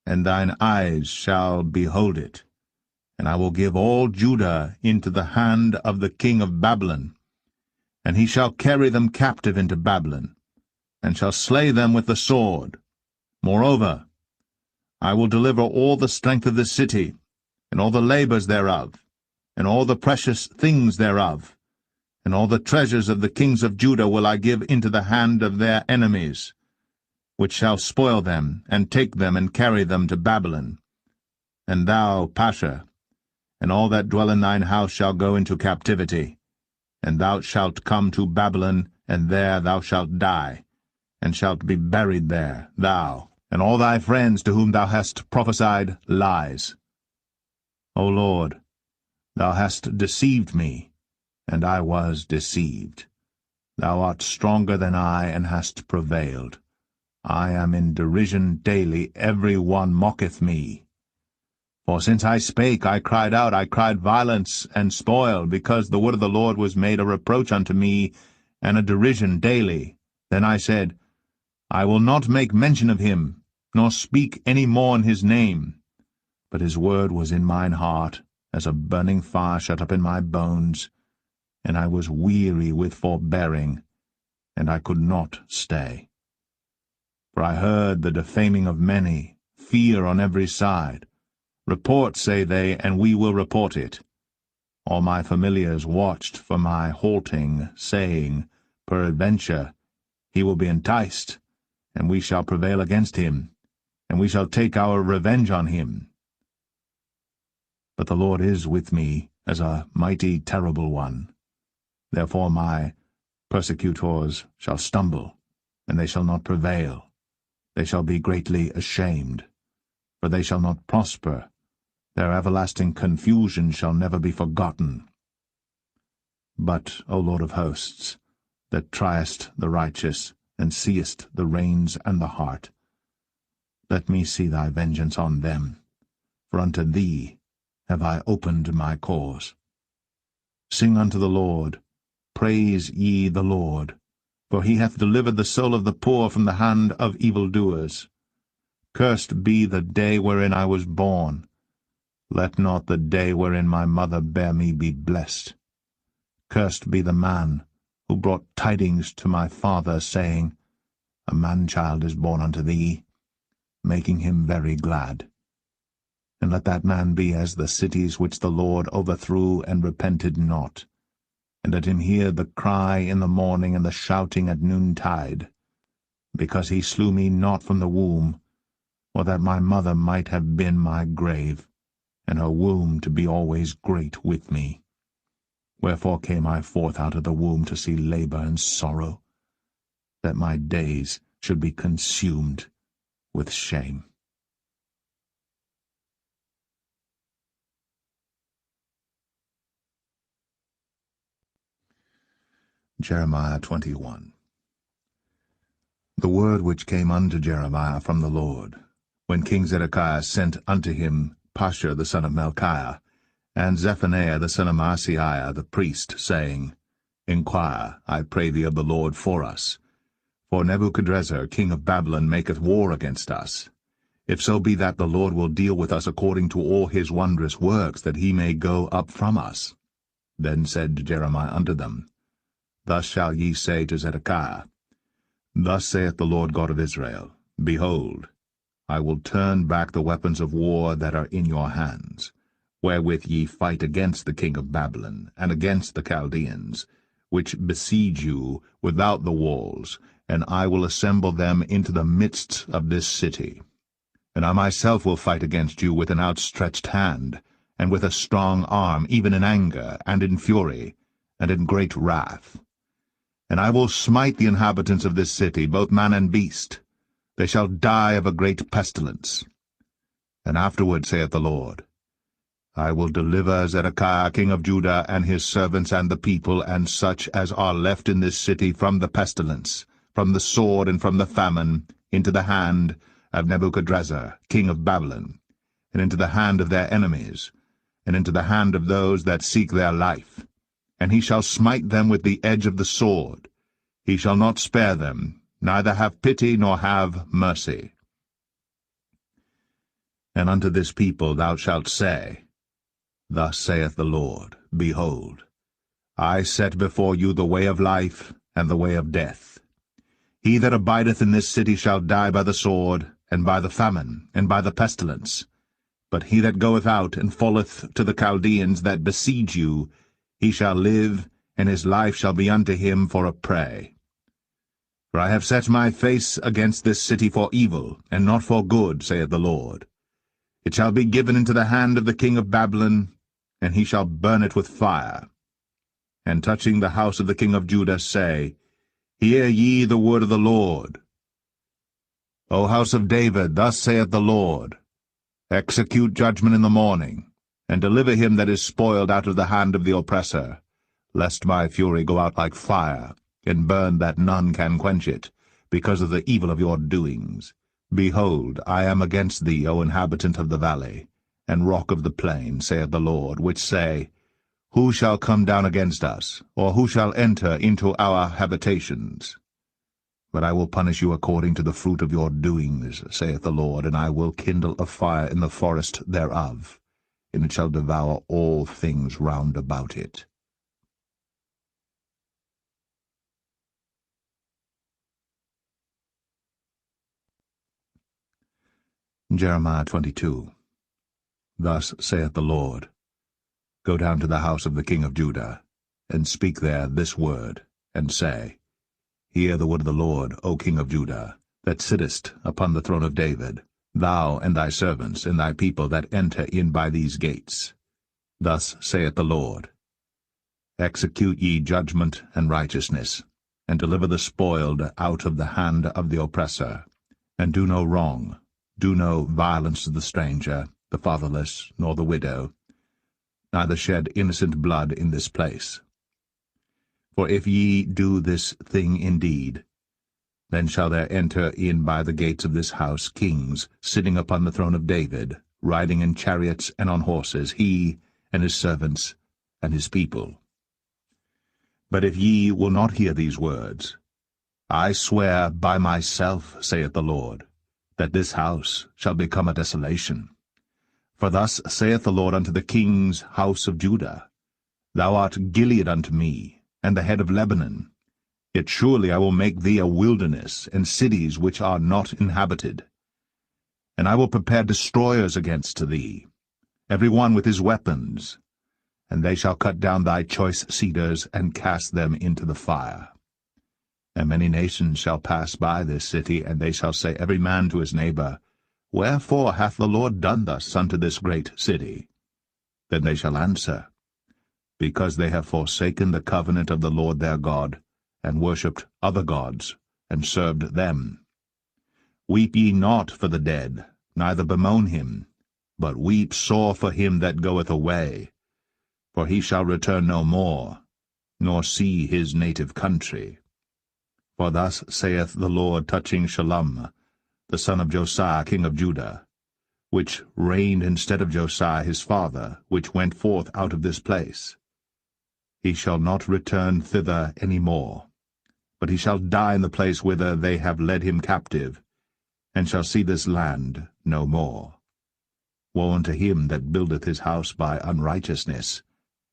and thine eyes shall behold it. And I will give all Judah into the hand of the king of Babylon, and he shall carry them captive into Babylon, and shall slay them with the sword. Moreover, I will deliver all the strength of the city, and all the labors thereof, and all the precious things thereof, and all the treasures of the kings of Judah will I give into the hand of their enemies, which shall spoil them, and take them, and carry them to Babylon. And thou, Pashur, and all that dwell in thine house shall go into captivity, and thou shalt come to Babylon, and there thou shalt die, and shalt be buried there, thou, and all thy friends to whom thou hast prophesied lies. O Lord, thou hast deceived me, and I was deceived. Thou art stronger than I, and hast prevailed. I am in derision daily, every one mocketh me. For since I spake, I cried out, I cried violence and spoil, because the word of the Lord was made a reproach unto me, and a derision daily. Then I said, I will not make mention of him, nor speak any more in his name. But his word was in mine heart, as a burning fire shut up in my bones, and I was weary with forbearing, and I could not stay. For I heard the defaming of many, fear on every side. Report, say they, and we will report it. All my familiars watched for my halting, saying, Peradventure he will be enticed, and we shall prevail against him, and we shall take our revenge on him. But the Lord is with me as a mighty terrible one. Therefore my persecutors shall stumble, and they shall not prevail. They shall be greatly ashamed, for they shall not prosper. Their everlasting confusion shall never be forgotten. But, O Lord of hosts, that triest the righteous, and seest the reins and the heart, let me see thy vengeance on them, for unto thee have I opened my cause. Sing unto the Lord, praise ye the Lord, for he hath delivered the soul of the poor from the hand of evildoers. Cursed be the day wherein I was born. Let not the day wherein my mother bare me be blessed. Cursed be the man who brought tidings to my father, saying, A man-child is born unto thee, making him very glad. And let that man be as the cities which the Lord overthrew and repented not. And let him hear the cry in the morning and the shouting at noontide, because he slew me not from the womb, or that my mother might have been my grave, and her womb to be always great with me. Wherefore came I forth out of the womb to see labor and sorrow, that my days should be consumed with shame. Jeremiah 21. The word which came unto Jeremiah from the Lord, when King Zedekiah sent unto him Pashur the son of Malchiah, and Zephaniah the son of Maaseiah the priest, saying, Inquire, I pray thee, of the Lord for us. For Nebuchadrezzar king of Babylon maketh war against us. If so be that the Lord will deal with us according to all his wondrous works, that he may go up from us. Then said Jeremiah unto them, Thus shall ye say to Zedekiah, Thus saith the Lord God of Israel, Behold, I will turn back the weapons of war that are in your hands, wherewith ye fight against the king of Babylon, and against the Chaldeans, which besiege you without the walls, and I will assemble them into the midst of this city. And I myself will fight against you with an outstretched hand, and with a strong arm, even in anger, and in fury, and in great wrath. And I will smite the inhabitants of this city, both man and beast. They shall die of a great pestilence. And afterward, saith the Lord, I will deliver Zedekiah king of Judah, and his servants, and the people, and such as are left in this city, from the pestilence, from the sword, and from the famine, into the hand of Nebuchadrezzar king of Babylon, and into the hand of their enemies, and into the hand of those that seek their life. And he shall smite them with the edge of the sword. He shall not spare them, neither have pity nor have mercy. And unto this people thou shalt say, Thus saith the Lord, Behold, I set before you the way of life and the way of death. He that abideth in this city shall die by the sword, and by the famine, and by the pestilence. But he that goeth out and falleth to the Chaldeans that besiege you, he shall live, and his life shall be unto him for a prey. For I have set my face against this city for evil, and not for good, saith the Lord. It shall be given into the hand of the king of Babylon, and he shall burn it with fire. And touching the house of the king of Judah, say, Hear ye the word of the Lord. O house of David, thus saith the Lord, Execute judgment in the morning, and deliver him that is spoiled out of the hand of the oppressor, lest my fury go out like fire, and burn that none can quench it, because of the evil of your doings. Behold, I am against thee, O inhabitant of the valley, and rock of the plain, saith the Lord, which say, Who shall come down against us, or who shall enter into our habitations? But I will punish you according to the fruit of your doings, saith the Lord, and I will kindle a fire in the forest thereof, and it shall devour all things round about it. Jeremiah 22. Thus saith the Lord, Go down to the house of the king of Judah, and speak there this word, and say, Hear the word of the Lord, O king of Judah, that sittest upon the throne of David, thou and thy servants, and thy people that enter in by these gates. Thus saith the Lord, Execute ye judgment and righteousness, and deliver the spoiled out of the hand of the oppressor, and do no wrong, do no violence to the stranger, the fatherless, nor the widow, neither shed innocent blood in this place. For if ye do this thing indeed, then shall there enter in by the gates of this house kings, sitting upon the throne of David, riding in chariots and on horses, he and his servants and his people. But if ye will not hear these words, I swear by myself, saith the Lord, that this house shall become a desolation. For thus saith the Lord unto the king's house of Judah, Thou art Gilead unto me, and the head of Lebanon. Yet surely I will make thee a wilderness, and cities which are not inhabited. And I will prepare destroyers against thee, every one with his weapons, and they shall cut down thy choice cedars, and cast them into the fire. And many nations shall pass by this city, and they shall say every man to his neighbor, Wherefore hath the Lord done thus unto this great city? Then they shall answer, because they have forsaken the covenant of the Lord their God, and worshipped other gods, and served them. Weep ye not for the dead, neither bemoan him, but weep sore for him that goeth away, for he shall return no more, nor see his native country. For thus saith the Lord touching Shallum, the son of Josiah king of Judah, which reigned instead of Josiah his father, which went forth out of this place. He shall not return thither any more, but he shall die in the place whither they have led him captive, and shall see this land no more. Woe unto him that buildeth his house by unrighteousness,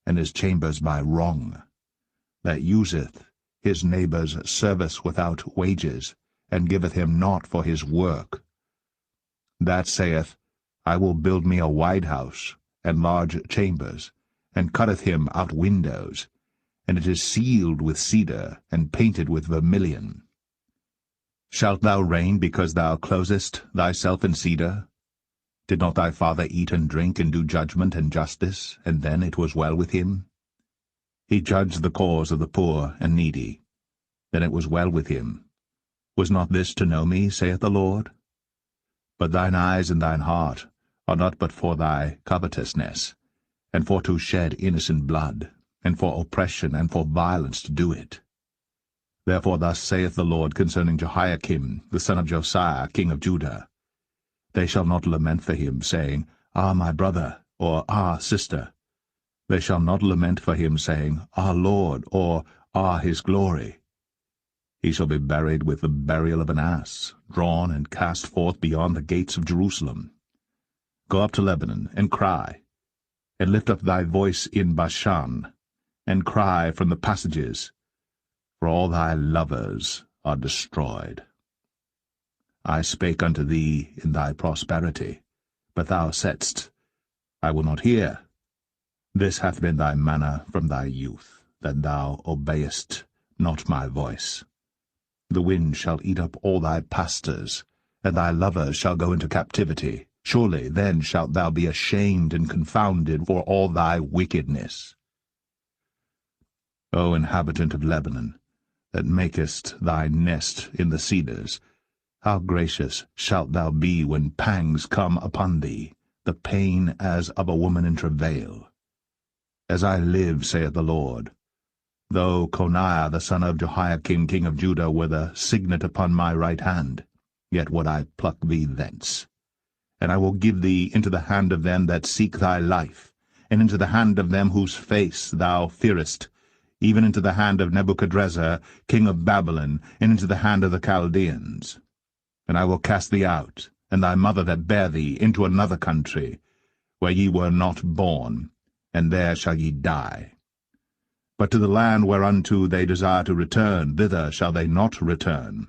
and his chambers by wrong, that useth his neighbour's service without wages, and giveth him naught for his work. That saith, I will build me a wide house, and large chambers, and cutteth him out windows, and it is sealed with cedar, and painted with vermilion. Shalt thou reign because thou closest thyself in cedar? Did not thy father eat and drink, and do judgment and justice, and then it was well with him? He judged the cause of the poor and needy. Then it was well with him. Was not this to know me, saith the Lord? But thine eyes and thine heart are not but for thy covetousness, and for to shed innocent blood, and for oppression and for violence to do it. Therefore thus saith the Lord concerning Jehoiakim, the son of Josiah, king of Judah, They shall not lament for him, saying, Ah, my brother, or Ah, sister. They shall not lament for him, saying, Ah, Lord, or Ah, his glory. He shall be buried with the burial of an ass, drawn and cast forth beyond the gates of Jerusalem. Go up to Lebanon, and cry, and lift up thy voice in Bashan, and cry from the passages, for all thy lovers are destroyed. I spake unto thee in thy prosperity, but thou saidst, I will not hear. This hath been thy manner from thy youth, that thou obeyest not my voice. The wind shall eat up all thy pastors, and thy lovers shall go into captivity. Surely then shalt thou be ashamed and confounded for all thy wickedness. O inhabitant of Lebanon, that makest thy nest in the cedars, how gracious shalt thou be when pangs come upon thee, the pain as of a woman in travail. As I live, saith the Lord, though Coniah the son of Jehoiakim king of Judah were the signet upon my right hand, yet would I pluck thee thence. And I will give thee into the hand of them that seek thy life, and into the hand of them whose face thou fearest, even into the hand of Nebuchadrezzar king of Babylon, and into the hand of the Chaldeans. And I will cast thee out, and thy mother that bare thee, into another country, where ye were not born, and there shall ye die. But to the land whereunto they desire to return, thither shall they not return.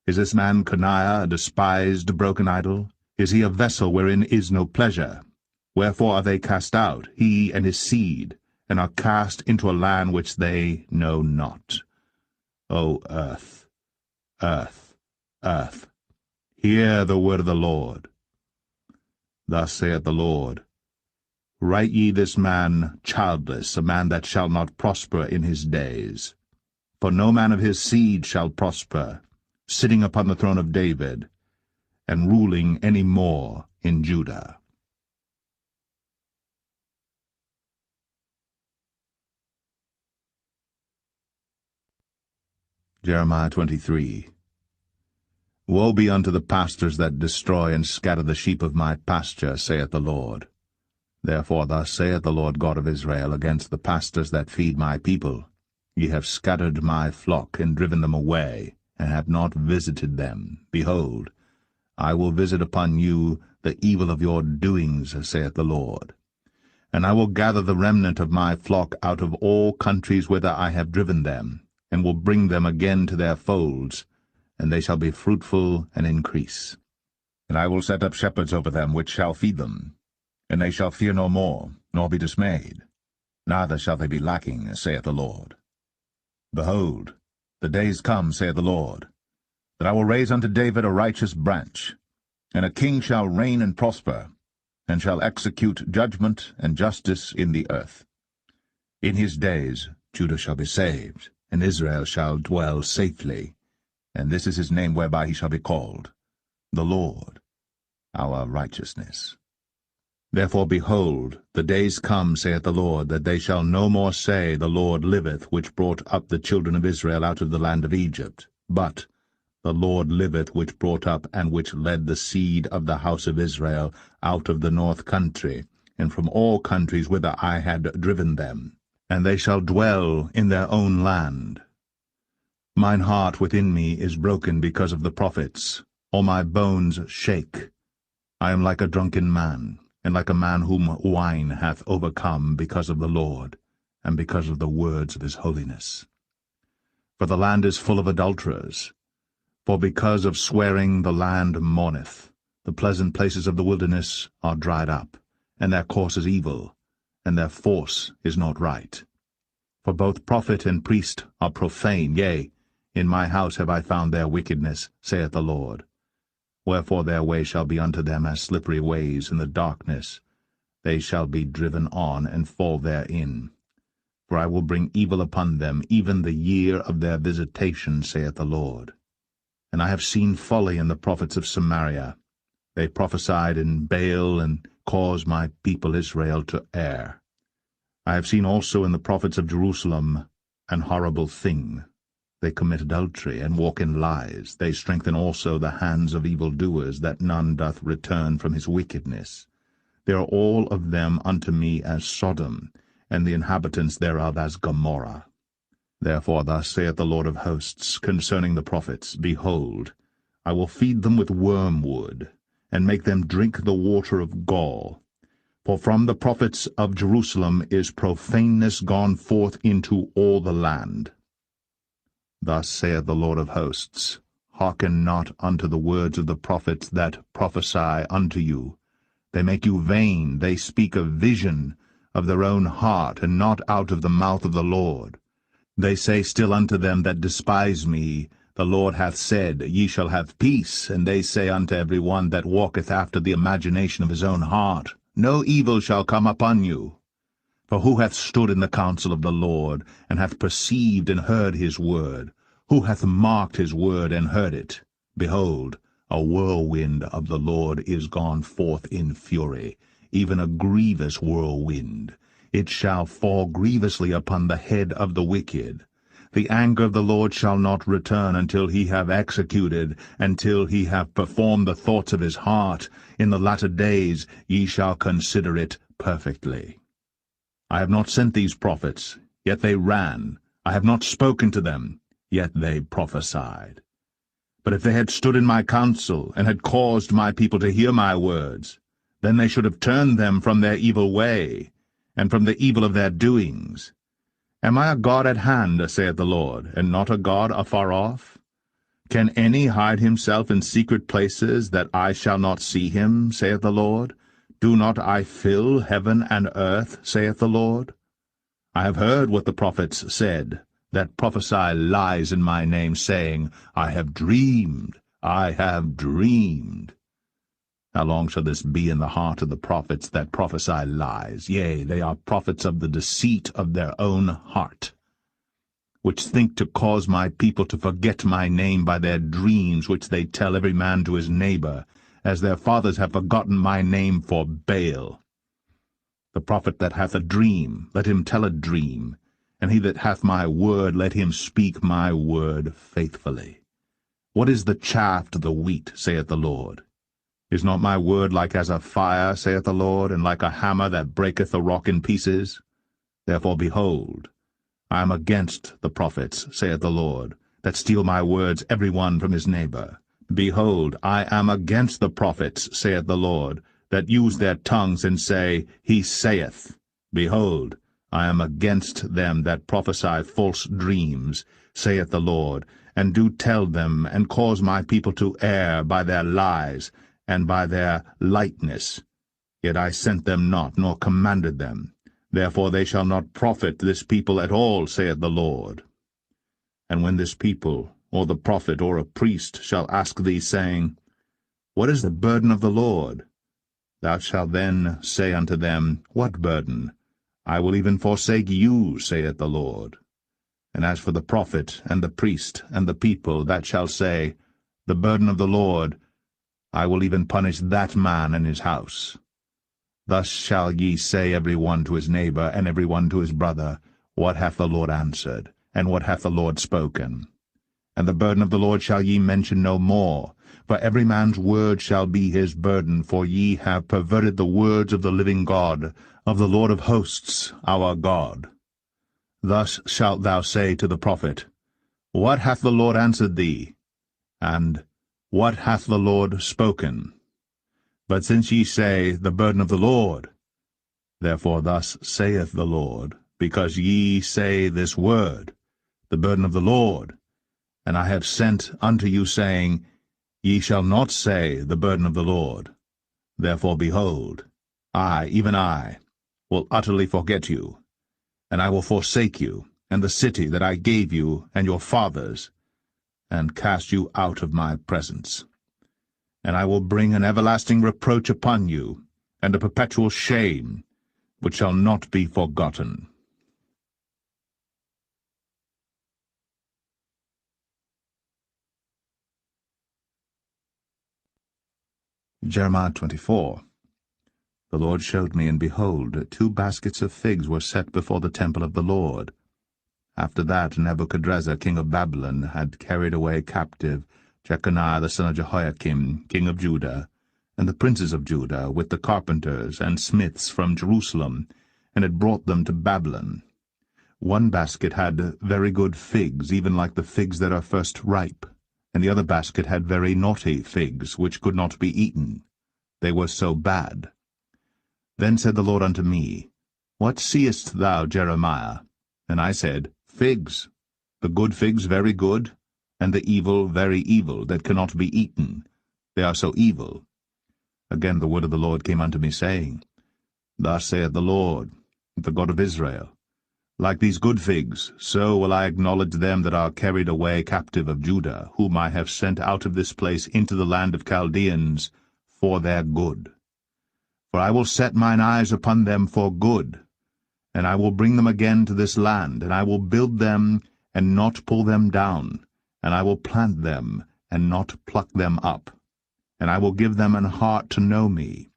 Is this man Coniah a despised broken idol? Is he a vessel wherein is no pleasure? Wherefore are they cast out, he and his seed, and are cast into a land which they know not? O earth, earth, earth, hear the word of the Lord. Thus saith the Lord, Write ye this man childless, a man that shall not prosper in his days. For no man of his seed shall prosper, sitting upon the throne of David, and ruling any more in Judah. Jeremiah 23. Woe be unto the pastors that destroy and scatter the sheep of my pasture, saith the Lord. Therefore thus saith the Lord God of Israel against the pastors that feed my people, Ye have scattered my flock, and driven them away, and have not visited them. Behold, I will visit upon you the evil of your doings, saith the Lord. And I will gather the remnant of my flock out of all countries whither I have driven them, and will bring them again to their folds, and they shall be fruitful and increase. And I will set up shepherds over them which shall feed them, and they shall fear no more, nor be dismayed, neither shall they be lacking, saith the Lord. Behold, the days come, saith the Lord, that I will raise unto David a righteous branch, and a king shall reign and prosper, and shall execute judgment and justice in the earth. In his days Judah shall be saved, and Israel shall dwell safely. And this is his name whereby he shall be called, the Lord, our righteousness. Therefore, behold, the days come, saith the Lord, that they shall no more say, The Lord liveth, which brought up the children of Israel out of the land of Egypt, but the Lord liveth, which brought up and which led the seed of the house of Israel out of the north country, and from all countries whither I had driven them. And they shall dwell in their own land. Mine heart within me is broken because of the prophets. All my bones shake. I am like a drunken man, and like a man whom wine hath overcome, because of the Lord, and because of the words of his holiness. For the land is full of adulterers. For because of swearing the land mourneth. The pleasant places of the wilderness are dried up, and their course is evil, and their force is not right. For both prophet and priest are profane, yea, in my house have I found their wickedness, saith the Lord. Wherefore their way shall be unto them as slippery ways in the darkness. They shall be driven on, and fall therein. For I will bring evil upon them, even the year of their visitation, saith the Lord. And I have seen folly in the prophets of Samaria. They prophesied in Baal, and caused my people Israel to err. I have seen also in the prophets of Jerusalem an horrible thing. They commit adultery, and walk in lies. They strengthen also the hands of evildoers, that none doth return from his wickedness. They are all of them unto me as Sodom, and the inhabitants thereof as Gomorrah. Therefore thus saith the Lord of hosts concerning the prophets, Behold, I will feed them with wormwood, and make them drink the water of gall. For from the prophets of Jerusalem is profaneness gone forth into all the land. Thus saith the Lord of hosts, Hearken not unto the words of the prophets that prophesy unto you. They make you vain, they speak a vision of their own heart, and not out of the mouth of the Lord. They say still unto them that despise me, The Lord hath said, Ye shall have peace. And they say unto every one that walketh after the imagination of his own heart, No evil shall come upon you. For who hath stood in the counsel of the Lord, and hath perceived and heard his word? Who hath marked his word and heard it? Behold, a whirlwind of the Lord is gone forth in fury, even a grievous whirlwind. It shall fall grievously upon the head of the wicked. The anger of the Lord shall not return until he have executed, until he have performed the thoughts of his heart. In the latter days ye shall consider it perfectly. I have not sent these prophets, yet they ran. I have not spoken to them, yet they prophesied. But if they had stood in my counsel, and had caused my people to hear my words, then they should have turned them from their evil way, and from the evil of their doings. Am I a God at hand, saith the Lord, and not a God afar off? Can any hide himself in secret places, that I shall not see him, saith the Lord? Do not I fill heaven and earth, saith the Lord? I have heard what the prophets said, that prophesy lies in my name, saying, I have dreamed, I have dreamed. How long shall this be in the heart of the prophets that prophesy lies? Yea, they are prophets of the deceit of their own heart, which think to cause my people to forget my name by their dreams, which they tell every man to his neighbor, as their fathers have forgotten my name for Baal. The prophet that hath a dream, let him tell a dream, and he that hath my word, let him speak my word faithfully. What is the chaff to the wheat, saith the Lord? Is not my word like as a fire, saith the Lord, and like a hammer that breaketh a rock in pieces? Therefore, behold, I am against the prophets, saith the Lord, that steal my words every one from his neighbor. Behold, I am against the prophets, saith the Lord, that use their tongues and say, He saith. Behold, I am against them that prophesy false dreams, saith the Lord, and do tell them, and cause my people to err by their lies, and by their lightness. Yet I sent them not, nor commanded them. Therefore they shall not profit this people at all, saith the Lord. And when this people, or the prophet, or a priest, shall ask thee, saying, What is the burden of the Lord? Thou shalt then say unto them, What burden? I will even forsake you, saith the Lord. And as for the prophet, and the priest, and the people that shall say, The burden of the Lord, I will even punish that man and his house. Thus shall ye say every one to his neighbor, and every one to his brother, What hath the Lord answered, and what hath the Lord spoken? And the burden of the Lord shall ye mention no more, for every man's word shall be his burden, for ye have perverted the words of the living God, of the Lord of hosts, our God. Thus shalt thou say to the prophet, What hath the Lord answered thee? And what hath the Lord spoken? But since ye say, The burden of the Lord, therefore thus saith the Lord, because ye say this word, The burden of the Lord, and I have sent unto you, saying, Ye shall not say, The burden of the Lord. Therefore, behold, I, even I, will utterly forget you, and I will forsake you, and the city that I gave you and your fathers, and cast you out of my presence. And I will bring an everlasting reproach upon you, and a perpetual shame, which shall not be forgotten. Jeremiah 24. The Lord showed me, and behold, 2 baskets of figs were set before the temple of the Lord. After that Nebuchadrezzar king of Babylon had carried away captive Jeconiah the son of Jehoiakim, king of Judah, and the princes of Judah, with the carpenters and smiths from Jerusalem, and had brought them to Babylon. 1 basket had very good figs, even like the figs that are first ripe, and the other basket had very naughty figs, which could not be eaten. They were so bad. Then said the Lord unto me, What seest thou, Jeremiah? And I said, Figs, the good figs very good, and the evil very evil, that cannot be eaten. They are so evil. Again the word of the Lord came unto me, saying, Thus saith the Lord, the God of Israel, Like these good figs, so will I acknowledge them that are carried away captive of Judah, whom I have sent out of this place into the land of Chaldeans, for their good. For I will set mine eyes upon them for good, and I will bring them again to this land, and I will build them, and not pull them down, and I will plant them, and not pluck them up. And I will give them an heart to know me,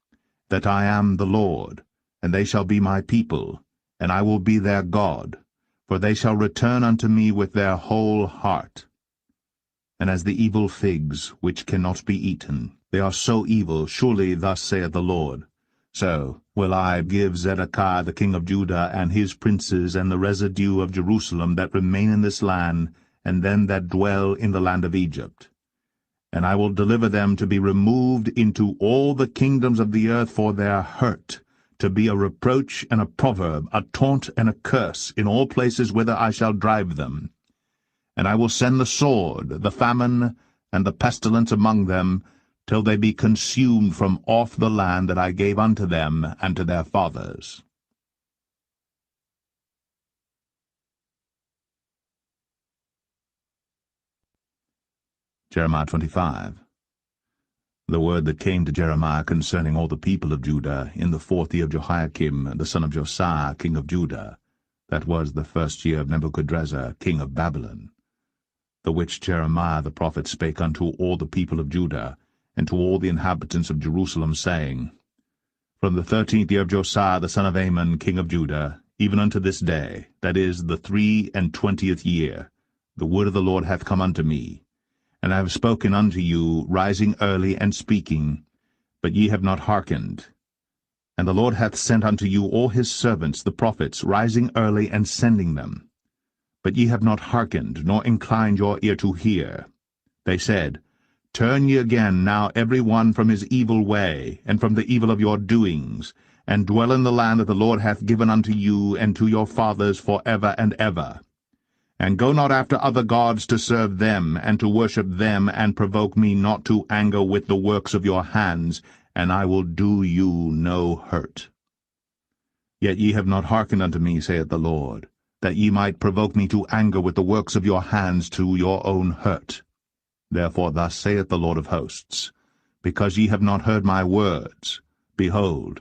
that I am the Lord, and they shall be my people, and I will be their God, for they shall return unto me with their whole heart. And as the evil figs, which cannot be eaten, they are so evil, surely thus saith the Lord, so will I give Zedekiah the king of Judah, and his princes, and the residue of Jerusalem that remain in this land, and them that dwell in the land of Egypt. And I will deliver them to be removed into all the kingdoms of the earth for their hurt, to be a reproach and a proverb, a taunt and a curse, in all places whither I shall drive them. And I will send the sword, the famine, and the pestilence among them, till they be consumed from off the land that I gave unto them and to their fathers. Jeremiah 25. The word that came to Jeremiah concerning all the people of Judah in the 4th year of Jehoiakim, the son of Josiah, king of Judah, that was the 1st year of Nebuchadrezzar, king of Babylon, the which Jeremiah the prophet spake unto all the people of Judah, and to all the inhabitants of Jerusalem, saying, From the 13th year of Josiah the son of Ammon, king of Judah, even unto this day, that is, the 23 year, the word of the Lord hath come unto me. And I have spoken unto you, rising early and speaking, but ye have not hearkened. And the Lord hath sent unto you all his servants the prophets, rising early and sending them. But ye have not hearkened, nor inclined your ear to hear. They said, Turn ye again now every one from his evil way, and from the evil of your doings, and dwell in the land that the Lord hath given unto you and to your fathers for ever and ever. And go not after other gods to serve them, and to worship them, and provoke me not to anger with the works of your hands, and I will do you no hurt. Yet ye have not hearkened unto me, saith the Lord, that ye might provoke me to anger with the works of your hands to your own hurt. Therefore thus saith the Lord of hosts, Because ye have not heard my words, behold,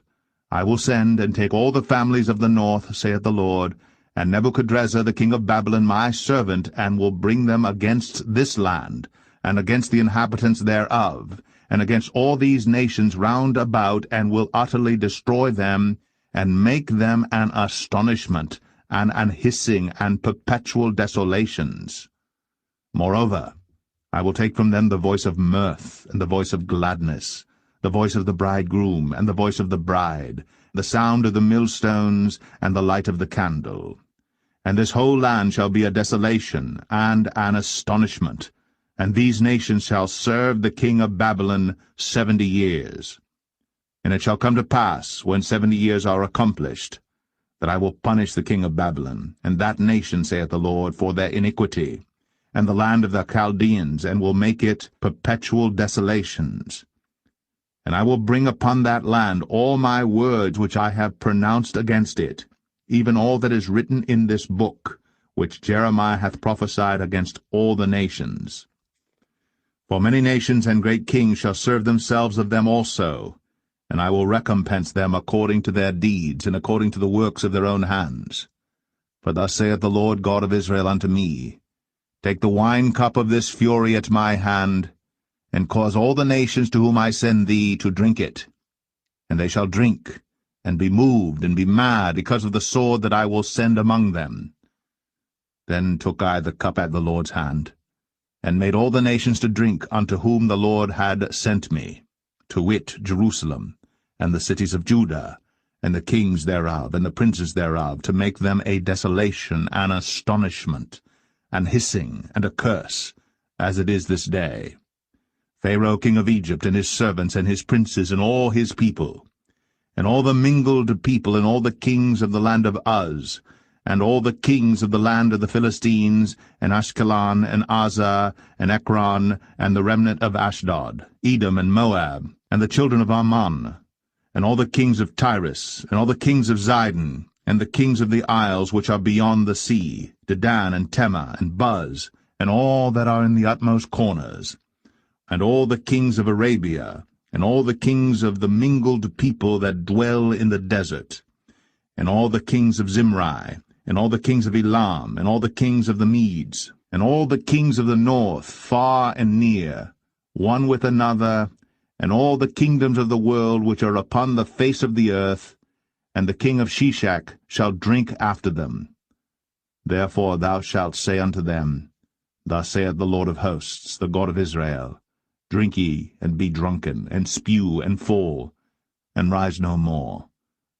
I will send and take all the families of the north, saith the Lord, and Nebuchadrezzar the king of Babylon my servant, and will bring them against this land, and against the inhabitants thereof, and against all these nations round about, and will utterly destroy them, and make them an astonishment, and an hissing, and perpetual desolations. Moreover, I will take from them the voice of mirth, and the voice of gladness, the voice of the bridegroom, and the voice of the bride, the sound of the millstones, and the light of the candle. And this whole land shall be a desolation, and an astonishment, and these nations shall serve the king of Babylon 70 years. And it shall come to pass, when 70 years are accomplished, that I will punish the king of Babylon, and that nation, saith the Lord, for their iniquity, and the land of the Chaldeans, and will make it perpetual desolations. And I will bring upon that land all my words which I have pronounced against it, even all that is written in this book, which Jeremiah hath prophesied against all the nations. For many nations and great kings shall serve themselves of them also, and I will recompense them according to their deeds, and according to the works of their own hands. For thus saith the Lord God of Israel unto me, Take the wine cup of this fury at my hand, and cause all the nations to whom I send thee to drink it. And they shall drink, and be moved, and be mad, because of the sword that I will send among them. Then took I the cup at the Lord's hand, and made all the nations to drink unto whom the Lord had sent me, to wit, Jerusalem, and the cities of Judah, and the kings thereof, and the princes thereof, to make them a desolation, an astonishment, an hissing, and a curse, as it is this day. Pharaoh king of Egypt, and his servants, and his princes, and all his people, and all the mingled people, and all the kings of the land of Uz, and all the kings of the land of the Philistines, and Ashkelon, and Azar, and Ekron, and the remnant of Ashdod, Edom, and Moab, and the children of Ammon, and all the kings of Tyrus, and all the kings of Zidon, and the kings of the isles which are beyond the sea, Dedan, and Tema, and Buz, and all that are in the utmost corners, and all the kings of Arabia, and all the kings of the mingled people that dwell in the desert, and all the kings of Zimri, and all the kings of Elam, and all the kings of the Medes, and all the kings of the north, far and near, one with another, and all the kingdoms of the world which are upon the face of the earth, and the king of Shishak shall drink after them. Therefore thou shalt say unto them, Thus saith the Lord of hosts, the God of Israel, Drink ye, and be drunken, and spew, and fall, and rise no more,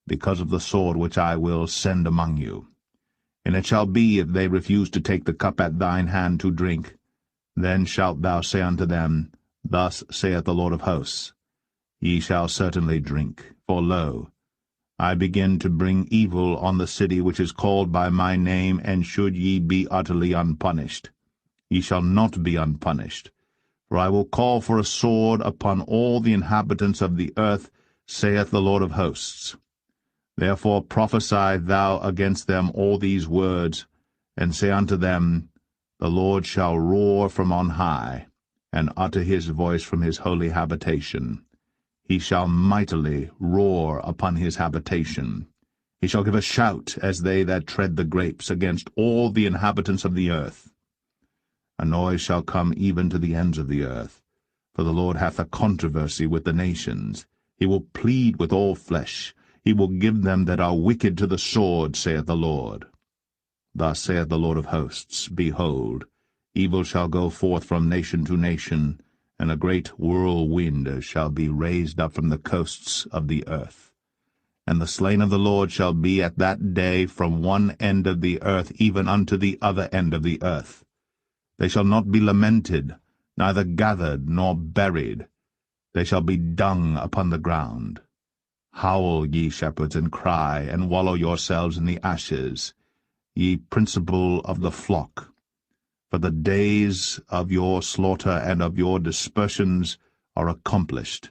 because of the sword which I will send among you. And it shall be, if they refuse to take the cup at thine hand to drink, then shalt thou say unto them, Thus saith the Lord of hosts, Ye shall certainly drink, for lo, I begin to bring evil on the city which is called by my name, and should ye be utterly unpunished, ye shall not be unpunished. For I will call for a sword upon all the inhabitants of the earth, saith the Lord of hosts. Therefore prophesy thou against them all these words, and say unto them, The Lord shall roar from on high, and utter his voice from his holy habitation. He shall mightily roar upon his habitation. He shall give a shout, as they that tread the grapes, against all the inhabitants of the earth. A noise shall come even to the ends of the earth, for the Lord hath a controversy with the nations. He will plead with all flesh. He will give them that are wicked to the sword, saith the Lord. Thus saith the Lord of hosts, Behold, evil shall go forth from nation to nation, and a great whirlwind shall be raised up from the coasts of the earth. And the slain of the Lord shall be at that day from one end of the earth even unto the other end of the earth. They shall not be lamented, neither gathered nor buried. They shall be dung upon the ground. Howl, ye shepherds, and cry, and wallow yourselves in the ashes, ye principal of the flock. For the days of your slaughter and of your dispersions are accomplished,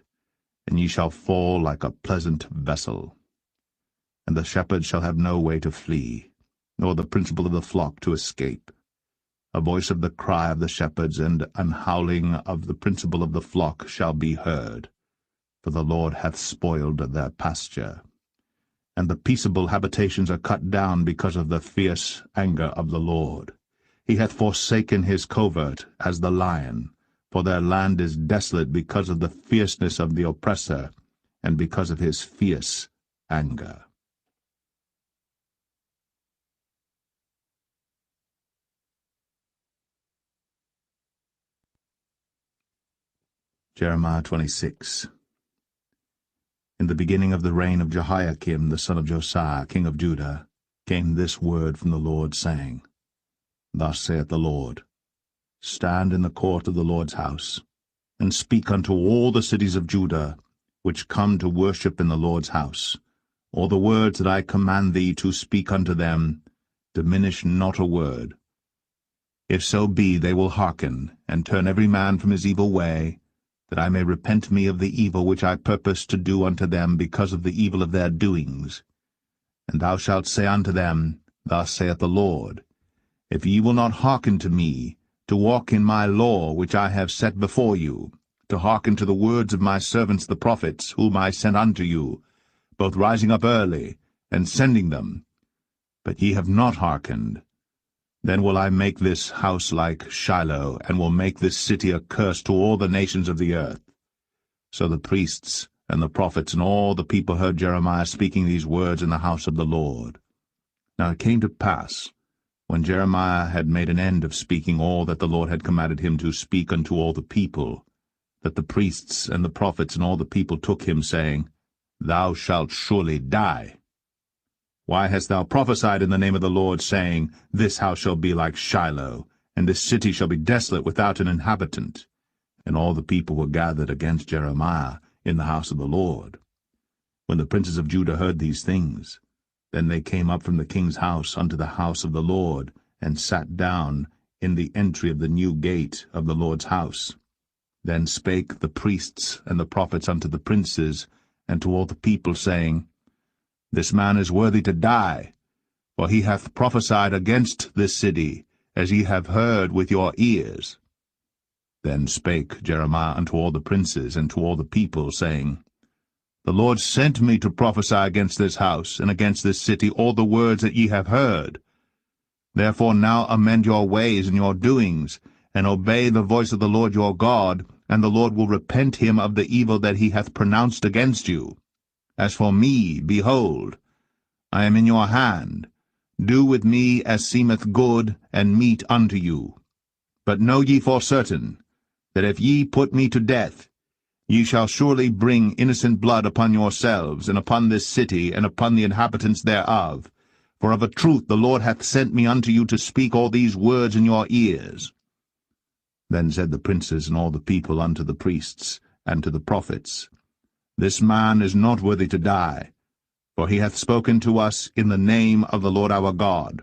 and ye shall fall like a pleasant vessel. And the shepherds shall have no way to flee, nor the principal of the flock to escape. A voice of the cry of the shepherds and an howling of the principal of the flock shall be heard, for the Lord hath spoiled their pasture. and the peaceable habitations are cut down because of the fierce anger of the Lord. He hath forsaken his covert as the lion, for their land is desolate because of the fierceness of the oppressor, and because of his fierce anger. Jeremiah 26. In the beginning of the reign of Jehoiakim the son of Josiah, king of Judah, came this word from the Lord, saying, Thus saith the Lord, Stand in the court of the Lord's house, and speak unto all the cities of Judah, which come to worship in the Lord's house, all the words that I command thee to speak unto them, diminish not a word. If so be they will hearken, and turn every man from his evil way, that I may repent me of the evil which I purpose to do unto them because of the evil of their doings. And thou shalt say unto them, Thus saith the Lord, If ye will not hearken to me, to walk in my law which I have set before you, to hearken to the words of my servants the prophets, whom I sent unto you, both rising up early, and sending them, but ye have not hearkened, then will I make this house like Shiloh, and will make this city a curse to all the nations of the earth. So the priests and the prophets and all the people heard Jeremiah speaking these words in the house of the Lord. Now it came to pass, when Jeremiah had made an end of speaking all that the Lord had commanded him to speak unto all the people, that the priests and the prophets and all the people took him, saying, Thou shalt surely die. Why hast thou prophesied in the name of the Lord, saying, This house shall be like Shiloh, and this city shall be desolate without an inhabitant? And all the people were gathered against Jeremiah in the house of the Lord. When the princes of Judah heard these things, then they came up from the king's house unto the house of the Lord, and sat down in the entry of the new gate of the Lord's house. Then spake the priests and the prophets unto the princes and to all the people, saying, This man is worthy to die, for he hath prophesied against this city, as ye have heard with your ears. Then spake Jeremiah unto all the princes and to all the people, saying, The Lord sent me to prophesy against this house and against this city all the words that ye have heard. Therefore now amend your ways and your doings, and obey the voice of the Lord your God, and the Lord will repent him of the evil that he hath pronounced against you. As for me, behold, I am in your hand. Do with me as seemeth good and meet unto you. But know ye for certain, that if ye put me to death, ye shall surely bring innocent blood upon yourselves, and upon this city, and upon the inhabitants thereof. For of a truth the Lord hath sent me unto you to speak all these words in your ears. Then said the princes and all the people unto the priests and to the prophets, This man is not worthy to die, for he hath spoken to us in the name of the Lord our God.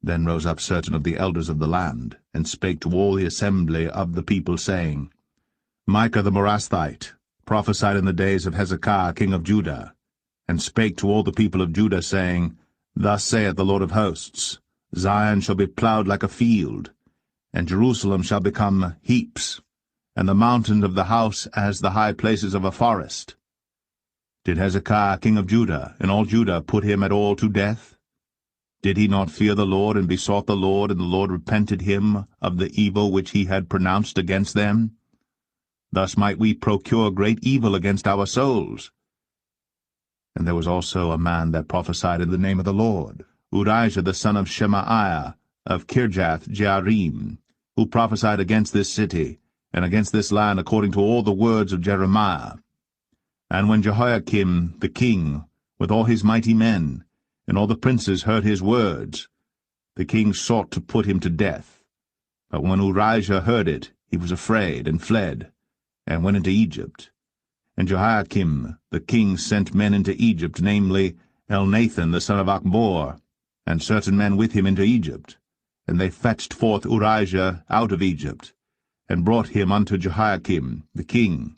Then rose up certain of the elders of the land, and spake to all the assembly of the people, saying, Micah the Morasthite prophesied in the days of Hezekiah king of Judah, and spake to all the people of Judah, saying, Thus saith the Lord of hosts, Zion shall be plowed like a field, and Jerusalem shall become heaps, and the mountains of the house as the high places of a forest. Did Hezekiah king of Judah and all Judah put him at all to death? Did he not fear the Lord, and besought the Lord, and the Lord repented him of the evil which he had pronounced against them? Thus might we procure great evil against our souls. And there was also a man that prophesied in the name of the Lord, Urijah the son of Shemaiah, of Kirjath-Jearim, who prophesied against this city, and against this land according to all the words of Jeremiah. And when Jehoiakim the king, with all his mighty men, and all the princes heard his words, the king sought to put him to death. But when Urijah heard it, he was afraid, and fled, and went into Egypt. And Jehoiakim the king sent men into Egypt, namely Elnathan the son of Achbor, and certain men with him into Egypt. And they fetched forth Urijah out of Egypt, and brought him unto Jehoiakim the king,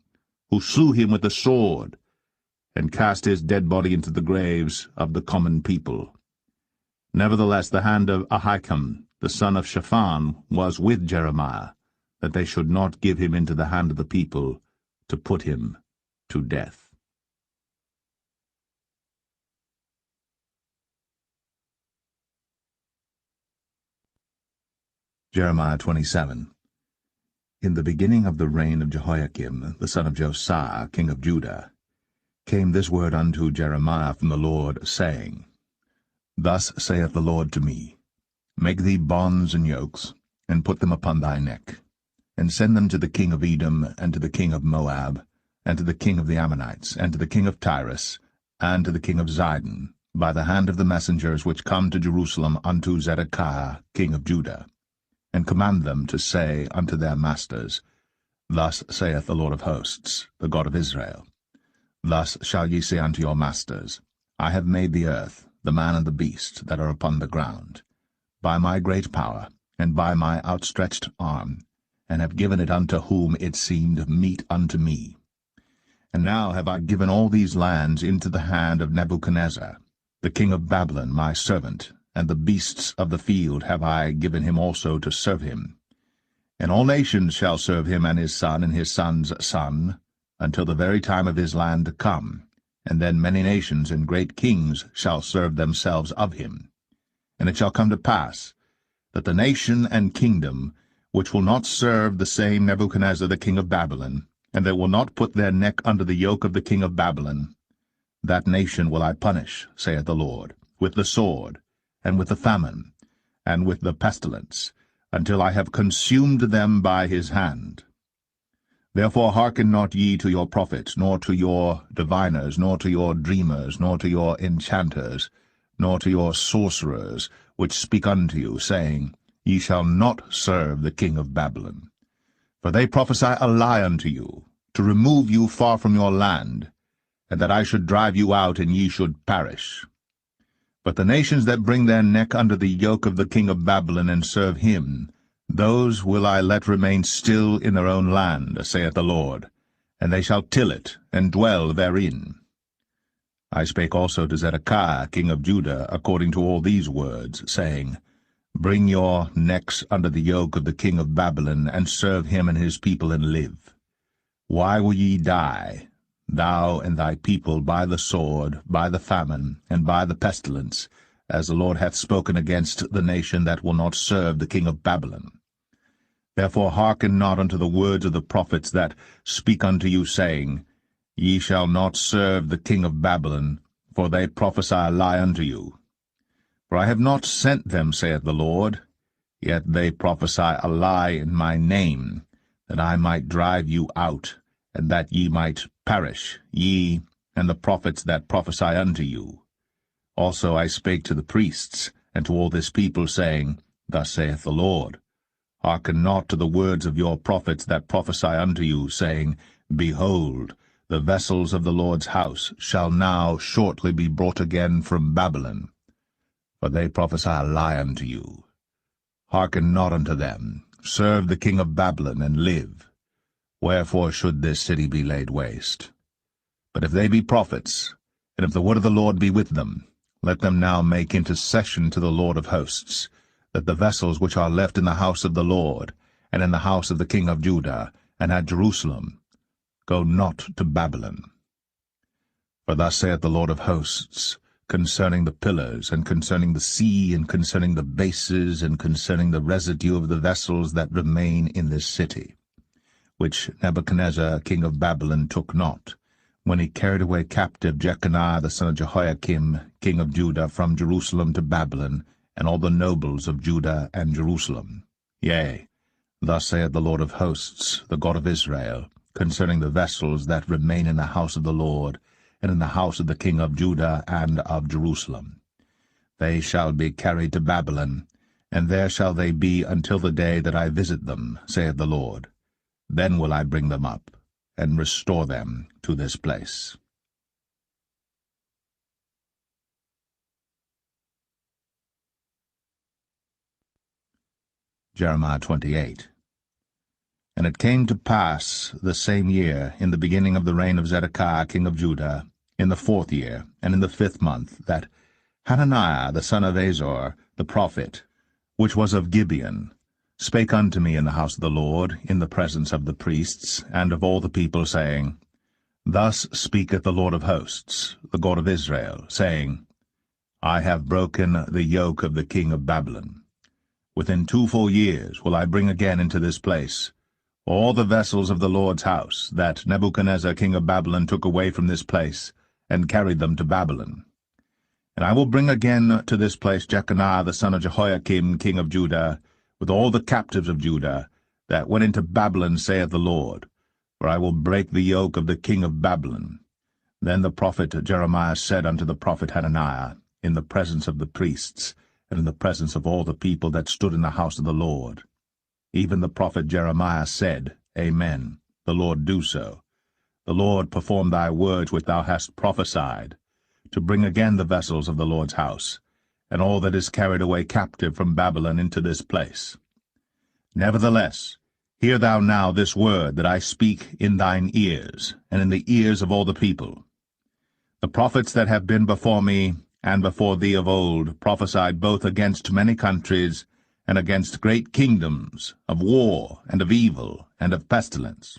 who slew him with the sword, and cast his dead body into the graves of the common people. Nevertheless the hand of Ahikam the son of Shaphan was with Jeremiah, that they should not give him into the hand of the people, to put him to death. Jeremiah 27. In the beginning of the reign of Jehoiakim, the son of Josiah, king of Judah, came this word unto Jeremiah from the Lord, saying, Thus saith the Lord to me, Make thee bonds and yokes, and put them upon thy neck, and send them to the king of Edom, and to the king of Moab, and to the king of the Ammonites, and to the king of Tyrus, and to the king of Zidon, by the hand of the messengers which come to Jerusalem unto Zedekiah king of Judah, and command them to say unto their masters, Thus saith the Lord of hosts, the God of Israel, Thus shall ye say unto your masters, I have made the earth, the man and the beast that are upon the ground, by my great power, and by my outstretched arm, and have given it unto whom it seemed meet unto me. And now have I given all these lands into the hand of Nebuchadnezzar, the king of Babylon, my servant, and the beasts of the field have I given him also to serve him. And all nations shall serve him and his son's son, until the very time of his land come, and then many nations and great kings shall serve themselves of him. And it shall come to pass, that the nation and kingdom which will not serve the same Nebuchadnezzar the king of Babylon, and that will not put their neck under the yoke of the king of Babylon, that nation will I punish, saith the Lord, with the sword, and with the famine, and with the pestilence, until I have consumed them by his hand. Therefore hearken not ye to your prophets, nor to your diviners, nor to your dreamers, nor to your enchanters, nor to your sorcerers, which speak unto you, saying, Ye shall not serve the king of Babylon. For they prophesy a lie unto you, to remove you far from your land, and that I should drive you out, and ye should perish. But the nations that bring their neck under the yoke of the king of Babylon, and serve him, those will I let remain still in their own land, saith the Lord, and they shall till it, and dwell therein. I spake also to Zedekiah king of Judah according to all these words, saying, Bring your necks under the yoke of the king of Babylon, and serve him and his people, and live. Why will ye die, thou and thy people, by the sword, by the famine, and by the pestilence, as the Lord hath spoken against the nation that will not serve the king of Babylon? Therefore hearken not unto the words of the prophets that speak unto you, saying, Ye shall not serve the king of Babylon, for they prophesy a lie unto you. For I have not sent them, saith the Lord, yet they prophesy a lie in my name, that I might drive you out, and that ye might perish, ye and the prophets that prophesy unto you. Also I spake to the priests, and to all this people, saying, Thus saith the Lord, Hearken not to the words of your prophets that prophesy unto you, saying, Behold, the vessels of the Lord's house shall now shortly be brought again from Babylon. For they prophesy a lie unto you. Hearken not unto them. Serve the king of Babylon, and live. Wherefore should this city be laid waste? But if they be prophets, and if the word of the Lord be with them, let them now make intercession to the Lord of hosts, that the vessels which are left in the house of the Lord, and in the house of the king of Judah, and at Jerusalem, go not to Babylon. For thus saith the Lord of hosts, concerning the pillars, and concerning the sea, and concerning the bases, and concerning the residue of the vessels that remain in this city, which Nebuchadnezzar king of Babylon took not, when he carried away captive Jeconiah the son of Jehoiakim king of Judah from Jerusalem to Babylon, and all the nobles of Judah and Jerusalem. Yea, thus saith the Lord of hosts, the God of Israel, concerning the vessels that remain in the house of the Lord, and in the house of the king of Judah and of Jerusalem. They shall be carried to Babylon, and there shall they be until the day that I visit them, saith the Lord. Then will I bring them up, and restore them to this place. Jeremiah 28. And it came to pass the same year, in the beginning of the reign of Zedekiah king of Judah, in the 4th year, and in the 5th month, that Hananiah the son of Azor, the prophet, which was of Gibeon, spake unto me in the house of the Lord, in the presence of the priests, and of all the people, saying, Thus speaketh the Lord of hosts, the God of Israel, saying, I have broken the yoke of the king of Babylon. Within 2 full years will I bring again into this place all the vessels of the Lord's house that Nebuchadnezzar king of Babylon took away from this place, and carried them to Babylon. And I will bring again to this place Jeconiah the son of Jehoiakim king of Judah, with all the captives of Judah, that went into Babylon, saith the Lord, for I will break the yoke of the king of Babylon. Then the prophet Jeremiah said unto the prophet Hananiah, in the presence of the priests, and in the presence of all the people that stood in the house of the Lord, even the prophet Jeremiah said, Amen, the Lord do so. The Lord perform thy words which thou hast prophesied, to bring again the vessels of the Lord's house, and all that is carried away captive from Babylon into this place. Nevertheless, hear thou now this word that I speak in thine ears, and in the ears of all the people. The prophets that have been before me, and before thee of old, prophesied both against many countries, and against great kingdoms, of war, and of evil, and of pestilence.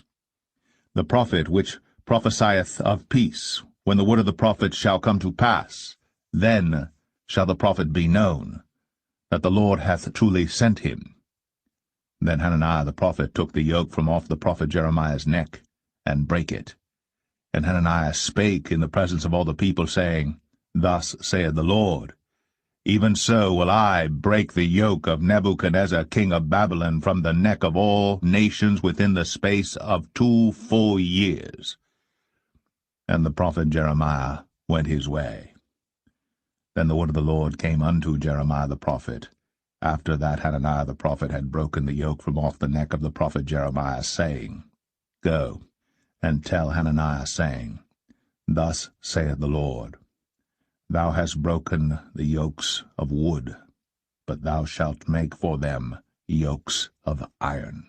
The prophet which prophesieth of peace, when the word of the prophet shall come to pass, then shall the prophet be known, that the Lord hath truly sent him. Then Hananiah the prophet took the yoke from off the prophet Jeremiah's neck, and brake it. And Hananiah spake in the presence of all the people, saying, Thus saith the Lord, Even so will I break the yoke of Nebuchadnezzar king of Babylon from the neck of all nations within the space of 2 full years. And the prophet Jeremiah went his way. Then the word of the Lord came unto Jeremiah the prophet, after that Hananiah the prophet had broken the yoke from off the neck of the prophet Jeremiah, saying, Go, and tell Hananiah, saying, Thus saith the Lord, Thou hast broken the yokes of wood, but thou shalt make for them yokes of iron.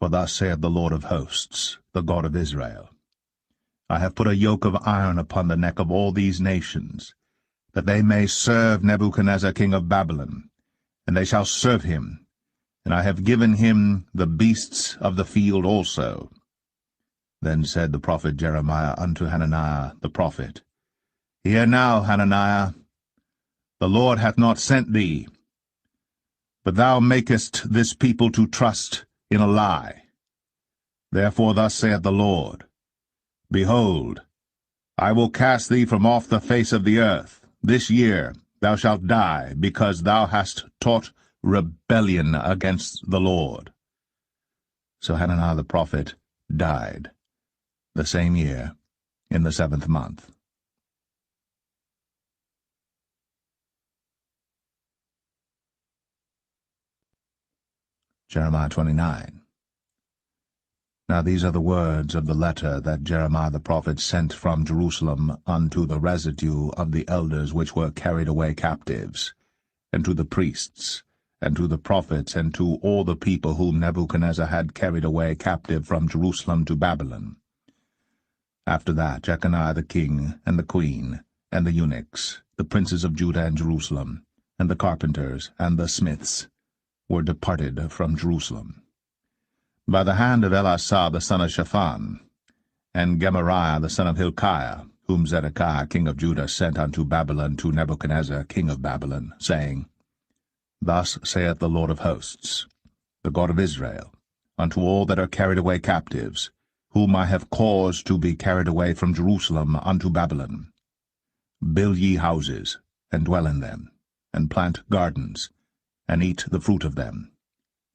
For thus saith the Lord of hosts, the God of Israel, I have put a yoke of iron upon the neck of all these nations, that they may serve Nebuchadnezzar king of Babylon, and they shall serve him, and I have given him the beasts of the field also. Then said the prophet Jeremiah unto Hananiah the prophet, Hear now, Hananiah, the Lord hath not sent thee, but thou makest this people to trust in a lie. Therefore thus saith the Lord, Behold, I will cast thee from off the face of the earth. This year thou shalt die, because thou hast taught rebellion against the Lord. So Hananiah the prophet died the same year, in the 7th month. Jeremiah 29. Now these are the words of the letter that Jeremiah the prophet sent from Jerusalem unto the residue of the elders which were carried away captives, and to the priests, and to the prophets, and to all the people whom Nebuchadnezzar had carried away captive from Jerusalem to Babylon. After that Jeconiah the king, and the queen, and the eunuchs, the princes of Judah and Jerusalem, and the carpenters, and the smiths, were departed from Jerusalem, by the hand of Elasah the son of Shaphan, and Gemariah the son of Hilkiah, whom Zedekiah king of Judah sent unto Babylon to Nebuchadnezzar king of Babylon, saying, Thus saith the Lord of hosts, the God of Israel, unto all that are carried away captives, whom I have caused to be carried away from Jerusalem unto Babylon, Build ye houses, and dwell in them, and plant gardens, and eat the fruit of them.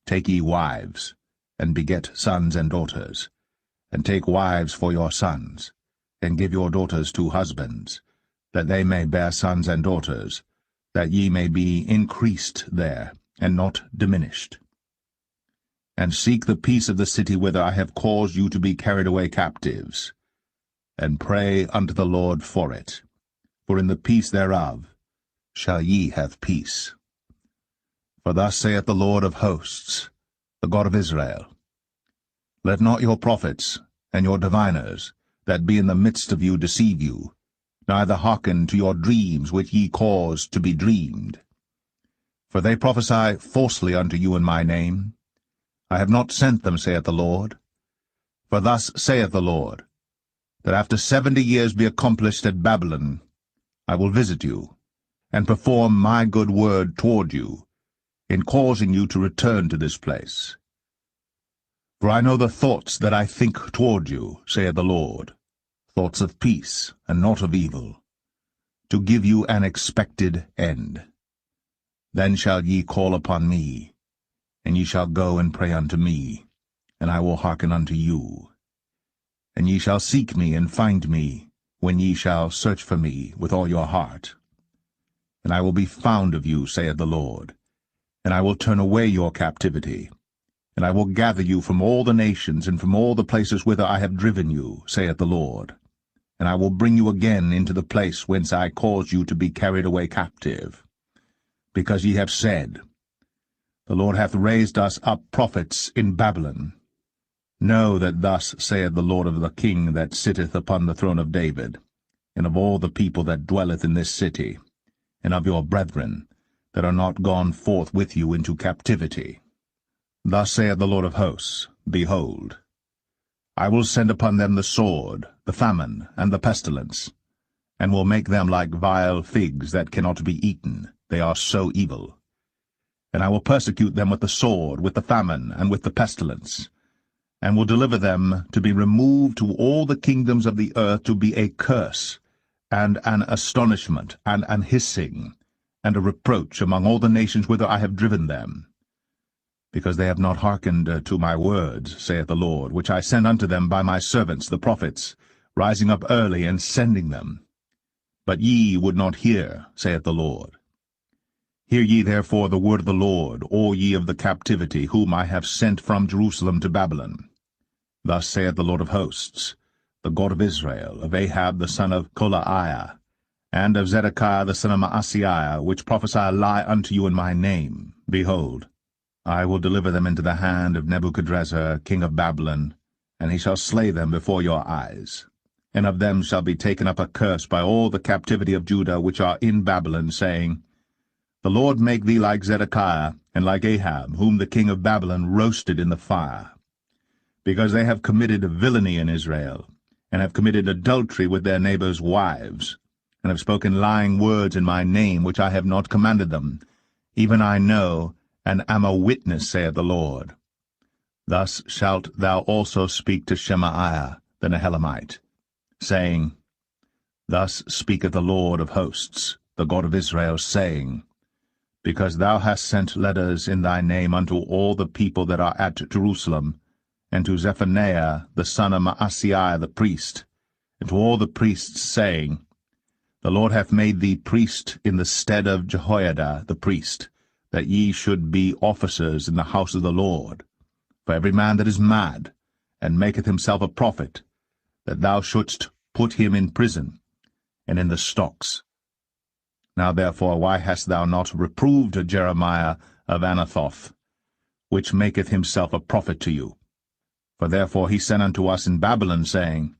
Take ye wives, and beget sons and daughters, and take wives for your sons, and give your daughters to husbands, that they may bear sons and daughters, that ye may be increased there, and not diminished. And seek the peace of the city whither I have caused you to be carried away captives, and pray unto the Lord for it, for in the peace thereof shall ye have peace. For thus saith the Lord of hosts, the God of Israel, Let not your prophets and your diviners that be in the midst of you deceive you, neither hearken to your dreams which ye cause to be dreamed. For they prophesy falsely unto you in my name. I have not sent them, saith the Lord. For thus saith the Lord, that after 70 years be accomplished at Babylon, I will visit you, and perform my good word toward you, in causing you to return to this place. For I know the thoughts that I think toward you, saith the Lord, thoughts of peace, and not of evil, to give you an expected end. Then shall ye call upon me, and ye shall go and pray unto me, and I will hearken unto you. And ye shall seek me and find me, when ye shall search for me with all your heart. And I will be found of you, saith the Lord, and I will turn away your captivity, and I will gather you from all the nations and from all the places whither I have driven you, saith the Lord. And I will bring you again into the place whence I caused you to be carried away captive. Because ye have said, The Lord hath raised us up prophets in Babylon. Know that thus saith the Lord of the King that sitteth upon the throne of David, and of all the people that dwelleth in this city, and of your brethren that are not gone forth with you into captivity. Thus saith the Lord of hosts, Behold, I will send upon them the sword, the famine, and the pestilence, and will make them like vile figs that cannot be eaten, they are so evil. And I will persecute them with the sword, with the famine, and with the pestilence, and will deliver them to be removed to all the kingdoms of the earth, to be a curse, and an astonishment, and an hissing, and a reproach among all the nations whither I have driven them, because they have not hearkened to my words, saith the Lord, which I sent unto them by my servants the prophets, rising up early and sending them. But ye would not hear, saith the Lord. Hear ye therefore the word of the Lord, all ye of the captivity, whom I have sent from Jerusalem to Babylon. Thus saith the Lord of hosts, the God of Israel, of Ahab the son of Kolaiah, and of Zedekiah the son of Maaseiah, which prophesy a lie unto you in my name. Behold, I will deliver them into the hand of Nebuchadrezzar king of Babylon, and he shall slay them before your eyes. And of them shall be taken up a curse by all the captivity of Judah which are in Babylon, saying, The Lord make thee like Zedekiah, and like Ahab, whom the king of Babylon roasted in the fire. Because they have committed villainy in Israel, and have committed adultery with their neighbors' wives, and have spoken lying words in my name, which I have not commanded them. Even I know, and am a witness, saith the Lord. Thus shalt thou also speak to Shemaiah the Nehelamite, saying, Thus speaketh the Lord of hosts, the God of Israel, saying, Because thou hast sent letters in thy name unto all the people that are at Jerusalem, and to Zephaniah the son of Maaseiah the priest, and to all the priests, saying, The Lord hath made thee priest in the stead of Jehoiada the priest, that ye should be officers in the house of the Lord. For every man that is mad, and maketh himself a prophet, that thou shouldst put him in prison, and in the stocks. Now therefore why hast thou not reproved Jeremiah of Anathoth, which maketh himself a prophet to you? For therefore he sent unto us in Babylon, saying,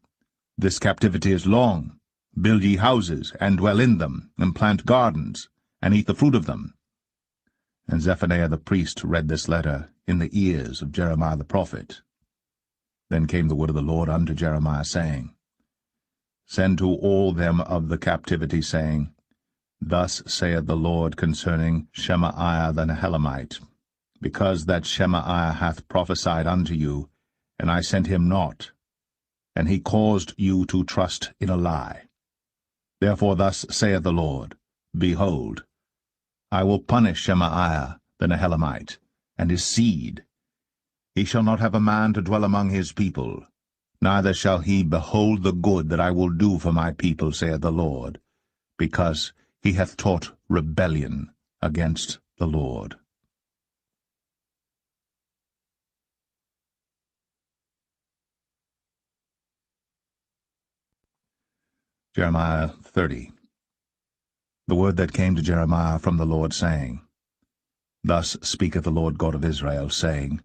This captivity is long. Build ye houses, and dwell in them, and plant gardens, and eat the fruit of them. And Zephaniah the priest read this letter in the ears of Jeremiah the prophet. Then came the word of the Lord unto Jeremiah, saying, Send to all them of the captivity, saying, Thus saith the Lord concerning Shemaiah the Nehelamite, because that Shemaiah hath prophesied unto you, and I sent him not, and he caused you to trust in a lie. Therefore thus saith the Lord, Behold, I will punish Shemaiah the Nehelamite, and his seed. He shall not have a man to dwell among his people, neither shall he behold the good that I will do for my people, saith the Lord, because he hath taught rebellion against the Lord. Jeremiah 30. The word that came to Jeremiah from the Lord, saying, Thus speaketh the Lord God of Israel, saying,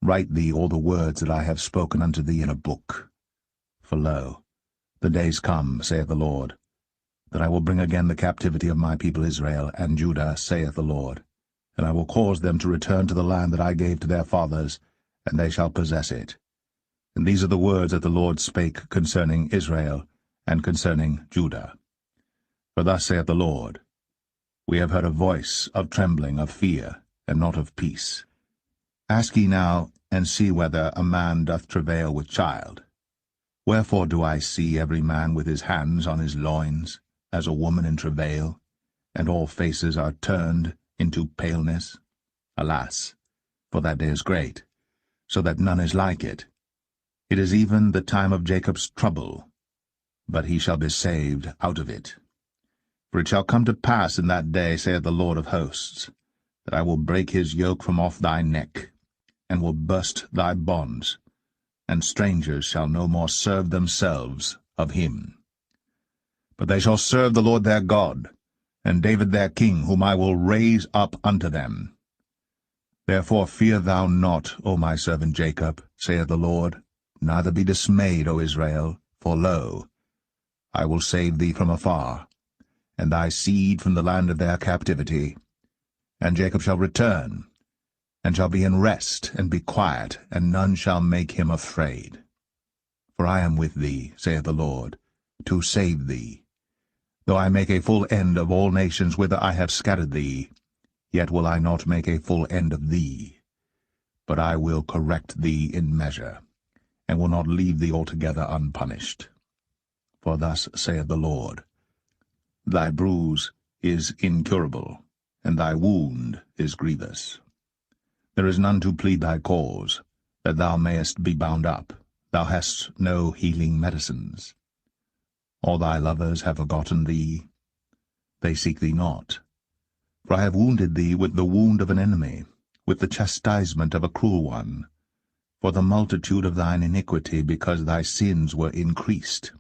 Write thee all the words that I have spoken unto thee in a book. For lo, the days come, saith the Lord, that I will bring again the captivity of my people Israel and Judah, saith the Lord, and I will cause them to return to the land that I gave to their fathers, and they shall possess it. And these are the words that the Lord spake concerning Israel and concerning Judah. For thus saith the Lord, We have heard a voice of trembling, of fear, and not of peace. Ask ye now, and see whether a man doth travail with child. Wherefore do I see every man with his hands on his loins, as a woman in travail, and all faces are turned into paleness? Alas, for that day is great, so that none is like it. It is even the time of Jacob's trouble, but he shall be saved out of it. For it shall come to pass in that day, saith the Lord of hosts, that I will break his yoke from off thy neck, and will burst thy bonds, and strangers shall no more serve themselves of him. But they shall serve the Lord their God, and David their king, whom I will raise up unto them. Therefore fear thou not, O my servant Jacob, saith the Lord, neither be dismayed, O Israel, for lo, I will save thee from afar, and thy seed from the land of their captivity. And Jacob shall return, and shall be in rest, and be quiet, and none shall make him afraid. For I am with thee, saith the Lord, to save thee. Though I make a full end of all nations whither I have scattered thee, yet will I not make a full end of thee. But I will correct thee in measure, and will not leave thee altogether unpunished. For thus saith the Lord, Thy bruise is incurable, and thy wound is grievous. There is none to plead thy cause, that thou mayest be bound up. Thou hast no healing medicines. All thy lovers have forgotten thee. They seek thee not. For I have wounded thee with the wound of an enemy, with the chastisement of a cruel one, for the multitude of thine iniquity, because thy sins were increased.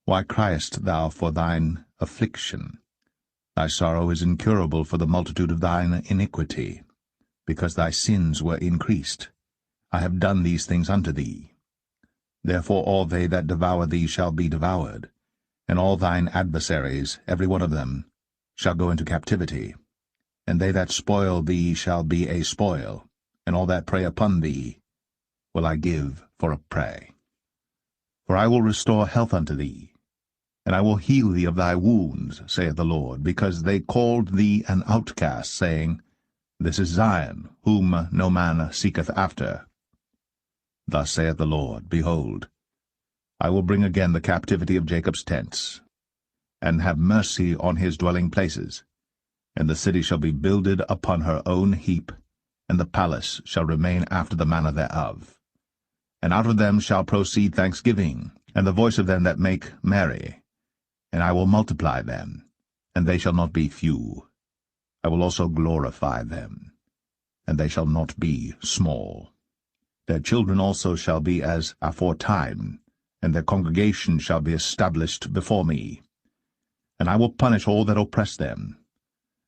Why criest thou for thine affliction? Thy sorrow is incurable for the multitude of thine iniquity, because thy sins were increased. I have done these things unto thee. Therefore all they that devour thee shall be devoured, and all thine adversaries, every one of them, shall go into captivity. And they that spoil thee shall be a spoil, and all that prey upon thee will I give for a prey. For I will restore health unto thee, and I will heal thee of thy wounds, saith the Lord, because they called thee an outcast, saying, This is Zion, whom no man seeketh after. Thus saith the Lord, Behold, I will bring again the captivity of Jacob's tents, and have mercy on his dwelling places. And the city shall be builded upon her own heap, and the palace shall remain after the manner thereof. And out of them shall proceed thanksgiving, and the voice of them that make merry. And I will multiply them, and they shall not be few. I will also glorify them, and they shall not be small. Their children also shall be as aforetime, and their congregation shall be established before me. And I will punish all that oppress them.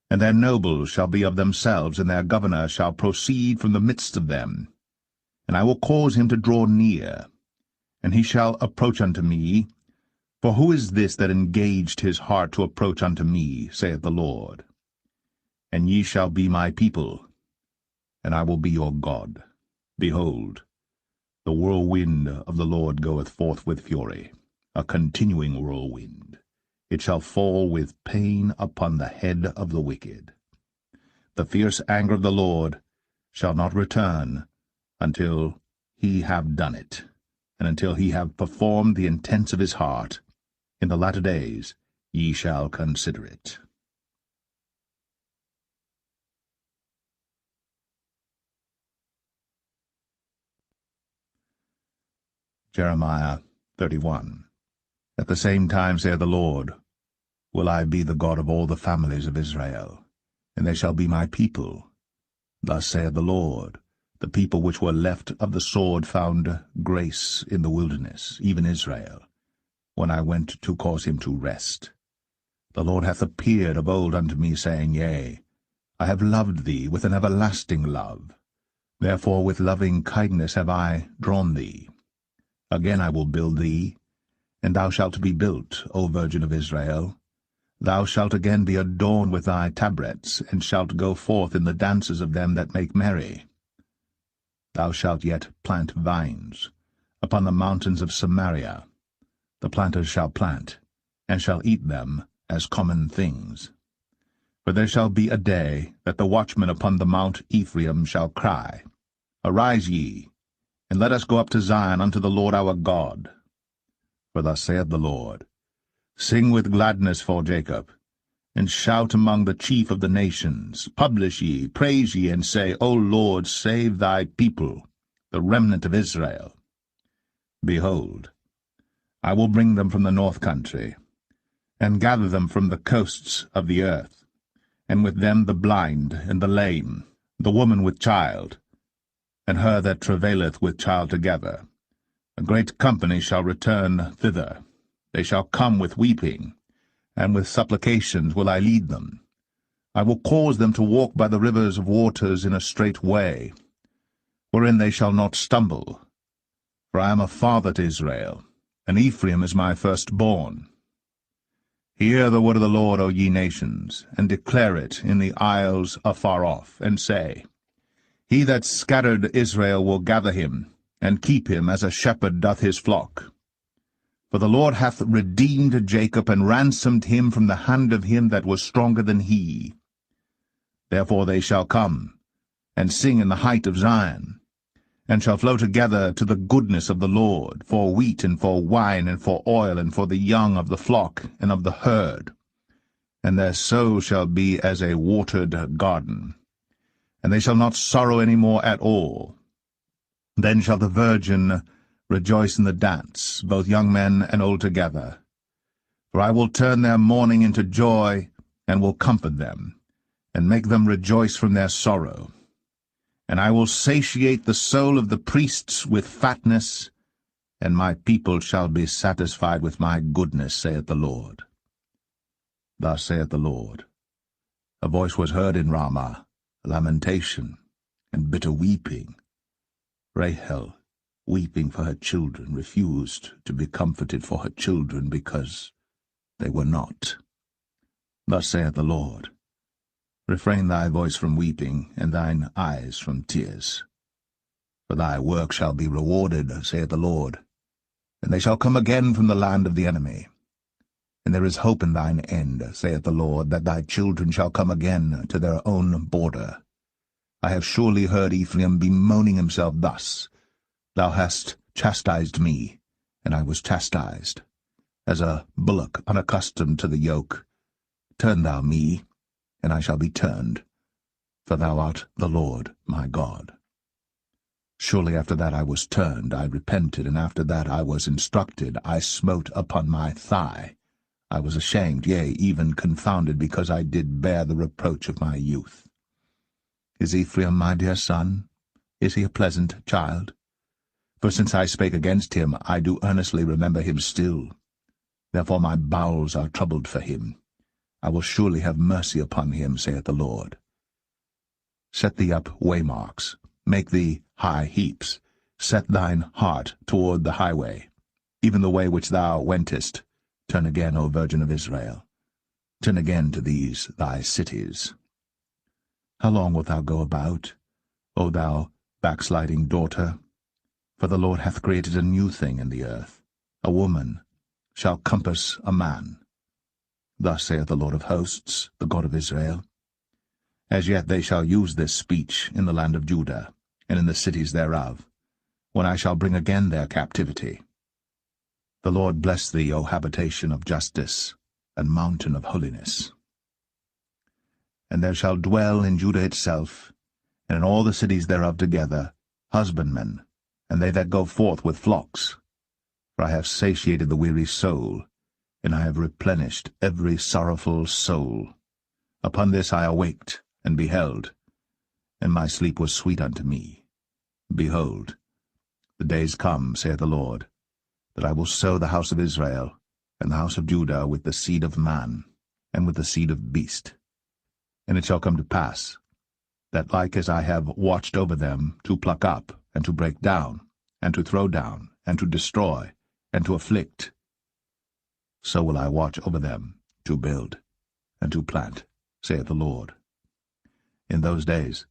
And their nobles shall be of themselves, and their governor shall proceed from the midst of them. And I will cause him to draw near, and he shall approach unto me. For who is this that engaged his heart to approach unto me, saith the Lord? And ye shall be my people, and I will be your God. Behold, the whirlwind of the Lord goeth forth with fury, a continuing whirlwind. It shall fall with pain upon the head of the wicked. The fierce anger of the Lord shall not return until he have done it, and until he have performed the intents of his heart. In the latter days ye shall consider it. Jeremiah 31. At the same time, saith the Lord, will I be the God of all the families of Israel, and they shall be my people. Thus saith the Lord, the people which were left of the sword found grace in the wilderness, even Israel, when I went to cause him to rest. The Lord hath appeared of old unto me, saying, Yea, I have loved thee with an everlasting love. Therefore with loving kindness have I drawn thee. Again I will build thee, and thou shalt be built, O Virgin of Israel. Thou shalt again be adorned with thy tabrets, and shalt go forth in the dances of them that make merry. Thou shalt yet plant vines upon the mountains of Samaria. The planters shall plant, and shall eat them as common things. For there shall be a day that the watchmen upon the mount Ephraim shall cry, Arise ye, and let us go up to Zion unto the Lord our God. For thus saith the Lord, Sing with gladness for Jacob, and shout among the chief of the nations. Publish ye, praise ye, and say, O Lord, save thy people, the remnant of Israel. Behold, I will bring them from the north country, and gather them from the coasts of the earth, and with them the blind and the lame, the woman with child, and her that travaileth with child together. A great company shall return thither. They shall come with weeping, and with supplications will I lead them. I will cause them to walk by the rivers of waters in a straight way, wherein they shall not stumble. For I am a father to Israel, and Ephraim is my firstborn. Hear the word of the Lord, O ye nations, and declare it in the isles afar off, and say, He that scattered Israel will gather him, and keep him as a shepherd doth his flock. For the Lord hath redeemed Jacob, and ransomed him from the hand of him that was stronger than he. Therefore they shall come, and sing in the height of Zion, and shall flow together to the goodness of the Lord, for wheat, and for wine, and for oil, and for the young of the flock, and of the herd. And their soul shall be as a watered garden, and they shall not sorrow any more at all. Then shall the virgin rejoice in the dance, both young men and old together. For I will turn their mourning into joy, and will comfort them, and make them rejoice from their sorrow. And I will satiate the soul of the priests with fatness, and my people shall be satisfied with my goodness, saith the Lord. Thus saith the Lord, A voice was heard in Ramah, lamentation, and bitter weeping. Rahel, weeping for her children, refused to be comforted for her children, because they were not. Thus saith the Lord, Refrain thy voice from weeping, and thine eyes from tears. For thy work shall be rewarded, saith the Lord, and they shall come again from the land of the enemy. And there is hope in thine end, saith the Lord, that thy children shall come again to their own border. I have surely heard Ephraim bemoaning himself thus, Thou hast chastised me, and I was chastised. As a bullock unaccustomed to the yoke, turn thou me, and I shall be turned, for thou art the Lord my God. Surely after that I was turned, I repented, and after that I was instructed, I smote upon my thigh. I was ashamed, yea, even confounded, because I did bear the reproach of my youth. Is Ephraim my dear son? Is he a pleasant child? For since I spake against him, I do earnestly remember him still. Therefore my bowels are troubled for him. I will surely have mercy upon him, saith the Lord. Set thee up waymarks, make thee high heaps, set thine heart toward the highway, even the way which thou wentest. Turn again, O Virgin of Israel. Turn again to these thy cities. How long wilt thou go about, O thou backsliding daughter? For the Lord hath created a new thing in the earth. A woman shall compass a man. Thus saith the Lord of hosts, the God of Israel. As yet they shall use this speech in the land of Judah, and in the cities thereof, when I shall bring again their captivity. The Lord bless thee, O habitation of justice, and mountain of holiness. And there shall dwell in Judah itself, and in all the cities thereof together, husbandmen, and they that go forth with flocks. For I have satiated the weary soul, and I have replenished every sorrowful soul. Upon this I awaked, and beheld, and my sleep was sweet unto me. Behold, the days come, saith the Lord, that I will sow the house of Israel, and the house of Judah with the seed of man, and with the seed of beast. And it shall come to pass, that like as I have watched over them to pluck up, and to break down, and to throw down, and to destroy, and to afflict, so will I watch over them to build and to plant, saith the Lord. In those days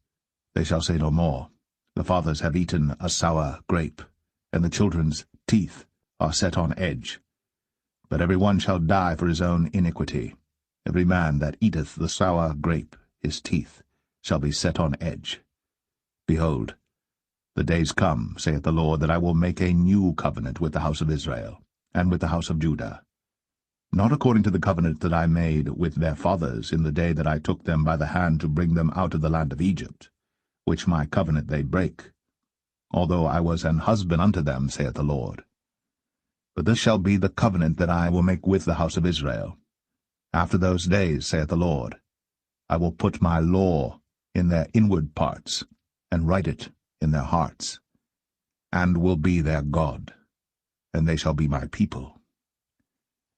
they shall say no more, The fathers have eaten a sour grape, and the children's teeth are set on edge. But every one shall die for his own iniquity. Every man that eateth the sour grape, his teeth shall be set on edge. Behold, the days come, saith the Lord, that I will make a new covenant with the house of Israel, and with the house of Judah, not according to the covenant that I made with their fathers in the day that I took them by the hand to bring them out of the land of Egypt, which my covenant they break, although I was an husband unto them, saith the Lord. But this shall be the covenant that I will make with the house of Israel. After those days, saith the Lord, I will put my law in their inward parts, and write it in their hearts, and will be their God, and they shall be my people.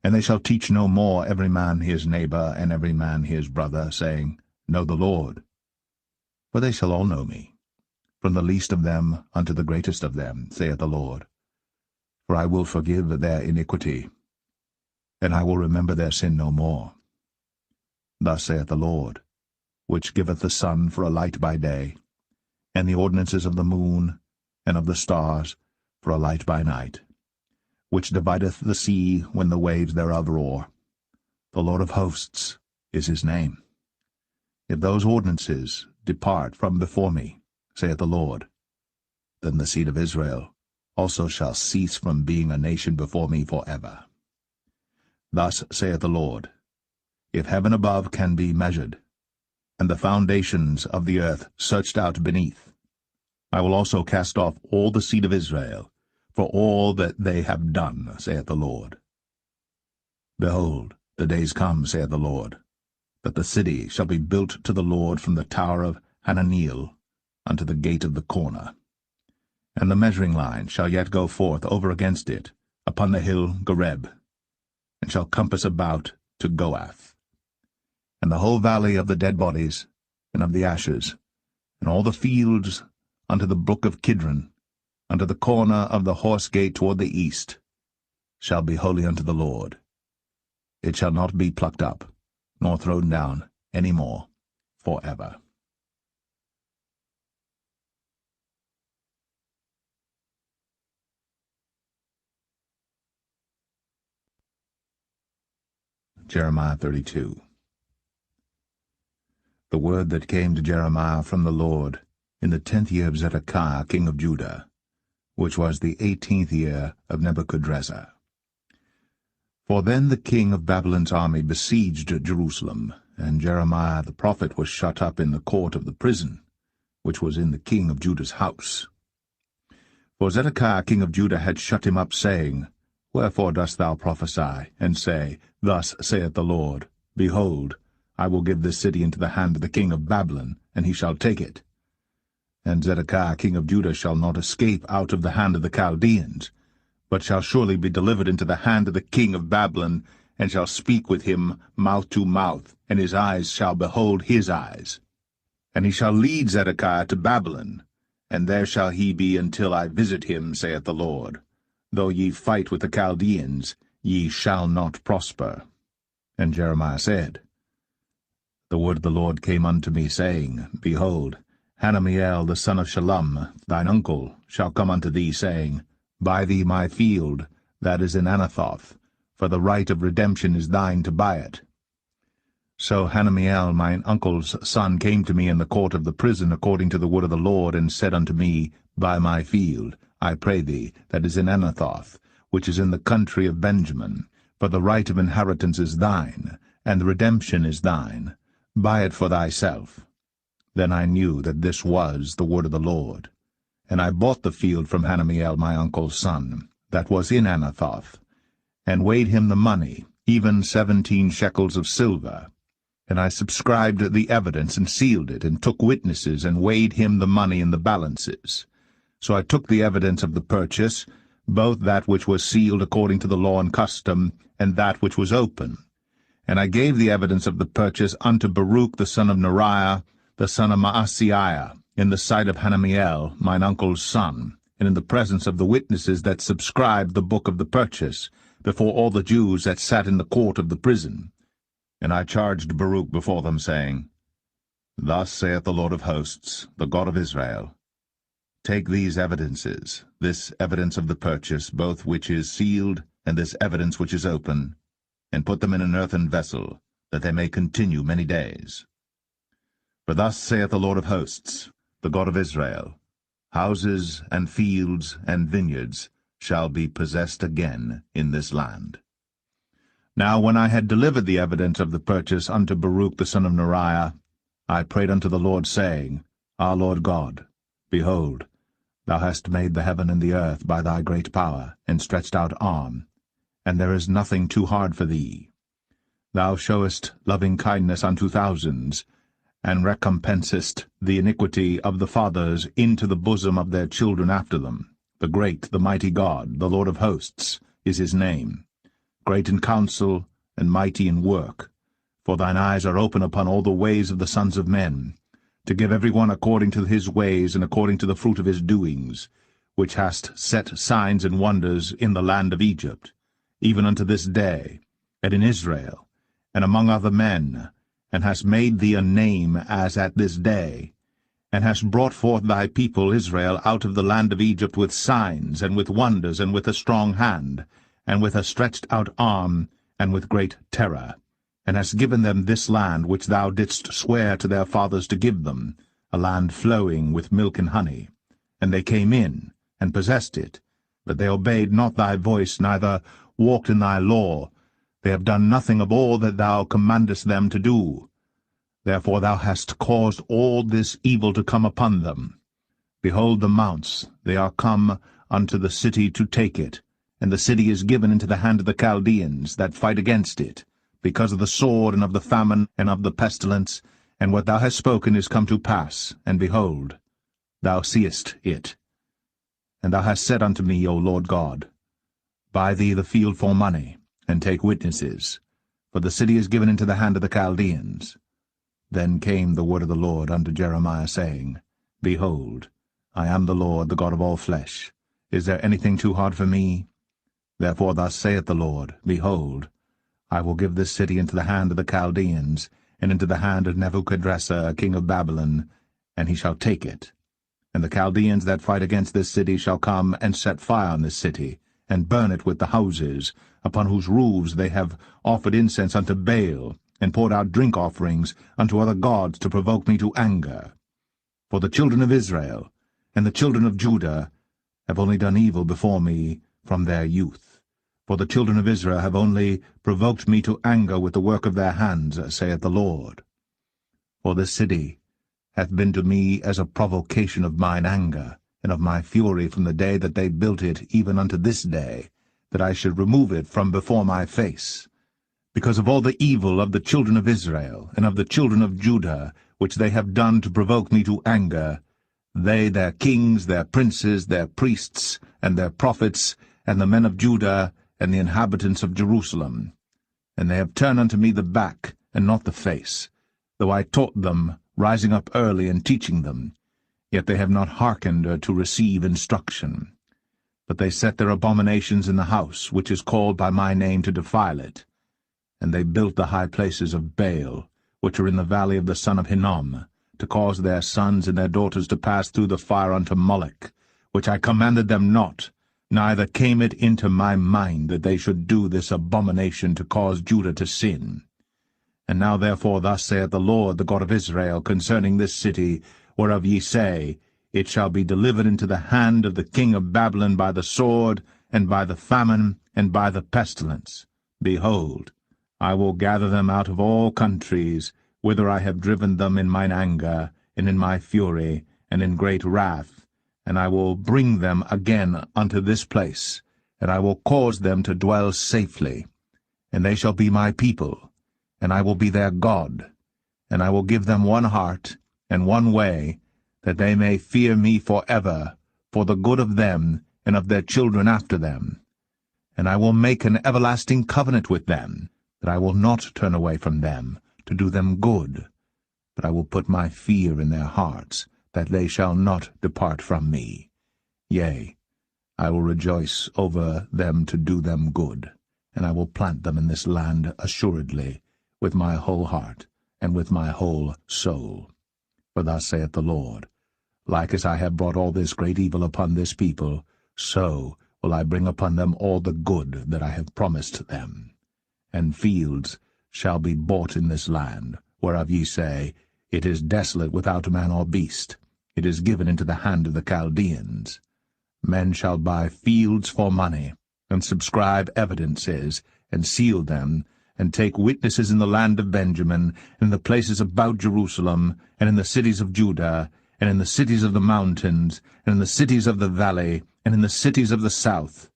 And they shall teach no more every man his neighbor, and every man his brother, saying, Know the Lord. For they shall all know me, from the least of them unto the greatest of them, saith the Lord. For I will forgive their iniquity, and I will remember their sin no more. Thus saith the Lord, which giveth the sun for a light by day, and the ordinances of the moon and of the stars for a light by night, which divideth the sea when the waves thereof roar. The Lord of hosts is his name. If those ordinances depart from before me, saith the Lord, then the seed of Israel also shall cease from being a nation before me forever. Thus saith the Lord, if heaven above can be measured, and the foundations of the earth searched out beneath, I will also cast off all the seed of Israel, for all that they have done, saith the Lord. Behold, the days come, saith the Lord, that the city shall be built to the Lord from the tower of Hananeel unto the gate of the corner. And the measuring line shall yet go forth over against it upon the hill Gareb, and shall compass about to Goath. And the whole valley of the dead bodies, and of the ashes, and all the fields unto the brook of Kidron, unto the corner of the horse gate toward the east, shall be holy unto the Lord. It shall not be plucked up, nor thrown down any more, forever. Jeremiah 32. The word that came to Jeremiah from the Lord in the 10th year of Zedekiah king of Judah, which was the 18th year of Nebuchadrezzar. For then the king of Babylon's army besieged Jerusalem, and Jeremiah the prophet was shut up in the court of the prison, which was in the king of Judah's house. For Zedekiah king of Judah had shut him up, saying, Wherefore dost thou prophesy, and say, Thus saith the Lord, Behold, I will give this city into the hand of the king of Babylon, and he shall take it. And Zedekiah king of Judah shall not escape out of the hand of the Chaldeans, but shall surely be delivered into the hand of the king of Babylon, and shall speak with him mouth to mouth, and his eyes shall behold his eyes. And he shall lead Zedekiah to Babylon, and there shall he be until I visit him, saith the Lord. Though ye fight with the Chaldeans, ye shall not prosper. And Jeremiah said, The word of the Lord came unto me, saying, Behold, Hanamiel the son of Shallum, thine uncle, shall come unto thee, saying, Buy thee my field that is in Anathoth, for the right of redemption is thine to buy it. So Hanamiel mine uncle's son came to me in the court of the prison according to the word of the Lord, and said unto me, Buy my field, I pray thee, that is in Anathoth, which is in the country of Benjamin, for the right of inheritance is thine, and the redemption is thine. Buy it for thyself. Then I knew that this was the word of the Lord. And I bought the field from Hanamiel my uncle's son, that was in Anathoth, and weighed him the money, even 17 shekels of silver. And I subscribed the evidence, and sealed it, and took witnesses, and weighed him the money in the balances. So I took the evidence of the purchase, both that which was sealed according to the law and custom, and that which was open. And I gave the evidence of the purchase unto Baruch the son of Neriah, the son of Maaseiah, in the sight of Hanamiel, mine uncle's son, and in the presence of the witnesses that subscribed the book of the purchase, before all the Jews that sat in the court of the prison. And I charged Baruch before them, saying, Thus saith the Lord of hosts, the God of Israel, Take these evidences, this evidence of the purchase, both which is sealed, and this evidence which is open, and put them in an earthen vessel, that they may continue many days. For thus saith the Lord of hosts, the God of Israel, houses and fields and vineyards shall be possessed again in this land. Now when I had delivered the evidence of the purchase unto Baruch the son of Neriah, I prayed unto the Lord, saying, Our Lord God, behold, thou hast made the heaven and the earth by thy great power and stretched out arm, and there is nothing too hard for thee. Thou showest loving kindness unto thousands, and recompensest the iniquity of the fathers into the bosom of their children after them. The great, the mighty God, the Lord of hosts, is his name, great in counsel and mighty in work. For thine eyes are open upon all the ways of the sons of men, to give every one according to his ways and according to the fruit of his doings, which hast set signs and wonders in the land of Egypt, even unto this day, and in Israel, and among other men, and hast made thee a name as at this day, and hast brought forth thy people Israel out of the land of Egypt with signs, and with wonders, and with a strong hand, and with a stretched out arm, and with great terror, and hast given them this land which thou didst swear to their fathers to give them, a land flowing with milk and honey. And they came in, and possessed it, but they obeyed not thy voice, neither walked in thy law. They have done nothing of all that thou commandest them to do. Therefore thou hast caused all this evil to come upon them. Behold the mounts, they are come unto the city to take it, and the city is given into the hand of the Chaldeans that fight against it, because of the sword, and of the famine, and of the pestilence, and what thou hast spoken is come to pass, and behold, thou seest it. And thou hast said unto me, O Lord God, Buy thee the field for money, and take witnesses, for the city is given into the hand of the Chaldeans. Then came the word of the Lord unto Jeremiah, saying, Behold, I am the Lord, the God of all flesh. Is there anything too hard for me? Therefore thus saith the Lord, Behold, I will give this city into the hand of the Chaldeans, and into the hand of Nebuchadrezzar, king of Babylon, and he shall take it. And the Chaldeans that fight against this city shall come and set fire on this city, and burn it with the houses, upon whose roofs they have offered incense unto Baal, and poured out drink offerings unto other gods to provoke me to anger. For the children of Israel and the children of Judah have only done evil before me from their youth. For the children of Israel have only provoked me to anger with the work of their hands, saith the Lord. For this city hath been to me as a provocation of mine anger, and of my fury from the day that they built it even unto this day, that I should remove it from before my face, because of all the evil of the children of Israel and of the children of Judah, which they have done to provoke me to anger, they, their kings, their princes, their priests, and their prophets, and the men of Judah, and the inhabitants of Jerusalem. And they have turned unto me the back, and not the face, though I taught them, rising up early and teaching them. Yet they have not hearkened to receive instruction. But they set their abominations in the house, which is called by my name, to defile it. And they built the high places of Baal, which are in the valley of the son of Hinnom, to cause their sons and their daughters to pass through the fire unto Moloch, which I commanded them not, neither came it into my mind that they should do this abomination to cause Judah to sin. And now therefore thus saith the Lord, the God of Israel, concerning this city, whereof ye say, It shall be delivered into the hand of the king of Babylon by the sword, and by the famine, and by the pestilence. Behold, I will gather them out of all countries, whither I have driven them in mine anger, and in my fury, and in great wrath, and I will bring them again unto this place, and I will cause them to dwell safely. And they shall be my people, and I will be their God. And I will give them one heart and one way, that they may fear me for ever, for the good of them and of their children after them. And I will make an everlasting covenant with them, that I will not turn away from them, to do them good. But I will put my fear in their hearts, that they shall not depart from me. Yea, I will rejoice over them to do them good, and I will plant them in this land assuredly, with my whole heart, and with my whole soul. For thus saith the Lord, Like as I have brought all this great evil upon this people, so will I bring upon them all the good that I have promised them. And fields shall be bought in this land, whereof ye say, It is desolate without man or beast, it is given into the hand of the Chaldeans. Men shall buy fields for money, and subscribe evidences, and seal them, and take witnesses in the land of Benjamin, and in the places about Jerusalem, and in the cities of Judah, and in the cities of the mountains, and in the cities of the valley, and in the cities of the south.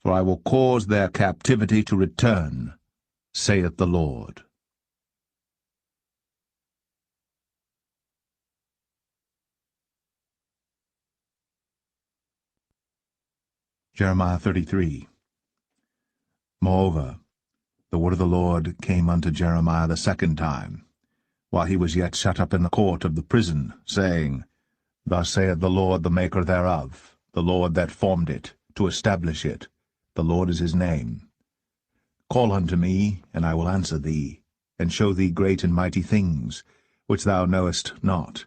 For I will cause their captivity to return, saith the Lord. Jeremiah 33. Moreover, the word of the Lord came unto Jeremiah the second time, while he was yet shut up in the court of the prison, saying, Thus saith the Lord, the Maker thereof, the Lord that formed it, to establish it. The Lord is his name. Call unto me, and I will answer thee, and show thee great and mighty things, which thou knowest not.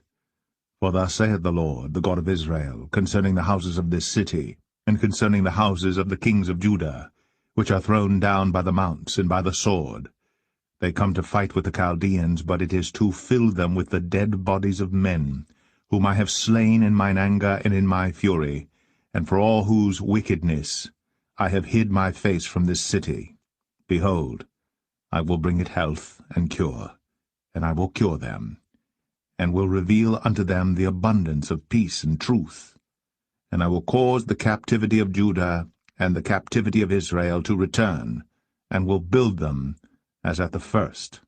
For thus saith the Lord, the God of Israel, concerning the houses of this city, and concerning the houses of the kings of Judah, which are thrown down by the mounts and by the sword. They come to fight with the Chaldeans, but it is to fill them with the dead bodies of men, whom I have slain in mine anger and in my fury, and for all whose wickedness I have hid my face from this city. Behold, I will bring it health and cure, and I will cure them, and will reveal unto them the abundance of peace and truth. And I will cause the captivity of Judah and the captivity of Israel to return, and will build them as at the first.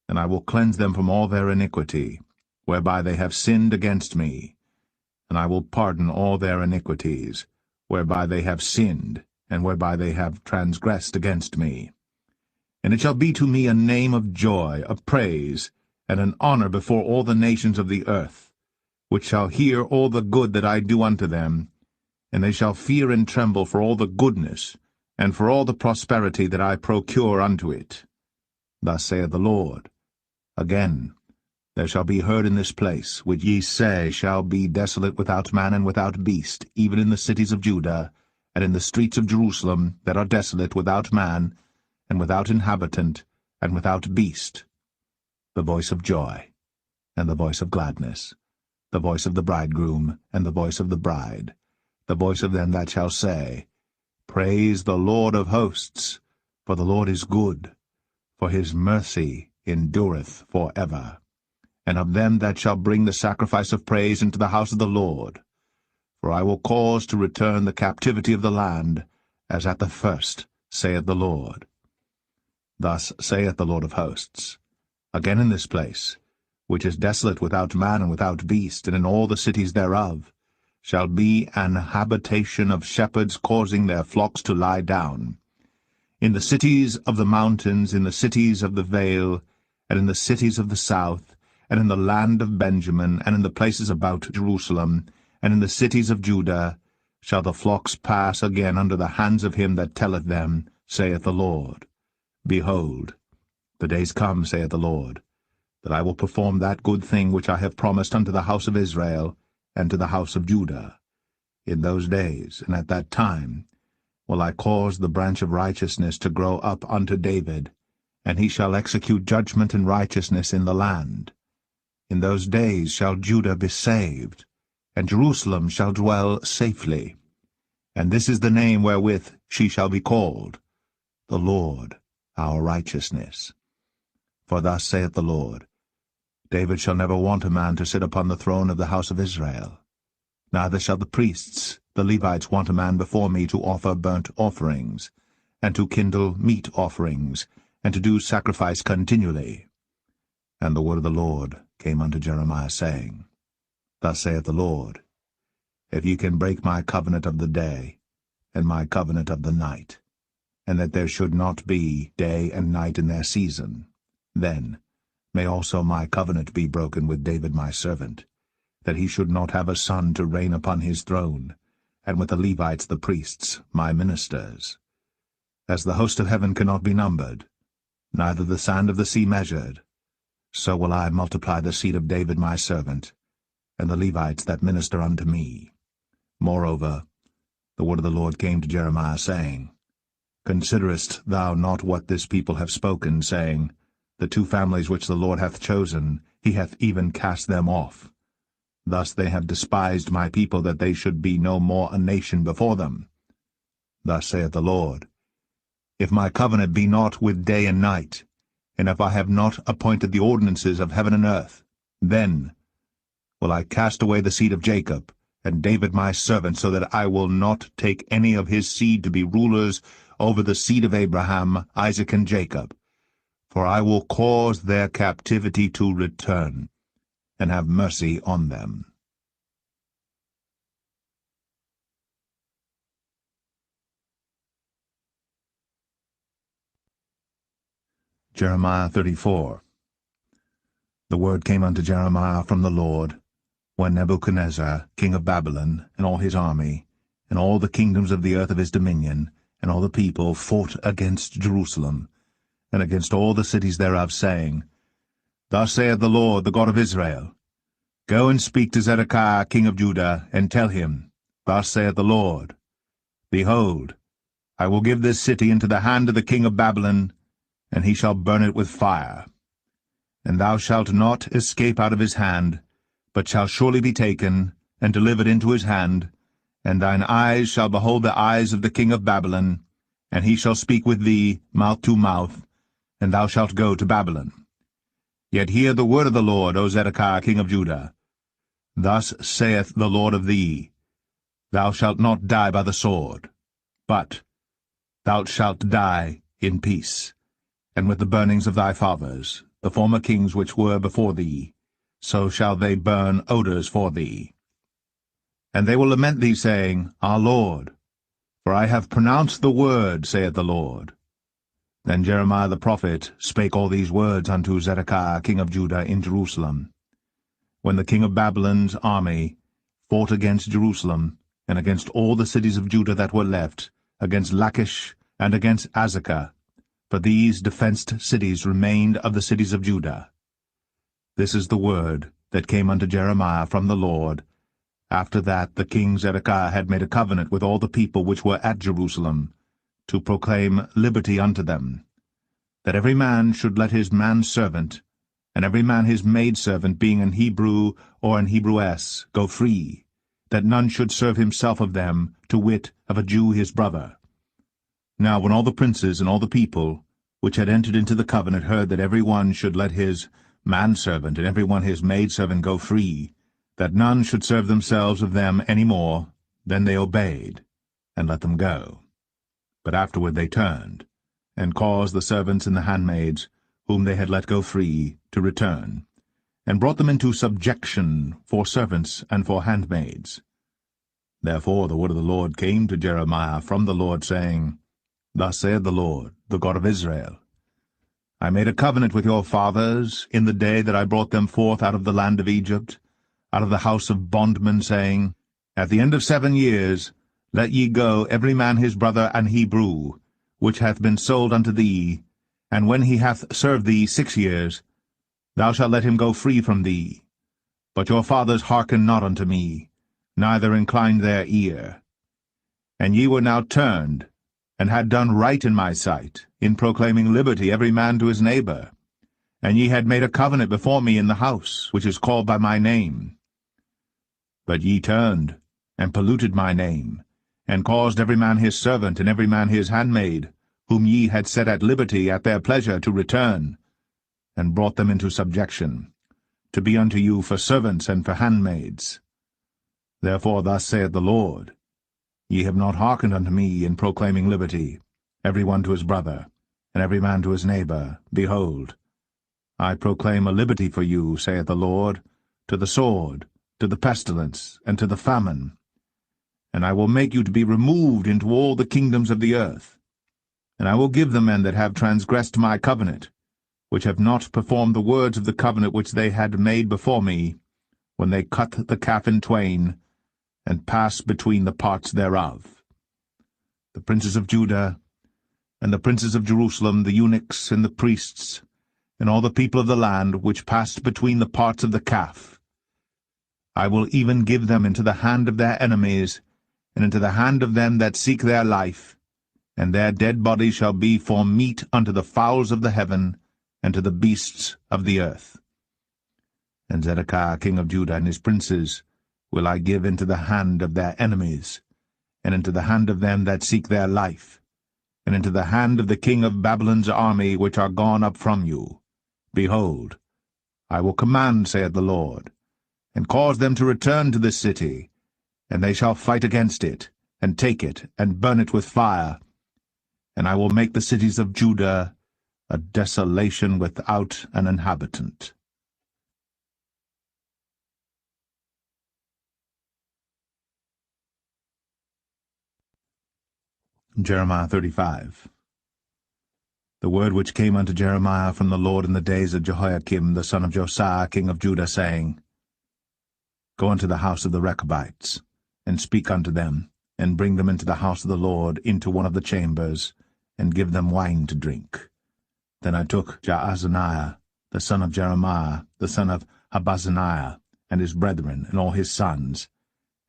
And I will cleanse them from all their iniquity, whereby they have sinned against me. And I will pardon all their iniquities, whereby they have sinned, and whereby they have transgressed against me. And it shall be to me a name of joy, of praise, and an honor before all the nations of the earth, which shall hear all the good that I do unto them, and they shall fear and tremble for all the goodness, and for all the prosperity that I procure unto it. Thus saith the Lord. Again, there shall be heard in this place, which ye say shall be desolate without man and without beast, even in the cities of Judah, and in the streets of Jerusalem that are desolate without man, and without inhabitant, and without beast, the voice of joy, and the voice of gladness, the voice of the bridegroom, and the voice of the bride, the voice of them that shall say, Praise the Lord of hosts, for the Lord is good, for his mercy endureth for ever. And of them that shall bring the sacrifice of praise into the house of the Lord. For I will cause to return the captivity of the land, as at the first, saith the Lord. Thus saith the Lord of hosts, Again in this place, which is desolate without man and without beast, and in all the cities thereof, shall be an habitation of shepherds causing their flocks to lie down. In the cities of the mountains, in the cities of the vale, and in the cities of the south, and in the land of Benjamin, and in the places about Jerusalem, and in the cities of Judah, shall the flocks pass again under the hands of him that telleth them, saith the Lord. Behold, the days come, saith the Lord, that I will perform that good thing which I have promised unto the house of Israel, and to the house of Judah. In those days, and at that time, will I cause the branch of righteousness to grow up unto David, and he shall execute judgment and righteousness in the land. In those days shall Judah be saved, and Jerusalem shall dwell safely. And this is the name wherewith she shall be called, the Lord our righteousness. For thus saith the Lord, David shall never want a man to sit upon the throne of the house of Israel. Neither shall the priests, the Levites, want a man before me to offer burnt offerings, and to kindle meat offerings, and to do sacrifice continually. And the word of the Lord came unto Jeremiah, saying, Thus saith the Lord, If ye can break my covenant of the day, and my covenant of the night, and that there should not be day and night in their season, then may also my covenant be broken with David my servant, that he should not have a son to reign upon his throne, and with the Levites the priests, my ministers. As the host of heaven cannot be numbered, neither the sand of the sea measured, so will I multiply the seed of David my servant, and the Levites that minister unto me. Moreover, the word of the Lord came to Jeremiah, saying, Considerest thou not what this people have spoken, saying, The two families which the Lord hath chosen, he hath even cast them off. Thus they have despised my people, that they should be no more a nation before them. Thus saith the Lord, If my covenant be not with day and night, and if I have not appointed the ordinances of heaven and earth, then will I cast away the seed of Jacob, and David my servant, so that I will not take any of his seed to be rulers over the seed of Abraham, Isaac, and Jacob. For I will cause their captivity to return, and have mercy on them. Jeremiah 34. The word came unto Jeremiah from the Lord, when Nebuchadnezzar, king of Babylon, and all his army, and all the kingdoms of the earth of his dominion, and all the people fought against Jerusalem, and against all the cities thereof, saying, Thus saith the Lord, the God of Israel, Go and speak to Zedekiah king of Judah, and tell him, Thus saith the Lord, Behold, I will give this city into the hand of the king of Babylon, and he shall burn it with fire. And thou shalt not escape out of his hand, but shall surely be taken, and delivered into his hand, and thine eyes shall behold the eyes of the king of Babylon, and he shall speak with thee mouth to mouth, and thou shalt go to Babylon. Yet hear the word of the Lord, O Zedekiah king of Judah. Thus saith the Lord of thee, Thou shalt not die by the sword, but thou shalt die in peace, and with the burnings of thy fathers, the former kings which were before thee, so shall they burn odours for thee. And they will lament thee, saying, Our Lord, for I have pronounced the word, saith the Lord. Then Jeremiah the prophet spake all these words unto Zedekiah king of Judah in Jerusalem, when the king of Babylon's army fought against Jerusalem, and against all the cities of Judah that were left, against Lachish, and against Azekah, for these defenced cities remained of the cities of Judah. This is the word that came unto Jeremiah from the Lord, after that the king Zedekiah had made a covenant with all the people which were at Jerusalem, to proclaim liberty unto them, that every man should let his manservant, and every man his maidservant, being an Hebrew or an Hebrewess, go free, that none should serve himself of them, to wit, of a Jew his brother. Now when all the princes and all the people which had entered into the covenant heard that every one should let his manservant and every one his maidservant go free, that none should serve themselves of them any more, then they obeyed, and let them go. But afterward they turned, and caused the servants and the handmaids, whom they had let go free, to return, and brought them into subjection for servants and for handmaids. Therefore the word of the Lord came to Jeremiah from the Lord, saying, Thus saith the Lord, the God of Israel, I made a covenant with your fathers in the day that I brought them forth out of the land of Egypt, out of the house of bondmen, saying, At the end of 7 years let ye go every man his brother an Hebrew, which hath been sold unto thee, and when he hath served thee 6 years, thou shalt let him go free from thee. But your fathers hearkened not unto me, neither inclined their ear. And ye were now turned, and had done right in my sight, in proclaiming liberty every man to his neighbor. And ye had made a covenant before me in the house, which is called by my name. But ye turned, and polluted my name, and caused every man his servant and every man his handmaid, whom ye had set at liberty at their pleasure, to return, and brought them into subjection, to be unto you for servants and for handmaids. Therefore thus saith the Lord, Ye have not hearkened unto me in proclaiming liberty, every one to his brother, and every man to his neighbor. Behold, I proclaim a liberty for you, saith the Lord, to the sword, to the pestilence, and to the famine. And I will make you to be removed into all the kingdoms of the earth. And I will give the men that have transgressed my covenant, which have not performed the words of the covenant which they had made before me, when they cut the calf in twain, and passed between the parts thereof. The princes of Judah, and the princes of Jerusalem, the eunuchs, and the priests, and all the people of the land, which passed between the parts of the calf, I will even give them into the hand of their enemies, and into the hand of them that seek their life, and their dead bodies shall be for meat unto the fowls of the heaven, and to the beasts of the earth. And Zedekiah king of Judah and his princes will I give into the hand of their enemies, and into the hand of them that seek their life, and into the hand of the king of Babylon's army which are gone up from you. Behold, I will command, saith the Lord, and cause them to return to this city, and they shall fight against it, and take it, and burn it with fire. And I will make the cities of Judah a desolation without an inhabitant. Jeremiah 35. The word which came unto Jeremiah from the Lord in the days of Jehoiakim the son of Josiah king of Judah, saying, Go unto the house of the Rechabites, and speak unto them, and bring them into the house of the Lord, into one of the chambers, and give them wine to drink. Then I took Jaazaniah, the son of Jeremiah, the son of Habazaniah, and his brethren, and all his sons,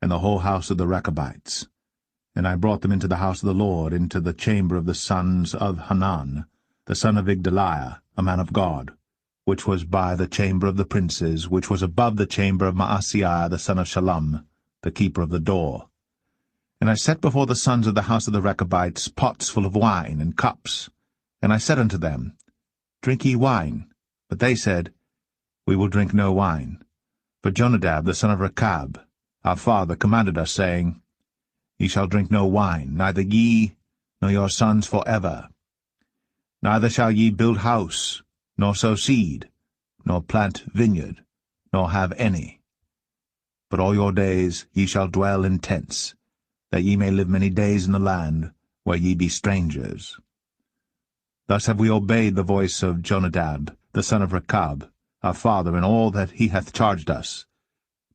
and the whole house of the Rechabites, and I brought them into the house of the Lord, into the chamber of the sons of Hanan, the son of Igdaliah, a man of God, which was by the chamber of the princes, which was above the chamber of Maaseiah the son of Shallum, the keeper of the door. And I set before the sons of the house of the Rechabites pots full of wine, and cups. And I said unto them, Drink ye wine. But they said, We will drink no wine. For Jonadab the son of Rechab, our father, commanded us, saying, Ye shall drink no wine, neither ye, nor your sons for ever. Neither shall ye build house, nor sow seed, nor plant vineyard, nor have any. But all your days ye shall dwell in tents, that ye may live many days in the land where ye be strangers. Thus have we obeyed the voice of Jonadab, the son of Rechab, our father, in all that he hath charged us,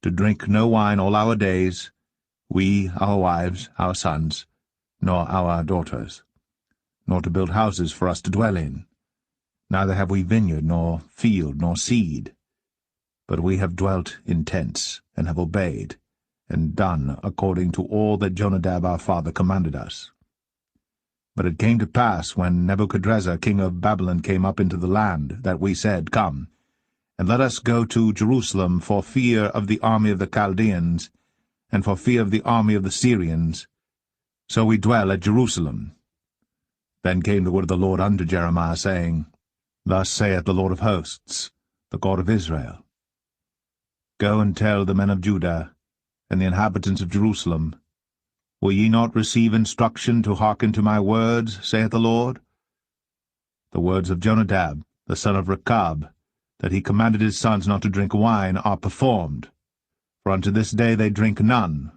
to drink no wine all our days, we, our wives, our sons, nor our daughters, nor to build houses for us to dwell in. Neither have we vineyard, nor field, nor seed, but we have dwelt in tents, and have obeyed, and done according to all that Jonadab our father commanded us. But it came to pass, when Nebuchadrezzar king of Babylon came up into the land, that we said, Come, and let us go to Jerusalem for fear of the army of the Chaldeans, and for fear of the army of the Syrians. So we dwell at Jerusalem. Then came the word of the Lord unto Jeremiah, saying, Thus saith the Lord of hosts, the God of Israel, Go and tell the men of Judah, and the inhabitants of Jerusalem, Will ye not receive instruction to hearken to my words, saith the Lord? The words of Jonadab, the son of Rechab, that he commanded his sons not to drink wine, are performed. For unto this day they drink none,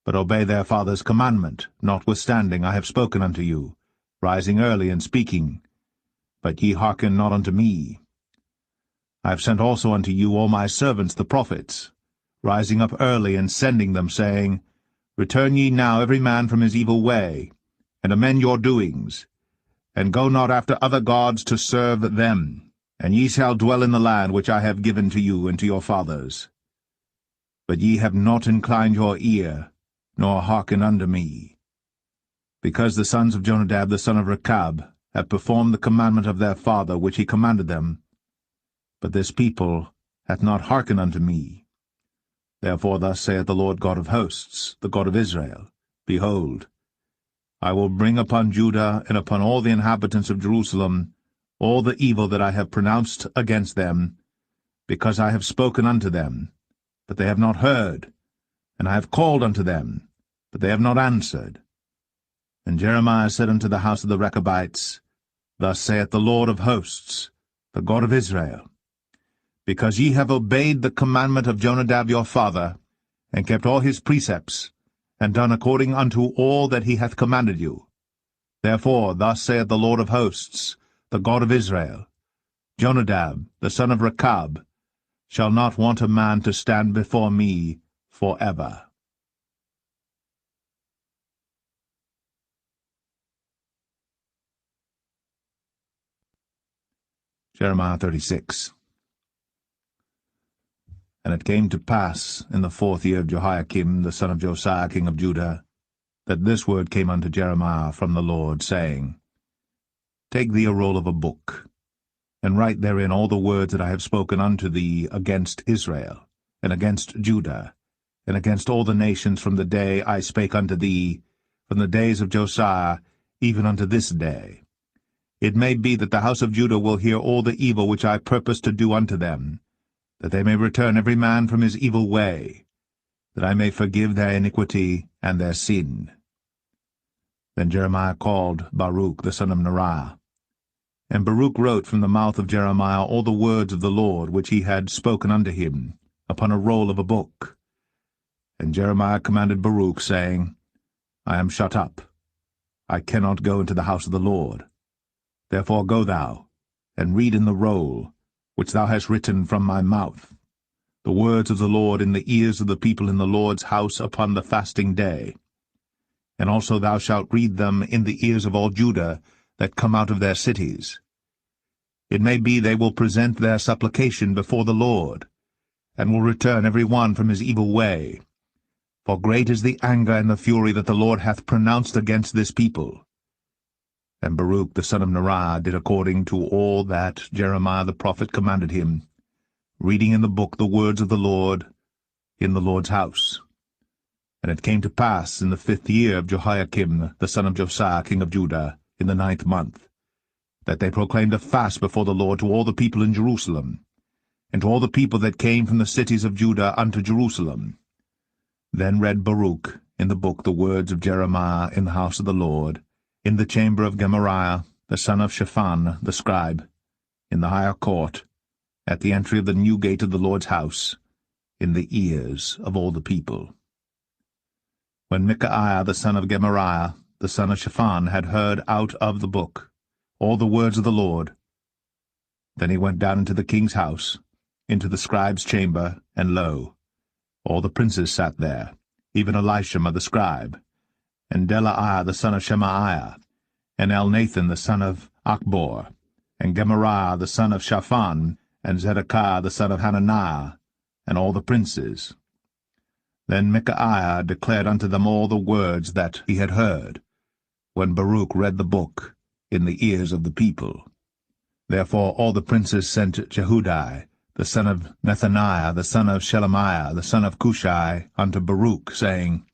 but obey their father's commandment, notwithstanding I have spoken unto you, rising early and speaking. But ye hearken not unto me. I have sent also unto you all my servants the prophets, rising up early and sending them, saying, Return ye now every man from his evil way, and amend your doings, and go not after other gods to serve them, and ye shall dwell in the land which I have given to you and to your fathers. But ye have not inclined your ear, nor hearkened unto me. Because the sons of Jonadab the son of Rechab have performed the commandment of their father which he commanded them, but this people hath not hearkened unto me. Therefore thus saith the Lord God of hosts, the God of Israel, Behold, I will bring upon Judah and upon all the inhabitants of Jerusalem all the evil that I have pronounced against them, because I have spoken unto them, but they have not heard, and I have called unto them, but they have not answered. And Jeremiah said unto the house of the Rechabites, Thus saith the Lord of hosts, the God of Israel, Because ye have obeyed the commandment of Jonadab your father, and kept all his precepts, and done according unto all that he hath commanded you. Therefore thus saith the Lord of hosts, the God of Israel, Jonadab, the son of Rechab, shall not want a man to stand before me forever. Jeremiah 36. And it came to pass in the 4th year of Jehoiakim the son of Josiah king of Judah, that this word came unto Jeremiah from the Lord, saying, Take thee a roll of a book, and write therein all the words that I have spoken unto thee against Israel, and against Judah, and against all the nations from the day I spake unto thee, from the days of Josiah, even unto this day. It may be that the house of Judah will hear all the evil which I purpose to do unto them, that they may return every man from his evil way, that I may forgive their iniquity and their sin. Then Jeremiah called Baruch the son of Neriah. And Baruch wrote from the mouth of Jeremiah all the words of the Lord which he had spoken unto him, upon a roll of a book. And Jeremiah commanded Baruch, saying, I am shut up. I cannot go into the house of the Lord. Therefore go thou, and read in the roll, which thou hast written from my mouth, the words of the Lord in the ears of the people in the Lord's house upon the fasting day. And also thou shalt read them in the ears of all Judah that come out of their cities. It may be they will present their supplication before the Lord, and will return every one from his evil way. For great is the anger and the fury that the Lord hath pronounced against this people. And Baruch the son of Neriah did according to all that Jeremiah the prophet commanded him, reading in the book the words of the Lord in the Lord's house. And it came to pass in the 5th year of Jehoiakim the son of Josiah king of Judah, in the 9th month, that they proclaimed a fast before the Lord to all the people in Jerusalem, and to all the people that came from the cities of Judah unto Jerusalem. Then read Baruch in the book the words of Jeremiah in the house of the Lord, in the chamber of Gemariah the son of Shaphan the scribe, in the higher court, at the entry of the new gate of the Lord's house, in the ears of all the people. When Micaiah the son of Gemariah, the son of Shaphan, had heard out of the book all the words of the Lord, then he went down into the king's house, into the scribe's chamber, and lo, all the princes sat there, even Elishama the scribe, and Delaiah the son of Shemaiah, and Elnathan the son of Achbor, and Gemariah the son of Shaphan, and Zedekiah the son of Hananiah, and all the princes. Then Micaiah declared unto them all the words that he had heard, when Baruch read the book in the ears of the people. Therefore all the princes sent Jehudi, the son of Nethaniah, the son of Shelemiah, the son of Cushai, unto Baruch, saying,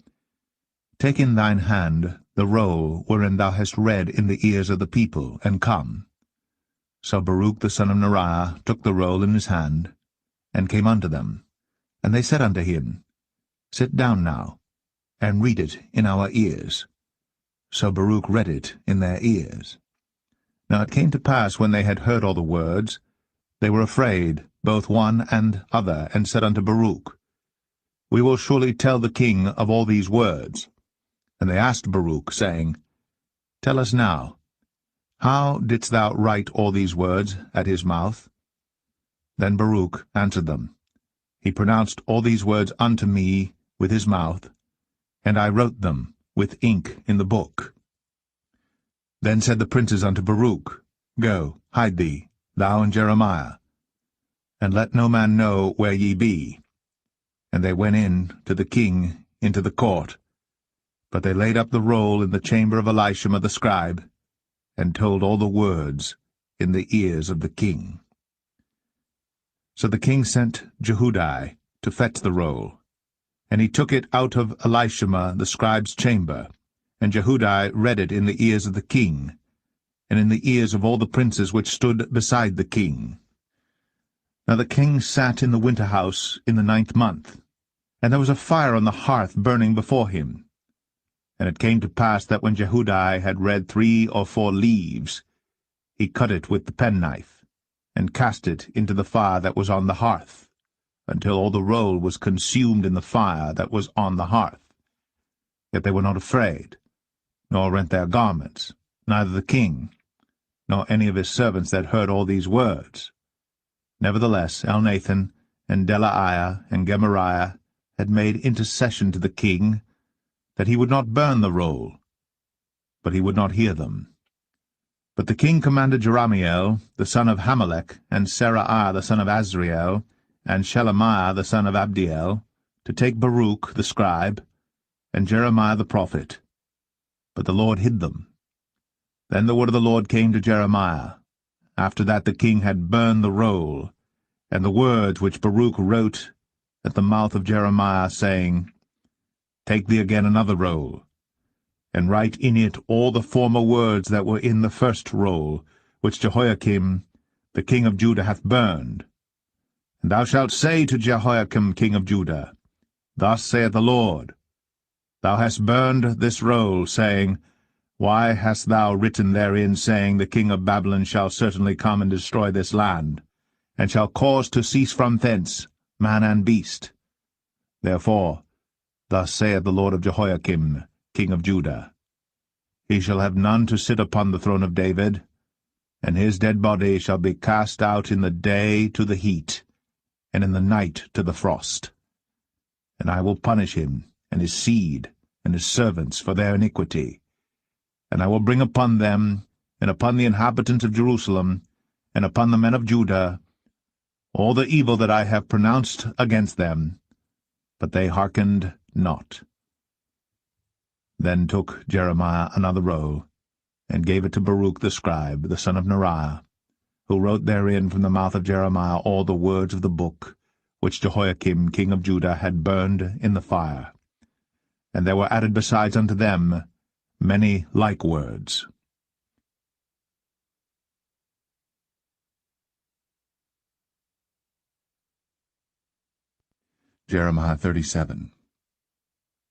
Take in thine hand the roll wherein thou hast read in the ears of the people, and come. So Baruch the son of Neriah took the roll in his hand, and came unto them. And they said unto him, Sit down now, and read it in our ears. So Baruch read it in their ears. Now it came to pass, when they had heard all the words, they were afraid, both one and other, and said unto Baruch, We will surely tell the king of all these words. And they asked Baruch, saying, Tell us now, how didst thou write all these words at his mouth? Then Baruch answered them, He pronounced all these words unto me with his mouth, and I wrote them with ink in the book. Then said the princes unto Baruch, Go, hide thee, thou and Jeremiah, and let no man know where ye be. And they went in to the king into the court. But they laid up the roll in the chamber of Elishama the scribe, and told all the words in the ears of the king. So the king sent Jehudi to fetch the roll, and he took it out of Elishama the scribe's chamber, and Jehudi read it in the ears of the king, and in the ears of all the princes which stood beside the king. Now the king sat in the winter house in the 9th month, and there was a fire on the hearth burning before him. And it came to pass that when Jehudi had read 3 or 4 leaves, he cut it with the penknife, and cast it into the fire that was on the hearth, until all the roll was consumed in the fire that was on the hearth. Yet they were not afraid, nor rent their garments, neither the king, nor any of his servants that heard all these words. Nevertheless Elnathan, and Delaiah, and Gemariah had made intercession to the king, that he would not burn the roll, but he would not hear them. But the king commanded Jerahmeel, the son of Hamelech, and Seraiah the son of Azriel, and Shelemiah the son of Abdiel, to take Baruch the scribe, and Jeremiah the prophet. But the Lord hid them. Then the word of the Lord came to Jeremiah, after that the king had burned the roll, and the words which Baruch wrote at the mouth of Jeremiah, saying, Take thee again another roll, and write in it all the former words that were in the first roll, which Jehoiakim the king of Judah hath burned. And thou shalt say to Jehoiakim king of Judah, Thus saith the Lord, Thou hast burned this roll, saying, Why hast thou written therein, saying, The king of Babylon shall certainly come and destroy this land, and shall cause to cease from thence man and beast? Therefore, thus saith the Lord of Jehoiakim king of Judah, He shall have none to sit upon the throne of David, and his dead body shall be cast out in the day to the heat, and in the night to the frost. And I will punish him, and his seed, and his servants for their iniquity. And I will bring upon them, and upon the inhabitants of Jerusalem, and upon the men of Judah, all the evil that I have pronounced against them, but they hearkened not. Then took Jeremiah another roll, and gave it to Baruch the scribe, the son of Neriah, who wrote therein from the mouth of Jeremiah all the words of the book, which Jehoiakim king of Judah had burned in the fire. And there were added besides unto them many like words. Jeremiah 37.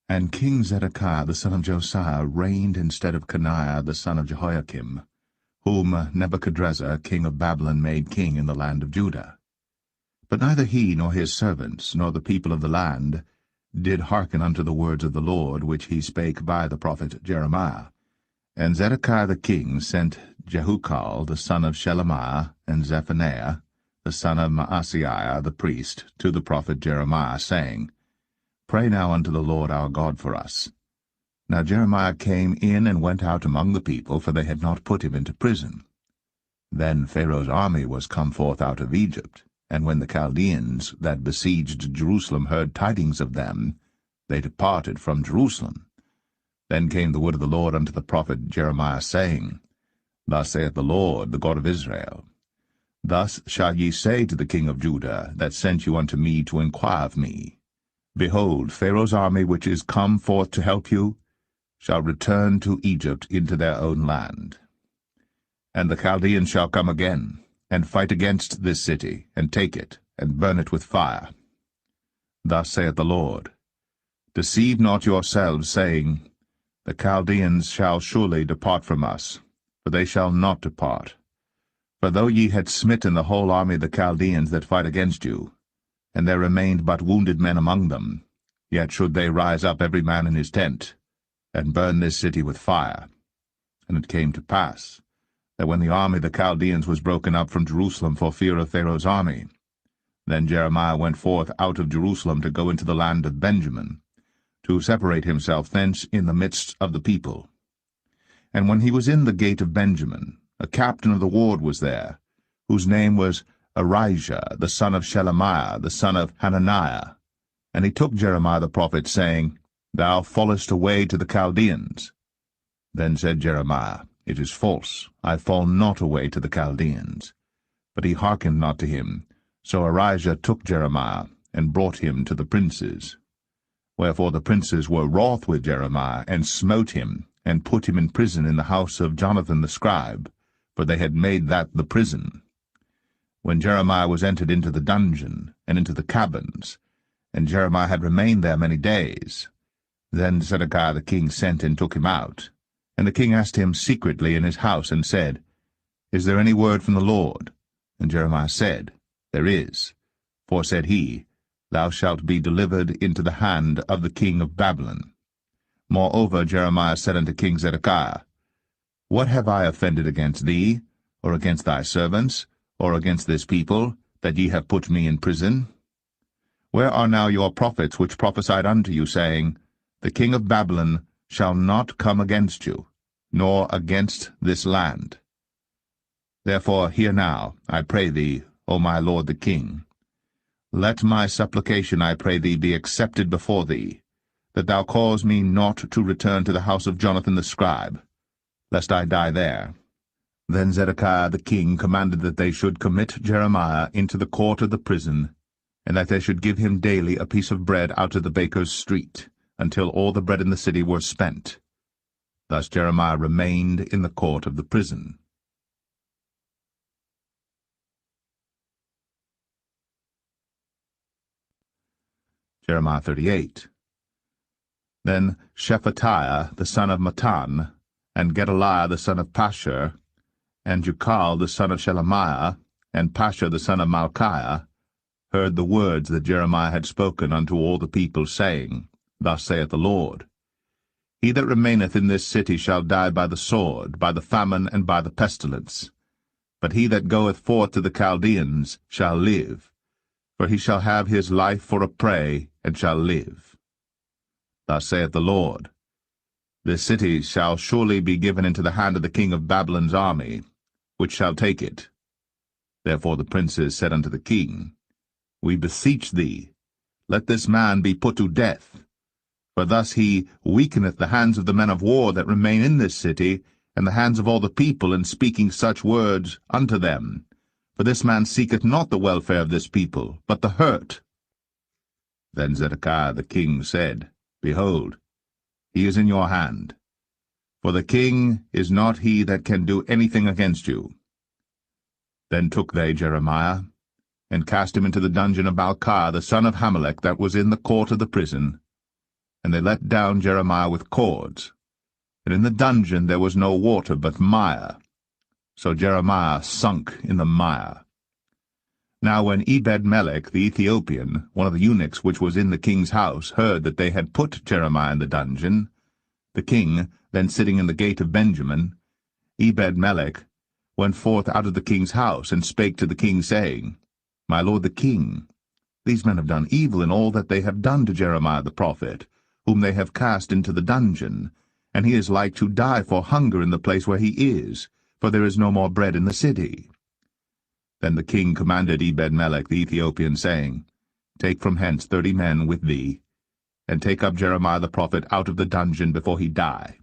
And King Zedekiah the son of Josiah reigned instead of Coniah the son of Jehoiakim, whom Nebuchadrezzar king of Babylon made king in the land of Judah. But neither he nor his servants nor the people of the land did hearken unto the words of the Lord, which he spake by the prophet Jeremiah. And Zedekiah the king sent Jehukal the son of Shelemiah, and Zephaniah the son of Maaseiah the priest, to the prophet Jeremiah, saying, Pray now unto the Lord our God for us. Now Jeremiah came in and went out among the people, for they had not put him into prison. Then Pharaoh's army was come forth out of Egypt, and when the Chaldeans that besieged Jerusalem heard tidings of them, they departed from Jerusalem. Then came the word of the Lord unto the prophet Jeremiah, saying, Thus saith the Lord, the God of Israel, Thus shall ye say to the king of Judah, that sent you unto me to inquire of me, Behold, Pharaoh's army, which is come forth to help you, shall return to Egypt into their own land. And the Chaldeans shall come again, and fight against this city, and take it, and burn it with fire. Thus saith the Lord, Deceive not yourselves, saying, The Chaldeans shall surely depart from us, for they shall not depart. For though ye had smitten the whole army of the Chaldeans that fight against you, and there remained but wounded men among them, yet should they rise up every man in his tent, and burn this city with fire. And it came to pass, that when the army of the Chaldeans was broken up from Jerusalem for fear of Pharaoh's army, then Jeremiah went forth out of Jerusalem to go into the land of Benjamin, to separate himself thence in the midst of the people. And when he was in the gate of Benjamin, a captain of the ward was there, whose name was Arijah, the son of Shelemiah, the son of Hananiah. And he took Jeremiah the prophet, saying, Thou fallest away to the Chaldeans. Then said Jeremiah, It is false, I fall not away to the Chaldeans. But he hearkened not to him. So Arijah took Jeremiah, and brought him to the princes. Wherefore the princes were wroth with Jeremiah, and smote him, and put him in prison in the house of Jonathan the scribe, for they had made that the prison. When Jeremiah was entered into the dungeon, and into the cabins, and Jeremiah had remained there many days, then Zedekiah the king sent and took him out. And the king asked him secretly in his house, and said, Is there any word from the Lord? And Jeremiah said, There is. For, said he, Thou shalt be delivered into the hand of the king of Babylon. Moreover Jeremiah said unto King Zedekiah, What have I offended against thee, or against thy servants, or against this people, that ye have put me in prison? Where are now your prophets which prophesied unto you, saying, The king of Babylon shall not come against you, nor against this land? Therefore hear now, I pray thee, O my lord the king. Let my supplication, I pray thee, be accepted before thee, that thou cause me not to return to the house of Jonathan the scribe, lest I die there. Then Zedekiah the king commanded that they should commit Jeremiah into the court of the prison, and that they should give him daily a piece of bread out of the baker's street, until all the bread in the city were spent. Thus Jeremiah remained in the court of the prison. Jeremiah 38. Then Shephatiah the son of Mattan, and Gedaliah the son of Pashur, and Jucal the son of Shelemiah, and Pashur the son of Malchiah, heard the words that Jeremiah had spoken unto all the people, saying, Thus saith the Lord, He that remaineth in this city shall die by the sword, by the famine, and by the pestilence. But he that goeth forth to the Chaldeans shall live, for he shall have his life for a prey, and shall live. Thus saith the Lord, This city shall surely be given into the hand of the king of Babylon's army, which shall take it. Therefore the princes said unto the king, We beseech thee, let this man be put to death, for thus he weakeneth the hands of the men of war that remain in this city, and the hands of all the people, in speaking such words unto them. For this man seeketh not the welfare of this people, but the hurt. Then Zedekiah the king said, Behold, he is in your hand. For the king is not he that can do anything against you. Then took they Jeremiah, and cast him into the dungeon of Malchiah the son of Hamelech, that was in the court of the prison. And they let down Jeremiah with cords. And in the dungeon there was no water but mire. So Jeremiah sunk in the mire. Now when Ebed-melech the Ethiopian, one of the eunuchs which was in the king's house, heard that they had put Jeremiah in the dungeon, the king, then sitting in the gate of Benjamin, Ebed-melech went forth out of the king's house, and spake to the king, saying, My lord the king, these men have done evil in all that they have done to Jeremiah the prophet, whom they have cast into the dungeon, and he is like to die for hunger in the place where he is, for there is no more bread in the city. Then the king commanded Ebed-melech the Ethiopian, saying, Take from hence 30 men with thee, and take up Jeremiah the prophet out of the dungeon before he die.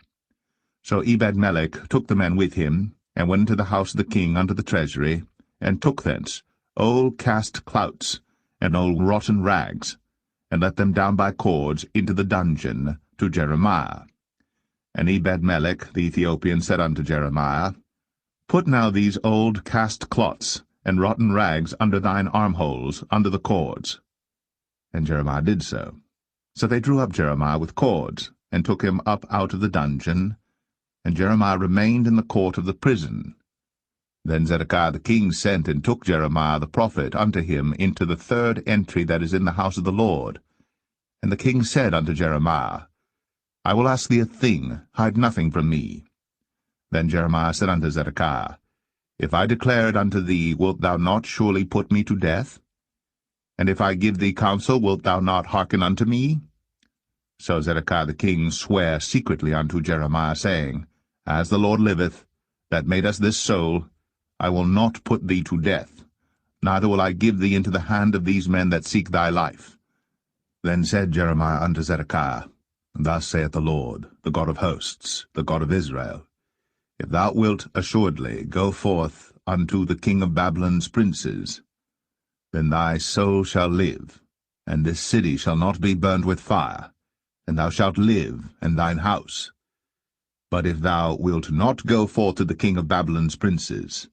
So Ebed-melech took the men with him, and went into the house of the king unto the treasury, and took thence old cast clouts, and old rotten rags, and let them down by cords into the dungeon to Jeremiah. And Ebed-melech the Ethiopian said unto Jeremiah, Put now these old cast cloths and rotten rags under thine armholes, under the cords. And Jeremiah did so. So they drew up Jeremiah with cords, and took him up out of the dungeon, and Jeremiah remained in the court of the prison. Then Zedekiah the king sent and took Jeremiah the prophet unto him into the third entry that is in the house of the Lord. And the king said unto Jeremiah, I will ask thee a thing, hide nothing from me. Then Jeremiah said unto Zedekiah, If I declare it unto thee, wilt thou not surely put me to death? And if I give thee counsel, wilt thou not hearken unto me? So Zedekiah the king sware secretly unto Jeremiah, saying, As the Lord liveth, that made us this soul, I will not put thee to death, neither will I give thee into the hand of these men that seek thy life. Then said Jeremiah unto Zedekiah, Thus saith the Lord, the God of hosts, the God of Israel, If thou wilt assuredly go forth unto the king of Babylon's princes, then thy soul shall live, and this city shall not be burned with fire, and thou shalt live, and thine house. But if thou wilt not go forth to the king of Babylon's princes,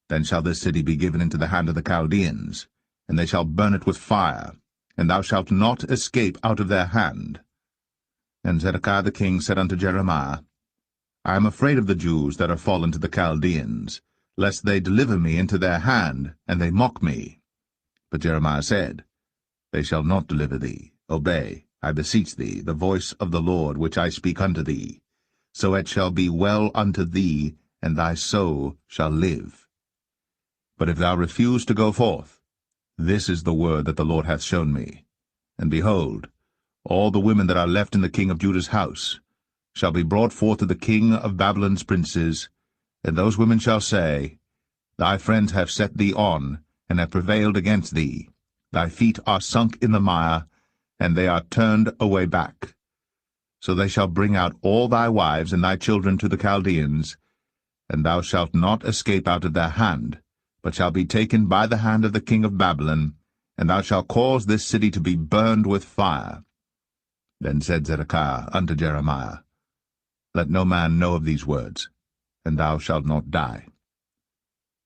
then shall this city be given into the hand of the Chaldeans, and they shall burn it with fire, and thou shalt not escape out of their hand. And Zedekiah the king said unto Jeremiah, I am afraid of the Jews that are fallen to the Chaldeans, lest they deliver me into their hand, and they mock me. But Jeremiah said, They shall not deliver thee. Obey, I beseech thee, the voice of the Lord which I speak unto thee. So it shall be well unto thee, and thy soul shall live. But if thou refuse to go forth, this is the word that the Lord hath shown me. And behold, all the women that are left in the king of Judah's house shall be brought forth to the king of Babylon's princes, and those women shall say, Thy friends have set thee on, and have prevailed against thee. Thy feet are sunk in the mire, and they are turned away back. So they shall bring out all thy wives and thy children to the Chaldeans, and thou shalt not escape out of their hand, but shalt be taken by the hand of the king of Babylon, and thou shalt cause this city to be burned with fire. Then said Zedekiah unto Jeremiah, Let no man know of these words, and thou shalt not die.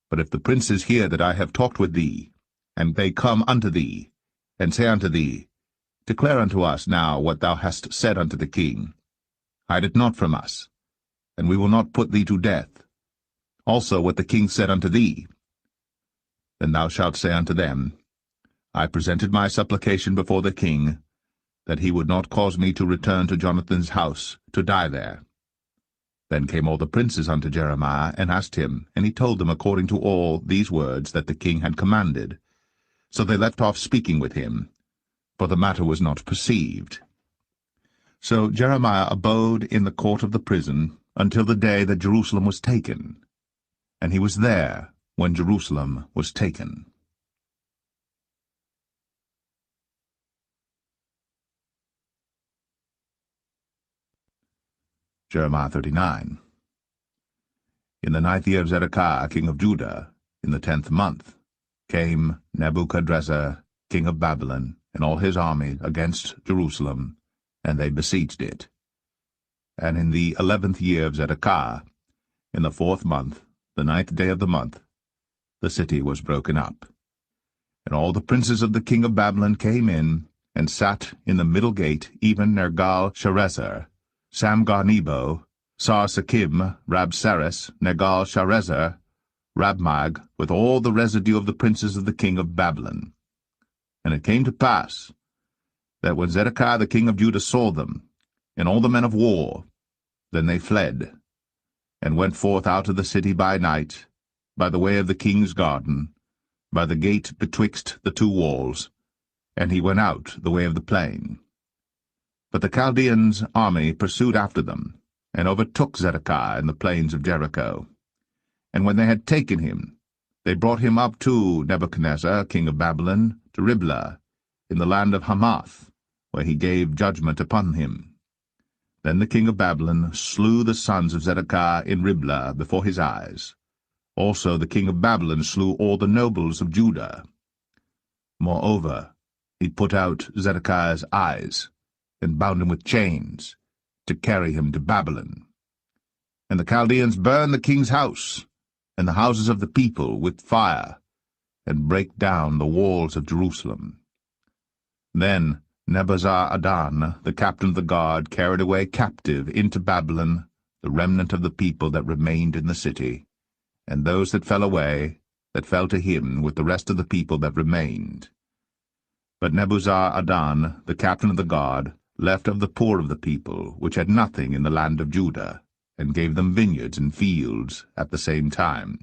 But if the princes hear that I have talked with thee, and they come unto thee, and say unto thee, Declare unto us now what thou hast said unto the king, hide it not from us, and we will not put thee to death. Also what the king said unto thee. Then thou shalt say unto them, I presented my supplication before the king, that he would not cause me to return to Jonathan's house, to die there. Then came all the princes unto Jeremiah, and asked him, and he told them according to all these words that the king had commanded. So they left off speaking with him, for the matter was not perceived. So Jeremiah abode in the court of the prison until the day that Jerusalem was taken, and he was there when Jerusalem was taken. Jeremiah 39. In the 9th year of Zedekiah king of Judah, in the 10th month, came Nebuchadrezzar king of Babylon and all his army against Jerusalem, and they besieged it. And in the 11th year of Zedekiah, in the 4th month, the 9th day of the month, the city was broken up. And all the princes of the king of Babylon came in, and sat in the middle gate, even Nergal-Sharezer, Samgar-Nebo, Sar-Sakim, Rabsaris, Nergal-Sharezer, Rabmag, with all the residue of the princes of the king of Babylon. And it came to pass that when Zedekiah the king of Judah saw them, and all the men of war, then they fled, and went forth out of the city by night, by the way of the king's garden, by the gate betwixt the two walls, and he went out the way of the plain. But the Chaldeans' army pursued after them, and overtook Zedekiah in the plains of Jericho. And when they had taken him, they brought him up to Nebuchadnezzar king of Babylon, to Riblah, in the land of Hamath, where he gave judgment upon him. Then the king of Babylon slew the sons of Zedekiah in Riblah before his eyes. Also the king of Babylon slew all the nobles of Judah. Moreover, he put out Zedekiah's eyes, and bound him with chains, to carry him to Babylon. And the Chaldeans burned the king's house, and the houses of the people with fire, and brake down the walls of Jerusalem. Then Nebuzaradan, the captain of the guard, carried away captive into Babylon the remnant of the people that remained in the city, and those that fell away, that fell to him with the rest of the people that remained. But Nebuzaradan, the captain of the guard, left of the poor of the people, which had nothing in the land of Judah, and gave them vineyards and fields at the same time.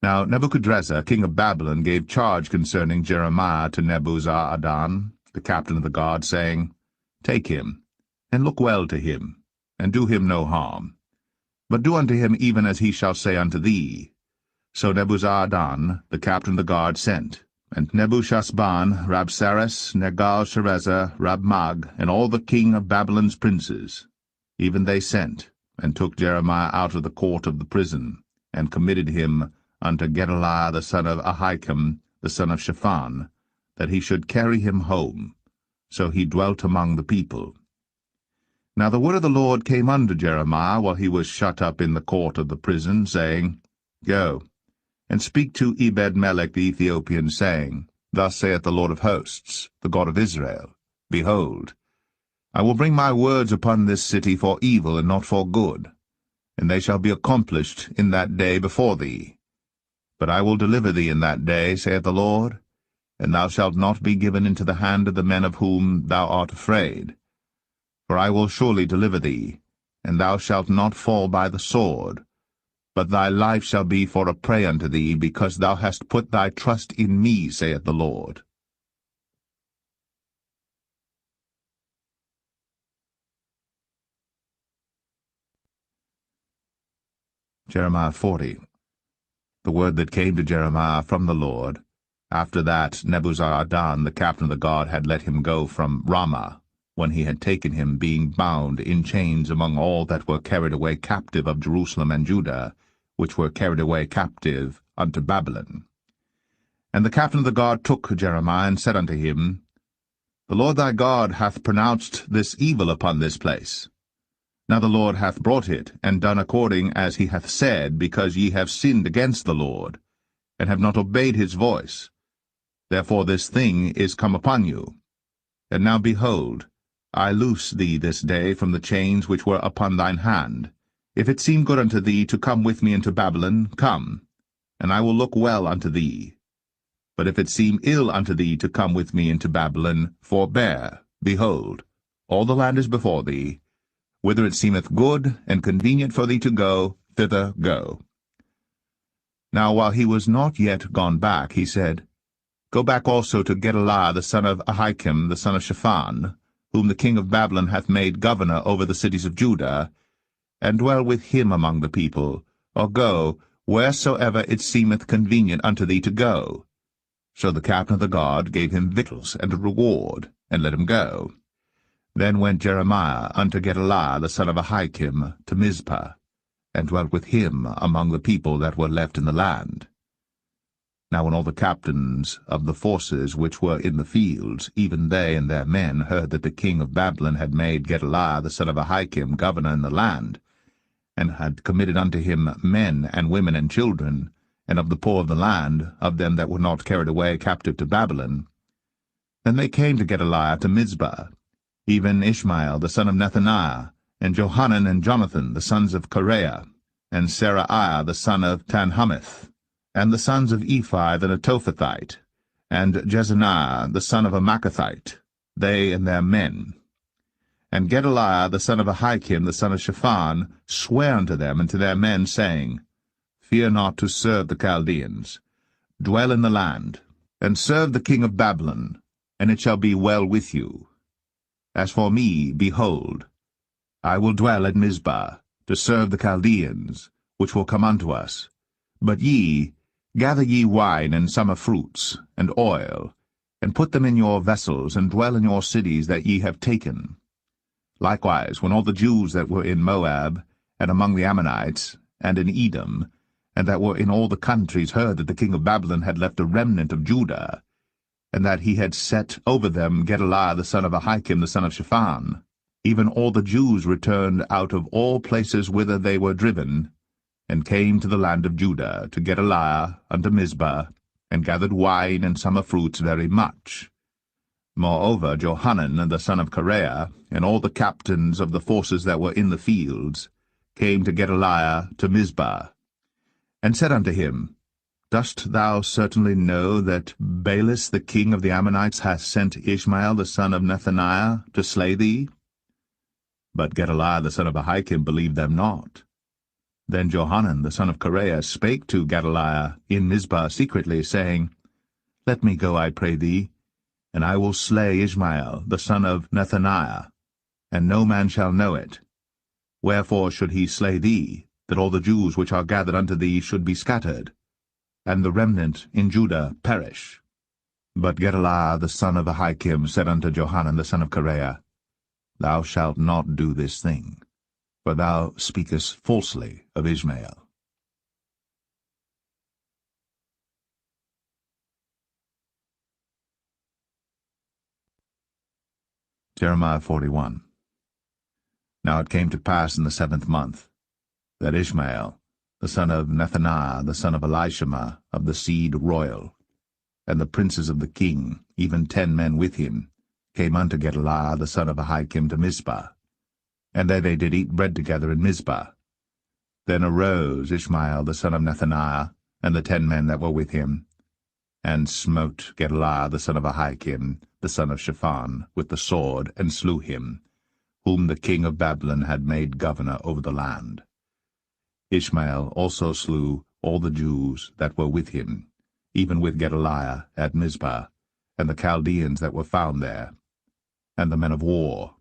Now Nebuchadrezzar king of Babylon gave charge concerning Jeremiah to Nebuzaradan, the captain of the guard, saying, Take him, and look well to him, and do him no harm, but do unto him even as he shall say unto thee. So Nebuzaradan, the captain of the guard, sent, and Nebuchadnezzar, Rabsaris, Nergal-Sharezer, Rabmag, and all the king of Babylon's princes, even they sent, and took Jeremiah out of the court of the prison, and committed him unto Gedaliah the son of Ahikam, the son of Shaphan, that he should carry him home. So he dwelt among the people. Now the word of the Lord came unto Jeremiah while he was shut up in the court of the prison, saying, Go, and speak to Ebed-melech the Ethiopian, saying, Thus saith the Lord of hosts, the God of Israel, Behold, I will bring my words upon this city for evil and not for good, and they shall be accomplished in that day before thee. But I will deliver thee in that day, saith the Lord, and thou shalt not be given into the hand of the men of whom thou art afraid. For I will surely deliver thee, and thou shalt not fall by the sword, but thy life shall be for a prey unto thee, because thou hast put thy trust in me, saith the Lord. Jeremiah 40. The word that came to Jeremiah from the Lord, after that Nebuzaradan, the captain of the guard, had let him go from Ramah, when he had taken him, being bound in chains among all that were carried away captive of Jerusalem and Judah, which were carried away captive unto Babylon. And the captain of the guard took Jeremiah, and said unto him, The Lord thy God hath pronounced this evil upon this place. Now the Lord hath brought it, and done according as he hath said, because ye have sinned against the Lord, and have not obeyed his voice. Therefore this thing is come upon you. And now behold, I loose thee this day from the chains which were upon thine hand. If it seem good unto thee to come with me into Babylon, come, and I will look well unto thee. But if it seem ill unto thee to come with me into Babylon, forbear. Behold, all the land is before thee. Whither it seemeth good and convenient for thee to go, thither go. Now while he was not yet gone back, he said, Go back also to Gedaliah the son of Ahikam, the son of Shaphan, whom the king of Babylon hath made governor over the cities of Judah, and dwell with him among the people, or go wheresoever it seemeth convenient unto thee to go. So the captain of the guard gave him victuals and a reward, and let him go. Then went Jeremiah unto Gedaliah the son of Ahikam to Mizpah, and dwelt with him among the people that were left in the land. Now when all the captains of the forces which were in the fields, even they and their men, heard that the king of Babylon had made Gedaliah the son of Ahikam governor in the land, and had committed unto him men and women and children, and of the poor of the land, of them that were not carried away captive to Babylon, then they came to Gedaliah to Mizpah, even Ishmael the son of Nethaniah, and Johanan and Jonathan the sons of Kareah, and Seraiah the son of Tanhumeth, and the sons of Ephi the Netophathite, and Jezaniah the son of a Maacathite, they and their men. And Gedaliah the son of Ahikam the son of Shaphan sware unto them and to their men, saying, Fear not to serve the Chaldeans. Dwell in the land, and serve the king of Babylon, and it shall be well with you. As for me, behold, I will dwell at Mizpah, to serve the Chaldeans, which will come unto us. But ye, gather ye wine and summer fruits, and oil, and put them in your vessels, and dwell in your cities that ye have taken. Likewise, when all the Jews that were in Moab, and among the Ammonites, and in Edom, and that were in all the countries, heard that the king of Babylon had left a remnant of Judah, and that he had set over them Gedaliah the son of Ahikam the son of Shaphan, even all the Jews returned out of all places whither they were driven, and came to the land of Judah, to Gedaliah unto Mizpah, and gathered wine and summer fruits very much. Moreover, Johanan the son of Kareah, and all the captains of the forces that were in the fields, came to Gedaliah to Mizpah, and said unto him, Dost thou certainly know that Baalis the king of the Ammonites hath sent Ishmael the son of Nethaniah to slay thee? But Gedaliah the son of Ahikam believed them not. Then Johanan the son of Kareah spake to Gedaliah in Mizpah secretly, saying, Let me go, I pray thee, and I will slay Ishmael the son of Nethaniah, and no man shall know it. Wherefore should he slay thee, that all the Jews which are gathered unto thee should be scattered, and the remnant in Judah perish? But Gedaliah the son of Ahikam said unto Johanan the son of Kareah, Thou shalt not do this thing, for thou speakest falsely of Ishmael. Jeremiah 41. Now it came to pass in the 7th month, that Ishmael, the son of Nethaniah, the son of Elishama, of the seed royal, and the princes of the king, even 10 men with him, came unto Gedaliah the son of Ahikam to Mizpah. And there they did eat bread together in Mizpah. Then arose Ishmael the son of Nethaniah, and the 10 men that were with him, and smote Gedaliah the son of Ahikam, the son of Shaphan, with the sword, and slew him, whom the king of Babylon had made governor over the land. Ishmael also slew all the Jews that were with him, even with Gedaliah at Mizpah, and the Chaldeans that were found there, and the men of war.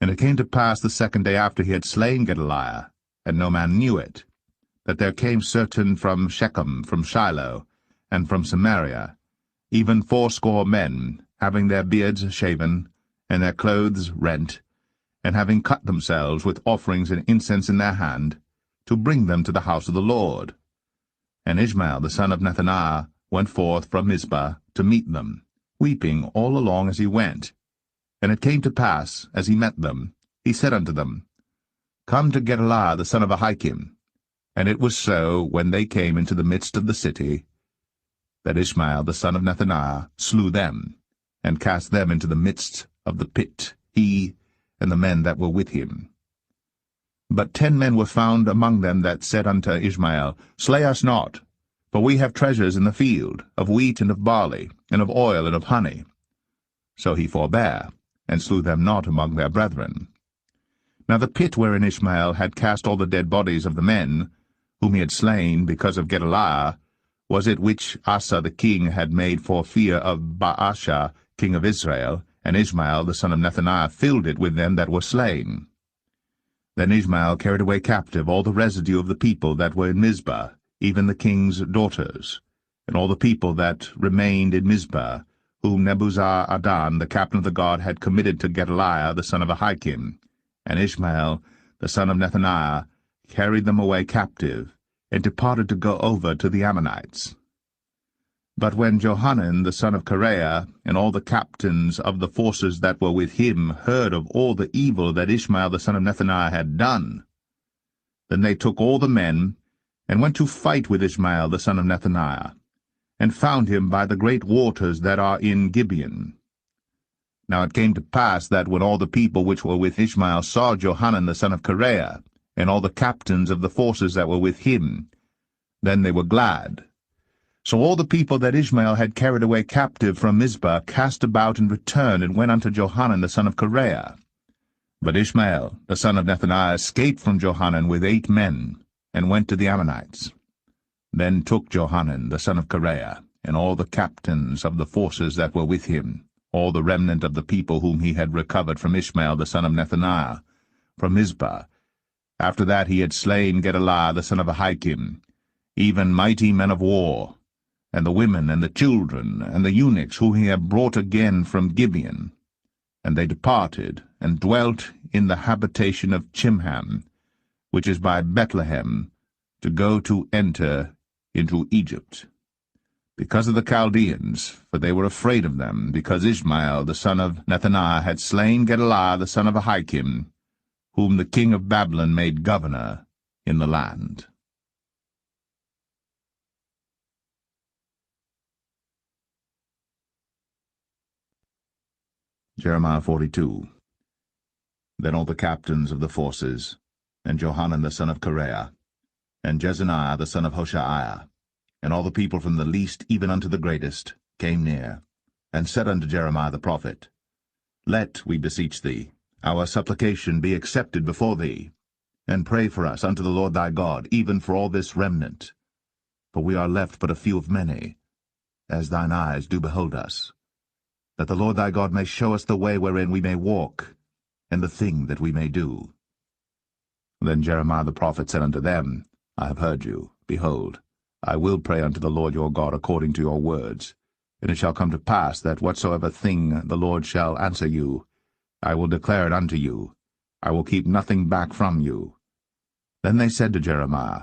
And it came to pass the 2nd day after he had slain Gedaliah, and no man knew it, that there came certain from Shechem, from Shiloh, and from Samaria, even 80 men, having their beards shaven, and their clothes rent, and having cut themselves with offerings and incense in their hand, to bring them to the house of the Lord. And Ishmael the son of Nethaniah went forth from Mizpah to meet them, weeping all along as he went. And it came to pass, as he met them, he said unto them, Come to Gedaliah the son of Ahikam. And it was so, when they came into the midst of the city, that Ishmael the son of Nethaniah slew them, and cast them into the midst of the pit, he and the men that were with him. But 10 men were found among them that said unto Ishmael, Slay us not, for we have treasures in the field, of wheat and of barley, and of oil and of honey. So he forbare, and slew them not among their brethren. Now the pit wherein Ishmael had cast all the dead bodies of the men, whom he had slain because of Gedaliah, was it which Asa the king had made for fear of Baasha king of Israel, and Ishmael the son of Nethaniah filled it with them that were slain. Then Ishmael carried away captive all the residue of the people that were in Mizpah, even the king's daughters, and all the people that remained in Mizpah, whom Nebuzaradan the captain of the guard had committed to Gedaliah the son of Ahikam. And Ishmael the son of Nethaniah carried them away captive, and departed to go over to the Ammonites. But when Johanan the son of Kareah, and all the captains of the forces that were with him, heard of all the evil that Ishmael the son of Nethaniah had done, then they took all the men, and went to fight with Ishmael the son of Nethaniah, and found him by the great waters that are in Gibeon. Now it came to pass that when all the people which were with Ishmael saw Johanan the son of Kareah, and all the captains of the forces that were with him, then they were glad. So all the people that Ishmael had carried away captive from Mizpah cast about and returned, and went unto Johanan the son of Kareah. But Ishmael the son of Nethaniah escaped from Johanan with 8 men, and went to the Ammonites. Then took Johanan the son of Kareah, and all the captains of the forces that were with him, all the remnant of the people whom he had recovered from Ishmael the son of Nethaniah, from Mizpah, after that he had slain Gedaliah the son of Ahikam, even mighty men of war, and the women and the children and the eunuchs whom he had brought again from Gibeon. And they departed, and dwelt in the habitation of Chimham, which is by Bethlehem, to go to enter into Egypt, because of the Chaldeans, for they were afraid of them, because Ishmael the son of Nethaniah had slain Gedaliah the son of Ahikam, whom the king of Babylon made governor in the land. Jeremiah 42. Then all the captains of the forces, and Johanan the son of Kareah, and Jezaniah the son of Hoshaiah, and all the people from the least even unto the greatest, came near, and said unto Jeremiah the prophet, Let, we beseech thee, our supplication be accepted before thee, and pray for us unto the Lord thy God, even for all this remnant. For we are left but a few of many, as thine eyes do behold us, that the Lord thy God may show us the way wherein we may walk, and the thing that we may do. Then Jeremiah the prophet said unto them, I have heard you. Behold, I will pray unto the Lord your God according to your words. And it shall come to pass that whatsoever thing the Lord shall answer you, I will declare it unto you. I will keep nothing back from you. Then they said to Jeremiah,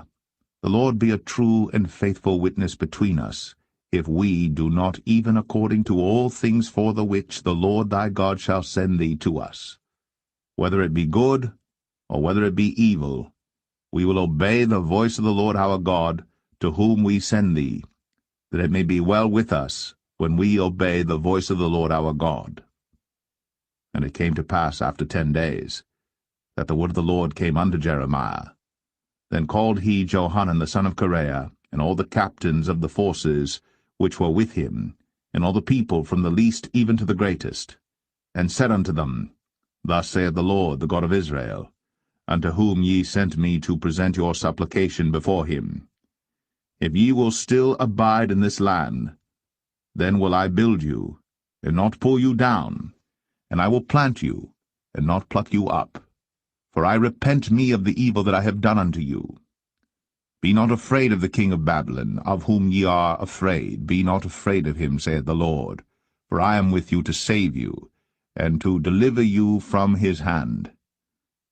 The Lord be a true and faithful witness between us, if we do not even according to all things for the which the Lord thy God shall send thee to us. Whether it be good, or whether it be evil, we will obey the voice of the Lord our God, to whom we send thee, that it may be well with us when we obey the voice of the Lord our God. And it came to pass after 10 days, that the word of the Lord came unto Jeremiah. Then called he Johanan the son of Kareah, and all the captains of the forces which were with him, and all the people from the least even to the greatest, and said unto them, Thus saith the Lord, the God of Israel, unto whom ye sent me to present your supplication before him. If ye will still abide in this land, then will I build you, and not pull you down, and I will plant you, and not pluck you up. For I repent me of the evil that I have done unto you. Be not afraid of the king of Babylon, of whom ye are afraid. Be not afraid of him, saith the Lord. For I am with you to save you, and to deliver you from his hand.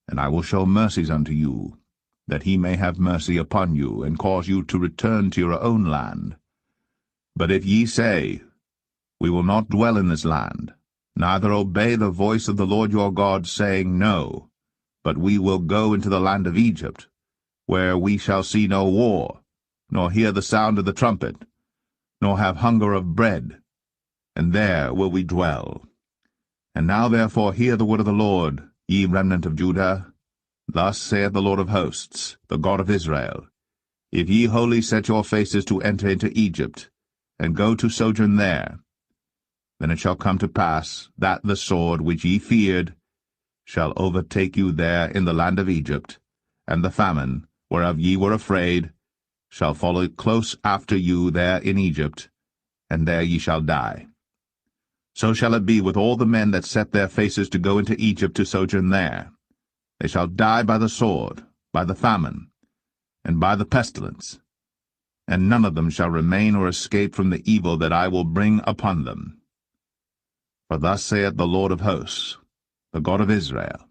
And I will show mercies unto you, that he may have mercy upon you, and cause you to return to your own land. But if ye say, We will not dwell in this land, neither obey the voice of the Lord your God, saying, No, but we will go into the land of Egypt, where we shall see no war, nor hear the sound of the trumpet, nor have hunger of bread, and there will we dwell. And now therefore hear the word of the Lord, ye remnant of Judah. Thus saith the Lord of hosts, the God of Israel, If ye wholly set your faces to enter into Egypt, and go to sojourn there, then it shall come to pass that the sword which ye feared shall overtake you there in the land of Egypt, and the famine, whereof ye were afraid, shall follow close after you there in Egypt, and there ye shall die. So shall it be with all the men that set their faces to go into Egypt to sojourn there. They shall die by the sword, by the famine, and by the pestilence, and none of them shall remain or escape from the evil that I will bring upon them. For thus saith the Lord of hosts, the God of Israel,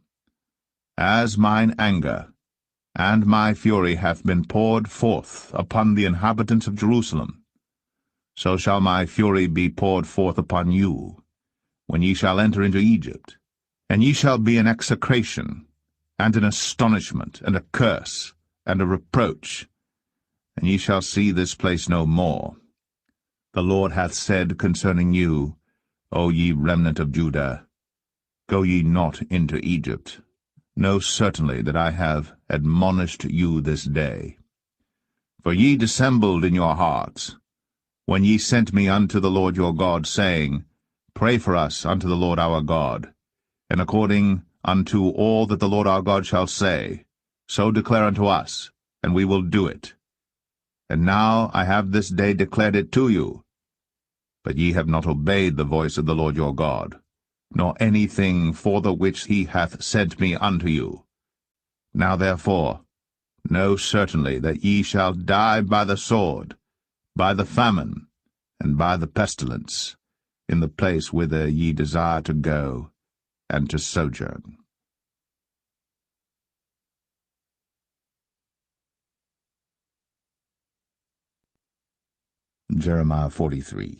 As mine anger and my fury hath been poured forth upon the inhabitants of Jerusalem, so shall my fury be poured forth upon you, when ye shall enter into Egypt, and ye shall be an execration, and an astonishment, and a curse, and a reproach, and ye shall see this place no more. The Lord hath said concerning you, O ye remnant of Judah, Go ye not into Egypt. Know certainly that I have admonished you this day. For ye dissembled in your hearts, when ye sent me unto the Lord your God, saying, Pray for us unto the Lord our God, and according unto all that the Lord our God shall say, so declare unto us, and we will do it. And now I have this day declared it to you. But ye have not obeyed the voice of the Lord your God, nor anything for the which he hath sent me unto you. Now therefore, know certainly that ye shall die by the sword, by the famine, and by the pestilence, in the place whither ye desire to go, and to sojourn. Jeremiah 43.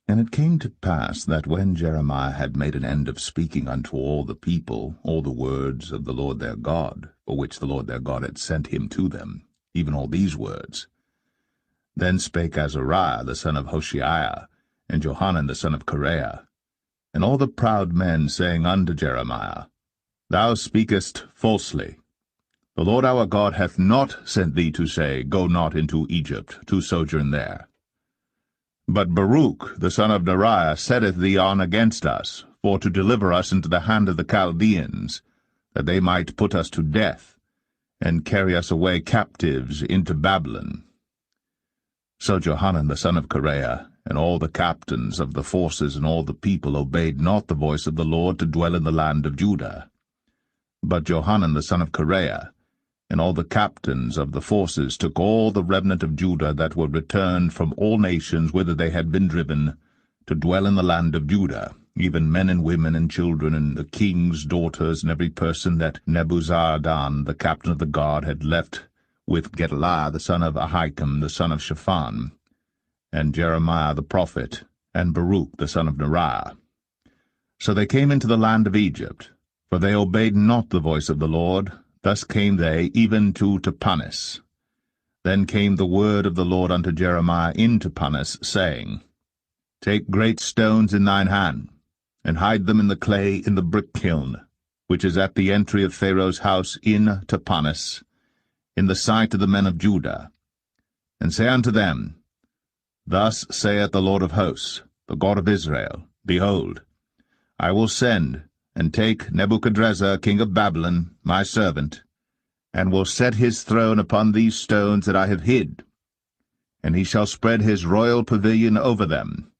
And it came to pass that when Jeremiah had made an end of speaking unto all the people all the words of the Lord their God, for which the Lord their God had sent him to them, even all these words, then spake Azariah the son of Hoshaiah, and Johanan the son of Kareah, and all the proud men, saying unto Jeremiah, Thou speakest falsely. The Lord our God hath not sent thee to say, Go not into Egypt, to sojourn there. But Baruch the son of Neriah setteth thee on against us, for to deliver us into the hand of the Chaldeans, that they might put us to death, and carry us away captives into Babylon. So Johanan the son of Kareah, and all the captains of the forces and all the people obeyed not the voice of the Lord to dwell in the land of Judah. But Johanan the son of Kareah, and all the captains of the forces took all the remnant of Judah that were returned from all nations whither they had been driven, to dwell in the land of Judah, even men and women and children, and the king's daughters, and every person that Nebuzaradan the captain of the guard had left with Gedaliah the son of Ahikam the son of Shaphan, and Jeremiah the prophet, and Baruch the son of Neriah. So they came into the land of Egypt, for they obeyed not the voice of the Lord. Thus came they even to Tapanis. Then came the word of the Lord unto Jeremiah in Tapanis, saying, Take great stones in thine hand, and hide them in the clay in the brick kiln, which is at the entry of Pharaoh's house in Tapanis, in the sight of the men of Judah. And say unto them, Thus saith the Lord of hosts, the God of Israel, Behold, I will send, and take Nebuchadrezzar king of Babylon, my servant, and will set his throne upon these stones that I have hid, and he shall spread his royal pavilion over them.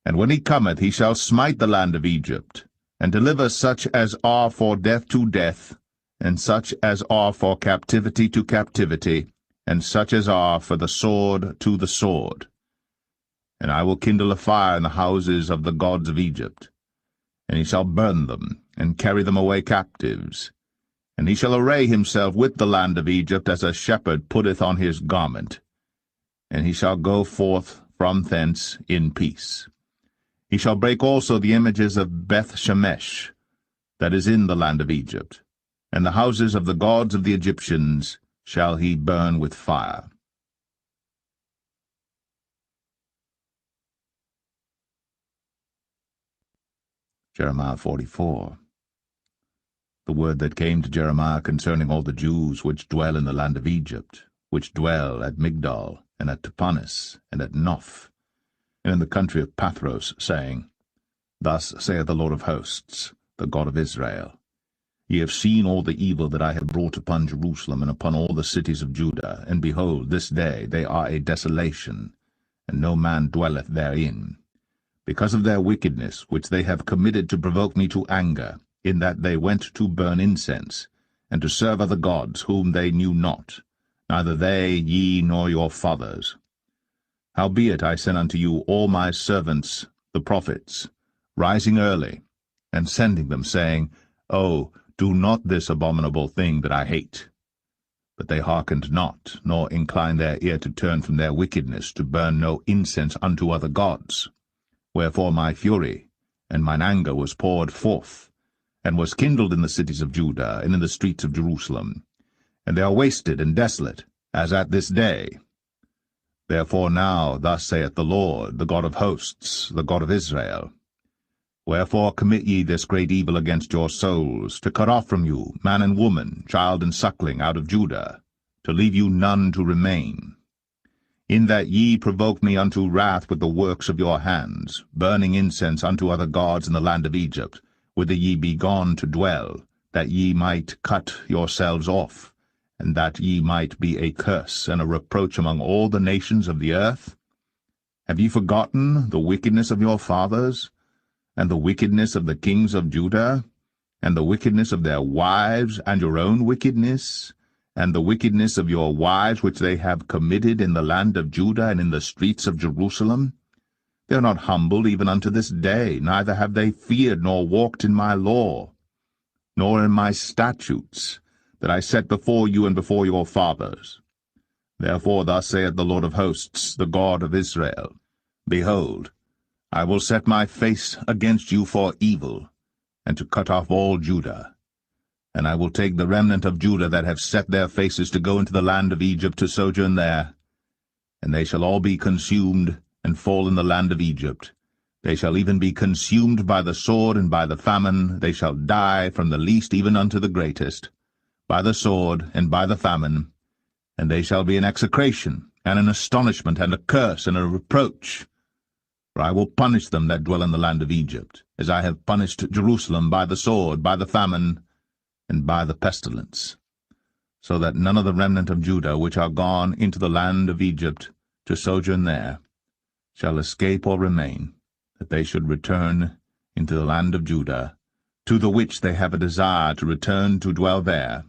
And when he cometh, he shall smite the land of Egypt, and deliver such as are for death to death, and such as are for captivity to captivity, and such as are for the sword to the sword. And I will kindle a fire in the houses of the gods of Egypt, and he shall burn them, and carry them away captives. And he shall array himself with the land of Egypt as a shepherd putteth on his garment, and he shall go forth from thence in peace. He shall break also the images of Beth-Shemesh, that is in the land of Egypt, and the houses of the gods of the Egyptians shall he burn with fire. Jeremiah 44. The word that came to Jeremiah concerning all the Jews which dwell in the land of Egypt, which dwell at Migdol, and at Tapanis, and at Noph, and in the country of Pathros, saying, Thus saith the Lord of hosts, the God of Israel, Ye have seen all the evil that I have brought upon Jerusalem and upon all the cities of Judah, and behold, this day they are a desolation, and no man dwelleth therein, because of their wickedness which they have committed to provoke me to anger, in that they went to burn incense, and to serve other gods whom they knew not, neither they, ye, nor your fathers. Howbeit I send unto you all my servants, the prophets, rising early, and sending them, saying, O, do not this abominable thing that I hate. But they hearkened not, nor inclined their ear to turn from their wickedness, to burn no incense unto other gods. Wherefore my fury and mine anger was poured forth, and was kindled in the cities of Judah, and in the streets of Jerusalem. And they are wasted and desolate, as at this day. Therefore now, thus saith the Lord, the God of hosts, the God of Israel, Wherefore commit ye this great evil against your souls, to cut off from you man and woman, child and suckling, out of Judah, to leave you none to remain? In that ye provoke me unto wrath with the works of your hands, burning incense unto other gods in the land of Egypt, whither ye be gone to dwell, that ye might cut yourselves off, and that ye might be a curse and a reproach among all the nations of the earth? Have ye forgotten the wickedness of your fathers, and the wickedness of the kings of Judah, and the wickedness of their wives, and your own wickedness, and the wickedness of your wives which they have committed in the land of Judah and in the streets of Jerusalem? They are not humbled even unto this day, neither have they feared nor walked in my law, nor in my statutes, that I set before you and before your fathers. Therefore thus saith the Lord of hosts, the God of Israel, Behold, I will set my face against you for evil, and to cut off all Judah. And I will take the remnant of Judah that have set their faces to go into the land of Egypt to sojourn there, and they shall all be consumed, and fall in the land of Egypt. They shall even be consumed by the sword and by the famine. They shall die from the least even unto the greatest, by the sword and by the famine. And they shall be an execration, and an astonishment, and a curse, and a reproach. For I will punish them that dwell in the land of Egypt, as I have punished Jerusalem by the sword, by the famine, and by the pestilence, so that none of the remnant of Judah which are gone into the land of Egypt to sojourn there shall escape or remain, that they should return into the land of Judah, to the which they have a desire to return to dwell there.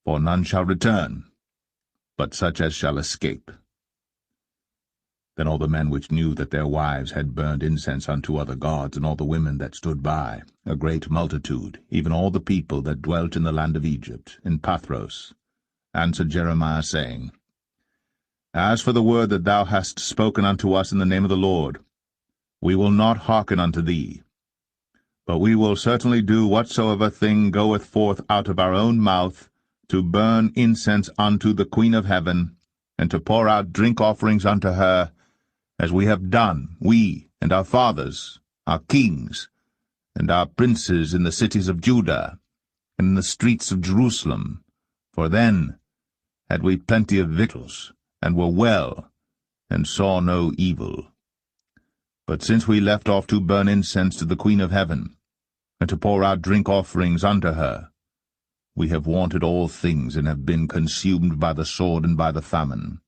For none shall return, but such as shall escape. Then all the men which knew that their wives had burned incense unto other gods, and all the women that stood by, a great multitude, even all the people that dwelt in the land of Egypt, in Pathros, answered Jeremiah, saying, As for the word that thou hast spoken unto us in the name of the Lord, we will not hearken unto thee. But we will certainly do whatsoever thing goeth forth out of our own mouth, to burn incense unto the Queen of heaven, and to pour out drink offerings unto her, as we have done, we and our fathers, our kings, and our princes in the cities of Judah, and in the streets of Jerusalem. For then had we plenty of victuals, and were well, and saw no evil. But since we left off to burn incense to the Queen of heaven, and to pour out drink offerings unto her, we have wanted all things, and have been consumed by the sword and by the famine.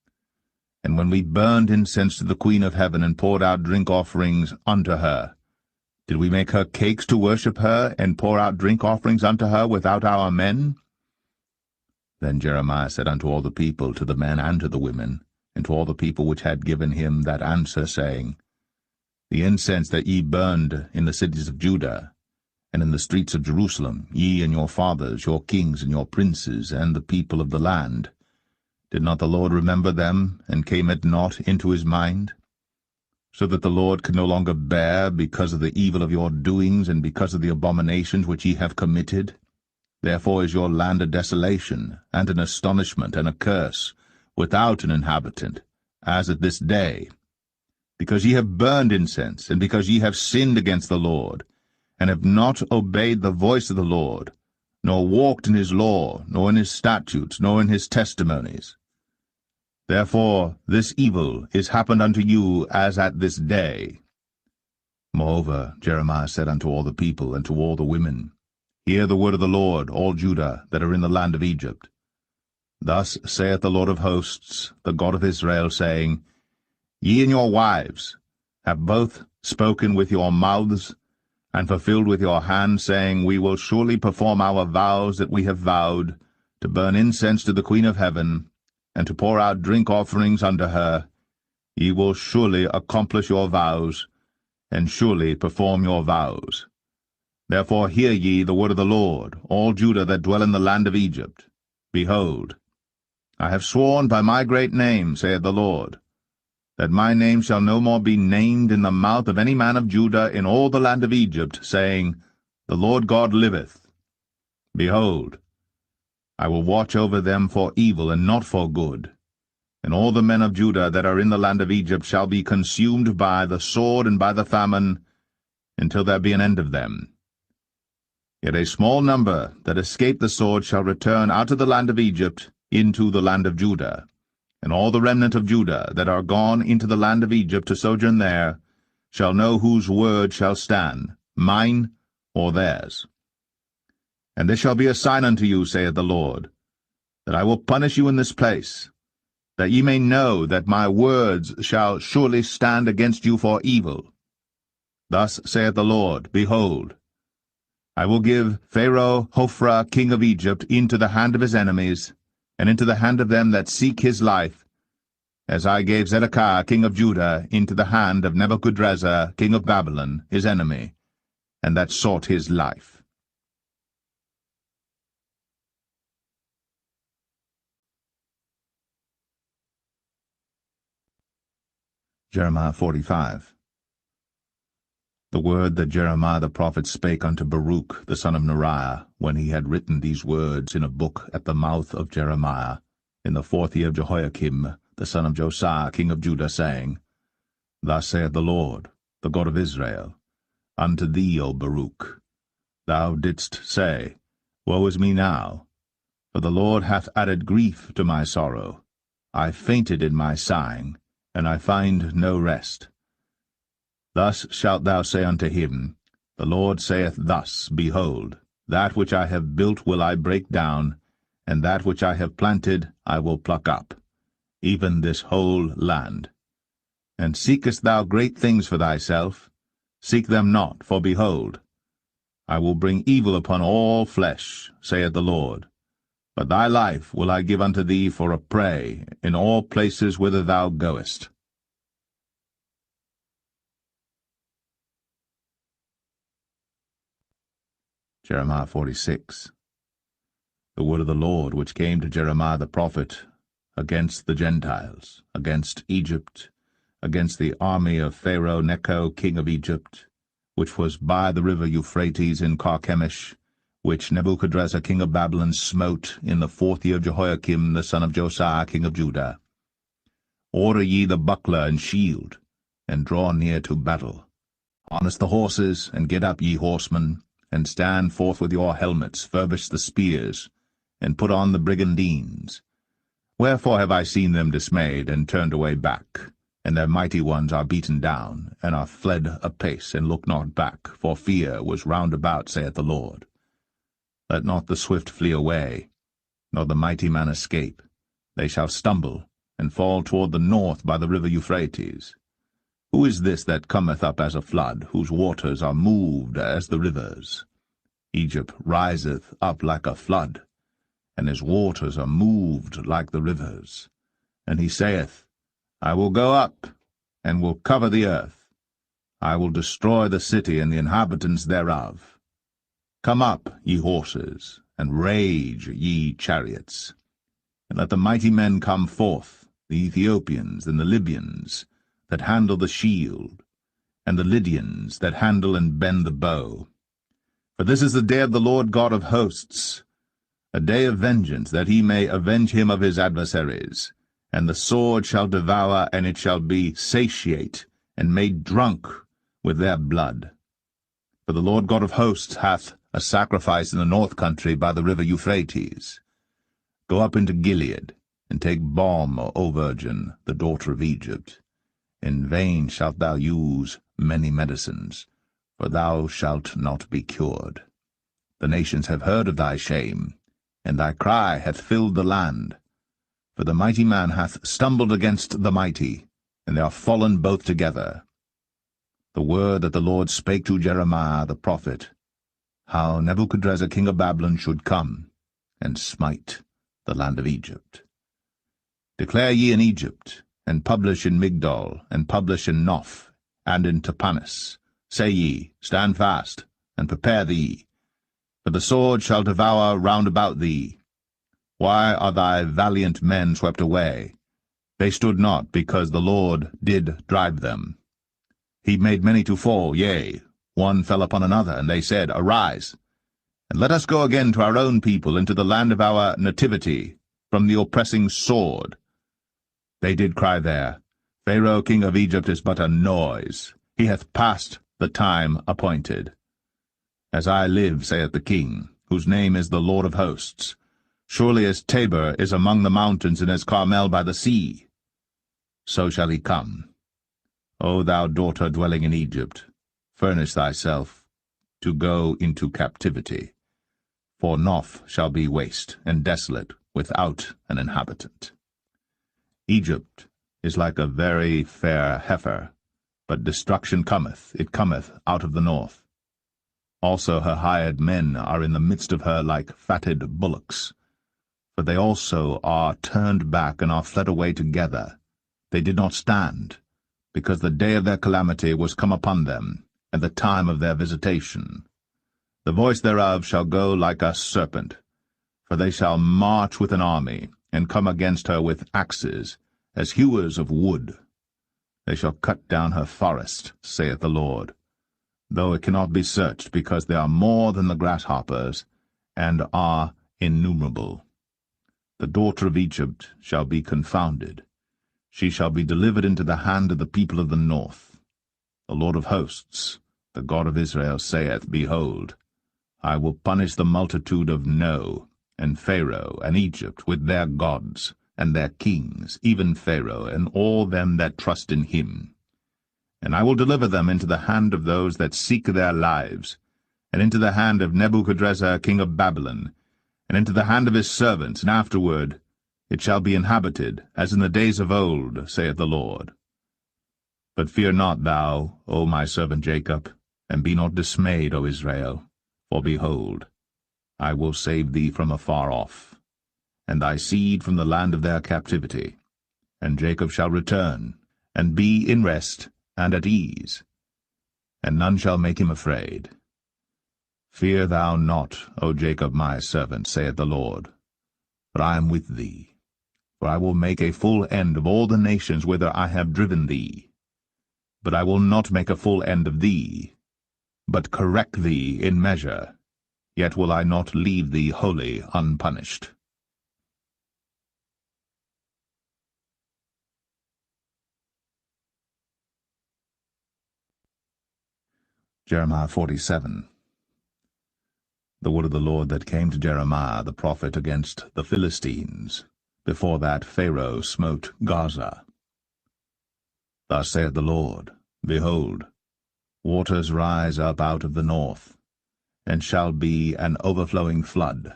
And when we burned incense to the Queen of heaven, and poured out drink offerings unto her, did we make her cakes to worship her, and pour out drink offerings unto her without our men? Then Jeremiah said unto all the people, to the men and to the women, and to all the people which had given him that answer, saying, The incense that ye burned in the cities of Judah, and in the streets of Jerusalem, ye and your fathers, your kings and your princes, and the people of the land. Did not the Lord remember them, and came it not into his mind? So that the Lord could no longer bear, because of the evil of your doings, and because of the abominations which ye have committed? Therefore is your land a desolation, and an astonishment, and a curse, without an inhabitant, as at this day. Because ye have burned incense, and because ye have sinned against the Lord, and have not obeyed the voice of the Lord, nor walked in his law, nor in his statutes, nor in his testimonies. Therefore this evil is happened unto you as at this day. Moreover Jeremiah said unto all the people, and to all the women, Hear the word of the Lord, all Judah, that are in the land of Egypt. Thus saith the Lord of hosts, the God of Israel, saying, Ye and your wives have both spoken with your mouths, and fulfilled with your hands, saying, We will surely perform our vows that we have vowed, to burn incense to the Queen of Heaven, and to pour out drink offerings unto her. Ye will surely accomplish your vows, and surely perform your vows. Therefore hear ye the word of the Lord, all Judah that dwell in the land of Egypt. Behold, I have sworn by my great name, saith the Lord, that my name shall no more be named in the mouth of any man of Judah in all the land of Egypt, saying, The Lord God liveth. Behold, I will watch over them for evil and not for good. And all the men of Judah that are in the land of Egypt shall be consumed by the sword and by the famine, until there be an end of them. Yet a small number that escape the sword shall return out of the land of Egypt into the land of Judah. And all the remnant of Judah that are gone into the land of Egypt to sojourn there shall know whose word shall stand, mine or theirs. And this shall be a sign unto you, saith the Lord, that I will punish you in this place, that ye may know that my words shall surely stand against you for evil. Thus saith the Lord, Behold, I will give Pharaoh Hophra king of Egypt into the hand of his enemies, and into the hand of them that seek his life, as I gave Zedekiah king of Judah into the hand of Nebuchadrezzar king of Babylon, his enemy, and that sought his life. Jeremiah 45. The word that Jeremiah the prophet spake unto Baruch the son of Neriah, when he had written these words in a book at the mouth of Jeremiah, in the 4th year of Jehoiakim the son of Josiah king of Judah, saying, Thus saith the Lord, the God of Israel, unto thee, O Baruch, thou didst say, Woe is me now, for the Lord hath added grief to my sorrow. I fainted in my sighing, and I find no rest. Thus shalt thou say unto him, The Lord saith thus, Behold, that which I have built will I break down, and that which I have planted I will pluck up, even this whole land. And seekest thou great things for thyself? Seek them not, for behold, I will bring evil upon all flesh, saith the Lord. But thy life will I give unto thee for a prey in all places whither thou goest. Jeremiah 46. The word of the Lord which came to Jeremiah the prophet against the Gentiles, against Egypt, against the army of Pharaoh Necho king of Egypt, which was by the river Euphrates in Carchemish, which Nebuchadrezzar king of Babylon smote in the 4th year of Jehoiakim the son of Josiah king of Judah. Order ye the buckler and shield, and draw near to battle. Harness the horses, and get up, ye horsemen, and stand forth with your helmets, furbish the spears, and put on the brigandines. Wherefore have I seen them dismayed, and turned away back, and their mighty ones are beaten down, and are fled apace, and look not back, for fear was round about, saith the Lord. Let not the swift flee away, nor the mighty man escape. They shall stumble, and fall toward the north by the river Euphrates. Who is this that cometh up as a flood, whose waters are moved as the rivers? Egypt riseth up like a flood, and his waters are moved like the rivers. And he saith, I will go up, and will cover the earth. I will destroy the city and the inhabitants thereof. Come up, ye horses, and rage, ye chariots. And let the mighty men come forth, the Ethiopians and the Libyans, that handle the shield, and the Lydians, that handle and bend the bow. For this is the day of the Lord God of hosts, a day of vengeance, that he may avenge him of his adversaries. And the sword shall devour, and it shall be satiate, and made drunk with their blood. For the Lord God of hosts hath a sacrifice in the north country by the river Euphrates. Go up into Gilead, and take balm, O virgin, the daughter of Egypt. In vain shalt thou use many medicines, for thou shalt not be cured. The nations have heard of thy shame, and thy cry hath filled the land. For the mighty man hath stumbled against the mighty, and they are fallen both together. The word that the Lord spake to Jeremiah the prophet, how Nebuchadrezzar king of Babylon should come, and smite the land of Egypt. Declare ye in Egypt, and publish in Migdol, and publish in Noph, and in Tapanis. Say ye, stand fast, and prepare thee, for the sword shall devour round about thee. Why are thy valiant men swept away? They stood not, because the Lord did drive them. He made many to fall, yea, one fell upon another, and they said, Arise, and let us go again to our own people, into the land of our nativity, from the oppressing sword. They did cry there, Pharaoh king of Egypt is but a noise. He hath passed the time appointed. As I live, saith the king, whose name is the Lord of hosts, surely as Tabor is among the mountains, and as Carmel by the sea, so shall he come. O thou daughter dwelling in Egypt, furnish thyself to go into captivity. For Noph shall be waste and desolate, without an inhabitant. Egypt is like a very fair heifer, but destruction cometh, it cometh out of the north. Also her hired men are in the midst of her like fatted bullocks. For they also are turned back, and are fled away together. They did not stand, because the day of their calamity was come upon them, and the time of their visitation. The voice thereof shall go like a serpent, for they shall march with an army, and come against her with axes, as hewers of wood. They shall cut down her forest, saith the Lord, though it cannot be searched, because they are more than the grasshoppers, and are innumerable. The daughter of Egypt shall be confounded. She shall be delivered into the hand of the people of the north. The Lord of hosts, the God of Israel, saith, Behold, I will punish the multitude of No, and Pharaoh, and Egypt, with their gods, and their kings, even Pharaoh, and all them that trust in him. And I will deliver them into the hand of those that seek their lives, and into the hand of Nebuchadrezzar king of Babylon, and into the hand of his servants, and afterward it shall be inhabited, as in the days of old, saith the Lord. But fear not thou, O my servant Jacob, and be not dismayed, O Israel, for behold, I will save thee from afar off, and thy seed from the land of their captivity. And Jacob shall return, and be in rest and at ease, and none shall make him afraid. Fear thou not, O Jacob my servant, saith the Lord, for I am with thee. For I will make a full end of all the nations whither I have driven thee. But I will not make a full end of thee, but correct thee in measure, yet will I not leave thee wholly unpunished. Jeremiah 47. The word of the Lord that came to Jeremiah the prophet against the Philistines, before that Pharaoh smote Gaza. Thus saith the Lord, Behold, waters rise up out of the north, and shall be an overflowing flood,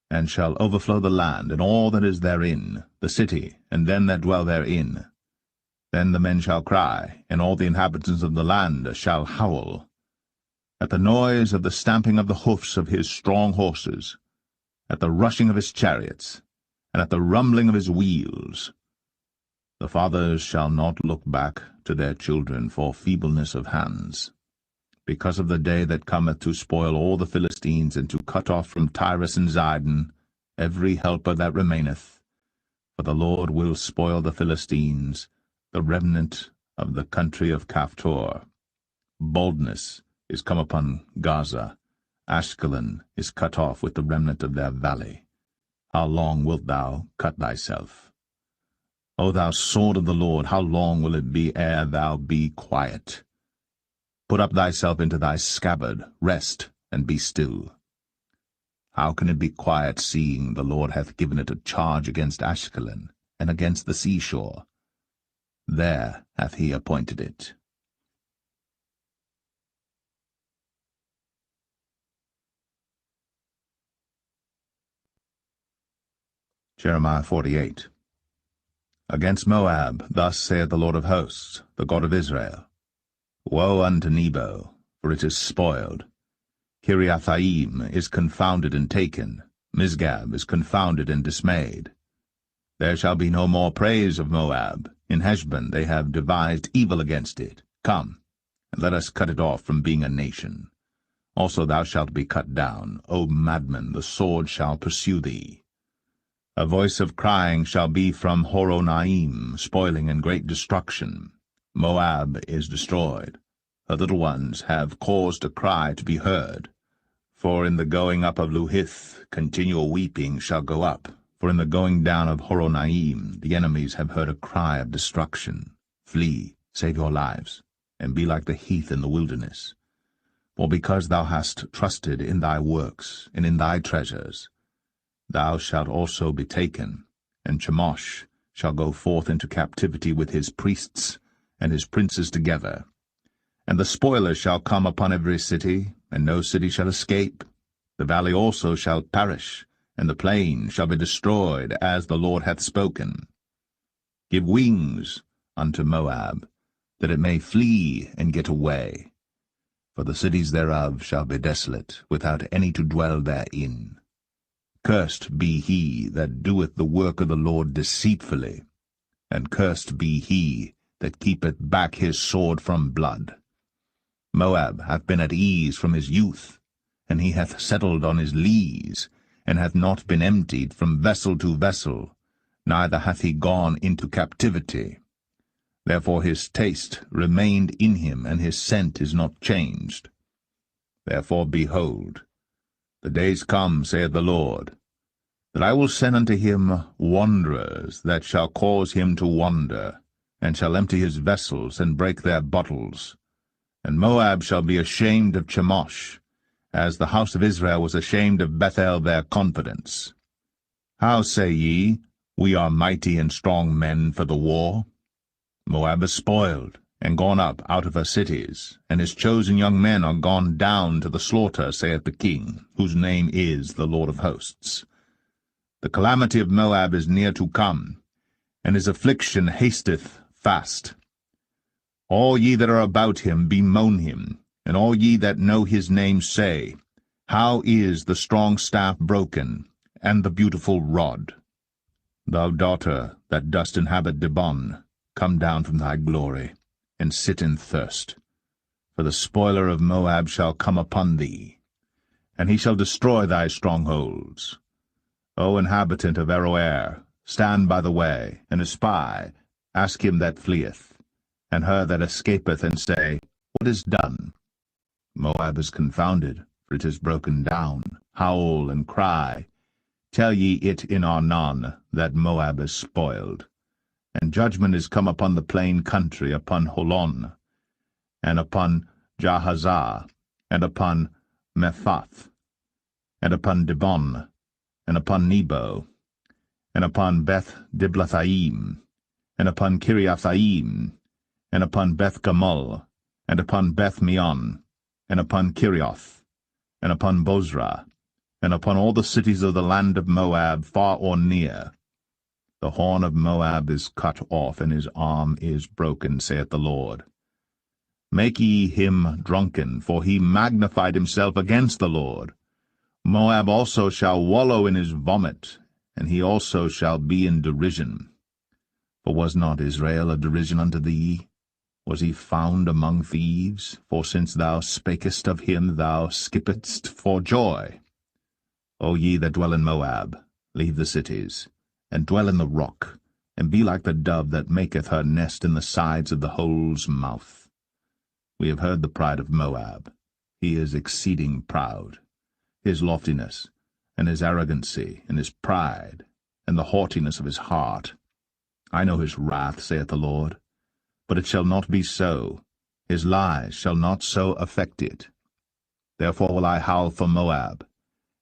and shall overflow the land, and all that is therein, the city, and them that dwell therein. Then the men shall cry, and all the inhabitants of the land shall howl, at the noise of the stamping of the hoofs of his strong horses, at the rushing of his chariots, and at the rumbling of his wheels. The fathers shall not look back to their children for feebleness of hands. because of the day that cometh to spoil all the Philistines, and to cut off from Tyrus and Zidon every helper that remaineth. For the Lord will spoil the Philistines, the remnant of the country of Caphtor. Boldness is come upon Gaza. Ashkelon is cut off with the remnant of their valley. How long wilt thou cut thyself? O thou sword of the Lord, how long will it be ere thou be quiet? Put up thyself into thy scabbard, rest, and be still. How can it be quiet, seeing the Lord hath given it a charge against Ashkelon, and against the seashore? There hath he appointed it. Jeremiah 48. Against Moab, thus saith the Lord of hosts, the God of Israel, Woe unto Nebo, for it is spoiled. Kiriathaim is confounded and taken, Misgab is confounded and dismayed. There shall be no more praise of Moab. In Heshbon they have devised evil against it. Come, and let us cut it off from being a nation. Also thou shalt be cut down, O madman, the sword shall pursue thee. A voice of crying shall be from Horonaim, spoiling and great destruction. Moab is destroyed. Her little ones have caused a cry to be heard. For in the going up of Luhith continual weeping shall go up. For in the going down of Horonaim the enemies have heard a cry of destruction. Flee, save your lives, and be like the heath in the wilderness. For because thou hast trusted in thy works and in thy treasures, thou shalt also be taken, and Chemosh shall go forth into captivity with his priests and his princes together. And the spoilers shall come upon every city, and no city shall escape. The valley also shall perish, and the plain shall be destroyed, as the Lord hath spoken. Give wings unto Moab, that it may flee and get away. For the cities thereof shall be desolate, without any to dwell therein. Cursed be he that doeth the work of the Lord deceitfully, and cursed be he that keepeth back his sword from blood. Moab hath been at ease from his youth, and he hath settled on his lees, and hath not been emptied from vessel to vessel, neither hath he gone into captivity. Therefore his taste remained in him, and his scent is not changed. Therefore, behold, the days come, saith the Lord, that I will send unto him wanderers that shall cause him to wander, and shall empty his vessels, and break their bottles. And Moab shall be ashamed of Chemosh, as the house of Israel was ashamed of Bethel their confidence. How say ye, We are mighty and strong men for the war? Moab is spoiled, and gone up out of her cities, and his chosen young men are gone down to the slaughter, saith the King, whose name is the Lord of hosts. The calamity of Moab is near to come, and his affliction hasteth fast. All ye that are about him bemoan him, and all ye that know his name say, How is the strong staff broken, and the beautiful rod? Thou daughter that dost inhabit Dibon, come down from thy glory, and sit in thirst. For the spoiler of Moab shall come upon thee, and he shall destroy thy strongholds. O inhabitant of Aroer, stand by the way, and espy, ask him that fleeth, and her that escapeth, and say, What is done? Moab is confounded, for it is broken down. Howl and cry. Tell ye it in Arnon, that Moab is spoiled. And judgment is come upon the plain country, upon Holon, and upon Jahazah, and upon Mephath, and upon Dibon, and upon Nebo, and upon Beth Diblathaim, and upon Kiriathaim, and upon Beth Gamul, and upon Beth Meon, and upon Kirioth, and upon Bozrah, and upon all the cities of the land of Moab, far or near. The horn of Moab is cut off, and his arm is broken, saith the Lord. Make ye him drunken, for he magnified himself against the Lord. Moab also shall wallow in his vomit, and he also shall be in derision. For was not Israel a derision unto thee? Was he found among thieves? For since thou spakest of him, thou skippedst for joy. O ye that dwell in Moab, leave the cities, and dwell in the rock, and be like the dove that maketh her nest in the sides of the hole's mouth. We have heard the pride of Moab. He is exceeding proud. His loftiness, and his arrogancy, and his pride, and the haughtiness of his heart. I know his wrath, saith the Lord. But it shall not be so. His lies shall not so affect it. Therefore will I howl for Moab,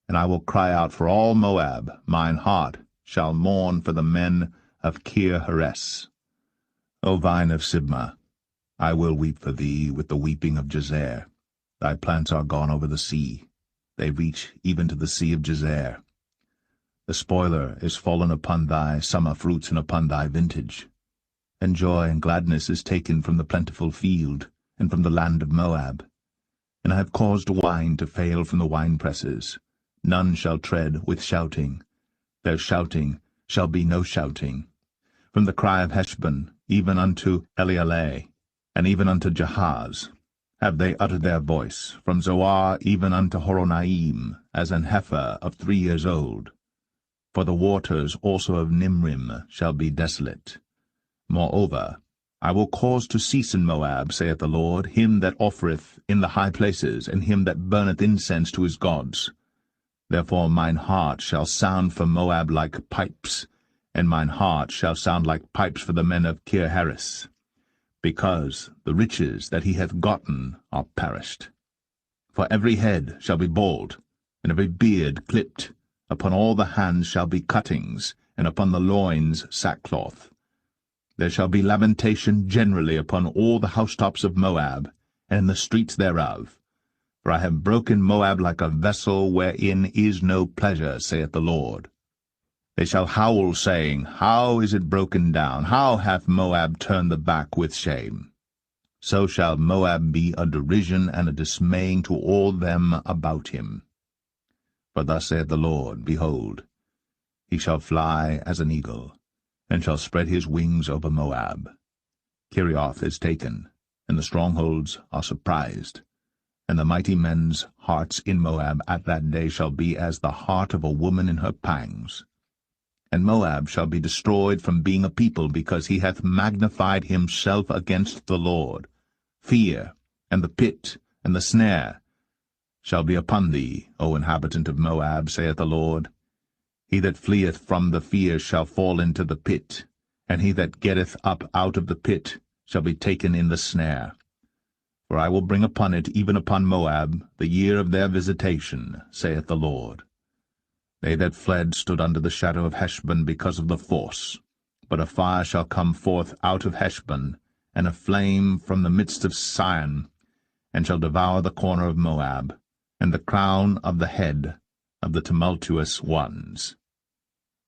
and I will cry out for all Moab. Mine heart shall mourn for the men of Kir-Heres. O vine of Sibmah, I will weep for thee with the weeping of Jazer. Thy plants are gone over the sea. They reach even to the sea of Jazer. The spoiler is fallen upon thy summer fruits and upon thy vintage. And joy and gladness is taken from the plentiful field, and from the land of Moab. And I have caused wine to fail from the winepresses. None shall tread with shouting. Their shouting shall be no shouting. From the cry of Heshbon, even unto Elealeh, and even unto Jahaz, have they uttered their voice. From Zoar even unto Horonaim, as an heifer of 3 years old. For the waters also of Nimrim shall be desolate. Moreover, I will cause to cease in Moab, saith the Lord, him that offereth in the high places, and him that burneth incense to his gods. Therefore mine heart shall sound for Moab like pipes, and mine heart shall sound like pipes for the men of Kir-Heres, because the riches that he hath gotten are perished. For every head shall be bald, and every beard clipped. Upon all the hands shall be cuttings, and upon the loins sackcloth. There shall be lamentation generally upon all the housetops of Moab, and in the streets thereof. For I have broken Moab like a vessel wherein is no pleasure, saith the Lord. They shall howl, saying, How is it broken down? How hath Moab turned the back with shame? So shall Moab be a derision and a dismaying to all them about him. For thus saith the Lord, Behold, he shall fly as an eagle, and shall spread his wings over Moab. Kerioth is taken, and the strongholds are surprised. And the mighty men's hearts in Moab at that day shall be as the heart of a woman in her pangs. And Moab shall be destroyed from being a people, because he hath magnified himself against the Lord. Fear, and the pit, and the snare shall be upon thee, O inhabitant of Moab, saith the Lord. He that fleeth from the fear shall fall into the pit, and he that getteth up out of the pit shall be taken in the snare. For I will bring upon it, even upon Moab, the year of their visitation, saith the Lord. They that fled stood under the shadow of Heshbon because of the force. But a fire shall come forth out of Heshbon, and a flame from the midst of Sion, and shall devour the corner of Moab, and the crown of the head of the tumultuous ones.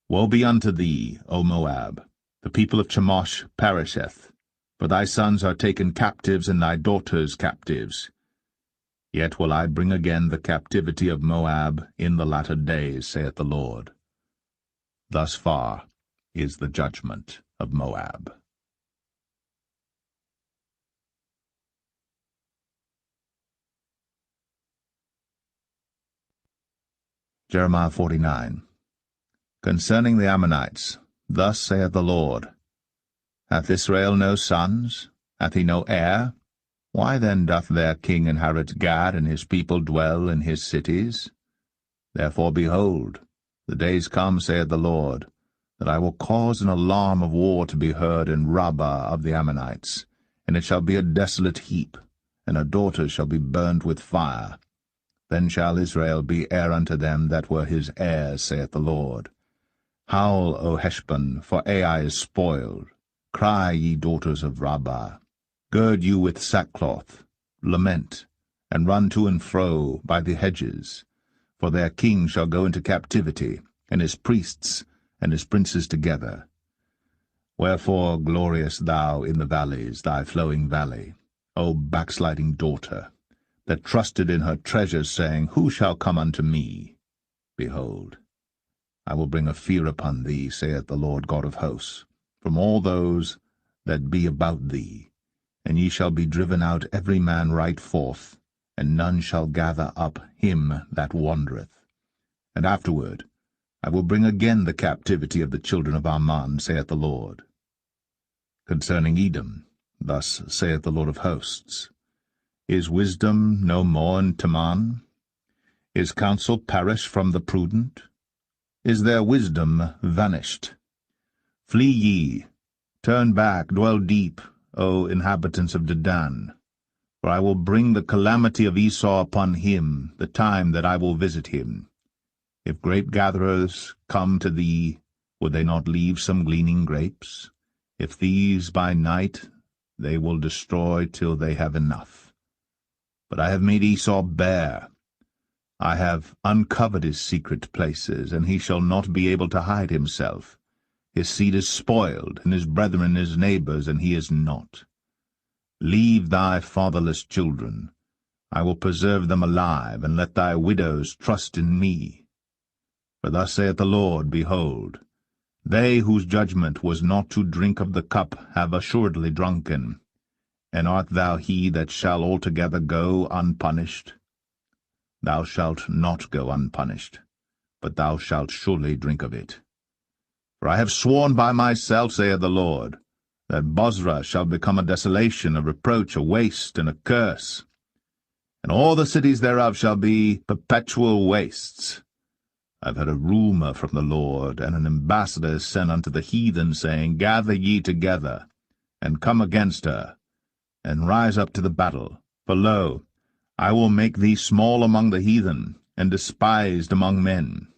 Woe be unto thee, O Moab! The people of Chemosh perisheth, for thy sons are taken captives, and thy daughters captives. Yet will I bring again the captivity of Moab in the latter days, saith the Lord. Thus far is the judgment of Moab. Jeremiah 49. Concerning the Ammonites, thus saith the Lord, Hath Israel no sons? Hath he no heir? Why then doth their king inherit Gad, and his people dwell in his cities? Therefore, behold, the days come, saith the Lord, that I will cause an alarm of war to be heard in Rabbah of the Ammonites, and it shall be a desolate heap, and her daughters shall be burned with fire. Then shall Israel be heir unto them that were his heirs, saith the Lord. Howl, O Heshbon, for Ai is spoiled. Cry, ye daughters of Rabbah. Gird you with sackcloth, lament, and run to and fro by the hedges. For their king shall go into captivity, and his priests and his princes together. Wherefore gloriest thou in the valleys, thy flowing valley, O backsliding daughter, that trusted in her treasures, saying, Who shall come unto me? Behold, I will bring a fear upon thee, saith the Lord God of hosts, from all those that be about thee, and ye shall be driven out every man right forth, and none shall gather up him that wandereth. And afterward I will bring again the captivity of the children of Ammon, saith the Lord. Concerning Edom, thus saith the Lord of hosts, Is wisdom no more in Teman? Is counsel perished from the prudent? Is their wisdom vanished? Flee ye, turn back, dwell deep, O inhabitants of Dedan, for I will bring the calamity of Esau upon him, the time that I will visit him. If grape-gatherers come to thee, would they not leave some gleaning grapes? If thieves by night, they will destroy till they have enough. But I have made Esau bare. I have uncovered his secret places, and he shall not be able to hide himself. His seed is spoiled, and his brethren his neighbors, and he is not. Leave thy fatherless children. I will preserve them alive, and let thy widows trust in me. For thus saith the Lord, Behold, they whose judgment was not to drink of the cup have assuredly drunken. And art thou he that shall altogether go unpunished? Thou shalt not go unpunished, but thou shalt surely drink of it. For I have sworn by myself, saith the Lord, that Bozrah shall become a desolation, a reproach, a waste, and a curse. And all the cities thereof shall be perpetual wastes. I have heard a rumour from the Lord, and an ambassador is sent unto the heathen, saying, Gather ye together, and come against her, and rise up to the battle. For lo, I will make thee small among the heathen, and despised among men.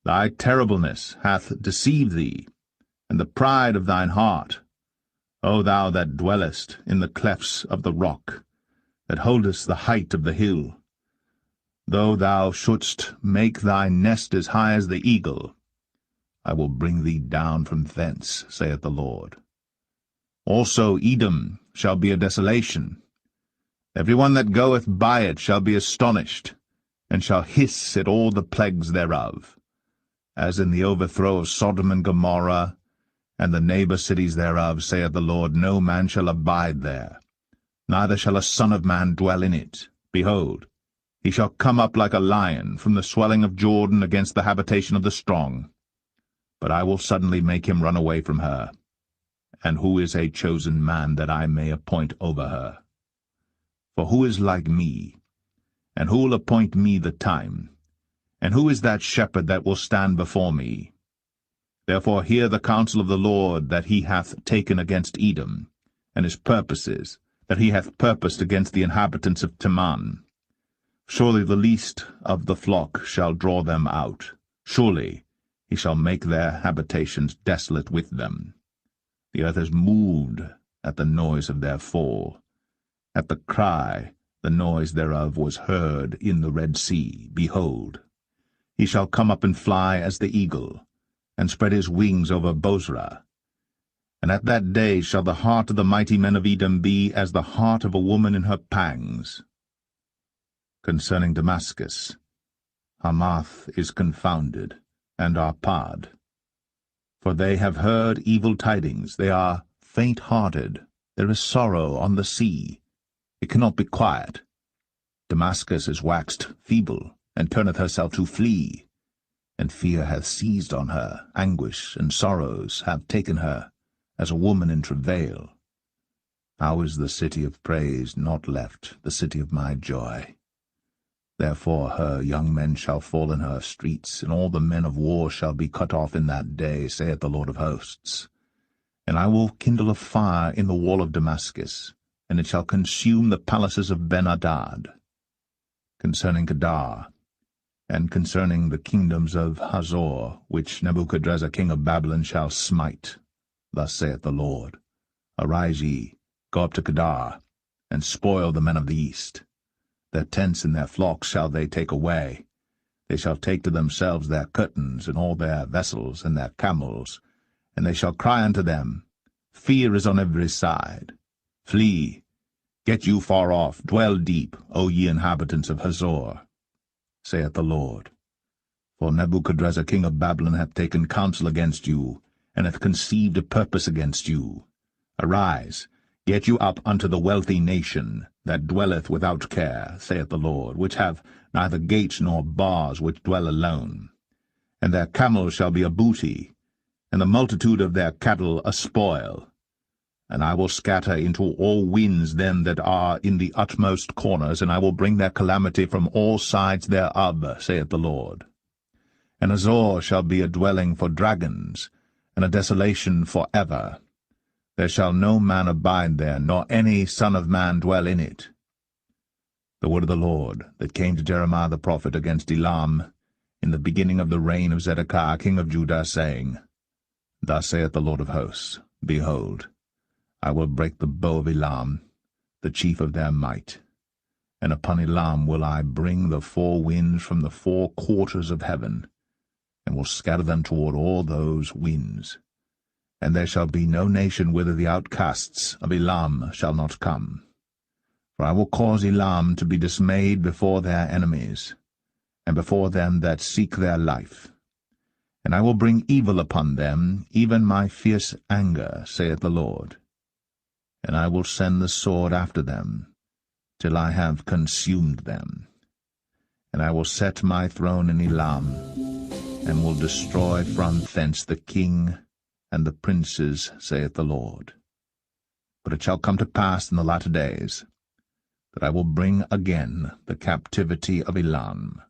Thy terribleness hath deceived thee, and the pride of thine heart, O thou that dwellest in the clefts of the rock, that holdest the height of the hill. Though thou shouldst make thy nest as high as the eagle, I will bring thee down from thence, saith the Lord. Also Edom shall be a desolation. Every one that goeth by it shall be astonished, and shall hiss at all the plagues thereof. As in the overthrow of Sodom and Gomorrah, and the neighbor cities thereof, saith the Lord, no man shall abide there, neither shall a son of man dwell in it. Behold, he shall come up like a lion from the swelling of Jordan against the habitation of the strong. But I will suddenly make him run away from her. And who is a chosen man that I may appoint over her? For who is like me? And who will appoint me the time? And who is that shepherd that will stand before me? Therefore hear the counsel of the Lord that he hath taken against Edom, and his purposes, that he hath purposed against the inhabitants of Teman. Surely the least of the flock shall draw them out. Surely he shall make their habitations desolate with them. The earth is moved at the noise of their fall. At the cry, the noise thereof was heard in the Red Sea. Behold, he shall come up and fly as the eagle, and spread his wings over Bozrah. And at that day shall the heart of the mighty men of Edom be as the heart of a woman in her pangs. Concerning Damascus, Hamath is confounded, and Arpad. For they have heard evil tidings, they are faint-hearted, there is sorrow on the sea, it cannot be quiet. Damascus is waxed feeble, and turneth herself to flee, and fear hath seized on her, anguish and sorrows have taken her, as a woman in travail. How is the city of praise not left, the city of my joy? Therefore her young men shall fall in her streets, and all the men of war shall be cut off in that day, saith the Lord of hosts. And I will kindle a fire in the wall of Damascus, and it shall consume the palaces of Ben-Hadad. Concerning Kedar, and concerning the kingdoms of Hazor, which Nebuchadrezzar king of Babylon shall smite, thus saith the Lord, Arise ye, go up to Kedar, and spoil the men of the east. Their tents and their flocks shall they take away. They shall take to themselves their curtains, and all their vessels, and their camels, and they shall cry unto them, Fear is on every side. Flee, get you far off, dwell deep, O ye inhabitants of Hazor, saith the Lord. For Nebuchadrezzar king of Babylon hath taken counsel against you, and hath conceived a purpose against you. Arise, Get you up unto the wealthy nation, that dwelleth without care, saith the Lord, which have neither gates nor bars, which dwell alone. And their camels shall be a booty, and the multitude of their cattle a spoil. And I will scatter into all winds them that are in the utmost corners, and I will bring their calamity from all sides thereof, saith the Lord. And Azor shall be a dwelling for dragons, and a desolation for ever. There shall no man abide there, nor any son of man dwell in it. The word of the Lord that came to Jeremiah the prophet against Elam in the beginning of the reign of Zedekiah king of Judah, saying, Thus saith the Lord of hosts, Behold, I will break the bow of Elam, the chief of their might, and upon Elam will I bring the four winds from the four quarters of heaven, and will scatter them toward all those winds. And there shall be no nation whither the outcasts of Elam shall not come. For I will cause Elam to be dismayed before their enemies, and before them that seek their life. And I will bring evil upon them, even my fierce anger, saith the Lord. And I will send the sword after them, till I have consumed them. And I will set my throne in Elam, and will destroy from thence the king and the princes, saith the Lord. But it shall come to pass in the latter days, that I will bring again the captivity of Elam,